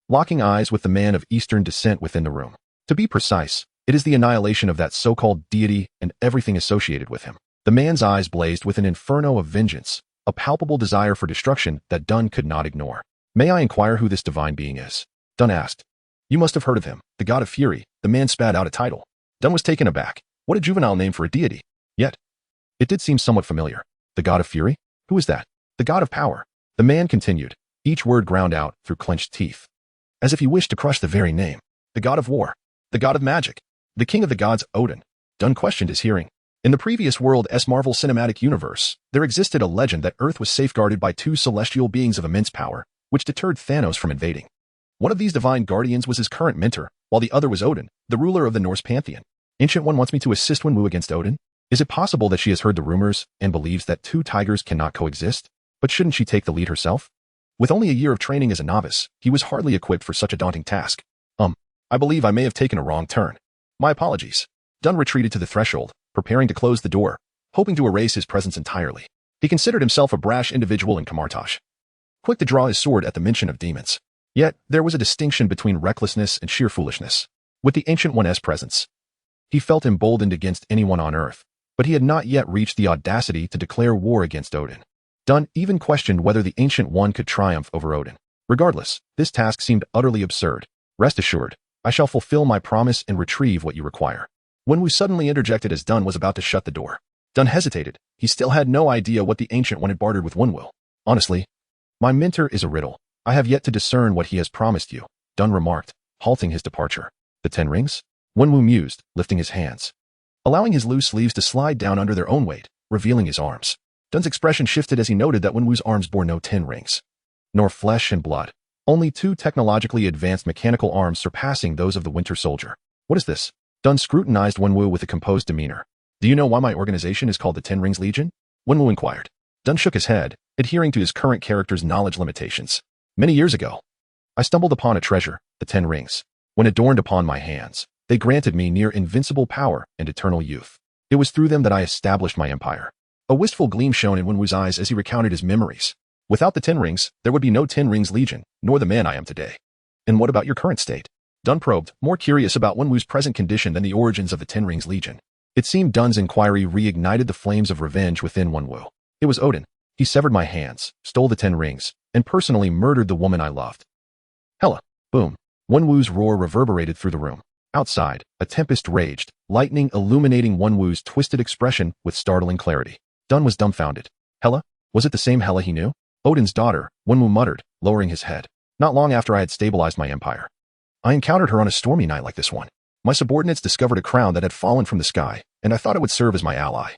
locking eyes with the man of Eastern descent within the room. To be precise, it is the annihilation of that so-called deity and everything associated with him. The man's eyes blazed with an inferno of vengeance, a palpable desire for destruction that Dun could not ignore. May I inquire who this divine being is? Dun asked. You must have heard of him, the God of Fury. The man spat out a title. Dun was taken aback. What a juvenile name for a deity. Yet, it did seem somewhat familiar. The God of Fury? Who is that? The God of Power. The man continued, each word ground out through clenched teeth, as if he wished to crush the very name. The God of War. The God of Magic. The King of the Gods, Odin. Dun questioned his hearing. In the previous world's Marvel Cinematic Universe, there existed a legend that Earth was safeguarded by 2 celestial beings of immense power, which deterred Thanos from invading. One of these divine guardians was his current mentor, while the other was Odin, the ruler of the Norse pantheon. Ancient One wants me to assist Wenwu against Odin. Is it possible that she has heard the rumors and believes that 2 tigers cannot coexist? But shouldn't she take the lead herself? With only a year of training as a novice, he was hardly equipped for such a daunting task. I believe I may have taken a wrong turn. My apologies. Dunn retreated to the threshold, preparing to close the door, hoping to erase his presence entirely. He considered himself a brash individual in Kamartaj, quick to draw his sword at the mention of demons. Yet, there was a distinction between recklessness and sheer foolishness. With the Ancient One's presence, he felt emboldened against anyone on Earth, but he had not yet reached the audacity to declare war against Odin. Dunn even questioned whether the Ancient One could triumph over Odin. Regardless, this task seemed utterly absurd. Rest assured, I shall fulfill my promise and retrieve what you require. Wenwu suddenly interjected as Dunn was about to shut the door. Dunn hesitated. He still had no idea what the Ancient One had bartered with Wenwu. Honestly, my mentor is a riddle. I have yet to discern what he has promised you, Dunn remarked, halting his departure. The 10 rings? Wenwu mused, lifting his hands, allowing his loose sleeves to slide down under their own weight, revealing his arms. Dunn's expression shifted as he noted that Wenwu's arms bore no 10 rings, nor flesh and blood, only 2 technologically advanced mechanical arms surpassing those of the Winter Soldier. What is this? Dunn scrutinized Wenwu with a composed demeanor. Do you know why my organization is called the 10 Rings Legion? Wenwu inquired. Dunn shook his head, adhering to his current character's knowledge limitations. Many years ago, I stumbled upon a treasure, the 10 Rings. When adorned upon my hands, they granted me near invincible power and eternal youth. It was through them that I established my empire. A wistful gleam shone in Wenwu's eyes as he recounted his memories. Without the 10 Rings, there would be no 10 Rings Legion, nor the man I am today. And what about your current state? Dunn probed, more curious about Wenwu's present condition than the origins of the 10 Rings Legion. It seemed Dunn's inquiry reignited the flames of revenge within Wenwu. It was Odin. He severed my hands, stole the 10 rings, and personally murdered the woman I loved. Hela! Boom! Wenwu's roar reverberated through the room. Outside, a tempest raged, lightning illuminating Wenwu's twisted expression with startling clarity. Dunn was dumbfounded. Hela? Was it the same Hela he knew? Odin's daughter, Wenwu muttered, lowering his head. Not long after I had stabilized my empire, I encountered her on a stormy night like this one. My subordinates discovered a crown that had fallen from the sky, and I thought it would serve as my ally.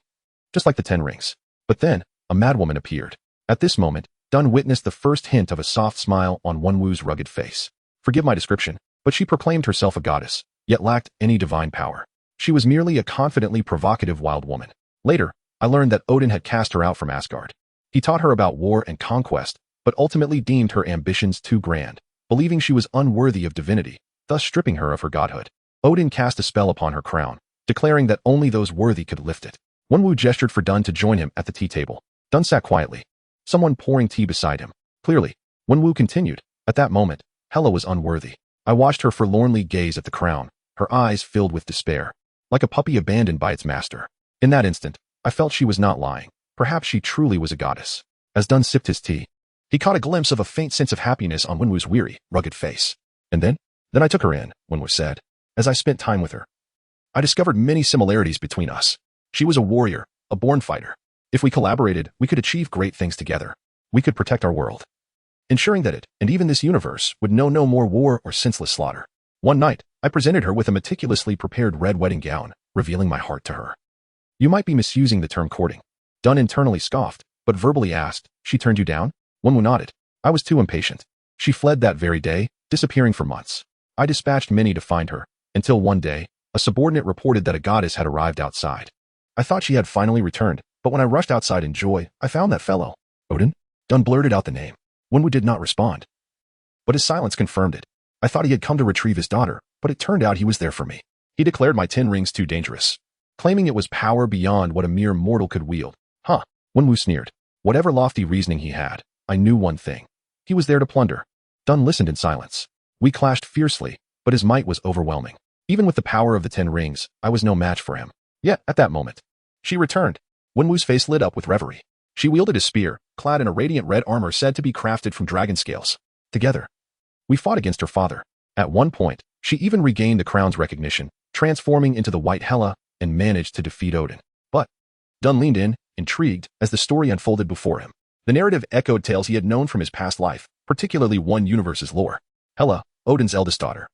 Just like the 10 rings. But then, a madwoman appeared. At this moment, Dunn witnessed the first hint of a soft smile on Wenwu's rugged face. Forgive my description, but she proclaimed herself a goddess, yet lacked any divine power. She was merely a confidently provocative wild woman. Later, I learned that Odin had cast her out from Asgard. He taught her about war and conquest, but ultimately deemed her ambitions too grand, believing she was unworthy of divinity, thus stripping her of her godhood. Odin cast a spell upon her crown, declaring that only those worthy could lift it. Wenwu gestured for Dunn to join him at the tea table. Dunn sat quietly, someone pouring tea beside him. Clearly, Wenwu continued, at that moment, Hela was unworthy. I watched her forlornly gaze at the crown, her eyes filled with despair, like a puppy abandoned by its master. In that instant, I felt she was not lying. Perhaps she truly was a goddess. As Dunn sipped his tea, he caught a glimpse of a faint sense of happiness on Wenwu's weary, rugged face. And then I took her in, Wenwu said. As I spent time with her, I discovered many similarities between us. She was a warrior, a born fighter. If we collaborated, we could achieve great things together. We could protect our world, ensuring that it, and even this universe, would know no more war or senseless slaughter. One night, I presented her with a meticulously prepared red wedding gown, revealing my heart to her. You might be misusing the term courting. Dunn internally scoffed, but verbally asked, she turned you down? Wenwu nodded. I was too impatient. She fled that very day, disappearing for months. I dispatched many to find her, until one day, a subordinate reported that a goddess had arrived outside. I thought she had finally returned, but when I rushed outside in joy, I found that fellow. Odin? Dunn blurted out the name. Wenwu did not respond, but his silence confirmed it. I thought he had come to retrieve his daughter, but it turned out he was there for me. He declared my 10 rings too dangerous, claiming it was power beyond what a mere mortal could wield. Huh, Wenwu sneered. Whatever lofty reasoning he had, I knew one thing. He was there to plunder. Dunn listened in silence. We clashed fiercely, but his might was overwhelming. Even with the power of the 10 rings, I was no match for him. Yet, at that moment, she returned. Wenwu's face lit up with reverie. She wielded a spear, clad in a radiant red armor said to be crafted from dragon scales. Together, we fought against her father. At one point, she even regained the crown's recognition, transforming into the White Hela, and managed to defeat Odin. But Dunn leaned in, intrigued, as the story unfolded before him. The narrative echoed tales he had known from his past life, particularly one universe's lore. Hela, Odin's eldest daughter,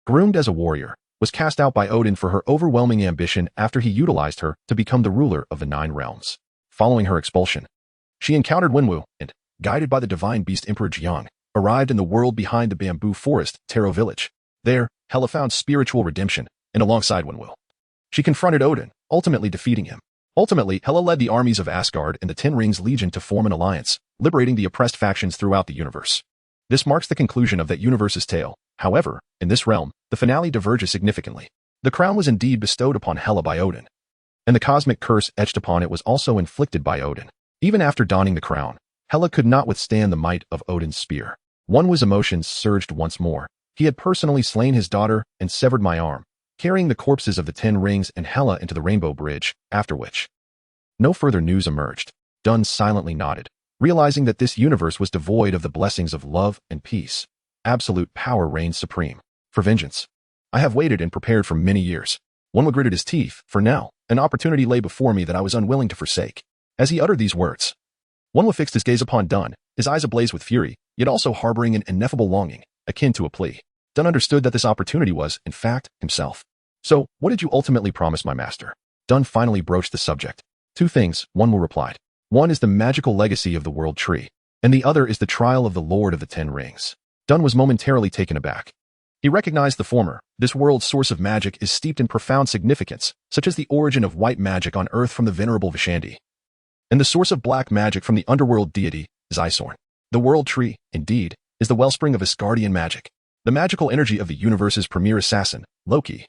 groomed as a warrior, was cast out by Odin for her overwhelming ambition after he utilized her to become the ruler of the 9 realms. Following her expulsion, she encountered Wenwu and, guided by the divine beast Emperor Jiang, arrived in the world behind the bamboo forest, Taro Village. There, Hela found spiritual redemption, and alongside Wenwu, she confronted Odin, ultimately defeating him. Ultimately, Hela led the armies of Asgard and the 10 Rings Legion to form an alliance, liberating the oppressed factions throughout the universe. This marks the conclusion of that universe's tale, However, in this realm, the finale diverges significantly. The crown was indeed bestowed upon Hela by Odin, and the cosmic curse etched upon it was also inflicted by Odin. Even after donning the crown, Hela could not withstand the might of Odin's spear. Onwu's emotions surged once more. He had personally slain his daughter and severed my arm, carrying the corpses of the 10 rings and Hela into the Rainbow Bridge, after which no further news emerged. Dun silently nodded, realizing that this universe was devoid of the blessings of love and peace. Absolute power reigned supreme. For vengeance, I have waited and prepared for many years. Onwu gritted his teeth. For now, an opportunity lay before me that I was unwilling to forsake. As he uttered these words, Onwu fixed his gaze upon Dun, his eyes ablaze with fury, yet also harboring an ineffable longing, akin to a plea. Dun understood that this opportunity was, in fact, himself. So, what did you ultimately promise my master? Dun finally broached the subject. 2 things, Onwu replied. One is the magical legacy of the World Tree, and the other is the trial of the Lord of the 10 Rings. Dun was momentarily taken aback. He recognized the former. This world's source of magic is steeped in profound significance, such as the origin of white magic on Earth from the venerable Vishandi, and the source of black magic from the underworld deity, Zysorn. The World Tree, indeed, is the wellspring of Asgardian magic. The magical energy of the universe's premier assassin, Loki,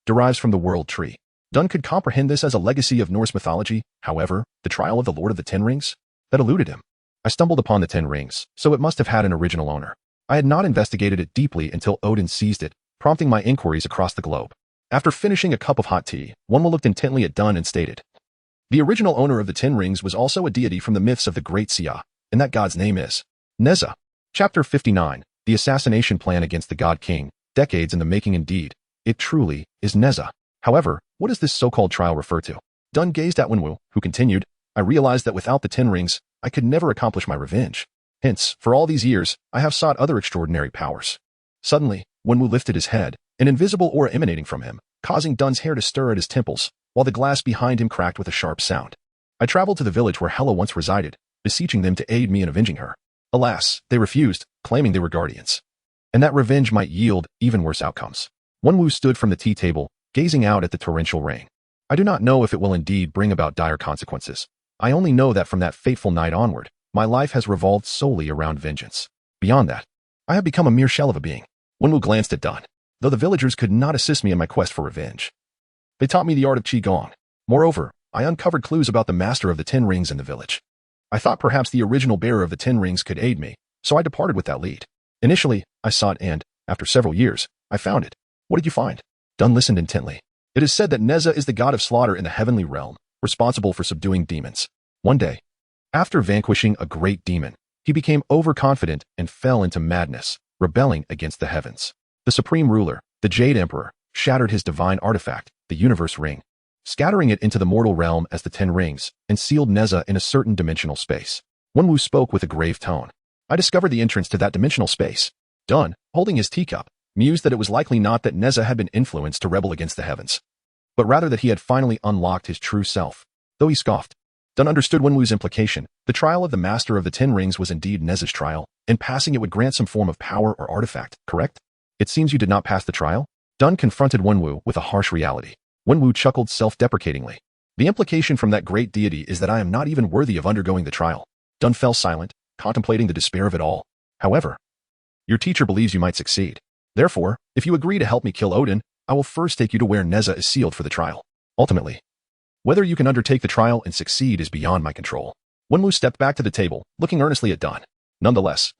derives from the World Tree. Dun could comprehend this as a legacy of Norse mythology. However, the trial of the Lord of the 10 Rings? That eluded him. I stumbled upon the 10 Rings, so it must have had an original owner. I had not investigated it deeply until Odin seized it, prompting my inquiries across the globe. After finishing a cup of hot tea, Onwu looked intently at Dun and stated, the original owner of the 10 Rings was also a deity from the myths of the Great Sia, and that god's name is Neza. Chapter 59, The Assassination Plan Against the God King, Decades in the Making. Indeed, it truly is Neza. However, what does this so-called trial refer to? Dun gazed at Onwu, who continued, I realized that without the 10 Rings, I could never accomplish my revenge. Hence, for all these years, I have sought other extraordinary powers. Suddenly, Onwu lifted his head, an invisible aura emanating from him, causing Dun's hair to stir at his temples, while the glass behind him cracked with a sharp sound. I traveled to the village where Hela once resided, beseeching them to aid me in avenging her. Alas, they refused, claiming they were guardians, and that revenge might yield even worse outcomes. Onwu stood from the tea table, gazing out at the torrential rain. I do not know if it will indeed bring about dire consequences. I only know that from that fateful night onward, my life has revolved solely around vengeance. Beyond that, I have become a mere shell of a being. Onwu glanced at Dun. Though the villagers could not assist me in my quest for revenge, they taught me the art of Qigong. Moreover, I uncovered clues about the master of the 10 Rings in the village. I thought perhaps the original bearer of the 10 Rings could aid me, so I departed with that lead. Initially, I sought and, after several years, I found it. What did you find? Dun listened intently. It is said that Neza is the god of slaughter in the heavenly realm, responsible for subduing demons. One day, after vanquishing a great demon, he became overconfident and fell into madness, rebelling against the heavens. The supreme ruler, the Jade Emperor, shattered his divine artifact, the Universe Ring, scattering it into the mortal realm as the 10 Rings, and sealed Neza in a certain dimensional space. Onwu spoke with a grave tone. I discovered the entrance to that dimensional space. Dun, holding his teacup, mused that it was likely not that Neza had been influenced to rebel against the heavens, but rather that he had finally unlocked his true self. Though he scoffed, Dun understood Wenwu's implication. The trial of the Master of the 10 Rings was indeed Neza's trial, and passing it would grant some form of power or artifact, correct? It seems you did not pass the trial? Dun confronted Wenwu with a harsh reality. Wenwu chuckled self-deprecatingly. The implication from that great deity is that I am not even worthy of undergoing the trial. Dun fell silent, contemplating the despair of it all. However, your teacher believes you might succeed. Therefore, if you agree to help me kill Odin, I will first take you to where Neza is sealed for the trial. Ultimately, whether you can undertake the trial and succeed is beyond my control. Wenwu stepped back to the table, looking earnestly at Dun. Nonetheless,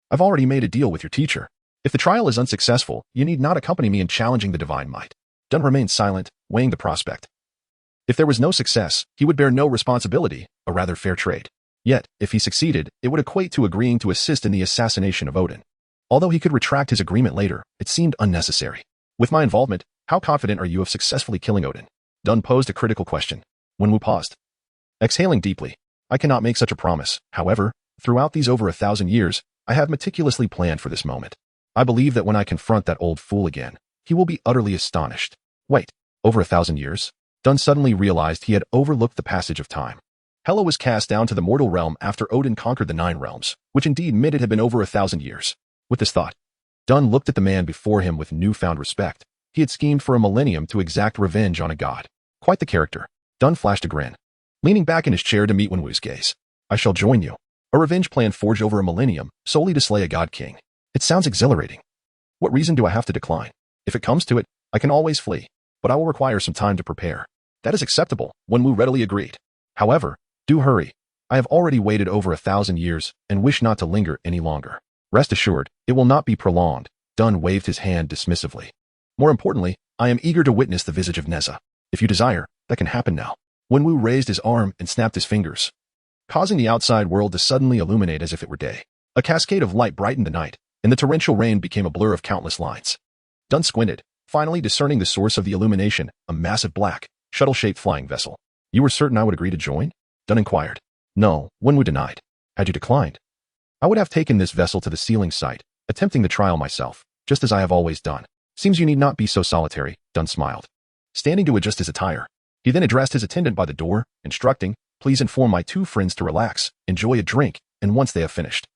I've already made a deal with your teacher. If the trial is unsuccessful, you need not accompany me in challenging the divine might. Dun remained silent, weighing the prospect. If there was no success, he would bear no responsibility, a rather fair trade. Yet, if he succeeded, it would equate to agreeing to assist in the assassination of Odin. Although he could retract his agreement later, it seemed unnecessary. With my involvement, how confident are you of successfully killing Odin? Dun posed a critical question. Wenwu paused. Exhaling deeply, I cannot make such a promise. However, throughout these over 1,000 years, I have meticulously planned for this moment. I believe that when I confront that old fool again, he will be utterly astonished. Wait, over 1,000 years? Dun suddenly realized he had overlooked the passage of time. Hela was cast down to the mortal realm after Odin conquered the 9 realms, which indeed meant it had been over 1,000 years. With this thought, Dun looked at the man before him with newfound respect. He had schemed for a millennium to exact revenge on a god. Quite the character. Dun flashed a grin, leaning back in his chair to meet Wenwu's gaze. I shall join you. A revenge plan forged over a millennium, solely to slay a god king. It sounds exhilarating. What reason do I have to decline? If it comes to it, I can always flee, but I will require some time to prepare. That is acceptable, Wenwu readily agreed. However, do hurry. I have already waited over 1,000 years and wish not to linger any longer. Rest assured, it will not be prolonged. Dun waved his hand dismissively. More importantly, I am eager to witness the visage of Neza. If you desire, that can happen now. Wenwu raised his arm and snapped his fingers, causing the outside world to suddenly illuminate as if it were day. A cascade of light brightened the night, and the torrential rain became a blur of countless lines. Dun squinted, finally discerning the source of the illumination, a massive black, shuttle-shaped flying vessel. You were certain I would agree to join? Dun inquired. No, Wenwu denied. Had you declined, I would have taken this vessel to the sealing site, attempting the trial myself, just as I have always done. Seems you need not be so solitary, Dun smiled. Standing to adjust his attire, he then addressed his attendant by the door, instructing, please inform my two friends to relax, enjoy a drink, and once they have finished,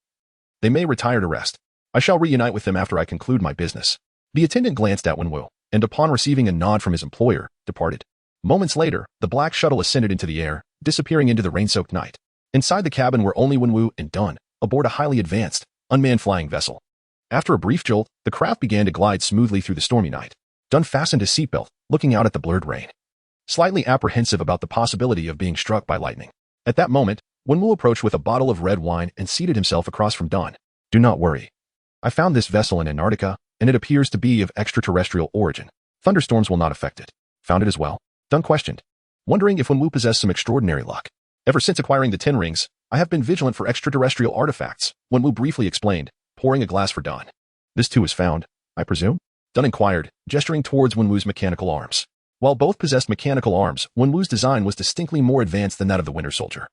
they may retire to rest. I shall reunite with them after I conclude my business. The attendant glanced at Wenwu, and upon receiving a nod from his employer, departed. Moments later, the black shuttle ascended into the air, disappearing into the rain-soaked night. Inside the cabin were only Wenwu and Dun, aboard a highly advanced, unmanned flying vessel. After a brief jolt, the craft began to glide smoothly through the stormy night. Dun fastened his seatbelt, looking out at the blurred rain, slightly apprehensive about the possibility of being struck by lightning. At that moment, Wenwu approached with a bottle of red wine and seated himself across from Dun. Do not worry. I found this vessel in Antarctica, and it appears to be of extraterrestrial origin. Thunderstorms will not affect it. Found it as well? Dun questioned, wondering if Wenwu possessed some extraordinary luck. Ever since acquiring the 10 rings, I have been vigilant for extraterrestrial artifacts, Wenwu briefly explained, pouring a glass for Dun. This too was found, I presume? Dun inquired, gesturing towards Wenwu's mechanical arms. While both possessed mechanical arms, Wenwu's design was distinctly more advanced than that of the Winter Soldier.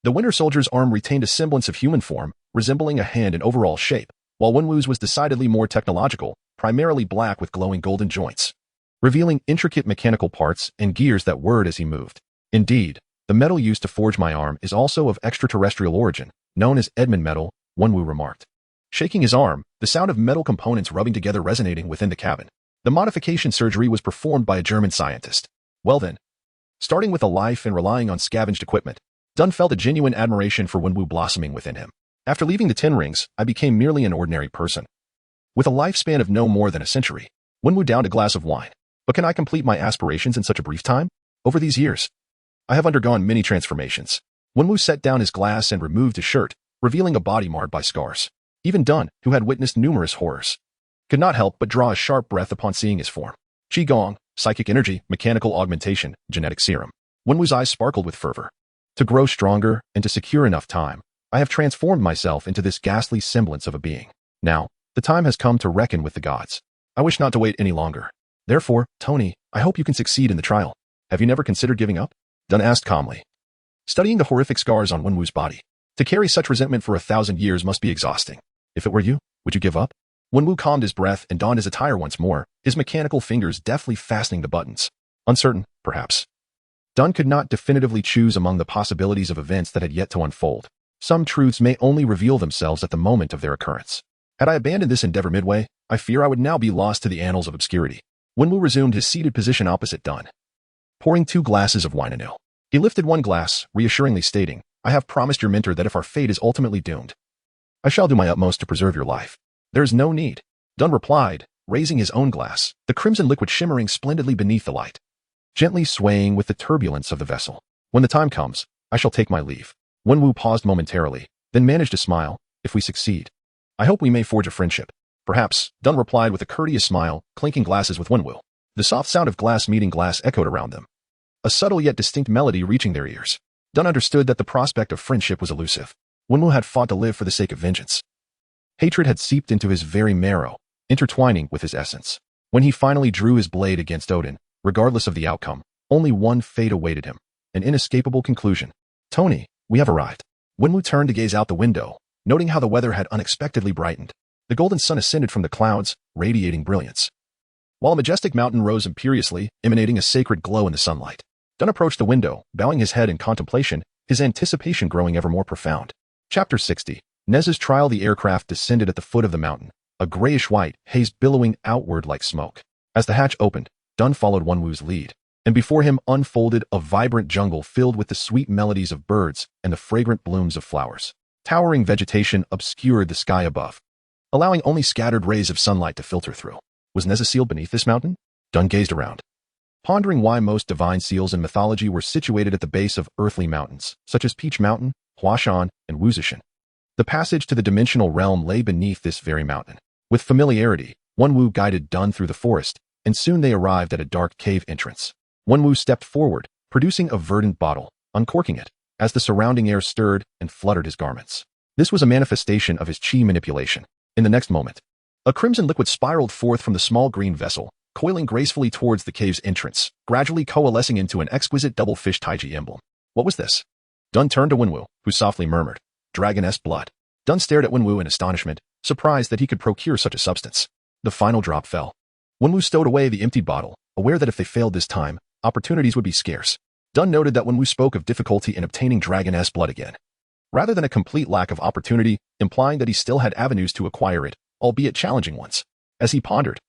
The Winter Soldier's arm retained a semblance of human form, resembling a hand in overall shape, while Wenwu's was decidedly more technological, primarily black with glowing golden joints, revealing intricate mechanical parts and gears that whirred as he moved. Indeed, the metal used to forge my arm is also of extraterrestrial origin, known as Edmund metal, Wenwu remarked. Shaking his arm, the sound of metal components rubbing together resonating within the cabin. The modification surgery was performed by a German scientist. Well then, starting with a life and relying on scavenged equipment, Dun felt a genuine admiration for Wenwu blossoming within him. After leaving the 10 rings, I became merely an ordinary person. With a lifespan of no more than a century, Wenwu downed a glass of wine. But can I complete my aspirations in such a brief time? Over these years, I have undergone many transformations. Wenwu set down his glass and removed his shirt, revealing a body marred by scars. Even Dun, who had witnessed numerous horrors, could not help but draw a sharp breath upon seeing his form. Qigong, psychic energy, mechanical augmentation, genetic serum. Wenwu's eyes sparkled with fervor. To grow stronger and to secure enough time, I have transformed myself into this ghastly semblance of a being. Now, the time has come to reckon with the gods. I wish not to wait any longer. Therefore, Tony, I hope you can succeed in the trial. Have you never considered giving up? Dun asked calmly, studying the horrific scars on Wenwu's body. To carry such resentment for 1,000 years must be exhausting. If it were you, would you give up? Wenwu calmed his breath and donned his attire once more, his mechanical fingers deftly fastening the buttons. Uncertain, perhaps. Dun could not definitively choose among the possibilities of events that had yet to unfold. Some truths may only reveal themselves at the moment of their occurrence. Had I abandoned this endeavor midway, I fear I would now be lost to the annals of obscurity. Wenwu resumed his seated position opposite Dun, pouring 2 glasses of wine anew. He lifted one glass, reassuringly stating, I have promised your mentor that if our fate is ultimately doomed, I shall do my utmost to preserve your life. There is no need, Dun replied, raising his own glass, the crimson liquid shimmering splendidly beneath the light, gently swaying with the turbulence of the vessel. When the time comes, I shall take my leave. Wenwu paused momentarily, then managed to smile. If we succeed, I hope we may forge a friendship. Perhaps, Dun replied with a courteous smile, clinking glasses with Wenwu. The soft sound of glass meeting glass echoed around them, a subtle yet distinct melody reaching their ears. Dun understood that the prospect of friendship was elusive. Wenwu had fought to live for the sake of vengeance. Hatred had seeped into his very marrow, intertwining with his essence. When he finally drew his blade against Odin, regardless of the outcome, only one fate awaited him, an inescapable conclusion. Tony, we have arrived. Wenwu turned to gaze out the window, noting how the weather had unexpectedly brightened. The golden sun ascended from the clouds, radiating brilliance, while a majestic mountain rose imperiously, emanating a sacred glow in the sunlight. Dun approached the window, bowing his head in contemplation, his anticipation growing ever more profound. Chapter 60. Neza's trial. The aircraft descended at the foot of the mountain, a grayish-white haze billowing outward like smoke. As the hatch opened, Dun followed Wenwu's lead, and before him unfolded a vibrant jungle filled with the sweet melodies of birds and the fragrant blooms of flowers. Towering vegetation obscured the sky above, allowing only scattered rays of sunlight to filter through. Was Neza sealed beneath this mountain? Dun gazed around, pondering why most divine seals in mythology were situated at the base of earthly mountains, such as Peach Mountain, Huashan, and Wuzishan. The passage to the dimensional realm lay beneath this very mountain. With familiarity, Wenwu guided Dun through the forest, and soon they arrived at a dark cave entrance. Wenwu stepped forward, producing a verdant bottle, uncorking it, as the surrounding air stirred and fluttered his garments. This was a manifestation of his chi manipulation. In the next moment, a crimson liquid spiraled forth from the small green vessel, coiling gracefully towards the cave's entrance, gradually coalescing into an exquisite double-fish Taiji emblem. What was this? Dun turned to Wenwu, who softly murmured, "Dragoness blood." Dun stared at Wenwu in astonishment, surprised that he could procure such a substance. The final drop fell. Wenwu stowed away the emptied bottle, aware that if they failed this time, opportunities would be scarce. Dun noted that Wenwu spoke of difficulty in obtaining Dragoness blood again, rather than a complete lack of opportunity, implying that he still had avenues to acquire it, albeit challenging ones. As he pondered,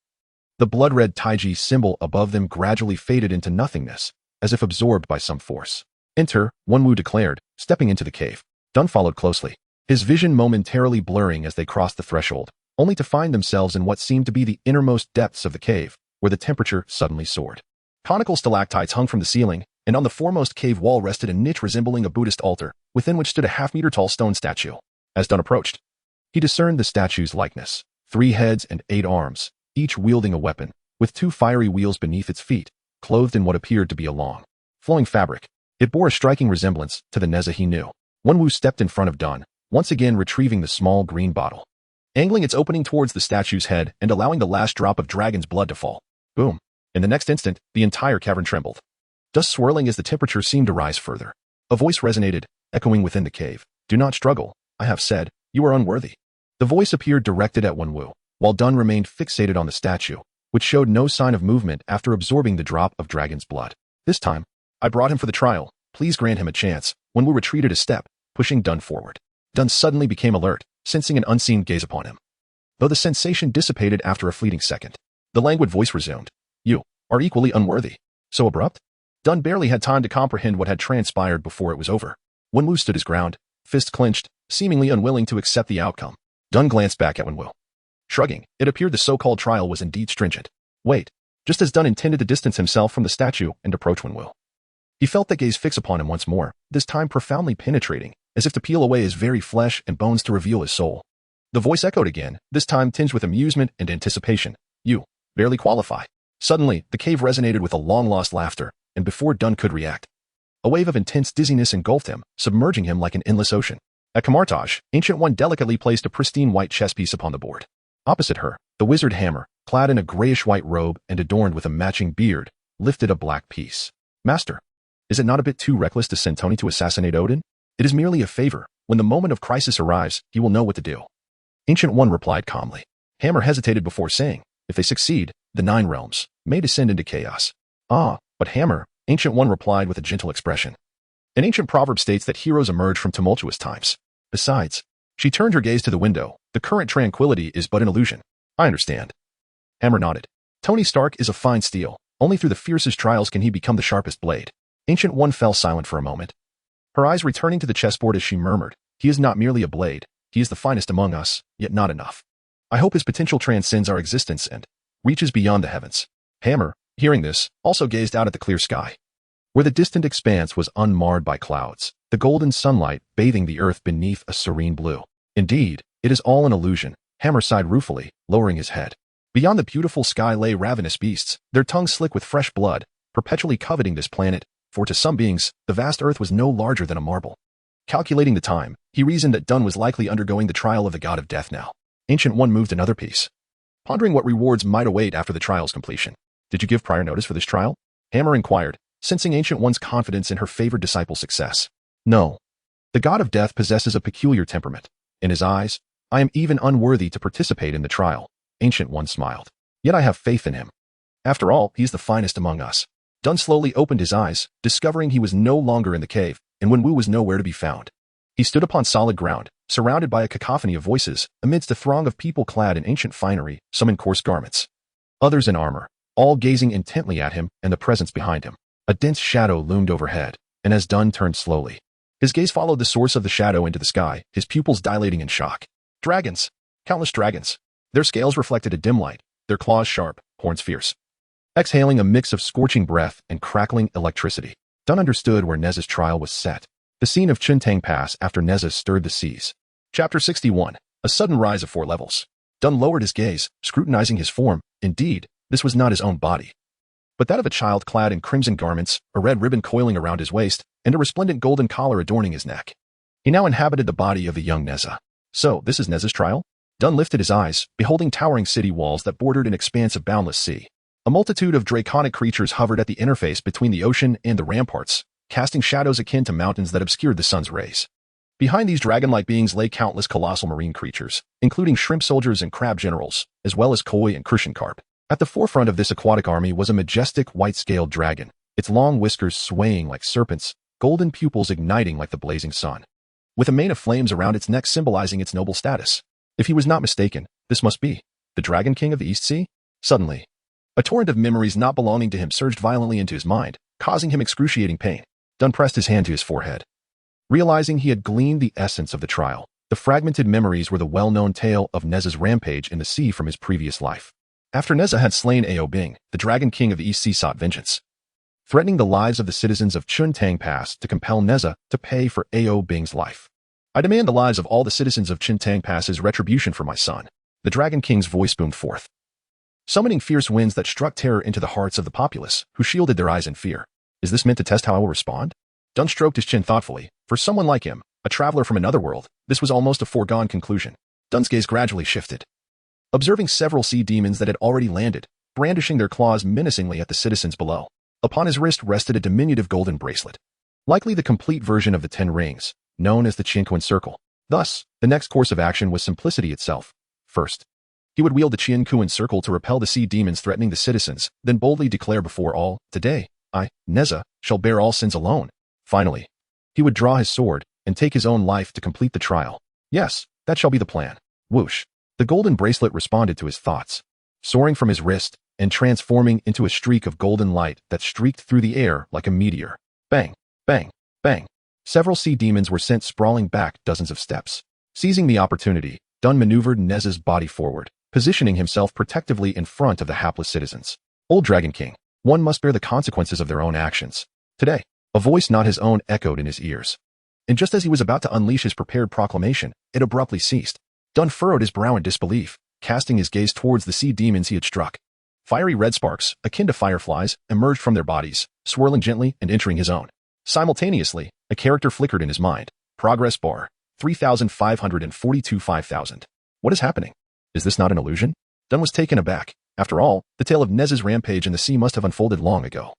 the blood-red Taiji symbol above them gradually faded into nothingness, as if absorbed by some force. "Enter," Wenwu declared, stepping into the cave. Dun followed closely, his vision momentarily blurring as they crossed the threshold, only to find themselves in what seemed to be the innermost depths of the cave, where the temperature suddenly soared. Conical stalactites hung from the ceiling, and on the foremost cave wall rested a niche resembling a Buddhist altar, within which stood a half-meter-tall stone statue. As Dun approached, he discerned the statue's likeness: 3 heads and 8 arms, each wielding a weapon, with 2 fiery wheels beneath its feet, clothed in what appeared to be a long, flowing fabric. It bore a striking resemblance to the Neza he knew. Wenwu stepped in front of Dun, once again retrieving the small green bottle, angling its opening towards the statue's head and allowing the last drop of dragon's blood to fall. Boom. In the next instant, the entire cavern trembled, dust swirling as the temperature seemed to rise further. A voice resonated, echoing within the cave. "Do not struggle, I have said, you are unworthy." The voice appeared directed at Wenwu, while Dun remained fixated on the statue, which showed no sign of movement after absorbing the drop of dragon's blood. "This time, I brought him for the trial. Please grant him a chance." Wenwu retreated a step, pushing Dun forward. Dun suddenly became alert, sensing an unseen gaze upon him, though the sensation dissipated after a fleeting second. The languid voice resumed, "You are equally unworthy." So abrupt? Dun barely had time to comprehend what had transpired before it was over. Wenwu stood his ground, fist clenched, seemingly unwilling to accept the outcome. Dun glanced back at Wenwu. Shrugging, it appeared the so-called trial was indeed stringent. Wait. Just as Dun intended to distance himself from the statue and approach Wenwu, he felt the gaze fix upon him once more, this time profoundly penetrating, as if to peel away his very flesh and bones to reveal his soul. The voice echoed again, this time tinged with amusement and anticipation. "You barely qualify." Suddenly, the cave resonated with a long-lost laughter, and before Dun could react, a wave of intense dizziness engulfed him, submerging him like an endless ocean. At Camartage, Ancient One delicately placed a pristine white chess piece upon the board. Opposite her, the wizard Hammer, clad in a grayish-white robe and adorned with a matching beard, lifted a black piece. "Master, is it not a bit too reckless to send Tony to assassinate Odin? It is merely a favor. When the moment of crisis arrives, he will know what to do." Ancient One replied calmly. Hammer hesitated before saying, "If they succeed, the 9 realms may descend into chaos." "Ah, but Hammer," Ancient One replied with a gentle expression. An ancient proverb states that heroes emerge from tumultuous times. Besides, she turned her gaze to the window. "The current tranquility is but an illusion." "I understand." Hammer nodded. "Tony Stark is a fine steel. Only through the fiercest trials can he become the sharpest blade." Ancient One fell silent for a moment, her eyes returning to the chessboard as she murmured, "He is not merely a blade. He is the finest among us, yet not enough. I hope his potential transcends our existence and reaches beyond the heavens." Hammer, hearing this, also gazed out at the clear sky, where the distant expanse was unmarred by clouds, the golden sunlight bathing the earth beneath a serene blue. "Indeed, it is all an illusion," Hammer sighed ruefully, lowering his head. Beyond the beautiful sky lay ravenous beasts, their tongues slick with fresh blood, perpetually coveting this planet, for to some beings, the vast earth was no larger than a marble. Calculating the time, he reasoned that Dun was likely undergoing the trial of the god of death now. Ancient One moved another piece, pondering what rewards might await after the trial's completion. "Did you give prior notice for this trial?" Hammer inquired, sensing Ancient One's confidence in her favored disciple's success. "No. The god of death possesses a peculiar temperament. In his eyes, I am even unworthy to participate in the trial." Ancient One smiled. "Yet I have faith in him. After all, he is the finest among us." Dun slowly opened his eyes, discovering he was no longer in the cave, and Wenwu was nowhere to be found. He stood upon solid ground, surrounded by a cacophony of voices, amidst a throng of people clad in ancient finery, some in coarse garments, others in armor, all gazing intently at him and the presence behind him. A dense shadow loomed overhead, and as Dun turned slowly, his gaze followed the source of the shadow into the sky, his pupils dilating in shock. "Dragons!" Countless dragons. Their scales reflected a dim light, their claws sharp, horns fierce. Exhaling a mix of scorching breath and crackling electricity, Dun understood where Nezha's trial was set. The scene of Chuntang Pass after Nezha stirred the seas. Chapter 61. A sudden rise of 4 levels. Dun lowered his gaze, scrutinizing his form. Indeed, this was not his own body, but that of a child clad in crimson garments, a red ribbon coiling around his waist, and a resplendent golden collar adorning his neck. He now inhabited the body of the young Nezha. So, this is Nezha's trial? Dun lifted his eyes, beholding towering city walls that bordered an expanse of boundless sea. A multitude of draconic creatures hovered at the interface between the ocean and the ramparts, casting shadows akin to mountains that obscured the sun's rays. Behind these dragon-like beings lay countless colossal marine creatures, including shrimp soldiers and crab generals, as well as koi and crucian carp. At the forefront of this aquatic army was a majestic white-scaled dragon, its long whiskers swaying like serpents, golden pupils igniting like the blazing sun, with a mane of flames around its neck symbolizing its noble status. If he was not mistaken, this must be the Dragon King of the East Sea? Suddenly, a torrent of memories not belonging to him surged violently into his mind, causing him excruciating pain. Dun pressed his hand to his forehead. Realizing he had gleaned the essence of the trial, the fragmented memories were the well-known tale of Nezha's rampage in the sea from his previous life. After Nezha had slain Ao Bing, the Dragon King of the East Sea sought vengeance, threatening the lives of the citizens of Chuntang Pass to compel Nezha to pay for Ao Bing's life. I demand the lives of all the citizens of Chuntang Pass as retribution for my son. The Dragon King's voice boomed forth, summoning fierce winds that struck terror into the hearts of the populace, who shielded their eyes in fear. Is this meant to test how I will respond? Dun stroked his chin thoughtfully. For someone like him, a traveler from another world, this was almost a foregone conclusion. Dun's gaze gradually shifted, observing several sea demons that had already landed, brandishing their claws menacingly at the citizens below. Upon his wrist rested a diminutive golden bracelet, likely the complete version of the 10 rings, known as the Qianquan Circle. Thus, the next course of action was simplicity itself. First, he would wield the Qianquan Circle to repel the sea demons threatening the citizens, then boldly declare before all, "Today, I, Nezha, shall bear all sins alone." Finally, he would draw his sword and take his own life to complete the trial. Yes, that shall be the plan. Whoosh. The golden bracelet responded to his thoughts, soaring from his wrist and transforming into a streak of golden light that streaked through the air like a meteor. Bang, bang, bang. Several sea demons were sent sprawling back dozens of steps. Seizing the opportunity, Dun maneuvered Nezha's body forward, positioning himself protectively in front of the hapless citizens. Old Dragon King, one must bear the consequences of their own actions. Today, a voice not his own echoed in his ears. And just as he was about to unleash his prepared proclamation, it abruptly ceased. Dun furrowed his brow in disbelief, casting his gaze towards the sea demons he had struck. Fiery red sparks, akin to fireflies, emerged from their bodies, swirling gently and entering his own. Simultaneously, a character flickered in his mind. Progress bar, 3,542 5,000. What is happening? Is this not an illusion? Dun was taken aback. After all, the tale of Nezha's rampage in the sea must have unfolded long ago,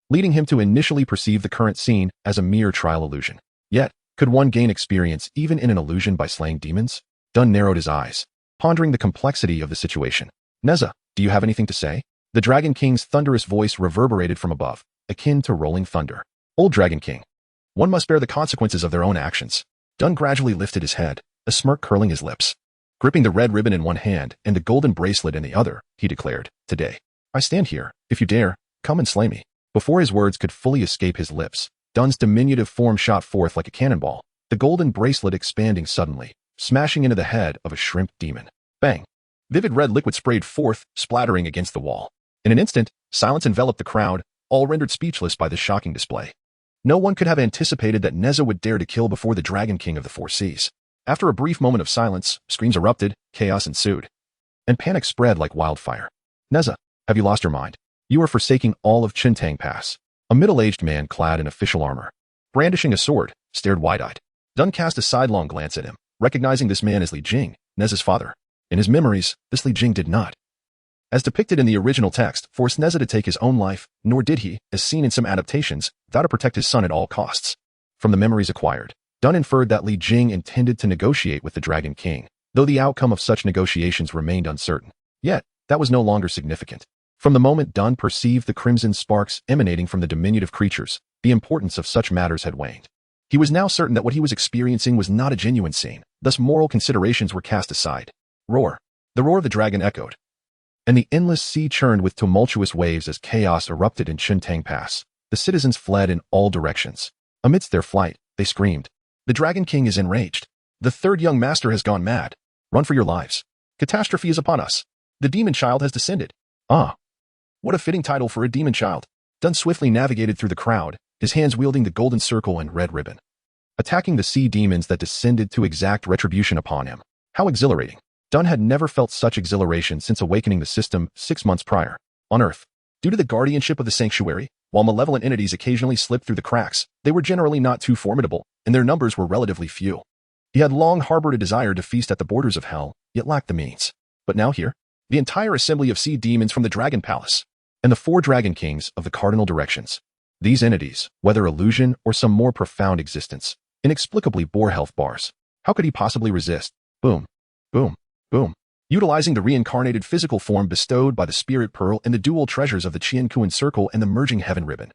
leading him to initially perceive the current scene as a mere trial illusion. Yet, could one gain experience even in an illusion by slaying demons? Dun narrowed his eyes, pondering the complexity of the situation. Nezha, do you have anything to say? The Dragon King's thunderous voice reverberated from above, akin to rolling thunder. Old Dragon King, one must bear the consequences of their own actions. Dun gradually lifted his head, a smirk curling his lips. Gripping the red ribbon in one hand and the golden bracelet in the other, he declared, "Today, I stand here. If you dare, come and slay me." Before his words could fully escape his lips, Dun's diminutive form shot forth like a cannonball, the golden bracelet expanding suddenly, smashing into the head of a shrimp demon. Bang! Vivid red liquid sprayed forth, splattering against the wall. In an instant, silence enveloped the crowd, all rendered speechless by this shocking display. No one could have anticipated that Nezha would dare to kill before the Dragon King of the 4 seas. After a brief moment of silence, screams erupted, chaos ensued, and panic spread like wildfire. Nezha, have you lost your mind? You are forsaking all of Chuntang Pass. A middle-aged man clad in official armor, brandishing a sword, stared wide-eyed. Dun cast a sidelong glance at him, recognizing this man as Li Jing, Nezha's father. In his memories, this Li Jing did not, as depicted in the original text, force Nezha to take his own life, nor did he, as seen in some adaptations, vow to protect his son at all costs. From the memories acquired, Dun inferred that Li Jing intended to negotiate with the Dragon King, though the outcome of such negotiations remained uncertain. Yet, that was no longer significant. From the moment Dun perceived the crimson sparks emanating from the diminutive creatures, the importance of such matters had waned. He was now certain that what he was experiencing was not a genuine scene, thus moral considerations were cast aside. Roar. The roar of the dragon echoed, and the endless sea churned with tumultuous waves as chaos erupted in Chuntang Pass. The citizens fled in all directions. Amidst their flight, they screamed, "The Dragon King is enraged. The third young master has gone mad. Run for your lives." Catastrophe is upon us. The demon child has descended. Ah, what a fitting title for a demon child. Dun swiftly navigated through the crowd, his hands wielding the golden circle and red ribbon, attacking the sea demons that descended to exact retribution upon him. How exhilarating. Dun had never felt such exhilaration since awakening the system 6 months prior. On Earth, due to the guardianship of the sanctuary, while malevolent entities occasionally slipped through the cracks, they were generally not too formidable, and their numbers were relatively few. He had long harbored a desire to feast at the borders of hell, yet lacked the means. But now here, the entire assembly of sea demons from the Dragon Palace, and the 4 Dragon Kings of the cardinal directions. These entities, whether illusion or some more profound existence, inexplicably bore health bars. How could he possibly resist? Boom, boom, boom. Utilizing the reincarnated physical form bestowed by the Spirit Pearl and the dual treasures of the Qian-Kuan Circle and the Merging Heaven Ribbon,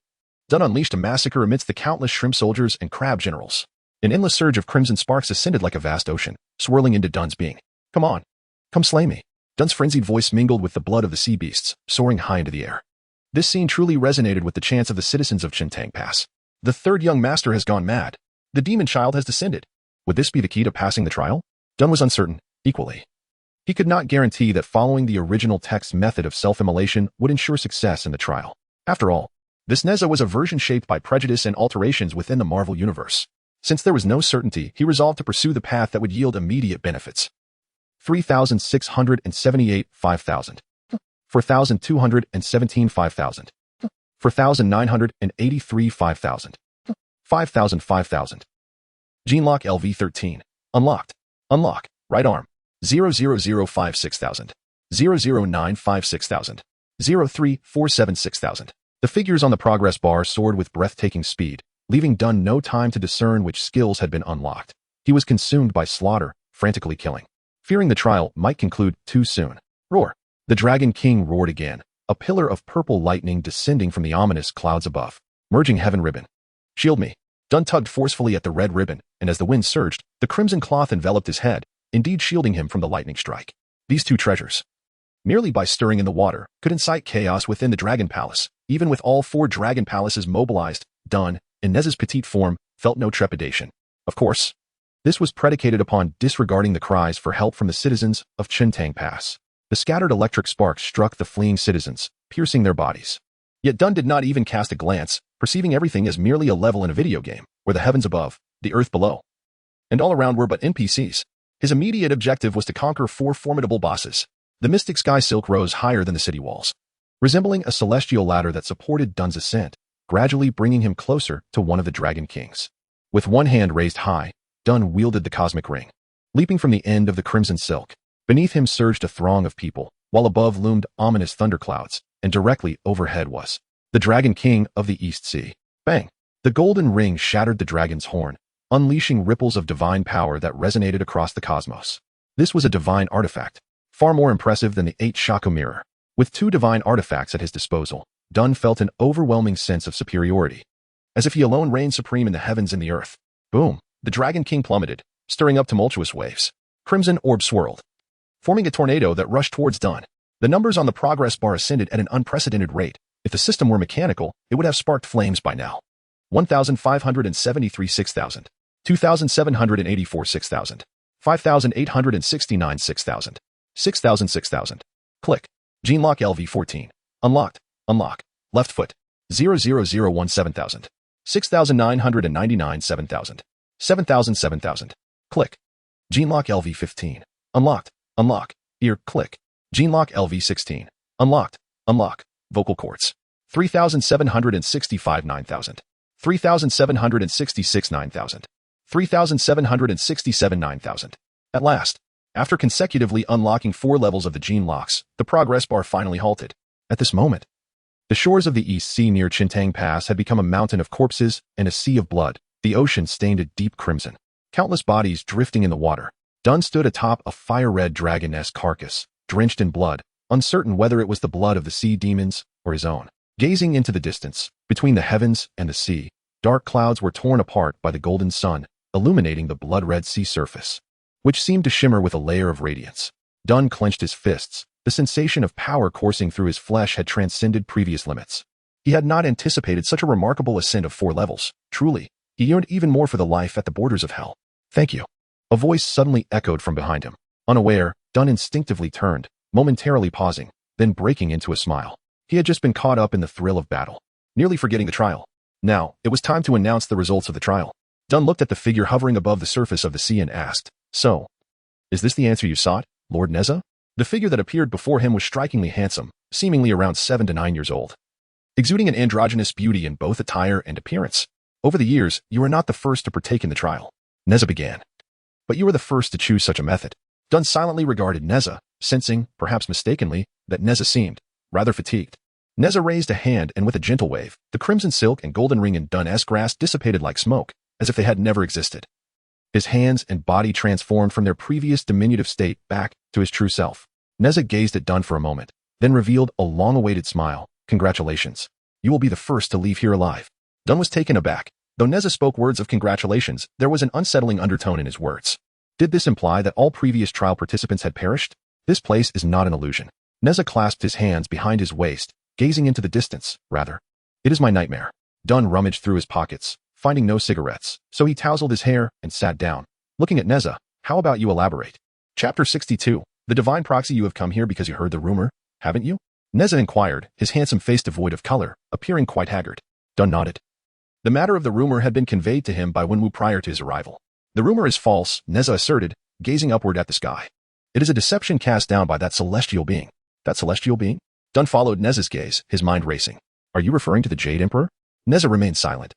Dun unleashed a massacre amidst the countless shrimp soldiers and crab generals. An endless surge of crimson sparks ascended like a vast ocean, swirling into Dun's being. Come on, come slay me. Dun's frenzied voice mingled with the blood of the sea beasts, soaring high into the air. This scene truly resonated with the chants of the citizens of Chintang Pass. The third young master has gone mad. The demon child has descended. Would this be the key to passing the trial? Dun was uncertain, equally. He could not guarantee that following the original text's method of self-immolation would ensure success in the trial. After all, this Neza was a version shaped by prejudice and alterations within the Marvel Universe. Since there was no certainty, he resolved to pursue the path that would yield immediate benefits. 3,678 5,000. 4,217 5,000. 4,983 5,000. 5,000 5,000. Genlock LV13. Unlocked. Unlock. Right arm. 00056,000. 00956,000. 03476,000. The figures on the progress bar soared with breathtaking speed, leaving Dun no time to discern which skills had been unlocked. He was consumed by slaughter, frantically killing, fearing the trial might conclude too soon. Roar. The Dragon King roared again, a pillar of purple lightning descending from the ominous clouds above. Merging Heaven Ribbon. Shield me. Dun tugged forcefully at the red ribbon, and as the wind surged, the crimson cloth enveloped his head, indeed shielding him from the lightning strike. These 2 treasures, merely by stirring in the water, could incite chaos within the Dragon Palace. Even with all 4 Dragon Palaces mobilized, Dun, in Neza's petite form, felt no trepidation. Of course, this was predicated upon disregarding the cries for help from the citizens of Chintang Pass. The scattered electric sparks struck the fleeing citizens, piercing their bodies. Yet Dun did not even cast a glance, perceiving everything as merely a level in a video game, where the heavens above, the earth below, and all around were but NPCs. His immediate objective was to conquer 4 formidable bosses. The mystic sky silk rose higher than the city walls, resembling a celestial ladder that supported Dun's ascent, gradually bringing him closer to one of the Dragon Kings. With one hand raised high, Dun wielded the cosmic ring. Leaping from the end of the crimson silk, beneath him surged a throng of people, while above loomed ominous thunderclouds, and directly overhead was the Dragon King of the East Sea. Bang! The golden ring shattered the dragon's horn, unleashing ripples of divine power that resonated across the cosmos. This was a divine artifact, far more impressive than the 8 Shaco mirror. With 2 divine artifacts at his disposal, Dun felt an overwhelming sense of superiority, as if he alone reigned supreme in the heavens and the earth. Boom! The Dragon King plummeted, stirring up tumultuous waves. Crimson orbs swirled, forming a tornado that rushed towards Dun. The numbers on the progress bar ascended at an unprecedented rate. If the system were mechanical, it would have sparked flames by now. 1,573 6,000. 2,784 6,000. 5,869 6,000. 6,000 6,000. Click. Genlock LV14. Unlocked. Unlock. Left foot. 00017 7,000. 6,999 7,000. 7,000 7,000. Click. Genlock LV15. Unlocked. Unlock. Ear. Click. Genlock LV16. Unlocked. Unlock. Vocal cords. 3,765 9,000. 3,766 9,000. 3,767 9,000. At last, after consecutively unlocking 4 levels of the gene locks, the progress bar finally halted. At this moment, the shores of the East Sea near Chintang Pass had become a mountain of corpses and a sea of blood, the ocean stained a deep crimson. Countless bodies drifting in the water. Dun stood atop a fire-red dragon-esque carcass, drenched in blood, uncertain whether it was the blood of the sea demons or his own. Gazing into the distance, between the heavens and the sea, dark clouds were torn apart by the golden sun, illuminating the blood-red sea surface, which seemed to shimmer with a layer of radiance. Dun clenched his fists. The sensation of power coursing through his flesh had transcended previous limits. He had not anticipated such a remarkable ascent of 4 levels. Truly, he yearned even more for the life at the borders of hell. Thank you. A voice suddenly echoed from behind him. Unaware, Dunn instinctively turned, momentarily pausing, then breaking into a smile. He had just been caught up in the thrill of battle, nearly forgetting the trial. Now, it was time to announce the results of the trial. Dunn looked at the figure hovering above the surface of the sea and asked, "So, is this the answer you sought, Lord Neza?" The figure that appeared before him was strikingly handsome, seemingly around 7 to 9 years old, exuding an androgynous beauty in both attire and appearance. "Over the years, you were not the first to partake in the trial," Neza began. "But you were the first to choose such a method." Dunn silently regarded Neza, sensing, perhaps mistakenly, that Neza seemed rather fatigued. Neza raised a hand and with a gentle wave, the crimson silk and golden ring in Dunn's grasp dissipated like smoke, as if they had never existed. His hands and body transformed from their previous diminutive state back to his true self. Neza gazed at Dunn for a moment, then revealed a long-awaited smile. "Congratulations. You will be the first to leave here alive." Dunn was taken aback. Though Neza spoke words of congratulations, there was an unsettling undertone in his words. Did this imply that all previous trial participants had perished? This place is not an illusion. Neza clasped his hands behind his waist, gazing into the distance, rather. "It is my nightmare." Dunn rummaged through his pockets, finding no cigarettes, so he tousled his hair and sat down. Looking at Neza, "How about you elaborate?" Chapter 62. "The divine proxy, you have come here because you heard the rumor, haven't you?" Neza inquired, his handsome face devoid of color, appearing quite haggard. Dunn nodded. The matter of the rumor had been conveyed to him by Wenwu prior to his arrival. "The rumor is false," Neza asserted, gazing upward at the sky. "It is a deception cast down by that celestial being." "That celestial being?" Dunn followed Neza's gaze, his mind racing. "Are you referring to the Jade Emperor?" Neza remained silent,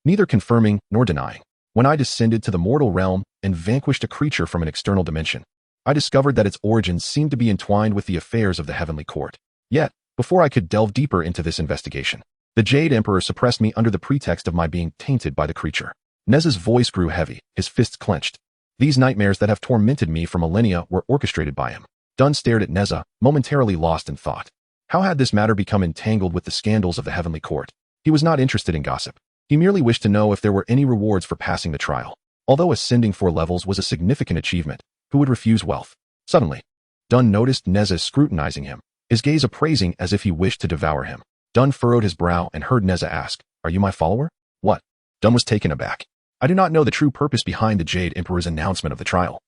neither confirming nor denying. "When I descended to the mortal realm and vanquished a creature from an external dimension, I discovered that its origins seemed to be entwined with the affairs of the heavenly court. Yet, before I could delve deeper into this investigation, the Jade Emperor suppressed me under the pretext of my being tainted by the creature." Neza's voice grew heavy, his fists clenched. "These nightmares that have tormented me for millennia were orchestrated by him." Dunn stared at Neza, momentarily lost in thought. How had this matter become entangled with the scandals of the heavenly court? He was not interested in gossip. He merely wished to know if there were any rewards for passing the trial. Although ascending 4 levels was a significant achievement, who would refuse wealth? Suddenly, Dunn noticed Neza scrutinizing him, his gaze appraising as if he wished to devour him. Dunn furrowed his brow and heard Neza ask, "Are you my follower?" "What?" Dunn was taken aback. "I do not know the true purpose behind the Jade Emperor's announcement of the trial,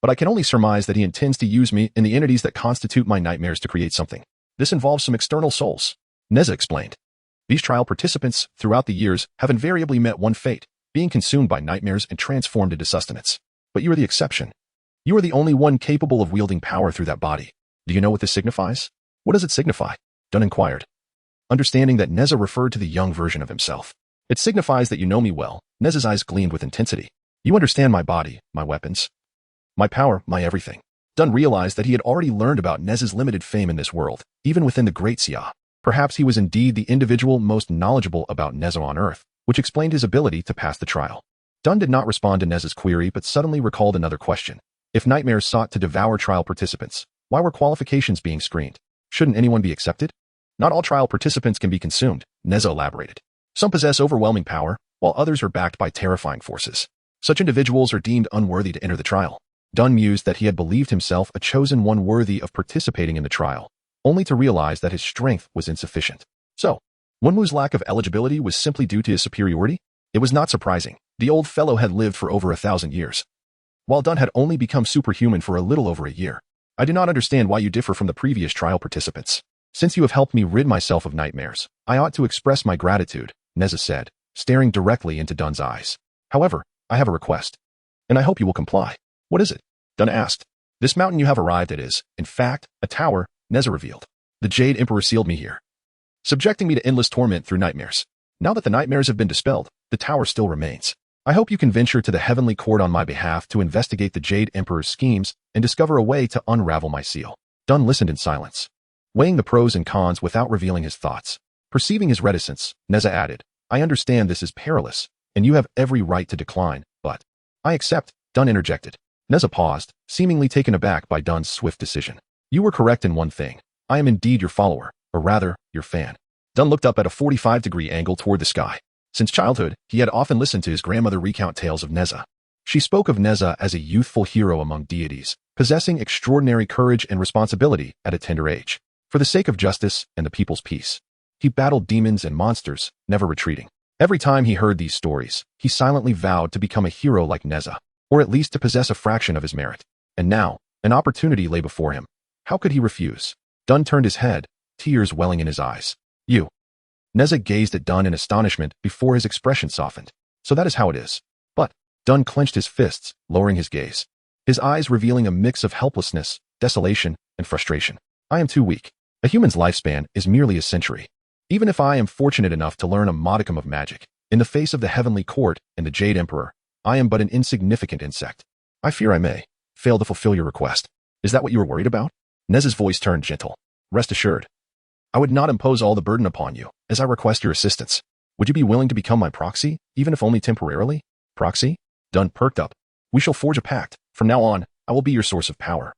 but I can only surmise that he intends to use me and the entities that constitute my nightmares to create something. This involves some external souls," Neza explained. "These trial participants, throughout the years, have invariably met one fate, being consumed by nightmares and transformed into sustenance. But you are the exception. You are the only one capable of wielding power through that body. Do you know what this signifies?" "What does it signify?" Dunn inquired, understanding that Neza referred to the young version of himself. "It signifies that you know me well." Neza's eyes gleamed with intensity. "You understand my body, my weapons, my power, my everything." Dunn realized that he had already learned about Neza's limited fame in this world, even within the Great Xia. Perhaps he was indeed the individual most knowledgeable about Neza on Earth, which explained his ability to pass the trial. Dunn did not respond to Neza's query but suddenly recalled another question. If nightmares sought to devour trial participants, why were qualifications being screened? Shouldn't anyone be accepted? "Not all trial participants can be consumed," Neza elaborated. "Some possess overwhelming power, while others are backed by terrifying forces. Such individuals are deemed unworthy to enter the trial." Dunn mused that he had believed himself a chosen one worthy of participating in the trial, only to realize that his strength was insufficient. So, Wenwu's lack of eligibility was simply due to his superiority? It was not surprising. The old fellow had lived for over 1,000 years, while Dunn had only become superhuman for a little over a year. "I do not understand why you differ from the previous trial participants. Since you have helped me rid myself of nightmares, I ought to express my gratitude," Neza said, staring directly into Dunn's eyes. "However, I have a request, and I hope you will comply." "What is it?" Dunn asked. "This mountain you have arrived at is, in fact, a tower," Neza revealed. "The Jade Emperor sealed me here, subjecting me to endless torment through nightmares. Now that the nightmares have been dispelled, the tower still remains. I hope you can venture to the heavenly court on my behalf to investigate the Jade Emperor's schemes and discover a way to unravel my seal." Dunn listened in silence, weighing the pros and cons without revealing his thoughts. Perceiving his reticence, Neza added, "I understand this is perilous, and you have every right to decline, but—" "I accept," Dunn interjected. Neza paused, seemingly taken aback by Dunn's swift decision. "You were correct in one thing. I am indeed your follower, or rather, your fan." Dunn looked up at a 45-degree angle toward the sky. Since childhood, he had often listened to his grandmother recount tales of Neza. She spoke of Neza as a youthful hero among deities, possessing extraordinary courage and responsibility at a tender age. For the sake of justice and the people's peace, he battled demons and monsters, never retreating. Every time he heard these stories, he silently vowed to become a hero like Neza, or at least to possess a fraction of his merit. And now, An opportunity lay before him. How could he refuse? Dunn turned his head, tears welling in his eyes. You. Neza gazed at Dunn in astonishment before his expression softened. So that is how it is. But Dunn clenched his fists, lowering his gaze, his eyes revealing a mix of helplessness, desolation, and frustration. I am too weak. A human's lifespan is merely a century. Even if I am fortunate enough to learn a modicum of magic, in the face of the Heavenly Court and the Jade Emperor, I am but an insignificant insect. I fear I may fail to fulfill your request. Is that what you were worried about? Neza's voice turned gentle. Rest assured. I would not impose all the burden upon you, as I request your assistance. Would you be willing to become my proxy, even if only temporarily? Proxy? Dunn perked up. We shall forge a pact. From now on, I will be your source of power.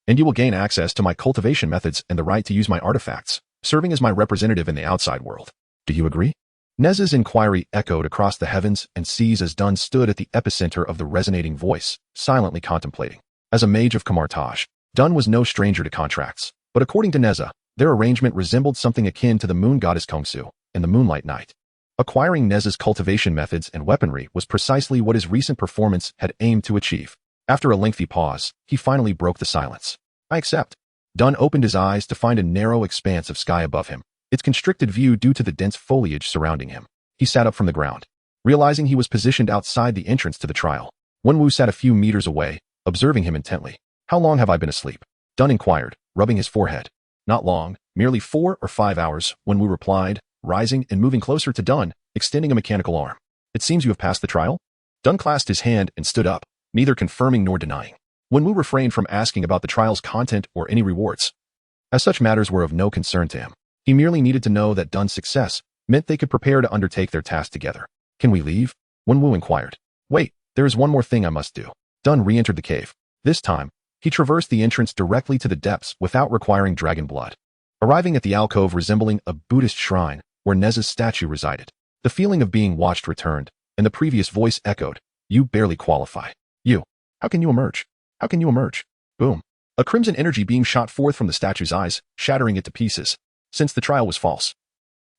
And you will gain access to my cultivation methods and the right to use my artifacts, serving as my representative in the outside world. Do you agree? Neza's inquiry echoed across the heavens and seas as Dunn stood at the epicenter of the resonating voice, silently contemplating. As a mage of Kamartaj, Dunn was no stranger to contracts, but according to Neza, their arrangement resembled something akin to the moon goddess Kongsu and the Moonlight Knight. Acquiring Neza's cultivation methods and weaponry was precisely what his recent performance had aimed to achieve. After a lengthy pause, he finally broke the silence. I accept. Dunn opened his eyes to find a narrow expanse of sky above him, its constricted view due to the dense foliage surrounding him. He sat up from the ground, realizing he was positioned outside the entrance to the trial. Wenwu sat a few meters away, observing him intently. How long have I been asleep? Dunn inquired, rubbing his forehead. Not long, merely 4 or 5 hours, Wenwu replied, rising and moving closer to Dunn, extending a mechanical arm. It seems you have passed the trial? Dunn clasped his hand and stood up, neither confirming nor denying. Wenwu refrained from asking about the trial's content or any rewards, as such matters were of no concern to him. He merely needed to know that Dunn's success meant they could prepare to undertake their task together. Can we leave? Wenwu inquired. Wait, there is one more thing I must do. Dunn re-entered the cave. This time, he traversed the entrance directly to the depths without requiring dragon blood. Arriving at the alcove resembling a Buddhist shrine where Neza's statue resided, the feeling of being watched returned, and the previous voice echoed, You barely qualify. You. How can you emerge? How can you emerge? Boom. A crimson energy beam shot forth from the statue's eyes, shattering it to pieces, since the trial was false.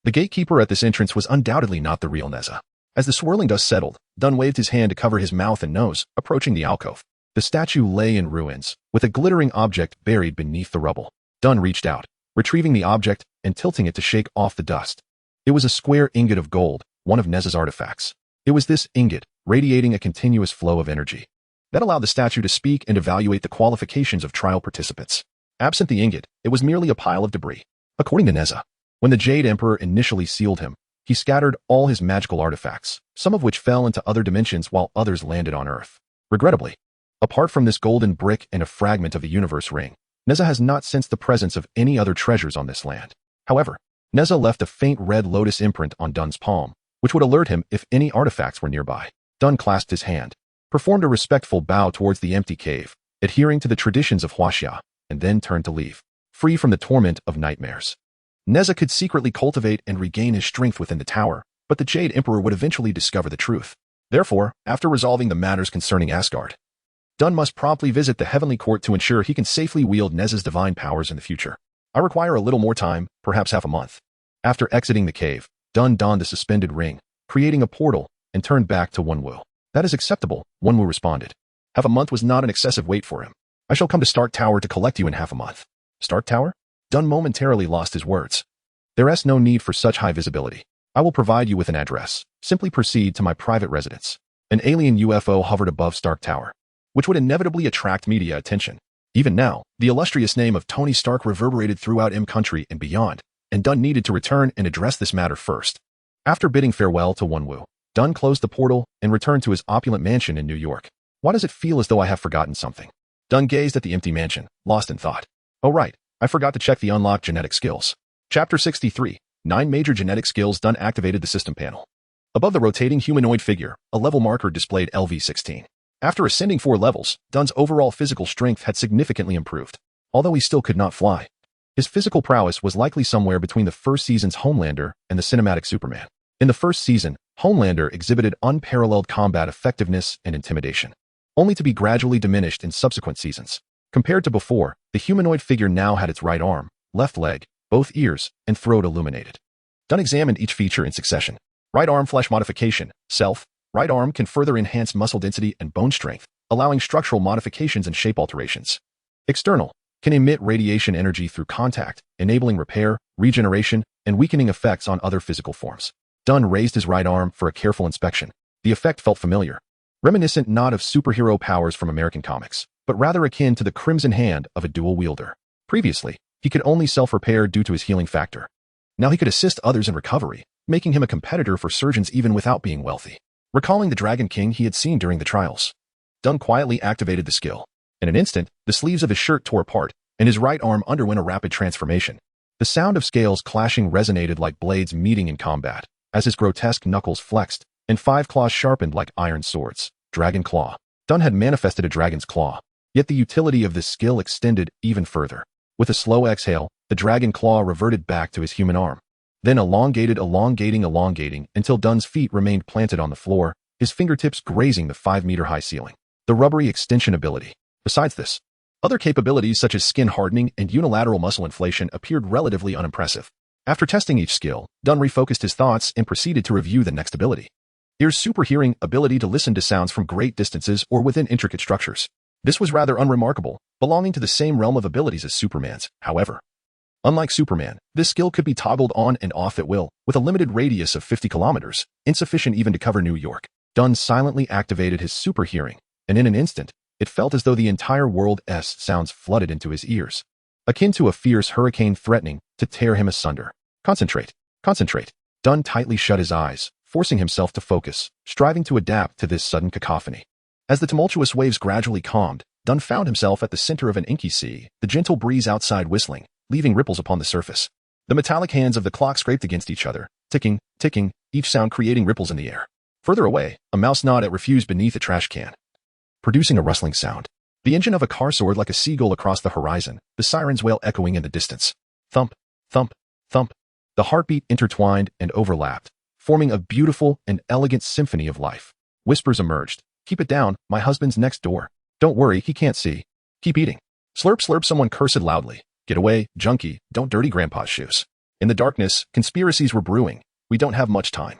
The gatekeeper at this entrance was undoubtedly not the real Neza. As the swirling dust settled, Dunn waved his hand to cover his mouth and nose, approaching the alcove. The statue lay in ruins, with a glittering object buried beneath the rubble. Dunn reached out, retrieving the object and tilting it to shake off the dust. It was a square ingot of gold, one of Neza's artifacts. It was this ingot, radiating a continuous flow of energy, that allowed the statue to speak and evaluate the qualifications of trial participants. Absent the ingot, it was merely a pile of debris. According to Neza, when the Jade Emperor initially sealed him, he scattered all his magical artifacts, some of which fell into other dimensions while others landed on Earth. Regrettably, apart from this golden brick and a fragment of the universe ring, Neza has not sensed the presence of any other treasures on this land. However, Neza left a faint red lotus imprint on Dunn's palm, which would alert him if any artifacts were nearby. Dunn clasped his hand, performed a respectful bow towards the empty cave, adhering to the traditions of Huaxia, and then turned to leave, free from the torment of nightmares. Neza could secretly cultivate and regain his strength within the tower, but the Jade Emperor would eventually discover the truth. Therefore, after resolving the matters concerning Asgard, Dunn must promptly visit the Heavenly Court to ensure he can safely wield Neza's divine powers in the future. I require a little more time, perhaps half a month. After exiting the cave, Dunn donned the suspended ring, creating a portal, and turned back to Wenwu. That is acceptable, Wenwu responded. Half a month was not an excessive wait for him. I shall come to Stark Tower to collect you in half a month. Stark Tower? Dunn momentarily lost his words. There is no need for such high visibility. I will provide you with an address. Simply proceed to my private residence. An alien UFO hovered above Stark Tower, which would inevitably attract media attention. Even now, the illustrious name of Tony Stark reverberated throughout M Country and beyond, and Dunn needed to return and address this matter first. After bidding farewell to Wenwu, Dunn closed the portal and returned to his opulent mansion in New York. Why does it feel as though I have forgotten something? Dunn gazed at the empty mansion, lost in thought. Oh right, I forgot to check the unlocked genetic skills. Chapter 63, 9 major genetic skills. Dunn activated the system panel. Above the rotating humanoid figure, a level marker displayed LV16. After ascending 4 levels, Dunn's overall physical strength had significantly improved. Although he still could not fly, his physical prowess was likely somewhere between the first season's Homelander and the cinematic Superman. In the first season, Homelander exhibited unparalleled combat effectiveness and intimidation, only to be gradually diminished in subsequent seasons. Compared to before, the humanoid figure now had its right arm, left leg, both ears, and throat illuminated. Dunn examined each feature in succession. Right arm flesh modification, self. Right arm can further enhance muscle density and bone strength, allowing structural modifications and shape alterations. External, can emit radiation energy through contact, enabling repair, regeneration, and weakening effects on other physical forms. Dunn raised his right arm for a careful inspection. The effect felt familiar, reminiscent not of superhero powers from American comics, but rather akin to the crimson hand of a dual wielder. Previously, he could only self-repair due to his healing factor. Now he could assist others in recovery, making him a competitor for surgeons even without being wealthy. Recalling the Dragon King he had seen during the trials, Dunn quietly activated the skill. In an instant, the sleeves of his shirt tore apart, and his right arm underwent a rapid transformation. The sound of scales clashing resonated like blades meeting in combat, as his grotesque knuckles flexed, and 5 claws sharpened like iron swords. Dragon Claw. Dunn had manifested a dragon's claw, yet the utility of this skill extended even further. With a slow exhale, the dragon claw reverted back to his human arm. Then elongating until Dunn's feet remained planted on the floor, his fingertips grazing the 5-meter-high ceiling. The rubbery extension ability. Besides this, other capabilities such as skin hardening and unilateral muscle inflation appeared relatively unimpressive. After testing each skill, Dunn refocused his thoughts and proceeded to review the next ability. Ear's super hearing ability to listen to sounds from great distances or within intricate structures. This was rather unremarkable, belonging to the same realm of abilities as Superman's, however. Unlike Superman, this skill could be toggled on and off at will, with a limited radius of 50 kilometers, insufficient even to cover New York. Dunn silently activated his super hearing, and in an instant, it felt as though the entire world's sounds flooded into his ears, akin to a fierce hurricane threatening to tear him asunder. Concentrate. Dunn tightly shut his eyes, forcing himself to focus, striving to adapt to this sudden cacophony. As the tumultuous waves gradually calmed, Dunn found himself at the center of an inky sea, the gentle breeze outside whistling, leaving ripples upon the surface. The metallic hands of the clock scraped against each other, ticking, each sound creating ripples in the air. Further away, a mouse gnawed at refuse beneath a trash can, producing a rustling sound. The engine of a car soared like a seagull across the horizon, the siren's wail echoing in the distance. Thump, thump, thump. The heartbeat intertwined and overlapped, forming a beautiful and elegant symphony of life. Whispers emerged. Keep it down, my husband's next door. Don't worry, he can't see. Keep eating. Slurp slurp, someone cursed loudly. Get away, junkie, don't dirty grandpa's shoes. In the darkness, conspiracies were brewing. We don't have much time.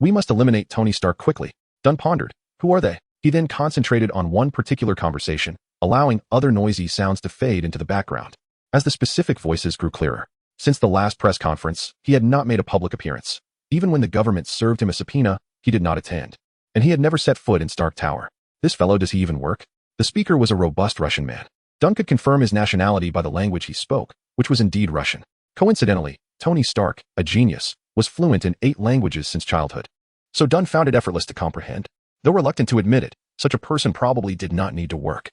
We must eliminate Tony Stark quickly. Dunn pondered. Who are they? He then concentrated on one particular conversation, allowing other noisy sounds to fade into the background. As the specific voices grew clearer, since the last press conference, he had not made a public appearance. Even when the government served him a subpoena, he did not attend. And he had never set foot in Stark Tower. This fellow, does he even work? The speaker was a robust Russian man. Dunn could confirm his nationality by the language he spoke, which was indeed Russian. Coincidentally, Tony Stark, a genius, was fluent in 8 languages since childhood. So Dunn found it effortless to comprehend. Though reluctant to admit it, such a person probably did not need to work.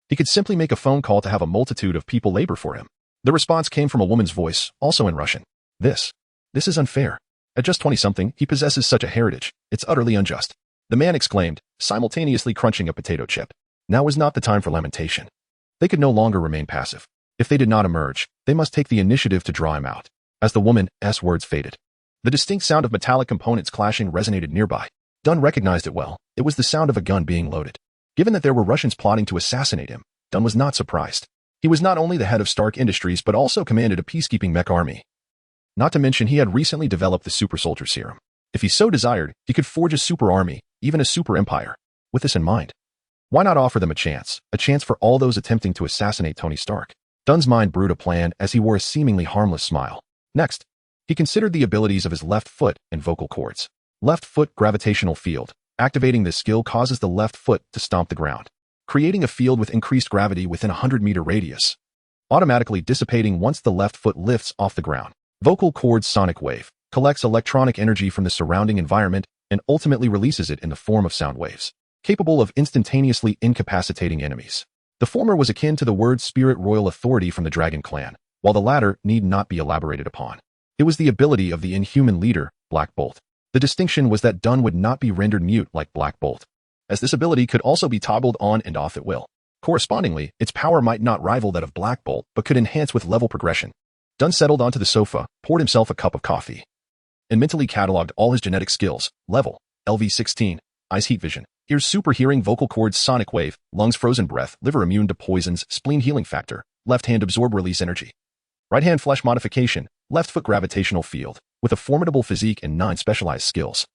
He could simply make a phone call to have a multitude of people labor for him. The response came from a woman's voice, also in Russian. This is unfair. At just 20-something, he possesses such a heritage. It's utterly unjust. The man exclaimed, simultaneously crunching a potato chip. Now was not the time for lamentation. They could no longer remain passive. If they did not emerge, they must take the initiative to draw him out. As the woman's words faded, the distinct sound of metallic components clashing resonated nearby. Dunn recognized it well. It was the sound of a gun being loaded. Given that there were Russians plotting to assassinate him, Dunn was not surprised. He was not only the head of Stark Industries but also commanded a peacekeeping mech army. Not to mention he had recently developed the super soldier serum. If he so desired, he could forge a super army, even a super empire. With this in mind, why not offer them a chance for all those attempting to assassinate Tony Stark? Dunn's mind brewed a plan as he wore a seemingly harmless smile. Next, he considered the abilities of his left foot and vocal cords. Left foot gravitational field. Activating this skill causes the left foot to stomp the ground, creating a field with increased gravity within a 100-meter radius, automatically dissipating once the left foot lifts off the ground. Vocal cords sonic wave collects electronic energy from the surrounding environment and ultimately releases it in the form of sound waves, capable of instantaneously incapacitating enemies. The former was akin to the word spirit royal authority from the Dragon Clan, while the latter need not be elaborated upon. It was the ability of the inhuman leader, Black Bolt. The distinction was that Dunn would not be rendered mute like Black Bolt, as this ability could also be toggled on and off at will. Correspondingly, its power might not rival that of Black Bolt, but could enhance with level progression. Dunn settled onto the sofa, poured himself a cup of coffee, and mentally cataloged all his genetic skills. Level, LV16, eyes heat vision, ears super hearing, vocal cords sonic wave, lungs frozen breath, liver immune to poisons, spleen healing factor, left hand absorb release energy, right hand flesh modification, left foot gravitational field. With a formidable physique and 9 specialized skills,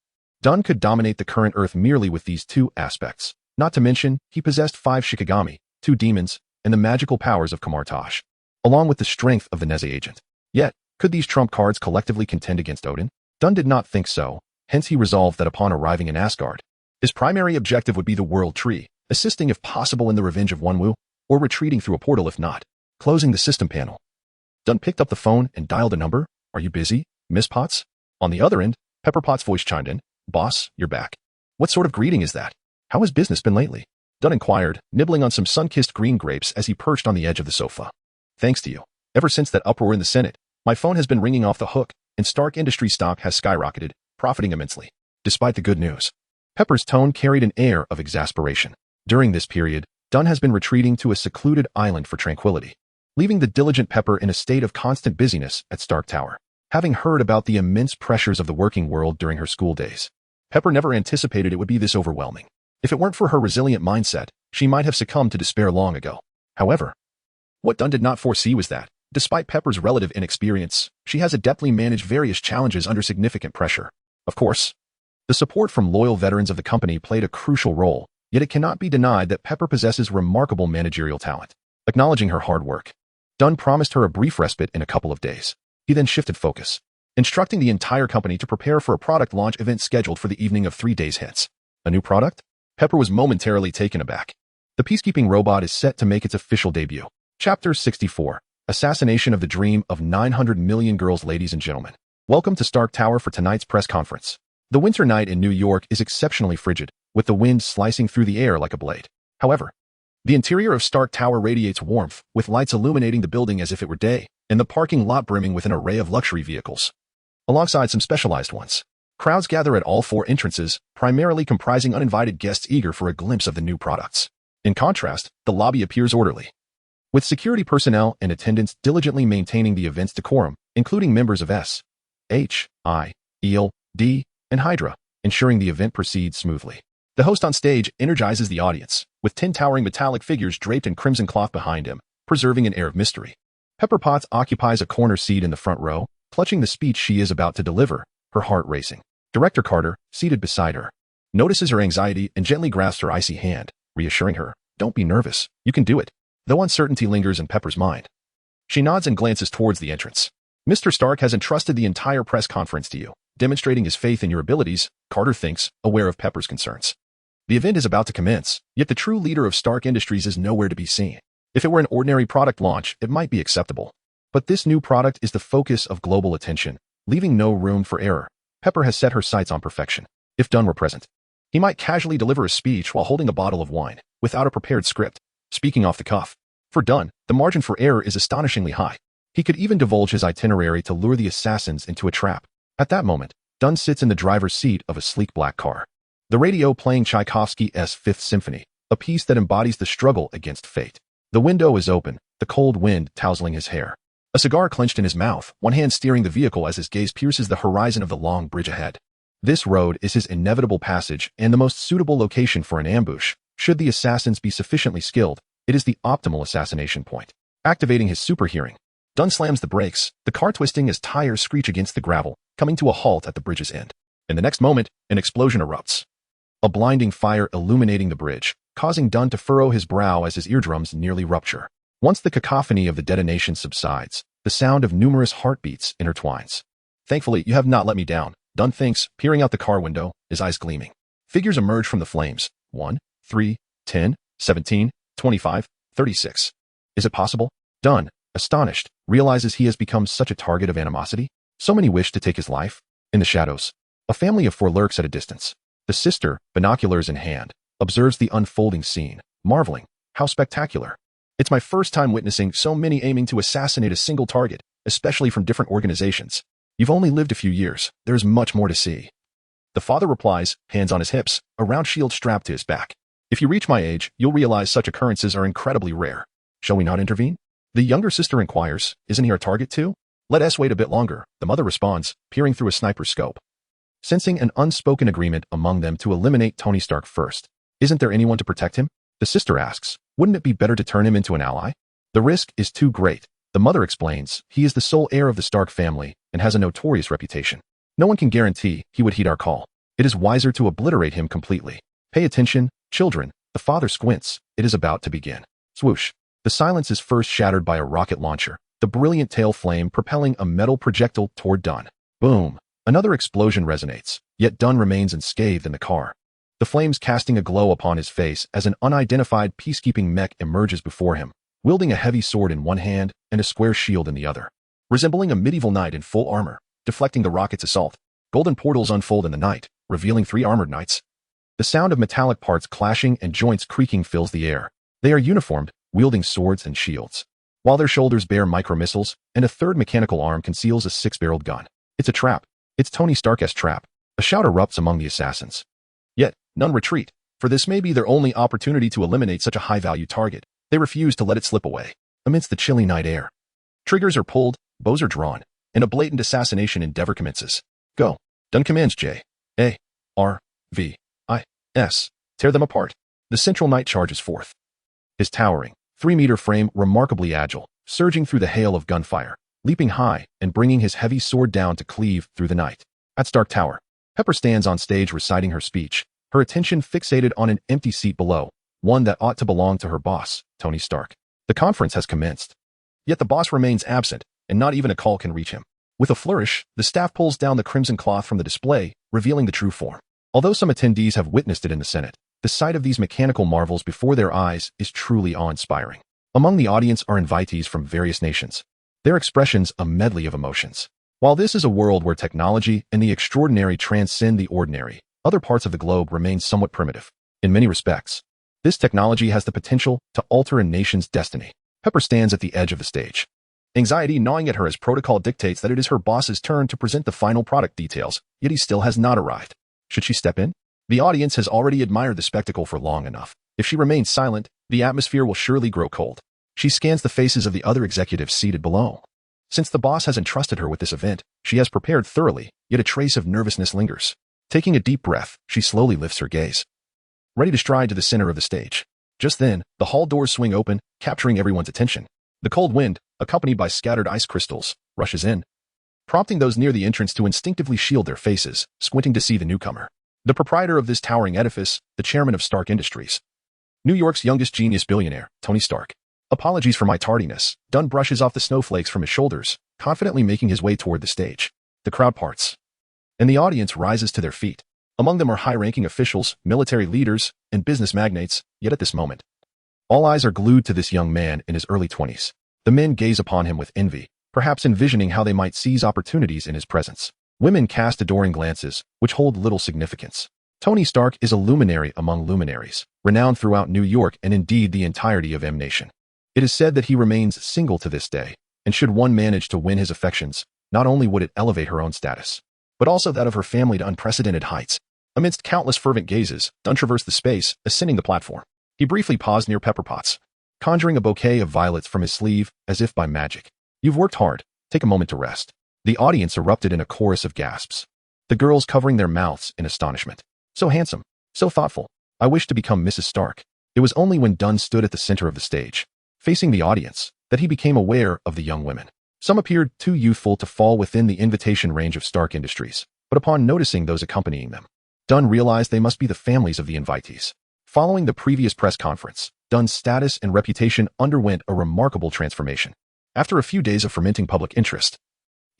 Dunn could dominate the current Earth merely with these 2 aspects. Not to mention, he possessed 5 Shikigami, 2 demons, and the magical powers of Kamartaj, along with the strength of the Neze agent. Yet, could these trump cards collectively contend against Odin? Dunn did not think so, hence he resolved that upon arriving in Asgard, his primary objective would be the World Tree, assisting if possible in the revenge of Wunwoo, or retreating through a portal if not. Closing the system panel, Dunn picked up the phone and dialed a number. "Are you busy, Miss Potts?" On the other end, Pepper Potts' voice chimed in. "Boss, you're back. What sort of greeting is that? How has business been lately?" Dunn inquired, nibbling on some sun-kissed green grapes as he perched on the edge of the sofa. "Thanks to you. Ever since that uproar in the Senate, my phone has been ringing off the hook, and Stark Industries stock has skyrocketed, profiting immensely. Despite the good news." Pepper's tone carried an air of exasperation. During this period, Dunn has been retreating to a secluded island for tranquility, leaving the diligent Pepper in a state of constant busyness at Stark Tower. Having heard about the immense pressures of the working world during her school days, Pepper never anticipated it would be this overwhelming. If it weren't for her resilient mindset, she might have succumbed to despair long ago. However, what Dunn did not foresee was that, despite Pepper's relative inexperience, she has adeptly managed various challenges under significant pressure. Of course, the support from loyal veterans of the company played a crucial role, yet it cannot be denied that Pepper possesses remarkable managerial talent. Acknowledging her hard work, Dunn promised her a brief respite in a couple of days. He then shifted focus, instructing the entire company to prepare for a product launch event scheduled for the evening of 3 days hence. A new product? Pepper was momentarily taken aback. The peacekeeping robot is set to make its official debut. Chapter 64. Assassination of the Dream of 900 Million Girls. Ladies and gentlemen, welcome to Stark Tower for tonight's press conference. The winter night in New York is exceptionally frigid, with the wind slicing through the air like a blade. However, the interior of Stark Tower radiates warmth, with lights illuminating the building as if it were day, and the parking lot brimming with an array of luxury vehicles, alongside some specialized ones. Crowds gather at all 4 entrances, primarily comprising uninvited guests eager for a glimpse of the new products. In contrast, the lobby appears orderly, with security personnel and attendants diligently maintaining the event's decorum, including members of S, H, I, EL, D, and Hydra, ensuring the event proceeds smoothly. The host on stage energizes the audience, with 10 towering metallic figures draped in crimson cloth behind him, preserving an air of mystery. Pepper Potts occupies a corner seat in the front row, clutching the speech she is about to deliver, her heart racing. Director Carter, seated beside her, notices her anxiety and gently grasps her icy hand, reassuring her, "Don't be nervous, you can do it." Though uncertainty lingers in Pepper's mind, she nods and glances towards the entrance. "Mr. Stark has entrusted the entire press conference to you, demonstrating his faith in your abilities," Carter thinks, aware of Pepper's concerns. The event is about to commence, yet the true leader of Stark Industries is nowhere to be seen. If it were an ordinary product launch, it might be acceptable. But this new product is the focus of global attention, leaving no room for error. Pepper has set her sights on perfection. If Dunn were present, he might casually deliver a speech while holding a bottle of wine, without a prepared script, speaking off the cuff. For Dunn, the margin for error is astonishingly high. He could even divulge his itinerary to lure the assassins into a trap. At that moment, Dunn sits in the driver's seat of a sleek black car, the radio playing Tchaikovsky's Fifth Symphony, a piece that embodies the struggle against fate. The window is open, the cold wind tousling his hair. A cigar clenched in his mouth, one hand steering the vehicle as his gaze pierces the horizon of the long bridge ahead. This road is his inevitable passage and the most suitable location for an ambush. Should the assassins be sufficiently skilled, it is the optimal assassination point. Activating his super hearing, Dunn slams the brakes, the car twisting as tires screech against the gravel, coming to a halt at the bridge's end. In the next moment, an explosion erupts, a blinding fire illuminating the bridge, causing Dunn to furrow his brow as his eardrums nearly rupture. Once the cacophony of the detonation subsides, the sound of numerous heartbeats intertwines. "Thankfully, you have not let me down," Dunn thinks, peering out the car window, his eyes gleaming. Figures emerge from the flames. 1, 3, 10, 17, 25, 36. Is it possible? Dunn, astonished, realizes he has become such a target of animosity. So many wish to take his life. In the shadows, a family of 4 lurks at a distance. The sister, binoculars in hand, observes the unfolding scene, marveling. How spectacular. It's my first time witnessing so many aiming to assassinate a single target, especially from different organizations. You've only lived a few years. There is much more to see. The father replies, hands on his hips, a round shield strapped to his back. If you reach my age, you'll realize such occurrences are incredibly rare. Shall we not intervene? The younger sister inquires, isn't he our target too? Let us wait a bit longer, the mother responds, peering through a sniper's scope. Sensing an unspoken agreement among them to eliminate Tony Stark first. Isn't there anyone to protect him? The sister asks, wouldn't it be better to turn him into an ally? The risk is too great. The mother explains, he is the sole heir of the Stark family and has a notorious reputation. No one can guarantee he would heed our call. It is wiser to obliterate him completely. Pay attention, children. The father squints. It is about to begin. Swoosh. The silence is first shattered by a rocket launcher, the brilliant tail flame propelling a metal projectile toward Dunn. Boom! Another explosion resonates, yet Dunn remains unscathed in the car. The flames casting a glow upon his face as an unidentified peacekeeping mech emerges before him, wielding a heavy sword in one hand and a square shield in the other. Resembling a medieval knight in full armor, deflecting the rocket's assault, golden portals unfold in the night, revealing 3 armored knights. The sound of metallic parts clashing and joints creaking fills the air. They are uniformed, wielding swords and shields, while their shoulders bear micro-missiles, and a third mechanical arm conceals a 6-barreled gun. It's a trap. It's Tony Stark's trap. A shout erupts among the assassins. Yet, none retreat, for this may be their only opportunity to eliminate such a high-value target. They refuse to let it slip away. Amidst the chilly night air, triggers are pulled, bows are drawn, and a blatant assassination endeavor commences. Go. Dunn commands J. A. R. V. I. S. Tear them apart. The central knight charges forth. His towering, 3-meter frame remarkably agile, surging through the hail of gunfire, leaping high and bringing his heavy sword down to cleave through the night. At Stark Tower, Pepper stands on stage reciting her speech, her attention fixated on an empty seat below, one that ought to belong to her boss, Tony Stark. The conference has commenced. Yet the boss remains absent, and not even a call can reach him. With a flourish, the staff pulls down the crimson cloth from the display, revealing the true form. Although some attendees have witnessed it in the Senate, the sight of these mechanical marvels before their eyes is truly awe-inspiring. Among the audience are invitees from various nations, their expressions a medley of emotions. While this is a world where technology and the extraordinary transcend the ordinary, other parts of the globe remain somewhat primitive. In many respects, this technology has the potential to alter a nation's destiny. Pepper stands at the edge of the stage, anxiety gnawing at her as protocol dictates that it is her boss's turn to present the final product details, yet he still has not arrived. Should she step in? The audience has already admired the spectacle for long enough. If she remains silent, the atmosphere will surely grow cold. She scans the faces of the other executives seated below. Since the boss has entrusted her with this event, she has prepared thoroughly, yet a trace of nervousness lingers. Taking a deep breath, she slowly lifts her gaze, ready to stride to the center of the stage. Just then, the hall doors swing open, capturing everyone's attention. The cold wind, accompanied by scattered ice crystals, rushes in, prompting those near the entrance to instinctively shield their faces, squinting to see the newcomer. The proprietor of this towering edifice, the chairman of Stark Industries, New York's youngest genius billionaire, Tony Stark. Apologies for my tardiness. Dunn brushes off the snowflakes from his shoulders, confidently making his way toward the stage. The crowd parts, and the audience rises to their feet. Among them are high-ranking officials, military leaders, and business magnates, yet at this moment, all eyes are glued to this young man in his early 20s. The men gaze upon him with envy, perhaps envisioning how they might seize opportunities in his presence. Women cast adoring glances, which hold little significance. Tony Stark is a luminary among luminaries, renowned throughout New York and indeed the entirety of M Nation. It is said that he remains single to this day, and should one manage to win his affections, not only would it elevate her own status, but also that of her family to unprecedented heights. Amidst countless fervent gazes, Dunn traversed the space, ascending the platform. He briefly paused near Pepper Potts, conjuring a bouquet of violets from his sleeve, as if by magic. You've worked hard. Take a moment to rest. The audience erupted in a chorus of gasps, the girls covering their mouths in astonishment. So handsome, so thoughtful. I wish to become Mrs. Stark. It was only when Dunn stood at the center of the stage, facing the audience, that he became aware of the young women. Some appeared too youthful to fall within the invitation range of Stark Industries, but upon noticing those accompanying them, Dunn realized they must be the families of the invitees. Following the previous press conference, Dunn's status and reputation underwent a remarkable transformation. After a few days of fermenting public interest,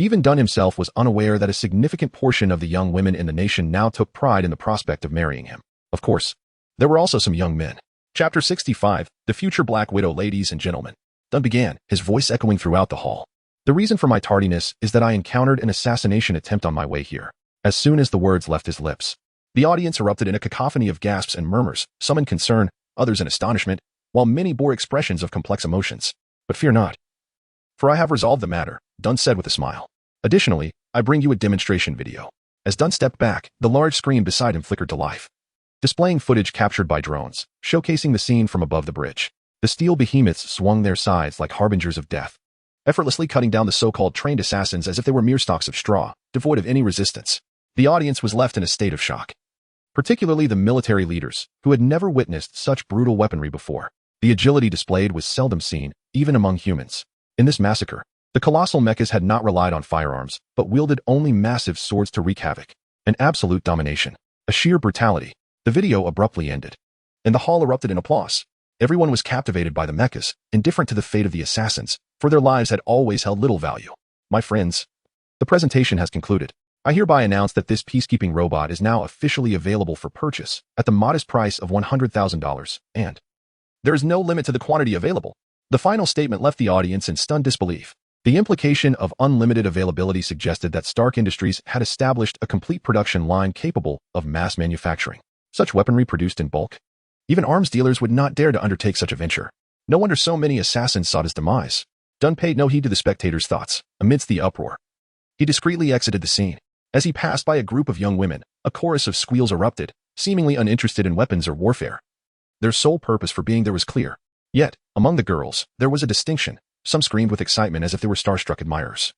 even Dunn himself was unaware that a significant portion of the young women in the nation now took pride in the prospect of marrying him. Of course, there were also some young men. Chapter 65, The Future Black Widow. Ladies and gentlemen, Dunn began, his voice echoing throughout the hall. The reason for my tardiness is that I encountered an assassination attempt on my way here. As soon as the words left his lips, the audience erupted in a cacophony of gasps and murmurs, some in concern, others in astonishment, while many bore expressions of complex emotions. But fear not, for I have resolved the matter, Dunn said with a smile. Additionally, I bring you a demonstration video. As Dunn stepped back, the large screen beside him flickered to life, displaying footage captured by drones, showcasing the scene from above the bridge. The steel behemoths swung their sides like harbingers of death, effortlessly cutting down the so-called trained assassins as if they were mere stalks of straw, devoid of any resistance. The audience was left in a state of shock, particularly the military leaders, who had never witnessed such brutal weaponry before. The agility displayed was seldom seen, even among humans. In this massacre, the colossal mechas had not relied on firearms, but wielded only massive swords to wreak havoc. An absolute domination, a sheer brutality. The video abruptly ended, and the hall erupted in applause. Everyone was captivated by the mechas, indifferent to the fate of the assassins, for their lives had always held little value. My friends, the presentation has concluded. I hereby announce that this peacekeeping robot is now officially available for purchase at the modest price of $100,000, and there is no limit to the quantity available. The final statement left the audience in stunned disbelief. The implication of unlimited availability suggested that Stark Industries had established a complete production line capable of mass manufacturing such weaponry produced in bulk. Even arms dealers would not dare to undertake such a venture. No wonder so many assassins sought his demise. Dunn paid no heed to the spectators' thoughts amidst the uproar. He discreetly exited the scene. As he passed by a group of young women, a chorus of squeals erupted, seemingly uninterested in weapons or warfare. Their sole purpose for being there was clear. Yet, among the girls, there was a distinction. Some screamed with excitement as if they were starstruck admirers,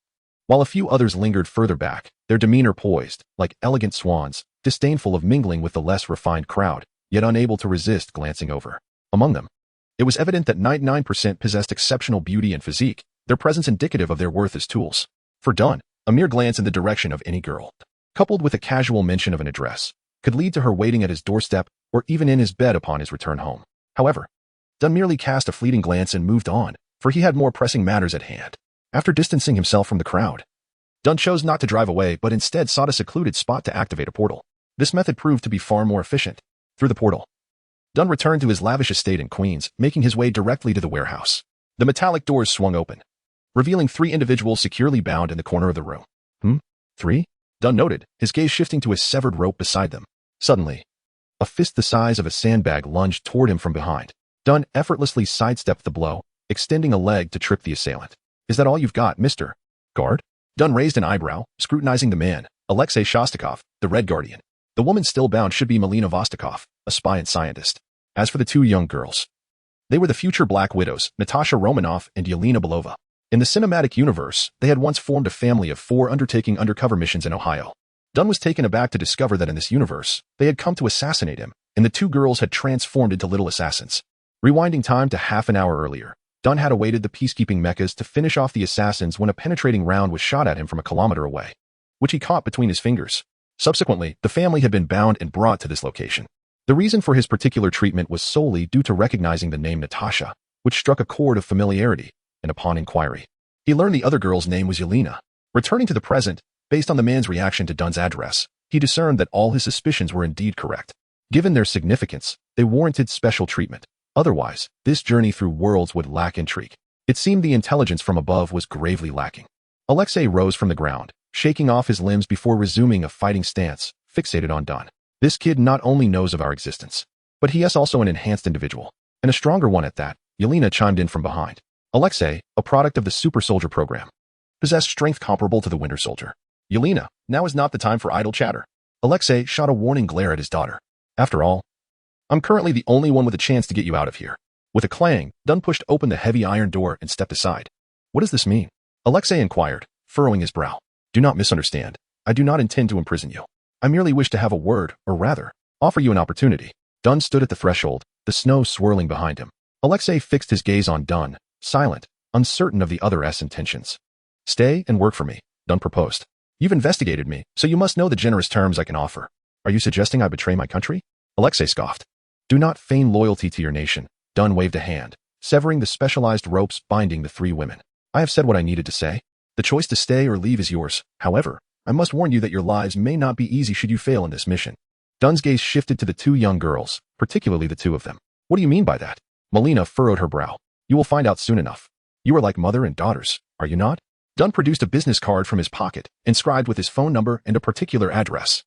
while a few others lingered further back, their demeanor poised, like elegant swans, disdainful of mingling with the less refined crowd, yet unable to resist glancing over. Among them, it was evident that 99% possessed exceptional beauty and physique, their presence indicative of their worth as tools. For Dunn, a mere glance in the direction of any girl, coupled with a casual mention of an address, could lead to her waiting at his doorstep or even in his bed upon his return home. However, Dunn merely cast a fleeting glance and moved on, for he had more pressing matters at hand. After distancing himself from the crowd, Dunn chose not to drive away but instead sought a secluded spot to activate a portal. This method proved to be far more efficient. Through the portal, Dunn returned to his lavish estate in Queens, making his way directly to the warehouse. The metallic doors swung open, revealing 3 individuals securely bound in the corner of the room. 3? Dunn noted, his gaze shifting to a severed rope beside them. Suddenly, a fist the size of a sandbag lunged toward him from behind. Dunn effortlessly sidestepped the blow, extending a leg to trip the assailant. Is that all you've got, Mr. Guard? Dunn raised an eyebrow, scrutinizing the man, Alexei Shostakov, the Red Guardian. The woman still bound should be Melina Vostokov, a spy and scientist. As for the 2 young girls, they were the future Black Widows, Natasha Romanoff and Yelena Belova. In the cinematic universe, they had once formed a family of 4 undertaking undercover missions in Ohio. Dunn was taken aback to discover that in this universe, they had come to assassinate him, and the 2 girls had transformed into little assassins. Rewinding time to half an hour earlier, Dunn had awaited the peacekeeping mechas to finish off the assassins when a penetrating round was shot at him from a kilometer away, which he caught between his fingers. Subsequently, the family had been bound and brought to this location. The reason for his particular treatment was solely due to recognizing the name Natasha, which struck a chord of familiarity, and upon inquiry, he learned the other girl's name was Yelena. Returning to the present, based on the man's reaction to Dunn's address, he discerned that all his suspicions were indeed correct. Given their significance, they warranted special treatment. Otherwise, this journey through worlds would lack intrigue. It seemed the intelligence from above was gravely lacking. Alexei rose from the ground, shaking off his limbs before resuming a fighting stance, fixated on Dunn. This kid not only knows of our existence, but he is also an enhanced individual, and a stronger one at that. Yelena chimed in from behind. Alexei, a product of the Super Soldier program, possessed strength comparable to the Winter Soldier. Yelena, now is not the time for idle chatter. Alexei shot a warning glare at his daughter. After all, I'm currently the only one with a chance to get you out of here. With a clang, Dunn pushed open the heavy iron door and stepped aside. What does this mean? Alexei inquired, furrowing his brow. Do not misunderstand. I do not intend to imprison you. I merely wish to have a word, or rather, offer you an opportunity. Dunn stood at the threshold, the snow swirling behind him. Alexei fixed his gaze on Dunn, silent, uncertain of the other's intentions. Stay and work for me, Dunn proposed. You've investigated me, so you must know the generous terms I can offer. Are you suggesting I betray my country? Alexei scoffed. Do not feign loyalty to your nation. Dunn waved a hand, severing the specialized ropes binding the 3 women. I have said what I needed to say. The choice to stay or leave is yours. However, I must warn you that your lives may not be easy should you fail in this mission. Dunn's gaze shifted to the 2 young girls, particularly the 2 of them. What do you mean by that? Melina furrowed her brow. You will find out soon enough. You are like mother and daughters, are you not? Dunn produced a business card from his pocket, inscribed with his phone number and a particular address.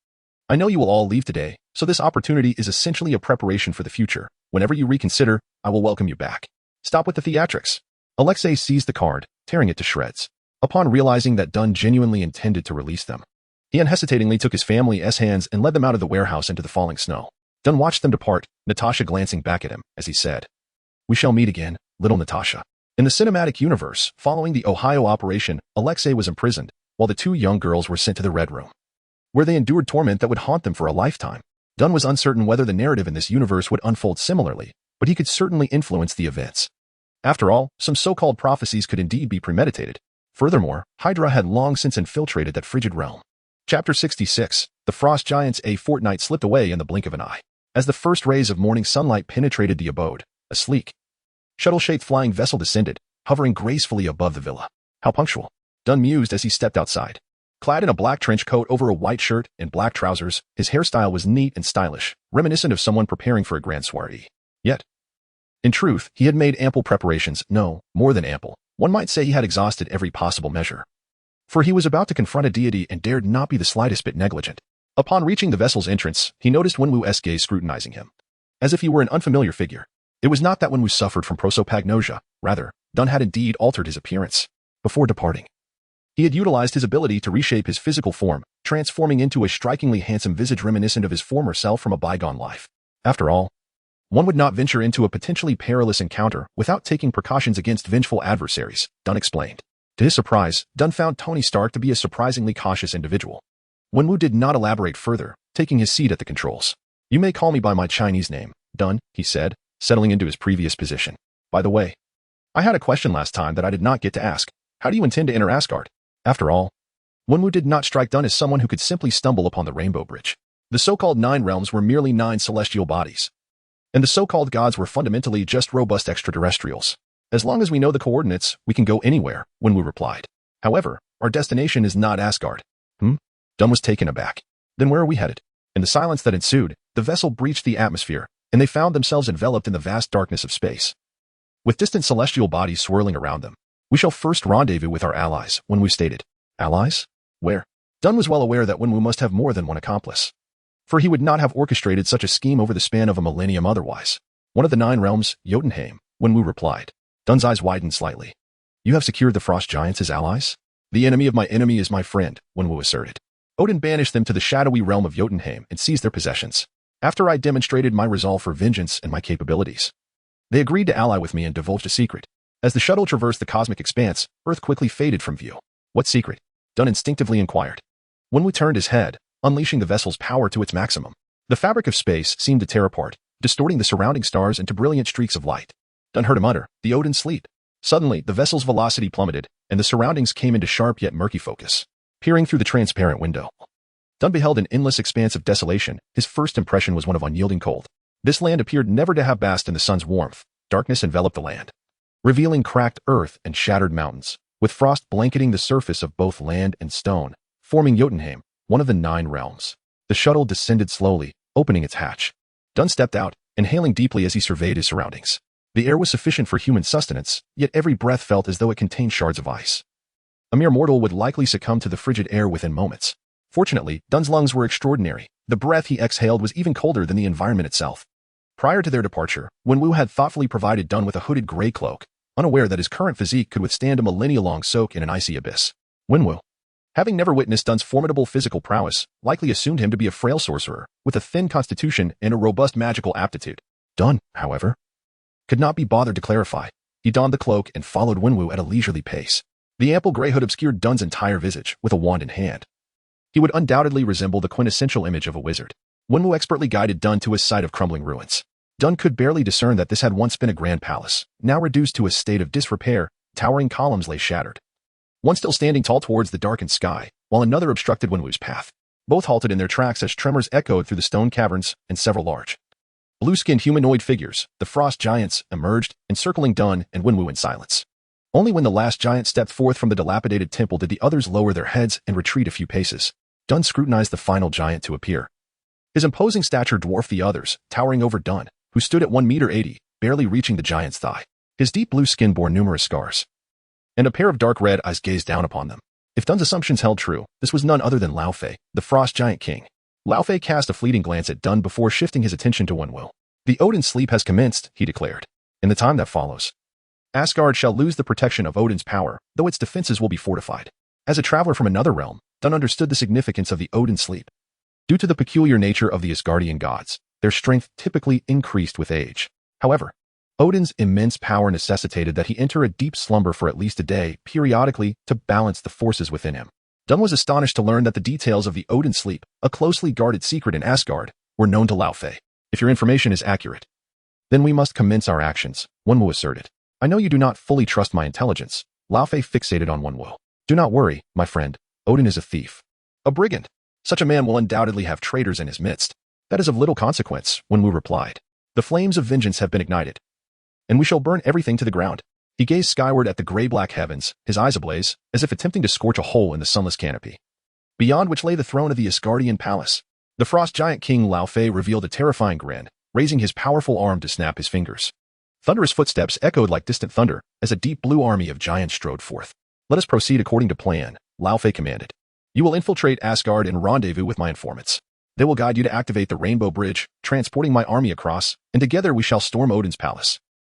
I know you will all leave today, so this opportunity is essentially a preparation for the future. Whenever you reconsider, I will welcome you back. Stop with the theatrics. Alexei seized the card, tearing it to shreds. Upon realizing that Dunn genuinely intended to release them, he unhesitatingly took his family's hands and led them out of the warehouse into the falling snow. Dunn watched them depart, Natasha glancing back at him as he said, We shall meet again, little Natasha. In the cinematic universe, following the Ohio operation, Alexei was imprisoned, while the 2 young girls were sent to the Red Room, where they endured torment that would haunt them for a lifetime. Dunn was uncertain whether the narrative in this universe would unfold similarly, but he could certainly influence the events. After all, some so-called prophecies could indeed be premeditated. Furthermore, Hydra had long since infiltrated that frigid realm. Chapter 66. The Frost Giants. A fortnight slipped away in the blink of an eye. As the first rays of morning sunlight penetrated the abode, A sleek, shuttle-shaped flying vessel descended, hovering gracefully above the villa. How punctual, Dunn mused as he stepped outside. Clad in a black trench coat over a white shirt and black trousers, his hairstyle was neat and stylish, reminiscent of someone preparing for a grand soiree. Yet, in truth, he had made ample preparations, no, more than ample. One might say he had exhausted every possible measure. For he was about to confront a deity and dared not be the slightest bit negligent. Upon reaching the vessel's entrance, he noticed Wenwu's gaze scrutinizing him, as if he were an unfamiliar figure. It was not that Wenwu suffered from prosopagnosia, rather, Dunn had indeed altered his appearance. Before departing, he had utilized his ability to reshape his physical form, transforming into a strikingly handsome visage reminiscent of his former self from a bygone life. After all, one would not venture into a potentially perilous encounter without taking precautions against vengeful adversaries, Dunn explained. To his surprise, Dunn found Tony Stark to be a surprisingly cautious individual. Wenwu did not elaborate further, taking his seat at the controls. You may call me by my Chinese name, Dunn, he said, settling into his previous position. By the way, I had a question last time that I did not get to ask. How do you intend to enter Asgard? After all, Wenwu did not strike Dunn as someone who could simply stumble upon the Rainbow Bridge. The so-called 9 realms were merely 9 celestial bodies, and the so-called gods were fundamentally just robust extraterrestrials. As long as we know the coordinates, we can go anywhere, Wenwu replied. However, our destination is not Asgard. Dunn was taken aback. Then where are we headed? In the silence that ensued, the vessel breached the atmosphere, and they found themselves enveloped in the vast darkness of space, with distant celestial bodies swirling around them. We shall first rendezvous with our allies, Wenwu stated. Allies? Where? Dunn was well aware that Wenwu must have more than one accomplice, for he would not have orchestrated such a scheme over the span of a millennium otherwise. One of the 9 realms, Jotunheim, Wenwu replied. Dunn's eyes widened slightly. You have secured the frost giants as allies? The enemy of my enemy is my friend, Wenwu asserted. Odin banished them to the shadowy realm of Jotunheim and seized their possessions, after I demonstrated my resolve for vengeance and my capabilities. They agreed to ally with me and divulged a secret. As the shuttle traversed the cosmic expanse, Earth quickly faded from view. What secret? Dunn instinctively inquired. Wenwu turned his head, unleashing the vessel's power to its maximum. The fabric of space seemed to tear apart, distorting the surrounding stars into brilliant streaks of light. Dunn heard a mutter, the Odin sleep. Suddenly, the vessel's velocity plummeted, and the surroundings came into sharp yet murky focus. Peering through the transparent window, Dunn beheld an endless expanse of desolation. His first impression was one of unyielding cold. This land appeared never to have basked in the sun's warmth. Darkness enveloped the land, revealing cracked earth and shattered mountains, with frost blanketing the surface of both land and stone, forming Jotunheim, one of the 9 realms. The shuttle descended slowly, opening its hatch. Dunn stepped out, inhaling deeply as he surveyed his surroundings. The air was sufficient for human sustenance, yet every breath felt as though it contained shards of ice. A mere mortal would likely succumb to the frigid air within moments. Fortunately, Dunn's lungs were extraordinary. The breath he exhaled was even colder than the environment itself. Prior to their departure, Wenwu had thoughtfully provided Dunn with a hooded gray cloak, unaware that his current physique could withstand a millennia-long soak in an icy abyss. Wenwu, having never witnessed Dunn's formidable physical prowess, likely assumed him to be a frail sorcerer, with a thin constitution and a robust magical aptitude. Dunn, however, could not be bothered to clarify. He donned the cloak and followed Wenwu at a leisurely pace. The ample gray hood obscured Dunn's entire visage, with a wand in hand. He would undoubtedly resemble the quintessential image of a wizard. Wenwu expertly guided Dunn to a site of crumbling ruins. Dunn could barely discern that this had once been a grand palace, now reduced to a state of disrepair. Towering columns lay shattered, one still standing tall towards the darkened sky, while another obstructed Wenwu's path. Both halted in their tracks as tremors echoed through the stone caverns, and several large, blue-skinned humanoid figures, the frost giants, emerged, encircling Dunn and Wenwu in silence. Only when the last giant stepped forth from the dilapidated temple did the others lower their heads and retreat a few paces. Dunn scrutinized the final giant to appear. His imposing stature dwarfed the others, towering over Dunn, who stood at 1.80 meters, barely reaching the giant's thigh. His deep blue skin bore numerous scars, and a pair of dark red eyes gazed down upon them. If Dunn's assumptions held true, this was none other than Lao Fei, the frost giant king. Lao Fei cast a fleeting glance at Dunn before shifting his attention to Wenwu. The Odin sleep has commenced, he declared. In the time that follows, Asgard shall lose the protection of Odin's power, though its defenses will be fortified. As a traveler from another realm, Dunn understood the significance of the Odin sleep. Due to the peculiar nature of the Asgardian gods, their strength typically increased with age. However, Odin's immense power necessitated that he enter a deep slumber for at least a day, periodically, to balance the forces within him. Dunn was astonished to learn that the details of the Odin sleep, a closely guarded secret in Asgard, were known to Lao Fei. If your information is accurate, then we must commence our actions, Wenwu asserted. I know you do not fully trust my intelligence. Lao Fei fixated on Wenwu. Do not worry, my friend. Odin is a thief, a brigand. Such a man will undoubtedly have traitors in his midst. That is of little consequence, Wenwu replied. The flames of vengeance have been ignited, and we shall burn everything to the ground. He gazed skyward at the gray-black heavens, his eyes ablaze, as if attempting to scorch a hole in the sunless canopy, beyond which lay the throne of the Asgardian palace. The frost giant king Lao Fei revealed a terrifying grin, raising his powerful arm to snap his fingers. Thunderous footsteps echoed like distant thunder as a deep blue army of giants strode forth. Let us proceed according to plan, Lao Fei commanded. You will infiltrate Asgard and rendezvous with my informants. They will guide you to activate the Rainbow Bridge, transporting my army across, and together we shall storm Odin's palace.